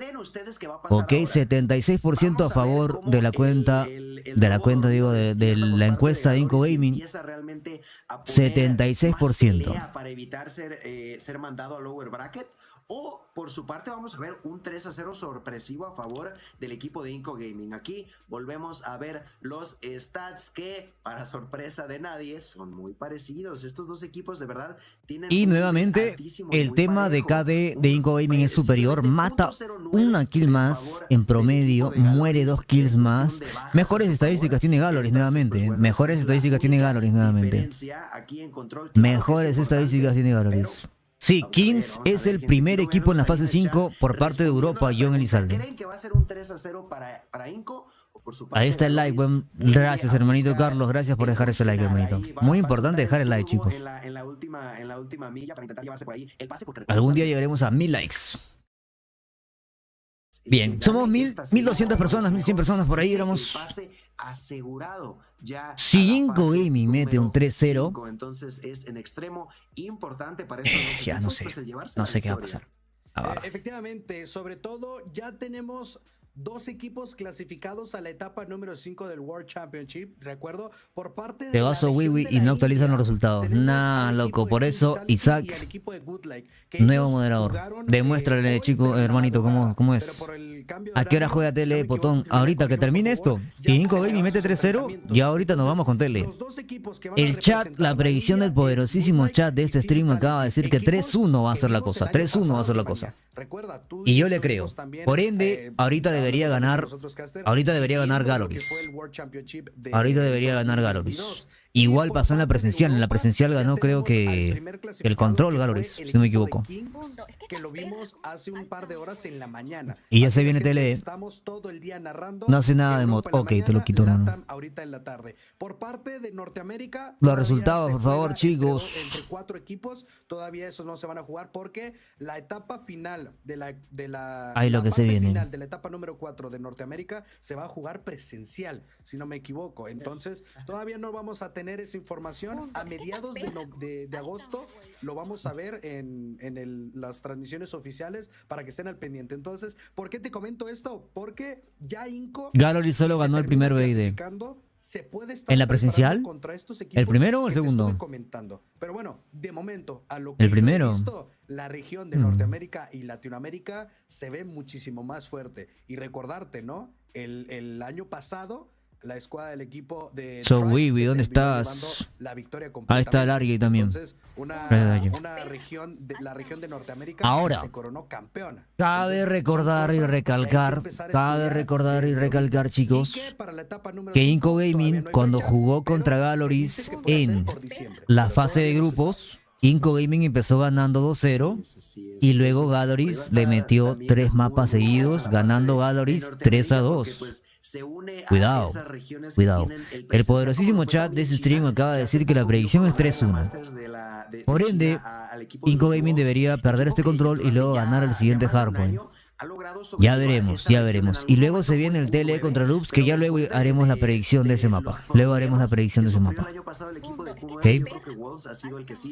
Ok, 76% a favor de la cuenta, de la encuesta de Inco Gaming. 76%. Para evitar ser mandado a lower bracket. O, por su parte, vamos a ver un 3-0 sorpresivo a favor del equipo de Inco Gaming. Aquí volvemos a ver los stats que, para sorpresa de nadie, son muy parecidos. Estos dos equipos de verdad tienen... Y nuevamente, el tema de KD de Inco Gaming es superior. Mata 1 kill más en promedio, muere 2 kills más. Mejores estadísticas tiene Galoris nuevamente. Mejores estadísticas tiene Galoris. Sí, Kings es el primer equipo en la fase 5 por parte de Europa, John Elizalde. ¿Creen que va a ser un 3-0 para Inco? Ahí está el like, gracias hermanito Carlos, gracias por dejar ese like, hermanito. Muy importante dejar el like, chicos. En la última milla para intentar llevarse por ahí el pase. Algún día llegaremos a 1000 likes. Bien, somos 1200 personas, 1100 personas por ahí, éramos... asegurado ya. Si Inco Gaming mete un 3-0, entonces es en extremo importante para estos ya no sé qué va a pasar. Efectivamente, sobre todo ya tenemos 2 equipos clasificados a la etapa número 5 del World Championship, recuerdo, por parte de Te vas a Wiwi y no actualizan los resultados. Nah, loco, por eso Isaac, nuevo moderador. Demuéstrale, chico, hermanito, cómo es. ¿A qué hora juega Tele, Potón? Ahorita que termine esto, y Inco Gaming mete 3-0, ya ahorita nos vamos con Tele. El chat, la predicción del poderosísimo chat de este stream acaba de decir que 3-1 va a ser la cosa. 3-1 va a ser la cosa. Y yo le creo. Por ende, ahorita debería ganar Galoris. Ahorita debería ganar Galoris. Igual pasó en la presencial ganó creo que el control Galoris, si no me equivoco. Que lo vimos hace un par de horas en la mañana. Y ya se viene tele. Estamos todo el día narrando. No hace nada de mod. Ok, te lo quito, no. Ahorita en la tarde. Por parte de Norteamérica. Los resultados, por favor, chicos. Entre 4 equipos, todavía esos no se van a jugar porque la etapa final de la ahí lo que se viene. Final de la etapa número 4 de Norteamérica se va a jugar presencial, si no me equivoco. Entonces, todavía no vamos a tener esa información. A mediados de agosto lo vamos a ver en las transmisiones oficiales para que estén al pendiente. Entonces, ¿por qué te comento esto? Porque ya Inco Galoris solo ganó el primer BID. ¿En la presencial? ¿El primero o el segundo? Pero bueno, de momento, a lo que ¿el primero? He visto, la región de Norteamérica y Latinoamérica se ve muchísimo más fuerte. Y recordarte, ¿no? El año pasado, la escuadra del equipo de Wiwi, ¿dónde estás? La victoria ahí está Largy también. Entonces, la región de Norteamérica ahora se coronó campeona. Cabe recordar y recalcar, chicos, que Inco Gaming cuando jugó contra Galoris en la fase de grupos, Inco Gaming empezó ganando 2-0 y luego Galoris le metió 3 mapas seguidos, ganando Galoris 3-2. Cuidado. El poderosísimo chat de este stream acaba de decir que la predicción es 3-1. Por ende, Inco Gaming debería perder este control y luego ganar el siguiente hardpoint. Ya veremos. Y luego se viene el TLE contra Loops, que ya luego haremos la predicción de ese mapa. ¿Okay?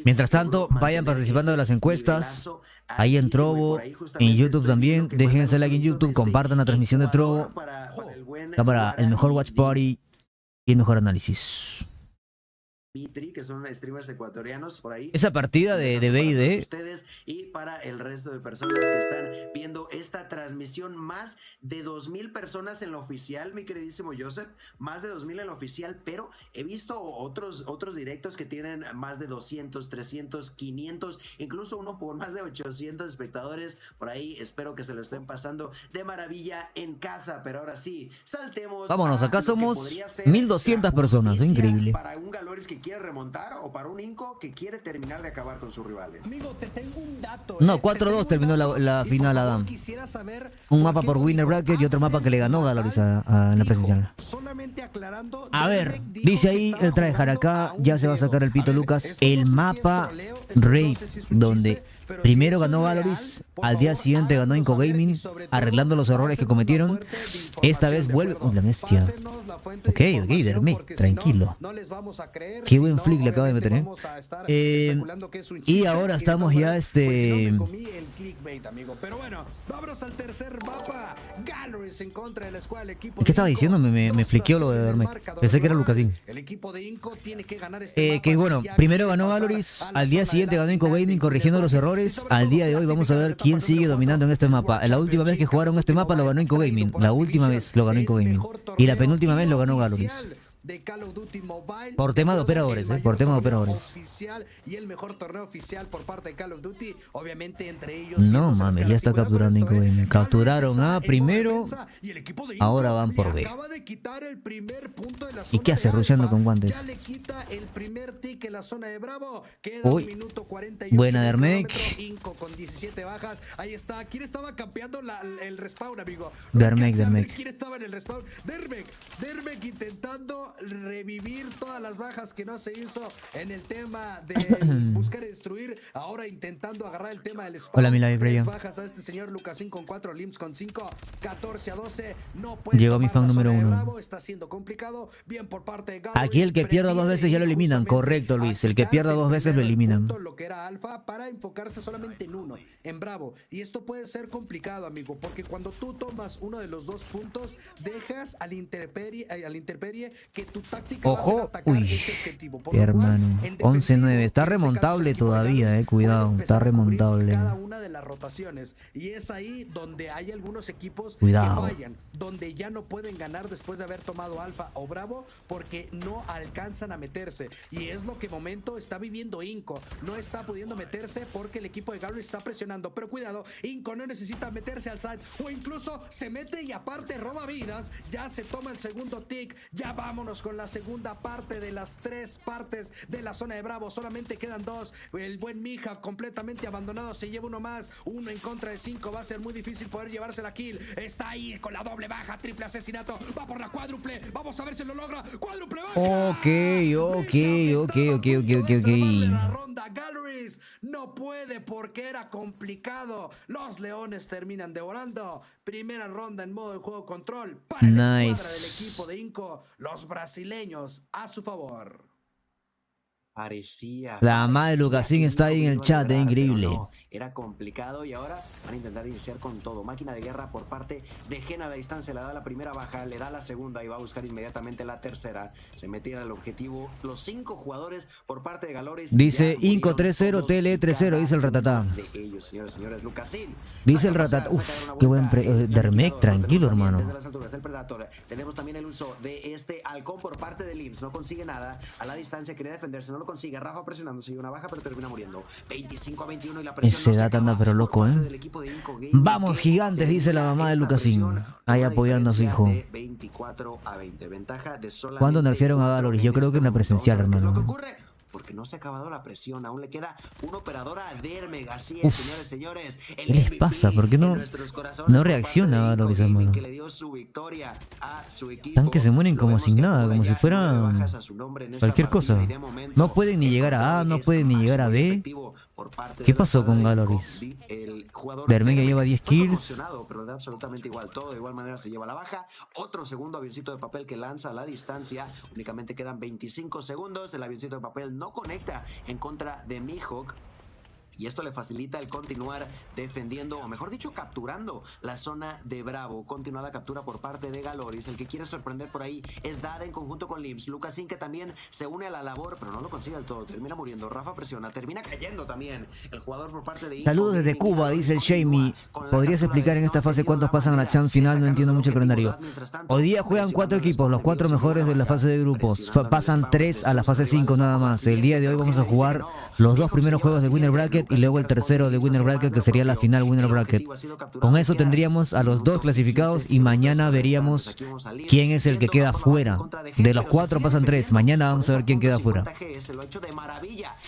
Mientras tanto, vayan participando de las encuestas. Ahí en Trovo, en YouTube también. Déjense like en YouTube, compartan la transmisión de Trovo. Para el mejor watch party y el mejor análisis. Que son streamers ecuatorianos por ahí. Esa partida de BID. Ustedes y para el resto de personas que están viendo esta transmisión, más de 2000 personas en la oficial, mi queridísimo Joseph, más de 2000 en la oficial, pero he visto otros directos que tienen más de 200, 300, 500, incluso uno por más de 800 espectadores por ahí. Espero que se lo estén pasando de maravilla en casa, pero ahora sí, saltemos. Vámonos, acá somos 1200 personas, increíble. Para un Galoris que quiere remontar o para un Inco que quiere terminar de acabar con sus rivales. Amigo, te tengo un dato. No, 4-2 terminó la final Adam. Un mapa por Winner Bracket y otro mapa que le ganó Galoris en la presencial. A ver, dice ahí el tryhard acá, ya se va a sacar el pito Lucas, el mapa Raid, donde primero ganó Galoris, al día siguiente ganó Inco Gaming, arreglando los errores que cometieron. Esta vez vuelve... ¡Oh, la bestia! Ok, Dermek, tranquilo. Qué buen flick le acaba de meter, y ahora estamos ya Pero bueno, vámonos al tercer mapa. Galoris en contra de la escuadra del equipo. ¿Qué estaba diciendo? Me fliqueó lo de Dermek. Pensé que era Lucasín. El equipo de Inco tiene que ganar este que bueno, primero ganó Galoris, al día siguiente ganó Inco Gaming corrigiendo los errores. Al día de hoy vamos a ver quién sigue dominando en este mapa. La última vez que jugaron este mapa lo ganó Inco Gaming. La última vez lo ganó Inco Gaming. Y la penúltima vez lo ganó Galoris. De Call of Duty Mobile, por tema de operadores, por tema de operadores. Oficial y el mejor torneo oficial por parte de Call of Duty, obviamente entre ellos. No mames, ya está capturando Inco Gaming. Capturaron A primero, ahora van por B. ¿Y qué hace rusheando con guantes? Ya le quita el primer tick en la zona de Bravo. Queda Uy, minuto 48. buena Dermek. Inco con 17 bajas. Ahí está. ¿Quién estaba campeando el respawn, amigo? Dermek. ¿Quién estaba en el respawn? Dermek intentando revivir todas las bajas que no se hizo en el tema de buscar y destruir. Ahora intentando agarrar el tema del spam. Hola, Milagro, Brian. Bajas a este señor Lucasín con 4, Limbs con 5, 14-12. No puede. Llegó mi fan número 1. Bravo, está siendo complicado. Bien por parte de Gallery. Aquí el que pierda 2 veces ya lo eliminan. Correcto, Luis. El que pierda 2 veces lo eliminan. Lo que era alfa para enfocarse solamente en uno, en Bravo. Y esto puede ser complicado, amigo, porque cuando tú tomas uno de los 2 puntos, dejas al intemperie que tu táctica va a ser atacar ese objetivo. Por hermano, 11-9. Está remontable todavía, cuidado. Está remontable. Cada una de las rotaciones. Y es ahí donde hay algunos equipos cuidado. Que fallan, donde ya no pueden ganar después de haber tomado alfa o Bravo, porque no alcanzan a meterse. Y es lo que momento está viviendo Inco. No está pudiendo meterse porque el equipo de Gallery está presionando. Pero cuidado, Inco no necesita meterse al side, o incluso se mete y aparte roba vidas. Ya se toma el segundo tick. Ya vámonos con la segunda parte de las 3 partes de la zona de Bravo. Solamente quedan 2. El buen Mija completamente abandonado se lleva uno más. 1 en contra de 5. Va a ser muy difícil poder llevarse la kill. Está ahí con la doble baja, triple asesinato. Va por la cuádruple. Vamos a ver si lo logra. Cuádruple baja. Ok. La ronda Galleries no puede porque era complicado. Los leones terminan devorando. Primera ronda en modo de juego control para la escuadra del equipo de Inco. Los brasileños a su favor. Parecía. La madre de Lucasín está ahí en el chat, increíble. No, era complicado y ahora van a intentar iniciar con todo. Máquina de guerra por parte de Gena a la distancia. Le da la primera baja, le da la segunda y va a buscar inmediatamente la tercera. Se metieron al objetivo los 5 jugadores por parte de Galores. Dice Inco 3-0, TLE 3-0, dice el Ratatá. De ellos, señores, Lucasín. Dice el Ratatá. Uf, qué buen Dermek, tranquilo, hermano. Desde las alturas, el Predator. Tenemos también el uso de este halcón por parte de Limbs. No consigue nada. A la distancia quería defenderse, no lo consigue. Rafa presionándose y una baja, pero termina muriendo. 25-21 y la presión. Ese data anda pero loco, Vamos, gigantes, dice la mamá de Lucasín. Ahí apoyando a su hijo. 24-20. Ventaja de solamente. ¿Cuándo nerfearon a Gallery? Yo creo que en la presencial, hermano. Porque no se ha acabado la presión, aún le queda un operador a Dermeg. Así es, señores. ¿Qué les pasa? ¿Por qué no reacciona a Gallery, hermano? Están que se mueren como sin nada, como si fuera cualquier cosa. No pueden ni llegar a A, no pueden ni llegar a B. ¿Qué pasó con Gallery? Dermeg lleva 10 kills. Pero da absolutamente igual, todo de igual manera se lleva la baja. Otro segundo avioncito de papel que lanza a la distancia. Únicamente quedan 25 segundos. El avioncito de papel no conecta en contra de Mihawk. Y esto le facilita el continuar defendiendo, o mejor dicho, capturando la zona de Bravo. Continuada captura por parte de Galoris. El que quiere sorprender por ahí es Dada en conjunto con Limbs. Lucasín, que también se une a la labor, pero no lo consigue del todo. Termina muriendo. Rafa presiona. Termina cayendo también. El jugador por parte de... Saludos desde Cuba, dice el Jamie. ¿Podrías explicar en esta fase cuántos pasan a la Champ final? No entiendo mucho el calendario. Hoy día juegan 4 equipos, los 4 mejores de la fase de grupos. Pasan 3 a la fase 5 nada más. El día de hoy vamos a jugar los 2 primeros juegos de Winner Bracket y luego el tercero de Winner Bracket, que sería la final Winner Bracket. Con eso tendríamos a los 2 clasificados y mañana veríamos quién es el que queda fuera. De los 4 pasan 3. Mañana vamos a ver quién queda fuera.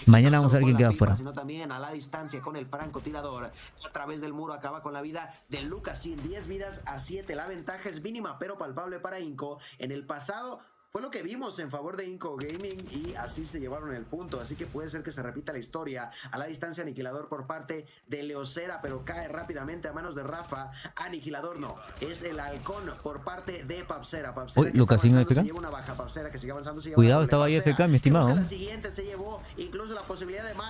Mañana vamos a ver quién queda fuera. También a la distancia con el francotirador. A través del muro acaba con la vida de Lucas. 10 vidas a 7. La ventaja es mínima pero palpable para Inco. En el pasado fue lo que vimos en favor de Inco Gaming y así se llevaron el punto, así que puede ser que se repita la historia. A la distancia aniquilador por parte de Leocera, pero cae rápidamente a manos de Rafa. Aniquilador no, es el halcón por parte de Papsera. Uy, Lucasín AFK. Cuidado, estaba ahí AFK, mi estimado.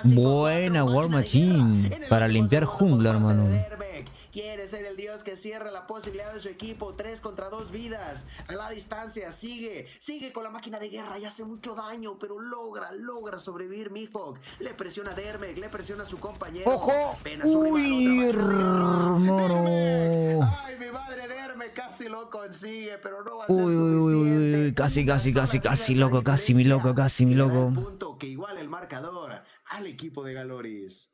Buena War Machine para limpiar jungla, hermano. Quiere ser el dios que cierra la posibilidad de su equipo. 3 contra 2 vidas. A la distancia sigue con la máquina de guerra y hace mucho daño, pero logra sobrevivir Mihawk. Le presiona a Dermeg, le presiona a su compañero. ¡Ojo! ¡Uy, hermano! ¡Ay, mi madre! Dermeg casi lo consigue, pero no va a ser suficiente. Casi, loco, casi mi loco. Punto que iguala el marcador al equipo de Galoris.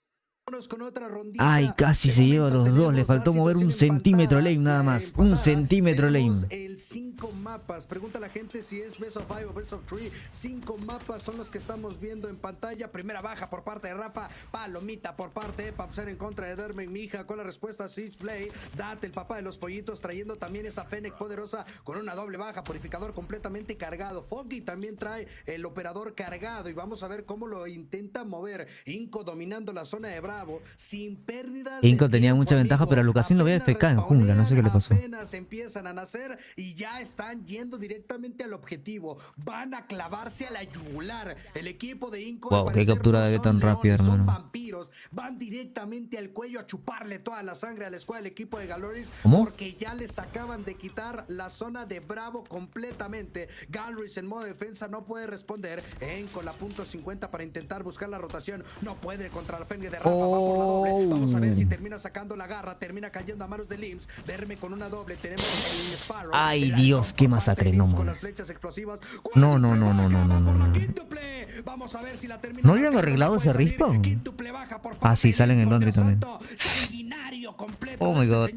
Ay, casi se lleva a los dos. Le faltó mover un centímetro lane nada más. Un centímetro lane. El 5 mapas. Pregunta la gente si es Best of 5 o Best of 3. 5 mapas son los que estamos viendo en pantalla. Primera baja por parte de Rafa. Palomita por parte de Papser en contra de Dermen. Mi hija con la respuesta Siege Play. Date el papá de los pollitos trayendo también esa Fennec poderosa con una doble baja. Purificador completamente cargado. Foggy también trae el operador cargado. Y vamos a ver cómo lo intenta mover. Inco dominando la zona de Bravo. Sin pérdidas. Inco tenía mucha ventaja, pero a Lucasín lo veía FK en jungla. No sé qué le pasó. Apenas empiezan a nacer y ya están yendo directamente al objetivo. Van a clavarse a la yugular. El equipo de Inco. Wow, qué captura de tan rápida, hermano. Son vampiros. Van directamente al cuello a chuparle toda la sangre a la escuadra del equipo de Galoris. ¿Cómo? Porque ya les acaban de quitar la zona de Bravo completamente. Galoris en modo defensa no puede responder. Con la punto 50 para intentar buscar la rotación. No puede contra la Fenge de Rafa. Va por la doble. Vamos a ver si termina sacando la garra. Termina cayendo a manos de Lims. Verme con una doble. Tenemos el Sparrow. Ay, Dios, qué masacre. No, con las flechas explosivas. No. Vamos a ver si la termina. ¿No habían arreglado ese respawn? Ah, sí, salen en Londres también. Oh my god.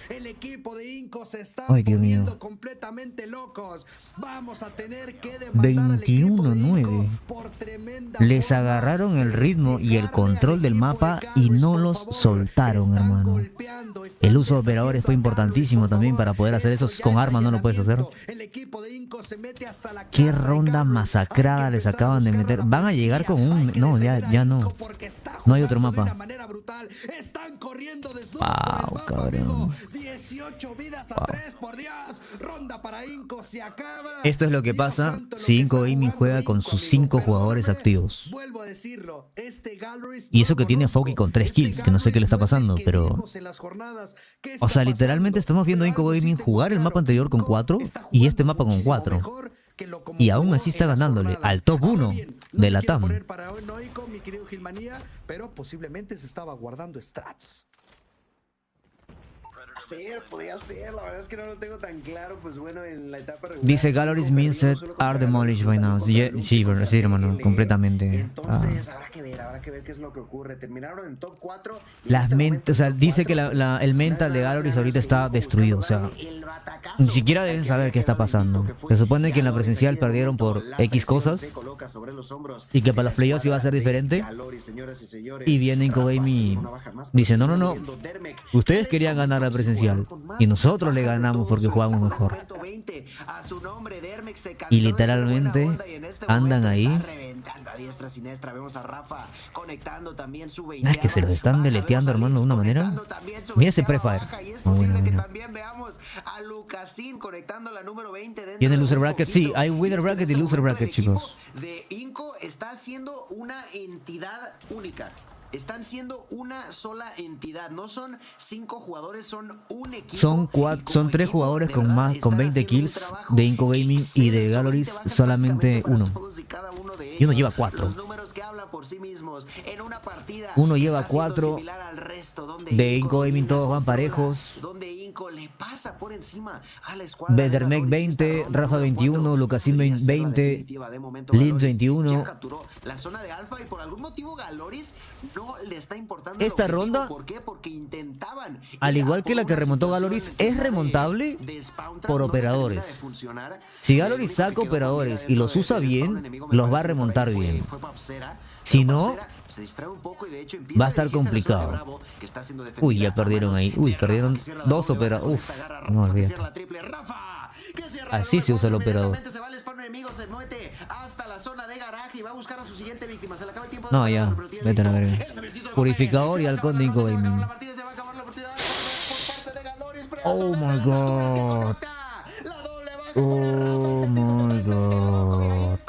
El equipo de Inco se está poniendo completamente locos. Vamos a tener que 21-9. Les agarraron el ritmo y el control del mapa y no los soltaron, hermano. El uso de operadores fue importantísimo también para poder hacer eso. Con armas no lo puedes hacer. Qué ronda masacrada les acaban de meter. Van a llegar con un... No, ya no. No hay otro mapa. Wow, cabrón. 18 vidas a 3, por Dios. Ronda para Inco, se acaba. Esto es lo que pasa si Inco Gaming juega con sus 5 jugadores activos. Vuelvo a decirlo, y eso que tiene a Foki con 3 kills, que no sé qué le está pasando, pero... O sea, literalmente estamos viendo a Inco Gaming jugar el mapa anterior con 4 y este mapa con 4. Y aún así está ganándole al top 1 de Latam. Pero posiblemente se estaba guardando strats. Podría ser, la verdad es que no lo tengo tan claro, pues bueno, en la etapa regular. Dice Galleries Minset are demolished by now. Sí, hermano, completamente. Entonces, habrá que ver qué es lo que ocurre. Terminaron en top 4. O sea, dice que el mental de Galleries ahorita está destruido, o sea, ni siquiera deben saber qué está pasando. Se supone que en la presencial perdieron por X cosas y que para los playoffs iba a ser diferente. Y viene Inco Gaming y dice, no, ustedes querían ganar la presencial y nosotros le ganamos porque jugamos mejor. Y literalmente andan ahí. Es que se los están deleteando, hermano, de una manera. Mira ese prefire. ¿Tiene loser bracket? Sí, hay winner bracket y loser bracket, chicos. De Inco está siendo una entidad única. Están siendo una sola entidad, no son 5 jugadores, son un equipo. Son 3 jugadores con 20 kills de Inco Gaming y de Galleries solamente uno. Y uno lleva 4. Uno lleva 4 de Inco Gaming, todos van parejos. Bedermec 20, Rafa 21, Lucasin 20, Lin 21. La zona de alfa y por algún motivo Galleries no le está importando. Esta ronda, ¿por qué? Porque intentaban, al igual que la que remontó Galleries, es remontable por operadores. Si Galleries saca operadores y los usa bien, los va a remontar bien. Si no, va a estar complicado. Uy, ya perdieron ahí. Uy, perdieron 2 operadores. Uf, no olvides. Así se usa el operador. No, ya, vete a la verga. Purificador y halcón de Inco Gaming. Oh my god. Oh my god.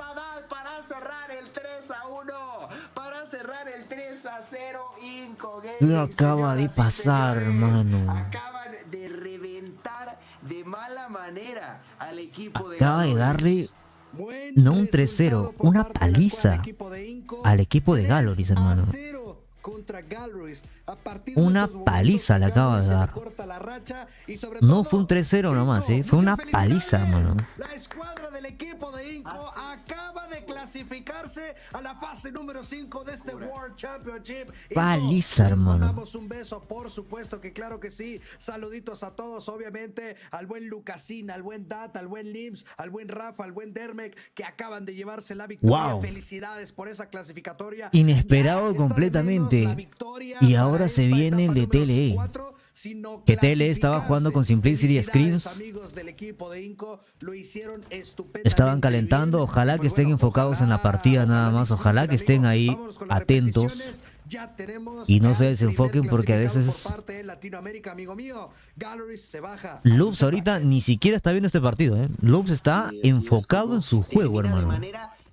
Para cerrar el 3-1, para cerrar el 3-0, Inco Gaming. ¿Qué acaba de pasar, hermano? Acaban de reventar de mala manera al equipo de Acaba de darle, no un 3-0, una paliza al equipo de Galleries, hermano. contra Galleries. A partir una de paliza le acaba de dar. No fue un 3-0 nomás, fue una paliza, mano. La escuadra del equipo de Inco acaba de clasificarse a la fase número 5 de este World Championship. Paliza, hermano. Les mandamos un beso, por supuesto que claro que sí. Saluditos a todos, obviamente, al buen Lucasín, al buen Dat, al buen Lims, al buen Rafa, al buen Dermek, que acaban de llevarse la victoria. Wow. Felicidades por esa clasificatoria. Inesperado completamente. Y ahora se viene el de TLE. Que TLE estaba jugando con Simplicity Screens. Estaban calentando. Ojalá que estén enfocados en la partida nada más. Ojalá que estén ahí atentos. Y no se desenfoquen porque a veces Loops ahorita ni siquiera está viendo este partido, Loops está enfocado en su juego, hermano.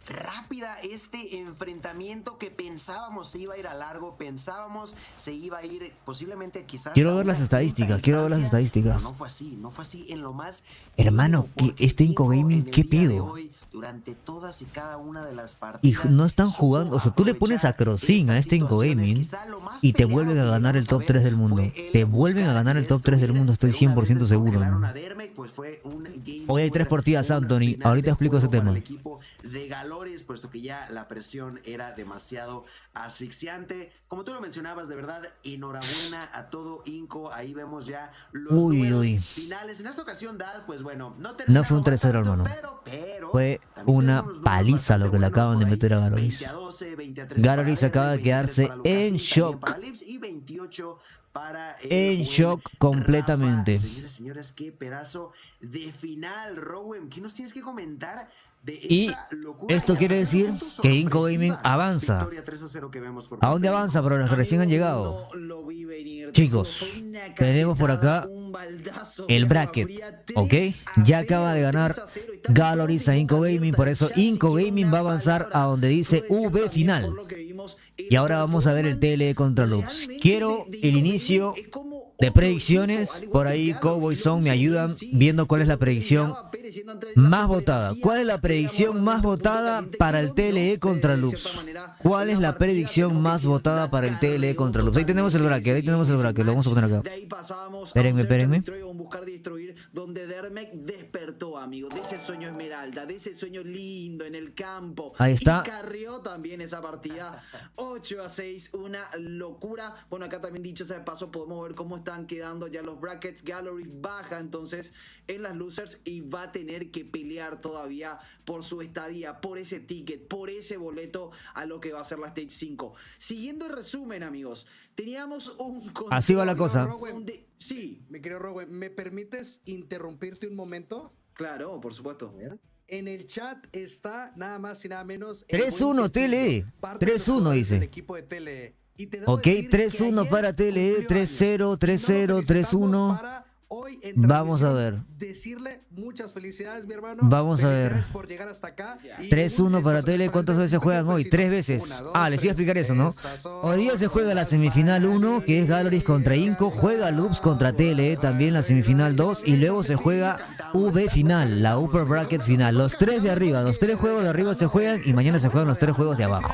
Rápida este enfrentamiento que pensábamos se iba a ir a largo, pensábamos se iba a ir posiblemente quizás. Quiero ver las estadísticas, No fue así en lo más. Hermano, que este Inco Gaming, ¿qué pedo? Durante todas y cada una de las partidas. Y no están jugando, o sea, tú le pones a Crossin a este Inco Gaming y te vuelven a ganar el top 3 del mundo. Te vuelven a ganar el top 3 del mundo, estoy 100% seguro, ¿no? Hoy hay 3 partidas, Anthony. Ahorita explico ese tema. De Galores, puesto que ya la presión era demasiado asfixiante. Como tú lo mencionabas, de verdad, enhorabuena a todo Inco. Ahí vemos ya los números finales. En esta ocasión, Dad, pues bueno, no fue un 3-0, hermano. Fue una paliza lo que le acaban de meter a Galleries. Galleries acaba de quedarse en shock. En shock completamente. Señores, qué pedazo de final. Rowen, ¿qué nos tienes que comentar? Y esto quiere decir que Inco Gaming avanza. ¿A dónde avanza para los que recién han llegado? Chicos, tenemos por acá el bracket, ¿ok? Ya acaba de ganar Galleries a Inco Gaming, por eso Inco Gaming va a avanzar a donde dice V final. Y ahora vamos a ver el TLE contra Loops. Quiero el inicio de predicciones. Por ahí Cowboy Song me ayudan viendo cuál es la predicción más votada. ¿Cuál es la predicción más votada para el TLE contra Loops? ¿Cuál es la predicción más votada para el TLE contra Loops? Ahí tenemos el bracket, lo vamos a poner acá. Espérenme. Donde Dermek despertó, amigos, de ese sueño esmeralda, de ese sueño lindo en el campo. Ahí está. Y carrió también esa partida 8-6, una locura. Bueno, acá también dicho sea de paso, podemos ver cómo están quedando ya los brackets. Galleries baja entonces en las losers y va a tener que pelear todavía por su estadía, por ese ticket, por ese boleto a lo que va a ser la Stage 5. Siguiendo el resumen, amigos, teníamos un... Así va la cosa. Sí, me quiero Rowen, ¿me permites interrumpirte un momento? Claro, por supuesto. En el chat está nada más y nada menos 3-1 TLE. 3-1 dice. El equipo de TLE. Ok, 3-1 para TLE, 3-0, 3-0, 3-1. Vamos a ver. Decirle muchas felicidades, mi hermano. Vamos a ver. Por llegar hasta acá. 3-1 para TLE. ¿Cuántas veces juegan hoy? 3 veces. Les iba a explicar eso, ¿no? Hoy día se juega la semifinal 1, que es Galleries contra Inco. Juega Loops contra TLE, también la semifinal 2. Y luego se juega V final, la Upper Bracket final. Los 3 de arriba, los 3 juegos de arriba se juegan y mañana se juegan los 3 juegos de abajo.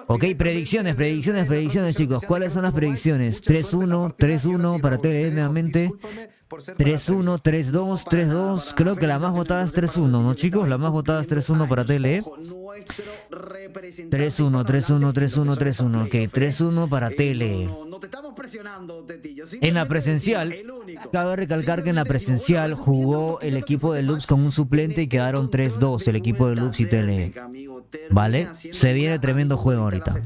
Ok, predicciones, chicos. ¿Cuáles son las predicciones? 3-1, 3-1 para TLE nuevamente. 3-1, 3-2, 3-2. Creo que la más votada es 3-1, ¿no, chicos? La más votada es 3-1 para TLE. 3-1, 3-1, 3-1, 3-1. Ok, 3-1 para TLE. En la presencial, cabe recalcar que en la presencial jugó el equipo de Loops con un suplente y quedaron 3-2 el equipo de Loops y TLE. ¿Vale? Se viene tremendo juego ahorita.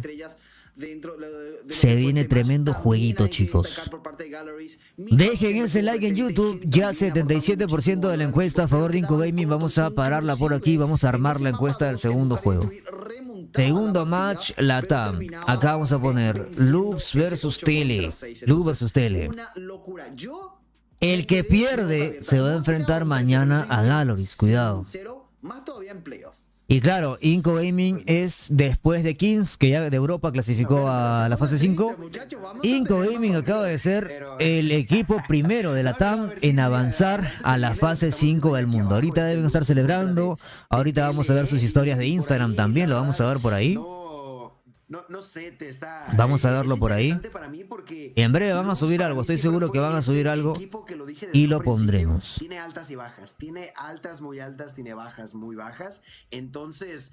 Se viene tremendo jueguito, chicos. Dejen ese like en YouTube. Ya 77% de la encuesta a favor de Inco Gaming. Vamos a pararla por aquí. Vamos a armar la encuesta del segundo juego. Segundo match, Latam. Acá vamos a poner Loops versus TLE. Loops versus TLE. El que pierde se va a enfrentar mañana a Galleries. Cuidado. Y claro, Inco Gaming es después de Kings, que ya de Europa clasificó a la fase 5. Inco Gaming acaba de ser el equipo primero de Latam en avanzar a la fase 5 del mundo. Ahorita deben estar celebrando. Ahorita vamos a ver sus historias de Instagram también, lo vamos a ver por ahí. no sé, te está... Vamos a verlo por ahí. Para mí porque En breve van a subir algo, estoy seguro que van a subir algo y lo pondremos. Tiene altas y bajas, tiene altas muy altas, tiene bajas muy bajas. Entonces,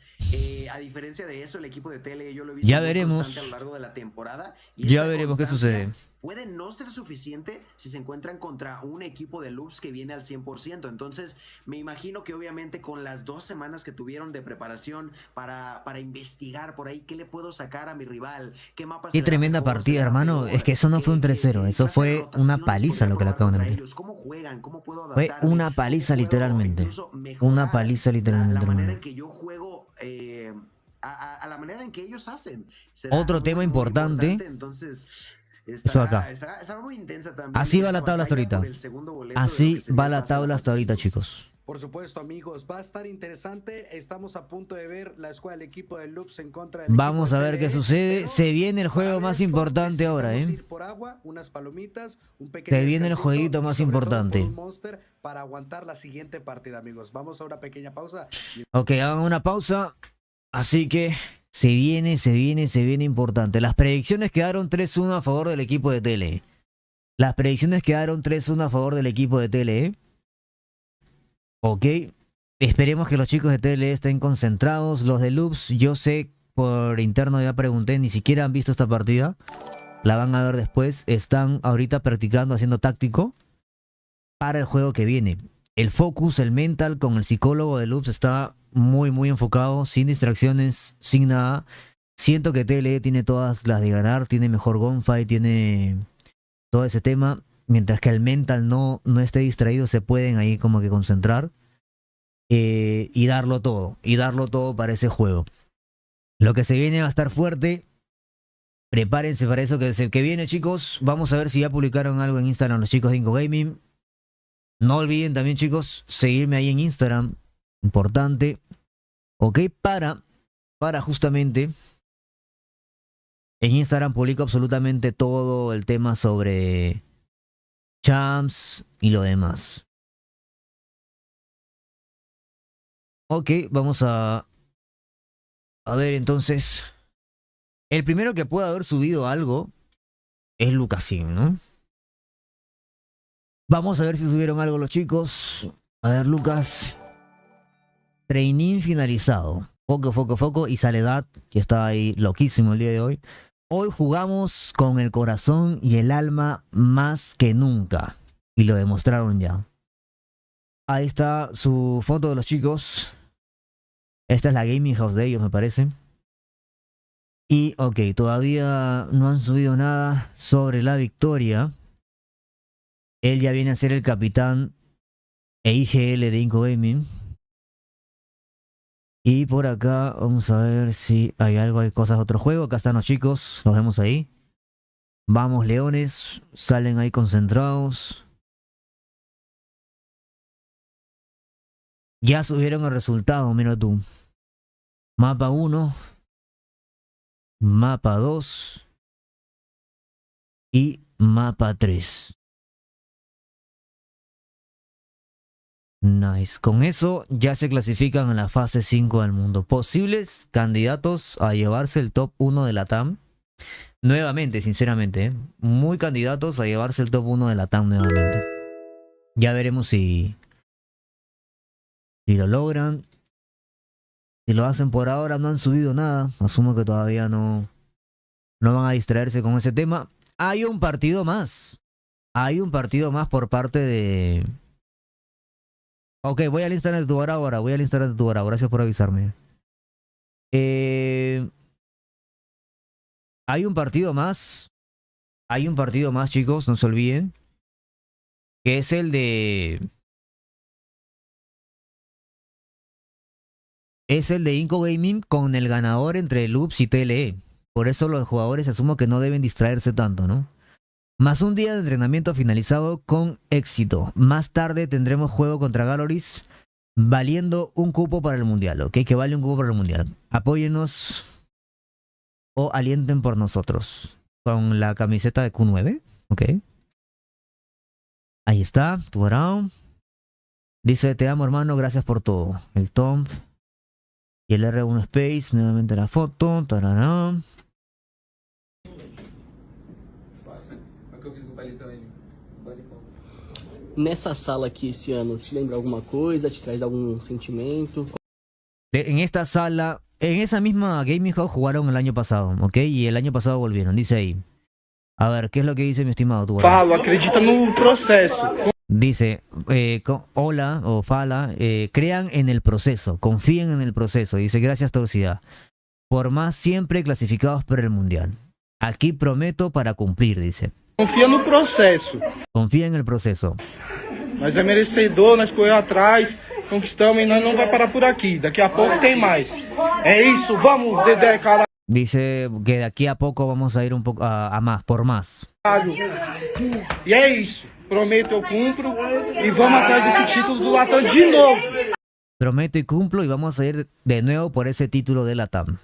a diferencia de eso, el equipo de Tele yo lo he visto ya muy veremos constante a lo largo de la temporada. Y ya veremos qué sucede. Puede no ser suficiente si se encuentran contra un equipo de Loops que viene al 100%. Entonces, me imagino que obviamente con las 2 semanas que tuvieron de preparación para investigar por ahí qué le puedo sacar a mi rival, qué mapas... Qué tremenda partida, hermano. Es que eso no fue un 3-0, eso fue una paliza lo que le acaban de meter. ¿Cómo juegan? ¿Cómo puedo Fue adaptarme? una paliza literalmente. Una paliza literalmente, la manera hermano. en que yo juego... a la manera en que ellos hacen. Otro tema importante. Entonces, eso acá. estará muy intensa también. Así va la tabla hasta ahorita. Así va la tabla hasta ahorita, chicos. Por supuesto, amigos, va a estar interesante. Estamos a punto de ver la escuadra del equipo del Loops en contra del Vamos equipo a de ver TLE, qué sucede. Se viene el juego más importante ahora, ir por agua, unas palomitas, un pequeño se viene el jueguito más importante. Un monster para aguantar la siguiente partida, amigos. Vamos a una pequeña pausa. Ok, hagan una pausa. Así que se viene importante. Las predicciones quedaron 3-1 a favor del equipo de Tele. Las predicciones quedaron 3-1 a favor del equipo de Tele. Ok. Esperemos que los chicos de Tele estén concentrados. Los de Loops, yo sé, por interno ya pregunté, ni siquiera han visto esta partida. La van a ver después. Están ahorita practicando, haciendo táctico para el juego que viene. El focus, el mental con el psicólogo de Loops está muy enfocado, sin distracciones, sin nada. Siento que TLE tiene todas las de ganar, tiene mejor gunfight, tiene todo ese tema. Mientras que el mental no esté distraído, se pueden ahí como que concentrar y darlo todo para ese juego. Lo que se viene va a estar fuerte. Prepárense para eso que viene, chicos. Vamos a ver si ya publicaron algo en Instagram los chicos de Inco Gaming. No olviden también, chicos, seguirme ahí en Instagram. Importante. Ok, para justamente en Instagram publico absolutamente todo el tema sobre champs y lo demás. Ok, vamos a ver entonces. El primero que puede haber subido algo es Lucasín, ¿no? Vamos a ver si subieron algo los chicos. A ver, Lucas. Training finalizado. Foco. Y Saledad, que está ahí loquísimo el día de hoy. Hoy jugamos con el corazón y el alma más que nunca. Y lo demostraron ya. Ahí está su foto de los chicos. Esta es la gaming house de ellos, me parece. Y ok, todavía no han subido nada sobre la victoria. Él ya viene a ser el capitán e IGL de Inco Gaming. Y por acá vamos a ver si hay algo, hay cosas de otro juego. Acá están los chicos, los vemos ahí. Vamos leones, salen ahí concentrados. Ya subieron el resultado, mira tú. Mapa 1. Mapa 2. Y mapa 3. Nice. Con eso ya se clasifican a la fase 5 del mundo. Posibles candidatos a llevarse el top 1 de Latam. Nuevamente, sinceramente, muy candidatos a llevarse el top 1 de Latam nuevamente. Ya veremos si lo logran. Si lo hacen por ahora, no han subido nada. Asumo que todavía no van a distraerse con ese tema. Hay un partido más. Hay un partido más por parte de... Ok, voy al Instagram de tu bar ahora. Gracias por avisarme. Hay un partido más. Hay un partido más, chicos. No se olviden. Que es el de... Es el de Inco Gaming con el ganador entre Loops y TLE. Por eso los jugadores asumo que no deben distraerse tanto, ¿no? Más un día de entrenamiento finalizado con éxito. Más tarde tendremos juego contra Galoris valiendo un cupo para el mundial, ¿ok? Que vale un cupo para el mundial. Apóyennos o alienten por nosotros. Con la camiseta de Q9, ¿ok? Ahí está, tu around. Dice, te amo hermano, gracias por todo. El Tom y el R1 Space, nuevamente la foto. Tararán. Nessa sala aqui esse ano, te lembra alguma coisa? Te traz algum sentimento? En esta sala, en esa misma gaming hall jugaron el año pasado, ¿ok? Y el año pasado volvieron, dice ahí. A ver, ¿qué es lo que dice mi estimado tú? Falo, acredita no proceso. Dice, hola o fala, crean en el proceso, confíen en el proceso. Dice, gracias Torcida. Por más siempre clasificados para el mundial. Aquí prometo para cumplir, dice. Confía no proceso. Confía en el proceso. Nós é merecedor, nós correu atrás, conquistamos e nós não vai parar por aqui. Daqui a pouco tem mais. É isso, vamos, Dedé, caralho. Dice que de aquí a poco vamos a ir un poco a más, por más. E é isso. Prometo, eu cumpro e vamos atrás desse título do Latam de novo. Prometo y cumplo y vamos a ir de nuevo por ese título de Latam.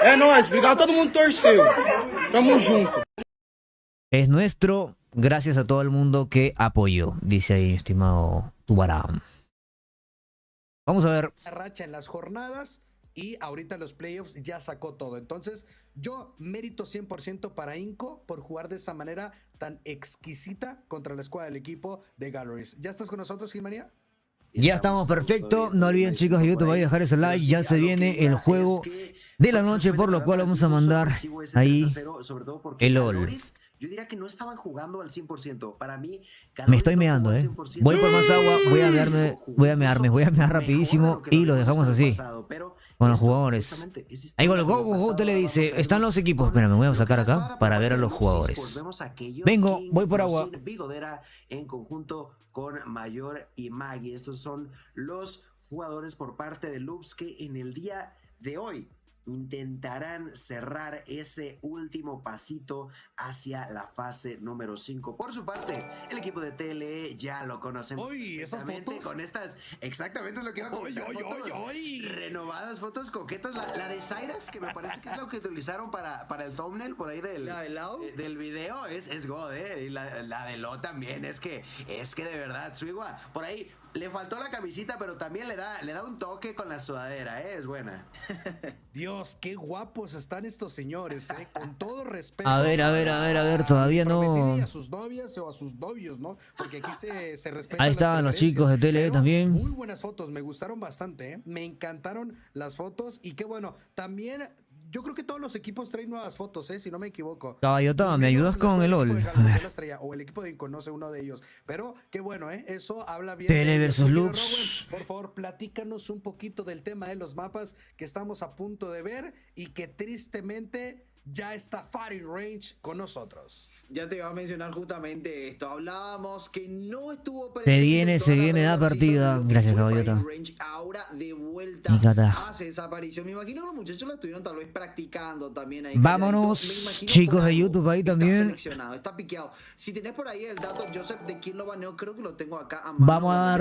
É nóis, obrigado a todo mundo torceu. Tamo junto. Es nuestro, gracias a todo el mundo que apoyó, dice ahí, estimado Tubarán. Vamos a ver. Racha en las jornadas y ahorita los playoffs ya sacó todo. Entonces, yo mérito 100% para Inco por jugar de esa manera tan exquisita contra la escuadra del equipo de Galleries. ¿Ya estás con nosotros, Gilmanía? Ya estamos, perfecto. No olviden, chicos de YouTube, dejar ese like. Ya se viene el juego de la noche, por lo cual vamos a mandar ahí el LOL. Yo diría que no estaban jugando al 100%. Para mí, me estoy meando, Voy por más agua, voy a mear rapidísimo y lo dejamos así. Con los jugadores. Ahí Go te le dice, están los equipos. Espera, me voy a sacar acá para ver a los jugadores. Vengo, voy por agua. En conjunto con Mayor y Maggie. Estos son los jugadores por parte de Loops que en el día de hoy intentarán cerrar ese último pasito hacia la fase número 5. Por su parte, el equipo de TLE ya lo conocemos. Uy, esas fotos. Con estas, exactamente es lo que iba a comentar. Renovadas, fotos coquetas. La de Cyrax, que me parece que es lo que utilizaron para el thumbnail por ahí del video, es God, Y la de Lo también, es que de verdad, Suigua, por ahí le faltó la camisita, pero también le da un toque con la sudadera, es buena. Dios, qué guapos están estos señores, con todo respeto. A ver, todavía no. A sus novias o a sus novios, ¿no? Porque aquí se respeta. Ahí estaban los chicos de TLE también. Muy buenas fotos, me gustaron bastante, Me encantaron las fotos y qué bueno, también. Yo creo que todos los equipos traen nuevas fotos, si no me equivoco. Caballota, ¿me ayudas con el LOL? O el equipo de Inco, no sé, uno de ellos. Pero qué bueno, Eso habla bien. Tele versus Loops. Por favor, platícanos un poquito del tema de los mapas que estamos a punto de ver y que tristemente ya está Fighting Range con nosotros. Ya te iba a mencionar justamente esto. Hablábamos que no estuvo presente. Se viene la partida. Gracias, caballota. Ahora de vuelta hace esa aparición. Me imagino que los muchachos la estuvieron tal vez practicando también ahí. Vámonos, chicos de YouTube ahí también. Está piqueado. Si tenés por ahí el dato, Joseph, de quién lo baneó, creo que lo tengo acá a mano. Vamos a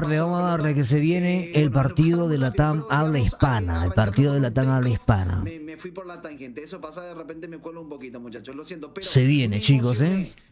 darle, que se viene el partido de Latam habla hispana. El partido de Latam habla hispana. Me fui por la tangente. Eso pasa, de repente me cuelo un poquito, muchachos. Lo siento, pero se viene, chicos,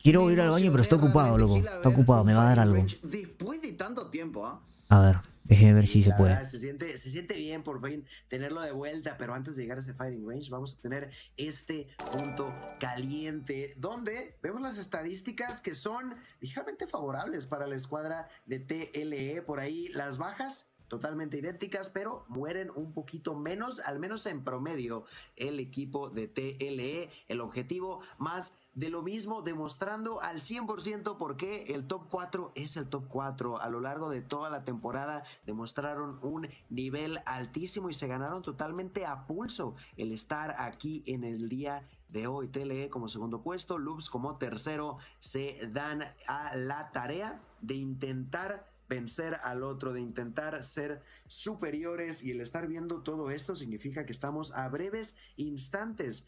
Quiero ir al baño, pero está ocupado, loco. Está ocupado, me va a dar algo. Después de tanto tiempo, A ver, déjeme ver si se puede. Se siente bien por fin tenerlo de vuelta, pero antes de llegar a ese Fighting Range vamos a tener este punto caliente donde vemos las estadísticas que son ligeramente favorables para la escuadra de TLE. Por ahí las bajas totalmente idénticas, pero mueren un poquito menos, al menos en promedio, el equipo de TLE. El objetivo más de lo mismo, demostrando al 100% por qué el top 4 es el top 4. A lo largo de toda la temporada demostraron un nivel altísimo y se ganaron totalmente a pulso el estar aquí en el día de hoy. TLE como segundo puesto, Loops como tercero, se dan a la tarea de intentar vencer al otro, de intentar ser superiores, y el estar viendo todo esto significa que estamos a breves instantes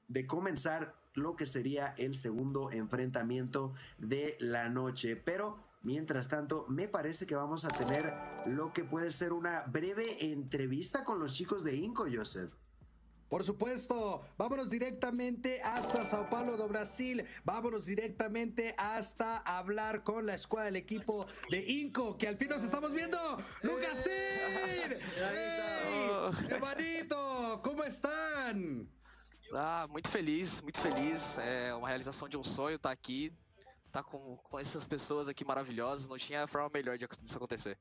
de comenzar lo que sería el segundo enfrentamiento de la noche. Pero mientras tanto, me parece que vamos a tener lo que puede ser una breve entrevista con los chicos de Inco, Joseph. Por supuesto, vámonos directamente hasta Sao Paulo do Brasil, vámonos directamente hasta hablar con la escuadra del equipo de Inco, que al fin nos estamos viendo. ¡Lucasín! ¡Hey! ¡Hermanito! ¿Cómo están? Ah, muito feliz, muito feliz. É uma realização de um sonho estar aqui, estar com essas pessoas aqui maravilhosas. Não tinha forma melhor disso acontecer.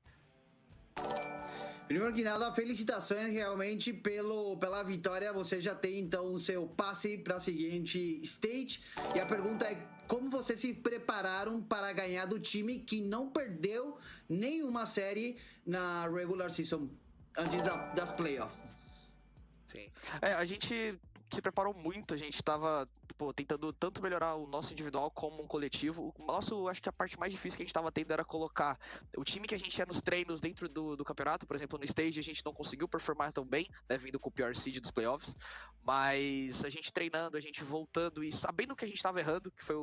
Primeiro que nada, felicitações realmente pela vitória. Você já tem então o seu passe para a seguinte stage. E a pergunta é: como vocês se prepararam para ganhar do time que não perdeu nenhuma série na regular season antes das playoffs? Sim. A gente se preparou muito, a gente estava tentando tanto melhorar o nosso individual como um coletivo. O nosso, acho que a parte mais difícil que a gente estava tendo era colocar o time que a gente ia nos treinos dentro do campeonato. Por exemplo, no stage a gente não conseguiu performar tão bem, né, vindo com o pior seed dos playoffs, mas a gente treinando, a gente voltando e sabendo que a gente estava errando, que foi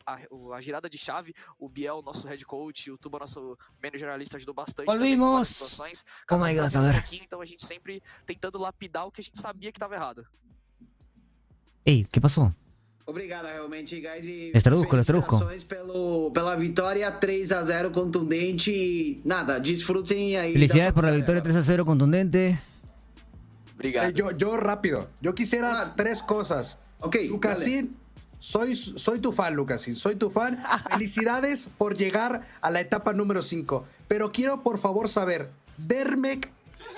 a girada de chave. O Biel, nosso head coach, o Tuba, nosso manager analista, ajudou bastante. Volvimos! Situações. Oh my God, a ver. Aqui, então a gente sempre tentando lapidar o que a gente sabia que estava errado. Ei, ¿qué pasó? Obrigado realmente, guys. E Les traduzco. felicitações pela vitória 3-0 contundente. E nada, desfrutem aí. Felicidades por la victoria 3-0 contundente. Obrigado. Yo rápido. Yo quisiera tres cosas. Ok, Lucasín, soy tu fan, Lucasín. Soy tu fan. Felicidades por llegar a la etapa número 5. Pero quiero, por favor, saber, Dermek,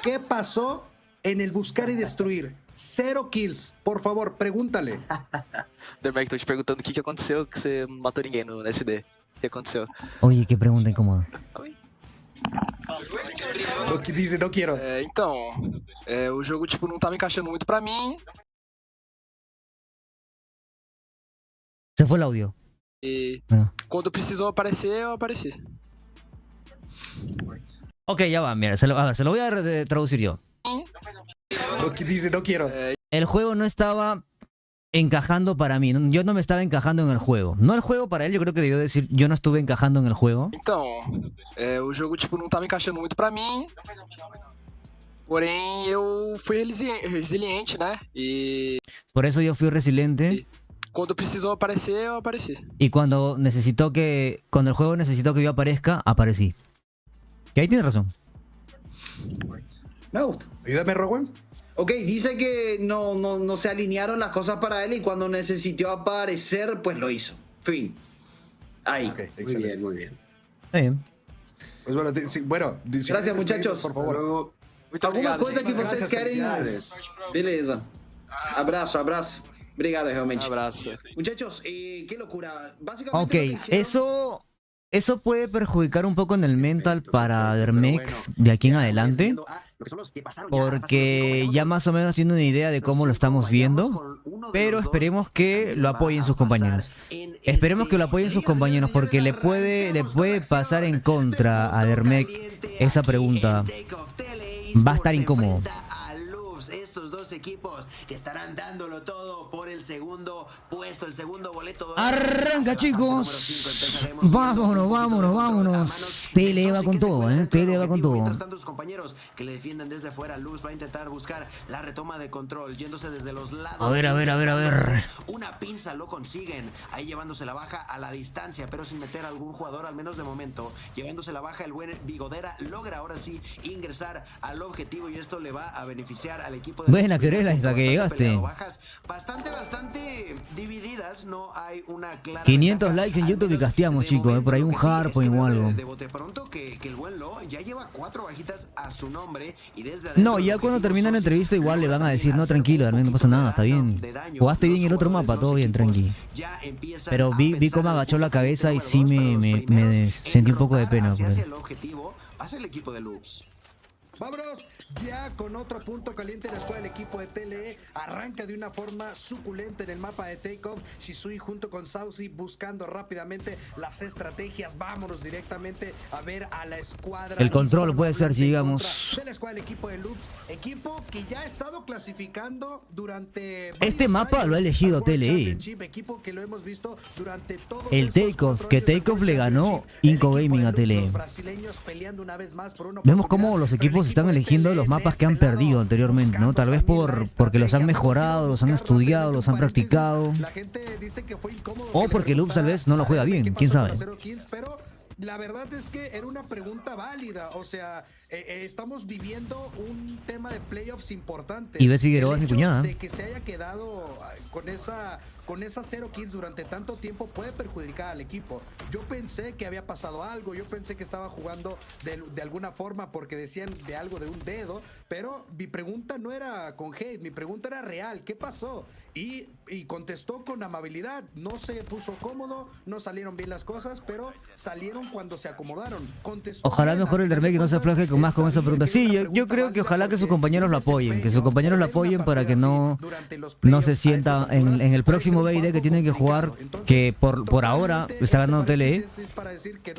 ¿qué pasó en el buscar y destruir? 0 kills. Por favor, pregúntale. Dermek, tô te perguntando o que aconteceu que você não matou ninguém no SD. O que aconteceu? Oye, qué pregunta incómoda. Lo que dice, no quiero. Então, o jogo não tava encaixando muito pra mim. Se fue el audio. E quando precisou aparecer, eu apareci. Ok, ya va, mira, se lo voy a traducir yo. Lo que dice, no quiero. El juego no estaba encajando para mí. Yo no me estaba encajando en el juego. No el juego para él, yo creo que debió decir yo no estuve encajando en el juego. Então, o jogo não tava encaixando muito pra mim. Porém, eu fui resiliente, né? E por eso yo fui resiliente. Cuando precisó aparecer, yo aparecí. Y cuando el juego necesitó que yo aparezca, aparecí. Y ahí tiene razón. Me gusta. Ayúdame, Rowan. Ok, dice que no se alinearon las cosas para él y cuando necesitó aparecer, pues lo hizo. Fin. Ahí. Okay, muy bien, muy bien. Está bien. Pues bueno, gracias, muchachos. Por favor. Alguma coisa que vocês querem? Beleza. Abraço. Obrigado, realmente. Abrazo. Muchachos, qué locura. Básicamente Ok, eso puede perjudicar un poco en el mental para Dermek de aquí en adelante. Porque ya más o menos tiene una idea de cómo lo estamos viendo. Pero esperemos que lo apoyen sus compañeros. Esperemos que lo apoyen sus compañeros porque le puede pasar en contra a Dermek esa pregunta. Va a estar incómodo. Estos dos equipos que estarán dándolo todo por el segundo puesto, el segundo boleto. Arranca, chicos. Vámonos. Tele va con todo, Tele va con todo. Mientras tanto, sus compañeros que le defienden desde fuera, Luz va a intentar buscar la retoma de control, yéndose desde los lados. A ver. Una pinza lo consiguen, ahí llevándose la baja a la distancia, pero sin meter a algún jugador, al menos de momento. Llevándose la baja, el buen Bigodera logra ahora sí ingresar al objetivo y esto le va a beneficiar al equipo de... Buena, Fiorella, hasta que llegaste. Bastante divididas, no hay una clara 500 likes en YouTube y casteamos, chicos, por ahí un hardpoint o algo. De bote pronto que el buen Lo ya lleva 4 bajitas a su nombre y desde no, ya cuando termina la entrevista igual le van a decir, no, tranquilo, no pasa nada, está bien. Jugaste bien el otro mapa, todo bien, tranqui. Pero vi cómo agachó la cabeza y sí me sentí un poco de pena por él. El objetivo hacia el equipo de Luz. Vámonos ya con otro punto caliente. La escuadra del equipo de TLE arranca de una forma suculenta en el mapa de Takeoff. Shisui junto con Saucy buscando rápidamente las estrategias. Vámonos directamente a ver a la escuadra. El control puede ser, si digamos. De la escuadra del equipo de Loops, equipo que ya ha estado clasificando durante... Este mapa lo ha elegido TLE. Equipo que lo hemos visto durante todo el Takeoff, que Takeoff le ganó Inco Gaming a TLE. Vemos cómo los equipos están eligiendo los mapas que han perdido anteriormente, ¿no? Tal vez porque los han mejorado, los han estudiado, los han practicado. O porque Loops tal vez no lo juega bien, quién sabe. la verdad es que era una pregunta válida. O sea, estamos viviendo un tema de playoffs importantes. Y ves Figueroa es mi cuñada. De que se haya quedado con esa 0 kills durante tanto tiempo puede perjudicar al equipo. Yo pensé que había pasado algo, yo pensé que estaba jugando de alguna forma porque decían de algo de un dedo, pero mi pregunta no era con hate, mi pregunta era real. ¿Qué pasó? Y contestó con amabilidad. No se puso cómodo, no salieron bien las cosas, pero salieron cuando se acomodaron. Contestó. Ojalá mejore el Dermek y no se afloje más con esa pregunta. Sí, yo creo que ojalá que sus compañeros lo apoyen, para que no se sienta en el próximo BID que tienen que jugar, que por ahora está ganando TLE,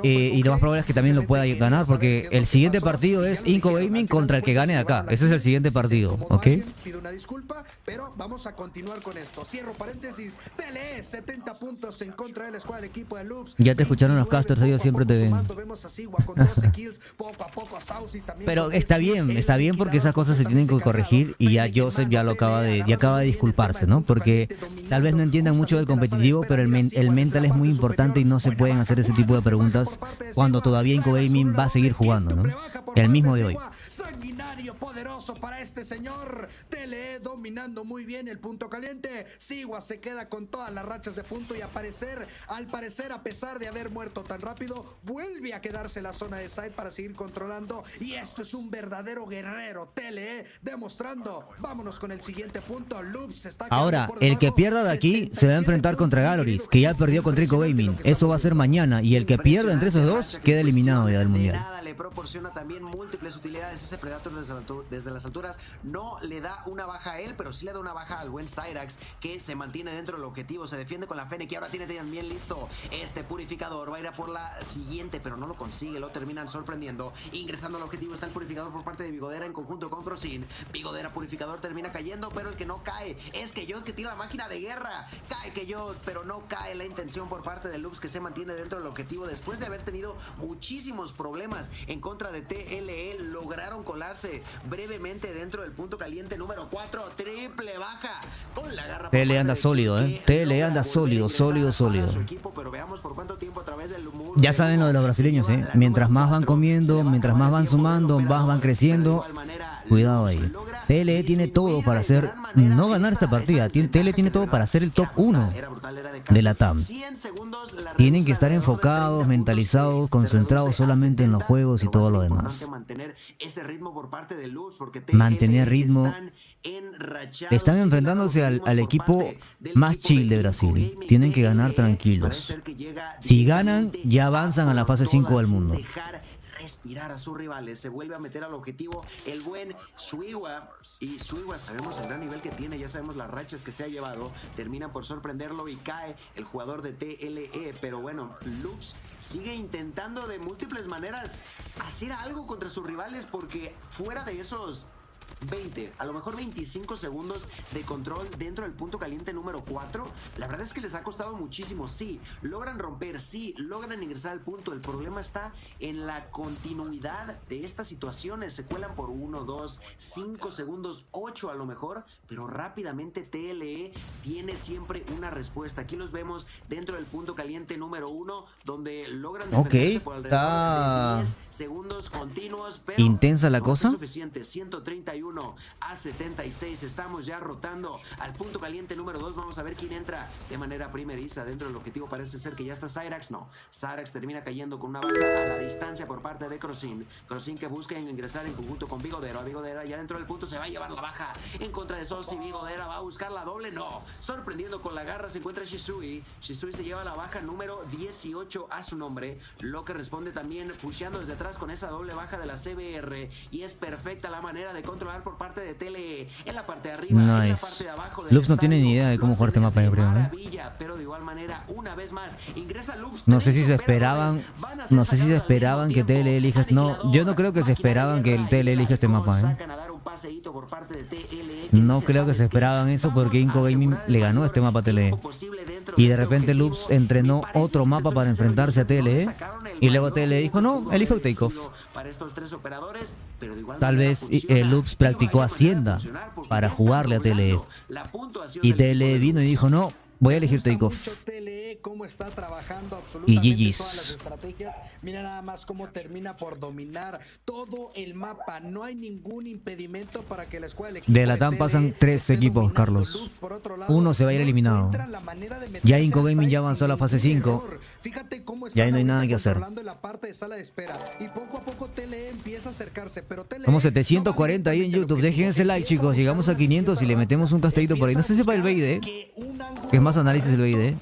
y lo más probable es que también lo pueda ganar, porque el siguiente partido es Inco Gaming contra el que gane de acá. Ese es el siguiente partido, ¿ok? Pido una disculpa, pero vamos a continuar con esto. Cierro paréntesis. TLE 70 puntos en contra de la escuadra del equipo de Loops. Ya te escucharon los casters, ellos siempre te ven. Pero está bien porque esas cosas se tienen que corregir, y ya Joseph ya acaba de disculparse, ¿no? Porque tal vez no entiendan mucho del competitivo, pero el mental es muy importante y no se pueden hacer ese tipo de preguntas cuando todavía Inco Gaming va a seguir jugando, ¿no? El mismo de hoy. Sanguinario, poderoso para este señor. TLE dominando muy bien el punto caliente. Sigua se queda con todas las rachas de punto y al parecer, a pesar de haber muerto tan rápido, vuelve a quedarse en la zona de side para seguir controlando. Y esto es un verdadero guerrero. TLE demostrando. Vámonos con el siguiente punto. Loops está ahora, el que pierda de aquí se va a enfrentar contra Galoris, que ya perdió contra Inco Gaming. Eso va a ser mañana, y el que pierda entre esos dos queda eliminado ya del mundial. Le proporciona también múltiples utilidades. Ese Predator desde las alturas no le da una baja a él, pero sí le da una baja al buen Cyrax, que se mantiene dentro del objetivo, se defiende con la Fennec y ahora tiene también listo este purificador. Va a ir a por la siguiente, pero no lo consigue, lo terminan sorprendiendo. Ingresando al objetivo está el purificador por parte de Vigodera en conjunto con Crossin. Vigodera purificador termina cayendo, pero el que no cae es que yo, que tira la máquina de guerra. Cae que yo, pero no cae la intención por parte de Loops, que se mantiene dentro del objetivo después de haber tenido muchísimos problemas en contra de TLE. Lograron colarse brevemente dentro del punto caliente número 4. Triple baja con la garra. TLE anda sólido, TLE anda sólido. Ya saben lo de los brasileños, mientras más van comiendo, mientras más van sumando, más van creciendo. Cuidado ahí. TLE tiene todo para hacer, no ganar esta partida. TLE tiene todo para ser el top 1 de Latam. Tienen que estar enfocados, mentalizados, concentrados solamente en los juegos y todo lo demás. Mantener ritmo. Están enfrentándose al equipo más chill de Brasil. Tienen que ganar tranquilos. Si ganan, ya avanzan a la fase 5 del mundo. Respirar a sus rivales, se vuelve a meter al objetivo el buen Suiwa, y Suiwa sabemos el gran nivel que tiene, ya sabemos las rachas que se ha llevado, terminan por sorprenderlo y cae el jugador de TLE, pero bueno, Loops sigue intentando de múltiples maneras hacer algo contra sus rivales, porque fuera de esos 20, a lo mejor 25 segundos de control dentro del punto caliente número 4, la verdad es que les ha costado muchísimo. Sí, logran romper, sí, logran ingresar al punto. El problema está en la continuidad de estas situaciones. Se cuelan por 1, 2, 5 segundos, 8 a lo mejor, pero rápidamente TLE tiene siempre una respuesta. Aquí los vemos dentro del punto caliente número 1, donde logran defenderse por alrededor de 10 segundos continuos, pero intensa la cosa. No es suficiente. 131 a 76, estamos ya rotando al punto caliente número 2. Vamos a ver quién entra de manera primeriza dentro del objetivo. Parece ser que ya está Cyrax. No, Cyrax termina cayendo con una baja a la distancia por parte de Crossin. Crossin que busca ingresar en conjunto con Vigodera. Vigodera ya dentro del punto se va a llevar la baja en contra de Sosi. Vigodera va a buscar la doble. No, sorprendiendo con la garra se encuentra Shisui. Shisui se lleva la baja número 18 a su nombre, lo que responde también pusheando desde atrás con esa doble baja de la CBR, y es perfecta la manera de controlar por parte de TLE en la parte de arriba, en la parte de abajo. Loops no tiene ni idea de cómo jugar este mapa, yo creo, pero de igual manera, una vez más, ingresa Loops. No sé si se esperaban, que TLE elija. No, yo no creo que se esperaban que el TLE elija este mapa, No creo que se esperaban eso, porque Inco Gaming le ganó este mapa a TLE. Y de repente Loops entrenó otro mapa para enfrentarse a TLE, y luego TLE dijo, no, elijo el takeoff. Tal vez Loops practicó Hacienda para jugarle a TLE, y TLE vino y dijo, no, Voy a elegir takeoff. Cómo está trabajando Y absolutamente todas las GG's. estrategias. Mira nada más cómo termina por dominar todo el mapa. No hay ningún impedimento para que la escuadra del equipo De Latam pasan 3 equipos, Carlos. Uno se va a ir eliminado. Ya Incogame ya avanzó a la fase 5. Y ahí no hay nada que hacer. Como 740 ahí en YouTube. Dejen ese like, chicos. Llegamos a 500 y le metemos un castellito por ahí. No sé si para el VID, que es más análisis del VID.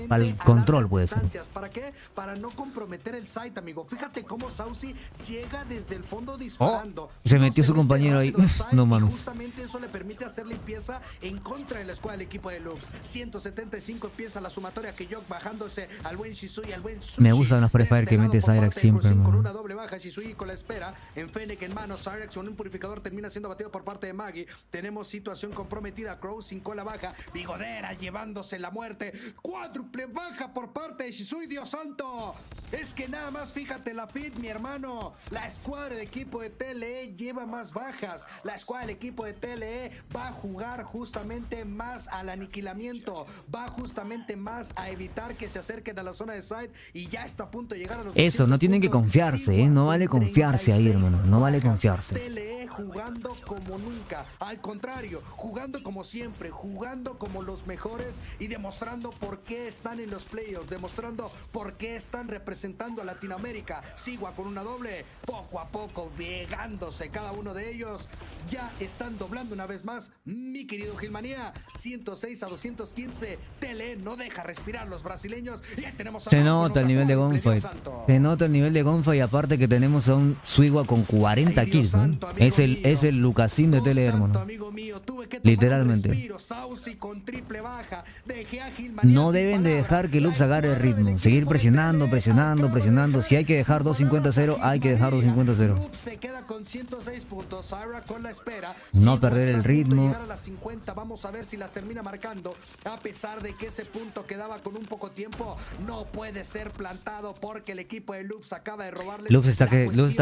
Para el control puede ser. ¿Para qué? Para no comprometer el site, amigo. Fíjate cómo Saucy llega desde el fondo disparando. Se metió su compañero ahí. No mames. Justamente eso le permite hacer limpieza en contra de la escuadra del equipo de Loops. 175 empieza la sumatoria que Yok bajándose al buen Shisui, al buen Sushi. Me gustan los Prefire que metes Cyrax siempre, con man. una doble baja, Shisui con la espera. En Fennec en mano, Cyrax con un purificador termina siendo batido por parte de Maggie. Tenemos situación comprometida. Crow sin cola baja. Bigodera llevándose la muerte. Cuádruple baja por parte de Shisui, Dios santo. Es que nada más fíjate la feed, mi hermano. La escuadra del equipo de TLE lleva más bajas. La escuadra del equipo de TLE va a jugar justamente más al aniquilamiento. Va justamente más a evitar que se acerquen a la zona de side y ya está a punto de llegar a los Eso, no tienen que confiarse, ¿eh? No vale confiarse ahí, hermano. No vale confiarse. TLE jugando como nunca. Al contrario, jugando como siempre, jugando como los mejores y demostrando por qué están en los playoffs, demostrando por qué están representando a Latinoamérica. Sigua con una doble, poco a poco llegándose cada uno de ellos. Ya están doblando una vez más, mi querido Gilmanía. 106 a 215. TLE no deja respirar los brasileños. Y ahí tenemos a Se nota el nivel de gunfight. Se nota el nivel de gunfight. Aparte que tenemos a un Sigua con 40 kills, ¿no? Es el Lucasín de TLE, hermano. Literalmente. No deben de dejar que Lux agarre el ritmo. Seguir presionando, presionando, presionando. Si hay que dejar 250-0, hay que dejar 250-0. No perder el ritmo. Vamos a ver si las termina marcando. A pesar de que ese punto quedaba con un poco tiempo, no puede ser plantado porque el equipo de Loops acaba de robarle. Loops está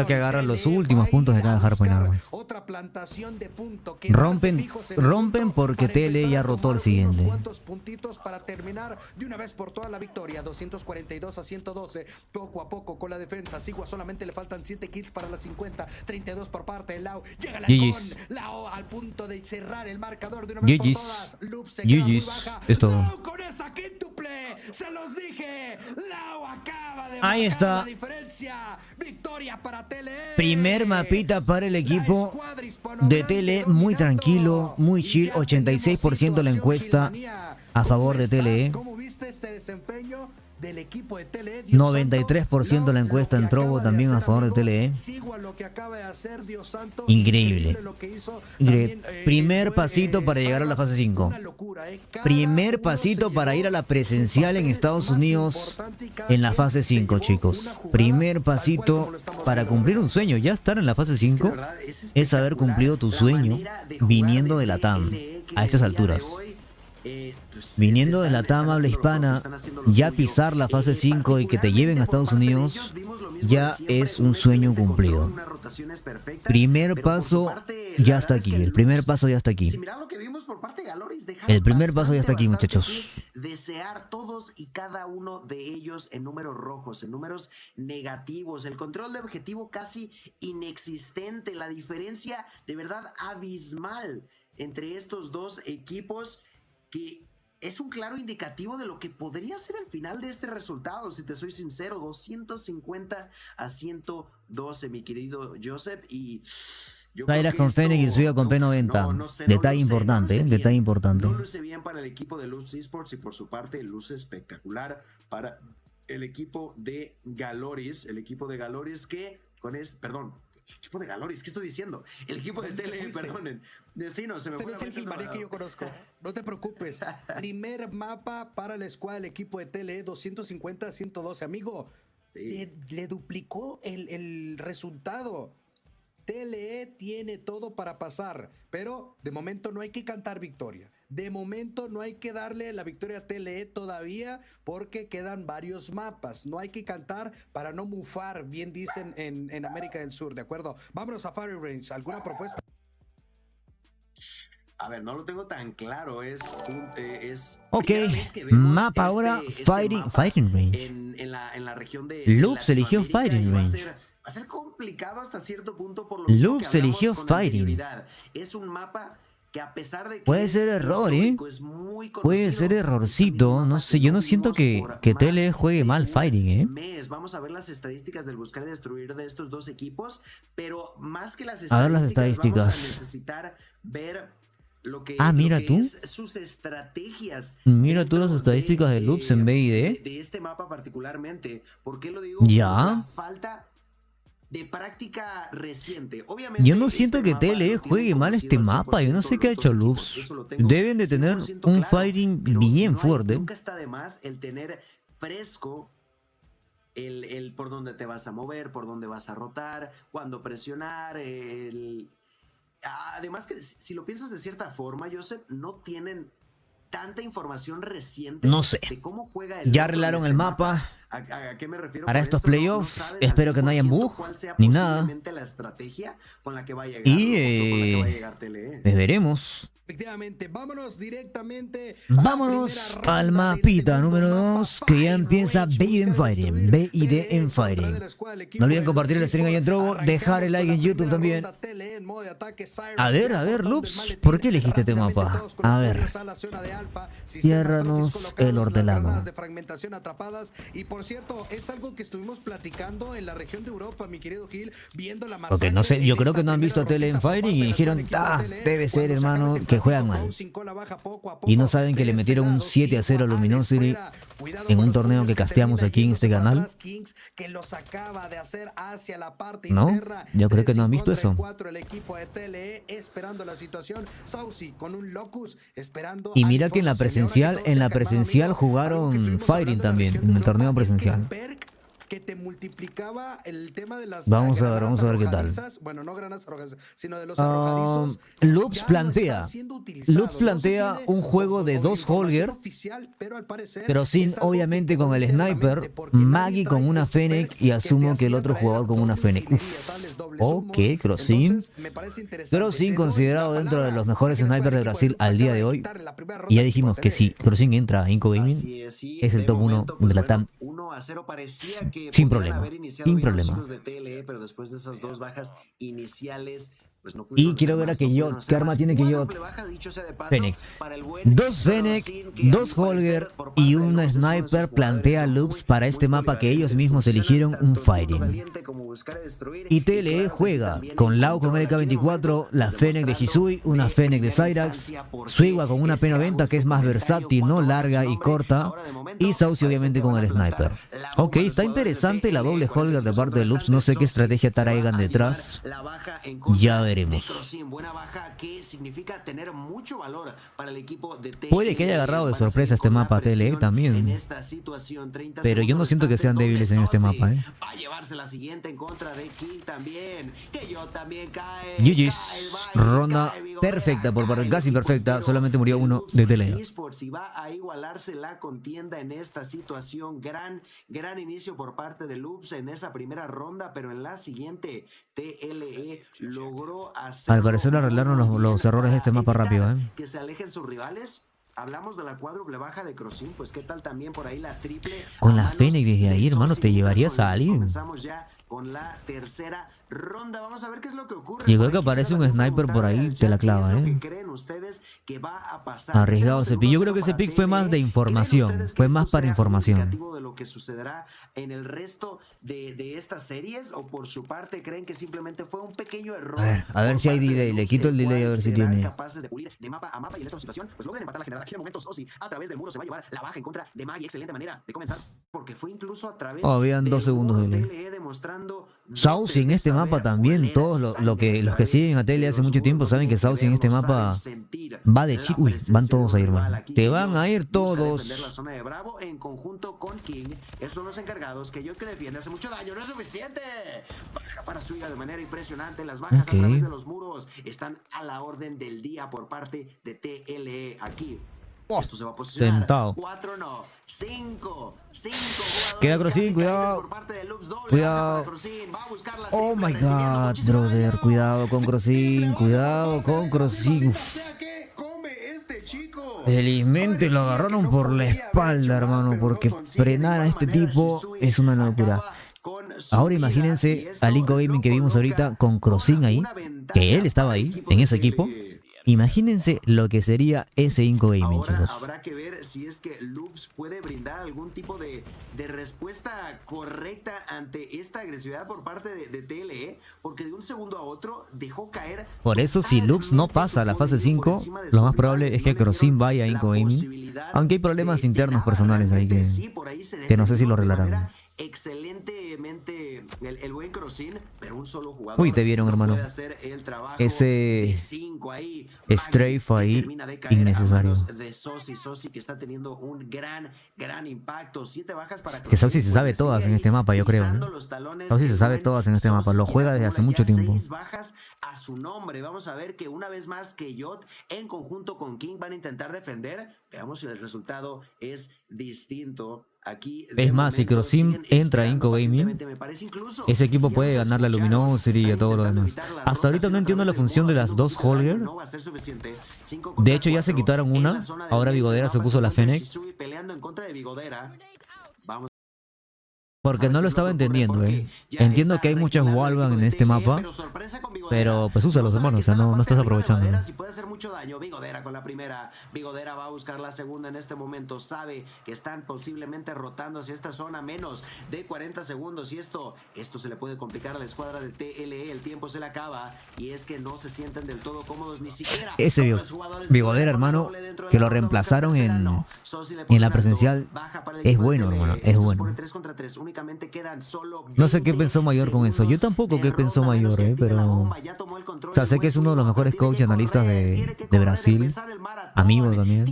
que agarra los últimos puntos de cada hardpoint nada más. Otra plantación de punto que Rompen porque TLE ya rotó el siguiente. ¿Cuántos puntitos para terminar de una vez por toda la victoria? 242 a 112. Poco a poco con la defensa. Sigua solamente le faltan 7 kills para las 50. 32 por parte de Lau. Llega la Lau al punto de cerrar el marcador de una vez por todas. Loops se queda muy baja. Es todo. Lau con esa quíntuple. Se los dije. Lau acaba de Ahí está. la diferencia. Victoria para TLE. Primer mapita para el equipo de TLE. Muy tranquilo, muy chill. 86% la encuesta a favor de TLE. ¿Cómo viste este desempeño del equipo de TLE? 93% la encuesta en Trovo también a favor de TLE. Increíble. Primer pasito para llegar a la fase 5. Primer pasito para ir a la presencial en Estados Unidos en la fase 5, chicos. Primer pasito para cumplir un sueño. Ya estar en la fase 5 es haber cumplido tu sueño viniendo de Latam a estas alturas. Viniendo de Latam, habla hispana, ya pisar la fase 5 y que te lleven a Estados Unidos ya es un sueño cumplido. Primer paso ya está aquí. El primer paso ya está aquí. El primer paso ya está aquí, muchachos. Desear todos y cada uno de ellos en números rojos, en números negativos. El control de objetivo casi inexistente. La diferencia de verdad abismal entre estos dos equipos, que es un claro indicativo de lo que podría ser el final de este resultado, si te soy sincero. 250 a 112, mi querido Joseph. Y yo Zaira con Fennec y Suya con P90. Detalle importante, detalle importante. No luce bien para el equipo de Luz Esports y por su parte luce espectacular para el equipo de Galoris. El equipo de Galoris que con equipo de Galoris, ¿qué estoy diciendo? El equipo de TLE, perdonen. Sí, no, se me fue. Es el Gilmaría que yo conozco. No te preocupes. Primer mapa para la escuadra del equipo de TLE, 250 a 112. Amigo, le duplicó el resultado. TLE tiene todo para pasar, pero de momento no hay que cantar victoria. De momento no hay que darle la victoria a TLE todavía porque quedan varios mapas. No hay que cantar para no mufar, bien dicen en América del Sur, ¿de acuerdo? Vámonos a Fire Range. ¿Alguna propuesta? A ver, no lo tengo tan claro. Ok, mapa ahora Fighting Range. En la región de Loops eligió Fighting Range. Va a ser complicado hasta cierto punto por lo Loops eligió Fighting. Es un mapa que a pesar de que puede ser error, puede ser errorcito. No sé, yo no siento que TLE juegue mal Fighting, Vamos a ver las estadísticas del buscar y destruir de estos dos equipos, pero más que las a ver las estadísticas, vamos a estadísticas. necesitar ver lo que, mira tú. es sus estrategias. Mira tú las estadísticas de Loops en BID. De este mapa particularmente. ¿Por qué lo digo? Ya. Por la falta de práctica reciente. Obviamente, yo no siento que TLE juegue mal este mapa. Yo no sé qué ha hecho Loops. Deben de tener un Fighting bien fuerte. Nunca está de más el tener fresco el por dónde te vas a mover, por dónde vas a rotar, cuándo presionar, además que si lo piensas de cierta forma, Joseph, no tienen tanta información reciente de cómo juega el ya arreglaron el mapa. ¿A qué me refiero para estos playoffs? No espero que no haya bug ni nada. La estrategia con la que va a llegar, y veremos. Efectivamente, vámonos directamente. Vámonos al mapita número 2, que ya empieza BID en Fighting. BID en Fighting. No olviden compartir el stream ahí en Trovo, dejar el like en YouTube también. A ver, Loops, ¿por qué elegiste este mapa? A ver, ciérranos el hortelano. Y por cierto, es algo que estuvimos platicando en la región de Europa, mi querido Gil, viendo la Ok, no sé, yo creo que no han visto TLE en Fighting y dijeron, debe ser, hermano, que juegan mal. Y no saben que le metieron un 7-0 a Luminosity en un torneo que casteamos aquí en este canal. No, yo creo que no han visto eso. Y mira que en la presencial jugaron Fighting también, en el torneo presencial. Que te multiplicaba el tema de las vamos a ver qué tal. Bueno, no granadas arrojadizas, sino de los arrojadizos. Loops plantea un juego de 2 Holger, pero sin, obviamente, con el sniper, Maggie con una Fennec y asumo que el otro jugador con una Fennec. Ok, Crossin. Crossin considerado dentro de los mejores snipers de Brasil al día de hoy. Y ya dijimos que si Crossin entra a Inco Gaming, es el top 1 de Latam. Sin problema, sin problema. Pero después de esas dos bajas iniciales, pues no y quiero ver a que yo, ¿qué arma tiene que yo? Fennec. 2 Fennec, 2 Holger y un sniper plantea Loops para este mapa que ellos mismos eligieron, un Fighting. Y TLE juega con Lau con LK24, la Fennec de Hisui, una Fennec de Cyrax, Suiwa con una P90 que es más versátil, no larga y corta, y Saucy obviamente con el sniper. Ok, está interesante la doble Holger de parte de Loops, no sé qué estrategia traigan detrás. Ya veremos. Puede que haya agarrado de sorpresa este mapa TLE también, pero yo no siento que sean débiles en este mapa. Va a llevarse la siguiente en contra de King también. Que yo también cae. GG's. Ronda perfecta por parte, casi perfecta. Solamente murió uno de TLE. Si va a igualarse la contienda en esta situación. Gran inicio por parte de Loops en esa primera ronda, pero en la siguiente TLE logró hacer. Al parecer arreglaron los errores de este mapa rápido. Que se alejen sus rivales. Hablamos de la cuádruple baja de Crossin, pues qué tal también por ahí la triple. Con la Fennec desde ahí, hermano, te llevarías a alguien. Comenzamos ya con la tercera ronda. Vamos a ver qué es lo que ocurre. Yo creo que aparece un sniper por ahí, te la clava, ¿Qué creen ustedes que va a pasar? Arriesgado ese pick. Yo creo que ese pick fue más de información, fue más para información. ¿De lo que sucederá en el resto de estas series? ¿O por su parte creen que simplemente fue un pequeño error? A ver si hay delay, le quito el delay a ver si tiene. Capaces de pulir de mapa a mapa y en esta situación pues logran empatar la general. Aquí de momento Sosi a través del muro se va a llevar la baja en contra de Maggie. Excelente manera de comenzar porque fue incluso a través habían 2 segundos de delay. Saucy en este mapa también, todos los que siguen a TLE hace mucho tiempo saben que Saucy en este mapa va de chip. Uy, van todos a ir, man. Te van a ir todos. La zona de Bravo en conjunto con King. Estos son los encargados que yo que defiende hace mucho daño. No es suficiente. Baja para Suiga de manera impresionante. Las bajas a través de los muros están a la orden del día por parte de TLE aquí. Esto se va a posicionar. 4 no, 5 queda Crossin, cuidado. Cuidado. Oh my god, brother. Cuidado con Crossin. Cuidado con Crossin. Felizmente lo agarraron por la espalda, hermano, porque frenar a este tipo es una locura. Ahora imagínense al Inco Gaming que vimos ahorita con Crossin ahí, que él estaba ahí, en ese equipo. Imagínense lo que sería ese Inco Gaming, chicos. Habrá que ver si es que Loops puede brindar algún tipo de respuesta correcta ante esta agresividad por parte de TLE, porque de un segundo a otro dejó caer. Por eso, si Loops no pasa a la fase 5, lo más probable es que Crossin vaya a Inco Gaming. Aunque hay problemas internos personales ahí que no sé si lo arreglarán. Excelentemente el buen Crossin, pero un solo jugador. Uy, te vieron, hermano. Ese strafe ahí innecesario. De Sosi que está teniendo un gran impacto. 7 bajas para que Sosi se sabe todas en este mapa, yo creo. Sosi se sabe todas en este mapa. Lo juega desde hace mucho tiempo. 6 bajas a su nombre. Vamos a ver que una vez más que Yot en conjunto con King van a intentar defender. Veamos si el resultado es distinto. Aquí, es más, si Crossin entra a Inco Gaming, ese equipo puede ganar la Luminosity y todo lo demás. Hasta ahorita no entiendo la función de las dos Holger. De hecho ya se quitaron una. Ahora Vigodera se puso la Fennec. Porque no lo estaba entendiendo, Entiendo que hay muchas wallbang en este mapa, pero pues úsalos, hermano, o sea, no estás aprovechando. Si puede hacer mucho daño, Vigodera con la primera. Vigodera va a buscar la segunda en este momento. Sabe que están posiblemente rotando hacia esta zona menos de 40 segundos. Y esto se le puede complicar a la escuadra de TLE. El tiempo se le acaba. Y es que no se sienten del todo cómodos ni siquiera. Ese Vigodera, hermano, que lo reemplazaron en la presencial, es bueno, hermano, es bueno. No sé qué pensó Mayor con eso. Yo tampoco qué pensó Mayor, pero... O sea, sé que es uno de los mejores coach analistas de Brasil. Amigo también.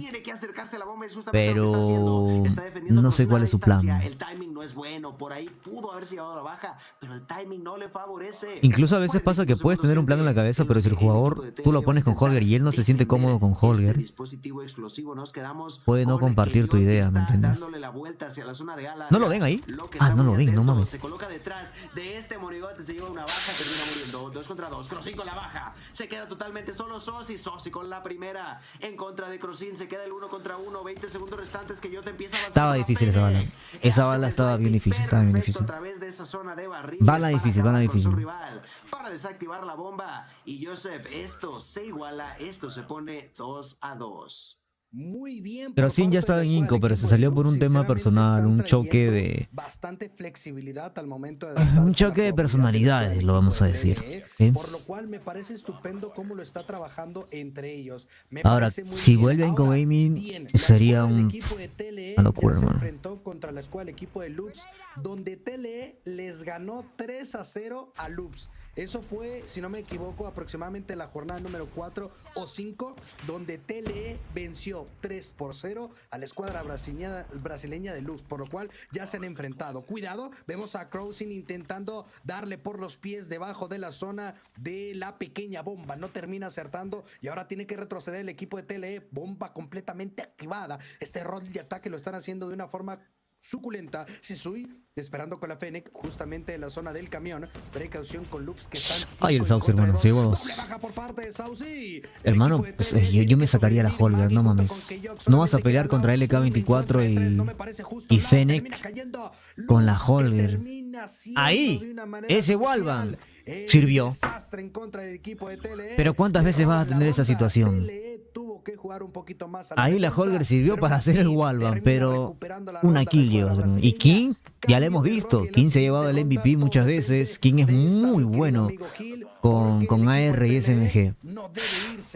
Pero... no sé cuál es su plan. El timing no es bueno. Por ahí pudo haberse llevado a la baja, pero el timing no le favorece. Incluso a veces pasa que puedes tener un plan en la cabeza, pero si el jugador tú lo pones con Holger y él no se siente cómodo con Holger, puede no compartir tu idea, ¿me entiendes? ¿No lo ven ahí? Ah, no lo ven, no mames. Se coloca detrás de este monigote, se lleva una baja, termina muriendo. 2 contra 2, Crossin con la baja. Se queda totalmente solo Sosi con la primera. En contra de Crossin, se queda el 1 contra 1. 20 segundos restantes que yo te empiezo a avanzar. Estaba difícil esa bala. Esa bala estaba bien difícil, Bala difícil. Para desactivar la bomba. Y Joseph, esto se iguala, esto se pone 2 a 2. Muy bien. Pero sí, ya estaba en Inco, pero se salió por un tema personal, un choque de... Bastante flexibilidad al momento de un choque de personalidades, lo vamos a decir. Por lo cual me parece estupendo cómo lo está trabajando entre ellos. Ahora, si vuelve a Inco Gaming, sería una locura, hermano. Se enfrentó contra la escuadra del equipo de Loops, donde TLE les ganó 3-0 a Loops. Eso fue, si no me equivoco, aproximadamente la jornada número 4 o 5, donde TLE venció 3-0 a la escuadra brasileña de Loops, por lo cual ya se han enfrentado. Cuidado, vemos a Crossin intentando darle por los pies debajo de la zona de la pequeña bomba. No termina acertando y ahora tiene que retroceder el equipo de TLE. Bomba completamente activada. Este rol de ataque lo están haciendo de una forma suculenta. Sisui esperando con la Fennec justamente en la zona del camión. Precaución con Loops que están... Ay, el Sauce, hermano, se llevó 2. Hermano, pues, yo me sacaría la Holger, no mames. No vas a pelear contra LK24 y Fennec con la Holger. Ahí, ese wallbang sirvió. Pero ¿cuántas veces vas a tener esa situación? Ahí la Holger sirvió para hacer el wallbang, pero una kill lleva. Y King, ya lo hemos visto. King se ha llevado el MVP muchas veces. King es muy bueno con AR y SMG.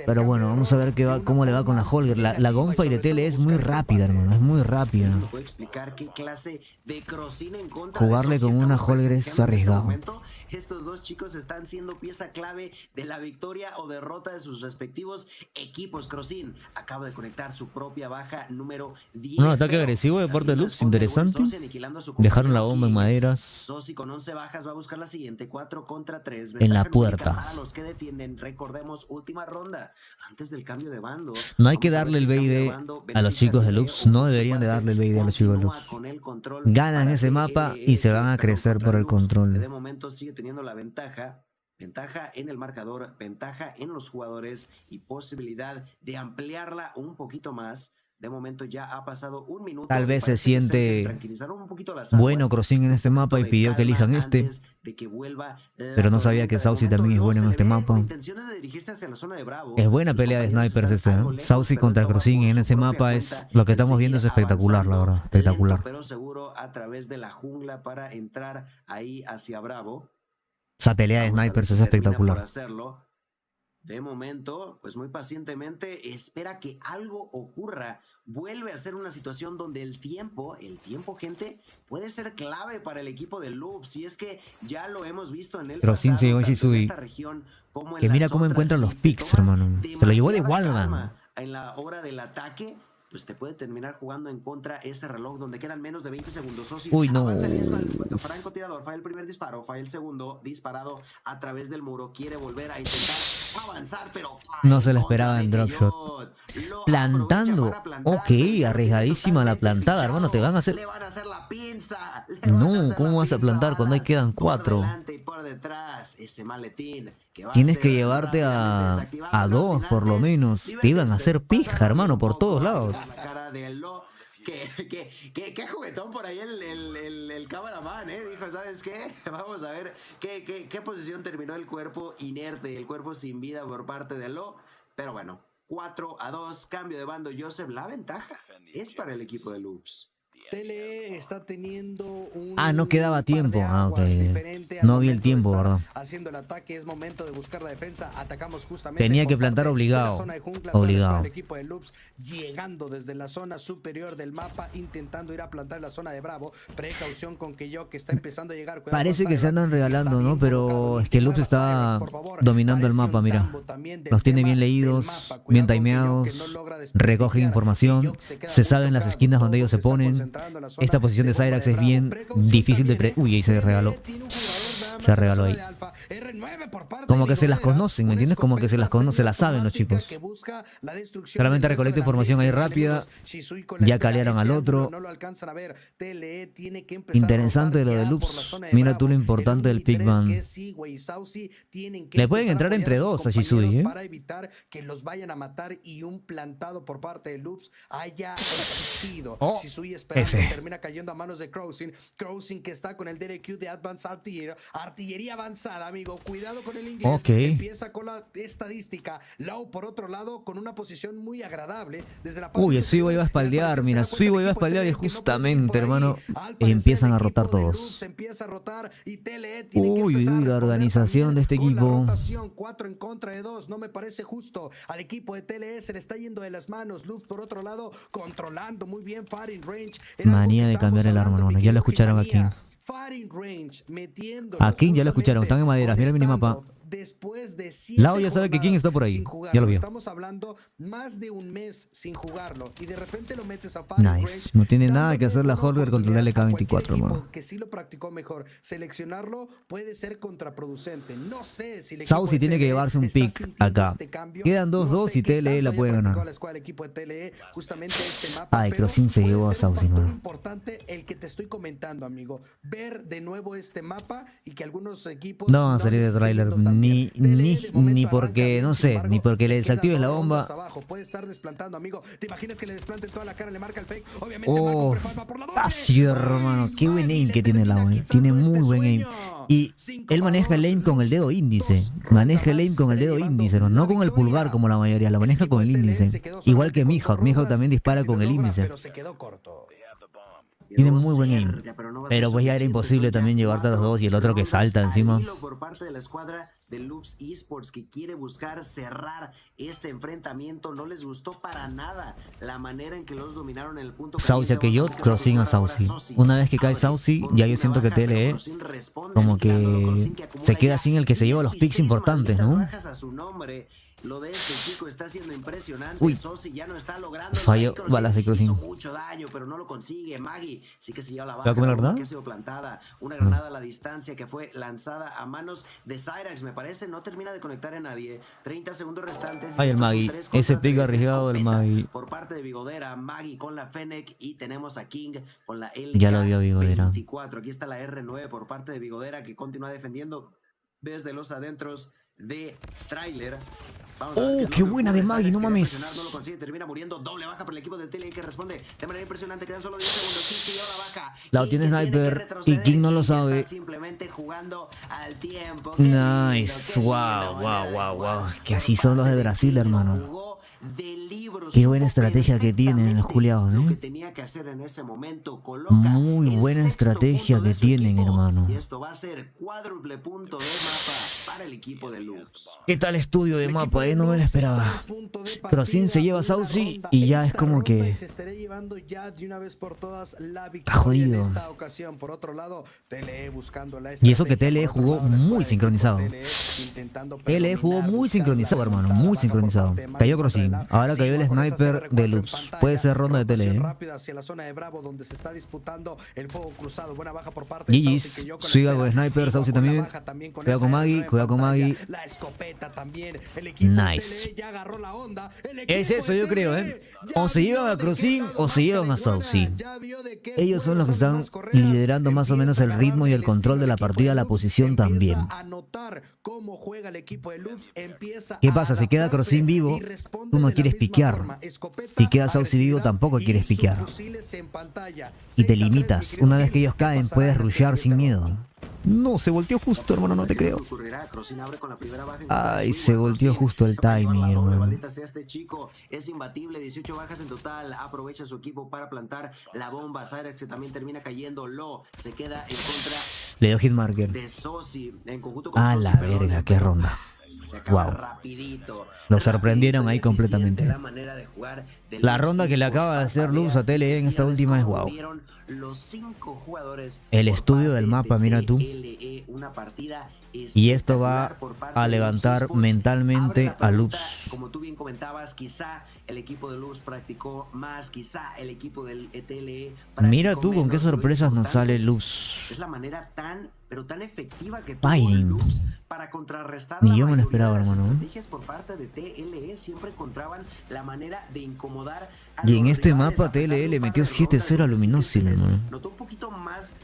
Pero bueno, vamos a ver cómo le va con la Holger. La gunfight de Tele es muy rápida, hermano. Es muy rápida. Jugarle con una Holger es arriesgado. Estos dos chicos están siendo pieza clave de la victoria o derrota de sus respectivos equipos. Crossin acaba de conectar su propia baja número 10. Un ataque agresivo de parte de Loops, interesante. Dejaron la bomba en maderas. Sosi con 11 bajas va a buscar la siguiente, 4 contra 3. En la puerta. Para los que defienden, recordemos, última ronda antes del cambio de bando. No hay que darle el BID a los chicos de Loops. No deberían de darle el BID a los chicos de Loops. Ganan ese mapa y se van a crecer por el control. De momento sigue teniendo la ventaja. ventaja en el marcador, ventaja en los jugadores y posibilidad de ampliarla un poquito más. De momento ya ha pasado un minuto. Tal vez se siente bueno Crossing en este mapa y pidió que elijan este. Pero no sabía que Saucy también es bueno en este mapa. Es buena pelea de snipers este, ¿eh? Saucy contra Crossing en este mapa es... Lo que estamos viendo es espectacular, la verdad. Espectacular. Pero seguro a través de la jungla para entrar ahí hacia Bravo. Esa pelea de snipers es espectacular. De momento, pues muy pacientemente espera que algo ocurra. Vuelve a ser una situación donde el tiempo, gente, puede ser clave para el equipo de Loops. Y es que ya lo hemos visto en el pasado, tanto en esta región como en que mira cómo encuentran los picks, hermano. Se lo llevó de Walman. En la hora del ataque, pues te puede terminar jugando en contra ese reloj donde quedan menos de 20 segundos. Uy, no. Francotirador, falla el primer disparo, falla el segundo, disparado a través del muro, quiere volver a intentar avanzar, pero no se le esperaba en dropshot. Plantando. Ok, arriesgadísima la plantada, hermano, te van a hacer... la pinza. No, ¿cómo vas a plantar cuando ahí quedan 4? Ese maletín tienes que llevarte a 2 por lo menos. Te iban a hacer pija, hermano, por todos lados. Qué juguetón por ahí el cameraman, dijo, ¿sabes qué? Vamos a ver qué posición terminó el cuerpo inerte, el cuerpo sin vida por parte de Lo. Pero bueno, 4-2, cambio de bando, Joseph. La ventaja es para el equipo de Loops. TLE está teniendo un no quedaba tiempo. Ok. No vi el tiempo, ¿verdad? Haciendo el ataque, es momento de buscar la defensa. Atacamos justamente. Tenía que plantar obligado. Obligado. El equipo de Loops llegando desde la zona superior del mapa, intentando ir a plantar la zona de Bravo. Precaución con que está empezando a llegar. Parece que se andan regalando, ¿no? Pero es que Loops está dominando el mapa, mira. Los tiene bien leídos, bien timeados, recogen información, se saben las esquinas donde ellos se ponen. Esta posición de Cyrax es bien difícil de... Uy, ahí se regaló. Se regaló ahí. Como que se las conocen, ¿me entiendes? Como que se las conocen, se las saben los chicos. Solamente recolecta información ahí rápida. Ya calearon al otro. Interesante lo de Loops. Mira tú lo importante del Pigman. Le pueden entrar entre 2 a Shisui, ¿eh? Para evitar que los vayan a matar y un plantado por parte de Loops haya existido. Shisui esperando, termina cayendo a manos de Crossing. Crossing que está con el DRQ de Advanced Artillería avanzada, amigo. Cuidado con el inglés. Empieza con la estadística. Lau, por otro lado, con una posición muy agradable. Desde la Uy, Suivo iba a espaldear. Mira, Suivo iba a espaldear y justamente, hermano, empiezan a rotar todos. Uy, la organización de este equipo. 4 en contra de 2. No me parece justo. Al equipo de TLE se le está yendo de las manos. Loops, por otro lado, controlando muy bien firing range. Manía de cambiar el arma, hermano. Ya lo escucharon aquí. A King ya lo escucharon, están en maderas, mira el minimapa. Lao ya sabe que King está por ahí, ya lo vio. Estamos hablando más de un mes sin jugarlo y de repente lo metes a nice, no tiene nada que hacer la Holger contra el LK24, hermano. Que sí lo practicó mejor, seleccionarlo puede ser contraproducente. No sé si Saucy tiene que llevarse un pick acá. Quedan 2-2 y TLE la puede ganar. Ay, Crossing se llevó a Saucy, ¿no? Importante el que te estoy comentando, amigo. Ver de nuevo este mapa y que algunos equipos no van a salir de trailer ni porque, no sé, ni porque le desactives la bomba. Puede estar desplantando, amigo. ¿Te imaginas que le desplanten toda la cara, le marca el fake? Oh, así, hermano. Qué buen aim que tiene Lao, tiene muy buen aim. Y él maneja el aim con el dedo índice. Maneja el aim con el dedo índice, no con el pulgar como la mayoría, lo maneja con el índice. Igual que Mihawk. Mihawk también dispara con el índice. Tiene muy buen aim. Pero pues ya era imposible también llevarte a los dos y el otro que salta encima. Por parte de la escuadra de Loops Esports que quiere buscar cerrar este enfrentamiento. No les gustó para nada la manera en que los dominaron en el punto. Saucy que yo, Crossing a Saucy. Una vez que cae Saucy, ya yo siento que TLE como que se queda sin el que se lleva los picks importantes, ¿no? Lo de este chico está siendo impresionante. Uy, Sosi ya no está logrando. Falló balas de Crossing. Hizo mucho daño, pero no lo consigue. Maggie sí que se lleva la baja. ¿Va a comer la granada? Que ha sido plantada. Una granada a la distancia que fue lanzada a manos de Cyrax, me parece. No termina de conectar a nadie. 30 segundos restantes. Ay, el Maggie. Ese pick arriesgado del Maggie. Por parte de Vigodera. Maggie con la Fennec y tenemos a King con la LK. Ya lo vio Vigodera. 24. Aquí está la R9 por parte de Vigodera que continúa defendiendo desde los adentros de tráiler. Oh, qué buena de Maggie, no mames. No lo consigue, termina muriendo. Doble baja para el equipo de TLE que responde de manera impresionante. Quedan solo 10 segundos. Sí, ahora baja. La tiene Sniper y King no lo sabe. Simplemente jugando al tiempo. Nice, wow. Que así son los de Brasil, hermano. Qué buena estrategia que tienen los culiados, Muy buena estrategia que tienen, hermano. Y esto va a ser cuádruple punto de mapa para el equipo de Lux. ¿Qué tal estudio de mapa? No me lo esperaba. Crossin se lleva a Saucy y ya es como que... Está jodido. Y eso que TLE jugó muy sincronizado. TLE jugó muy sincronizado, hermano. Muy sincronizado. Cayó Crossin. Ahora cayó el sniper de Lux. Puede ser ronda de TLE. GG's. Suiga con sniper. Saucy también. Cuidado con Maggie. Cuidado con Maggie. Nice. Es eso, yo creo, O se llevan a Crossin o se llevan a Saucy. Ellos son los que están liderando más o menos el ritmo y el control de la partida, la posición también. ¿Qué pasa? Si queda Crossin vivo, tú no quieres piquear. Si queda Saucy vivo, tampoco quieres piquear. Y te limitas. Una vez que ellos caen, puedes rushear sin miedo. No, se volteó justo, hermano, no te creo. Ay, se volteó justo el timing, hermano. Este chico es imbatible, 18 bajas en total. Aprovecha su equipo para plantar la bomba. Cyrex también termina cayendo. Se queda en contra. Le dio hitmarker. A la verga, qué ronda. Wow. Lo sorprendieron ahí completamente. La ronda que le acaba de hacer Luz a TLE en esta última es wow. El estudio del mapa, mira tú. Y esto va a levantar mentalmente a Luz. Como tú bien comentabas, quizá el equipo de Luz practicó más, quizá el equipo del TLE. Mira tú con qué sorpresas nos sale Luz. Es la manera tan efectiva que tuvo Luz para contrarrestar. Ni yo me lo esperaba, hermano. Las estrategias por parte de TLE siempre encontraban la manera de incomodar a y en este mapa TLE le metió 7-0 a Luminosil, hermano. Notó un poquito más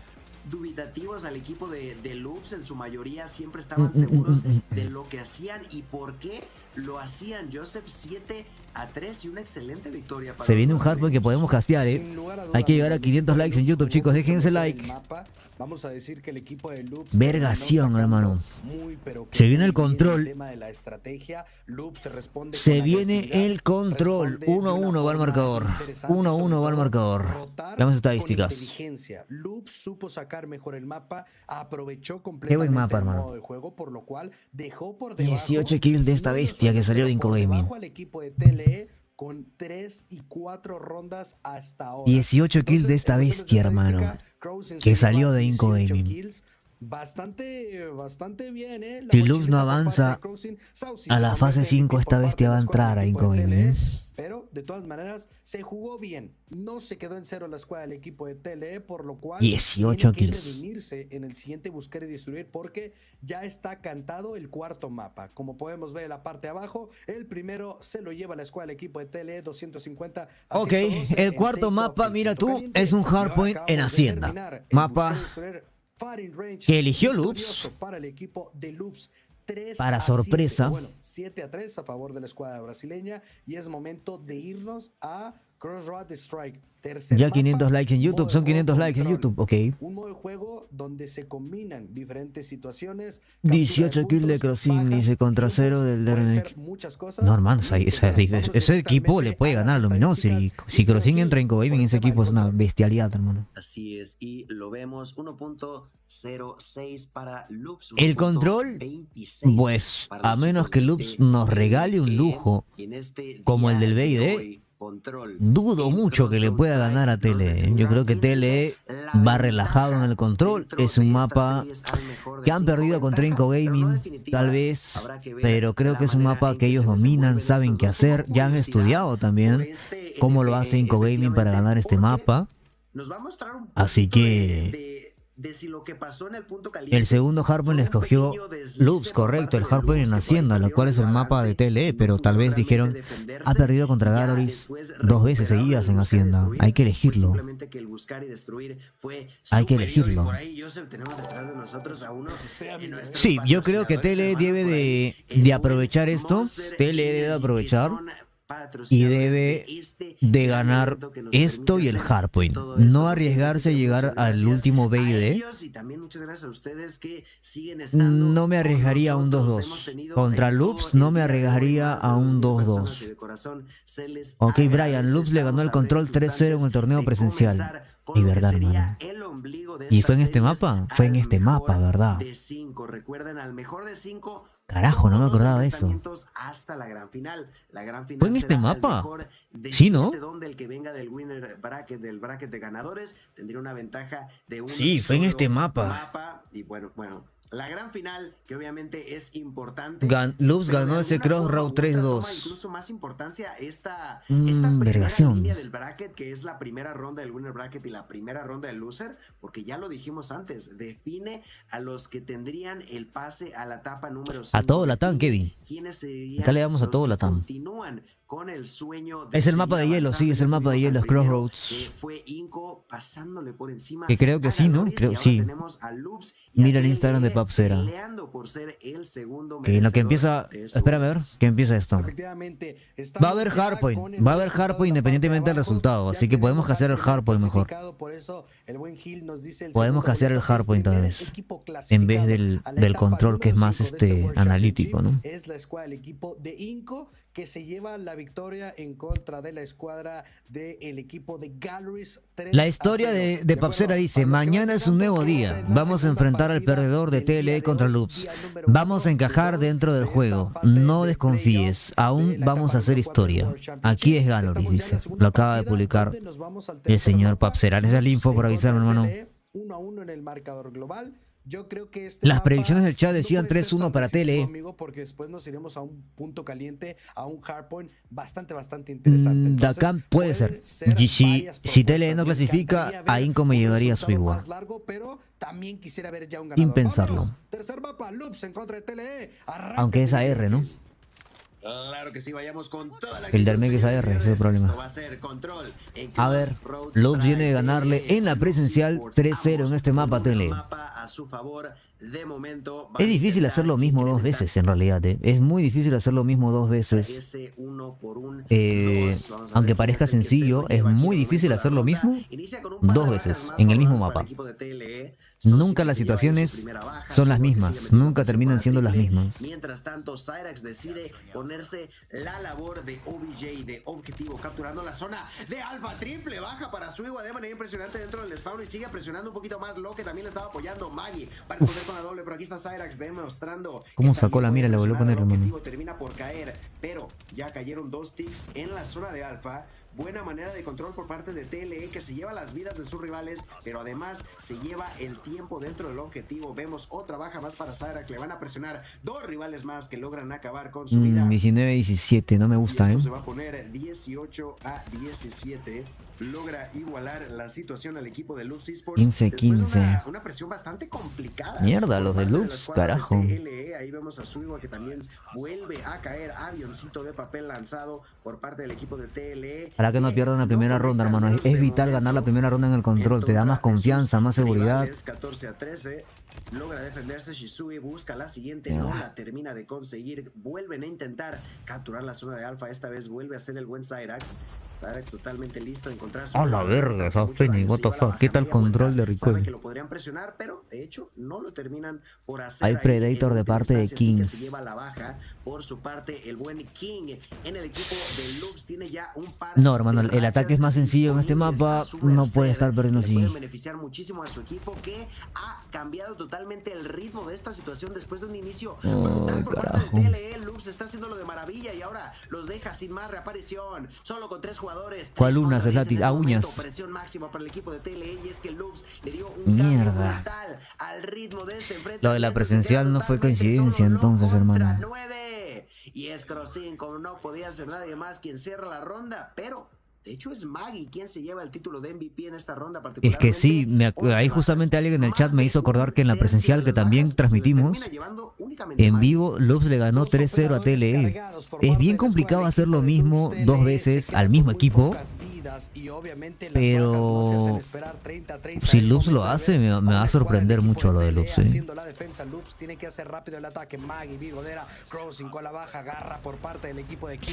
dubitativos al equipo de Loops, en su mayoría siempre estaban seguros de lo que hacían y por qué lo hacían. Joseph 7-3 y una excelente victoria para se viene un hardpoint que podemos castear, Hay que llegar a 500 likes en YouTube, chicos, déjense like. Vamos a decir que el equipo de Loops vergación, hermano. Se viene el control. Se viene el control. 1-1 va el marcador. 1-1 va el marcador. Veamos estadísticas. Loops supo sacar mejor el mapa, aprovechó qué buen mapa, el hermano. modo de juego, por lo cual dejó por debajo 18 kills de esta bestia que salió de Inco Gaming. Al equipo de TLE con 3 y 4 rondas hasta ahora. 18 kills de esta bestia, hermano, que salió de Inco Gaming. Bastante bien, Si Lux no avanza a la fase 5, esta bestia va a entrar a Inco Gaming. Pero de todas maneras se jugó bien. No se quedó en cero la escuadra del equipo de TLE, por lo cual 18 tiene que kills. redimirse en el siguiente buscar y destruir, porque ya está cantado el cuarto mapa. Como podemos ver en la parte de abajo, el primero se lo lleva la escuadra del equipo de TLE, 250 a ok, 112, el cuarto mapa, mira tú, es un hardpoint en Hacienda. Mapa que eligió Loops para el equipo de Loops. Para sorpresa. 7-3 a favor de la escuadra brasileña, y es momento de irnos a Crossroad Strike. Ya 500 likes en YouTube, son 500 likes en YouTube, ok. Un modo de juego donde se combinan diferentes situaciones. 18 kills de Crossin, dice, contra 0 del Dernek. No, hermano, ese equipo le puede ganar a Luminosity. Si Crossin entra en Codm, ese equipo es una bestialidad, hermano. Así es, y lo vemos, 1.06 para Loops. El control, pues, a menos que Loops nos regale un lujo como el del BID, dudo mucho que le pueda ganar a TLE. Yo creo que TLE va relajado en el control. Es un mapa que han perdido contra Inco Gaming, tal vez, pero creo que es un mapa que ellos dominan, saben qué hacer. Ya han estudiado también cómo lo hace Inco Gaming para ganar este mapa. Así que de si lo que pasó en el punto caliente. El segundo hardpoint le escogió Loops, correcto, el hardpoint en Hacienda, lo cual es el mapa de TLE, pero tal vez dijeron, ha perdido contra Galoris 2 veces seguidas en Hacienda, hay que elegirlo. Hay que elegirlo. Sí, yo creo que TLE debe de aprovechar esto, TLE debe aprovechar y debe de ganar esto y el hardpoint. No arriesgarse a llegar al último BID. No me arriesgaría a un 2-2. Contra Loops no me arriesgaría a un 2-2. Ok, Bryan, Loops le ganó el control 3-0 en el torneo presencial. Es verdad, hermano. ¿Y fue en este mapa? Fue en este mapa, ¿verdad? Carajo, no me acordaba de eso. ¿Fue en este mapa? Sí, ¿no? Sí, fue en este mapa. Y bueno, la gran final, que obviamente es importante. Loops ganó ese Crossroad 3-2. Incluso más importancia esta primera línea del bracket, que es la primera ronda del winner bracket y la primera ronda del loser, porque ya lo dijimos antes, define a los que tendrían el pase a la etapa número 5. A todo Latam, Kevin. Acá le damos a todo Latam. Continúan con el sueño de es el mapa de hielo, sí, es el mapa de hielo, Crossroads. Fue Inco pasándole por encima. Que creo que sí, ¿no? Creo sí. Mira el Instagram de Papsera. Que en lo que empieza... Espérame a ver, que empieza esto. Va a haber hardpoint. Va a haber hardpoint independientemente del resultado. Así que podemos hacer el hardpoint mejor. Podemos hacer el hardpoint tal vez. En vez del control que es más analítico, ¿no? Es la escuadra del equipo de Inco que se lleva la victoria en contra de la escuadra del equipo de Galoris. La historia de Papsera dice, mañana es un nuevo día. Vamos a enfrentar al perdedor de TLE contra Loops. Vamos a encajar dentro del juego. No desconfíes. Aún vamos a hacer historia. Aquí es Galoris, dice. Lo acaba de publicar el señor Papsera. Esa es la info por avisar, hermano. 1-1 en el marcador global. Yo creo que las predicciones del chat decían 3-1 para TLE. Porque después nos iremos a un punto caliente, a un hardpoint bastante interesante. Entonces, acá puede ser. Y si TLE no clasifica, a Inco me llevaría a su igual. Pero también quisiera ver ya un ganador. Sin pensarlo. Tercer mapa, Loops en contra de TLE. Aunque es AR, ¿no? Claro que sí, vayamos con toda la el Dermec es AR, ese es el problema. A ver, Loops viene de ganarle en la presencial 3-0 en este mapa TLE. Es difícil hacer lo mismo 2 veces en realidad, Es muy difícil hacer lo mismo 2 veces. Aunque parezca sencillo, es muy difícil hacer lo mismo 2 veces en el mismo mapa. Nunca las situaciones son las mismas, nunca terminan siendo las mismas. Mientras tanto, Cyrax decide ponerse la labor de OBJ, de objetivo, capturando la zona de Alfa. Triple baja para Suiwa de manera impresionante dentro del spawn y sigue presionando un poquito más. Lo que también le estaba apoyando Maggie para responder con la doble, pero aquí está Cyrax demostrando cómo sacó la mira, le volvió a poner, hermano. Termina por caer, pero ya cayeron 2 ticks en la zona de Alfa. Buena manera de control por parte de TLE, que se lleva las vidas de sus rivales, pero además se lleva el tiempo dentro del objetivo. Vemos otra baja más para Cyrax, le van a presionar 2 rivales más que logran acabar con su vida. 19-17, no me gusta, Se va a poner 18-17. Logra igualar la situación al equipo de Loops Esports. 15-15. Una presión bastante complicada. Mierda, los de Loops, carajo. Ahí vemos a Suiwa, que también vuelve a caer. Avioncito de papel lanzado por parte del equipo de TLE. Para que no pierdan la primera ronda, hermano. Es vital ganar la primera ronda en el control. Te da más confianza, más seguridad. 14-13. Logra defenderse Shisui, busca la siguiente, no la termina de conseguir. Vuelven a intentar capturar la zona de Alfa. Esta vez vuelve a ser el buen Cyrax. Cyrax totalmente listo a encontrar su... ¡A la verga! Esa Fenix, what the fuck. ¿Qué tal control de recoil? Que lo podrían presionar, pero de hecho no lo terminan por hacer. Hay Predator de parte de King. Se lleva la baja. Por su parte, el buen King en el equipo de Loops tiene ya un par. No, hermano, el ataque es más sencillo en este mapa. No puede estar perdiendo así. Puede beneficiar muchísimo a su equipo, que ha cambiado totalmente el ritmo de esta situación después de un inicio brutal por parte de TLE. Loops está haciéndolo de maravilla y ahora los deja sin más reaparición, solo con 3 jugadores. ¿Cuál unas, Slatis? A uñas. Presión máxima para el equipo de TLE, y es que Loops le dio un cambio brutal al ritmo de este enfrentamiento. Lo de la presencial no fue coincidencia entonces, hermano. 9. Y es Crossin, como no podía ser nadie más quien cierra la ronda, pero De hecho, es Maggie quien se lleva el título de MVP en esta ronda Es que sí, ahí justamente alguien en el chat me hizo acordar que en la presencial que también transmitimos, en vivo, Loops le ganó 3-0 a TLE. Es bien complicado hacer lo mismo 2 veces al mismo equipo, pero si Loops lo hace, me va a sorprender mucho lo de Loops. Haciendo la defensa, Loops tiene que hacer rápido el ataque. Maggie, Vigodera, Crossing con la baja, garra por parte del equipo de King.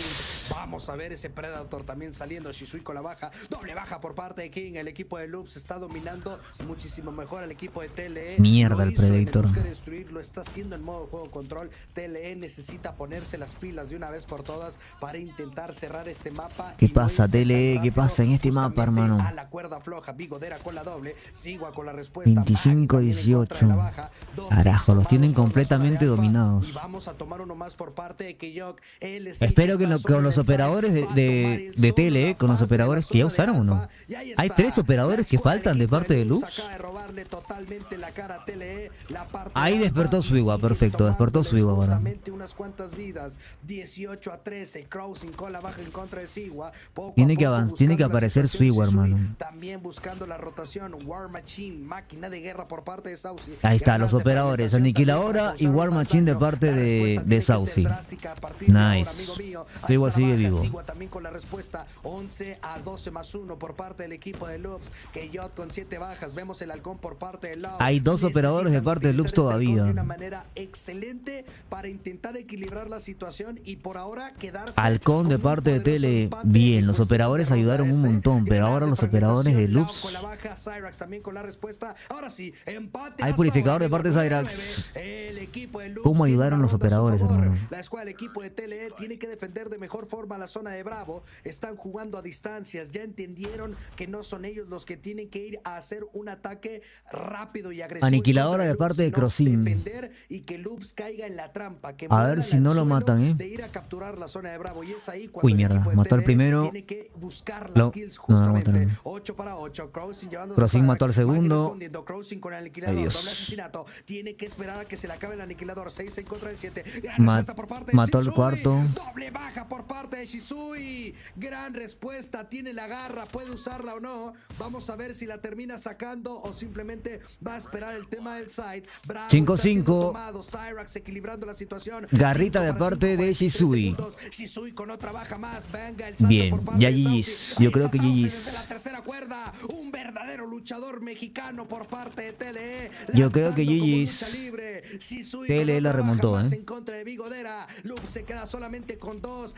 Vamos a ver ese Predator también saliendo. Shisui con la baja, doble baja por parte de King. El equipo de Loops está dominando muchísimo mejor al equipo de TLE. Mierda, el Predator. Lo está haciendo en modo juego control. TLE necesita ponerse las pilas de una vez por todas para intentar cerrar este mapa. ¿Qué pasa, TLE? ¿Qué pasa en este mapa, hermano? A la cuerda floja, Vigodera con la doble, Sigua con la respuesta. 25-18. Carajo, los tienen completamente dominados. Y vamos a tomar uno más por parte de Keyok. Espero que con los operadores de TLE, con los operadores que ya usaron o no. Hay 3 operadores que faltan de parte de Lux. Ahí despertó su Igua, perfecto, despertó su Igua ahora. Unas cuantas vidas, 18-13, Crossing con la baja en contra de Sigua. Tiene que aparecer su Igua, hermano. También buscando la rotación, War Machine, máquina de guerra por parte de Saucy. Ahí está, los operadores, Aniquiladora y War Machine de parte de Saucy. Nice. Su Igua sigue vivo. También con la respuesta, 11-12+1 por parte del equipo de Loops. Keyot con 7 bajas, vemos el halcón por parte de Love. Hay 2 operadores de parte de Loops todavía. De una manera excelente para intentar equilibrar la situación y por ahora quedarse. Halcón de parte de Tele, bien, los operadores ayudaron un montón, pero ahora los operadores de Loops. Hay purificador de parte de Cyrax. ¿Cómo ayudaron los operadores, hermano? La escuadra del equipo de TLE tiene que defender de mejor forma la zona de Bravo. Están jugando a distancias, ya entendieron que no son ellos los que tienen que ir a hacer un ataque rápido y agresivo. Aniquiladora de parte de Crossing. Y que Loops caiga en la trampa, que a ver si no lo matan, de ir a capturar la zona de Bravo. Y es ahí uy, mierda, mató al primero. Tiene que buscar las kills justamente. 8-8, Crossing mató al segundo. Crossing con el aniquilador, doble asesinato. Tiene que esperar a que se le acabe el aniquilador. 6 en contra de 7. Mató al cuarto. Doble baja por parte de Shisui. Gran respuesta. Tiene la garra. Puede usarla o no. Vamos a ver si la termina sacando o simplemente va a esperar el tema del side. 5-5. Cyrax equilibrando la situación. Garrita de parte de Shisui. Shisui con otra baja más. Venga el bien, ya GG's. Yo creo que GG's. La tercera cuerda. Un verdadero luchador mexicano por parte de TLE. Yo creo que GG's. TLE la remontó, en contra de Vigodera. Loop se queda solamente con 2.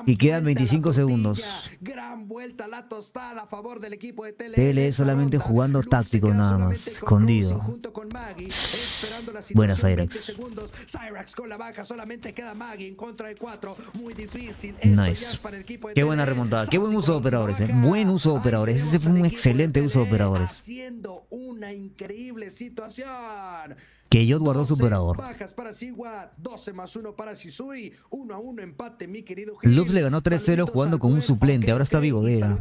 Y quedan 25 segundos. Gran vuelta a la tostada a favor del equipo de TLE. TLE solamente jugando táctico nada más, escondido. Buena Cyrax. Cyrax con la baja, solamente queda Maggie en contra de 4. Muy difícil. Nice. Qué buena remontada, qué buen uso de operadores, buen uso de operadores. Ese fue un excelente uso de operadores. Haciendo una increíble situación. Que yo guardó su operador. Bajas para Sigua, 12+1 para Shisui, 1-1 empate, mi querido. Loops le ganó 3-0 jugando con un suplente, ahora está Vigodera.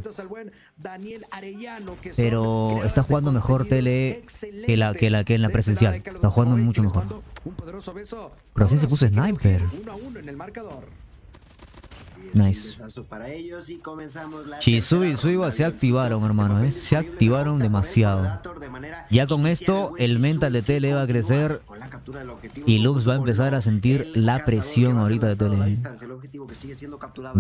Pero está jugando mejor TLE que en la presencial. Está jugando mucho mejor. Pero sí se puso sniper. 1-1 en el marcador. Nice. Shisui y Suiwa se activaron, hermano, se activaron demasiado. Ya con esto, el mental de TLE va a crecer y Loops va a empezar a sentir la presión ahorita de TLE.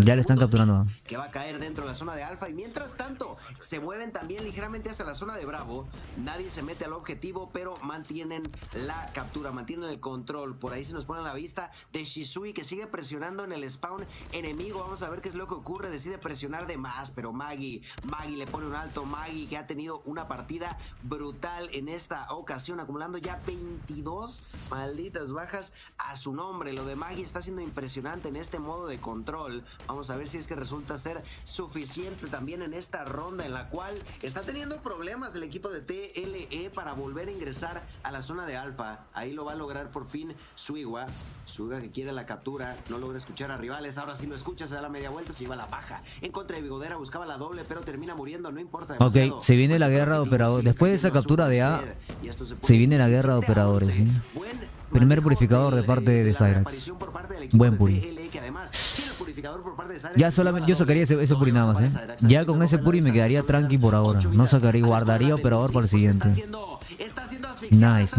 Ya le están capturando. Que va a caer dentro de la zona de Alfa y mientras tanto se mueven también ligeramente hacia la zona de Bravo. Nadie se mete al objetivo, pero mantienen la captura, mantienen el control. Por ahí se nos pone a la vista de Shisui que sigue presionando en el spawn enemigo. Vamos a ver qué es lo que ocurre. Decide presionar de más, pero Maggie le pone un alto. Maggie que ha tenido una partida brutal en esta ocasión, acumulando ya 22 malditas bajas a su nombre. Lo de Maggie está siendo impresionante en este modo de control. Vamos a ver si es que resulta ser suficiente también en esta ronda en la cual está teniendo problemas el equipo de TLE para volver a ingresar a la zona de Alfa. Ahí lo va a lograr por fin Suiwa que quiere la captura, no logra escuchar a rivales. Ahora sí lo escucha, se da la media vuelta, se lleva la baja. En contra de Vigodera buscaba la doble, pero termina muriendo, no importa demasiado. Ok, se viene la guerra de operadores. Después de esa captura de A, se viene la guerra de operadores, ¿sí? Primer purificador de parte de Cyrax. Buen puri. purificador por parte de Cyrax. Ya solamente yo sacaría ese puri nada más, Ya con ese puri me quedaría tranqui por ahora. No sacaría, guardaría operador para el siguiente. Nice.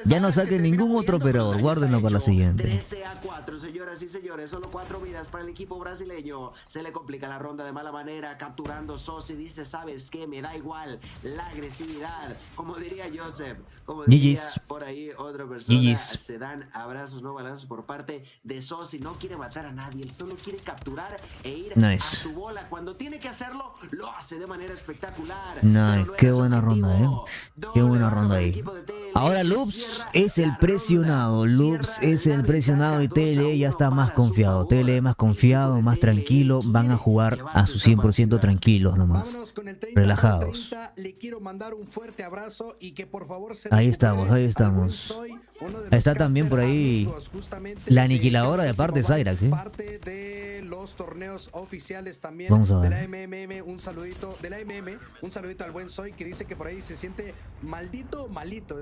Ya no saquen ningún otro operador, guárdenlo para la siguiente. 13-4, señoras y señores, solo 4 vidas para el equipo brasileño. Se le complica la ronda de mala manera, capturando Sosi. Dice, ¿sabes qué? Me da igual la agresividad. Como diría Joseph, como diría por ahí otra persona, se dan abrazos, no balazos por parte de Sosi. No quiere matar a nadie, él solo quiere capturar e ir a su bola. Cuando tiene que hacerlo, lo hace de manera espectacular. Qué buena ronda, Qué buena ronda ahí. Ahora Loops es el presionado. Y TLE ya está más confiado. TLE más confiado, más tranquilo. Van a jugar a su 100% tranquilos nomás. Relajados. Ahí estamos. Está también por ahí la aniquiladora de parte de Cyrax, Parte de los torneos oficiales también. Vamos a ver. De la MMM, un saludito al buen Soy que dice que por ahí se siente malito.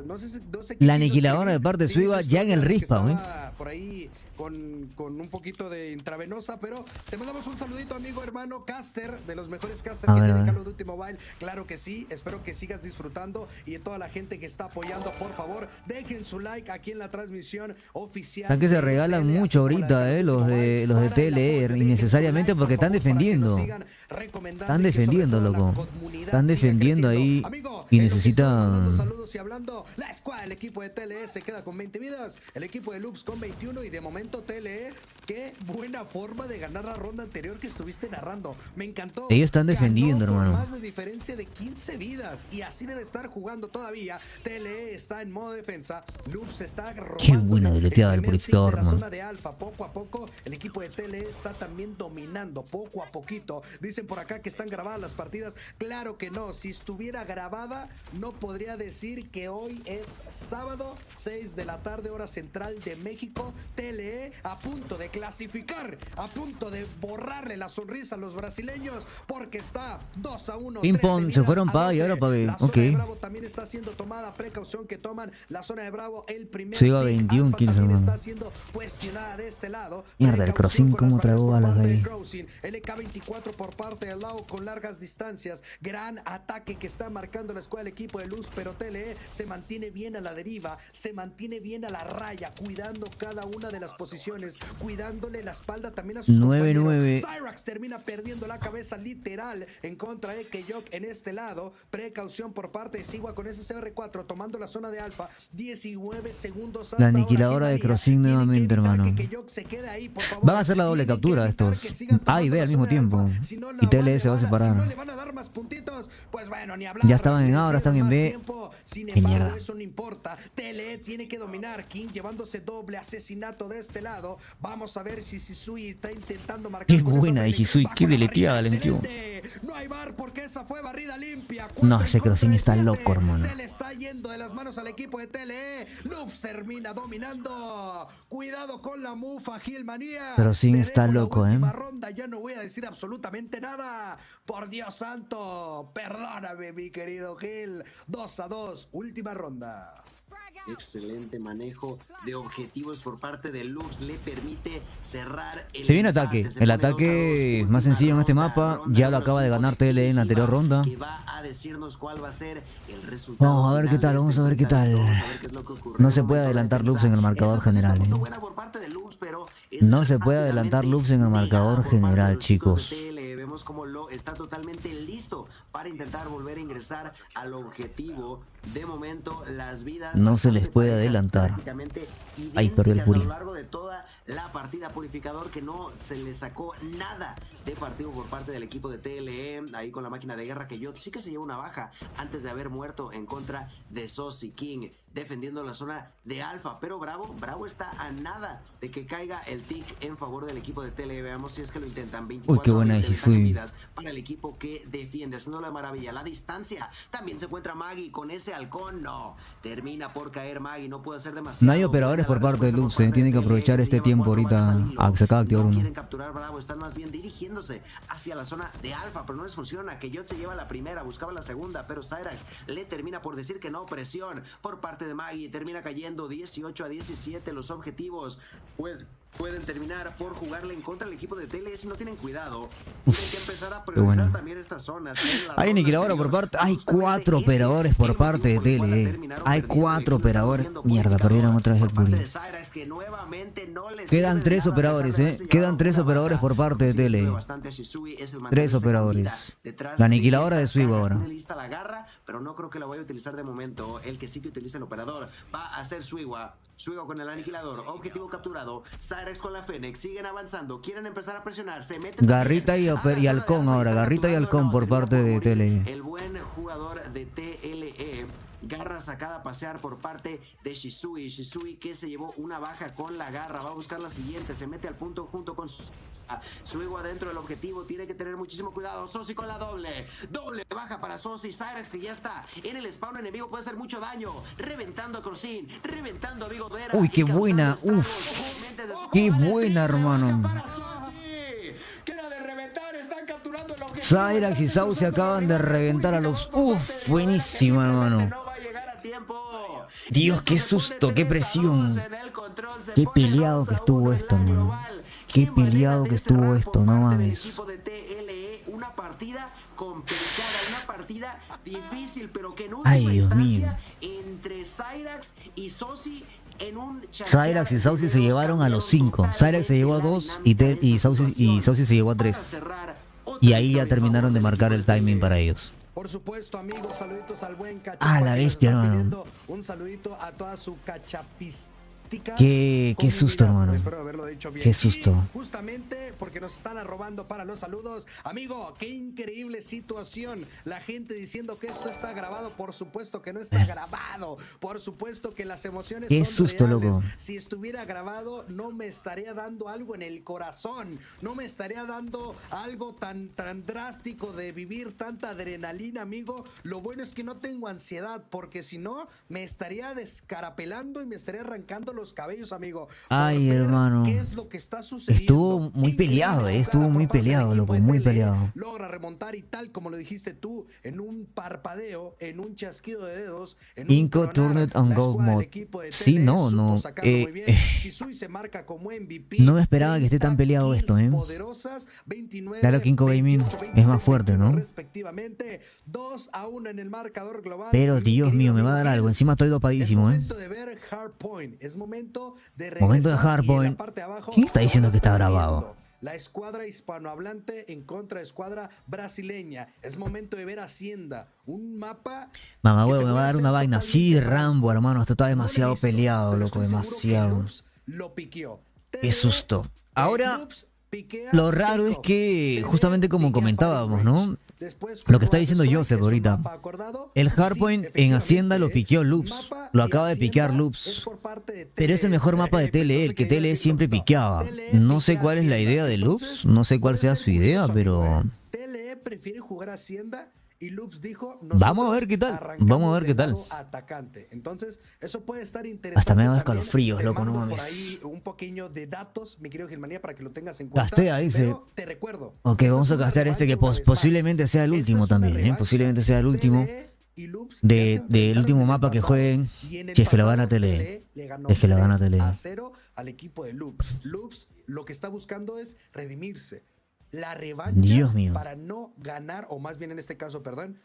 No sé qué la aniquiladora de parte de Suiva ya en el respawn, por ahí con un poquito de intravenosa, pero te mandamos un saludito, amigo, hermano, caster, de los mejores caster que tiene Call of Duty Mobile. Claro que sí, espero que sigas disfrutando y toda la gente que está apoyando, por favor, dejen su like aquí en la transmisión oficial. Están que se regalan mucho ahorita, los de TLE, innecesariamente porque están defendiendo. Están defendiendo, loco. Están defendiendo ahí y necesitan... Saludos y hablando, la escuadra, el equipo de TLE se queda con 20 vidas, el equipo de Loops con 21 y de momento TLE, qué buena forma de ganar la ronda anterior que estuviste narrando. Me encantó. Ellos están defendiendo, hermano. Más de diferencia de 15 vidas y así debe estar jugando todavía. TLE está en modo defensa. Loops está robando. Qué buena deleteada del purificador, hermano. hermano. Zona de alfa, poco a poco el equipo de TLE está también dominando poco a poquito. Dicen por acá que están grabadas las partidas. Claro que no. Si estuviera grabada, no podría decir que hoy es sábado, 6 de la tarde, hora central de México. TLE a punto de clasificar, a punto de borrarle la sonrisa a los brasileños, porque está 2-1. Ping-pong, se fueron pa' y ahora pa' B. Ok. Bravo también está siendo tomada, precaución que toman la zona de Bravo. El primer se iba a 21 kills, hermano. Está siendo cuestionada de este lado. Mierda, el crossing como tragó balas ahí. LK24 por parte del lado con largas distancias. Gran ataque que está marcando la escuadra del equipo de Luz, pero TLE se mantiene bien a la deriva, se mantiene bien a la raya, cuidando cada una de las posiciones, cuidándole la espalda también a sus 9-9. Cyrax termina perdiendo la cabeza literal en contra de Keyok en este lado. Precaución por parte de Sigua con ese CR4 tomando la zona de alfa. 19 segundos hasta la aniquiladora de crossing nuevamente, hermano. Van a hacer la doble captura estos A y B al mismo tiempo. Y TLE se va a separar. Ya estaban en A, ahora están en B. Qué mierda. Eso no importa. TLE tiene que dominar. King llevándose doble asesinato de este lado. Vamos a ver si Shisui está intentando marcar. Qué buena de Shisui, qué deleteada le metió. No hay bar porque esa fue barrida limpia. No, ese crossing está loco, hermano. Se le está yendo de las manos al equipo de TLE. Loops termina dominando. Cuidado con la mufa, Gilmanía. Crossing está loco, última ronda, ya no voy a decir absolutamente nada. Por Dios santo, perdóname, mi querido Gil. 2-2, última ronda. Excelente manejo de objetivos por parte de Lux, le permite cerrar el se viene ataque, el ataque más sencillo en este mapa, ya lo acaba de ganar TLE en la anterior ronda. Vamos a ver qué tal, vamos a ver qué tal. No se puede adelantar Lux en el marcador general, No se puede adelantar Lux en el marcador general, chicos. Vemos como lo está totalmente listo para intentar volver a ingresar al objetivo. De momento las vidas no se les puede adelantar. Ahí perdió el puri. A lo largo de toda la partida, purificador que no se le sacó nada de partido por parte del equipo de TLE. Ahí con la máquina de guerra que yo sí que se llevó una baja antes de haber muerto en contra de Sosi King, defendiendo la zona de alfa, pero Bravo está a nada de que caiga el tick en favor del equipo de TLE. Veamos si es que lo intentan. 24 qué buena vidas para el equipo que defiende, haciendo la maravilla. La distancia, también se encuentra Maggie con ese halcón, no, termina por caer Maggie, no puede hacer demasiado. No hay operadores por parte de Lux, tienen que aprovechar este tiempo ahorita a que se acabe activar uno. Quieren capturar Bravo, están más bien dirigiéndose hacia la zona de alfa, pero no les funciona. Keyot se lleva la primera, buscaba la segunda, pero Cyrax le termina por decir que no. Presión por parte de Maggie, termina cayendo 18-17 los objetivos. pueden terminar por jugarle en contra del equipo de TLE si no tienen cuidado. Uf, Tienen que empezar a qué bueno. también estas zonas. Hay aniquiladora por parte. Hay 4 operadores por parte de TLE. Hay 4 operadores. Mierda, perdieron otra vez el puri. Quedan 3 operadores, Quedan 3 operadores por parte de TLE. 3 operadores. La aniquiladora de Swigo ahora. La garra, pero no creo que la vaya a utilizar de momento. El que sí que utiliza el operador va a ser Swigo con el aniquilador. Objetivo capturado. Cyrax con la Fennec. Siguen avanzando. Quieren empezar a presionar. Se meten Garrita y halcón ahora. Garrita y halcón por parte de TLE. El buen jugador de TLE. Garra sacada a pasear por parte de Shisui. Shisui que se llevó una baja con la garra. Va a buscar la siguiente. Se mete al punto junto con Suigo adentro del objetivo. Tiene que tener muchísimo cuidado. Sosi con la doble. Doble baja para Sosi. Cyrax que ya está en el spawn enemigo. Puede hacer mucho daño. Reventando a Corsin. Reventando a Vigodera. Uy, qué buena. Uf. Qué buena, hermano. Cyrax y Sauce acaban de reventar a los... Uf, buenísimo, hermano. Dios, qué susto, qué presión. Qué peleado que estuvo esto, hermano. Qué peleado que estuvo esto, no mames. Una partida complicada, una partida difícil, pero que en ay, Dios mío. Entre Cyrax y Sosi en un Cyrax y Sauce se llevaron a los 5. Cyrax se llevó a 2 y Sauce se llevó a 3. Y ahí ya terminaron de marcar el timing para ellos. Por supuesto, amigos, saluditos al buen Cachapo. Ah, la bestia, hermano. Un saludito a toda su cachapista. Qué susto, hermano. Qué susto. Y justamente porque nos están robando para los saludos. Amigo, qué increíble situación. La gente diciendo que esto está grabado. Por supuesto que no está grabado. Por supuesto que las emociones qué son susto, reales. loco. Si estuviera grabado, no me estaría dando algo en el corazón. No me estaría dando algo tan drástico de vivir tanta adrenalina, amigo. Lo bueno es que no tengo ansiedad, porque si no, me estaría descarapelando y me estaría arrancando los cabellos, amigo. Ay, hermano. ¿Qué es lo que está sucediendo? Estuvo muy peleado, estuvo muy peleado, loco, muy peleado. Logra remontar y tal como lo dijiste tú, en un parpadeo, en un chasquido de dedos, en Inco un Turned on Gold Mode. Sí, no. No me esperaba que esté tan peleado esto, Claro que Inco Gaming es más fuerte, ¿no? Respectivamente, 2-1 en el marcador global. Pero Dios mío, me va a dar algo. Encima estoy dopadísimo, Es momento de ver Hardpoint. Es momento de Hardpoint. ¿Quién está diciendo que está grabado? La escuadra hispanohablante en contra de escuadra brasileña. Es momento de ver Hacienda. Un mapa... Mamá huevo, me va a dar una vaina. Sí, Rambo, hermano. Esto está demasiado peleado, loco. Demasiado. Lo piqueó. Qué susto. Ahora, lo raro es que, justamente como comentábamos, ¿no? Lo que está diciendo Joseph ahorita. El Hardpoint en Hacienda lo piqueó Loops. Lo acaba de piquear Loops. Pero es el mejor mapa de TLE, el que TLE siempre piqueaba. No sé cuál es la idea de Loops. No sé cuál sea su idea, pero... TLE prefiere jugar Hacienda. Y Loops dijo, vamos a ver qué tal. Vamos a ver qué tal. Atacante. Entonces, eso puede estar interesante. Hasta me da escalofríos, loco, no mames. Por ahí un pequeño de datos, mi querido Gilmanía, para que lo tengas en cuenta. Castea, dice. Te recuerdo. Ok, vamos a castear este que posiblemente sea el último también, Posiblemente sea el último. Del último mapa que jueguen. Si es que lo gana TLE. Es que lo gana TLE. 0 al equipo de Loops. Loops lo que está buscando es redimirse. La revancha, Dios mío, para no ganar, o más bien en este caso, perdón,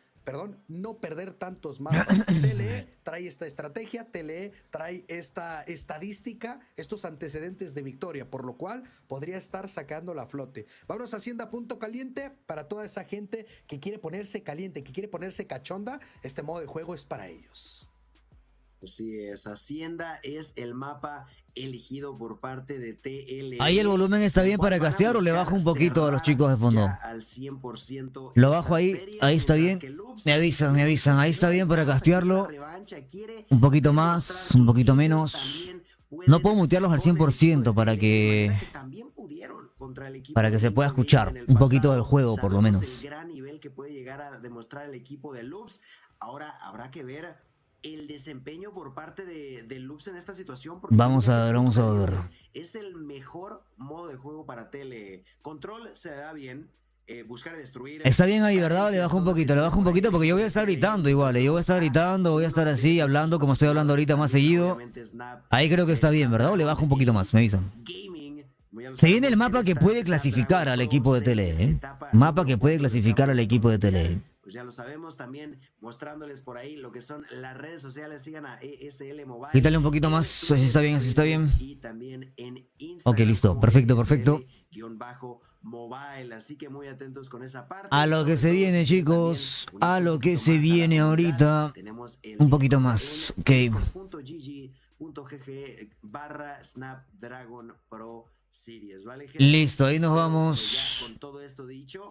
no perder tantos mapas. TLE trae esta estrategia, TLE trae esta estadística, estos antecedentes de victoria, por lo cual podría estar sacando la flote. Vámonos a Hacienda Punto Caliente. Para toda esa gente que quiere ponerse caliente, que quiere ponerse cachonda, este modo de juego es para ellos. Así es, Hacienda es el mapa elegido por parte de TLE. Ahí el volumen está bien para castear, o le bajo un poquito a los chicos de fondo. Al 100% lo bajo ahí está bien. Me avisan, ahí está bien para castearlo. Un poquito más, un poquito menos. No puedo mutearlos al 100% para que se pueda escuchar un poquito del juego, por lo menos. El gran nivel que puede llegar a demostrar el equipo de Loops. Ahora habrá que ver el desempeño por parte de Loops en esta situación. Vamos a ver. Es el mejor modo de juego para TLE. Control se da bien. Buscar destruir. Está bien ahí, ¿verdad? Le bajo un poquito porque yo voy a estar gritando igual. Yo voy a estar gritando, voy a estar así, hablando como estoy hablando ahorita más seguido. Ahí creo que está bien, ¿verdad? O le bajo un poquito más, me avisan. Gaming Se viene el mapa que puede clasificar al equipo de Tele, ¿eh? Mapa que puede clasificar al equipo de Tele. Pues ya lo sabemos, también mostrándoles por ahí lo que son las redes sociales. Sigan a ESL Mobile. Quítale un poquito más, así está bien, así está bien. Y también en Instagram. Ok, listo, perfecto, perfecto. Mobile, así que muy atentos con esa parte. A lo que se viene, chicos, a lo que se viene ahorita. Un poquito más, ok. .gg/Snapdragon Pro Series, ¿vale? Listo, ahí nos vamos.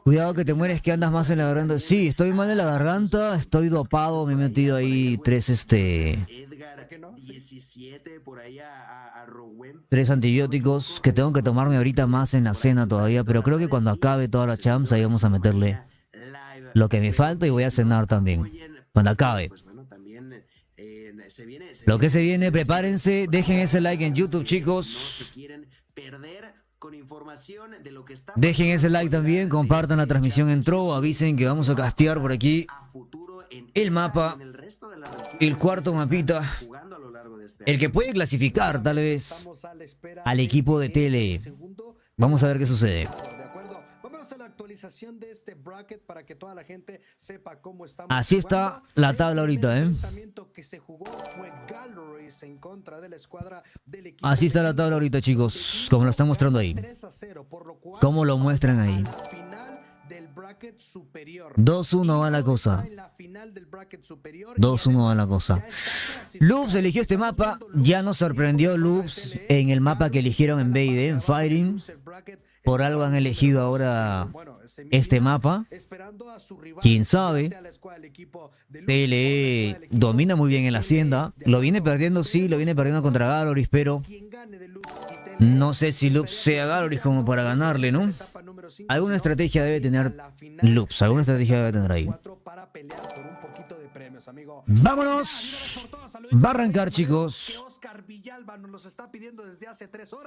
Cuidado que te mueres, que andas más en la garganta. Sí, estoy mal en la garganta, estoy dopado, me he metido ahí tres antibióticos que tengo que tomarme ahorita más en la cena todavía, pero creo que cuando acabe toda la champs ahí vamos a meterle lo que me falta y voy a cenar también, cuando acabe. Lo que se viene, prepárense, dejen ese like en YouTube, chicos. Dejen ese like también, compartan la transmisión en Trovo, avisen que vamos a castear por aquí el mapa, el cuarto mapita, el que puede clasificar tal vez al equipo de Tele. Vamos a ver qué sucede. La actualización de este bracket para que toda la gente sepa cómo estamos. Así está la tabla ahorita, ¿eh? Así está la tabla ahorita, chicos, como lo están mostrando ahí. ¿Cómo lo muestran ahí? 2-1 va la cosa. 2-1 va la cosa. Loops eligió este mapa. Ya nos sorprendió Loops en el mapa que eligieron en BID, en Fighting. Por algo han elegido ahora este mapa. ¿Quién sabe? TLE domina muy bien en la hacienda. Lo viene perdiendo, sí, lo viene perdiendo contra Galoris, pero no sé si Loops sea Galoris como para ganarle, ¿no? Alguna estrategia debe tener Loops, alguna estrategia debe tener ahí. ¡Vámonos! Va a arrancar, chicos.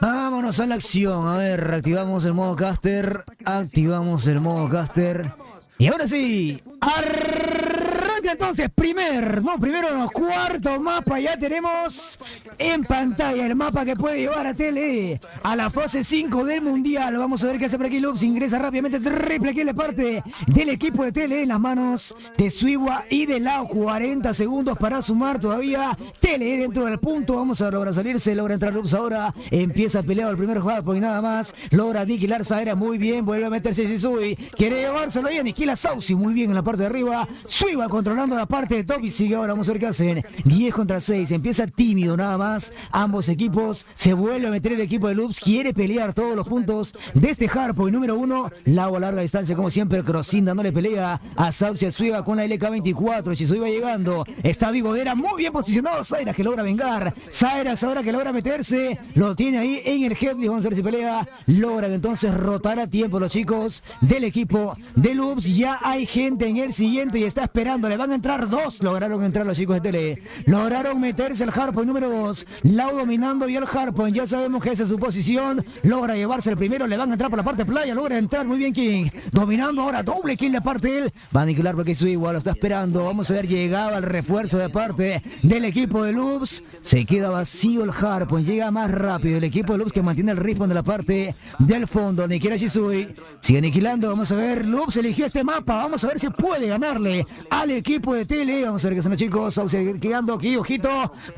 Vámonos a la acción. A ver, activamos el modo caster. Activamos el modo caster. Y ahora sí, arranca entonces primero los cuartos mapas. Ya tenemos en pantalla el mapa que puede llevar a Tele a la fase 5 del Mundial. Vamos a ver qué hace por aquí Loops. Ingresa rápidamente, triple kill de parte del equipo de Tele en las manos de Suiwa y de Lao. 40 segundos para sumar todavía. Tele dentro del punto. Vamos a lograr salirse, logra entrar Loops ahora. Empieza peleado el primer jugador y nada más. Logra aniquilar Saera muy bien. Vuelve a meterse Shisui. Quiere llevárselo y aniquila Saucy muy bien en la parte de arriba. Suiwa controlando la parte de top y sigue ahora. Vamos a ver qué hacen. 10 contra 6. Empieza tímido nada más. Ambos equipos. Se vuelve a meter el equipo de Loops. Quiere pelear todos los puntos de este hardpoint número 1. Lago a larga distancia como siempre. Crossin dándole pelea a Saucy, a Suiwa con la LK24. Shisui va llegando. Está vivo. Era muy bien posicionado. Saeras que logra vengar. Saeras ahora que logra meterse. Lo tiene ahí en el headley. Vamos a ver si pelea. Logran entonces rotar a tiempo los chicos del equipo de Loops. Ya hay gente en el siguiente y está esperando. Le van a entrar dos. Lograron entrar los chicos de Tele. Lograron meterse el hardpoint número 2. Lau dominando y el hardpoint. Ya sabemos que esa es su posición. Logra llevarse el primero. Le van a entrar por la parte playa. Logra entrar muy bien King. Dominando ahora. Doble kill de parte de él. Va a aniquilar porque Suiwa lo está esperando. Vamos a ver, llegaba el refuerzo de parte del equipo de Loops. Se queda vacío el hardpoint. Llega más rápido el equipo de Loops que mantiene el respawn de la parte del fondo. Aniquila Shisui. Sigue aniquilando. Vamos a ver. Loops eligió este mapa. Vamos a ver si puede ganarle al equipo de Tele. Vamos a ver qué son los chicos. Saucy quedando aquí. Ojito.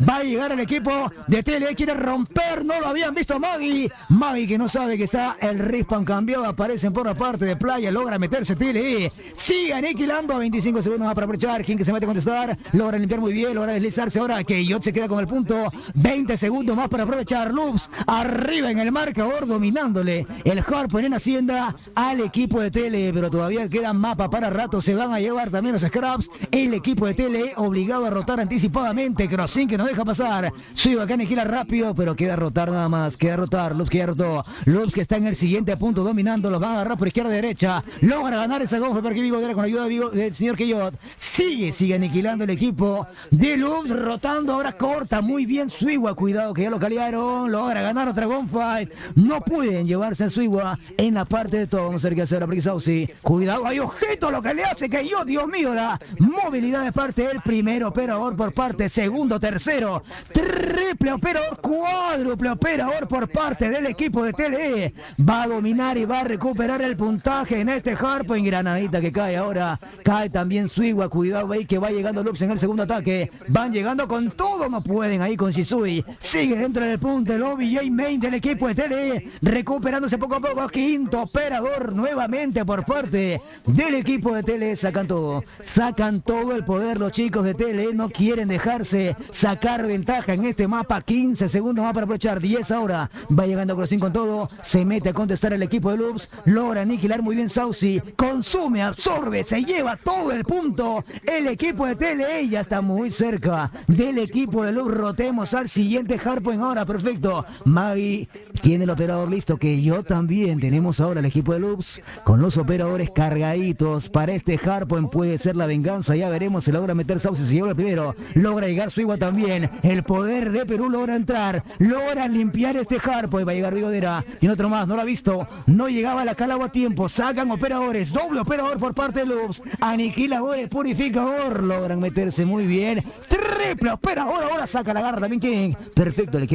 Va a llegar el equipo de Tele. Quiere romper. No lo habían visto Maggie. Maggie que no sabe que está el respawn cambiado. Aparecen por la parte de playa. Logra meterse Tele. Sigue aniquilando. A 25 segundos más para aprovechar. King que se mete a contestar. Logra limpiar muy bien. Logra deslizarse ahora. Que Yot se queda con el punto. 20 segundos más para aprovechar. Loops arriba en el marcador. Dominándole el hardpoint en Hacienda al equipo de Tele. Pero todavía queda mapa para rato. Se van a llevar también los scraps. El equipo de Tele obligado a rotar anticipadamente. Crossin que no deja pasar. Suiwa que aniquila rápido, pero queda rotar nada más. Queda rotar. Loops que ya rotó. Loops que está en el siguiente punto dominando. Los van a agarrar por izquierda y derecha. Logra ganar esa gonfa porque Vigo con ayuda de Vigo, del señor Keyot. Sigue aniquilando el equipo de Loops. Rotando ahora corta. Muy bien Suiwa. Cuidado que ya lo caliaron. Logra ganar otra gunfight. No pueden llevarse a Suiwa en la parte de todo. Vamos a ver qué hacer a Saucy. Cuidado. Hay ojito lo que le hace Keyot. Dios mío. La movilidad de parte del primer operador por parte, segundo, tercero, triple operador, cuádruple operador por parte del equipo de TLE. Va a dominar y va a recuperar el puntaje en este hardpoint. Granadita que cae ahora, cae también Suiwa, cuidado ahí que va llegando Loops en el segundo ataque. Van llegando con todo, no pueden ahí con Shisui. Sigue dentro del punto el OBJ main del equipo de TLE, recuperándose poco a poco. Quinto operador nuevamente por parte del equipo de TLE. Sacan todo el poder los chicos de TLE, no quieren dejarse sacar ventaja en este mapa. 15 segundos más para aprovechar, 10 ahora. Va llegando Crossing con todo, se mete a contestar el equipo de Loops, logra aniquilar muy bien Saucy, consume, absorbe, se lleva todo el punto. El equipo de TLE ya está muy cerca del equipo de Loops. Rotemos al siguiente hardpoint ahora, perfecto. Maggie tiene el operador listo, que yo también. Tenemos ahora el equipo de Loops con los operadores cargaditos para este hardpoint. Puede ser la venganza, ya veremos. Se logra meter Saucy, se lleva el primero, logra llegar Suiwa también. El poder de Perú logra entrar, logra limpiar este hardpoint. Va a llegar Vigodera, tiene otro más, no lo ha visto, no llegaba a la Calagua a tiempo. Sacan operadores, doble operador por parte de Loops, aniquiladores, purificador, logran meterse muy bien. Triple operador, ahora saca la garra también King. Perfecto, le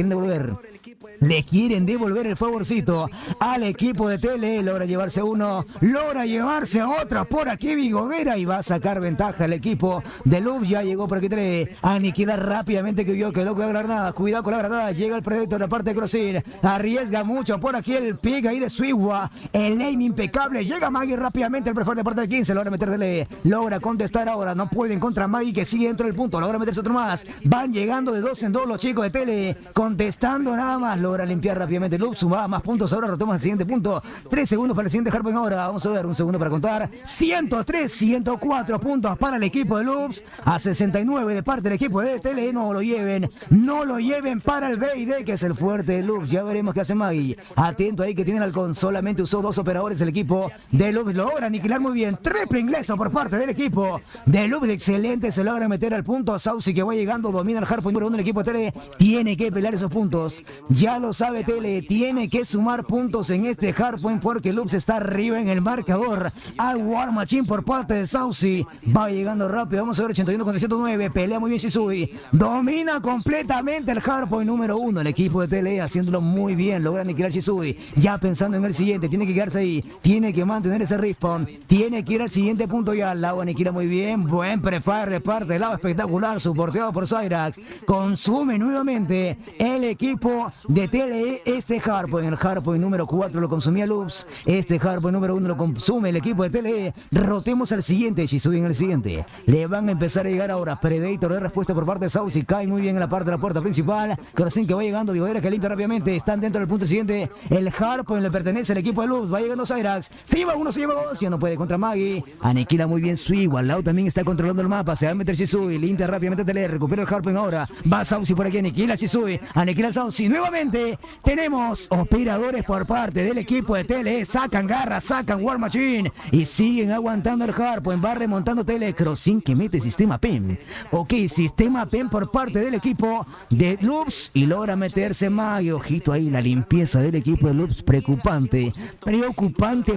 quieren devolver el favorcito al equipo de TLE. Logra llevarse uno, logra llevarse otro por aquí Vigodera, y va a sacar ventaja el equipo de Loops. Ya llegó por aquí TLE, aniquilar rápidamente, que vio que loco la granada. Cuidado con la granada, llega el proyecto de la parte de Crossing, arriesga mucho por aquí el pick ahí de Suiwa, el aim impecable. Llega Maggie rápidamente, el prefer de parte del 15, logra meter TLE, logra contestar ahora, no pueden contra Maggie que sigue dentro del punto, logra meterse otro más. Van llegando de 2 en 2 los chicos de TLE, contestando nada más, logra limpiar rápidamente Loops, sumaba más puntos, ahora rotamos al siguiente punto. 3 segundos para el siguiente hardpoint ahora, vamos a ver, un segundo para contar. 103, 104 puntos para el equipo de Loops, a 69 de parte del equipo de TLE. No lo lleven para el BID, que es el fuerte de Loops. Ya veremos qué hace Maggie, atento ahí que tiene el halcón, solamente usó 2 operadores el equipo de Loops, logra aniquilar muy bien. Triple ingreso por parte del equipo de Loops, excelente, se logra meter al punto. Saucy que va llegando, domina el hardpoint número 1 del equipo de TLE, tiene que pelear esos puntos, ya lo sabe TLE, tiene que sumar puntos en este hardpoint porque Loops está arriba en el marcador. Al War Machine por parte de Saucy, va llegando rápido, vamos a ver, 81 contra 109, pelea muy bien Shisui, domina completamente el hardpoint número 1 el equipo de TLE, haciéndolo muy bien, logra aniquilar Shisui, ya pensando en el siguiente, tiene que quedarse ahí, tiene que mantener ese respawn, tiene que ir al siguiente punto ya. Lau aniquila muy bien, buen prefire de parte de Lau, espectacular, soporteado por Cyrax, consume nuevamente el equipo de TLE este hardpoint. El hardpoint número 4 lo consumía Loops, este hardpoint número 1 lo consume el equipo de TLE. Rotemos al siguiente, Shisui en el siguiente, le van a empezar a llegar ahora Predator de respuesta por parte de Saucy, cae muy bien en la parte de la puerta principal. Crossing que va llegando, Vigodera que limpia rápidamente, están dentro del punto siguiente. El hardpoint le pertenece al equipo de Loops, va llegando Cyrax, se lleva uno, se lleva dos, ya no puede contra Maggie, aniquila muy bien Suiwa. Lau también está controlando el mapa, se va a meter Shisui, limpia rápidamente TLE, recupera el hardpoint ahora, va Saucy por aquí, aniquila Shisui, aniquila Saucy. Nuevamente tenemos operadores por parte del equipo de TLE, sacan garra, sacan War Machine y siguen aguantando el hardpoint, va remontando TLE. Crossing que mete sistema PEM, ok, sistema PEM por parte del equipo de Loops y logra meterse Maggie. Ojito ahí la limpieza del equipo de Loops, preocupante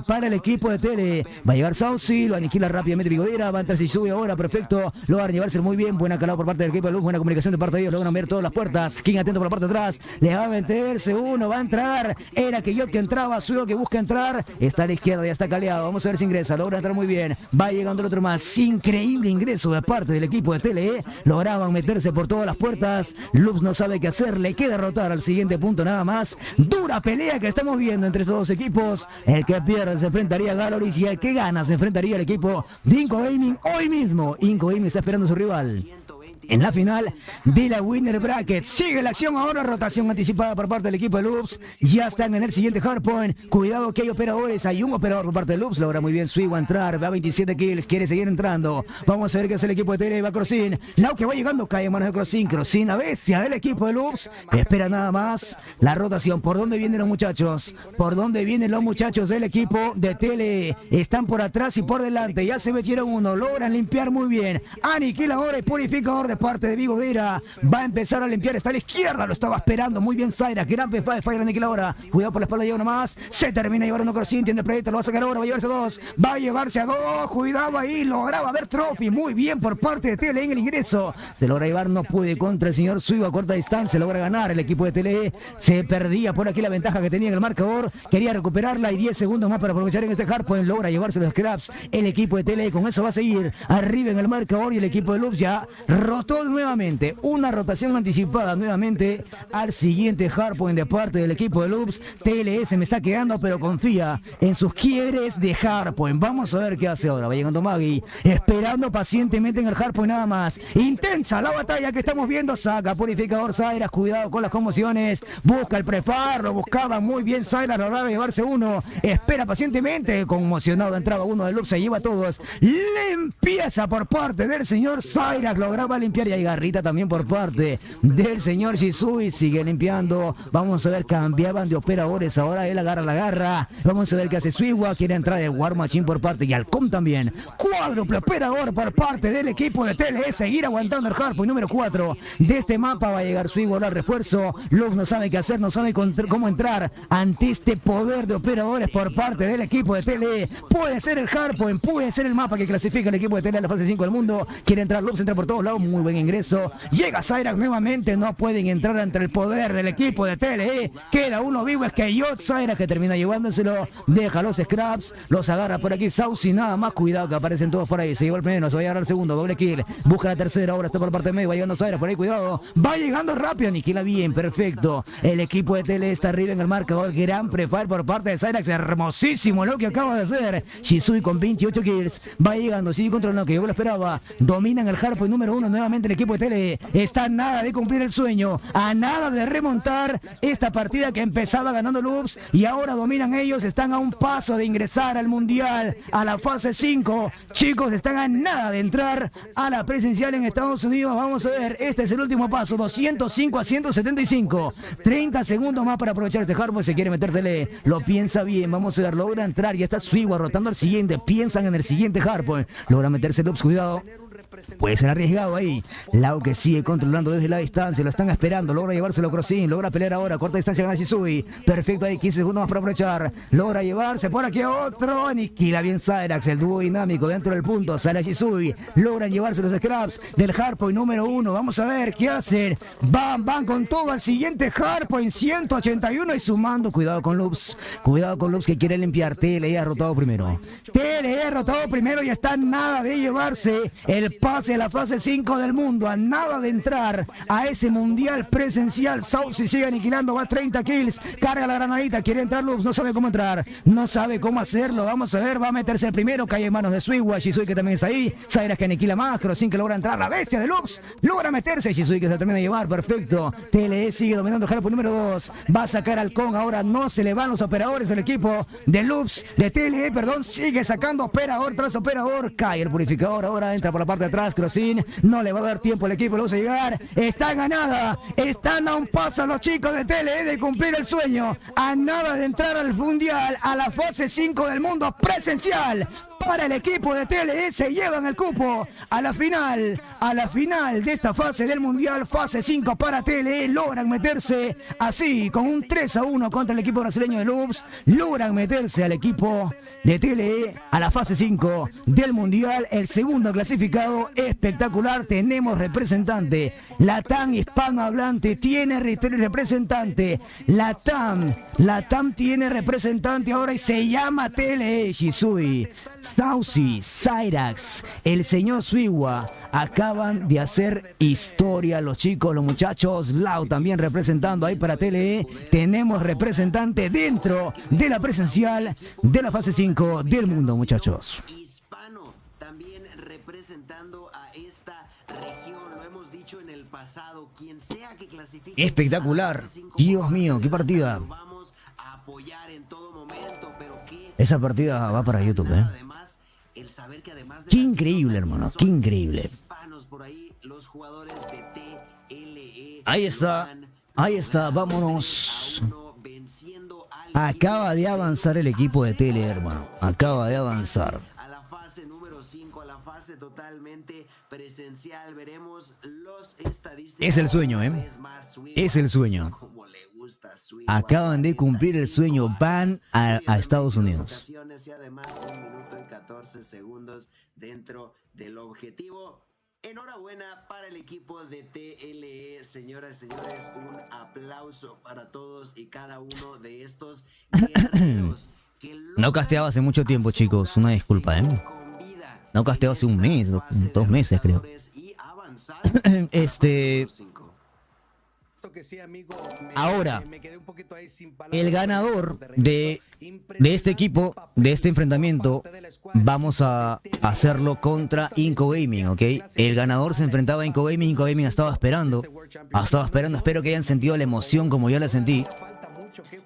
para el equipo de TLE. Va a llegar Saucy, lo aniquila rápidamente Vigodera, va a entrar Shisui ahora, perfecto, logra llevarse muy bien, buena calada por parte del equipo de Loops, buena comunicación de parte de ellos, logran ver todas las puertas. King atento por la parte de atrás, le va a meterse uno, va a entrar, era que yo que entraba, Suiwa que busca entrar, está a la izquierda, ya está caleado, vamos a ver si ingresa, logra entrar muy bien, va llegando el otro más, increíble ingreso de parte del equipo de TLE, lograban meterse por todas las puertas. Loops no sabe qué hacer, le queda rotar al siguiente punto nada más. Dura pelea que estamos viendo entre estos dos equipos, el que pierde se enfrentaría a Galoris y el que gana se enfrentaría al equipo de Inco Gaming hoy mismo. Inco Gaming está esperando a su rival en la final de la Winner Bracket. Sigue la acción ahora, rotación anticipada por parte del equipo de Loops, ya están en el siguiente hardpoint, cuidado que hay operadores, hay un operador por parte de Loops, logra muy bien Suiwa entrar, va a 27 kills, quiere seguir entrando, vamos a ver qué hace el equipo de TLE, va Crossing, Lau que va llegando, cae en manos de Crossing a bestia del equipo de Loops, espera nada más la rotación. ¿Por dónde vienen los muchachos? ¿Por dónde vienen los muchachos del equipo de TLE? Están por atrás y por delante, ya se metieron uno, logran limpiar muy bien, aniquilador y purificador de por parte de Vivo Vera. Va a empezar a limpiar, está a la izquierda, lo estaba esperando. Muy bien Cyrax, gran fire aniquiladora. Cuidado por la espalda, lleva uno más. Se termina llevando Crossing, tiene el proyecto, lo va a sacar ahora, va a llevarse a dos. Va a llevarse a dos, cuidado ahí, lograba ver Trophy. Muy bien por parte de TLE en el ingreso. Se logra llevar, no puede contra el señor Suivo a corta distancia, logra ganar el equipo de TLE. Se perdía por aquí la ventaja que tenía en el marcador, quería recuperarla y 10 segundos más para aprovechar en este hardpoint. Logra llevarse los scraps el equipo de TLE, con eso va a seguir arriba en el marcador y el equipo de Loops ya rotó nuevamente, una rotación anticipada nuevamente al siguiente hardpoint de parte del equipo de Loops. TLE se me está quedando, pero confía en sus quiebres de hardpoint. Vamos a ver qué hace ahora. Va llegando Maggie, esperando pacientemente en el hardpoint nada más. Intensa la batalla que estamos viendo. Saca purificador Cyrax, cuidado con las conmociones. Busca el prepar, lo buscaba muy bien Cyrax, lograba llevarse uno. Espera pacientemente, conmocionado entraba uno de Loops, se lleva a todos. Limpieza por parte del señor Cyrax, lograba limpiar y hay garrita también por parte del señor Shisui. Sigue limpiando. Vamos a ver, cambiaban de operadores. Ahora él agarra la garra. Vamos a ver qué hace Suiwa. Quiere entrar de War Machine por parte y Alcom también. Cuádruple operador por parte del equipo de TLE. Seguir aguantando el hardpoint número 4 de este mapa. Va a llegar Suiwa ahora refuerzo. Lux no sabe qué hacer, no sabe cómo entrar ante este poder de operadores por parte del equipo de TLE. Puede ser el hardpoint, puede ser el mapa que clasifica el equipo de TLE a la fase 5 del mundo. Quiere entrar Lux, entra por todos lados. Muy buen ingreso. Llega Cyrax nuevamente. No pueden entrar ante el poder del equipo de TLE. Queda uno vivo, es que Cyrax, que termina llevándoselo. Deja los scraps, los agarra por aquí Saucy, nada más. Cuidado que aparecen todos por ahí. Se lleva el primero, se va a llegar al segundo, doble kill. Busca la tercera, ahora está por parte de medio. Va llegando Cyrax por ahí, cuidado. Va llegando rápido, aniquila bien, perfecto. El equipo de TLE está arriba en el marcador. Gran prefire por parte de Cyrax. Hermosísimo lo que acaba de hacer Shisui con 28 kills. Va llegando, sigue controlando, que yo lo esperaba. Dominan el hardpoint número 1 nuevamente el equipo de TLE. Está a nada de cumplir el sueño, a nada de remontar esta partida que empezaba ganando Loops y ahora dominan ellos. Están a un paso de ingresar al mundial, a la fase 5. Chicos, están a nada de entrar a la presencial en Estados Unidos. Vamos a ver, este es el último paso, 205 a 175. 30 segundos más para aprovechar este hardpoint. Se quiere meter TLE, lo piensa bien. Vamos a ver, logra entrar y está Suiwa rotando al siguiente. Piensan en el siguiente hardpoint. Logra meterse Loops, cuidado. Puede ser arriesgado ahí. Lau que sigue controlando desde la distancia. Lo están esperando. Logra llevárselo Crossing. Logra pelear ahora. Corta distancia gana Shisui. Perfecto ahí. 15 segundos más para aprovechar. Logra llevarse por aquí a otro. Aniquila bien Cyrax. El dúo dinámico dentro del punto. Sale Shisui. Logran llevarse los scraps del hardpoint número 1. Vamos a ver qué hacen. Van con todo al siguiente hardpoint. 181 y sumando. Cuidado con Loops. Cuidado con Loops que quiere limpiar. TLE ha rotado primero. TLE ha rotado primero y está nada de llevarse el pase a la fase 5 del mundo, a nada de entrar a ese mundial presencial. Saucy sigue aniquilando, va a 30 kills, carga la granadita, quiere entrar Loops, no sabe cómo entrar, no sabe cómo hacerlo. Vamos a ver, va a meterse el primero, cae en manos de Suiwa, Shisui que también está ahí, Cyrax que aniquila más, Crossing que logra entrar, la bestia de Loops logra meterse, Shisui que se termina de llevar, perfecto. TLE sigue dominando el hardpoint número 2, va a sacar al Kong, ahora no se le van los operadores del equipo de Loops, de TLE, perdón, sigue sacando operador tras operador, cae el purificador, ahora entra por la parte de atrás, Crossing, no le va a dar tiempo al equipo, lo vamos a llegar, está ganada, están a un paso los chicos de TLE de cumplir el sueño, a nada de entrar al mundial, a la fase 5 del mundo presencial. Para el equipo de TLE se llevan el cupo a la final de esta fase del mundial, fase 5 para TLE, logran meterse así con un 3-1 contra el equipo brasileño de Loops, logran meterse al equipo de TLE a la fase 5 del mundial, el segundo clasificado, espectacular. Tenemos representante, Latam hispanohablante tiene representante, Latam tiene representante ahora y se llama TLE. Shisui, Saucy, Cyrax, el señor Suiwa acaban de hacer historia los chicos, los muchachos. Lau también representando ahí para TLE. Tenemos representante dentro de la presencial de la fase 5 del mundo, muchachos. Hispano también representando a esta región, lo hemos dicho en el pasado, quien sea que clasifique. Espectacular, Dios mío, qué partida. Vamos a apoyar en todo momento, pero esa partida va para YouTube, Qué increíble, hermano, qué increíble. Ahí está, vámonos. Acaba de avanzar el equipo de TLE, hermano. Acaba de avanzar. totalmente presencial. Veremos los estadísticas. Es el sueño, ¿eh? Es el sueño. Acaban de cumplir el sueño. Van a Estados Unidos. Y además 1 minuto y 14 segundos dentro del objetivo. Enhorabuena para el equipo de TLE, señoras y señores. Un aplauso para todos y cada uno de estos guerreros. No casteaba hace mucho tiempo, chicos. Una disculpa, ¿eh? No casteo hace un mes, 2 meses, creo. Ahora, el ganador de este equipo, de este enfrentamiento, vamos a hacerlo contra Inco Gaming, ¿ok? El ganador se enfrentaba a Inco Gaming. Inco Gaming estaba esperando. Espero que hayan sentido la emoción como yo la sentí.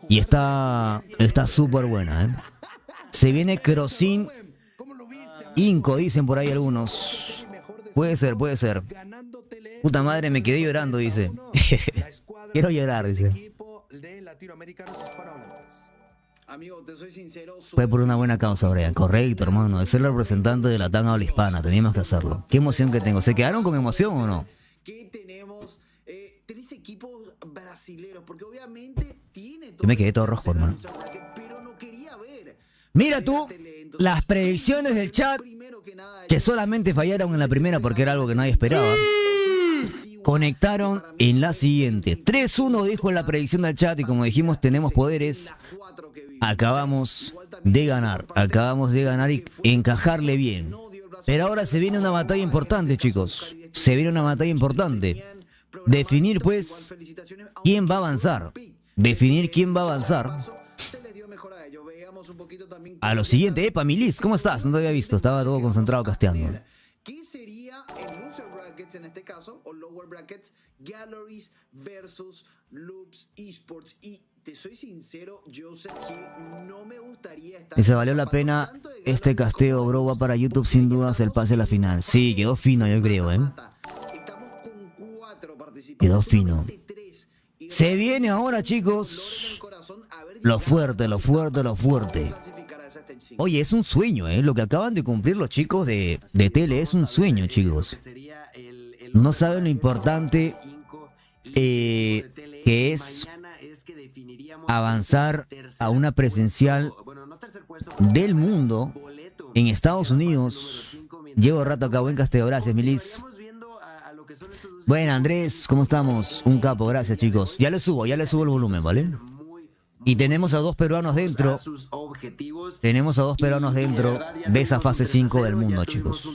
Y está súper buena, ¿eh? Se viene Crossin Inco, dicen por ahí algunos. Puede ser. Puta madre, me quedé llorando, dice. Quiero llorar, dice. Fue por una buena causa, Brian. Correcto, hermano. De ser el representante de Latam habla hispana. Teníamos que hacerlo. Qué emoción que tengo. ¿Se quedaron con emoción o no? Que tenemos 3 equipos brasileños, porque obviamente tiene. Yo me quedé todo rojo, hermano. Pero no quería ver. Mira tú, las predicciones del chat, que solamente fallaron en la primera porque era algo que nadie esperaba. Conectaron en la siguiente. 3-1 dijo en la predicción del chat y como dijimos, tenemos poderes. Acabamos de ganar y encajarle bien. Pero ahora se viene una batalla importante, chicos. Se viene una batalla importante. Definir, pues, quién va a avanzar. A lo siguiente. Epa, Milis, ¿cómo estás? No te había visto, estaba todo concentrado casteando. ¿Qué sería el loser brackets en este caso, o lower brackets, galleries versus loops esports? Y te soy sincero, Joseph Hill, no me gustaría estar... Y se valió la pena este casteo, bro, va para YouTube sin dudas el pase a la final. Sí, quedó fino, yo creo, ¿eh? Quedó fino. Se viene ahora, chicos, lo fuerte. Oye, es un sueño, ¿eh? Lo que acaban de cumplir los chicos de Tele es un sueño, chicos. No saben lo importante que es avanzar a una presencial del mundo en Estados Unidos. Llevo rato acá, buen casteo, gracias, Milis. Bueno, Andrés, ¿cómo estamos? Un capo, gracias, chicos. Ya le subo el volumen, ¿vale? Y tenemos a 2 peruanos dentro. De esa fase 5 del mundo, chicos.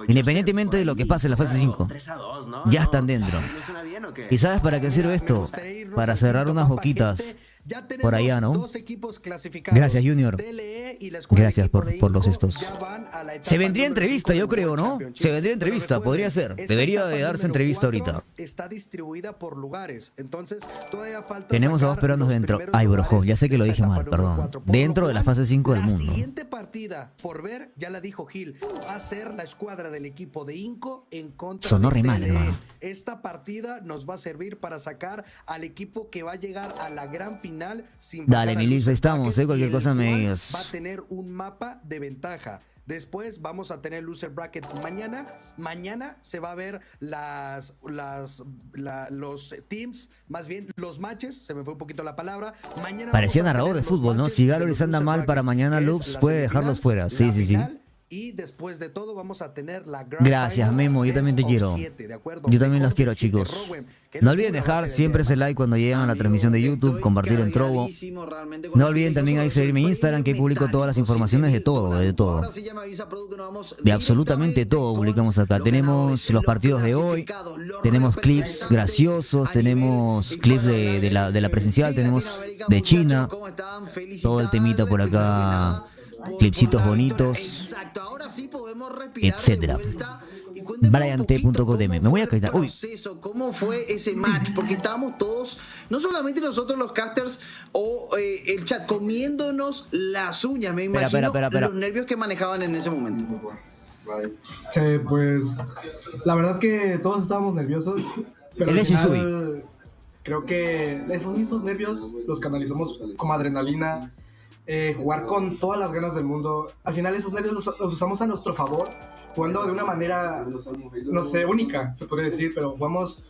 Independientemente de lo que pase en la fase 5, ya están dentro. ¿Y sabes para qué sirve esto? Para cerrar unas boquitas por allá, ¿no? Gracias, Junior. Gracias por los estos. Se vendría entrevista, yo creo, ¿no? Se vendría entrevista, podría ser. Debería de darse entrevista ahorita. Está distribuida por lugares. Entonces, todavía falta. Tenemos a 2 peruanos dentro. Ay, brojo, ya sé que lo dije mal, perdón. Dentro de la fase 5 del mundo. La siguiente partida por ver, ya la dijo Gil, va a ser la escuadra del equipo de Inco en contra sonó de re mal, TLE. hermano. Esta partida nos va a servir para sacar al equipo que va a llegar a la gran final sin dale, Milis, ahí estamos, cualquier cosa me digas. Va a tener un mapa de ventaja. Después vamos a tener loser bracket mañana. Mañana se va a ver los teams, más bien los matches, se me fue un poquito la palabra. Mañana parecía narrador de fútbol, ¿no? Si Galleries anda mal para mañana, Loops puede dejarlos fuera. Sí. Y después de todo vamos a tener la gran gracias, Memo, yo también te quiero. Yo también los quiero, chicos. No olviden dejar siempre ese like cuando llegan a la transmisión de YouTube, compartir en Trovo. No olviden también ahí seguirme en Instagram, que ahí publico todas las informaciones de todo. De absolutamente todo publicamos acá. Tenemos los partidos de hoy, tenemos clips graciosos, tenemos clips de la presencial, tenemos de China, todo el temita por acá. Clipsitos bonitos, etcétera. BryanT.codm. Me voy a quitar. Uy. ¿Cómo fue ese match? Porque estábamos todos, no solamente nosotros los casters o el chat, comiéndonos las uñas. Me imagino los nervios que manejaban en ese momento. Sí, pues la verdad que todos estábamos nerviosos, pero al final, creo que esos mismos nervios los canalizamos como adrenalina jugar con todas las ganas del mundo. Al final esos nervios los usamos a nuestro favor, jugando de una manera, no sé, única, se podría decir, pero jugamos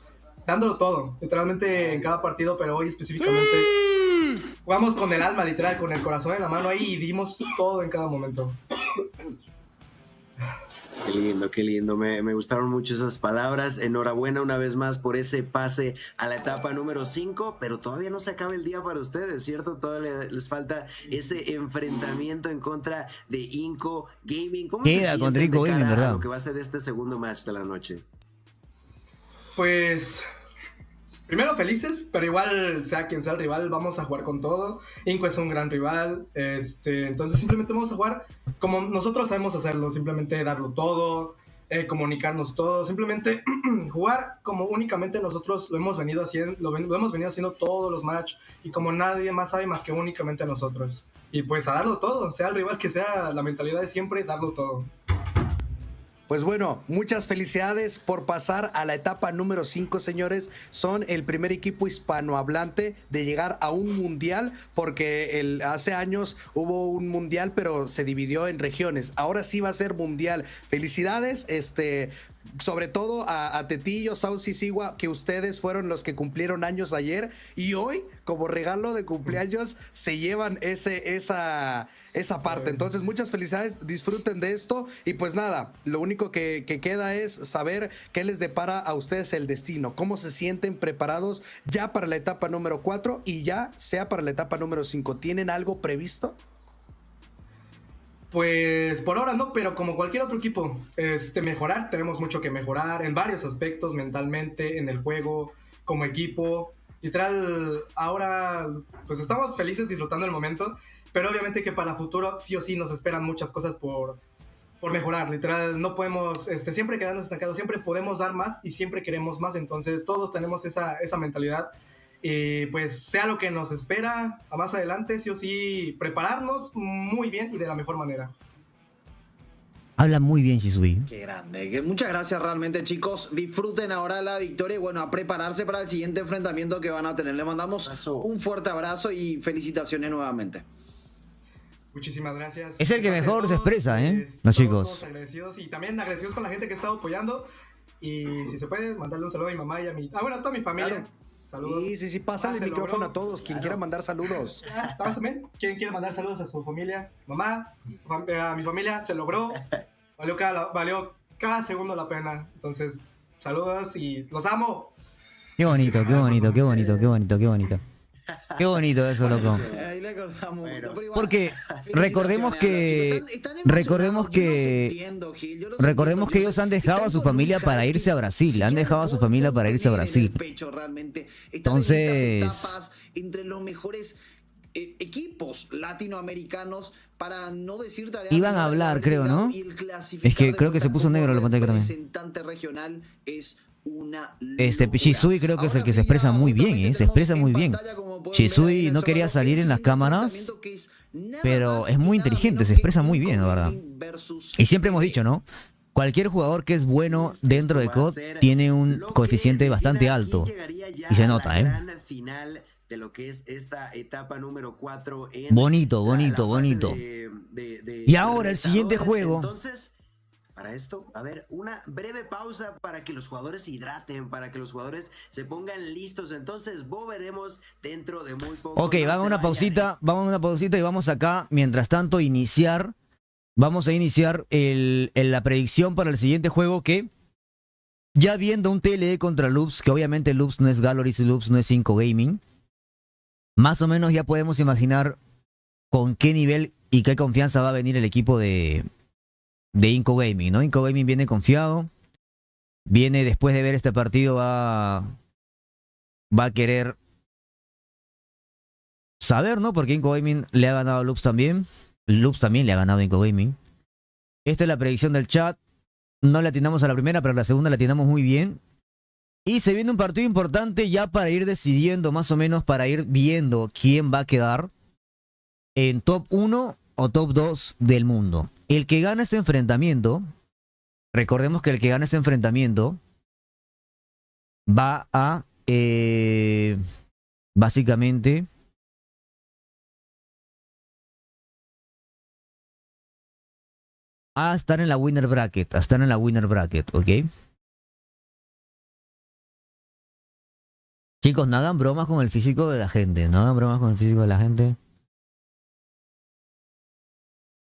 dándolo todo, literalmente en cada partido, pero hoy específicamente jugamos con el alma, literal, con el corazón en la mano ahí y dimos todo en cada momento. Qué lindo, me gustaron mucho esas palabras. Enhorabuena una vez más por ese pase a la etapa número 5, pero todavía no se acaba el día para ustedes, ¿cierto? Todavía les falta ese enfrentamiento en contra de Inco Gaming. ¿Cómo queda se contra sienten Inco de cara Gaming, ¿verdad? a lo que va a ser este segundo match de la noche? Pues primero felices, pero igual sea quien sea el rival, vamos a jugar con todo. Inco es un gran rival, entonces simplemente vamos a jugar como nosotros sabemos hacerlo, simplemente darlo todo, comunicarnos todo, simplemente jugar como únicamente nosotros lo hemos venido haciendo, lo hemos venido haciendo todos los matches y como nadie más sabe más que únicamente nosotros. Y pues a darlo todo, sea el rival que sea, la mentalidad es siempre darlo todo. Pues bueno, muchas felicidades por pasar a la etapa número 5, señores. Son el primer equipo hispanohablante de llegar a un mundial, porque hace años hubo un mundial, pero se dividió en regiones. Ahora sí va a ser mundial. Felicidades, sobre todo a Tetillo, Sauce y Sigua, que ustedes fueron los que cumplieron años ayer y hoy, como regalo de cumpleaños, se llevan esa parte. Entonces, muchas felicidades, disfruten de esto y pues nada, lo único que queda es saber qué les depara a ustedes el destino, cómo se sienten preparados ya para la etapa número 4 y ya sea para la etapa número 5. ¿Tienen algo previsto? Pues por ahora no, pero como cualquier otro equipo, mejorar, tenemos mucho que mejorar en varios aspectos, mentalmente, en el juego, como equipo. Literal, ahora pues estamos felices disfrutando el momento, pero obviamente que para el futuro sí o sí nos esperan muchas cosas por mejorar. Literal, no podemos siempre quedarnos estancados, siempre podemos dar más y siempre queremos más, entonces todos tenemos esa mentalidad. Y pues sea lo que nos espera a más adelante, sí o sí, prepararnos muy bien y de la mejor manera. Habla muy bien, Shisui. Qué grande. Muchas gracias realmente, chicos. Disfruten ahora la victoria y bueno, a prepararse para el siguiente enfrentamiento que van a tener. Les mandamos un fuerte abrazo y felicitaciones nuevamente. Muchísimas gracias. Es el que mejor se expresa, los chicos. Todos agradecidos y también agradecidos con la gente que ha estado apoyando. Y si se puede, mandarle un saludo a mi mamá y a mi... bueno, a toda mi familia. Claro. Saludos. Sí, pásale el micrófono a todos, quien quiera mandar saludos. ¿Sabes también? ¿Quién quiere mandar saludos a su familia? Mamá, a mi familia, se logró. Valió cada segundo la pena. Entonces, saludos y los amo. Qué bonito, qué bonito, qué bonito, qué bonito, qué bonito. Qué bonito eso, loco. Ahí le cortamos. Bueno, porque recordemos que ellos han dejado a su familia para irse a Brasil. Han dejado a su familia para irse a Brasil. Entonces, entre los mejores equipos latinoamericanos, para no decir tareas, iban a hablar, creo, ¿no? Es que creo que se puso negro la pantalla también. Representante regional es Shisui creo que es el que se expresa muy bien, se expresa muy bien. Shisui no quería salir en las cámaras, pero es muy inteligente, se expresa muy bien, la verdad. Y siempre hemos dicho, ¿no? Cualquier jugador que es bueno dentro de COD tiene un coeficiente bastante alto. Y se nota, de lo que es esta etapa número 4 bonito, bonito, bonito. Y ahora el siguiente juego. Entonces, para esto, a ver, una breve pausa para que los jugadores se hidraten, para que los jugadores se pongan listos. Entonces, volveremos dentro de muy poco. Ok, vamos a una pausita y vamos acá, mientras tanto, vamos a iniciar la predicción para el siguiente juego, que ya viendo un TLE contra Loops, que obviamente Loops no es Galleries y Loops no es 5 Gaming, más o menos ya podemos imaginar con qué nivel y qué confianza va a venir el equipo de Inco Gaming, ¿no? Inco Gaming viene confiado, viene después de ver este partido, va a querer saber, ¿no? Porque Inco Gaming le ha ganado a Loops también. Loops también le ha ganado a Inco Gaming. Esta es la predicción del chat. No le atinamos a la primera, pero a la segunda la atinamos muy bien. Y se viene un partido importante ya para ir decidiendo, más o menos, para ir viendo quién va a quedar en top 1 o top 2 del mundo. El que gana este enfrentamiento, recordemos que el que gana este enfrentamiento va a, básicamente, a estar en la winner bracket. A estar en la winner bracket, ¿ok? Chicos, no hagan bromas con el físico de la gente. No hagan bromas con el físico de la gente.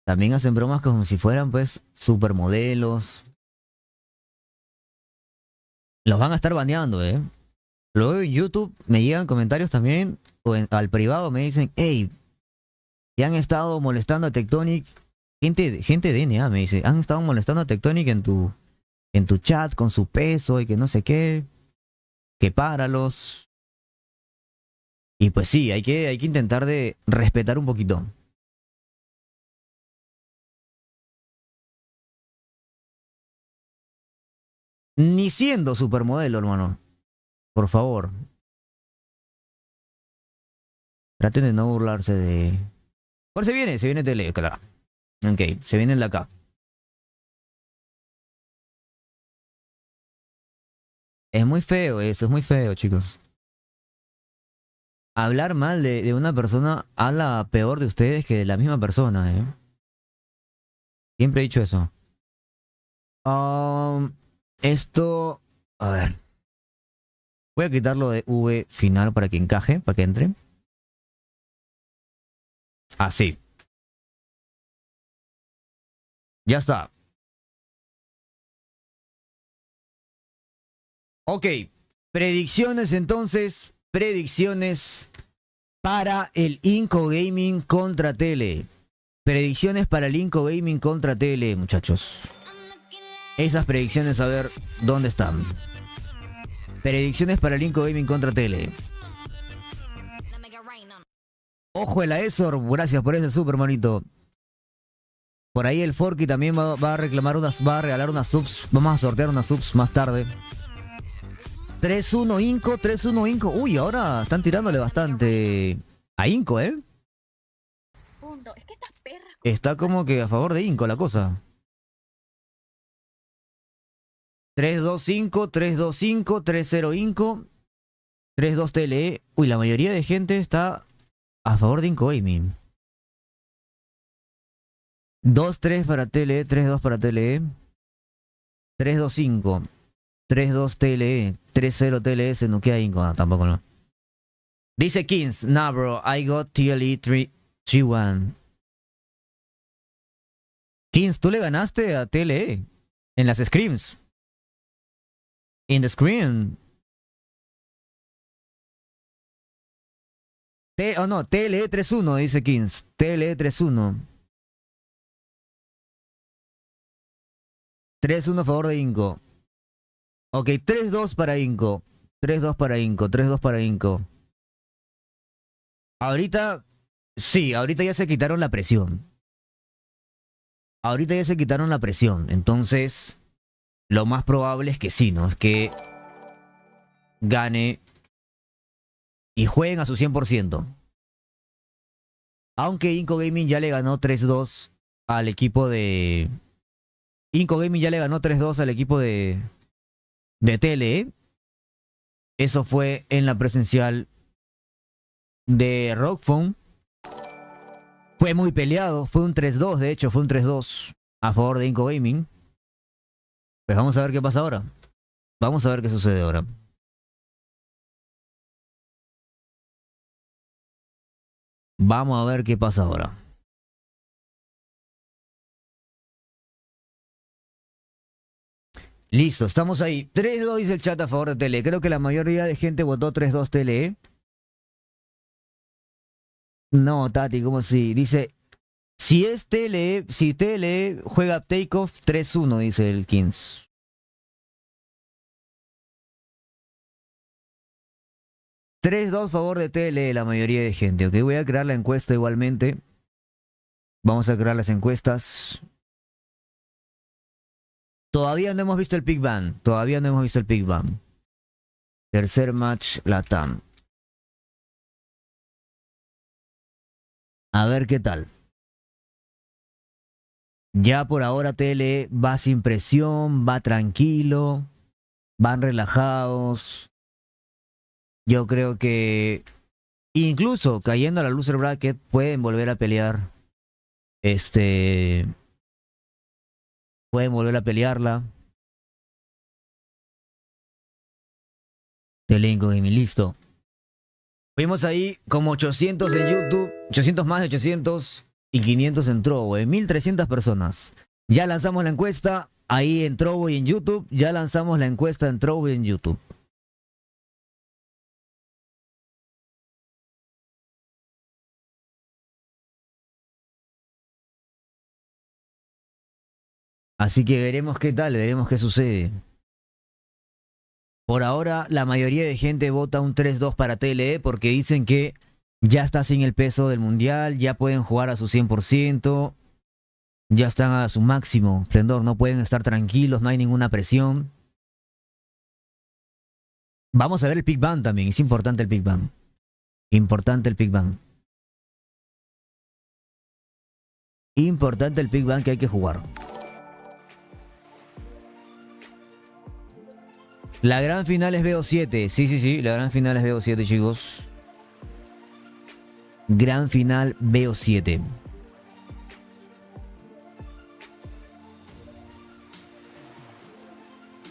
También hacen bromas como si fueran, pues, supermodelos. Los van a estar baneando, ¿eh? Luego en YouTube me llegan comentarios también, o al privado me dicen, hey, te han estado molestando a Tectonic. Gente de NA me dice, han estado molestando a Tectonic en tu chat con su peso y que no sé qué. Que páralos. Y pues sí, hay que intentar de respetar un poquito. Ni siendo supermodelo, hermano. Por favor. Traten de no burlarse de... ¿Cuál se viene? Se viene tele, claro. Ok, se viene el de acá. Es muy feo eso, es muy feo, chicos. Hablar mal de una persona habla peor de ustedes que de la misma persona, ¿eh? Siempre he dicho eso. Esto... A ver. Voy a quitarlo de V final para que encaje, para que entre. Así. Ya está. Ok. Predicciones entonces. Predicciones para el Inco Gaming contra Tele. Predicciones para el Inco Gaming contra Tele, muchachos. Esas predicciones, a ver, ¿dónde están? Predicciones para el Inco Gaming contra Tele. Ojo el Aesor, gracias por ese super manito. Por ahí el Forky también va a reclamar va a regalar unas subs. Vamos a sortear unas subs más tarde. 3-1 Inco, 3-1 Inco. Uy, ahora están tirándole bastante a Inco, ¿eh? Está como que a favor de Inco la cosa. 3-2-5, 3-2-5, 3-0 Inco, 3-2 TLE. Uy, la mayoría de gente está a favor de Inco Gaming. 2-3 para TLE, 3-2 para TLE. 3-2-5, 3-2 TLE, 3-0 TLE, se nuquea Inco. No, tampoco no. Dice Kings, nah bro, I got TLE 3-1. Kings, tú le ganaste a TLE en las scrims. In the screen. No, TLE 3-1, dice Kings. TLE 3-1. 3-1 a favor de Inco. Ok, 3-2 para Inco. 3-2 para Inco. 3-2 para Inco. Ahorita... Sí, ahorita ya se quitaron la presión. Ahorita ya se quitaron la presión. Entonces... Lo más probable es que sí, ¿no? Es que gane y jueguen a su 100%. Aunque Inco Gaming ya le ganó 3-2 al equipo de... Inco Gaming ya le ganó 3-2 al equipo de TLE. Eso fue en la presencial de Rockphone. Fue muy peleado. Fue un 3-2, de hecho, fue un 3-2 a favor de Inco Gaming. Pues vamos a ver qué pasa ahora. Vamos a ver qué sucede ahora. Vamos a ver qué pasa ahora. Listo, estamos ahí. 3-2 dice el chat a favor de Tele. Creo que la mayoría de gente votó 3-2 Tele. No, Tati, ¿cómo si? Dice, si Tele juega Takeoff 3-1, dice el Kings. $3-2 favor de TLE la mayoría de gente. Ok, voy a crear la encuesta igualmente. Vamos a crear las encuestas. Todavía no hemos visto el pick ban. Todavía no hemos visto el pick ban. Tercer match, Latam. A ver qué tal. Ya por ahora TLE va sin presión, va tranquilo, van relajados. Yo creo que incluso cayendo a la loser bracket pueden volver a pelear Pueden volver a pelearla. Telein codm y listo. Vimos ahí como 800 en YouTube, 800 más de 800 y 500 en Trovo, 1300 personas. Ya lanzamos la encuesta ahí en Trovo y en YouTube. Ya lanzamos la encuesta en Trovo y en YouTube. Así que veremos qué tal, veremos qué sucede. Por ahora, la mayoría de gente vota un 3-2 para TLE porque dicen que ya está sin el peso del mundial, ya pueden jugar a su 100%, ya están a su máximo esplendor, no pueden estar tranquilos, no hay ninguna presión. Vamos a ver el pick ban también, es importante el pick ban. Importante el pick ban. Importante el pick ban que hay que jugar. La gran final es BO7. Sí. La gran final es BO7, chicos. Gran final BO7.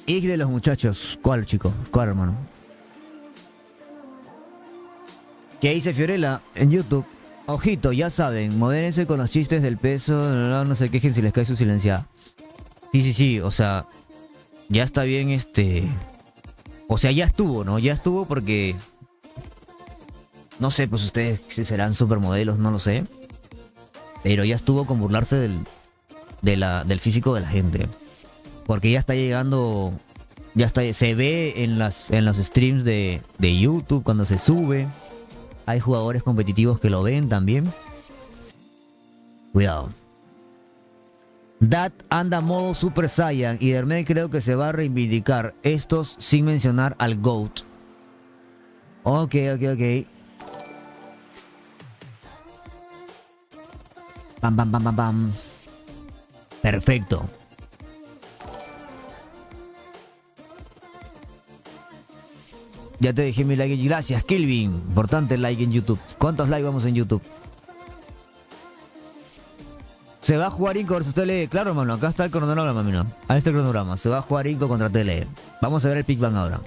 Y de los muchachos. ¿Cuál, chico? ¿Cuál, hermano? ¿Qué dice Fiorella en YouTube? Ojito, ya saben, modérense con los chistes del peso. No se quejen si les cae su silenciada. Sí. O sea, ya está bien O sea, ya estuvo, ¿no? Ya estuvo porque... No sé, pues ustedes si serán supermodelos, no lo sé. Pero ya estuvo con burlarse del físico de la gente. Porque ya está llegando... Ya está, se ve en los streams de YouTube cuando se sube. Hay jugadores competitivos que lo ven también. Cuidado. Dat anda modo Super Saiyan y Dermel creo que se va a reivindicar. Estos sin mencionar al GOAT. Ok. Pam. Perfecto. Ya te dejé mi like. Gracias, Kelvin. Importante el like en YouTube. ¿Cuántos likes vamos en YouTube? Se va a jugar Inco versus TLE. Claro, hermano, acá está el cronograma, mira. Ahí está el cronograma. Se va a jugar Inco contra TLE. Vamos a ver el pick ban ahora.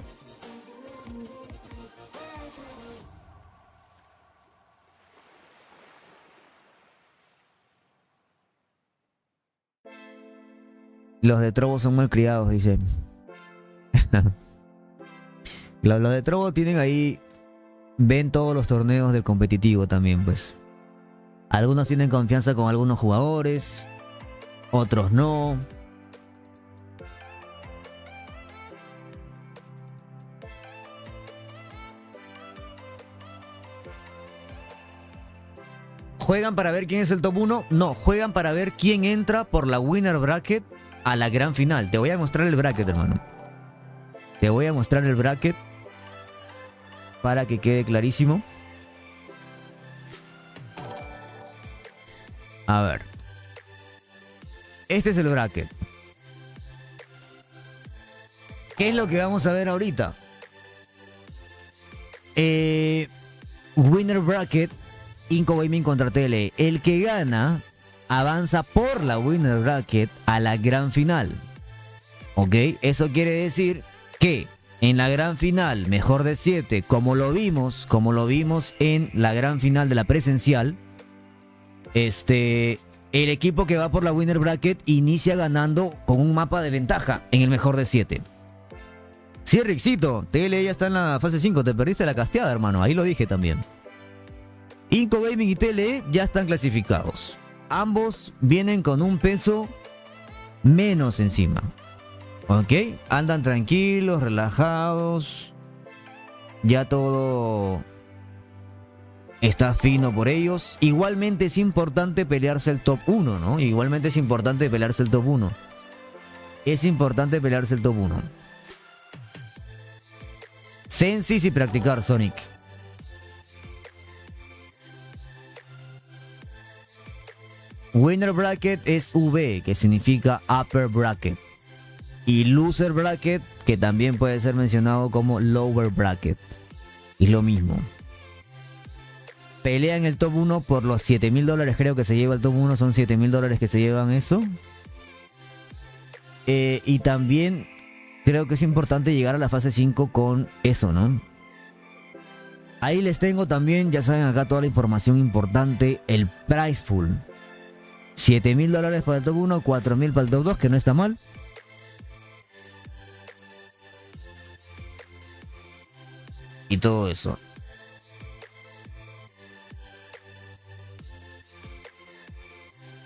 Los de Trovo son mal criados, dice. Los de Trovo tienen ahí... Ven todos los torneos del competitivo también, pues. Algunos tienen confianza con algunos jugadores, otros no. ¿Juegan para ver quién es el top 1? No, juegan para ver quién entra por la winner bracket a la gran final. Te voy a mostrar el bracket, hermano. Te voy a mostrar el bracket para que quede clarísimo. A ver. Este es el bracket. ¿Qué es lo que vamos a ver ahorita? Winner bracket, Inco Gaming contra TLE. El que gana avanza por la winner bracket a la gran final. ¿Ok? Eso quiere decir que en la gran final, mejor de 7, como lo vimos en la gran final de la presencial, el equipo que va por la winner bracket inicia ganando con un mapa de ventaja en el mejor de 7. Sí, Rixito, TLE ya está en la fase 5, te perdiste la casteada, hermano, ahí lo dije también. Inco Gaming y TLE ya están clasificados. Ambos vienen con un peso menos encima. ¿Ok? Andan tranquilos, relajados. Ya todo... está fino por ellos. Igualmente es importante pelearse el top 1, ¿no? Igualmente es importante pelearse el top 1. Es importante pelearse el top 1. Sensis y practicar, Sonic. Winner bracket es V, que significa upper bracket. Y loser bracket, que también puede ser mencionado como lower bracket. Y lo mismo. Pelea en el top 1 por los $7.000, creo que se lleva el top 1, son $7.000 que se llevan eso. y también creo que es importante llegar a la fase 5 con eso, ¿no? Ahí les tengo también, ya saben acá toda la información importante, el prize pool. $7,000 para el top 1, 4,000 para el top 2, que no está mal. Y todo eso.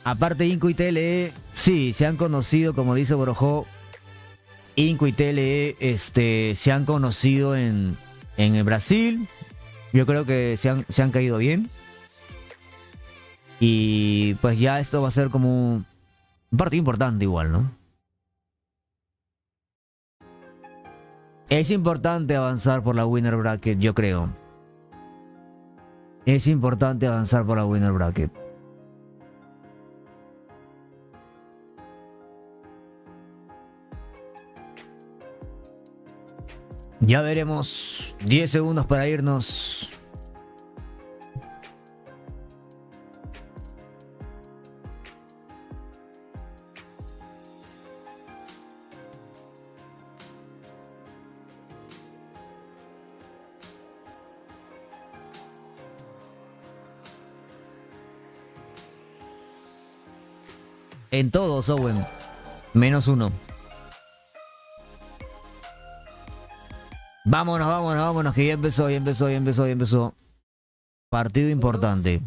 Aparte Inco y TLE, sí, se han conocido, como dice Borojó. Inco y TLE se han conocido en el Brasil. Yo creo que se han caído bien. Y pues ya esto va a ser como un partido importante igual, ¿no? Es importante avanzar por la winner bracket, yo creo. Es importante avanzar por la winner bracket. Ya veremos. 10 segundos para irnos. En todos, Owen. -1. Vámonos, vámonos, que ya empezó. Partido importante.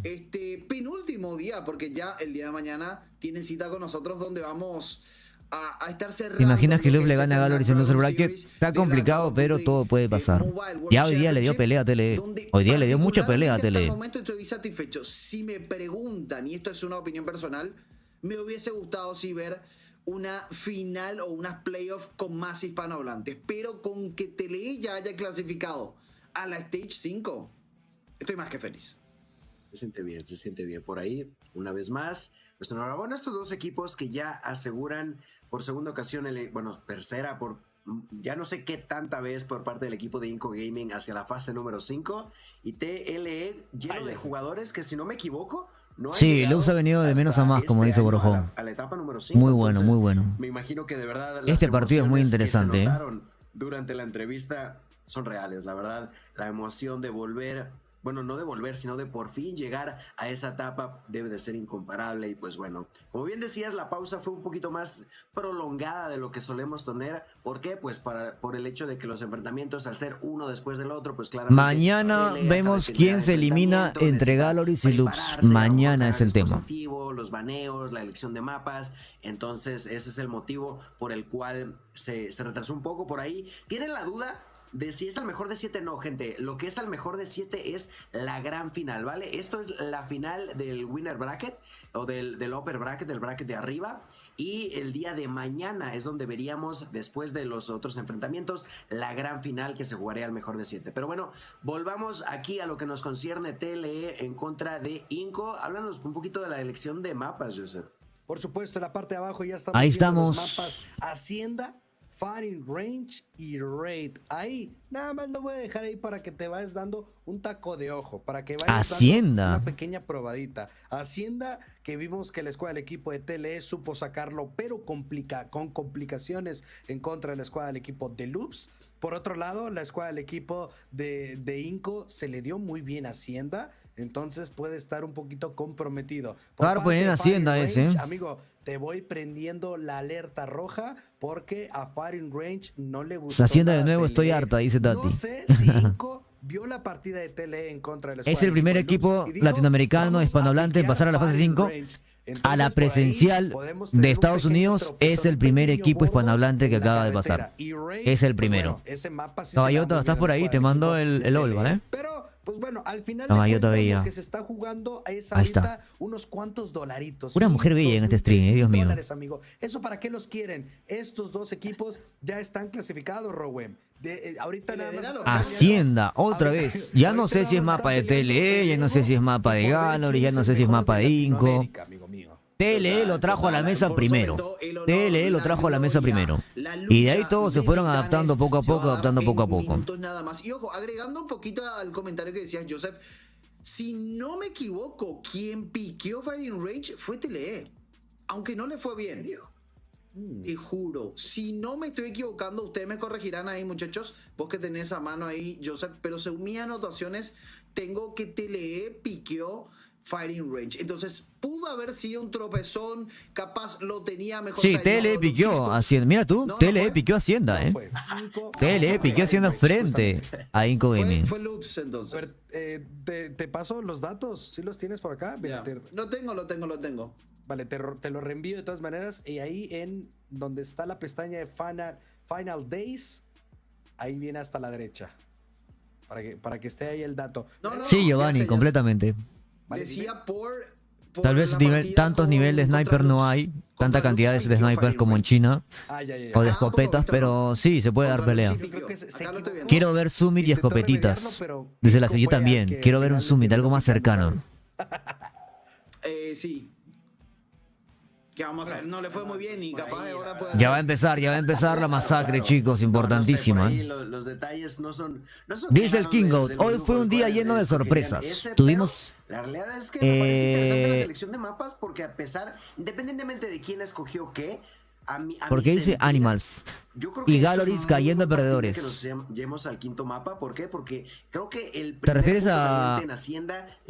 Penúltimo día, porque ya el día de mañana tienen cita con nosotros donde vamos a estar cerrando. ¿Te imaginas que Luz le gane a Galor y se el bracket? Está complicado, pero todo puede pasar. Ya hoy día le dio pelea a TLE. Hoy día le dio mucha pelea a TLE. Hasta el momento estoy satisfecho. Si me preguntan, y esto es una opinión personal, me hubiese gustado sí ver una final o unas playoffs con más hispanohablantes, pero con que TLE ya haya clasificado a la Stage 5, estoy más que feliz. Se siente bien por ahí, una vez más. Pues enhorabuena a estos dos equipos que ya aseguran por segunda ocasión, tercera, por ya no sé qué tanta vez por parte del equipo de Inco Gaming hacia la fase número 5, y TLE lleno de jugadores que, si no me equivoco, no sí, Luz ha venido de menos a más, como dice Borojón. A la etapa número 5. Muy bueno, muy bueno. Me imagino que de verdad este partido es muy interesante. Que se notaron durante la entrevista son reales, la verdad. La emoción de volver, bueno, no de volver, sino de por fin llegar a esa etapa debe de ser incomparable. Y pues bueno, como bien decías, la pausa fue un poquito más prolongada de lo que solemos tener. ¿Por qué? Pues por el hecho de que los enfrentamientos, al ser uno después del otro, pues claramente... Mañana vemos quién se elimina entre Galoris y Loops. Mañana es el tema. Los baneos, la elección de mapas. Entonces ese es el motivo por el cual se retrasó un poco por ahí. ¿Tienen la duda de si es al mejor de 7? No, gente, lo que es al mejor de 7 es la gran final, ¿vale? Esto es la final del winner bracket o del upper bracket, del bracket de arriba. Y el día de mañana es donde veríamos, después de los otros enfrentamientos, la gran final que se jugaría al mejor de 7. Pero bueno, volvamos aquí a lo que nos concierne TLE en contra de Inco. Háblanos un poquito de la elección de mapas, Joseph. Por supuesto, en la parte de abajo ya estamos ahí viendo estamos. Los mapas Hacienda, Firing Range y Raid. Ahí, nada más lo voy a dejar ahí para que te vayas dando un taco de ojo, para que vayas Hacienda, dando una pequeña probadita. Hacienda, que vimos que la escuadra del equipo de TLE supo sacarlo, pero con complicaciones en contra de la escuadra del equipo de Loops. Por otro lado, la escuadra del equipo de Inco se le dio muy bien Hacienda, entonces puede estar un poquito comprometido. Claro, pues en Hacienda ese. Amigo, te voy prendiendo la alerta roja porque a Firing Range no le gustó. Hacienda de nuevo, estoy harta, dice Tati. No sé si Inco vio la partida de TLE en contra de la escuadra. Es el primer equipo latinoamericano hispanohablante en pasar a la fase 5. A la presencial de Estados Unidos es el primer equipo hispanohablante que acaba de pasar. Es el primero. Caballota, estás por ahí, te mando el all, ¿vale? Pero, pues bueno, al final Caballota de bella. lo que se está jugando es ahí está. ahorita unos cuantos dolaritos. Una mujer bella en este stream, Dios mío. Amigo. ¿Eso para qué los quieren? Estos dos equipos ya están clasificados, Rowem. Ahorita nada más Hacienda, otra vez. Ya no sé si es mapa de TLE, ya no sé si es mapa de Galor, ya no sé si es mapa de Inco. TLE lo trajo a la mesa primero. TLE lo trajo a la mesa primero. Y de ahí todos se fueron adaptando poco a poco, Nada más. Y ojo, agregando un poquito al comentario que decías, Joseph, si no me equivoco, quien piqueó Firing Range fue TLE. Aunque no le fue bien. Te juro, si no me estoy equivocando, ustedes me corregirán ahí, muchachos, vos que tenés a mano ahí, Joseph, pero según mis anotaciones, tengo que TLE piqueó Fighting Range. Entonces, pudo haber sido un tropezón, capaz lo tenía mejor. Sí, TLE piqueó Hacienda. Mira tú, TLE piqueó Hacienda, TLE piqueó Hacienda frente a Inco Gaming. Fue Loops, entonces. Te paso los datos, ¿sí los tienes por acá? Lo tengo. Vale, te lo reenvío de todas maneras. Y ahí en donde está la pestaña de Final Days, ahí viene hasta la derecha. Para que esté ahí el dato. Sí, Giovanni, completamente. Vale, decía por tal vez tantos niveles de sniper no hay, tanta cantidad de snipers como en China, o de escopetas, pero sí, se puede dar pelea. Quiero ver summit y escopetitas. Dice la yo también, quiero ver un summit, algo más cercano. Sí. ¿Qué vamos a hacer? No le fue muy bien y capaz de ahora puede Ya va a empezar la masacre, chicos, importantísima. Los detalles no son dice el Kingo, hoy fue un día lleno de sorpresas. Tuvimos... La realidad es que me parece interesante la selección de mapas porque a pesar, independientemente de quién escogió qué, porque dice Animals y Galoris cayendo a perdedores. Que nos lleguemos al quinto mapa, ¿por qué? Porque creo que el ¿te refieres a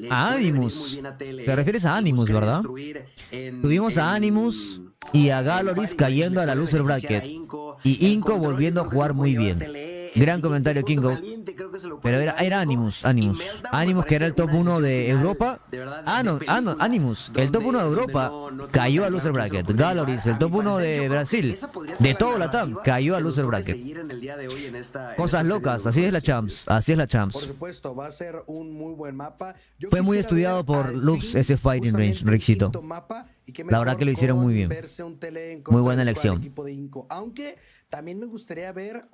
Animus? ¿Te refieres a Animus, verdad? Tuvimos a Animus y a Galoris cayendo a la loser bracket y Inco volviendo a jugar muy bien. Gran comentario, Kingo. Pero era Animus que era el top 1 de Europa. Animus, el top 1 de Europa cayó a loser bracket. Galoris, el top 1 de Brasil, de todo Latam, cayó a loser bracket. Cosas locas, así es la Champs. Por supuesto, va a ser un muy buen mapa. Fue muy estudiado por Lux ese Fighting Range, Rexito. La verdad que lo hicieron muy bien. Muy buena elección. Aunque también me gustaría ver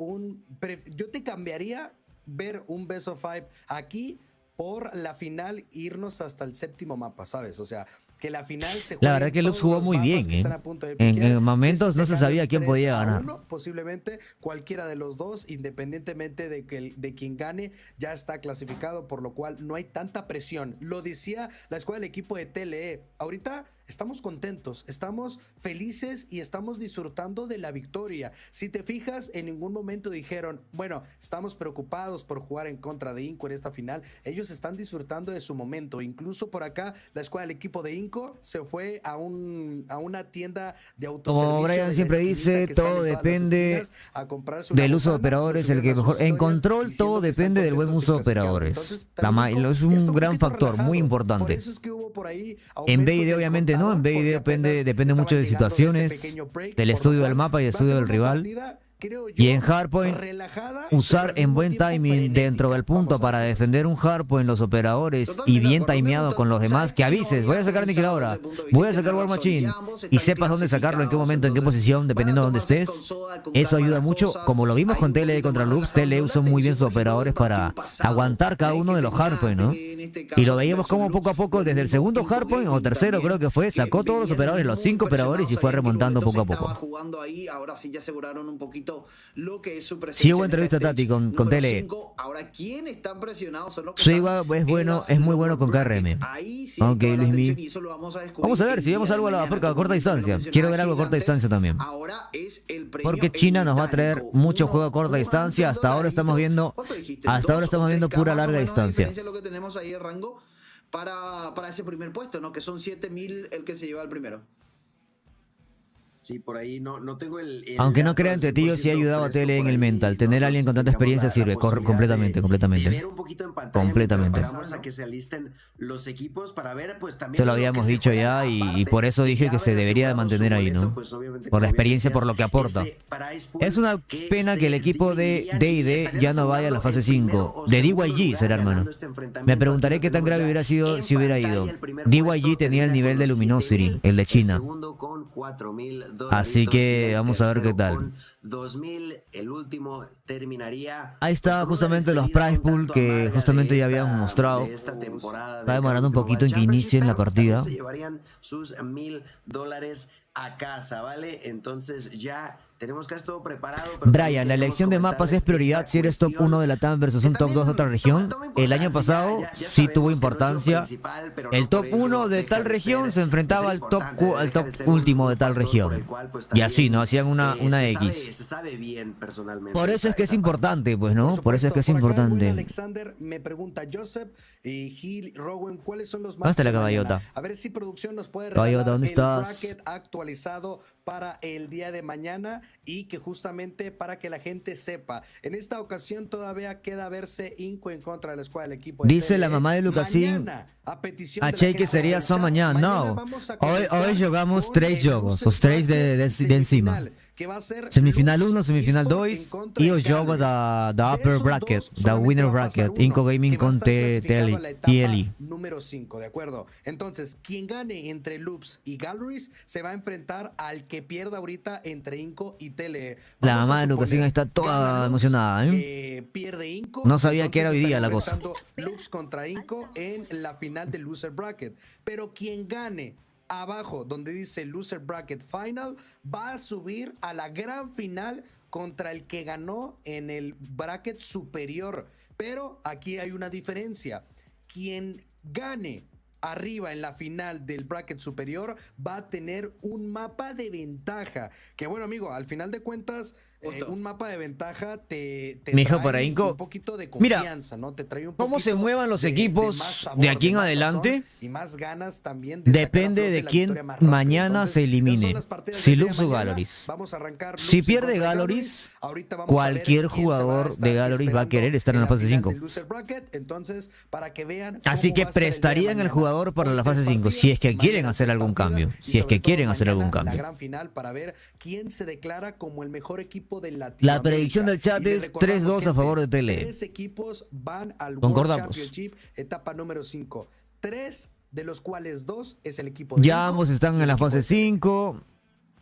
yo te cambiaría ver un Best of 5 aquí por la final, irnos hasta el séptimo mapa, ¿sabes? O sea, que la final se juegue. La verdad que Lux jugó muy bien, en momentos no se sabía quién podía ganar. Posiblemente cualquiera de los dos, independientemente de quien gane, ya está clasificado, por lo cual no hay tanta presión. Lo decía la escuadra del equipo de TLE. Ahorita estamos contentos, estamos felices y estamos disfrutando de la victoria. Si te fijas, en ningún momento dijeron, bueno, estamos preocupados por jugar en contra de Inco en esta final. Ellos están disfrutando de su momento. Incluso por acá, la escuadra del equipo de Inco se fue a una tienda de autoservicio. Como Bryan siempre dice, todo depende del uso de operadores, el que mejor. En control, todo depende del buen uso de operadores. Es un gran factor, muy importante. En BID obviamente no, en BID depende mucho de situaciones, del estudio del mapa y del estudio del rival. Y en hardpoint, usar en buen timing dentro del punto para defender un hardpoint los operadores y bien timeado con los demás, que avises, voy a sacar aniquiladora, voy a sacar War Machine y sepas dónde sacarlo, en qué momento, en qué posición, dependiendo de dónde estés. Eso ayuda mucho, como lo vimos con TLE contra Loops. TLE usó muy bien sus operadores para aguantar cada uno de los hardpoint, ¿no? Y lo veíamos como poco a poco, desde el segundo hardpoint o tercero creo que fue, sacó todos los operadores, los 5 operadores, y fue remontando poco a poco. Ahora sí ya aseguraron un poquito lo que es su presencia. Sí hubo entrevista Tati con TLE. Ahora, ¿quién están presionados? Suiva es muy bueno con KRM. Ok, Luismi. Vamos a ver si vemos algo a corta distancia. Quiero ver algo a corta distancia también. Porque China nos va a traer mucho juego a corta distancia. Hasta ahora estamos viendo pura larga distancia. Es lo que tenemos ahí el rango para ese primer puesto, ¿no? Que son 7000 el que se lleva el primero. Sí, por ahí no tengo el aunque no crean, Tetillo sí ha ayudado a TLE en el mental. Tener a alguien con tanta experiencia sirve, completamente. Ver un poquito en pantalla, completamente. Esperamos a que se alisten los equipos para ver, pues también. Se lo habíamos dicho ya y por eso dije que se debería de mantener ahí, ¿no? Por la experiencia, por lo que aporta. Es una pena que el equipo de D&D ya no vaya a la fase 5. De DYG será, hermano. Me preguntaré qué tan grave hubiera sido si hubiera ido. DYG tenía el nivel de Luminosity, el de China. Así que vamos a ver qué tal. 2000, el último terminaría. Ahí está justamente los prize pool que justamente ya habíamos mostrado. Está demorando un poquito en que inicien la partida. Se llevarían sus $1000 a casa, ¿vale? Entonces ya Tenemos casi todo preparado. Brian, la elección de mapas es prioridad si eres top 1 de Latam versus un top 2 de otra región. El año pasado sí tuvo importancia. El top 1 de tal región se enfrentaba al top último de tal región. Y así, ¿no? Hacían una X. Se sabe bien personalmente. Por eso es que es importante, pues, ¿no? Por eso es que es importante. Alexander me pregunta, Joseph y Gil, Rowan, ¿cuáles son los ¿Dónde está la caballota? A ver si producción nos puede Caballota, regalar ¿dónde el estás? bracket actualizado para el día de mañana y que justamente para que la gente sepa. En esta ocasión todavía queda verse Inco en contra de la escuadra del equipo. Dice la mamá de Lucasín a Che que sería só mañana. No, hoy jugamos 3 jogos, os 3 de encima. Semifinal 1, semifinal 2 e o jogo da upper bracket, da winner bracket, Inco Gaming con TL. Número 5, ¿de acuerdo? Entonces, quien gane entre Loops y Galleries se va a enfrentar al que pierda ahorita entre Inco y TLE. La mamá de Lucasín está toda emocionada, ¿eh? Pierde Inco. No sabía que era hoy día la cosa. Loops contra Inco en la final del loser bracket. Pero quien gane abajo, donde dice loser bracket final, va a subir a la gran final contra el que ganó en el bracket superior. Pero aquí hay una diferencia. Quien gane arriba en la final del bracket superior va a tener un mapa de ventaja. Que bueno, amigo, al final de cuentas, un mapa de ventaja te Mijo, trae para Inco, un poquito de confianza, ¿no? Te trae un cómo se poquito muevan los equipos sabor, de aquí en más adelante sazón y más ganas también depende de quién mañana se elimine. Si Loops o Galleries. Si pierde Galleries, cualquier jugador de Galleries va a querer estar en la fase 5. Así que prestarían el jugador para la fase 5 si es que quieren hacer algún cambio. Si es que quieren hacer algún cambio. La gran final para ver quién se declara como el mejor equipo de Latinoamérica. La predicción del chat es 3-2 a favor de TLE. 3 equipos van al Concordamos. World Championship, etapa número 5. 3 de los cuales 2 es el equipo de Ya ambos están en la fase 5.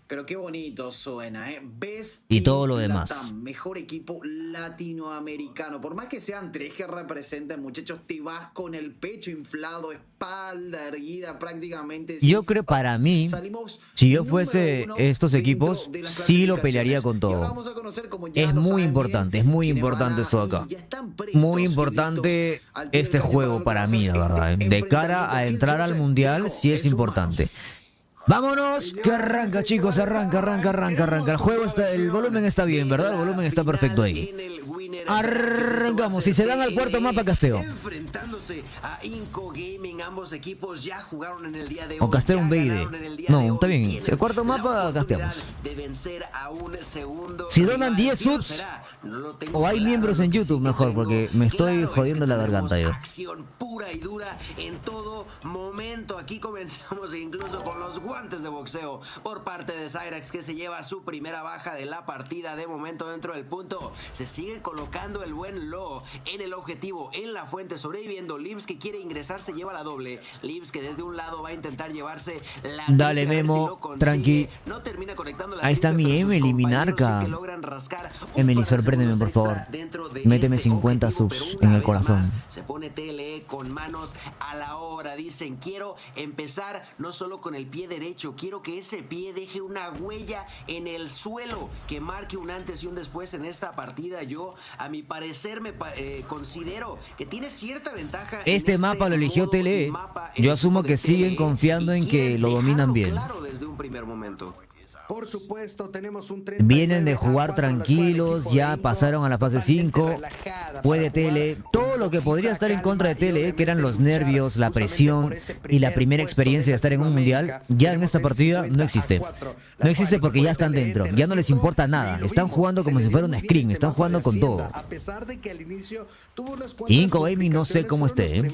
Pero qué bonito suena, ¿eh? Best y todo lo demás. Latam, mejor equipo latinoamericano. Por más que sean 3 que representen, muchachos, te vas con el pecho inflado, espalda erguida prácticamente. Yo creo para mí, si yo fuese estos equipos, sí lo pelearía con todo. Es muy importante esto de acá. Muy importante este juego para mí, la verdad. De cara a entrar al mundial, sí es importante. Vámonos, que arranca, chicos, arranca. El juego está, el volumen está bien, ¿verdad? El volumen está perfecto ahí. Arrancamos, si se dan al cuarto mapa, casteo. Enfrentándose a Inco Gaming, ambos equipos ya jugaron en el día de hoy. O casteo un BID. No, está bien. Si el cuarto mapa, casteamos. Si donan 10 subs, o hay miembros en YouTube, mejor, porque me estoy jodiendo la garganta yo. Acción pura y dura en todo momento. Aquí comenzamos incluso con los guantes de boxeo por parte de Cyrax, que se lleva su primera baja de la partida de momento dentro del punto. Se sigue colocando el buen Lo en el objetivo, en la fuente, sobreviviendo. Lips, que quiere ingresar, se lleva la doble. Lips, que desde un lado va a intentar llevarse la Dale, Memo, si tranqui. No termina conectando la ahí está mi Emily, mi narca. Emily, sorpréndeme, por favor. Méteme 50 subs en el corazón. Se pone TLE con manos a la obra. Dicen, quiero empezar no solo con el pie derecho, quiero que ese pie deje una huella en el suelo que marque un antes y un después en esta partida. Yo, a mi parecer, considero que tiene cierta ventaja. Este mapa lo eligió TLE. Yo asumo que siguen confiando en que lo dominan bien. Claro, desde un primer momento. Por supuesto, tenemos un vienen de jugar tranquilos, ya pasaron a la fase 5. Puede TLE, todo lo que podría estar en contra de TLE, que eran los nervios, la presión y la primera experiencia de estar en un mundial, ya en esta partida no existe. No existe porque ya están dentro, ya no les importa nada. Están jugando como si fuera un screen, están jugando con todo. Inco Gaming no sé cómo esté,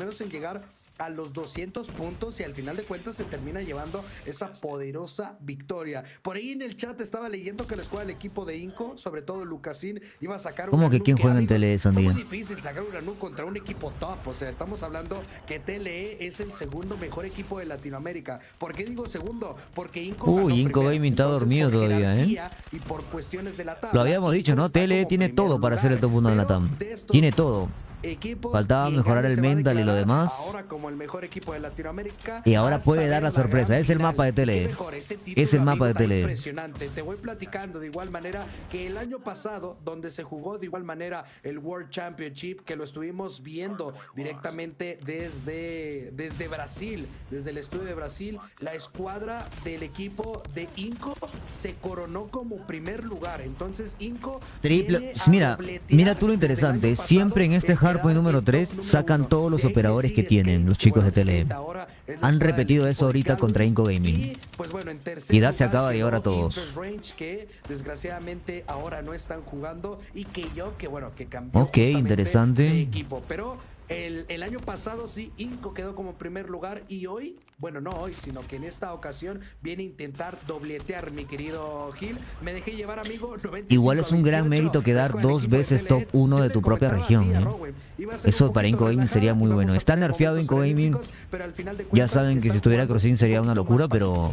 a los 200 puntos y al final de cuentas se termina llevando esa poderosa victoria. Por ahí en el chat estaba leyendo que la escuadra del equipo de Inco, sobre todo Lucasín, iba a sacar ¿cómo que quién juega en TLE, es muy difícil sacar un Anu contra un equipo top. O sea, estamos hablando que TLE es el segundo mejor equipo de Latinoamérica. ¿Por qué digo segundo? Porque Inco Inco Gaming está dormido todavía, y por cuestiones de la tabla, lo habíamos dicho, ¿no? TLE tiene todo para ser el top 1 de Latam. Tiene todo. equipos. Faltaba mejorar el mental y lo demás. Ahora como el mejor equipo de Latinoamérica. Y ahora puede dar la sorpresa. Es el mapa de TLE. Es el mapa de TLE. Impresionante. Te voy platicando de igual manera que el año pasado, donde se jugó de igual manera el World Championship, que lo estuvimos viendo directamente desde Brasil, desde el estudio de Brasil, la escuadra del equipo de Inco se coronó como primer lugar. Entonces Inco mira tú lo interesante, siempre en este hardpoint número 3 sacan todos los operadores que tienen los chicos de TLE. Han repetido eso ahorita contra Inco Gaming. Y Dad se acaba de llevar a todos. Que desgraciadamente ahora no están jugando y que cambió ok, interesante de equipo. Pero el año pasado sí, Inco quedó como primer lugar y hoy, bueno, no hoy, sino que en esta ocasión viene a intentar dobletear, mi querido Gil. Me dejé llevar, amigo. Igual es un gran mérito quedar 2 veces top 1 de tu propia región, ¿eh? Eso para Inco Gaming sería muy bueno. Está nerfeado Inco Gaming. Ya saben que si estuviera Crossing sería una locura, pero...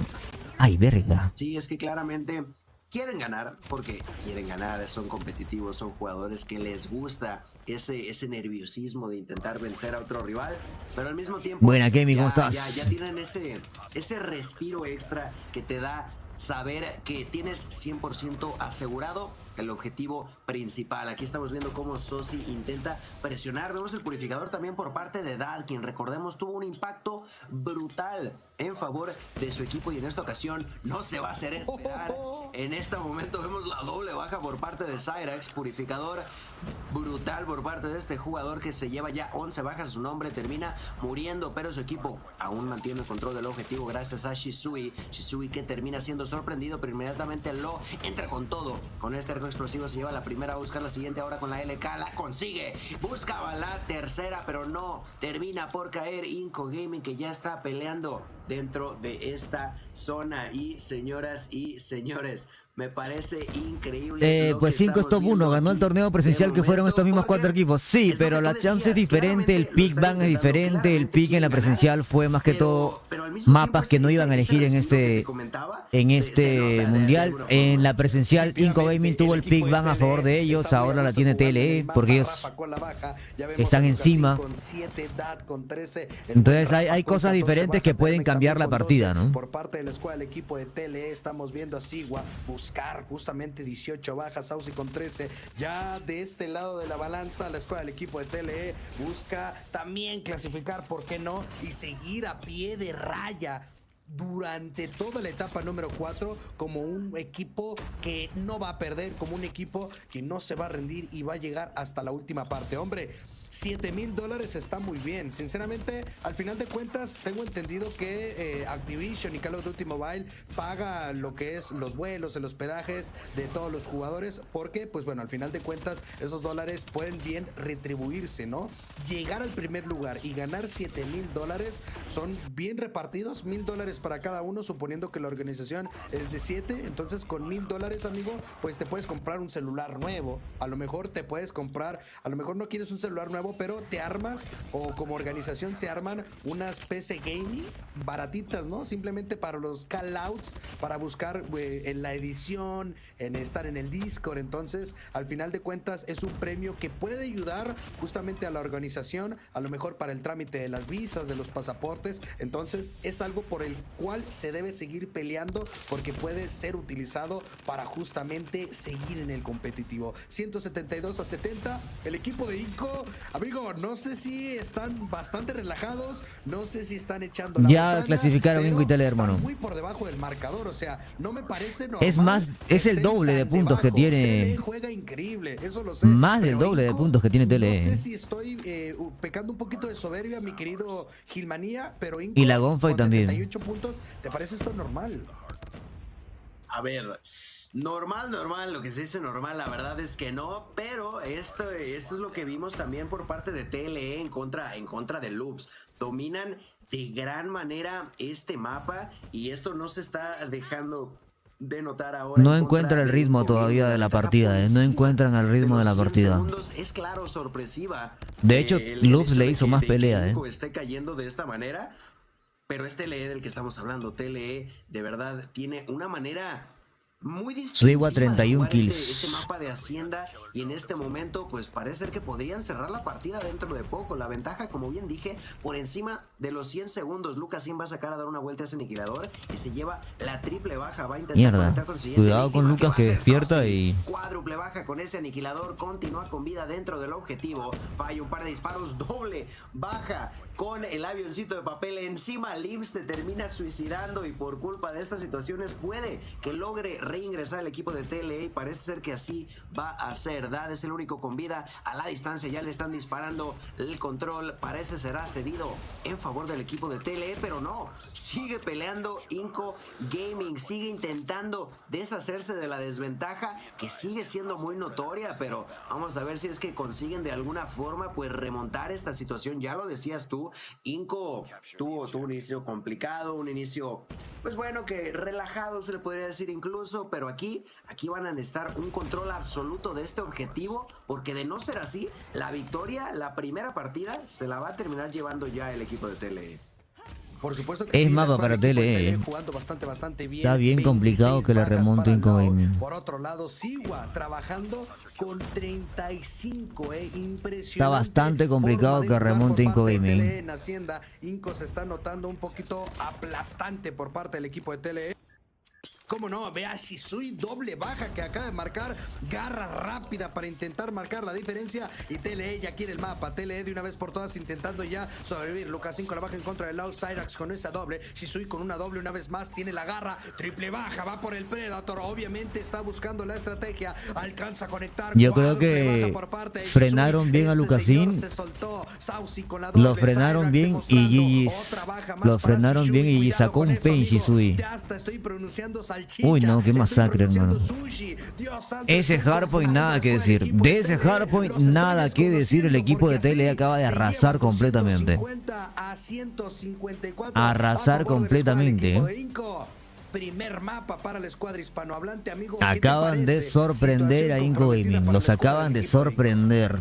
¡ay, verga! Sí, es que claramente quieren ganar, porque quieren ganar, son competitivos, son jugadores que les gusta ese nerviosismo de intentar vencer a otro rival, pero al mismo tiempo... Buena, Kemi, ¿cómo estás? Ya tienen ese respiro extra que te da saber que tienes 100% asegurado el objetivo principal. Aquí estamos viendo cómo Sosi intenta presionar. Vemos el purificador también por parte de Dad, quien recordemos tuvo un impacto brutal en favor de su equipo y en esta ocasión no se va a hacer esperar. En este momento vemos la doble baja por parte de Cyrax. Purificador brutal por parte de este jugador que se lleva ya 11 bajas. Su nombre termina muriendo, pero su equipo aún mantiene el control del objetivo gracias a Shisui. Shisui que termina siendo sorprendido, pero inmediatamente lo entra con todo. Con este arco explosivo se lleva la primera, a buscar la siguiente ahora con la LK, la consigue. Buscaba la tercera, pero no. Termina por caer Inco Gaming, que ya está peleando dentro de esta zona. Y señoras y señores, me parece increíble. Pues 5 es top 1, ganó el torneo presencial que fueron estos mismos 4 equipos. Sí, pero la chance es diferente, el pick ban es diferente, el pick en la presencial fue más que todo mapas que no iban a elegir en este mundial. En la presencial Inco Gaming tuvo el pick ban a favor de ellos, ahora la tiene TLE porque ellos están encima. Entonces hay cosas diferentes que pueden cambiar la partida, ¿no? Por parte de la escuadra del equipo de TLE estamos viendo a Sigua buscar justamente 18 bajas, Saucy con 13. Ya de este lado de la balanza, la escuadra del equipo de TLE busca también clasificar, ¿por qué no? Y seguir a pie de raya durante toda la etapa número 4 como un equipo que no va a perder, como un equipo que no se va a rendir y va a llegar hasta la última parte. Hombre, $7,000 está muy bien. Sinceramente, al final de cuentas, tengo entendido que Activision y Call of Duty Mobile paga lo que es los vuelos, el hospedajes de todos los jugadores, porque, pues bueno, al final de cuentas, esos dólares pueden bien retribuirse, ¿no? Llegar al primer lugar y ganar $7,000 son bien repartidos, $1,000 para cada uno, suponiendo que la organización es de 7. Entonces, con $1,000, amigo, pues te puedes comprar un celular nuevo. A lo mejor te puedes comprar, a lo mejor no quieres un celular nuevo, pero te armas, o como organización se arman unas PC gaming baratitas, ¿no? Simplemente para los callouts, para buscar en la edición, en estar en el Discord. Entonces, al final de cuentas, es un premio que puede ayudar justamente a la organización, a lo mejor para el trámite de las visas, de los pasaportes. Entonces, es algo por el cual se debe seguir peleando, porque puede ser utilizado para justamente seguir en el competitivo. 172-70, el equipo de Inco. Amigo, no sé si están bastante relajados, no sé si están echando la ya botana, clasificaron Inco y TLE, hermano. Muy por debajo del marcador, o sea, no me parece normal. Es más, es el doble de puntos que tiene. TLE juega increíble, eso lo sé. Más del doble de puntos que tiene TLE. No sé si estoy pecando un poquito de soberbia, mi querido Gilmanía, pero Inco y la Gonfight también. 78 puntos, ¿te parece esto normal? A ver, normal, lo que se dice normal, la verdad es que no, pero esto es lo que vimos también por parte de TLE en contra de Loops. Dominan de gran manera este mapa y esto no se está dejando de notar ahora. No encuentra el ritmo todavía de la partida, no encuentran el ritmo de la partida. Es claro, sorpresiva. De hecho, Loops le hizo más pelea, esté cayendo de esta manera, pero es TLE del que estamos hablando. TLE de verdad tiene una manera muy Suigo a distintiva 31 de jugar kills. este mapa de Hacienda, y en este momento pues parece ser que podrían cerrar la partida dentro de poco. La ventaja, como bien dije, por encima de los 100 segundos. Lucasin va a sacar a dar una vuelta a ese aniquilador y se lleva la triple baja. Va a intentar conectar con el siguiente. Cuidado con Lucas que despierta y... Cuádruple baja con ese aniquilador, continúa con vida dentro del objetivo. Falla un par de disparos, doble baja con el avioncito de papel encima. Lims te termina suicidando y por culpa de estas situaciones puede que logre reingresar al equipo de TLE y parece ser que así va a ser. Dad es el único con vida a la distancia, ya le están disparando. El control parece será cedido en favor del equipo de TLE, pero no, sigue peleando Inco Gaming, sigue intentando deshacerse de la desventaja que sigue siendo muy notoria, pero vamos a ver si es que consiguen de alguna forma pues remontar esta situación. Ya lo decías tú, Inco tuvo un inicio complicado, un inicio pues bueno, que relajado se le podría decir incluso, pero aquí van a necesitar un control absoluto de este objetivo, porque de no ser así, la victoria, la primera partida, se la va a terminar llevando ya el equipo de TLE. Por supuesto que es sí, mapa para TLE. Jugando bastante bien. Está bien complicado que la remonte Inco Gaming. Por otro lado, Sigua trabajando con 35, impresionante. Está bastante complicado que remonte Inco Gaming. En Hacienda, Inco se está notando un poquito aplastante por parte del equipo de TLE. ¿Cómo no? Ve a Shisui, doble baja que acaba de marcar, garra rápida para intentar marcar la diferencia, y TLE ya quiere el mapa. TLE de una vez por todas intentando ya sobrevivir. Lucasin con la baja en contra del Cyrax con esa doble. Shisui con una doble una vez más, tiene la garra, triple baja, va por el Predator, obviamente está buscando la estrategia, alcanza a conectar. Yo creo que frenaron bien a Lucasin, lo frenaron bien y GG's, lo frenaron bien y sacó un pen Shisui. Uy, no, qué masacre, hermano. Ese hardpoint, nada que decir. De ese hardpoint, nada que decir. El equipo de TLE acaba de arrasar completamente. Arrasar completamente. Primer mapa para la escuadra hispanohablante, amigo. Acaban de sorprender a Inco Gaming. Los acaban de sorprender.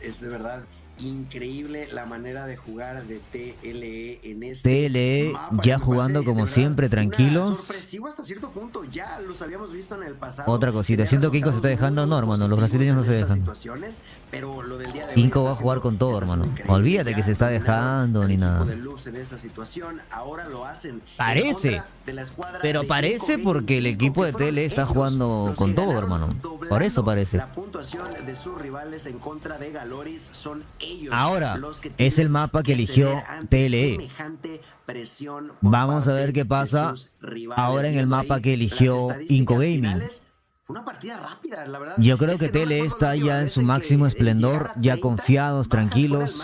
Es de verdad increíble la manera de jugar de TLE en este TLE mapa, ya jugando como siempre, tranquilos. Sorpresivo hasta cierto punto, ya los habíamos visto en el pasado. Otra cosita, siento que Inco se está dejando, no, hermano, los brasileños no se dejan. Pero lo del día de hoy Inco va a jugar con todo, hermano. Olvídate que se está dejando ni nada. Parece, pero parece porque el equipo de TLE está jugando con todo, hermano. Por eso parece. La puntuación de sus rivales en contra de Galoris son ahora, es el mapa que eligió TLE. Vamos a ver qué pasa ahora en el mapa que eligió Inco Gaming. Una partida rápida, la verdad. Yo creo que TLE está ya en su máximo esplendor, ya confiados, tranquilos.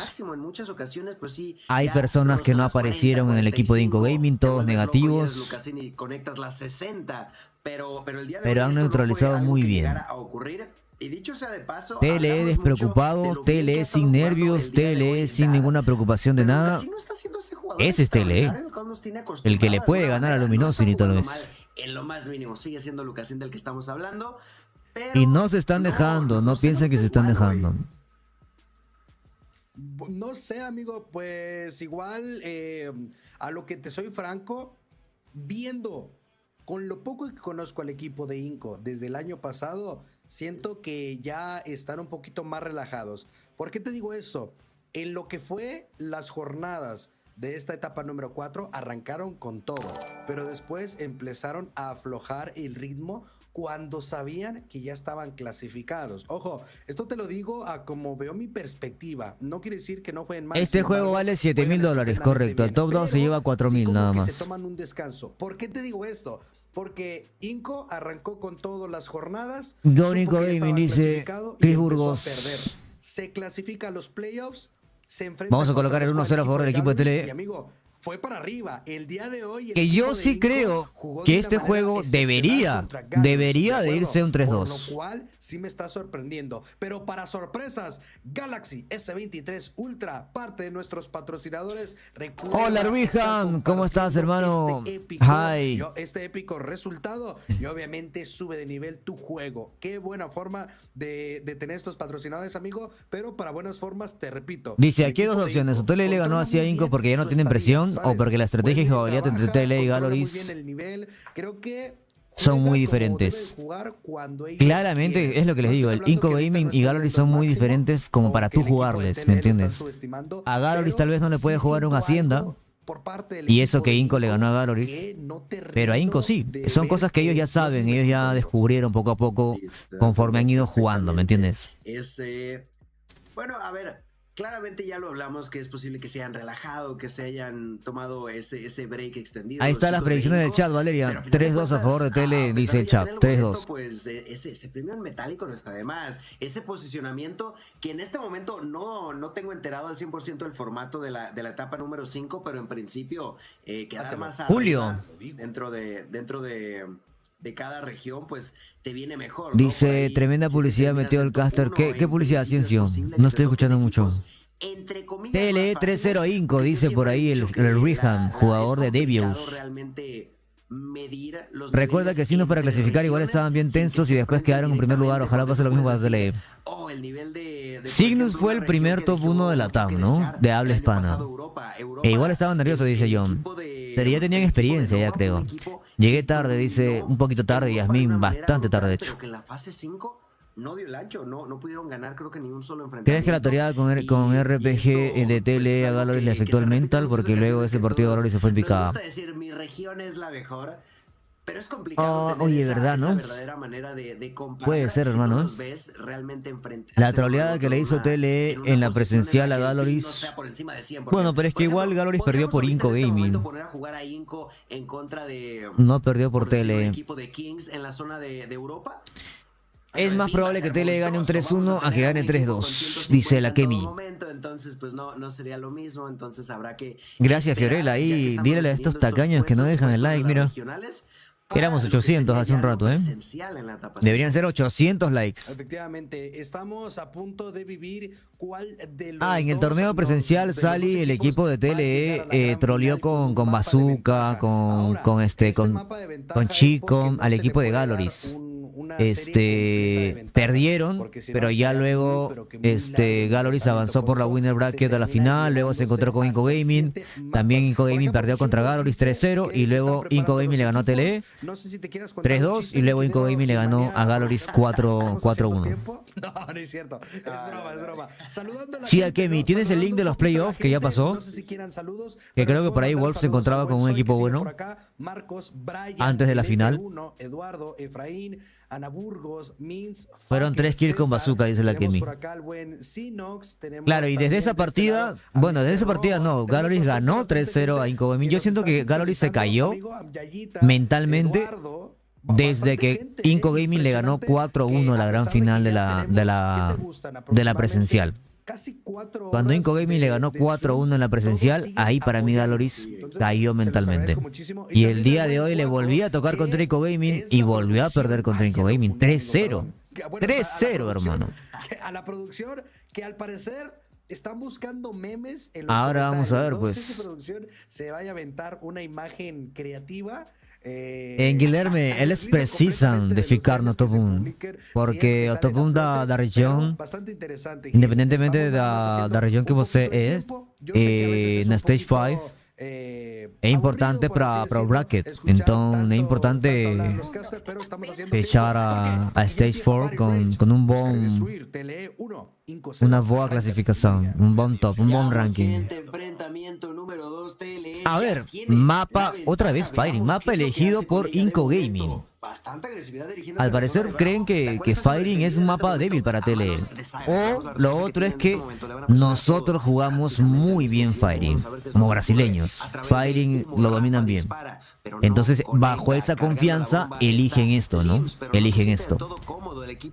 Hay personas que no aparecieron en el equipo de Inco Gaming, todos negativos. Pero han neutralizado muy bien. Y dicho sea de paso, TLE despreocupado, TLE sin nervios, TLE sin ninguna preocupación de nada. Ese es TLE, el que le puede ganar a Luminosity y todo eso. En lo más mínimo, sigue siendo Lucasin del que estamos hablando. Y no se están dejando, no piensen que se están dejando. No sé, amigo, pues igual, a lo que te soy franco, viendo con lo poco que conozco al equipo de Inco desde el año pasado, siento que ya están un poquito más relajados. ¿Por qué te digo esto? En lo que fue las jornadas de esta etapa número 4, arrancaron con todo, pero después empezaron a aflojar el ritmo cuando sabían que ya estaban clasificados. Ojo, esto te lo digo a como veo mi perspectiva. No quiere decir que no jueguen mal. Este juego vale $7,000, correcto. El top 2 se lleva 4,000 nada más. Se toman un descanso. ¿Por qué te digo esto? Porque Inco arrancó con todas las jornadas. Inco Gaming dice Chris Burgos. Se clasifica a los playoffs. Vamos a colocar el 1-0 a favor del equipo de TLE. Amigo, fue para arriba. El día de hoy, que yo sí creo que este juego debería de irse un 3-2. Por lo cual sí me está sorprendiendo. Pero para sorpresas, Galaxy S23 Ultra, parte de nuestros patrocinadores. Hola Ruijan, ¿cómo estás, hermano? Este épico resultado y obviamente sube de nivel tu juego. Qué buena forma de tener estos patrocinadores, amigo. Pero para buenas formas, te repito. Dice, aquí hay dos opciones. O TLE le ganó hacia Inco porque ya no tienen presión, o porque la estrategia y jugabilidad entre TLE y Galoris. Creo que son muy diferentes. Claramente, es lo que les digo, el Inco Gaming y Gallery son muy diferentes como para tú jugarles, ¿me entiendes? A Gallery tal vez no le puede jugar un Hacienda, y eso que Inco le ganó a Gallery, pero a Inco sí. Son cosas que ellos ya saben, ellos ya descubrieron poco a poco conforme han ido jugando, ¿me entiendes? Bueno, a ver, claramente ya lo hablamos, que es posible que se hayan relajado, que se hayan tomado ese break extendido. Ahí están las predicciones del chat, Valeria. 3-2 a favor de Tele, dice el chat. 3-2. Pues ese premio en metálico no está de más. Ese posicionamiento que en este momento no tengo enterado al 100% del formato de la etapa número 5, pero en principio quedar más Julio. dentro de cada región, pues te viene mejor, ¿no? Dice, tremenda publicidad metió el caster. ¿Qué publicidad, Ciencio? No estoy escuchando mucho. TLE 3-0 a Inco, dice por ahí el Rihan, jugador de Debius. Recuerda que signos para clasificar igual estaban bien tensos y después quedaron en primer lugar. Ojalá pase lo mismo para TLE. Cygnus fue el primer top 1 de Latam, ¿no? De habla hispana. E igual estaban nerviosos, dice John. Pero ya tenían experiencia, ya creo. Llegué tarde, dice, un poquito tarde, Yasmin, bastante tarde de hecho. Pero que en la fase 5 no dio el ancho, no pudieron ganar creo que ni un solo enfrentamiento. ¿Crees que la toreada con RPG de TLE a Gallery le afectó el mental? Porque luego ese partido Gallery se fue en picada. Me gusta decir, mi región es la mejor, pero es complicado tener oye, ¿verdad, no? verdadera manera de comparar. Puede ser, hermano. Los ves realmente la troleada que le hizo TLE en la presencial a Gallery. Bueno, pero es que igual Gallery perdió por Inco Gaming. No perdió por TLE. Es más probable que TLE gane un 3-1 a que gane 3-2, dice la Kemi. Entonces, pues no sería lo mismo, entonces habrá que... Gracias, Fiorella, ahí dile a estos tacaños que no dejan el like, mira. Éramos 800 hace un rato, ¿eh? Deberían ser 800 likes. Efectivamente, estamos a punto de vivir cuál de los en el torneo presencial Sally, el equipo de TLE troleó con Bazooka, con Chico, al equipo de Galleries. Perdieron, pero ya luego Galleries avanzó por la winner bracket a la final, luego se encontró con Inco Gaming, también Inco Gaming perdió contra Galleries 3-0 y luego Inco Gaming le ganó a TLE 3-2 y luego Inco Gaming le ganó a Galleries 4-1. No, no es cierto, es broma. Sí, Akemi, ¿tienes el link de los playoffs que ya pasó? Que creo que por ahí Wolf se encontraba con un equipo bueno antes de la final. Fueron 3 kills con Bazooka, dice la Kemi. Claro, y desde esa partida, no, Galleries ganó 3-0 a Inco Gaming. Yo siento que Galleries se cayó mentalmente desde que Inco Gaming le ganó 4-1 a la gran final de la presencial. Cuando Inco Gaming le ganó 4-1 en la presencial, ahí para mí Galleries cayó mentalmente. Y el día de hoy le volví a tocar contra Inco Gaming y volvió a perder contra Inco Gaming. 3-0. 3-0, hermano. A la producción que al parecer están buscando memes en los Ahora vamos a ver, no pues. sé si producción se vaya a aventar una imagen creativa. En Guilherme, eles precisam de ficar no top 1, porque o top 1 da região, independentemente da região que você é, na Stage 5, é importante para o bracket. Então é importante fechar a Stage 4 com una boa clasificación, un buen top, un buen ranking. A ver, mapa, otra vez Firing, mapa elegido por Inco Gaming. Al parecer creen que Firing es un mapa débil para TLE. O lo otro es que nosotros jugamos muy bien Firing, como brasileños. Firing lo dominan bien. Entonces, bajo esa confianza, eligen esto, ¿no? Eligen esto.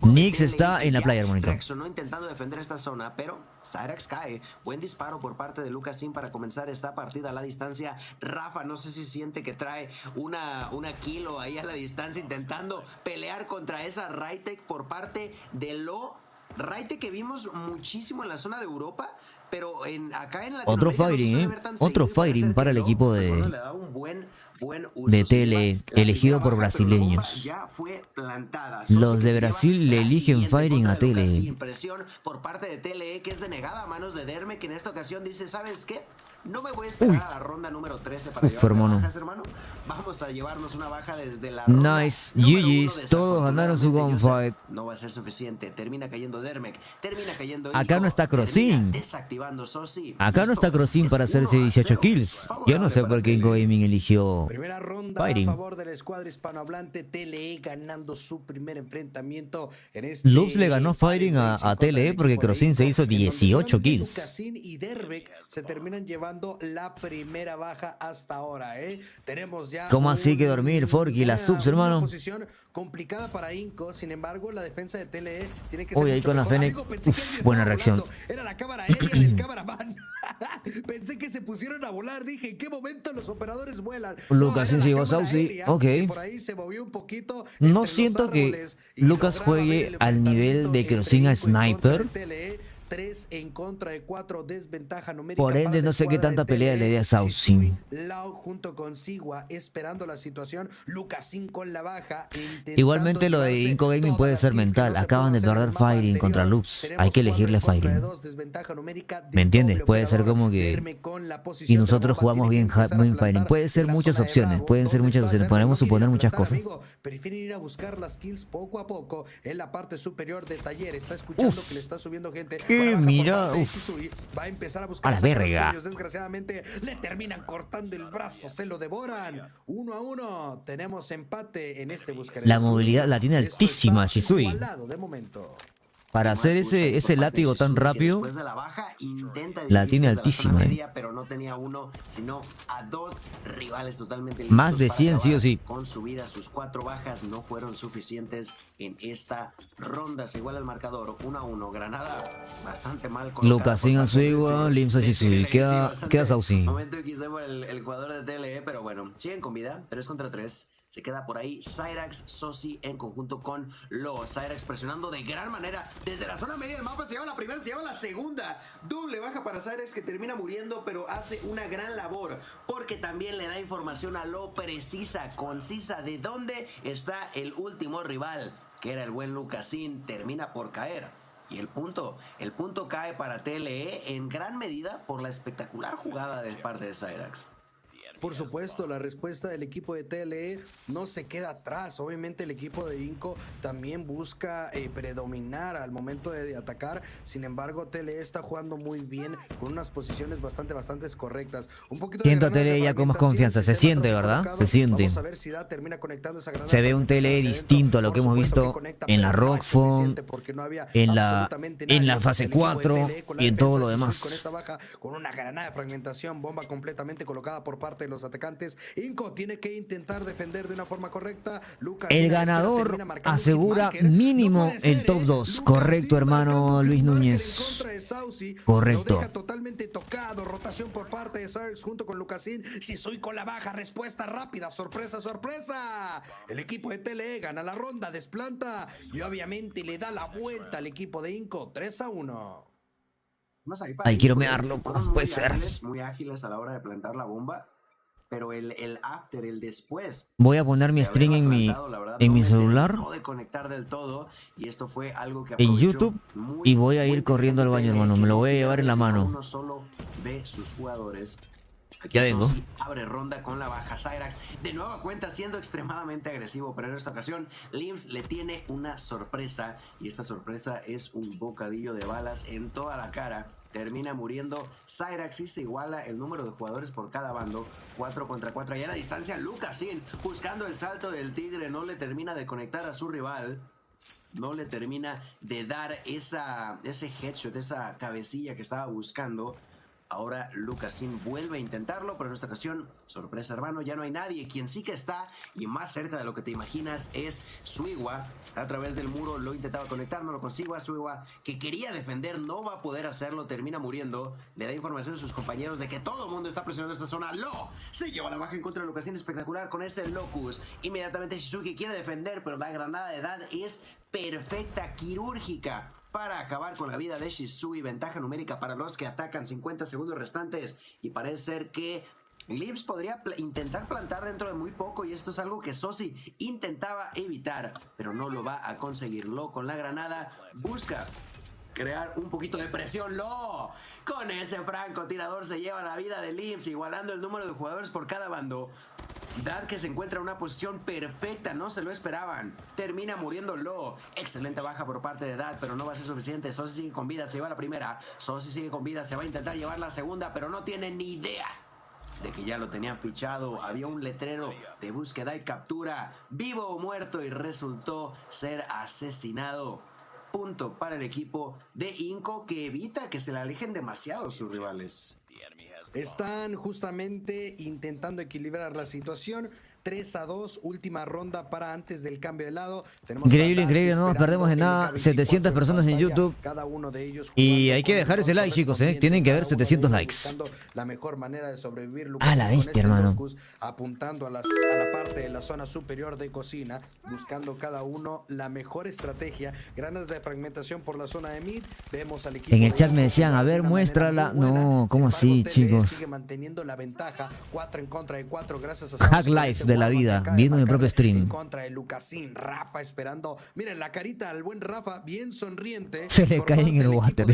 Nix está en la playa, hermanito. Reaccionó intentando defender esta zona, pero Styrax cae. Buen disparo por parte de Lucas Sim para comenzar esta partida a la distancia. Rafa, no sé si siente que trae una kilo ahí a la distancia intentando pelear contra esa Raitek por parte de lo Raitek que vimos muchísimo en la zona de Europa, pero acá en otro Firing, otro Firing para el equipo de TLE, elegido por brasileños. Los de Brasil le eligen Firing a TLE. Impresión por parte de TLE, que es denegada a manos de Derme, que en esta ocasión dice, ¿sabes qué? No me voy a esperar a la ronda número 13 para llevar bajas, hermano. Vamos a llevarnos una baja desde la ronda GG's, todos ganaron su gunfight. No va a ser suficiente. Termina cayendo Dermek, termina cayendo Acá no está Crossin. desactivando Sosi. Acá no está Crossin para hacerse 18 kills. Yo no sé por qué Gaming eligió Primera ronda Fighting. a favor de la escuadra hispanohablante. TLE ganando su primer enfrentamiento en este. Loops le ganó Fighting a TLE porque Crossin se hizo 18 kills. Lucasin y Dermek se terminan llevando la primera baja hasta ahora, Tenemos ya. ¿Cómo así que dormir, Forky? Las subs, hermano. Una posición complicada para Inco. Sin embargo, la defensa de TLE tiene que ser. Uy, ahí con la Fennec. Buena reacción. Era la cámara aérea del cameraman. Pensé que se pusieron a volar. Dije, ¿en qué momento los operadores vuelan? Lucasin se llevó a Saucy. Ok. Por ahí se movió un poquito. No siento que Lucas juegue al nivel de Crossin a Sniper. 3 en contra de 4, desventaja numérica. Por ende, no sé qué tanta pelea le dé a Saucy. Lau junto con Sigua esperando la situación. Lucasin con la baja. Igualmente lo de Inco Gaming puede ser mental. Acaban de perder Fighting contra Loops. Hay que elegirle Fighting. ¿Me entiendes? Puede ser como que... Y nosotros jugamos bien Fighting. Puede ser muchas opciones. Pueden ser muchas opciones. Podemos suponer muchas cosas. Prefieren ir a buscar las kills poco a poco en la parte superior del taller. Está escuchando que le está subiendo gente. Mira, va a empezar a buscar a la verga. Desgraciadamente le terminan cortando el brazo, se lo devoran. 1-1. Tenemos empate en este buscar. La movilidad la tiene altísima Shisui. Para hacer ese látigo tan rápido, la tiene altísima. Pero no tenía uno, sino a 2 rivales totalmente más de 100 sí o sí. Con su vida, sus 4 bajas no fueron suficientes en esta ronda. Se iguala el marcador 1-1. Granada bastante mal. Lucasin a Suigua, Limsa Shisui. Queda Saucy. Momento quizá por el jugador de TLE, pero bueno, siguen con vida. 3 contra 3. Se queda por ahí Cyrax, Sosi en conjunto con Lo. Cyrax presionando de gran manera desde la zona media del mapa. Se lleva la primera, se lleva la segunda. Doble baja para Cyrax que termina muriendo, pero hace una gran labor porque también le da información a Lo precisa, concisa de dónde está el último rival, que era el buen Lucasin. Termina por caer. Y el punto cae para TLE en gran medida por la espectacular jugada de parte de Cyrax. Por supuesto, la respuesta del equipo de TLE no se queda atrás. Obviamente el equipo de Inco también busca predominar al momento de atacar. Sin embargo, TLE está jugando muy bien con unas posiciones bastante correctas. Un poquito siento a TLE ya con más confianza. Se siente, ¿verdad? Se siente. Vamos a ver si da, termina conectando esa granada. Se ve un TLE distinto a lo que hemos visto en la Rockfon, en la fase 4 y en todo lo demás. Con esta baja, con una granada de fragmentación, bomba completamente colocada por parte de los atacantes. Inco tiene que intentar defender de una forma correcta. El ganador asegura mínimo el top 2. Correcto, hermano Luis Núñez. Correcto. Lo deja totalmente tocado. Rotación por parte de Sarx junto con Lucasin. Shisui con la baja. Respuesta rápida. Sorpresa, sorpresa. El equipo de TLE gana la ronda, desplanta y obviamente le da la vuelta al equipo de Inco. 3-1. Ay, quiero mearlo. Puede ser. Muy ágiles a la hora de plantar la bomba. Pero el after, el después. Voy a poner mi stream en mi celular. No de conectar del todo, y esto fue algo que en YouTube y voy a ir corriendo al baño, hermano. Me lo voy a llevar en la mano. Uno solo de sus jugadores. Aquí ya vengo. Abre ronda con la baja. Cyrax de nueva cuenta siendo extremadamente agresivo, pero en esta ocasión Lims le tiene una sorpresa, y esta sorpresa es un bocadillo de balas en toda la cara. Termina muriendo Cyrax y se iguala el número de jugadores por cada bando. 4 contra 4. Allá a la distancia, Lucasin buscando el salto del tigre. No le termina de conectar a su rival. No le termina de dar ese headshot, esa cabecilla que estaba buscando. Ahora Lucasin vuelve a intentarlo, pero en esta ocasión, sorpresa hermano, ya no hay nadie. Quien sí que está, y más cerca de lo que te imaginas, es Suigua. A través del muro lo intentaba conectar, no lo consigo. A Suigua, que quería defender, no va a poder hacerlo, termina muriendo. Le da información a sus compañeros de que todo el mundo está presionando esta zona. Lo se lleva la baja en contra de Lucasin, espectacular con ese Locus. Inmediatamente Shizuki quiere defender, pero la granada de edad es perfecta, quirúrgica, para acabar con la vida de Shisui. Ventaja numérica para los que atacan. 50 segundos restantes. Y parece ser que Lips podría intentar plantar dentro de muy poco. Y esto es algo que Sosi intentaba evitar, pero no lo va a conseguirlo. Con la granada busca crear un poquito de presión. Con ese francotirador se lleva la vida de Lims, igualando el número de jugadores por cada bando. Dad, que se encuentra en una posición perfecta, no se lo esperaban. Termina muriendo Lo. Excelente baja por parte de Dad, pero no va a ser suficiente. Sosi sigue con vida, se lleva la primera. Sosi sigue con vida, se va a intentar llevar la segunda, pero no tiene ni idea de que ya lo tenían fichado. Había un letrero de búsqueda y captura, vivo o muerto, y resultó ser asesinado. Punto para el equipo de Inco, que evita que se le alejen demasiado sus rivales. Están justamente intentando equilibrar la situación. 3-2, última ronda para antes del cambio de lado. Increíble, increíble, no nos perdemos en nada. 700 personas en YouTube. Y hay que dejar ese like, chicos, Tienen que haber 700 likes. La mejor manera de sobrevivir, a la bestia, hermano. Apuntando a la parte de la zona superior de cocina, buscando cada uno la mejor estrategia. Granas de fragmentación por la zona de mid. Vemos al equipo. En el chat me decían, a ver, muéstrala. No, ¿cómo así, chicos? Sigue manteniendo la ventaja. 4 en contra de 4 gracias a Hack Life de la vida, viendo mi propio stream. En contra de Lucasín, Rafa esperando. Miren la carita al buen Rafa, bien sonriente. Se le cae en el water.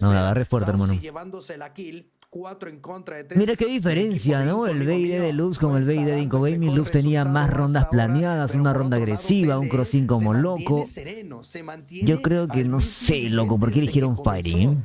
No, la agarré fuerte, hermano. Llevándose la kill. 4 en contra de 3. Mira qué diferencia, ¿no? El BID de Lux con el BID de Inco Gaming. Lux tenía más rondas planeadas, una ronda agresiva, un crossing como loco. Yo creo que no sé, loco, ¿por qué eligieron Fighting?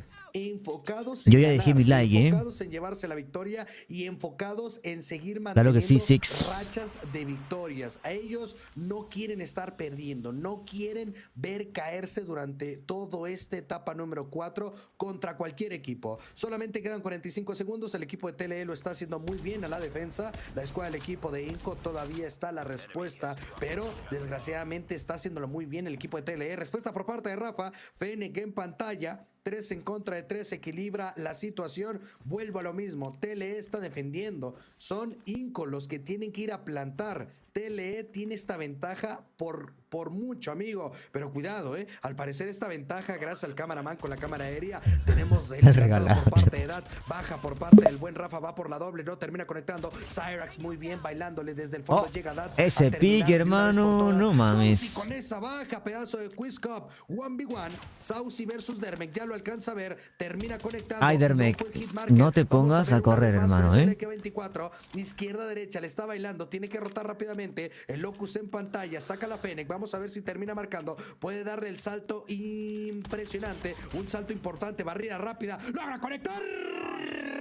Yo ya dejé mi like, enfocados en llevarse la victoria y enfocados en seguir manteniendo claro que sí, Six. rachas de victorias. A ellos no quieren estar perdiendo, no quieren ver caerse durante todo esta etapa número 4 contra cualquier equipo. Solamente quedan 45 segundos, el equipo de TLE lo está haciendo muy bien a la defensa, la escuadra del equipo de Inco todavía está a la respuesta, pero desgraciadamente está haciéndolo muy bien el equipo de TLE. Respuesta por parte de Rafa, Fennec en pantalla. 3 en contra de 3, equilibra la situación. Vuelvo a lo mismo, TLE está defendiendo, son Inco los que tienen que ir a plantar. TLE tiene esta ventaja por mucho, amigo, pero cuidado, al parecer esta ventaja, gracias al cameraman con la cámara aérea, tenemos el regalado por parte de Edad, baja por parte del buen Rafa, va por la doble, no termina conectando. Cyrax muy bien bailándole desde el fondo, llega Edad. Ese pique, hermano, no mames. Con esa baja, pedazo de Quiz Cup, 1v1, Saucy versus Dermek, ya lo alcanza a ver, termina conectando. Ay, Dermek, no te pongas a correr, hermano, 24, izquierda, derecha, le está bailando, tiene que rotar rápidamente. El Locus en pantalla, saca la Fennec, vamos a ver si termina marcando, puede darle el salto impresionante, un salto importante, barrida rápida, logra conectar.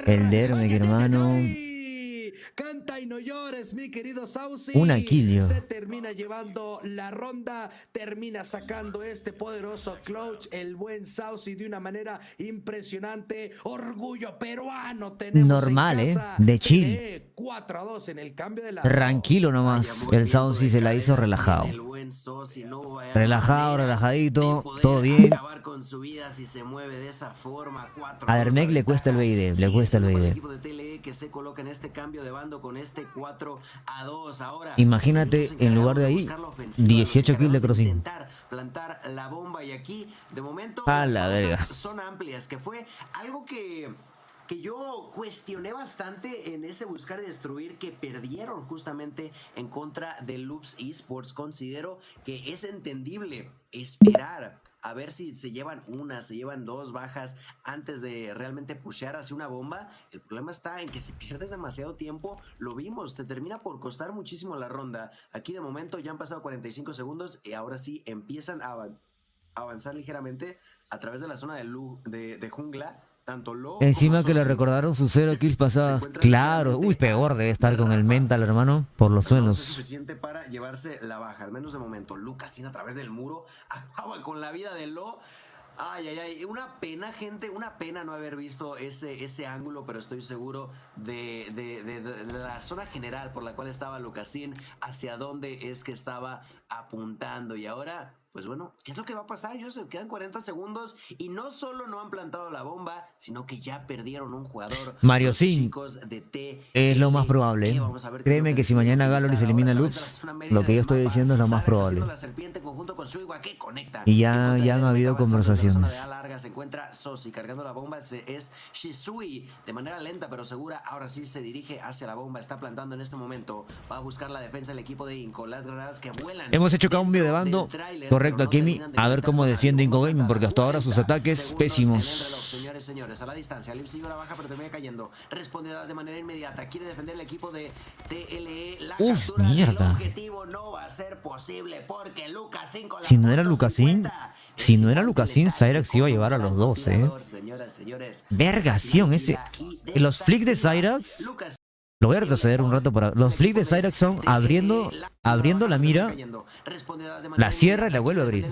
El Dermek, hermano. Canta y no llores, mi querido Saucy. Un Aquilio. Se termina llevando la ronda, termina sacando este poderoso clutch, el buen Saucy de una manera impresionante. Orgullo peruano tenemos normal, en casa. De chill. 4-2 en el cambio de la. Tranquilo nomás. El Saucy se la hizo relajado. Relajado, relajadito, todo bien. A Dermek le cuesta el BID, le cuesta el BID. Que se coloca en este cambio de bando con este 4-2. Ahora, imagínate, en lugar de ahí, 18 kills de crossing. Intentar plantar la bomba y aquí, de momento, a la verga. Son amplias, que fue algo que yo cuestioné bastante en ese buscar y destruir que perdieron justamente en contra de Loops Esports. Considero que es entendible esperar a ver si se llevan una, se llevan dos bajas antes de realmente pushear hacia una bomba. El problema está en que si pierdes demasiado tiempo, lo vimos, te termina por costar muchísimo la ronda. Aquí de momento ya han pasado 45 segundos y ahora sí empiezan a avanzar ligeramente a través de la zona de jungla. Tanto encima que le recordaron sus 0 kills pasadas. Claro, uy, peor debe estar con el mental, hermano, por los suelos. No es suficiente para llevarse la baja, al menos de momento. Lucasín a través del muro acaba con la vida de Lo. Ay, ay, ay, una pena, gente, una pena no haber visto ese ángulo, pero estoy seguro de la zona general por la cual estaba Lucasín, hacia dónde es que estaba apuntando. Y ahora, pues bueno, ¿qué es lo que va a pasar, Joseph? Quedan 40 segundos y no solo no han plantado la bomba, sino que ya perdieron un jugador. Mario Sin es lo más probable. Créeme que si mañana Galoris elimina Loops, lo que yo estoy diciendo es lo más probable. Y ya han habido conversaciones. Se encuentra Sosi cargando la bomba, es Shisui de manera lenta pero segura. Ahora sí se dirige hacia la bomba, está plantando en este momento. Va a buscar la defensa del equipo de Inco, las granadas que vuelan. Hemos hecho cambio de bando. correcto, Kimi. A ver cómo defiende Inco Gaming, porque hasta ahora sus ataques pésimos. Señores, a la distancia, Lips sigue la baja, pero termina cayendo. Responde de manera inmediata. Quiere defender el equipo de TLE. La captura del objetivo no va a ser posible porque Lucasin con la si no era Lucasin, Cyrax iba a llevar a los dos, Vergación, ese. Los flicks de Cyrax. Lo voy a retroceder un rato para... Los flicks de Cyrax son abriendo la mira, la cierra y la vuelve a abrir.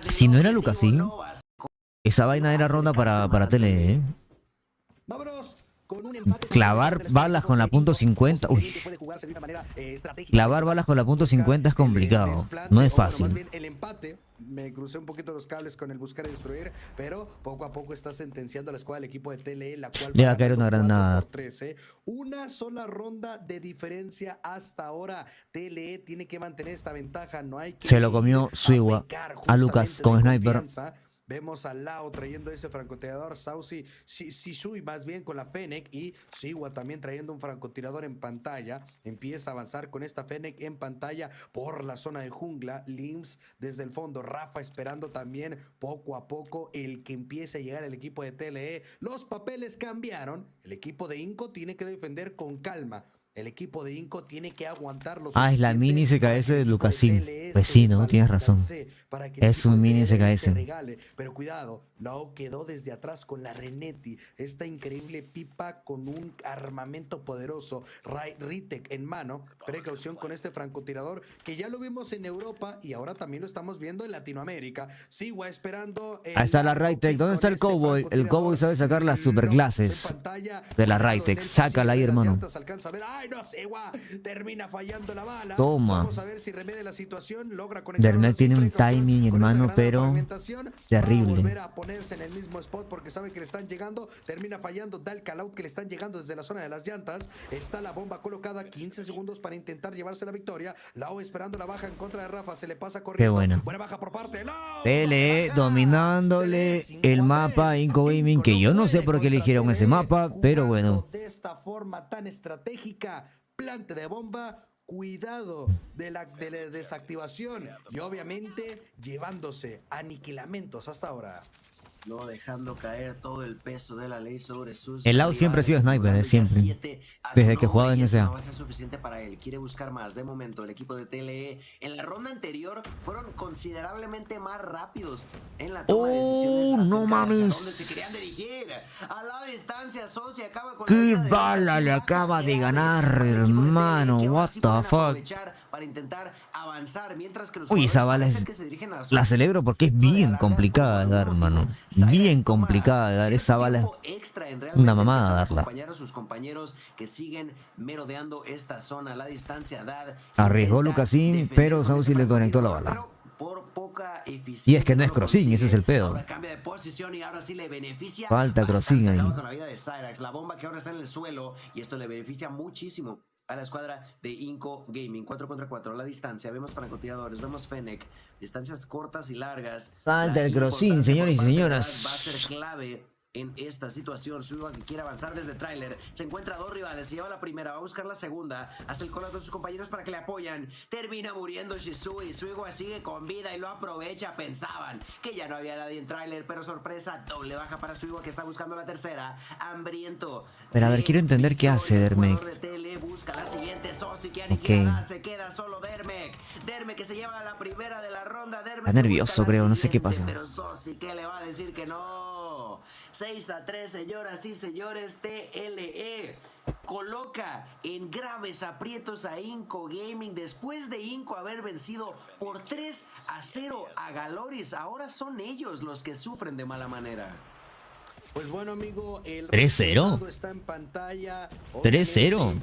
Si no era Lucasin, esa vaina era ronda para TLE, Clavar balas con la .50. Uy. Clavar balas con la .50 es complicado. No es fácil. El empate, me crucé un poquito los cables con el buscar y destruir, pero poco a poco está sentenciando a la escuadra del equipo de TLE, la cual le va a caer una granada. Una sola ronda de diferencia hasta ahora. TLE tiene que mantener esta ventaja. No hay que se lo comió Suiwa a Lucas con sniper. Vemos a Lao trayendo ese francotirador, Saucy, Shisui más bien con la Fennec y Siwa también trayendo un francotirador en pantalla. Empieza a avanzar con esta Fennec en pantalla por la zona de jungla. Lims desde el fondo, Rafa esperando también poco a poco el que empiece a llegar el equipo de TLE. Los papeles cambiaron, el equipo de Inco tiene que defender con calma. El equipo de Inco tiene que aguantar los... es la mini CKS de Lucasin. Pues sí, ¿no? Tienes razón. Es un mini CKS. Pero cuidado, Lao quedó desde atrás con la Renetti. Esta increíble pipa con un armamento poderoso. Ritek en mano. Precaución con este francotirador que ya lo vimos en Europa y ahora también lo estamos viendo en Latinoamérica. Sigo esperando... Ahí está la Ritek. ¿Dónde está el Cowboy? El Cowboy sabe sacar las superclases de la Ritek. Sácala ahí, hermano. Termina fallando la bala. Toma. Vamos a ver si remedia la situación, logra conectar. Dermek tiene un timing, hermano, pero terrible. Volver a ponerse en el mismo spot porque sabe que le están llegando, termina fallando, da el call out que le están llegando desde la zona de las llantas. Está la bomba colocada, 15 segundos para intentar llevarse la victoria. Lao esperando la baja en contra de Rafa, se le pasa corriendo. Qué bueno. Buena baja por parte de Lao. TLE dominándole el mapa a Inco Gaming, que yo no sé por qué eligieron ese mapa, pero bueno. De esta forma tan estratégica, plante de bomba, cuidado de la desactivación y obviamente llevándose aniquilamientos hasta ahora. No dejando caer todo el peso de la ley sobre sus... El Lao siempre ha sido sniper, siempre. Desde que jugaba en SA. No va a ser suficiente para él, quiere buscar más. De momento, el equipo de TLE en la ronda anterior fueron considerablemente más rápidos en la toma de decisiones. No mames. ¿Dónde se querían dirigir? A la distancia, Sosi acaba con ¡Qué bala le acaba de ganar, hermano! What the fuck. Para intentar avanzar, mientras que los esa bala la celebro porque es bien complicada de dar, hermano. Bien complicada de dar. Esa bala es una mamada darla. A sus compañeros que siguen merodeando esta zona a la distancia. Arriesgó Lucasin, pero Saucy le conectó la bala. Por poca eficiencia. Y es que no es Crossin, ese es el pedo. Ahora cambia de posición y ahora sí le beneficia. Falta Crossin ahí. Con la vida de Cyrax, la bomba que ahora está en el suelo y esto le beneficia muchísimo a la escuadra de Inco Gaming. 4 contra 4 a la distancia. Vemos francotiradores, vemos Fennec. Distancias cortas y largas. Falta el Crossin, señores y señoras. Va a ser clave en esta situación. Suiwa que quiere avanzar desde tráiler. Se encuentra a dos rivales. Se lleva la primera. Va a buscar la segunda. Hasta el corazón de sus compañeros para que le apoyan. Termina muriendo Shisui. Suiwa sigue con vida y lo aprovecha. Pensaban que ya no había nadie en tráiler. Pero sorpresa. Doble baja para Suiwa que está buscando la tercera. Hambriento. Pero a ver, quiero entender qué hace Dermek. Busca la siguiente. Sosi que se queda solo Dermek. Dermek que se lleva la primera de la ronda. Dermek está nervioso, creo. No sé qué pasa. Pero Sosi que le va a decir que no. 6-3, señoras y señores. TLE coloca en graves aprietos a Inco Gaming después de Inco haber vencido por 3-0 a Galoris. Ahora son ellos los que sufren de mala manera. Pues bueno, amigo, el 3-0 está en pantalla. 3-0.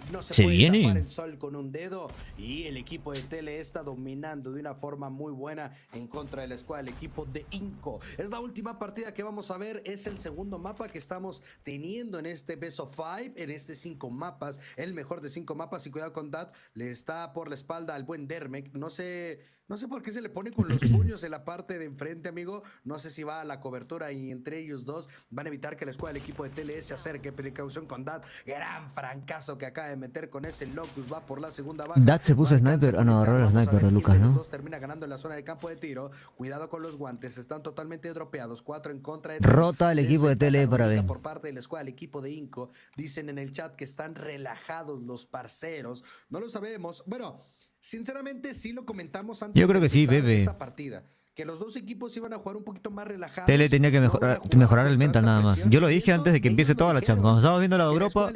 No se viene. Tapar el sol con un dedo y el equipo de TLE está dominando de una forma muy buena en contra de la escuadra del equipo de Inco. Es la última partida que vamos a ver, es el segundo mapa que estamos teniendo en este Best of 5, en este 5 mapas, el mejor de 5 mapas y cuidado con that, le está por la espalda al buen Dermek, no sé por qué se le pone con los puños en la parte de enfrente, amigo, no sé si va a la cobertura y entre ellos dos van a evitar que la escuadra del equipo de TLE se acerque. Precaución con that, gran francazo que acaba de meter con ese Locus, va por la segunda baja. Dat se puso sniper. Ah, no, agarró el sniper de Lucas, ¿no? Termina ganando en la zona de campo de tiro. Cuidado con los guantes, están totalmente dropeados. 4 en contra de Rota el equipo de TLE para B. Por parte de la escuadra, el equipo de Inco. Dicen en el chat que están relajados los parceros. No lo sabemos. Bueno, sinceramente sí lo comentamos antes. Yo creo que sí, Bebe. Esta partida. Que los dos equipos iban a jugar un poquito más relajados. Tele tenía que mejorar el mental nada más. Yo lo dije antes de que empiece toda la Champions. Cuando estaba viendo la de Europa,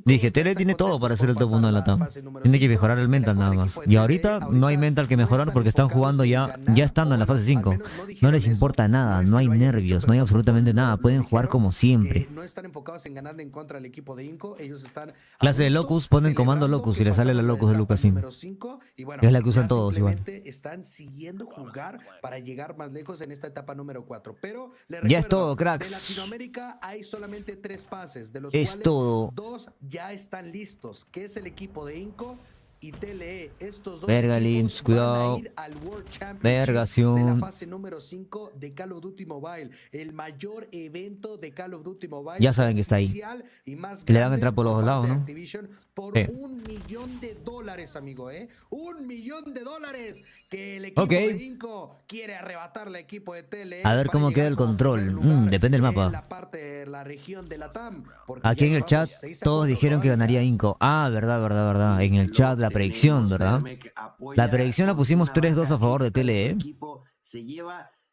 dije, Tele tiene todo para ser el top 1 de Latam. Tiene que mejorar el mental nada más. Y ahorita no hay mental que mejorar porque están jugando ya estando en la fase 5. No les importa nada, no hay nervios, no hay absolutamente nada. Pueden jugar como siempre. No están enfocados en ganarle en contra al equipo de Inco. Ellos están... Clase de Locus, ponen comando Locus y le sale la Locus de Lucas. Que es la que usan todos igual. Están siguiendo jugar para llegar más lejos en esta etapa número 4. Pero ya es todo, cracks. De Latinoamérica hay solamente 3 pases, de los cuales todo. 2 ya están listos, que es el equipo de Inco y TLE. Estos dos verga, Limps, cuidado. Vergación. De la fase número 5 de Call of Duty Mobile, el mayor evento de Call of Duty Mobile. Ya saben que está ahí. Le van a entrar por los lados, ¿no? Por $1 millón, amigo, $1 millón que el equipo de Inco quiere arrebatar al equipo de TLE. A ver cómo queda el control. Depende del mapa. La parte de la región de Latam, aquí en el chat todos dijeron que ganaría Inco. Ah, verdad. En el chat la predicción, ¿verdad? La predicción la pusimos 3-2 a favor de TLE.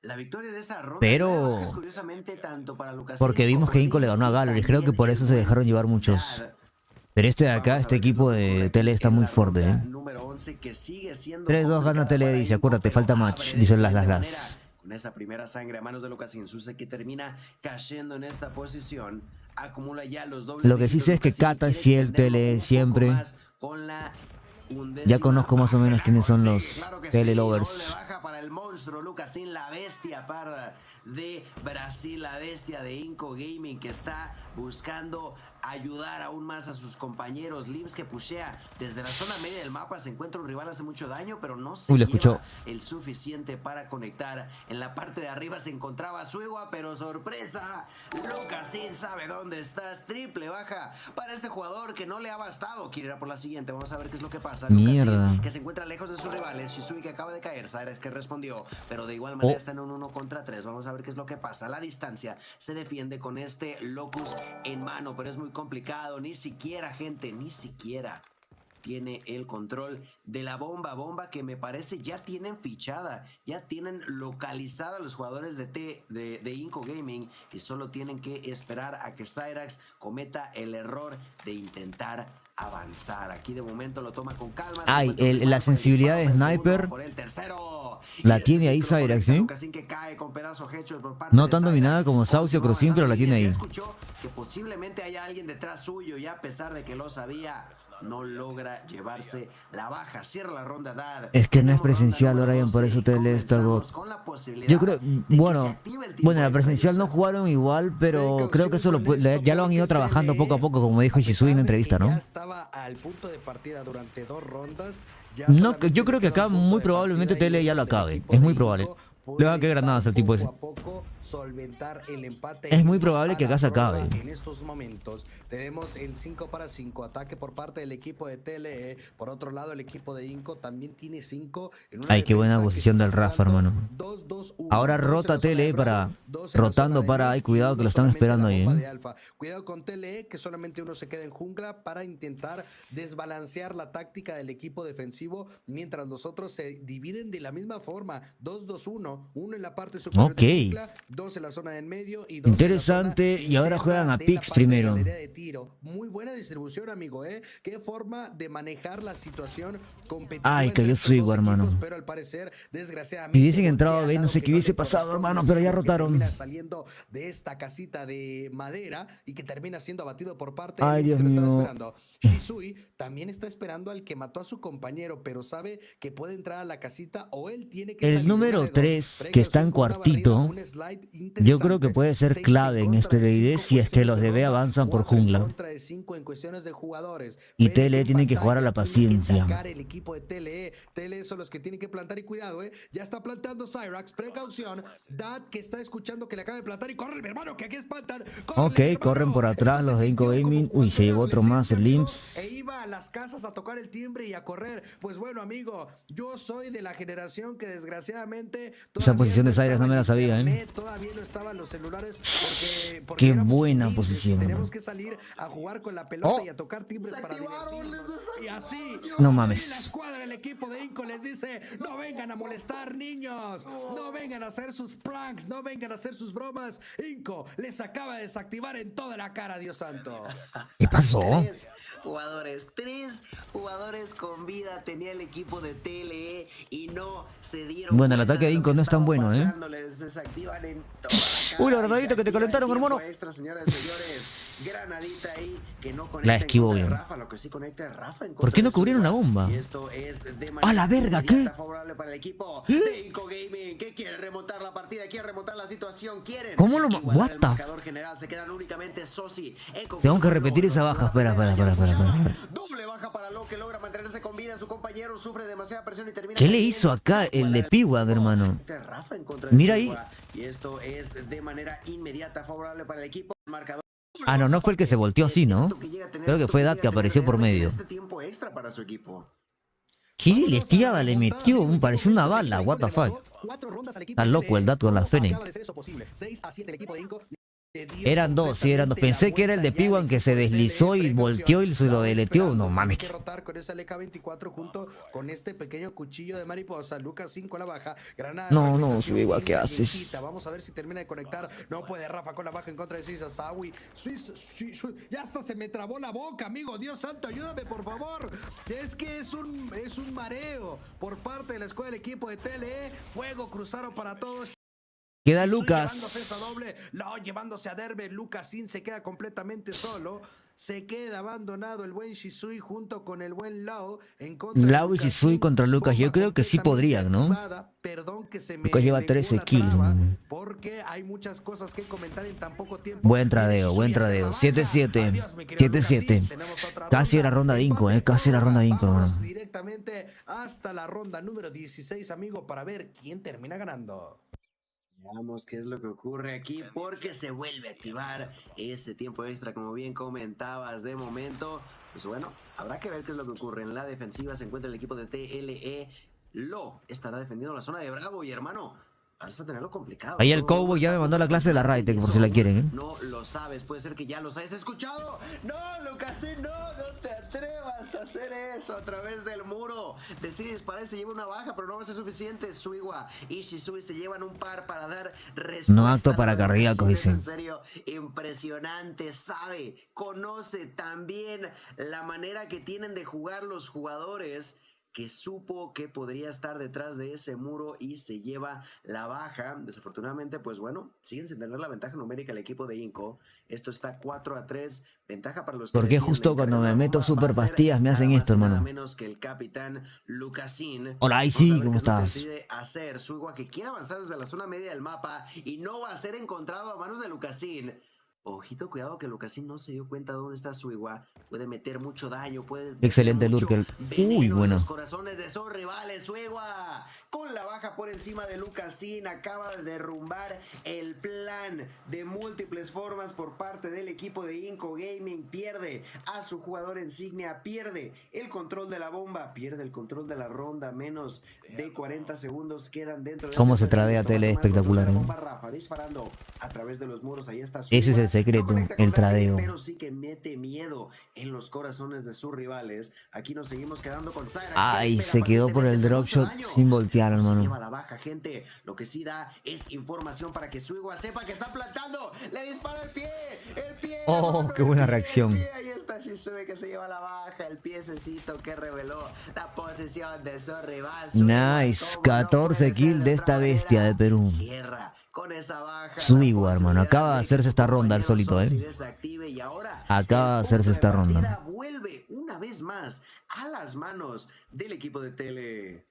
La victoria de esa ronda, pero curiosamente, tanto para porque vimos que Inco le ganó a Gallery. Creo que por eso se dejaron llevar muchos. Pero este de acá, este equipo de TLE está muy fuerte, 3-2 gana TLE, dice, acuérdate, falta match, dicen las. Con esa primera sangre a manos de Lucas Insuse que termina cayendo en esta posición, acumula ya los dobles. Lo que sí sé es que Kata es fiel TLE siempre. Ya conozco más o menos quiénes son los TLE lovers. Baja para el monstruo Lucas Sin, la bestia para de Brasil, la bestia de Inco Gaming, que está buscando ayudar aún más a sus compañeros. Lims que pushea desde la zona media del mapa, se encuentra un rival, hace mucho daño, pero no se lleva el suficiente para conectar. En la parte de arriba se encontraba Suegua, pero sorpresa, Lucas Sin sabe dónde estás. Triple baja para este jugador que no le ha bastado. Quiere ir a por la siguiente, vamos a ver qué es lo que pasa. Mierda. Sin, que se encuentra lejos de sus rivales. Shisui que acaba de caer, Cyrus que respondió, pero de igual manera está en un 1 contra 3. Vamos a ver qué es lo que pasa. A la distancia se defiende con este Locus en mano, pero es muy complicado. Ni siquiera, gente, ni siquiera tiene el control de la bomba que me parece ya tienen fichada, ya tienen localizada a los jugadores de Inco Gaming, y solo tienen que esperar a que Cyrax cometa el error de intentar avanzar. Aquí de momento lo toma con calma. Ay, la sensibilidad de sniper la tiene ahí Cyrax, ¿sí? No tan dominada como Saucio Crossin, pero la tiene ahí. Escuchó que posiblemente haya alguien detrás suyo, y a pesar de que lo sabía, no logra llevarse la baja. Cierra la ronda Dad. Es que no es presencial, Bryan, por eso te lees esta bot. Yo creo, bueno, la presencial no jugaron igual, pero creo que eso ya lo han ido trabajando poco a poco, como dijo Shisui en la entrevista, ¿no? Al punto de partida durante 2 rondas. No, yo creo que acá muy probablemente TLE ya lo acabe. Es muy probable. Le van a caer granadas al tipo ese. Solventar el empate. Es muy probable que acá se acabe. En estos momentos tenemos el 5 para 5 ataque por parte del equipo de TLE. Por otro lado, el equipo de Inco también tiene 5. Ay, qué buena posición del Rafa, hermano. Ahora rota TLE rotando para ahí. Cuidado que lo están esperando ahí. Cuidado con TLE, que solamente uno se queda en jungla para intentar desbalancear la táctica del equipo defensivo, mientras los otros se dividen de la misma forma. 2-2-1. Uno en la parte superior de la jungla, 2 en la zona de en medio y 2 interesante, y ahora juegan a Pix primero. Muy buena distribución, amigo, Qué forma de manejar la situación competitiva. Ay, cayó Suigo, hermano. Pero al parecer, desgraciadamente, si hubiesen entrado a ver, no sé qué hubiese pasado, hermano, pero ya rotaron. Saliendo de esta casita de madera y que termina siendo abatido por parte de Dios mío. Shisui también está esperando al que mató a su compañero, pero sabe que puede entrar a la casita o él tiene que el número 3, que está en cuartito, yo creo que puede ser clave en este BID si es que los de B avanzan por jungla. Y TLE tiene que jugar a la paciencia. El equipo de TLE son los que tienen que plantar, y cuidado, ya está plantando Cyrax, precaución. Dad, que está escuchando que le acaba de plantar, y corre, mi hermano, que aquí espantan. Ok, corren por atrás los de Inco Gaming. Uy, se llegó otro más, el Limps. las casas a tocar el timbre y a correr. Pues bueno, amigo, yo soy de la generación que desgraciadamente... Esa posición de Cyrus no me la sabía, Todavía no estaban los celulares porque qué buena posición. Tenemos que salir a jugar con la pelota y a tocar timbres para divertirnos. Y así, no mames. La escuadra del equipo de Inco les dice: no vengan a molestar, niños. No vengan a hacer sus pranks, no vengan a hacer sus bromas. Inco les acaba de desactivar en toda la cara, Dios santo. ¿Qué pasó? Tres jugadores con vida tenía el equipo de TLE y no se dieron. Bueno, el ataque de Inco no es tan bueno, Les desactivan en toda la cara. Uy, la granadita que te calentaron, hermano. Extra, señoras y señores. Granadita ahí que no conecta. La esquivó bien. Rafa, lo que sí conecta es Rafa en ¿Por qué no cubrieron la bomba? Y esto es de ¡A la verga! ¿Qué? Favorable para el equipo de Inco Gaming, que quiere remontar la partida, quiere remontar la situación, quieren. ¿Cómo lo what the general, se quedan únicamente Sosi. Tengo que repetir esa baja. Espera. Doble baja para Lo, que logra mantenerse con vida. Su compañero sufre demasiada presión y termina. ¿Qué le hizo acá el de Piwag, hermano? Mira ahí. Y esto es de manera inmediata favorable para el equipo. El marcador. Ah, no fue el que se volteó así, ¿no? Creo que fue Dat que apareció por medio. ¿Qué deleteada le metió? Pareció una bala, what the fuck. Está loco el Dat con la Fennec. Eran dos. Pensé que era el de Piwan que se deslizó y volteó y se lo deleteó. No mames. Con esa LK24 junto con este pequeño cuchillo de mariposa. Lucas 5 la baja. Granada. No, Suiwa, ¿qué haces? Vamos a ver si termina de conectar. No puede Rafa con la baja en contra de Suiza. Sawi. Ya hasta se me trabó la boca, amigo. Dios santo, ayúdame, por favor. Es que es un mareo por parte de la escuadra del equipo de TLE. Fuego cruzado para todos. Queda Lucas. Llevándose a Derbe. Lucas Sin se queda completamente solo. Se queda abandonado el buen Shisui junto con el buen Lau. Lau y Shisui contra Lucas. Yo creo que sí podrían, ¿no? Lucas lleva 13 kills. Porque hay muchas cosas que comentar en tan poco tiempo. Buen tradeo. 7-7. Casi era ronda de Inco, Casi era ronda de Inco, hermano. Directamente hasta la ronda número 16, amigo, para ver quién termina ganando. Veamos qué es lo que ocurre aquí, porque se vuelve a activar ese tiempo extra, como bien comentabas. De momento, pues bueno, habrá que ver qué es lo que ocurre. En la defensiva se encuentra el equipo de TLE. Lo estará defendiendo la zona de Bravo y, hermano, vas a tenerlo complicado. Ahí el Cowboy ya me mandó la clase de la Raite, por si la quieren, No lo sabes, puede ser que ya los hayas escuchado. No, Lucas, no te atrevas a hacer eso a través del muro. Decide disparar y se lleva una baja, pero no va a ser suficiente. Suiwa y Shisui se llevan un par para dar respuesta. No apto para cardíacos, dicen. En serio, impresionante. Conoce también la manera que tienen de jugar los jugadores, que supo que podría estar detrás de ese muro y se lleva la baja. Desafortunadamente, pues bueno, siguen sin tener la ventaja numérica el equipo de Inco. Esto está 4-3, ventaja para los que... ¿Por qué justo cuando me meto super pastillas me hacen esto, hermano? Menos que el capitán Lucasin. Hola, ahí sí, ¿cómo estás? Decide hacer Suiwa, que quiere avanzar desde la zona media del mapa y no va a ser encontrado a manos de Lucasin. Ojito, cuidado, que Lucasin no se dio cuenta de dónde está Suiwa. Puede meter mucho daño, excelente Lurker. Uy, bueno. Los corazones de sus rivales. Suiwa, con la baja por encima de Lucasin, acaba de derrumbar el plan de múltiples formas por parte del equipo de Inco Gaming. Pierde a su jugador insignia, pierde el control de la bomba, pierde el control de la ronda. Menos de 40 segundos quedan dentro de... ¿Cómo se tradea tele? Espectacular, bomba, Rafa, disparando a través de los muros. Ahí está Suiwa. Ese es el secreto, el tradeo. Pero sí que mete miedo en los corazones de sus rivales. Aquí nos seguimos quedando con Cyrax. Ay, se quedó por el dropshot sin voltear, hermano. Lleva la baja, gente. Lo que sí da es información para que Suiwa sepa que está plantando. Le dispara el pie. Oh, qué buena reacción. Ahí está Shisui, que se lleva la baja. El piececito que reveló la posición de su rival. Nice, 14 kills de esta bestia de Perú. Cierra con esa baja. Suiwa, hermano, acaba de hacerse esta ronda el solito, Acaba de hacerse esta ronda. Vuelve una vez más a las manos del equipo de TLE.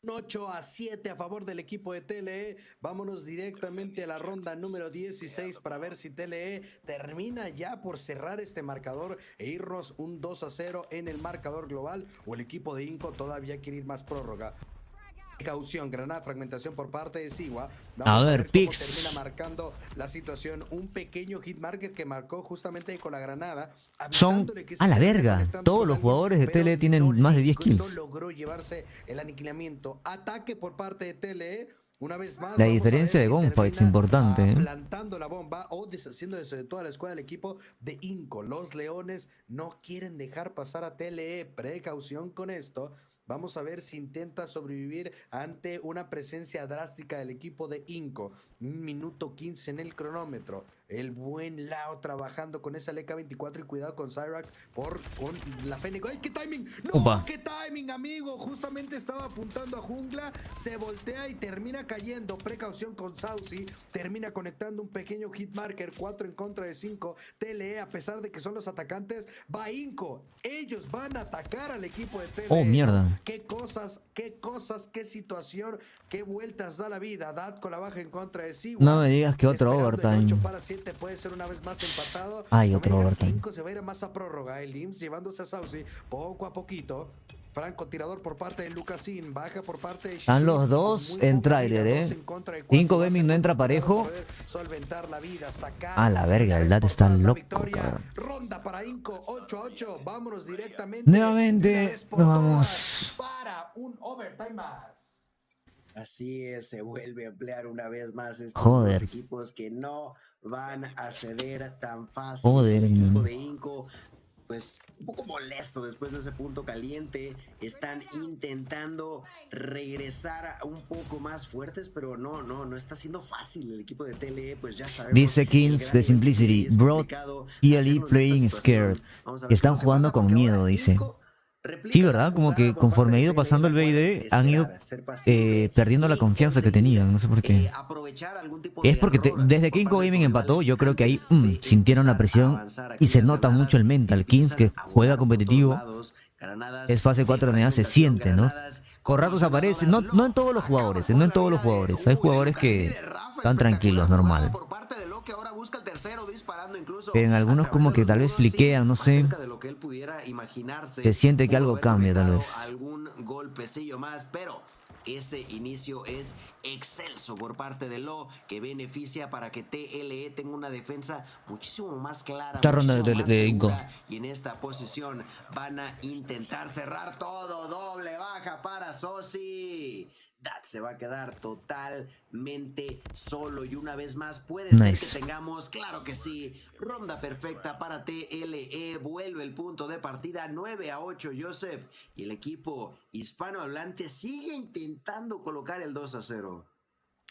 8-7 a favor del equipo de TLE. Vámonos directamente a la ronda número 16 para ver si TLE termina ya por cerrar este marcador e irnos un 2-0 en el marcador global, o el equipo de Inco todavía quiere ir más prórroga. Precaución, granada, fragmentación por parte de Sigua. A ver, cómo Pix. termina marcando la situación. Un pequeño hit marker que marcó justamente con la granada. Son a la verga. Todos los jugadores de TLE tienen más de 10 kills. No logró llevarse el aniquilamiento. Ataque por parte de TLE. Una vez más, La diferencia de gunfight es importante. Plantando la bomba o deshaciéndose de toda la escuadra del equipo de Inco. Los Leones no quieren dejar pasar a TLE. Precaución con esto. Vamos a ver si intenta sobrevivir ante una presencia drástica del equipo de Inco. 1 minuto 15 en el cronómetro. El buen Lao trabajando con esa LK24 y cuidado con Cyrax con la Fénix. ¡Ay, qué timing! ¡No! Opa. ¡Qué timing, amigo! Justamente estaba apuntando a jungla, se voltea y termina cayendo. Precaución con Saucy. Termina conectando un pequeño hit marker. 4 en contra de 5. TLE, a pesar de que son los atacantes, va Inco. Ellos van a atacar al equipo de TLE. Oh, mierda. Qué cosas, qué situación, qué vueltas da la vida. Dad con la baja en contra de Sigua. No me digas que otro overtime. 8 para 7 puede ser una vez más empatado. Hay otro overtime. 5 se va a ir más a prórroga. El IMSS llevándose a Saucy poco a poquito. Francotirador por parte de Lucasín, baja por parte de Shizu. Están los dos en trailer, 5 Gaming no entra parejo. A la verga, el DAT está loco, cabrón. Ronda para Inco, 8-8. Vámonos directamente. Nuevamente nos vamos para un overtime más. Así es, se vuelve a emplear una vez más estos Joder. dos equipos que no van a ceder tan fácil. Joder, el equipo man. de Inco, pues un poco molesto después de ese punto caliente. Están intentando regresar un poco más fuertes, pero no está siendo fácil. El equipo de TLE, pues ya sabemos. Dice Kings de Simplicity, bro, TLE playing scared. Están jugando con miedo, dice. Sí, ¿verdad? Como que conforme ha ido pasando el BID, han ido perdiendo la confianza que tenían, no sé por qué. Es porque desde que Inco Gaming empató, yo creo que ahí sintieron la presión y se nota mucho el mental. Kings, que juega competitivo, es fase 4 NA, se siente, ¿no? Con ratos aparece, no en todos los jugadores, no en todos los jugadores. Hay jugadores que están tranquilos, normal. Pero en algunos como que tal vez fliquean, no sé. Se siente que algo cambia, tal vez. Algún golpecillo más, pero ese inicio es excelso por parte de Lo, que beneficia para que TLE tenga una defensa muchísimo más clara. Esta ronda de Inco. Y en esta posición van a intentar cerrar todo. Doble baja para Sosi. Dad se va a quedar totalmente solo y una vez más puede ser que tengamos, claro que sí, ronda perfecta para TLE. Vuelve el punto de partida 9-8, Joseph, y el equipo hispanohablante sigue intentando colocar el 2-0.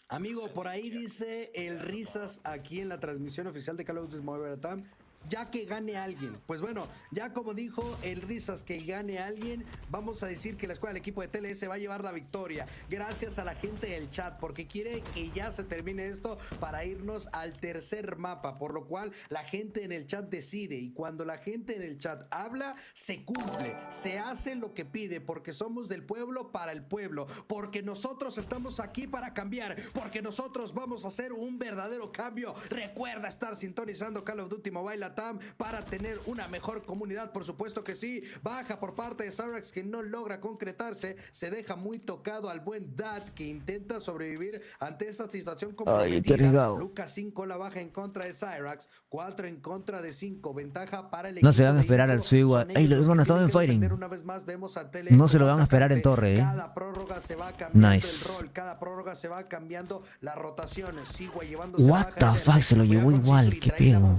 Amigo, por ahí dice el Risas aquí en la transmisión oficial de Call of Duty Mobile Latam. Ya que gane alguien. Pues bueno, ya como dijo el Risas, que gane alguien, vamos a decir que la escuadra del equipo de TLS va a llevar la victoria. Gracias a la gente del chat, porque quiere que ya se termine esto para irnos al tercer mapa, por lo cual la gente en el chat decide, y cuando la gente en el chat habla, se cumple, se hace lo que pide, porque somos del pueblo para el pueblo, porque nosotros estamos aquí para cambiar, porque nosotros vamos a hacer un verdadero cambio. Recuerda estar sintonizando Call of Duty Mobile Latam para tener una mejor comunidad, por supuesto que sí. Baja por parte de Cyrax, que no logra concretarse, se deja muy tocado al buen Dad, que intenta sobrevivir ante esta situación comprometida. Lucas 5 la baja en contra de Cyrax, 4 en contra de 5, ventaja para el equipo. No se van a esperar al Suigua. Ey, los van a estar en fighting. No se lo van a esperar en torre, Cada prórroga se va cambiando el rol, cada prórroga se va cambiando las rotaciones. Sigua llevándose What the fuck, se lo llevó igual, qué pedo.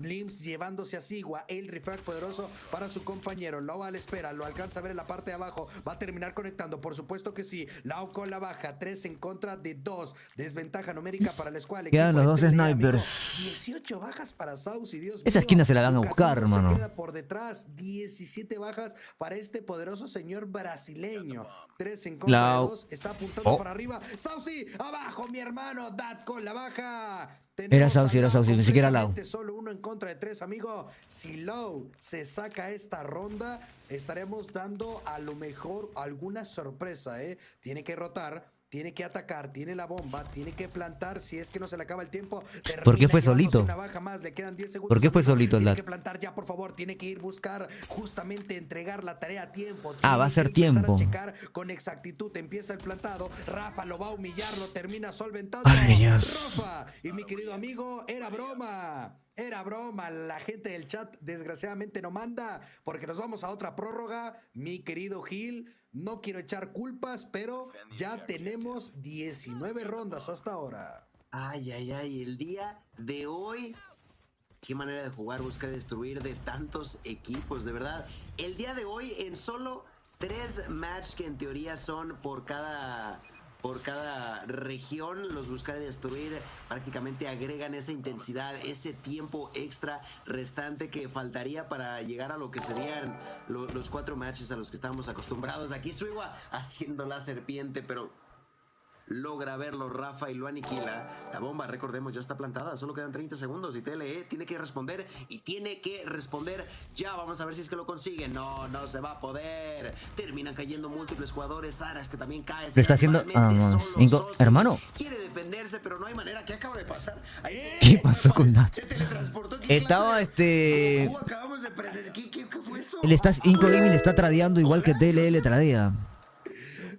Lims llevándose a Sigua, el refrag poderoso para su compañero. Lau a la espera, lo alcanza a ver en la parte de abajo, va a terminar conectando, por supuesto que sí. Lau con la baja, 3 en contra de 2, desventaja numérica para la escuadra. Quedan los dos snipers. 18 bajas para Saucy, Dios Esa mío. esquina se la van a buscar, hermano. Se queda por detrás, 17 bajas para este poderoso señor brasileño. 3 en contra de 2, está apuntando para arriba. Saucy, abajo mi hermano, Dad con la baja. Era Saucy, ni siquiera Lau. Solo 1 en contra de 3, amigo. Si Low se saca esta ronda, estaremos dando a lo mejor alguna sorpresa, Tiene que rotar. tiene que atacar, tiene la bomba, tiene que plantar. Si es que no se le acaba el tiempo, ¿por qué fue solito? Más, le quedan 10 segundos. ¿Por qué fue solito el Tiene que plantar ya, por favor. Tiene que ir buscar justamente entregar la tarea a tiempo. Va a ser tiempo. A checar con exactitud. Empieza el plantado. Rafa lo va a humillar, lo termina solventando. Ay, Dios. Rafa, y mi querido amigo, era broma. Era broma, la gente del chat desgraciadamente no manda porque nos vamos a otra prórroga. Mi querido Gil, no quiero echar culpas, pero ya tenemos 19 rondas hasta ahora. Ay, ay, ay, el día de hoy, qué manera de jugar, buscar destruir de tantos equipos, de verdad. El día de hoy en solo 3 matches que en teoría son por cada región, los buscar y destruir prácticamente agregan esa intensidad, ese tiempo extra restante que faltaría para llegar a lo que serían los 4 matches a los que estábamos acostumbrados. Aquí Suiwa haciendo la serpiente, pero logra verlo Rafa y lo aniquila. La bomba, recordemos, ya está plantada, solo quedan 30 segundos y TLE tiene que responder y tiene que responder ya. Vamos a ver si es que lo consiguen. No, no se va a poder. Terminan cayendo múltiples jugadores. Zaras que también cae. Le está haciendo... hermano. Quiere defenderse, pero no hay manera. ¿Qué acaba de pasar? ¿Qué pasó con Nat? Estaba ¿Qué fue eso? Inco Gaming le está tradeando igual que TLE le tradea.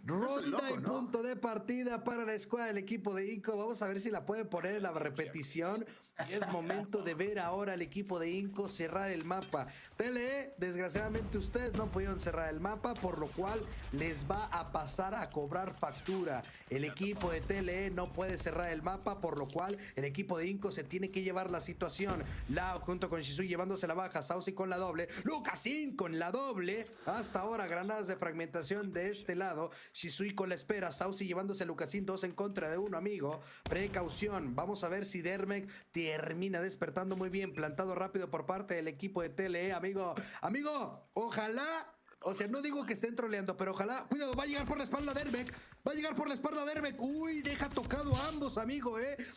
Ronda y punto de partida para la escuadra del equipo de Inco. Vamos a ver si la puede poner en la repetición. Y es momento de ver ahora al equipo de Inco cerrar el mapa. TLE, desgraciadamente ustedes no pudieron cerrar el mapa, por lo cual les va a pasar a cobrar factura. El equipo de TLE no puede cerrar el mapa, por lo cual el equipo de Inco se tiene que llevar la situación. Lao junto con Shisui llevándose la baja, Saucy con la doble, Lucasin con la doble. Hasta ahora granadas de fragmentación de este lado. Shisui con la espera, Saucy llevándose a Lucasin, 2 en contra de 1, amigo. Precaución, vamos a ver si Dermek termina despertando muy bien, plantado rápido por parte del equipo de TLE, amigo, ojalá, o sea, no digo que estén troleando, pero ojalá, cuidado, va a llegar por la espalda Dermek, uy, deja tocado a ambos, amigo,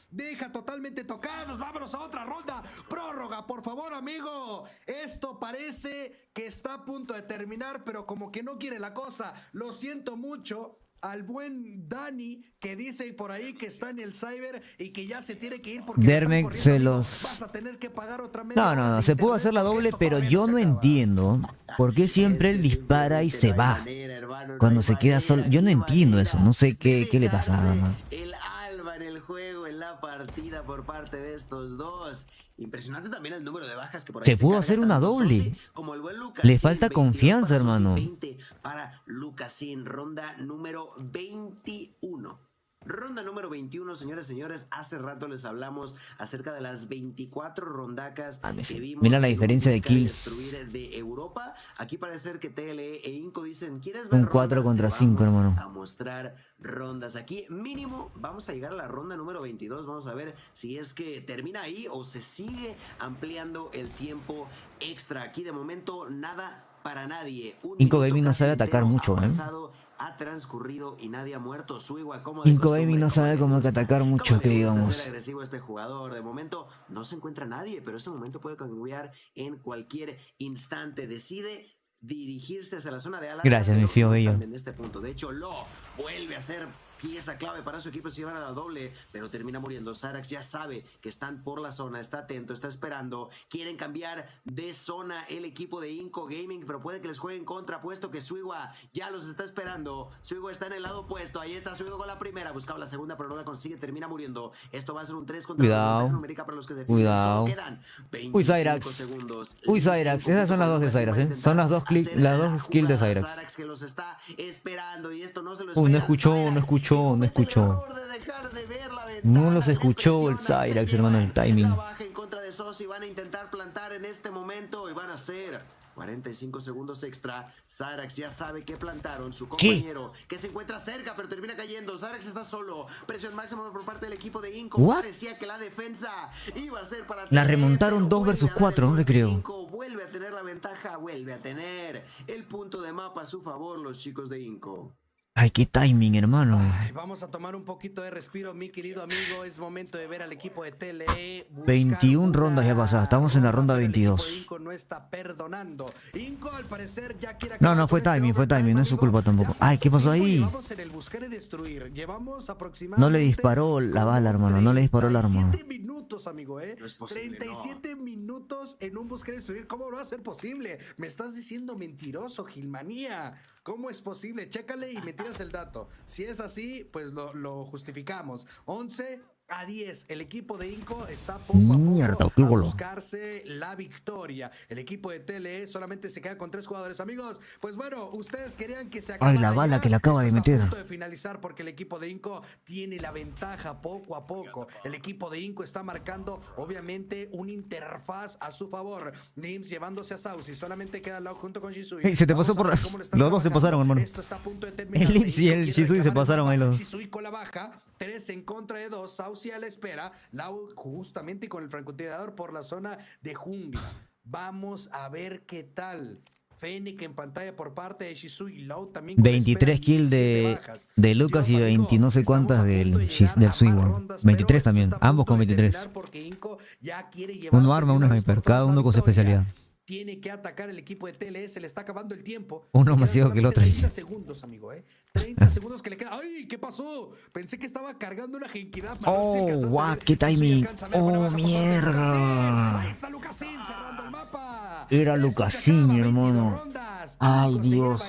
deja totalmente tocados, vámonos a otra ronda, prórroga, por favor, amigo, esto parece que está a punto de terminar, pero como que no quiere la cosa, lo siento mucho. Al buen Dani, que dice por ahí que está en el cyber y que ya se tiene que ir porque Dermek se los... vas a tener que pagar otra No, se pudo hacer la doble, pero yo no entiendo por qué siempre él dispara y se va cuando se queda solo. Yo no entiendo eso, no sé qué le pasa. El alba en el juego, en la partida por parte de estos dos. Impresionante también el número de bajas que por ahí se pudo hacer una doble. Le falta confianza, hermano. 20 para Lucasin, ronda número 21. Ronda número 21, señores, hace rato les hablamos acerca de las 24 rondacas que vimos. Mira la diferencia de kills. De Europa. Aquí parece ser que TLE e Inco dicen, ¿quieres ver un 4 contra 5, hermano? A mostrar rondas. Aquí mínimo vamos a llegar a la ronda número 22. Vamos a ver si es que termina ahí o se sigue ampliando el tiempo extra. Aquí de momento nada para nadie. Inco Gaming no sabe atacar mucho, ha transcurrido y nadie ha muerto. Inco Gaming no sabe cómo atacar mucho, que digamos. Es agresivo este jugador. De momento no se encuentra nadie, pero ese momento puede cambiar en cualquier instante. Decide dirigirse hacia la zona de ala. Gracias, mi fío bello. En este punto, de hecho, lo vuelve a hacer pieza clave para su equipo si van a la doble, pero termina muriendo. Sarax ya sabe que están por la zona, está atento, está esperando. Quieren cambiar de zona el equipo de Inco Gaming, pero puede que les jueguen contra, puesto que Suiwa ya los está esperando. Suiwa está en el lado opuesto, ahí está Suiwa con la primera, buscaba la segunda, pero no la consigue, termina muriendo. Esto va a ser un 3 contra 1 para los que definen. Cuidado. Quedan 25 segundos. Cyrax, esas son las dos de Cyrax, son las dos kills de Cyrax. Cyrax que los está esperando y esto no se lo espera. No los escuchó el Cyrax, hermano, el timing. En contra de Sosi, van a intentar plantar en este momento y van a ser 45 segundos extra. Cyrax ya sabe que plantaron. Su compañero que se encuentra cerca, pero termina cayendo. Cyrax está solo. Presión máxima por parte del equipo de Inco. Parecía que la defensa iba a ser para... La remontaron 2 versus 4, no le creo. Inco vuelve a tener la ventaja, vuelve a tener el punto de mapa a su favor los chicos de Inco. Ay, qué timing, hermano. Ay, vamos a tomar un poquito de respiro, mi querido amigo. Es momento de ver al equipo de TLE. 21 rondas ya pasadas. Estamos en la ronda 22. Inco no está perdonando. Inco, al parecer, ya quiere No, fue timing, no es su culpa tampoco. Ay, ¿qué pasó ahí? Vamos en el buscar y destruir. Llevamos aproximadamente... No le disparó la bala, hermano. No le disparó el arma. 37 minutos, amigo, No es posible, 37 minutos en un buscar y destruir. ¿Cómo va a ser posible? Me estás diciendo mentiroso, Gilmanía. ¿Cómo es posible? Chécale y me tiras el dato. Si es así, pues lo justificamos. 11-10. El equipo de Inco está poco a poco a buscarse la victoria. El equipo de TLE solamente se queda con 3 jugadores. Amigos, pues bueno, ustedes querían que se acabara. Ay, la bala que le acaba de meter. A punto de finalizar porque el equipo de Inco tiene la ventaja poco a poco. El equipo de Inco está marcando, obviamente, una interfaz a su favor. Nims llevándose a Saucy. Solamente queda al lado junto con Shisui. Hey, se te pasó por... Los dos se pasaron, hermano. Esto está a punto de terminar. El Lips y el Shisui se pasaron ahí los... Shisui con la baja. 3 en contra de 2. Saucy a la espera. Lau justamente con el francotirador por la zona de jungla. Vamos a ver qué tal. Fennec en pantalla por parte de Shisui. Lau también con 23 kills de Lucas y 20 no sé cuántas del Suiwan. 23 también. Ambos con 23. Uno arma, uno sniper. Cada uno con su especialidad. Tiene que atacar el equipo de TLS, le está acabando el tiempo. Uno más ciego que el otro. 30 segundos, amigo, 30 segundos que le queda. ¡Ay, qué pasó! Pensé que estaba cargando una genkidad. Oh, guau, qué timing. Oh, mierda. Ahí está Lucasin cerrando el mapa. Era Lucasin, hermano. Ay, Dios.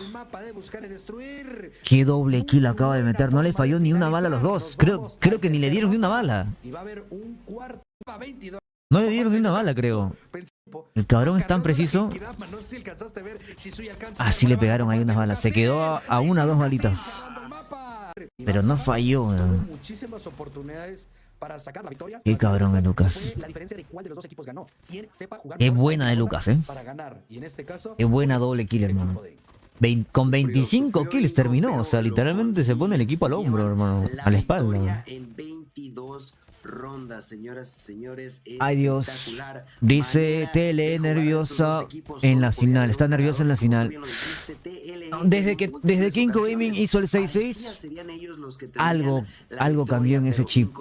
Qué doble kill acaba de meter. No le falló ni una bala a los dos. Creo que ni le dieron ni una bala. No le dieron ni una bala, creo. El cabrón es tan preciso. Así le pegaron ahí unas balas. Se quedó a una o dos balitas. Pero no falló, man. Muchísimas oportunidades para sacar la victoria. Qué cabrón es Lucas. Qué buena de Lucas, Qué buena doble kill, hermano. Con 25 kills terminó. O sea, literalmente se pone el equipo al hombro, hermano. A la espalda. En 22 rondas, señoras y señores. Ay, Dios. Dice TLE nerviosa en la final. Está nerviosa en la final. Desde que Inco Gaming hizo el 6-6, algo cambió en ese chip.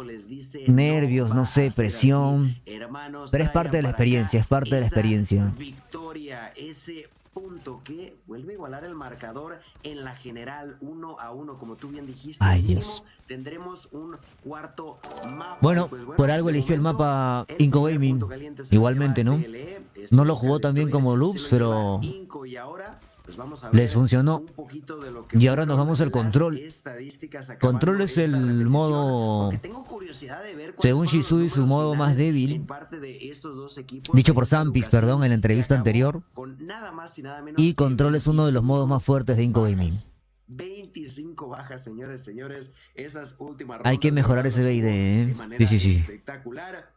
Nervios, no sé, presión. Pero es parte de la experiencia, es parte de la experiencia. Victoria, ese punto que vuelve a igualar el marcador en la general 1-1, como tú bien dijiste. Ay, Dios. Tendremos un cuarto mapa. Bueno, por algo eligió el mapa Inco Gaming. Igualmente, ¿no? No lo jugó tan bien como Loops, pero les funcionó. Y ahora nos vamos al control. Control es el modo, según Shisui, su modo más débil. Dicho por Sampis, perdón, en la entrevista anterior. Y control es uno de los modos más fuertes de Inco Gaming. 25 bajas, señores. Esas últimas hay que mejorar ese BID, Sí. Espectacular.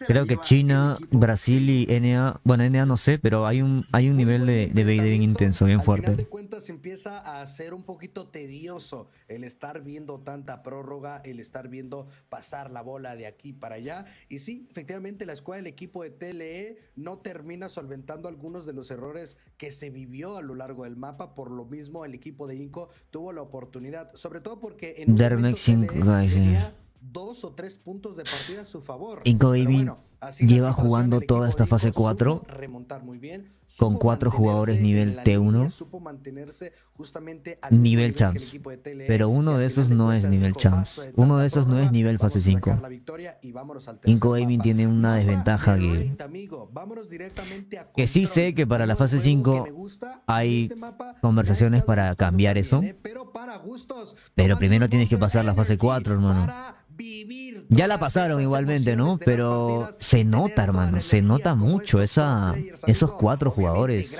Creo que China, Brasil y NA, bueno, NA no sé, pero hay un nivel de BID bien intenso, bien fuerte. Al final de cuentas empieza a ser un poquito tedioso el estar viendo tanta prórroga, el estar viendo pasar la bola de aquí para allá. Y sí, efectivamente la escuadra del equipo de TLE no termina solventando algunos de los errores que se vivió a lo largo del mapa. Por lo mismo el equipo de Inco tuvo la oportunidad, sobre todo porque en un momento tenía 2 o 3 puntos de partida a su favor. Inco Gaming lleva jugando toda esta fase 4 con 4 jugadores nivel T1, nivel Champs, pero uno de esos no es nivel Champs, uno de esos no es nivel fase 5. Inco Gaming tiene una desventaja que sí sé que para la fase 5 hay conversaciones para cambiar eso, pero primero tienes que pasar la fase 4, hermano. Ya la pasaron igualmente, ¿no? Pero se nota, hermano, se nota mucho esos 4 jugadores.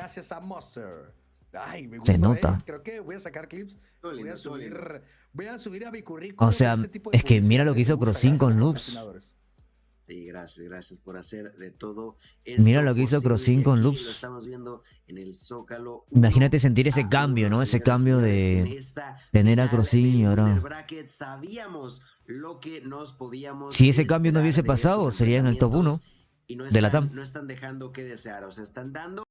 Se nota. Creo que voy a sacar clips, voy a subir a mi currículum. O sea, es que mira lo que hizo Crossin con Loops. Sí, gracias por hacer de todo. Mira lo que hizo Crossin con Loops. Lo estamos viendo en el Zócalo. Imagínate sentir ese cambio, ¿no? Ese cambio de tener a Crossin y ahora. Si ese cambio no hubiese pasado, sería en el top 1 de Latam. No están dejando que desear, o sea, están dando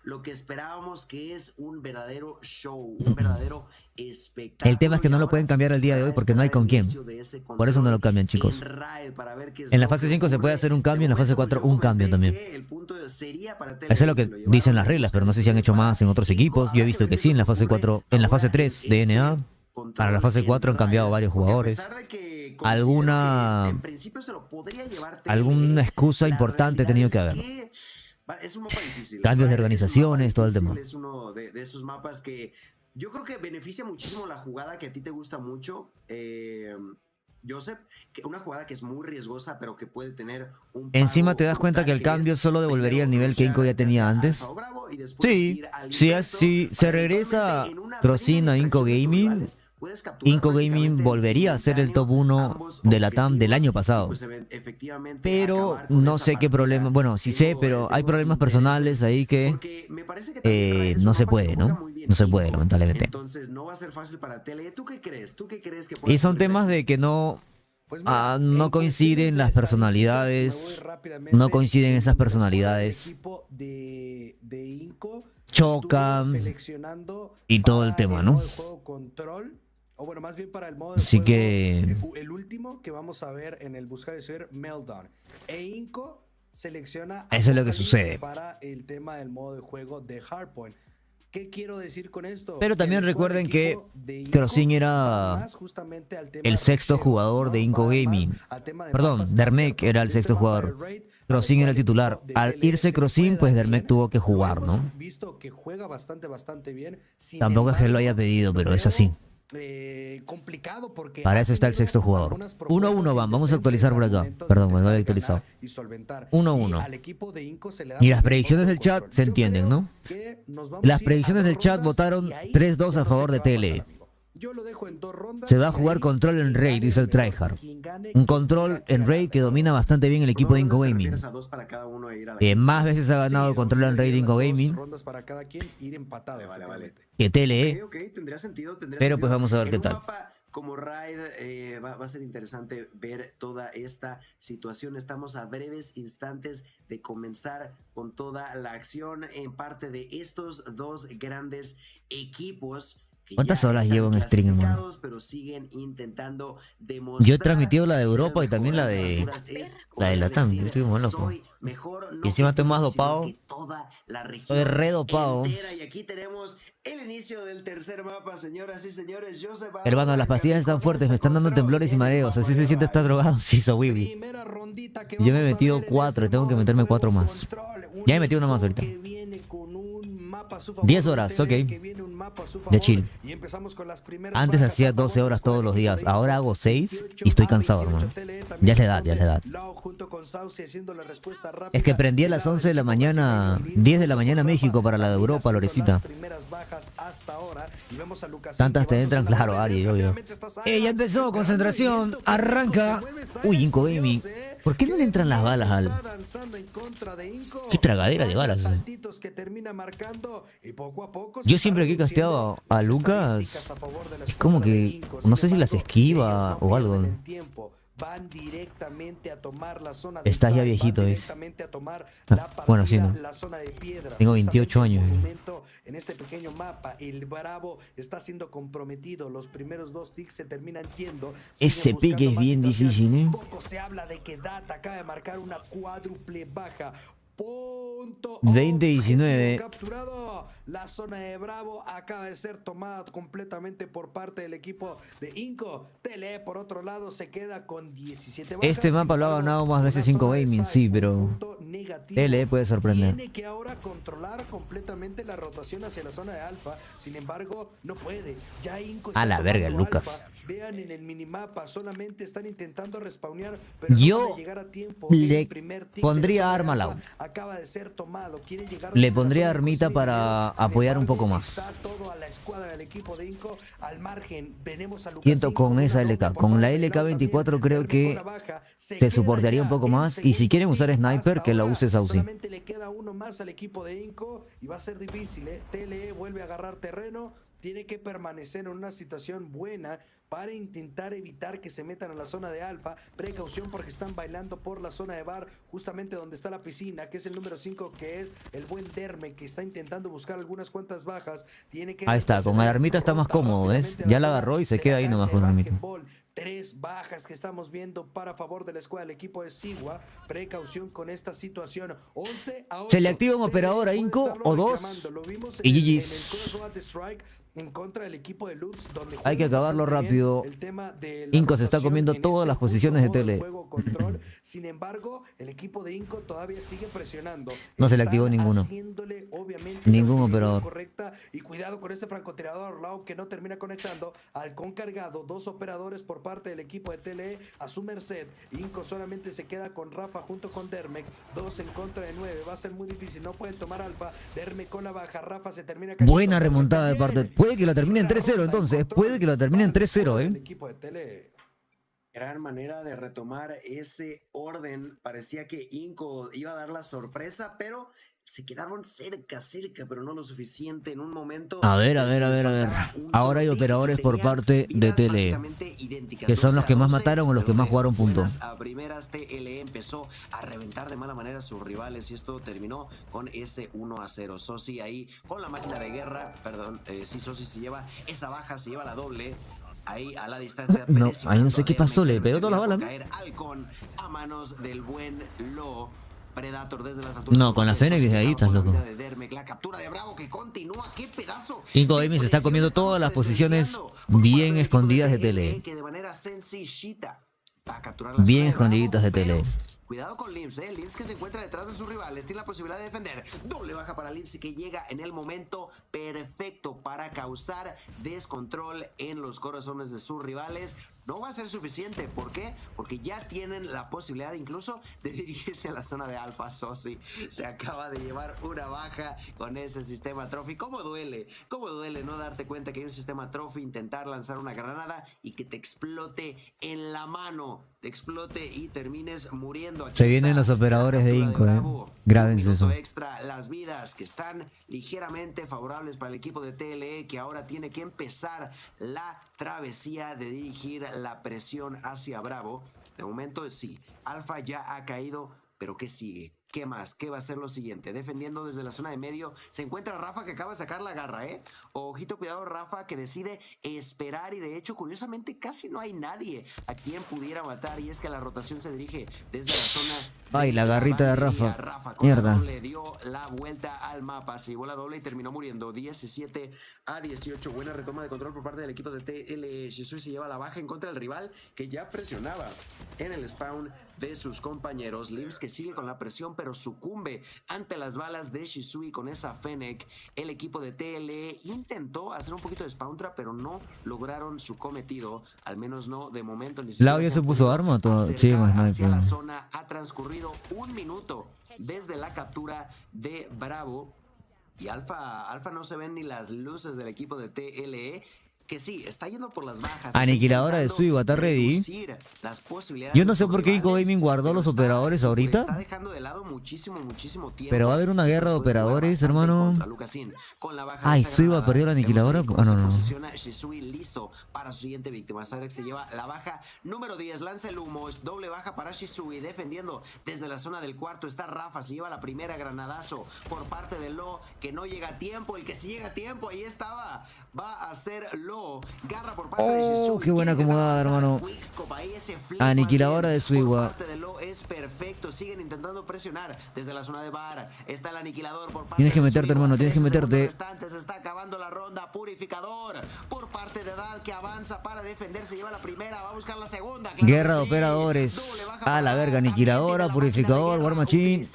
lo que esperábamos, que es un verdadero show, un verdadero espectáculo. El tema es que no lo pueden cambiar el día de hoy porque no hay con quién. Por eso no lo cambian, chicos. En la fase 5 se puede hacer un cambio, en la fase 4 un cambio también. Eso es lo que dicen las reglas, pero no sé si han hecho más en otros equipos. Yo he visto que sí, en la fase 4, en la fase 3 de NA, para la fase 4 han cambiado varios jugadores. Alguna excusa importante ha tenido que haber. Es un mapa difícil. Cambios de organizaciones, todo el tema. Es uno de esos mapas que yo creo que beneficia muchísimo la jugada que a ti te gusta mucho, Joseph, que una jugada que es muy riesgosa, pero que puede tener un... Encima te das cuenta que el cambio solo devolvería el nivel que Inco ya tenía antes. Sí, si se regresa Crossin a Inco Gaming, Inco Gaming volvería a ser el top 1 de Latam del año pasado. Pero no sé qué problema, bueno, sí sé, pero hay problemas personales ahí que no se puede, ¿no? No se puede, lamentablemente. Entonces no va a ser fácil para Tele. ¿Tú qué crees? Y son temas de que no coinciden las personalidades, no coinciden esas personalidades, chocan y todo el tema, ¿no? O bueno, más bien para el modo así que el último que vamos a ver en el buscar y subir, Meltdown. Inco selecciona eso es lo que sucede para el tema del modo de juego de Hardpoint. ¿Qué quiero decir con esto? Pero también recuerden que Crossin era el sexto jugador de Inco Gaming. Perdón, Dermek era el sexto jugador. Crossin era el titular. Al irse Crossin, pues Dermek tuvo que jugar, ¿no? Tampoco es que lo haya pedido, pero es así. Complicado porque para eso está el sexto jugador. 1-1 vamos a actualizar por acá. Perdón, no había actualizado. 1-1. Y las predicciones del chat se entienden, ¿no? Las predicciones del chat votaron 3-2 a favor de TLE. Se va a jugar control en raid, dice el tryhard. Un control en raid que domina bastante bien el equipo de Inco Gaming. Más veces ha ganado control en raid de Inco Gaming que TLE. Pero pues vamos a ver qué tal. Como raid va a ser interesante ver toda esta situación. Estamos a breves instantes de comenzar con toda la acción en parte de estos dos grandes equipos. ¿Cuántas horas llevo en stream, hermano? Yo he transmitido la de Europa y también la de Latam. Yo estoy muy loco. Y encima estoy más dopado. Estoy re dopado. Y aquí tenemos el inicio del tercer mapa, señoras y señores. Hermano, las pastillas están fuertes, me están dando temblores y mareos. Así se siente estar drogado. Sí, so Wibi. Yo me he metido 4 y tengo que meterme 4 más. Ya me he metido 1 más ahorita. 10 horas, ok. De chill. Antes hacía 12 horas todos los días. Ahora hago 6 y estoy cansado, hermano. Ya es la edad, ya es la edad. Es que prendí a las 11 de la mañana, 10 de la mañana México para la de Europa, Lorecita. Tantas te entran, claro, Ari, obvio. Ya empezó, concentración, arranca. Uy, Inco Gaming. ¿Por qué no le entran las balas al...? Qué tragadera de balas. Yo siempre que he casteado a Lucas, es como que, no sé si las esquiva o algo. Van directamente a tomar la zona de Estás ya viejito, ¿ves? Bueno, sí, ¿no? Tengo 28 años. En este pequeño mapa, el Bravo está siendo comprometido. Los primeros 2 ticks se terminan yendo. Ese pique es bien difícil, ¿eh? Poco se habla de que Data acaba de marcar una cuádruple baja. 20-19. Capturado. La zona de Bravo acaba de ser tomada completamente por parte del equipo de Inco. Tele, por otro lado, se queda con 17 bajas. Este mapa lo ha ganado más veces 5 Gaming, sí, pero Tele puede sorprender. Tiene que ahora controlar completamente la rotación hacia la zona de Alfa. Sin embargo, no puede. Ya Inco está a la verga, Lucas. Alpha. Vean en el minimapa, solamente están intentando respawnear, pero yo no van a llegar a tiempo. Le pondría arma al lado. Acaba de ser tomado. Le pondría armita para apoyar un poco más. Está todo a la escuadra del equipo de Inco al margen. Venemos a Siento con esa LK. Con la LK24 creo que se soportaría un poco más. Y si quieren usar sniper, que la use Saucy. Solamente le queda uno más al equipo de Inco y va a ser difícil, ¿eh? TLE vuelve a agarrar terreno. tiene que permanecer en una situación buena para intentar evitar que se metan a la zona de alfa. Precaución porque están bailando por la zona de bar, justamente donde está la piscina, que es el número 5, que es el buen Derme, que está intentando buscar algunas cuantas bajas. Tiene que Ahí está, con Alarmita está más cómodo, ¿ves? Ya la agarró y se queda ahí nomás con Alarmita. 3 bajas que estamos viendo para favor de la escuadra del equipo de Sigua. Precaución con esta situación. 11-8. Se le activa un operador a Inco o 2 y GG's. En contra del equipo de Lutz, donde hay que acabarlo rápido. Inco se está comiendo todas las posiciones de tele. Sin embargo, el equipo de Inco todavía sigue presionando. No se le activó ninguno. Ningún operador. Correcta. Y cuidado con este francotirador Lau que no termina conectando. Halcón cargado, 2 operadores por parte del equipo de TLE a su merced. Inco solamente se queda con Rafa junto con Dermek. 2 en contra de 9. Va a ser muy difícil. No pueden tomar alfa. Dermek con la baja. Rafa se termina cayendo. Buena remontada de parte. Puede que la termine en 3-0 entonces. Puede que la termine en 3-0, El equipo de TLE. Gran manera de retomar ese orden. Parecía que Inco iba a dar la sorpresa, pero se quedaron cerca, pero no lo suficiente en un momento. A ver. Ahora hay operadores por parte de TLE, que son los que más mataron o los que más jugaron puntos. A primeras, TLE empezó a reventar de mala manera a sus rivales y esto terminó con ese 1-0. Sosi ahí con la máquina de guerra, sí, Sosi se lleva esa baja, se lleva la doble. Ahí a la distancia. No, ahí no sé qué pasó, le pegó todas las balas, ¿no? Caer Halcón a manos del buen Lo. Predator desde las alturas. No, con la Fennec desde ahí estás loco. La captura de Bravo que continúa. ¡Qué pedazo! codm se está comiendo todas las posiciones bien escondidas de TLE. Que de manera sencillita va a capturar bien escondiditas de TLE. Cuidado con Lims, Lims que se encuentra detrás de sus rivales, tiene la posibilidad de defender. Doble baja para Lims y que llega en el momento perfecto para causar descontrol en los corazones de sus rivales. No va a ser suficiente, ¿por qué? Porque ya tienen la posibilidad incluso de dirigirse a la zona de Alpha. Sosi se acaba de llevar una baja con ese sistema trophy. ¿Cómo duele no darte cuenta que hay un sistema trophy, intentar lanzar una granada y que te explote en la mano, te explote y termines muriendo? Aquí se vienen los operadores de Inco, grábense eso. Extra, las vidas que están ligeramente favorables para el equipo de TLE, que ahora tiene que empezar la travesía de dirigir la presión hacia Bravo. De momento sí, Alfa ya ha caído, pero ¿qué sigue? ¿Qué más? ¿Qué va a ser lo siguiente? Defendiendo desde la zona de medio se encuentra Rafa que acaba de sacar la garra, Ojito, cuidado Rafa que decide esperar y de hecho curiosamente casi no hay nadie a quien pudiera matar y es que la rotación se dirige desde la zona. Ay, la garrita de Rafa. Mierda. Le dio la vuelta al mapa, se llevó la doble y terminó muriendo 17-18. Buena retoma de control por parte del equipo de TLE. Shisui se lleva la baja en contra del rival que ya presionaba en el spawn de sus compañeros. Lims que sigue con la presión pero sucumbe ante las balas de Shisui con esa Fennec. El equipo de TLE intentó hacer un poquito de spawn trap, pero no lograron su cometido, al menos no de momento. Ni siquiera ya se puso arma todo. Sí, más no hay problema. La zona ha transcurrido 1 minuto desde la captura de Bravo y Alfa no se ven ni las luces del equipo de TLE. Que sí, está yendo por las bajas. Aniquiladora de Suigo, está ready. Yo no sé por qué codm guardó los operadores ahorita. Está dejando de lado muchísimo tiempo. Pero va a haber una guerra de operadores, hermano. Ay, Suigo perdió la aniquiladora. Ah, no. Shisui listo para su siguiente víctima. Sadek se lleva la baja número 10. Lanza el humo. Doble baja para Shisui. Defendiendo desde la zona del cuarto. Está Rafa. Se lleva la primera granadazo por parte de Lo. Que no llega a tiempo. El que sí llega a tiempo. Ahí estaba. Va a ser Lo. Garra por parte de Shisui. Qué buena acomodada, hermano. Aniquiladora de Suiwa. Es perfecto. Siguen intentando presionar desde la zona de bar. Está el aniquilador por parte. Tienes que meterte, hermano. Tienes que meterte. Se está acabando la ronda. Purificador por parte de Dal que avanza para defenderse. Lleva la primera. Va a buscar la segunda. Claro, guerra de operadores. A la verga. Aniquiladora, purificador, War Machine.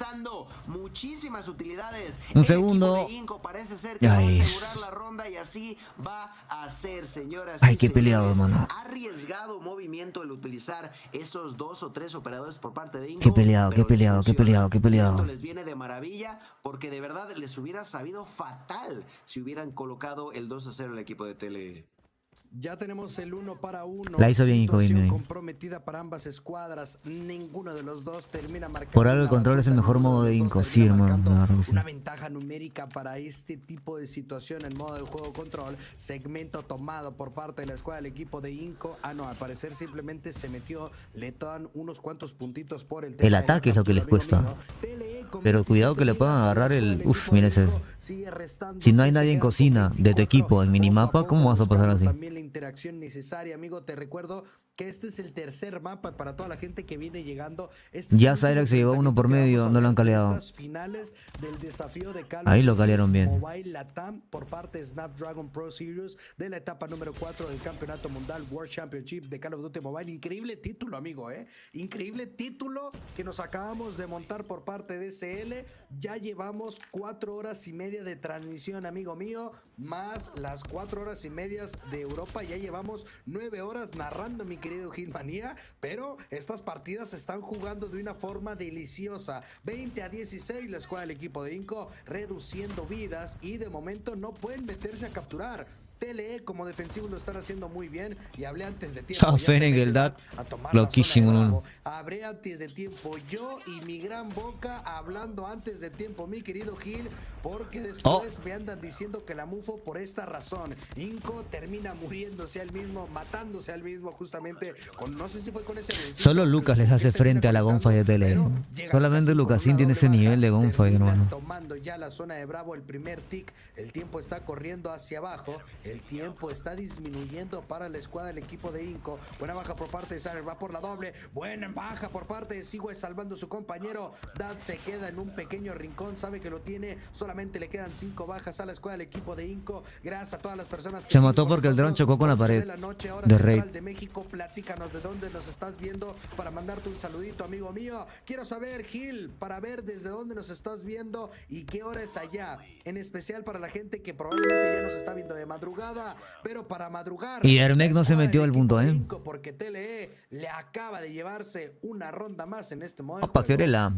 Muchísimas utilidades. Un segundo. Parece ser que va a asegurar la ronda y así va a ser, señoras. Ay, qué peleado, hermano. Arriesgado movimiento el utilizar esos 2 o 3 operadores por parte de Inco. Qué peleado. Esto les viene de maravilla porque de verdad les hubiera sabido fatal si hubieran colocado el 2-0 el equipo de TLE. Ya tenemos el 1 para 1. La hizo bien Inco. Comprometida para ambas escuadras. Ninguno de los dos termina marcando. Por algo el control es el mejor modo de Inco, sí, hermano. Una ventaja numérica para este tipo de situación en modo de juego control. Segmento tomado por parte de la escuadra del equipo de Inco. Ah, no, al parecer simplemente se metió. Le dan unos cuantos puntitos por el tema. El ataque es lo que les cuesta. Pero cuidado que le puedan agarrar el... Uf, mira ese. Si no hay nadie en cocina de tu equipo en minimapa, ¿cómo vas a pasar así? También la interacción necesaria, amigo. Te recuerdo que este es el tercer mapa para toda la gente que viene llegando. Ya Cyrax se llevó uno por medio, no lo han caleado. Ahí lo calearon bien. Latam por parte de Snapdragon Pro Series de la etapa número 4 del Campeonato Mundial World Championship de Call of Duty Mobile. Increíble título, amigo, increíble título que nos acabamos de montar por parte de SL. Ya llevamos 4 horas y media de transmisión, amigo mío, más las 4 horas y medias de Europa. Ya llevamos 9 horas narrando, mi querido Gilmanía, pero estas partidas se están jugando de una forma deliciosa. 20-16 la escuadra del equipo de Inco, reduciendo vidas, y de momento no pueden meterse a capturar. TLE como defensivo lo están haciendo muy bien, y hablé antes de tiempo. Loquísimo. Hablé antes de tiempo, yo y mi gran boca hablando antes de tiempo, mi querido Gil, porque después me andan diciendo que la mufo por esta razón. Inco termina muriéndose al mismo, matándose al mismo, justamente con, no sé si fue con ese vencido. Solo Lucas les hace frente a la gunfight de TLE. Solamente Lucasín tiene ese nivel de gunfight, hermano. Tomando ya la zona de Bravo, el primer tick, el tiempo está corriendo hacia abajo. El tiempo está disminuyendo para la escuadra del equipo de Inco. Buena baja por parte de Sander, va por la doble. Buena baja por parte de Sigüe, salvando a su compañero. Dad se queda en un pequeño rincón, sabe que lo tiene. Solamente le quedan 5 bajas a la escuadra del equipo de Inco. Gracias a todas las personas que se mató porque el dron chocó con la pared de Rey. De México, platícanos de dónde nos estás viendo para mandarte un saludito, amigo mío. Quiero saber, Gil, para ver desde dónde nos estás viendo y qué hora es allá. En especial para la gente que probablemente ya nos está viendo de madrugada, pero para madrugar. Y Hermec no se metió al punto, porque TLE le acaba de llevarse una ronda más en este modo. Opa, Fiorella.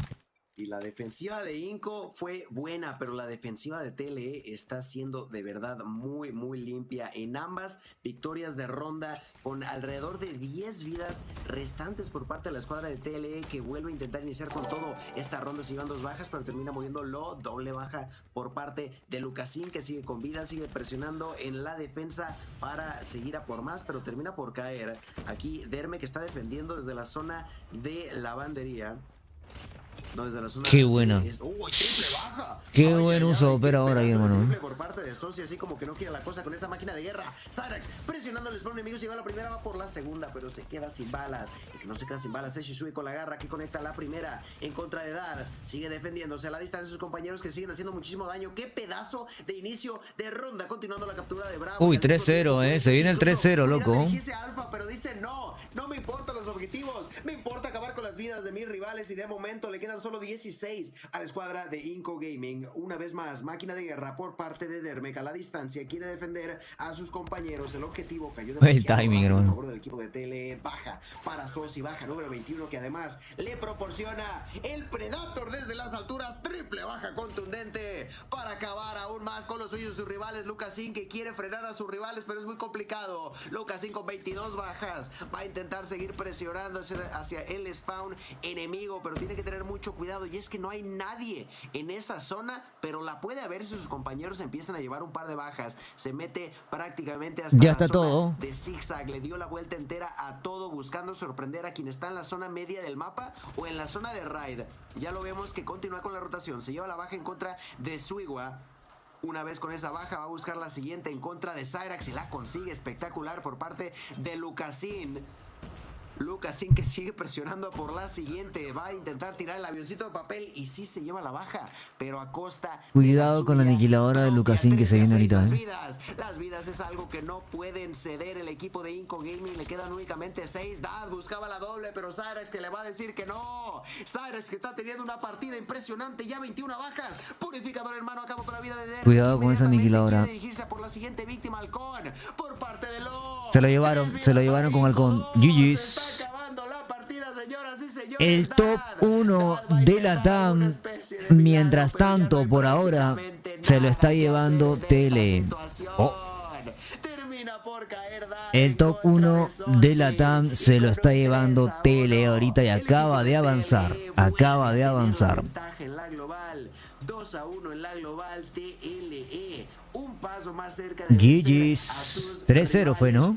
Y la defensiva de Inco fue buena, pero la defensiva de TLE está siendo de verdad muy, muy limpia en ambas victorias de ronda, con alrededor de 10 vidas restantes por parte de la escuadra de TLE, que vuelve a intentar iniciar con todo. Esta ronda se llevan 2 bajas, pero termina muriéndolo. Doble baja por parte de Lucasín, que sigue con vida, sigue presionando en la defensa para seguir a por más, pero termina por caer. Aquí Derme, que está defendiendo desde la zona de lavandería. No, desde la zona. Qué buena. Qué buen uso opera ahora ahí, hermano. Por parte de Socia, así como que no quiere la cosa con esta máquina de guerra. Cyrax presionando al spawn enemigo, llega la primera, va por la segunda, pero se queda sin balas. El que no se queda sin balas es Shisui con la garra, que conecta la primera en contra de Dad. Sigue defendiéndose a la distancia de sus compañeros, que siguen haciendo muchísimo daño. Qué pedazo de inicio de ronda, continuando la captura de Bravo. Uy, 3-0, se viene el 3-0, loco. Alfa, pero dice no me importan los objetivos, me importa acabar con las vidas de mis rivales, y de momento le quedan solo 16 a la escuadra de Inco Gaming. Una vez más, máquina de guerra por parte de Dermek a la distancia, quiere defender a sus compañeros. El objetivo cayó de timing, hermano. A favor del equipo de TLE. Baja para Sosi, baja número 21, que además le proporciona el Predator desde las alturas. Triple baja contundente para acabar aún más con los suyos, sus rivales. Lucasín, que quiere frenar a sus rivales, pero es muy complicado. Lucasín con 22 bajas va a intentar seguir presionando hacia el spawn enemigo, pero tiene que tener mucho cuidado, y es que no hay nadie en esa zona, pero la puede haber si sus compañeros empiezan a llevar un par de bajas. Se mete prácticamente hasta ya la está zona todo de zigzag, le dio la vuelta entera a todo, buscando sorprender a quien está en la zona media del mapa o en la zona de raid. Ya lo vemos que continúa con la rotación, se lleva la baja en contra de Suigua. Una vez con esa baja va a buscar la siguiente en contra de Cyrax, y la consigue espectacular por parte de Lucasín. Lucasín, que sigue presionando por la siguiente, va a intentar tirar el avioncito de papel, y sí se lleva la baja, pero a costa. Cuidado con la aniquiladora de Lucasín que se viene ahorita. Las vidas es algo que no pueden ceder el equipo de Inco Gaming. Le quedan únicamente 6. Dad buscaba la doble, pero Cyrax, que le va a decir que no. Cyrax, que está teniendo una partida impresionante, ya 21 bajas. Purificador en mano, acabó con la vida de Derek. Cuidado con esa aniquiladora. Dirigirse por la siguiente víctima, Halcón, por parte de Lo. Se lo llevaron con Halcón. GG's. El top 1 de Latam. Mientras tanto, por ahora, se lo está llevando TLE. Termina El top 1 de Latam se lo está llevando TLE ahorita y acaba de avanzar. Acaba de avanzar. 2-1 en la global, TLE. Un paso más cerca de GG's. 3-0 fue, ¿no?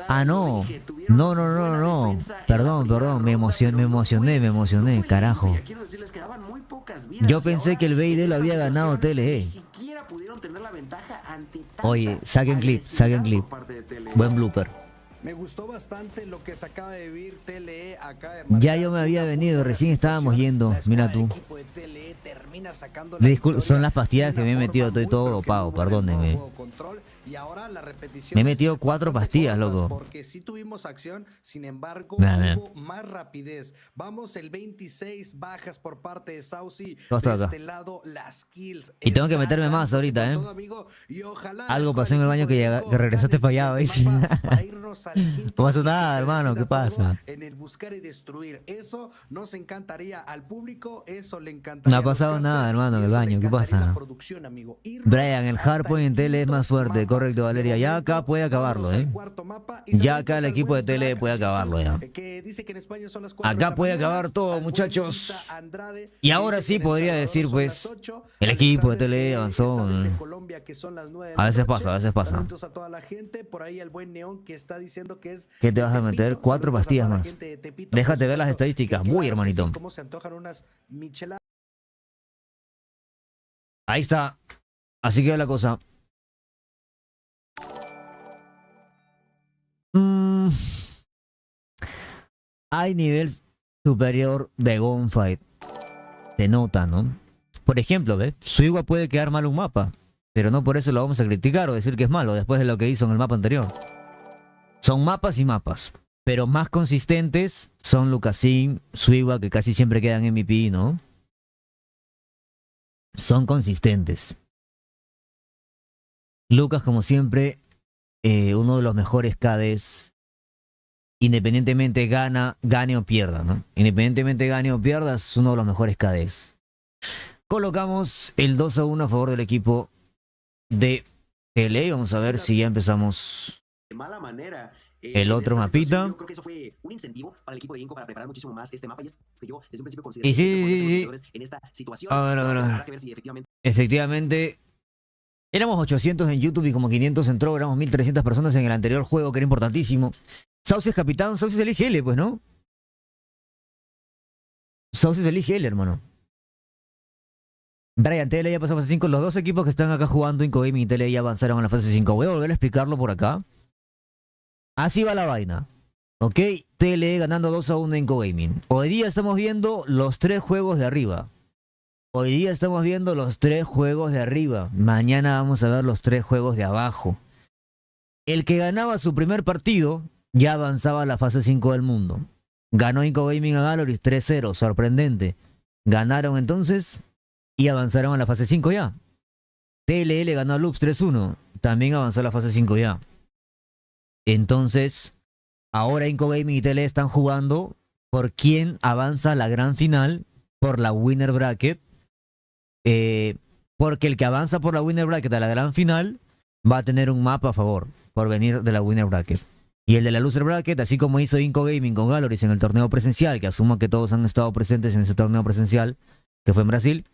Ah, no. No. Perdón. Me emocioné, carajo. Yo pensé que el VIVO lo había ganado TLE. Oye, saquen clip. Buen blooper. Me gustó bastante lo que se acaba de vivir. TLE acaba de ya yo me había venido, recién estábamos yendo. Mira tú. Son las pastillas que me he metido, estoy todo dopado, perdónenme. Me he metido 4 pastillas, loco. Porque sí tuvimos acción, sin embargo, hubo más rapidez. Vamos el 26 bajas por parte de Saucy. De este lado, las kills. Y tengo que meterme más ahorita, ¿eh? Algo pasó en el baño que regresaste fallado, ¿veis? No pasó nada, hermano, ¿qué pasa? En el buscar y destruir. Eso nos encantaría al público, eso le encantaría. No ha pasado nada, hermano, en el baño, ¿qué pasa? Brian, el hardpoint en tele es más fuerte, correcto, Valeria. Ya acá puede acabarlo, ¿eh? Ya acá el equipo de tele puede acabarlo, ya. Acá puede acabar todo, muchachos. Y ahora sí podría decir, pues, el equipo de tele avanzó. A veces pasa. ¿Qué te vas a meter? 4 pastillas más. Déjate ver las estadísticas. Muy, hermanito. Ahí está. Así queda la cosa. Hay nivel superior de gunfight. Se nota, ¿no? Por ejemplo, ¿ves? Suiwa puede quedar mal un mapa, pero no por eso lo vamos a criticar o decir que es malo después de lo que hizo en el mapa anterior. Son mapas y mapas, pero más consistentes son Lucasin, Suiwa, que casi siempre quedan MVP, ¿no? Son consistentes. Lucas, como siempre, uno de los mejores KDs. Independientemente gane o pierda, ¿no? Independientemente gane o pierda, es uno de los mejores KDs. Colocamos el 2-1 a favor del equipo de LA. Vamos a ver si ya empezamos el otro mapita. Yo creo que eso fue un incentivo para el equipo de Inco para preparar muchísimo más este mapa. Y yo desde un principio consideré y sí. En esta situación. A ver. Efectivamente. Éramos 800 en YouTube y como 500 en Troll. Éramos 1300 personas en el anterior juego, que era importantísimo. Saucy es capitán, Saucy se elige L, pues, ¿no? Saucy se elige L, hermano. BryanT ya pasó a fase 5. Los dos equipos que están acá jugando, Inco Gaming y TLE, ya avanzaron a la fase 5. Voy a volver a explicarlo por acá. Así va la vaina. Ok, TLE ganando 2-1 en Inco Gaming. Hoy día estamos viendo los 3 juegos de arriba. Mañana vamos a ver los 3 juegos de abajo. El que ganaba su primer partido ya avanzaba a la fase 5 del mundo. Ganó Inco Gaming a Galoris 3-0, sorprendente. Ganaron entonces y avanzaron a la fase 5 ya. TLE le ganó a Loops 3-1, también avanzó a la fase 5 ya. Entonces, ahora Inco Gaming y TLE están jugando por quién avanza a la gran final, por la winner bracket. Porque el que avanza por la winner bracket a la gran final va a tener un mapa a favor por venir de la winner bracket. Y el de la loser bracket, así como hizo Inco Gaming con Galoris en el torneo presencial, que asumo que todos han estado presentes en ese torneo presencial, que fue en Brasil,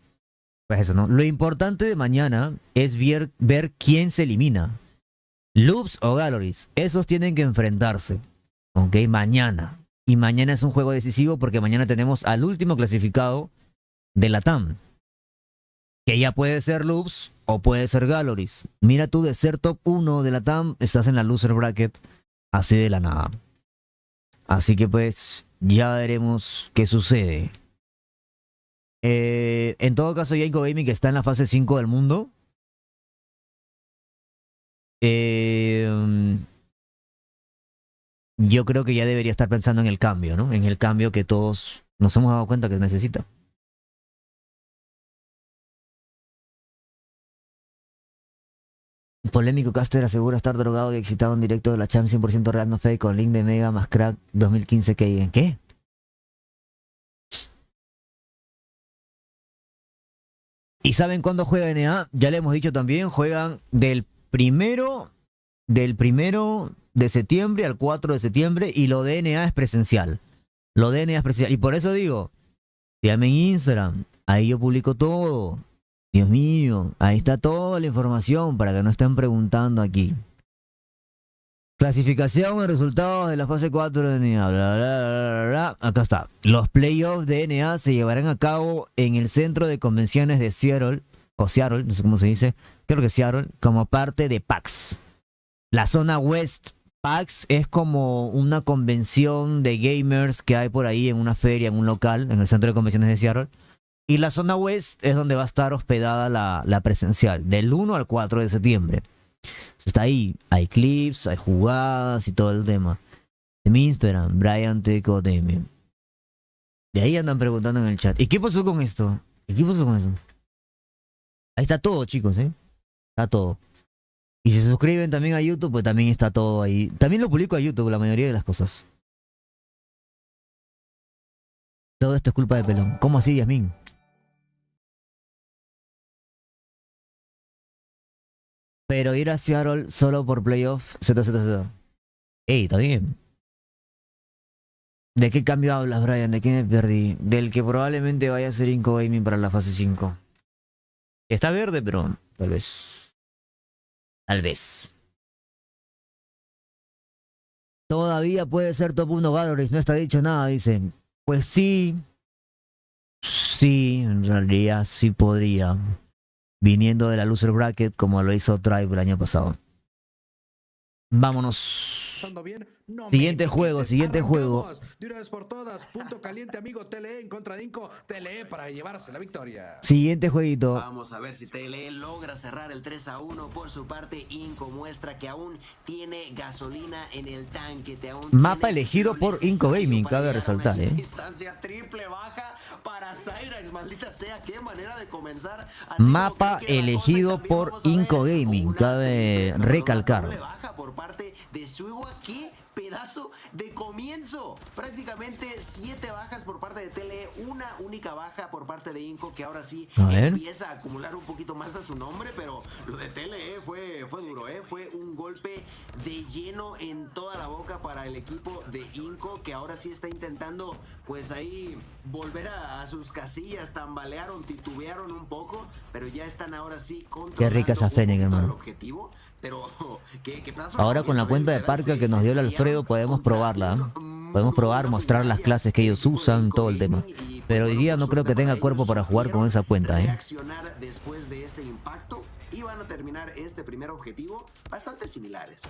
pues eso, ¿no? Lo importante de mañana es ver quién se elimina. Loops o Galoris, esos tienen que enfrentarse, ¿ok? Mañana. Y mañana es un juego decisivo porque mañana tenemos al último clasificado de Latam. Que ya puede ser Loops o puede ser Galoris. Mira tú, de ser top 1 de Latam, estás en la loser bracket así de la nada. Así que pues ya veremos qué sucede. En todo caso, ya Inco Gaming, que está en la fase 5 del mundo. Yo creo que ya debería estar pensando en el cambio, ¿no? En el cambio que todos nos hemos dado cuenta que necesita. Polémico caster asegura estar drogado y excitado en directo de la Champ 100% real no fake con link de Mega más Crack 2015 que ¿en qué? ¿Y saben cuándo juega NA? Ya le hemos dicho también, juegan del 1 del 1 de septiembre al 4 de septiembre y lo de NA es presencial. Lo de NA es presencial. Y por eso digo, síganme en Instagram, ahí yo publico todo. Dios mío, ahí está toda la información para que no estén preguntando aquí. Clasificación y resultados de la fase 4 de NA. Bla, bla, bla, bla. Acá está. Los playoffs de NA se llevarán a cabo en el centro de convenciones de Seattle, o Seattle, no sé cómo se dice, creo que Seattle, como parte de PAX. La zona West PAX es como una convención de gamers que hay por ahí en una feria, en un local, en el centro de convenciones de Seattle. Y la zona West es donde va a estar hospedada la presencial, del 1 al 4 de septiembre. Está ahí, hay clips, hay jugadas y todo el tema. En mi Instagram, BryanTcodm. De ahí andan preguntando en el chat. ¿Y qué pasó con esto? ¿Y qué pasó con eso? Ahí está todo, chicos, Está todo. Y si se suscriben también a YouTube, pues también está todo ahí. También lo publico a YouTube, la mayoría de las cosas. Todo esto es culpa de Pelón. ¿Cómo así, Yasmín? Pero ir a Seattle solo por playoff, ZZZ. Ey, está bien. ¿De qué cambio hablas, Bryan? ¿De qué me perdí? Del que probablemente vaya a ser Inco Gaming para la fase 5. Está verde, pero tal vez. Tal vez. Todavía puede ser top 1 Valorant, no está dicho nada, dicen. Pues sí. Sí, en realidad sí podría. Viniendo de la loser bracket como lo hizo Tribe el año pasado. Vámonos. Siguiente juego. De una vez por todas, punto caliente, amigo. TLE en contra de Inco. TLE para llevarse la victoria. Siguiente jueguito. Vamos a ver si TLE logra cerrar el 3-1. Por su parte, Inco muestra que aún tiene gasolina en el tanque. Mapa elegido por Inco Gaming, cabe resaltar, Distancia triple baja para Cyrax, maldita sea, qué manera de comenzar. Mapa elegido por Inco Gaming, cabe recalcar. Baja por parte de Suiwa, qué pedazo de comienzo. Prácticamente 7 bajas por parte de TLE, una única baja por parte de Inco, que ahora sí empieza a acumular un poquito más a su nombre, pero lo de TLE fue duro, fue un golpe de lleno en toda la boca para el equipo de Inco, que ahora sí está intentando pues ahí volver a sus casillas. Tambalearon, titubearon un poco, pero ya están ahora sí controlando. Qué rica esa Fennec, hermano. Objetivo. Pero, ahora con la cuenta de Parca que nos dio el Alfredo podemos probarla. Podemos probar, mostrar las clases que ellos usan, todo el tema. Pero hoy día no creo que tenga cuerpo para jugar con esa cuenta, reaccionar después de ese impacto y van a terminar este primer objetivo bastante similares.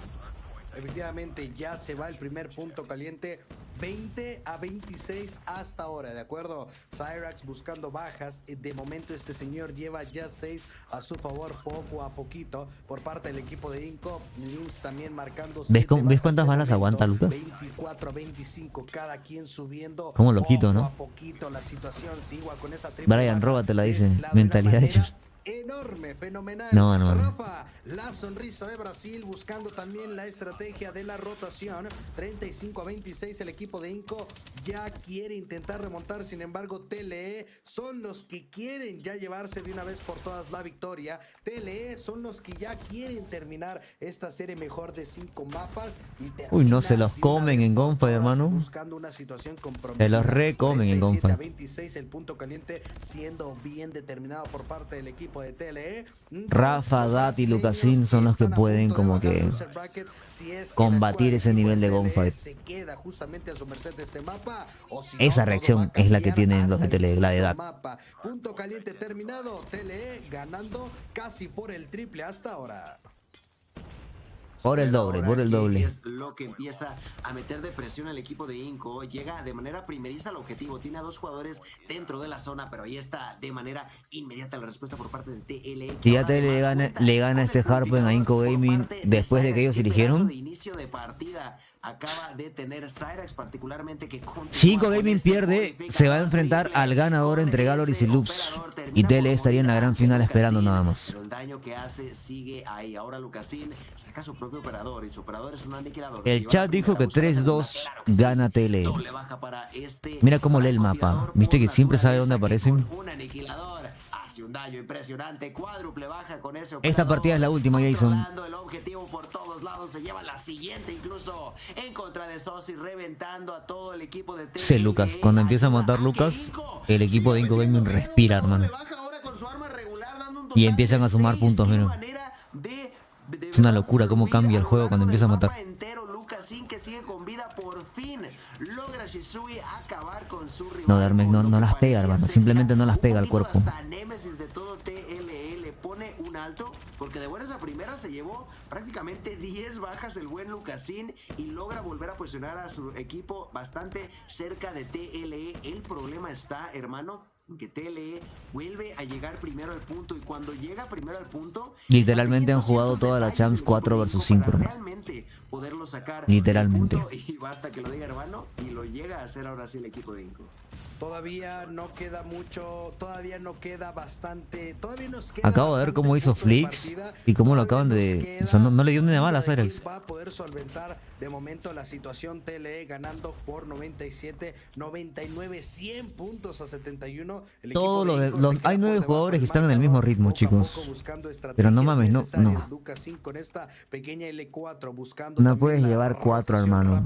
Efectivamente, ya se va el primer punto caliente. 20-26 hasta ahora, ¿de acuerdo? Cyrax buscando bajas. De momento este señor lleva ya 6 a su favor, poco a poquito, por parte del equipo de Inco. Lims también marcando. ¿Ves cuántas balas aguanta, Lucas? 24-25, cada quien subiendo. Como loquito, ¿no? Poco a poquito la situación sigue con esa Bryan, róbatela, dice. Mentalidad de ellos. Enorme, fenomenal. No. Rafa, la sonrisa de Brasil buscando también la estrategia de la rotación. 35-26 el equipo de Inco ya quiere intentar remontar. Sin embargo, TLE son los que quieren ya llevarse de una vez por todas la victoria. TLE son los que ya quieren terminar esta serie mejor de 5 mapas. Uy, no se los comen en Gunfight, hermano. Buscando una situación comprometida. Se los recomen en Gunfight. 27-26 el punto caliente, siendo bien determinado por parte del equipo de TLE. Rafa, Dat y Lucasín son los que pueden como que combatir ese nivel de gunfight. Esa reacción es la que tienen los de TLE, la de Dat. Punto caliente terminado, TLE ganando casi por el triple hasta ahora. Por el doble. Es lo que empieza a meter de presión al equipo de Inco. Llega de manera primeriza al objetivo. Tiene a 2 jugadores dentro de la zona, pero ahí está de manera inmediata la respuesta por parte del TLE. Si ya TLE le gana este Hardpoint a Inco Gaming después de que ellos eligieron. Acaba de tener Cyrax particularmente que si Inco Gaming pierde, se va a enfrentar al ganador entre Galoris y Loops. Y TLE estaría en la gran final esperando nada más. Pero el daño que hace sigue ahí. Ahora Lucasín saca su propio operador y su operador es un aniquilador. El chat dijo que 3-2 gana TLE. Mira cómo lee el mapa. ¿Viste que siempre sabe dónde aparecen? Un aniquilador. hace un daño impresionante, cuádruple baja con ese Esta partida es la última, Jason. el objetivo por todos lados, se lleva la siguiente incluso en contra de Sosi, reventando a todo el equipo de TLE. Sí, Lucas, cuando empieza a matar Lucas, el equipo de Inco Gaming respira, hermano. Y empiezan a sumar puntos, menos. Es una locura cómo cambia el juego cuando empieza a matar. Que sigue con vida, por fin logra Shisui acabar con su rival. No, Darmek no las pega, hermano. Simplemente no las pega al cuerpo. Némesis de todo TLE le pone un alto, porque de buenas a primeras se llevó prácticamente 10 bajas el buen Lucasin y logra volver a posicionar a su equipo bastante cerca de TLE. El problema está, hermano, que TLE vuelve a llegar primero al punto, y cuando llega primero al punto literalmente han jugado toda la Champs 4 versus 5, realmente poderlo sacar literalmente. Y basta que lo diga, hermano, y lo llega a hacer ahora sí el equipo de Inco. Todavía no queda mucho, todavía no queda bastante, todavía nos queda. Acabo de ver cómo hizo Flix y cómo lo acaban de... O sea, no le dio ni una bala a Cyrex. Va a poder solventar de momento la situación. TLE ganando por 97, 99, 100 puntos a 71. Todos hay 9 jugadores que están en el mismo ritmo, chicos. Pero no mames, no. No puedes llevar 4, hermano.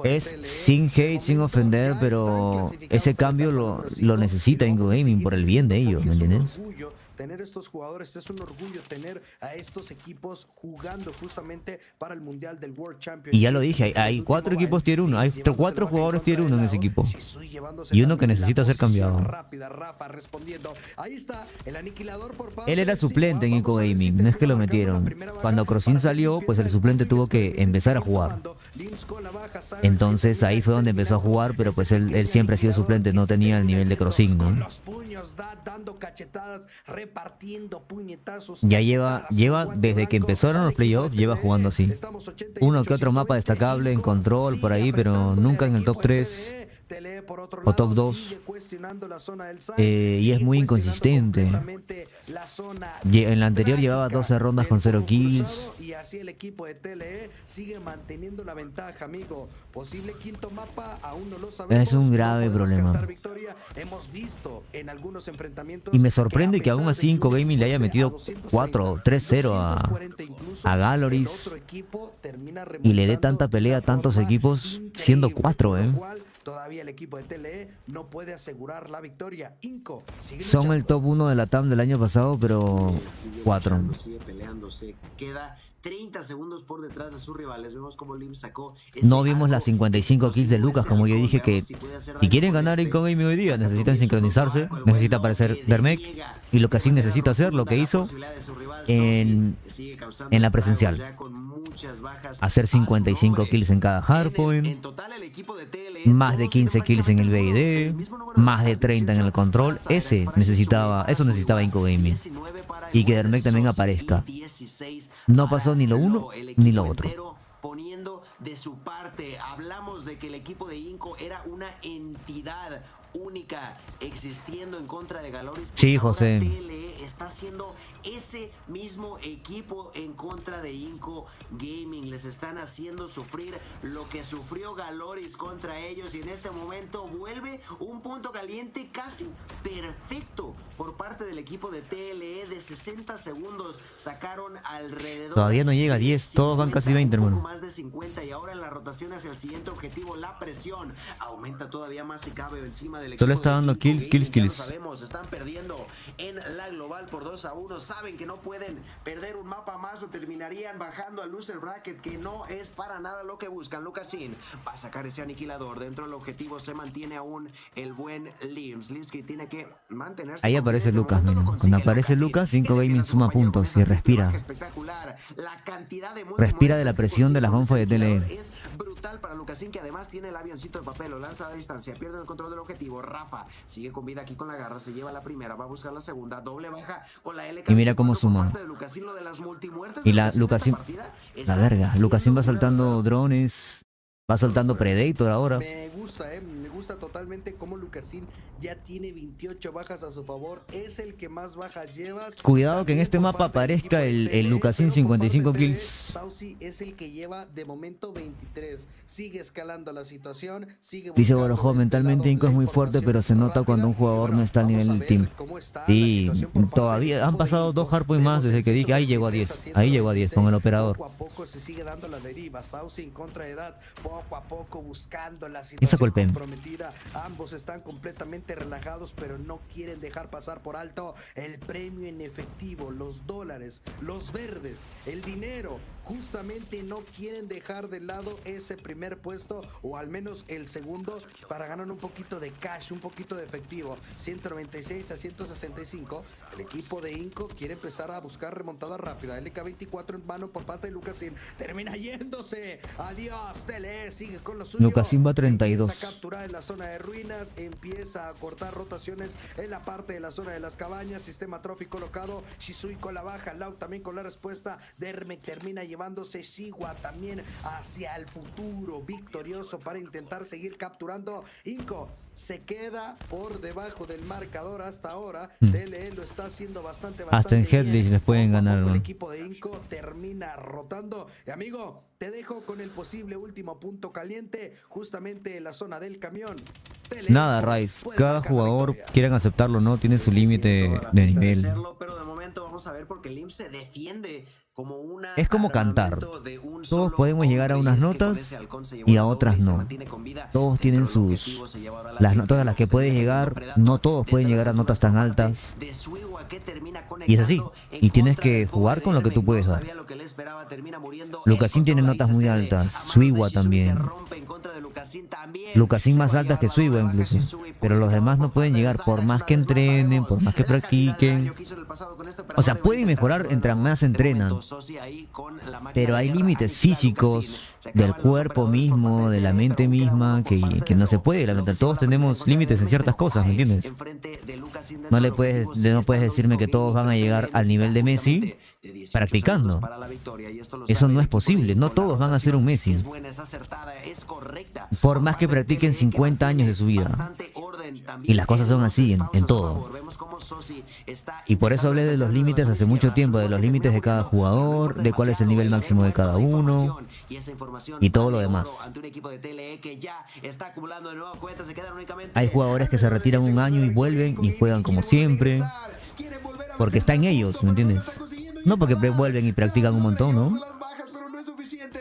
Es sin hate, sin ofender, pero ese cambio lo necesita Inco Gaming por el bien de ellos, ¿me entiendes? Tener estos jugadores es un orgullo, tener a estos equipos jugando justamente para el Mundial del World Championship. Y ya lo dije, hay 4 equipos tier 1, hay 4 jugadores tier 1 en ese equipo. Y uno que necesita ser cambiado. Él era suplente en Inco Gaming, no es que lo metieron. Cuando Crossin salió, pues el suplente tuvo que empezar a jugar. Entonces ahí fue donde empezó a jugar, pero pues él siempre ha sido suplente, no tenía el nivel de Crossin, ¿no? Ya lleva desde que empezaron los playoffs, lleva jugando así. Uno que otro mapa destacable en control por ahí, pero nunca en el top 3 o top 2. Y es muy inconsistente. En la anterior llevaba 12 rondas con 0 kills. Y así el equipo de TLE sigue manteniendo la ventaja, amigo. Posible quinto mapa, aún no lo sabemos. Es un grave problema. Hemos visto en algunos enfrentamientos. Y me sorprende que aún así Inco Gaming le haya metido 4-3-0 a Galoris y le dé tanta pelea a tantos equipos siendo 4, Todavía el equipo de TLE no puede asegurar la victoria. Inco son el top 1 de Latam del año pasado, pero 4. Sigue peleándose. Queda 30 segundos por detrás de sus rivales. Vemos cómo Lim sacó. No vimos las 55 kills de Lucas, como yo dije que si quieren ganar Inco Gaming hoy día necesitan sincronizarse, necesita aparecer Dermek, y lo que así necesita hacer, lo que hizo en la presencial. Hacer 55 kills en cada hardpoint, más de 15 kills en el BID, más de 30 en el control. Eso necesitaba Inco Gaming. Y que Dermek también aparezca. No pasó ni lo uno ni lo otro. Poniendo de su parte, hablamos de que el equipo de Inco era una entidad única existiendo en contra de Galoris. Sí, José. TLE está haciendo ese mismo equipo en contra de Inco Gaming. Les están haciendo sufrir lo que sufrió Galoris contra ellos, y en este momento vuelve un punto caliente casi perfecto por parte del equipo de TLE. De 60 segundos sacaron alrededor. Todavía no llega a 10, todos van casi 20, hermano. Más de 50, y ahora en la rotación hacia el siguiente objetivo, la presión aumenta todavía más si cabe encima del equipo. Solo está dando kills. Sabemos, están perdiendo en la global por 2-1. Saben que no pueden perder un mapa más o terminarían bajando al loser bracket, que no es para nada lo que buscan. Lucasin va a sacar ese aniquilador. Dentro del objetivo se mantiene aún el buen Lims que tiene que mantenerse. Ahí aparece Lucas, miren. Cuando aparece Lucas, Inco Gaming suma puntos y respira. Respira de la presión de las gonfas de TLE. Es brutal para Lucasin, que además tiene el avioncito de papel, lo lanza a la distancia, pierde el control del objetivo. Rafa sigue con vida aquí con la garra, se lleva la primera, va a buscar la segunda, doble baja con la L. Y mira cómo suma. Y la Lucasin va saltando drones. Va soltando Predator ahora. Me gusta totalmente cómo Lucasin ya tiene 28 bajas a su favor. Es el que más bajas lleva. Cuidado que en este mapa aparezca el Lucasin 55 kills. Saucy es el que lleva de momento 23. Sigue escalando la situación. Dice Borojo, mentalmente Inco es muy fuerte, pero se nota cuando un jugador no está a nivel del team. Y todavía han pasado 2 hardpoint más desde que dije, ahí llegó a 10. Ahí llegó a 10 con el operador. Poco a poco se sigue dando la deriva. Saucy en contra de edad. Poco a poco buscando la Esa situación golpe. comprometida. Ambos están completamente relajados, pero no quieren dejar pasar por alto el premio en efectivo, los dólares, los verdes, el dinero. Justamente no quieren dejar de lado ese primer puesto, o al menos el segundo, para ganar un poquito de cash, un poquito de efectivo. 196 a 165. El equipo de Inco quiere empezar a buscar remontada rápida. LK24 en mano por parte de Lucasin. Termina yéndose. Adiós, Tele. Sigue con lo suyo. Lucasin va 32. Empieza a capturar en la zona de ruinas. Empieza a cortar rotaciones en la parte de la zona de las cabañas. Sistema trophy colocado. Shisui con la baja. Lau también con la respuesta. Derme termina llevándose Sigua también hacia el futuro. Victorioso para intentar seguir capturando. Inco se queda por debajo del marcador hasta ahora. TLE lo está haciendo bastante Hasta en Headley les pueden ganar, el ¿no? equipo de Inco termina rotando. Y amigo, te dejo con el posible último punto caliente, justamente en la zona del camión. Nada, Rice. Cada jugador, quieran aceptarlo o no, tiene su límite de nivel. Pero de momento vamos a ver porque Lim se defiende como una Es como cantar. Todos podemos llegar a unas notas y a otras no. Todos tienen las notas a las que puedes llegar. No todos pueden llegar a notas tan altas. Y es así. Y tienes que jugar con lo que tú puedes dar. Lucasin tiene notas muy altas. Suiwa también. Lucasin más altas que Suiwa incluso. Pero los demás no pueden llegar por más que entrenen, por más que practiquen. O sea, pueden mejorar entre más entrenan. Pero hay límites físicos del cuerpo mismo, de la mente misma, que no se puede lamentar. Todos tenemos límites en ciertas cosas, ¿me entiendes? No puedes decirme que todos van a llegar al nivel de Messi practicando. Eso no es posible. No todos van a ser un Messi. Por más que practiquen 50 años de su vida. Y las cosas son así en todo. Y por eso hablé de los límites hace mucho tiempo, de los límites de cada jugador, de cuál es el nivel máximo de cada uno y todo lo demás. Hay jugadores que se retiran un año y vuelven y juegan como siempre, porque está en ellos, ¿me entiendes? No porque vuelven y practican un montón, ¿no?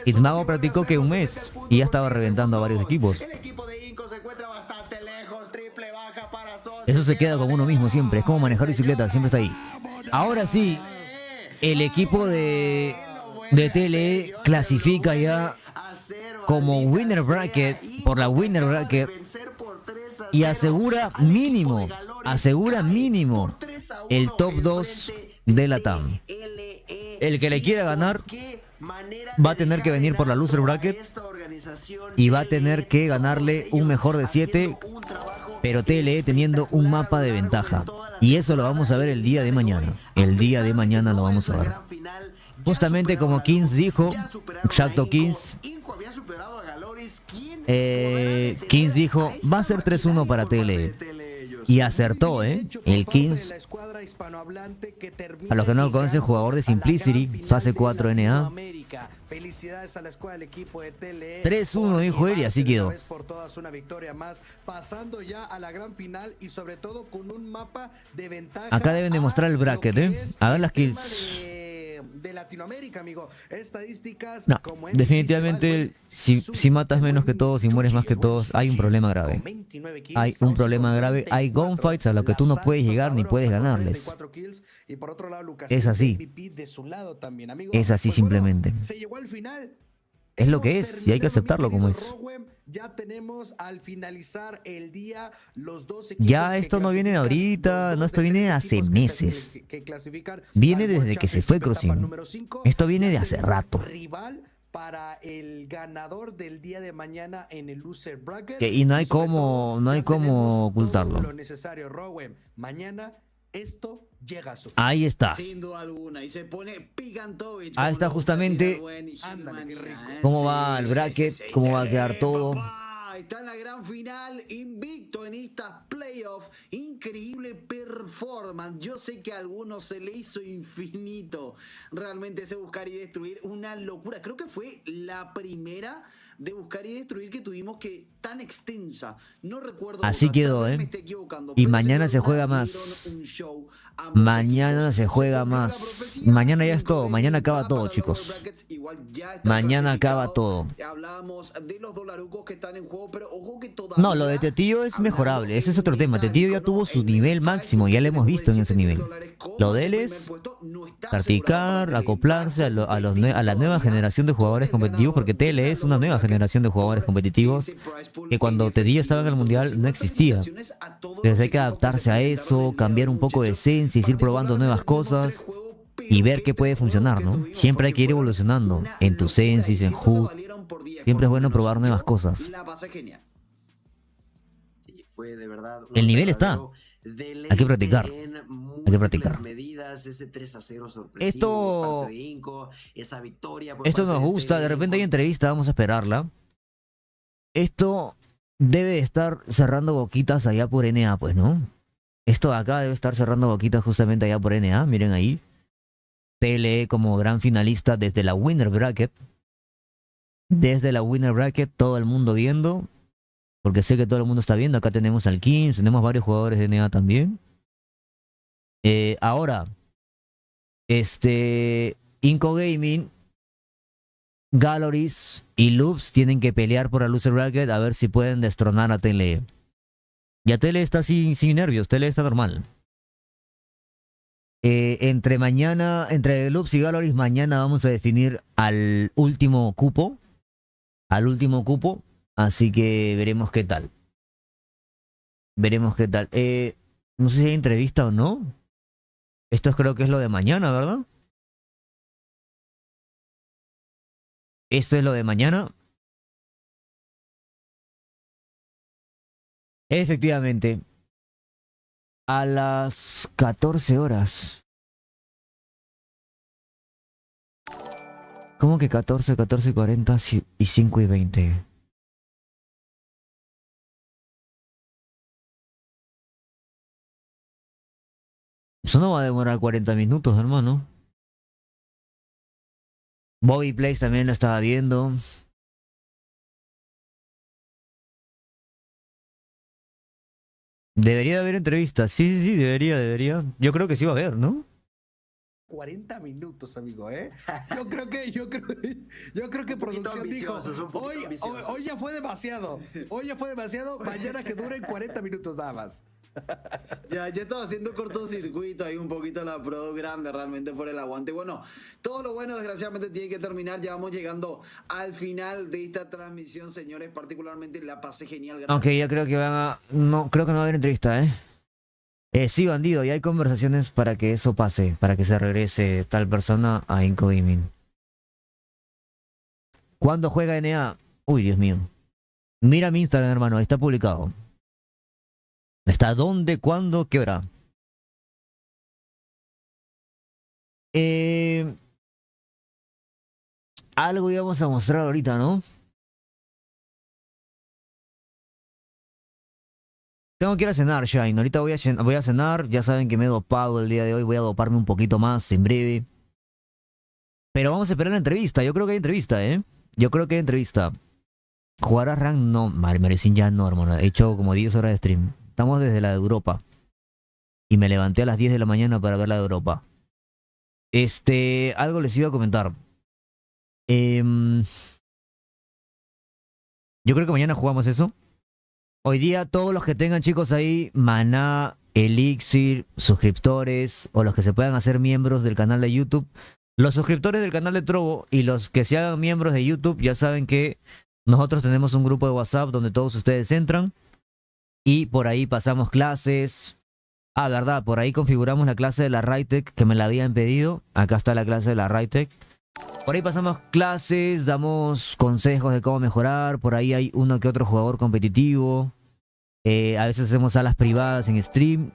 Ismago practicó que un mes y ya estaba reventando a varios equipos. Eso se queda con uno mismo siempre, es como manejar bicicleta, siempre está ahí. Ahora sí, el equipo de TLE clasifica ya como winner bracket, por la winner bracket, y asegura mínimo el top 2 de Latam. El que le quiera ganar va a tener que venir por la loser bracket y va a tener que ganarle un mejor de 7, pero TLE teniendo un mapa de ventaja. Y eso lo vamos a ver el día de mañana. El día de mañana lo vamos a ver. Justamente como Kings dijo, exacto, Kings dijo, va a ser 3-1 para TLE. Y acertó, el Kings. A los que no lo conocen, jugador de Simplicity, fase 4 NA. Felicidades a la escuadra del equipo de TLE. 3-1 dijo él y así quedó. Por todas una victoria más, pasando ya a la gran final y sobre todo con un mapa de ventaja. Acá deben demostrar el bracket, A ver las kills. De Latinoamérica, amigo. Estadísticas. No, definitivamente si matas menos que todos y mueres más que todos, hay un problema grave. Hay un problema grave. Hay gunfights a los que tú no puedes llegar ni puedes ganarles. Es así. Es así simplemente. Es lo que es y hay que aceptarlo como es. Ya tenemos al finalizar el día los dos equipos. Ya esto no viene de ahorita, no, esto viene de hace meses. Viene desde que se fue Crossing. Esto viene de hace rato. Rival para el ganador del día de mañana en el loser bracket. Y no hay cómo ocultarlo. Lo necesario, Rowen. Mañana esto llega a su fin. Ahí está. Sin duda alguna. Y se pone Picantovich. Ahí está justamente cómo va el bracket, cómo va a quedar todo. Está en la gran final, invicto en estas playoffs. Increíble performance. Yo sé que a algunos se le hizo infinito realmente ese buscar y destruir. Una locura. Creo que fue la primera de buscar y destruir que tuvimos, que tan extensa. No recuerdo. Así quedó, Y mañana se juega más. Mañana se juega más. Mañana ya es todo. Mañana acaba todo, chicos. Mañana acaba todo. Hablábamos de los dolarucos que están en juego, pero ojo que todavía... No, lo de Tetío es mejorable. Ese es otro tema. Tetío ya tuvo su nivel máximo. Ya lo hemos visto en ese nivel. Lo de él es practicar, acoplarse a la nueva generación de jugadores competitivos, porque TL es una nueva generación de jugadores competitivos que cuando Tetío estaba en el mundial no existía. Entonces hay que adaptarse a eso, cambiar un poco de esencia, ir probando nuevas cosas y ver qué puede funcionar, ¿no? Siempre hay que ir evolucionando en tu sensis, en HUD. Siempre es bueno probar nuevas cosas. El nivel está. Hay que practicar. Hay que practicar. Esto nos gusta. De repente hay entrevista, vamos a esperarla. Esto debe estar cerrando boquitas allá por NA, pues, ¿no? Esto de acá debe estar cerrando boquitas justamente allá por NA. Miren ahí. TLE como gran finalista desde la Winner Bracket. Desde la Winner Bracket, todo el mundo viendo. Porque sé que todo el mundo está viendo. Acá tenemos al Kings, tenemos varios jugadores de NA también. Ahora, Inco Gaming, Galleries y Loops tienen que pelear por la Loser Bracket a ver si pueden destronar a TLE. Ya TLE está sin nervios, TLE está normal. Entre Loops y Galleries, mañana vamos a definir al último cupo. Así que veremos qué tal. Veremos qué tal. No sé si hay entrevista o no. Esto creo que es lo de mañana, ¿verdad? Esto es lo de mañana. Efectivamente. A las 14 horas. ¿Cómo que 14, 14:40 y 5:20? Eso no va a demorar 40 minutos, hermano. Bobby Place también lo estaba viendo. Debería de haber entrevistas. Sí, debería. Yo creo que sí va a haber, ¿no? 40 minutos, amigo, ¿eh? Yo creo que producción dijo, hoy ya fue demasiado. Mañana que duren 40 minutos nada más. Ya estaba haciendo cortocircuito ahí un poquito la pro grande realmente por el aguante. Bueno, todo lo bueno desgraciadamente tiene que terminar. Ya vamos llegando al final de esta transmisión, señores. Particularmente la pasé genial. Gracias. Aunque ya creo que no va a haber entrevista, ¿eh? Sí, bandido, y hay conversaciones para que eso pase, para que se regrese tal persona a Inco Gaming. ¿Cuándo juega NA? Uy, Dios mío. Mira mi Instagram, hermano, ahí está publicado. ¿Está dónde, cuándo, qué hora? Algo íbamos a mostrar ahorita, ¿no? Tengo que ir a cenar, Shine. Ahorita voy a cenar. Ya saben que me he dopado el día de hoy. Voy a doparme un poquito más en breve. Pero vamos a esperar la entrevista. Yo creo que hay entrevista, ¿eh? ¿Jugar a rank? No, Marecín ya no, hermano. He hecho como 10 horas de stream. Estamos desde la de Europa. Y me levanté a las 10 de la mañana para ver la de Europa. Algo les iba a comentar. Yo creo que mañana jugamos eso. Hoy día todos los que tengan, chicos, ahí Maná, Elixir, suscriptores o los que se puedan hacer miembros del canal de YouTube. Los suscriptores del canal de Trovo y los que se hagan miembros de YouTube ya saben que nosotros tenemos un grupo de WhatsApp donde todos ustedes entran y por ahí pasamos clases. Ah, verdad, por ahí configuramos la clase de la Rytech que me la habían pedido. Acá está la clase de la Rytech. Por ahí pasamos clases, damos consejos de cómo mejorar. Por ahí hay uno que otro jugador competitivo. A veces hacemos salas privadas en stream.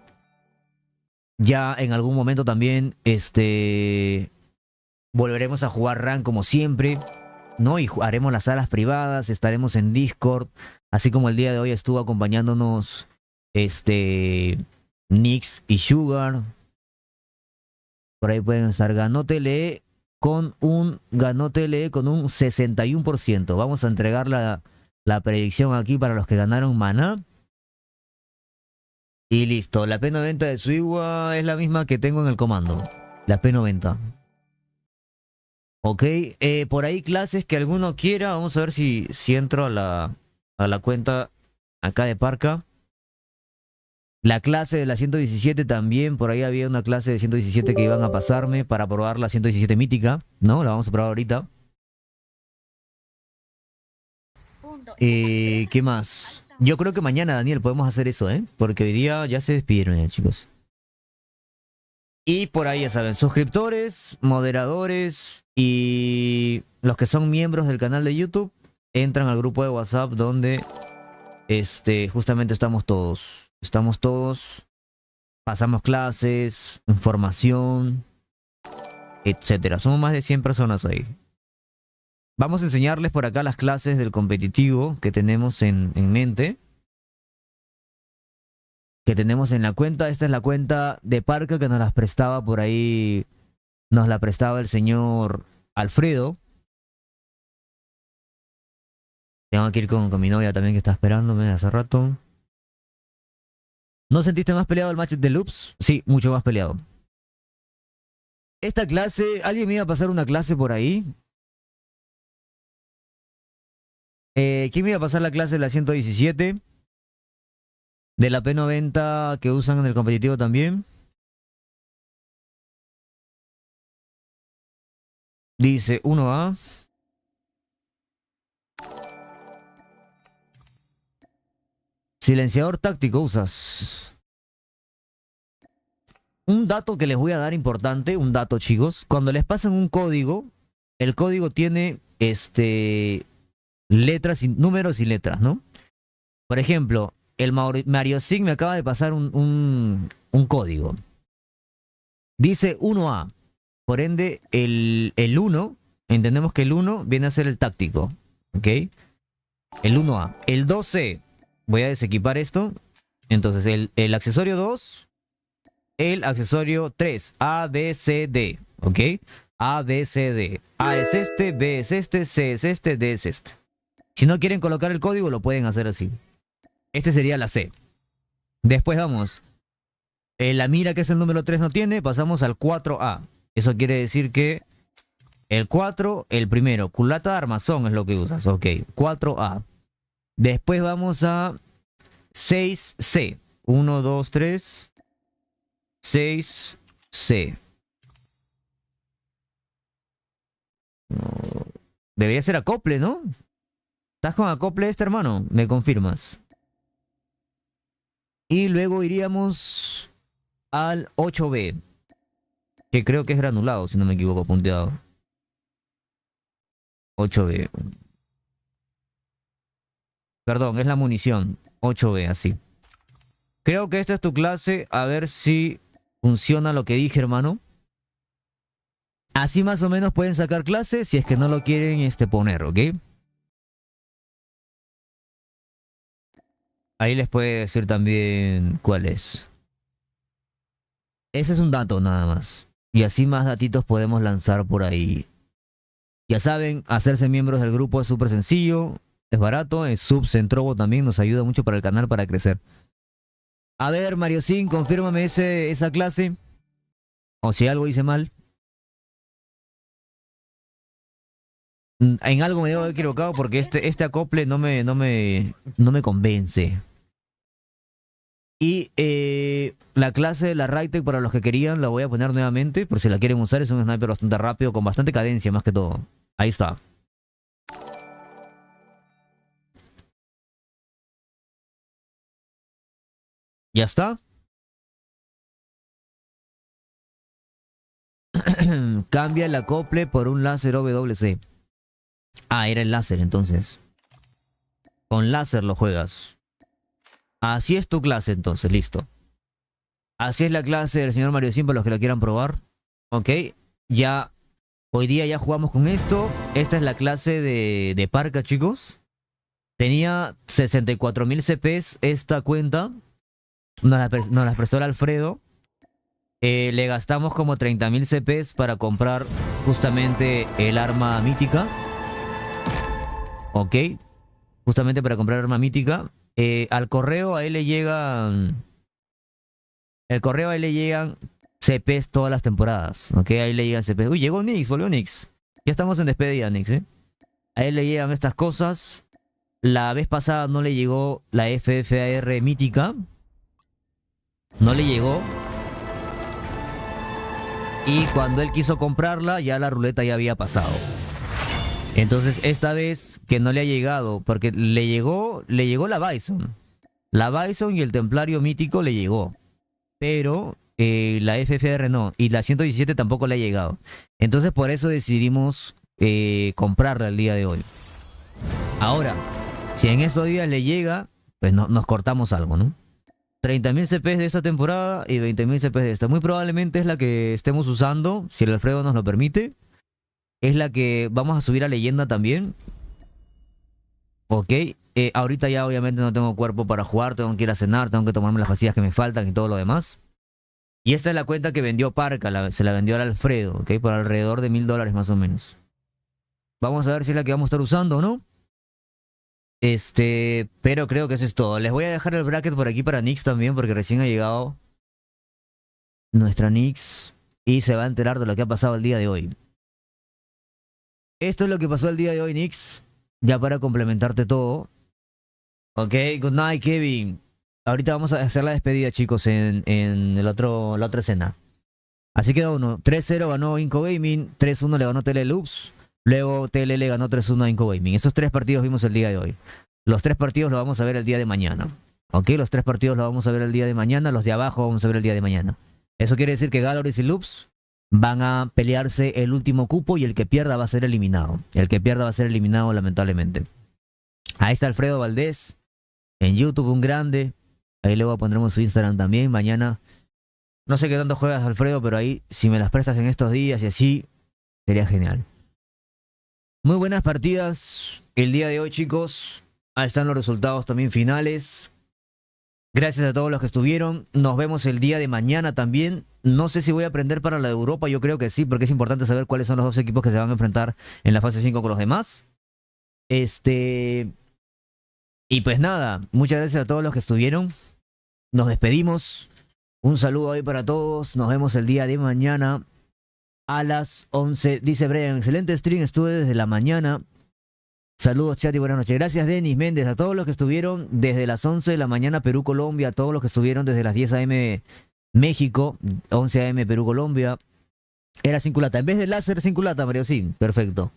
Ya en algún momento también, volveremos a jugar rank como siempre, ¿no? Y haremos las salas privadas, estaremos en Discord, así como el día de hoy estuvo acompañándonos, Nix y Sugar. Por ahí pueden estar. Ganó TLE con un 61%. Vamos a entregar la predicción aquí para los que ganaron Maná. Y listo. La P90 de Suiwa es la misma que tengo en el comando. La P90. Ok. Por ahí clases que alguno quiera. Vamos a ver si entro a la cuenta acá de Parca. La clase de la 117 también, por ahí había una clase de 117 que iban a pasarme para probar la 117 mítica, ¿no? La vamos a probar ahorita. ¿Qué más? Yo creo que mañana, Daniel, podemos hacer eso, ¿eh? Porque hoy día ya se despidieron, chicos. Y por ahí ya saben, suscriptores, moderadores y los que son miembros del canal de YouTube entran al grupo de WhatsApp donde justamente estamos todos. Estamos todos, pasamos clases, información, etcétera. Somos más de 100 personas ahí. Vamos a enseñarles por acá las clases del competitivo que tenemos en mente. Que tenemos en la cuenta. Esta es la cuenta de Parca que nos las prestaba por ahí. Nos la prestaba el señor Alfredo. Tengo que ir con mi novia también que está esperándome hace rato. ¿No sentiste más peleado el match de loops? Sí, mucho más peleado. Esta clase, ¿alguien me iba a pasar una clase por ahí? ¿Quién me iba a pasar la clase de la 117? De la P90 que usan en el competitivo también. Dice 1A. Silenciador táctico usas. Un dato que les voy a dar importante, un dato, chicos. Cuando les pasan un código, el código tiene letras, números y letras, ¿no? Por ejemplo, el Mario Sig me acaba de pasar un código. Dice 1A. Por ende, el 1, entendemos que el 1 viene a ser el táctico. ¿Ok? El 1A. El 2C. Voy a desequipar esto. Entonces, el accesorio 2, el accesorio 3, A, B, C, D. ¿Ok? A, B, C, D. A es este, B es este, C es este, D es este. Si no quieren colocar el código, lo pueden hacer así. Este sería la C. Después vamos. La mira, que es el número 3, no tiene. Pasamos al 4A. Eso quiere decir que el 4, el primero. Culata de armazón es lo que usas. Ok, 4A. Después vamos a 6C. 1, 2, 3. 6C. Debería ser acople, ¿no? ¿Estás con acople hermano? ¿Me confirmas? Y luego iríamos al 8B. Que creo que es granulado, si no me equivoco, punteado. 8B. Perdón, es la munición. 8B, así. Creo que esta es tu clase. A ver si funciona lo que dije, hermano. Así más o menos pueden sacar clase si es que no lo quieren poner, ¿ok? Ahí les puede decir también cuál es. Ese es un dato nada más. Y así más datitos podemos lanzar por ahí. Ya saben, hacerse miembros del grupo es súper sencillo. Es barato, es subs en Trovo también, nos ayuda mucho para el canal para crecer. A ver, Mario Sin, confírmame esa clase. O si algo hice mal. En algo me debo haber equivocado porque este acople no me convence. Y la clase de la Raytech, para los que querían, la voy a poner nuevamente. Por si la quieren usar, es un sniper bastante rápido, con bastante cadencia más que todo. Ahí está. ¿Ya está? Cambia el acople por un láser OWC. Ah, era el láser entonces. Con láser lo juegas. Así es tu clase entonces, listo. Así es la clase del señor Mario Sim para los que lo quieran probar. Ok, ya hoy día ya jugamos con esto. Esta es la clase de Parca, chicos. Tenía 64.000 CPs esta cuenta. Nos la prestó el Alfredo. Le gastamos como 30.000 CPs para comprar justamente el arma mítica. Ok, justamente para comprar arma mítica. Al correo a él le llegan... El correo a él le llegan CPs todas las temporadas. Ok, ahí le llegan CPs. Uy, llegó Nix, volvió Nix. Ya estamos en despedida, Nix, ¿eh? A él le llegan estas cosas. La vez pasada no le llegó la FFAR mítica. No le llegó. Y cuando él quiso comprarla, ya la ruleta ya había pasado. Entonces, esta vez que no le ha llegado, porque le llegó la Bison. La Bison y el Templario mítico le llegó. Pero la FFR no. Y la 117 tampoco le ha llegado. Entonces, por eso decidimos comprarla el día de hoy. Ahora, si en estos días le llega, pues nos cortamos algo, ¿no? 30.000 CPs de esta temporada y 20.000 CPs de esta. Muy probablemente es la que estemos usando, si el Alfredo nos lo permite. Es la que vamos a subir a leyenda también. Ok. Ahorita ya obviamente no tengo cuerpo para jugar. Tengo que ir a cenar, tengo que tomarme las pastillas que me faltan y todo lo demás. Y esta es la cuenta que vendió Parca. Se la vendió al Alfredo, ok. Por alrededor de $1.000 más o menos. Vamos a ver si es la que vamos a estar usando o no. Pero creo que eso es todo. Les voy a dejar el bracket por aquí para Nix también, porque recién ha llegado nuestra Nix y se va a enterar de lo que ha pasado el día de hoy. Esto es lo que pasó el día de hoy, Nix. Ya para complementarte todo. Ok, good night, Kevin. Ahorita vamos a hacer la despedida, chicos, en la otra escena. Así quedó uno. 3-0 ganó Inco Gaming, 3-1 le ganó Teleloops. Luego TL le ganó 3-1 a Inco Gaming. Esos 3 partidos vimos el día de hoy. Los 3 partidos los vamos a ver el día de mañana. Ok, los 3 partidos los vamos a ver el día de mañana. Los de abajo vamos a ver el día de mañana. Eso quiere decir que Galoris y Loops van a pelearse el último cupo y el que pierda va a ser eliminado. El que pierda va a ser eliminado, lamentablemente. Ahí está Alfredo Valdés. En YouTube, un grande. Ahí luego pondremos su Instagram también. Mañana, no sé qué tanto juegas, Alfredo, pero ahí, si me las prestas en estos días y así, sería genial. Muy buenas partidas el día de hoy, chicos. Ahí están los resultados también finales. Gracias a todos los que estuvieron. Nos vemos el día de mañana también. No sé si voy a aprender para la de Europa. Yo creo que sí, porque es importante saber cuáles son los 2 equipos que se van a enfrentar en la fase 5 con los demás. Y pues nada, muchas gracias a todos los que estuvieron. Nos despedimos. Un saludo ahí para todos. Nos vemos el día de mañana a las 11. Dice Brian, excelente stream, estuve desde la mañana. Saludos, chat, y buenas noches. Gracias, Denis Méndez, a todos los que estuvieron desde las 11 de la mañana, Perú, Colombia. A todos los que estuvieron desde las 10 AM México, 11 AM Perú, Colombia. Era Cinculata. En vez de láser, Cinculata, Mario. Sí, perfecto.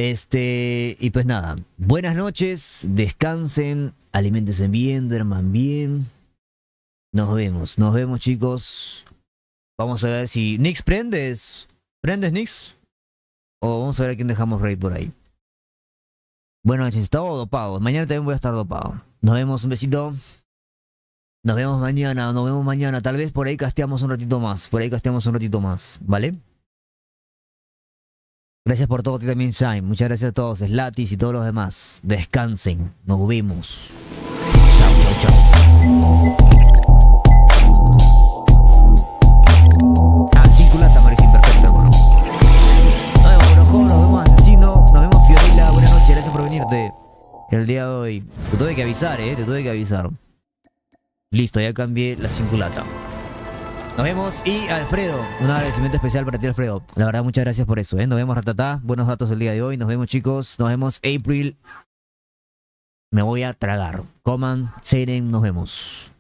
Y pues nada, buenas noches, descansen, aliméntense bien, duerman bien. Nos vemos, chicos. Vamos a ver si Nix ¿Prendes Nix? O vamos a ver a quién dejamos raid por ahí. Buenas noches, estaba dopado. Mañana también voy a estar dopado. Nos vemos, un besito. Nos vemos mañana. Tal vez por ahí casteamos un ratito más. ¿Vale? Gracias por todo, a ti también, Shine. Muchas gracias a todos, Slatis y todos los demás. Descansen. Nos vemos. Chao. Cinculata, Maricín, perfecto, hermano. Nos vemos, Brojo, nos vemos, Asesino, nos vemos, Fiorella. Buenas noches, gracias por venirte el día de hoy. Te tuve que avisar, Listo, ya cambié la Cinculata. Nos vemos. Y Alfredo, un agradecimiento especial para ti, Alfredo. La verdad, muchas gracias por eso, Nos vemos, Ratatá. Buenos datos el día de hoy. Nos vemos, chicos. Nos vemos, April. Me voy a tragar. Coman, cenen, nos vemos.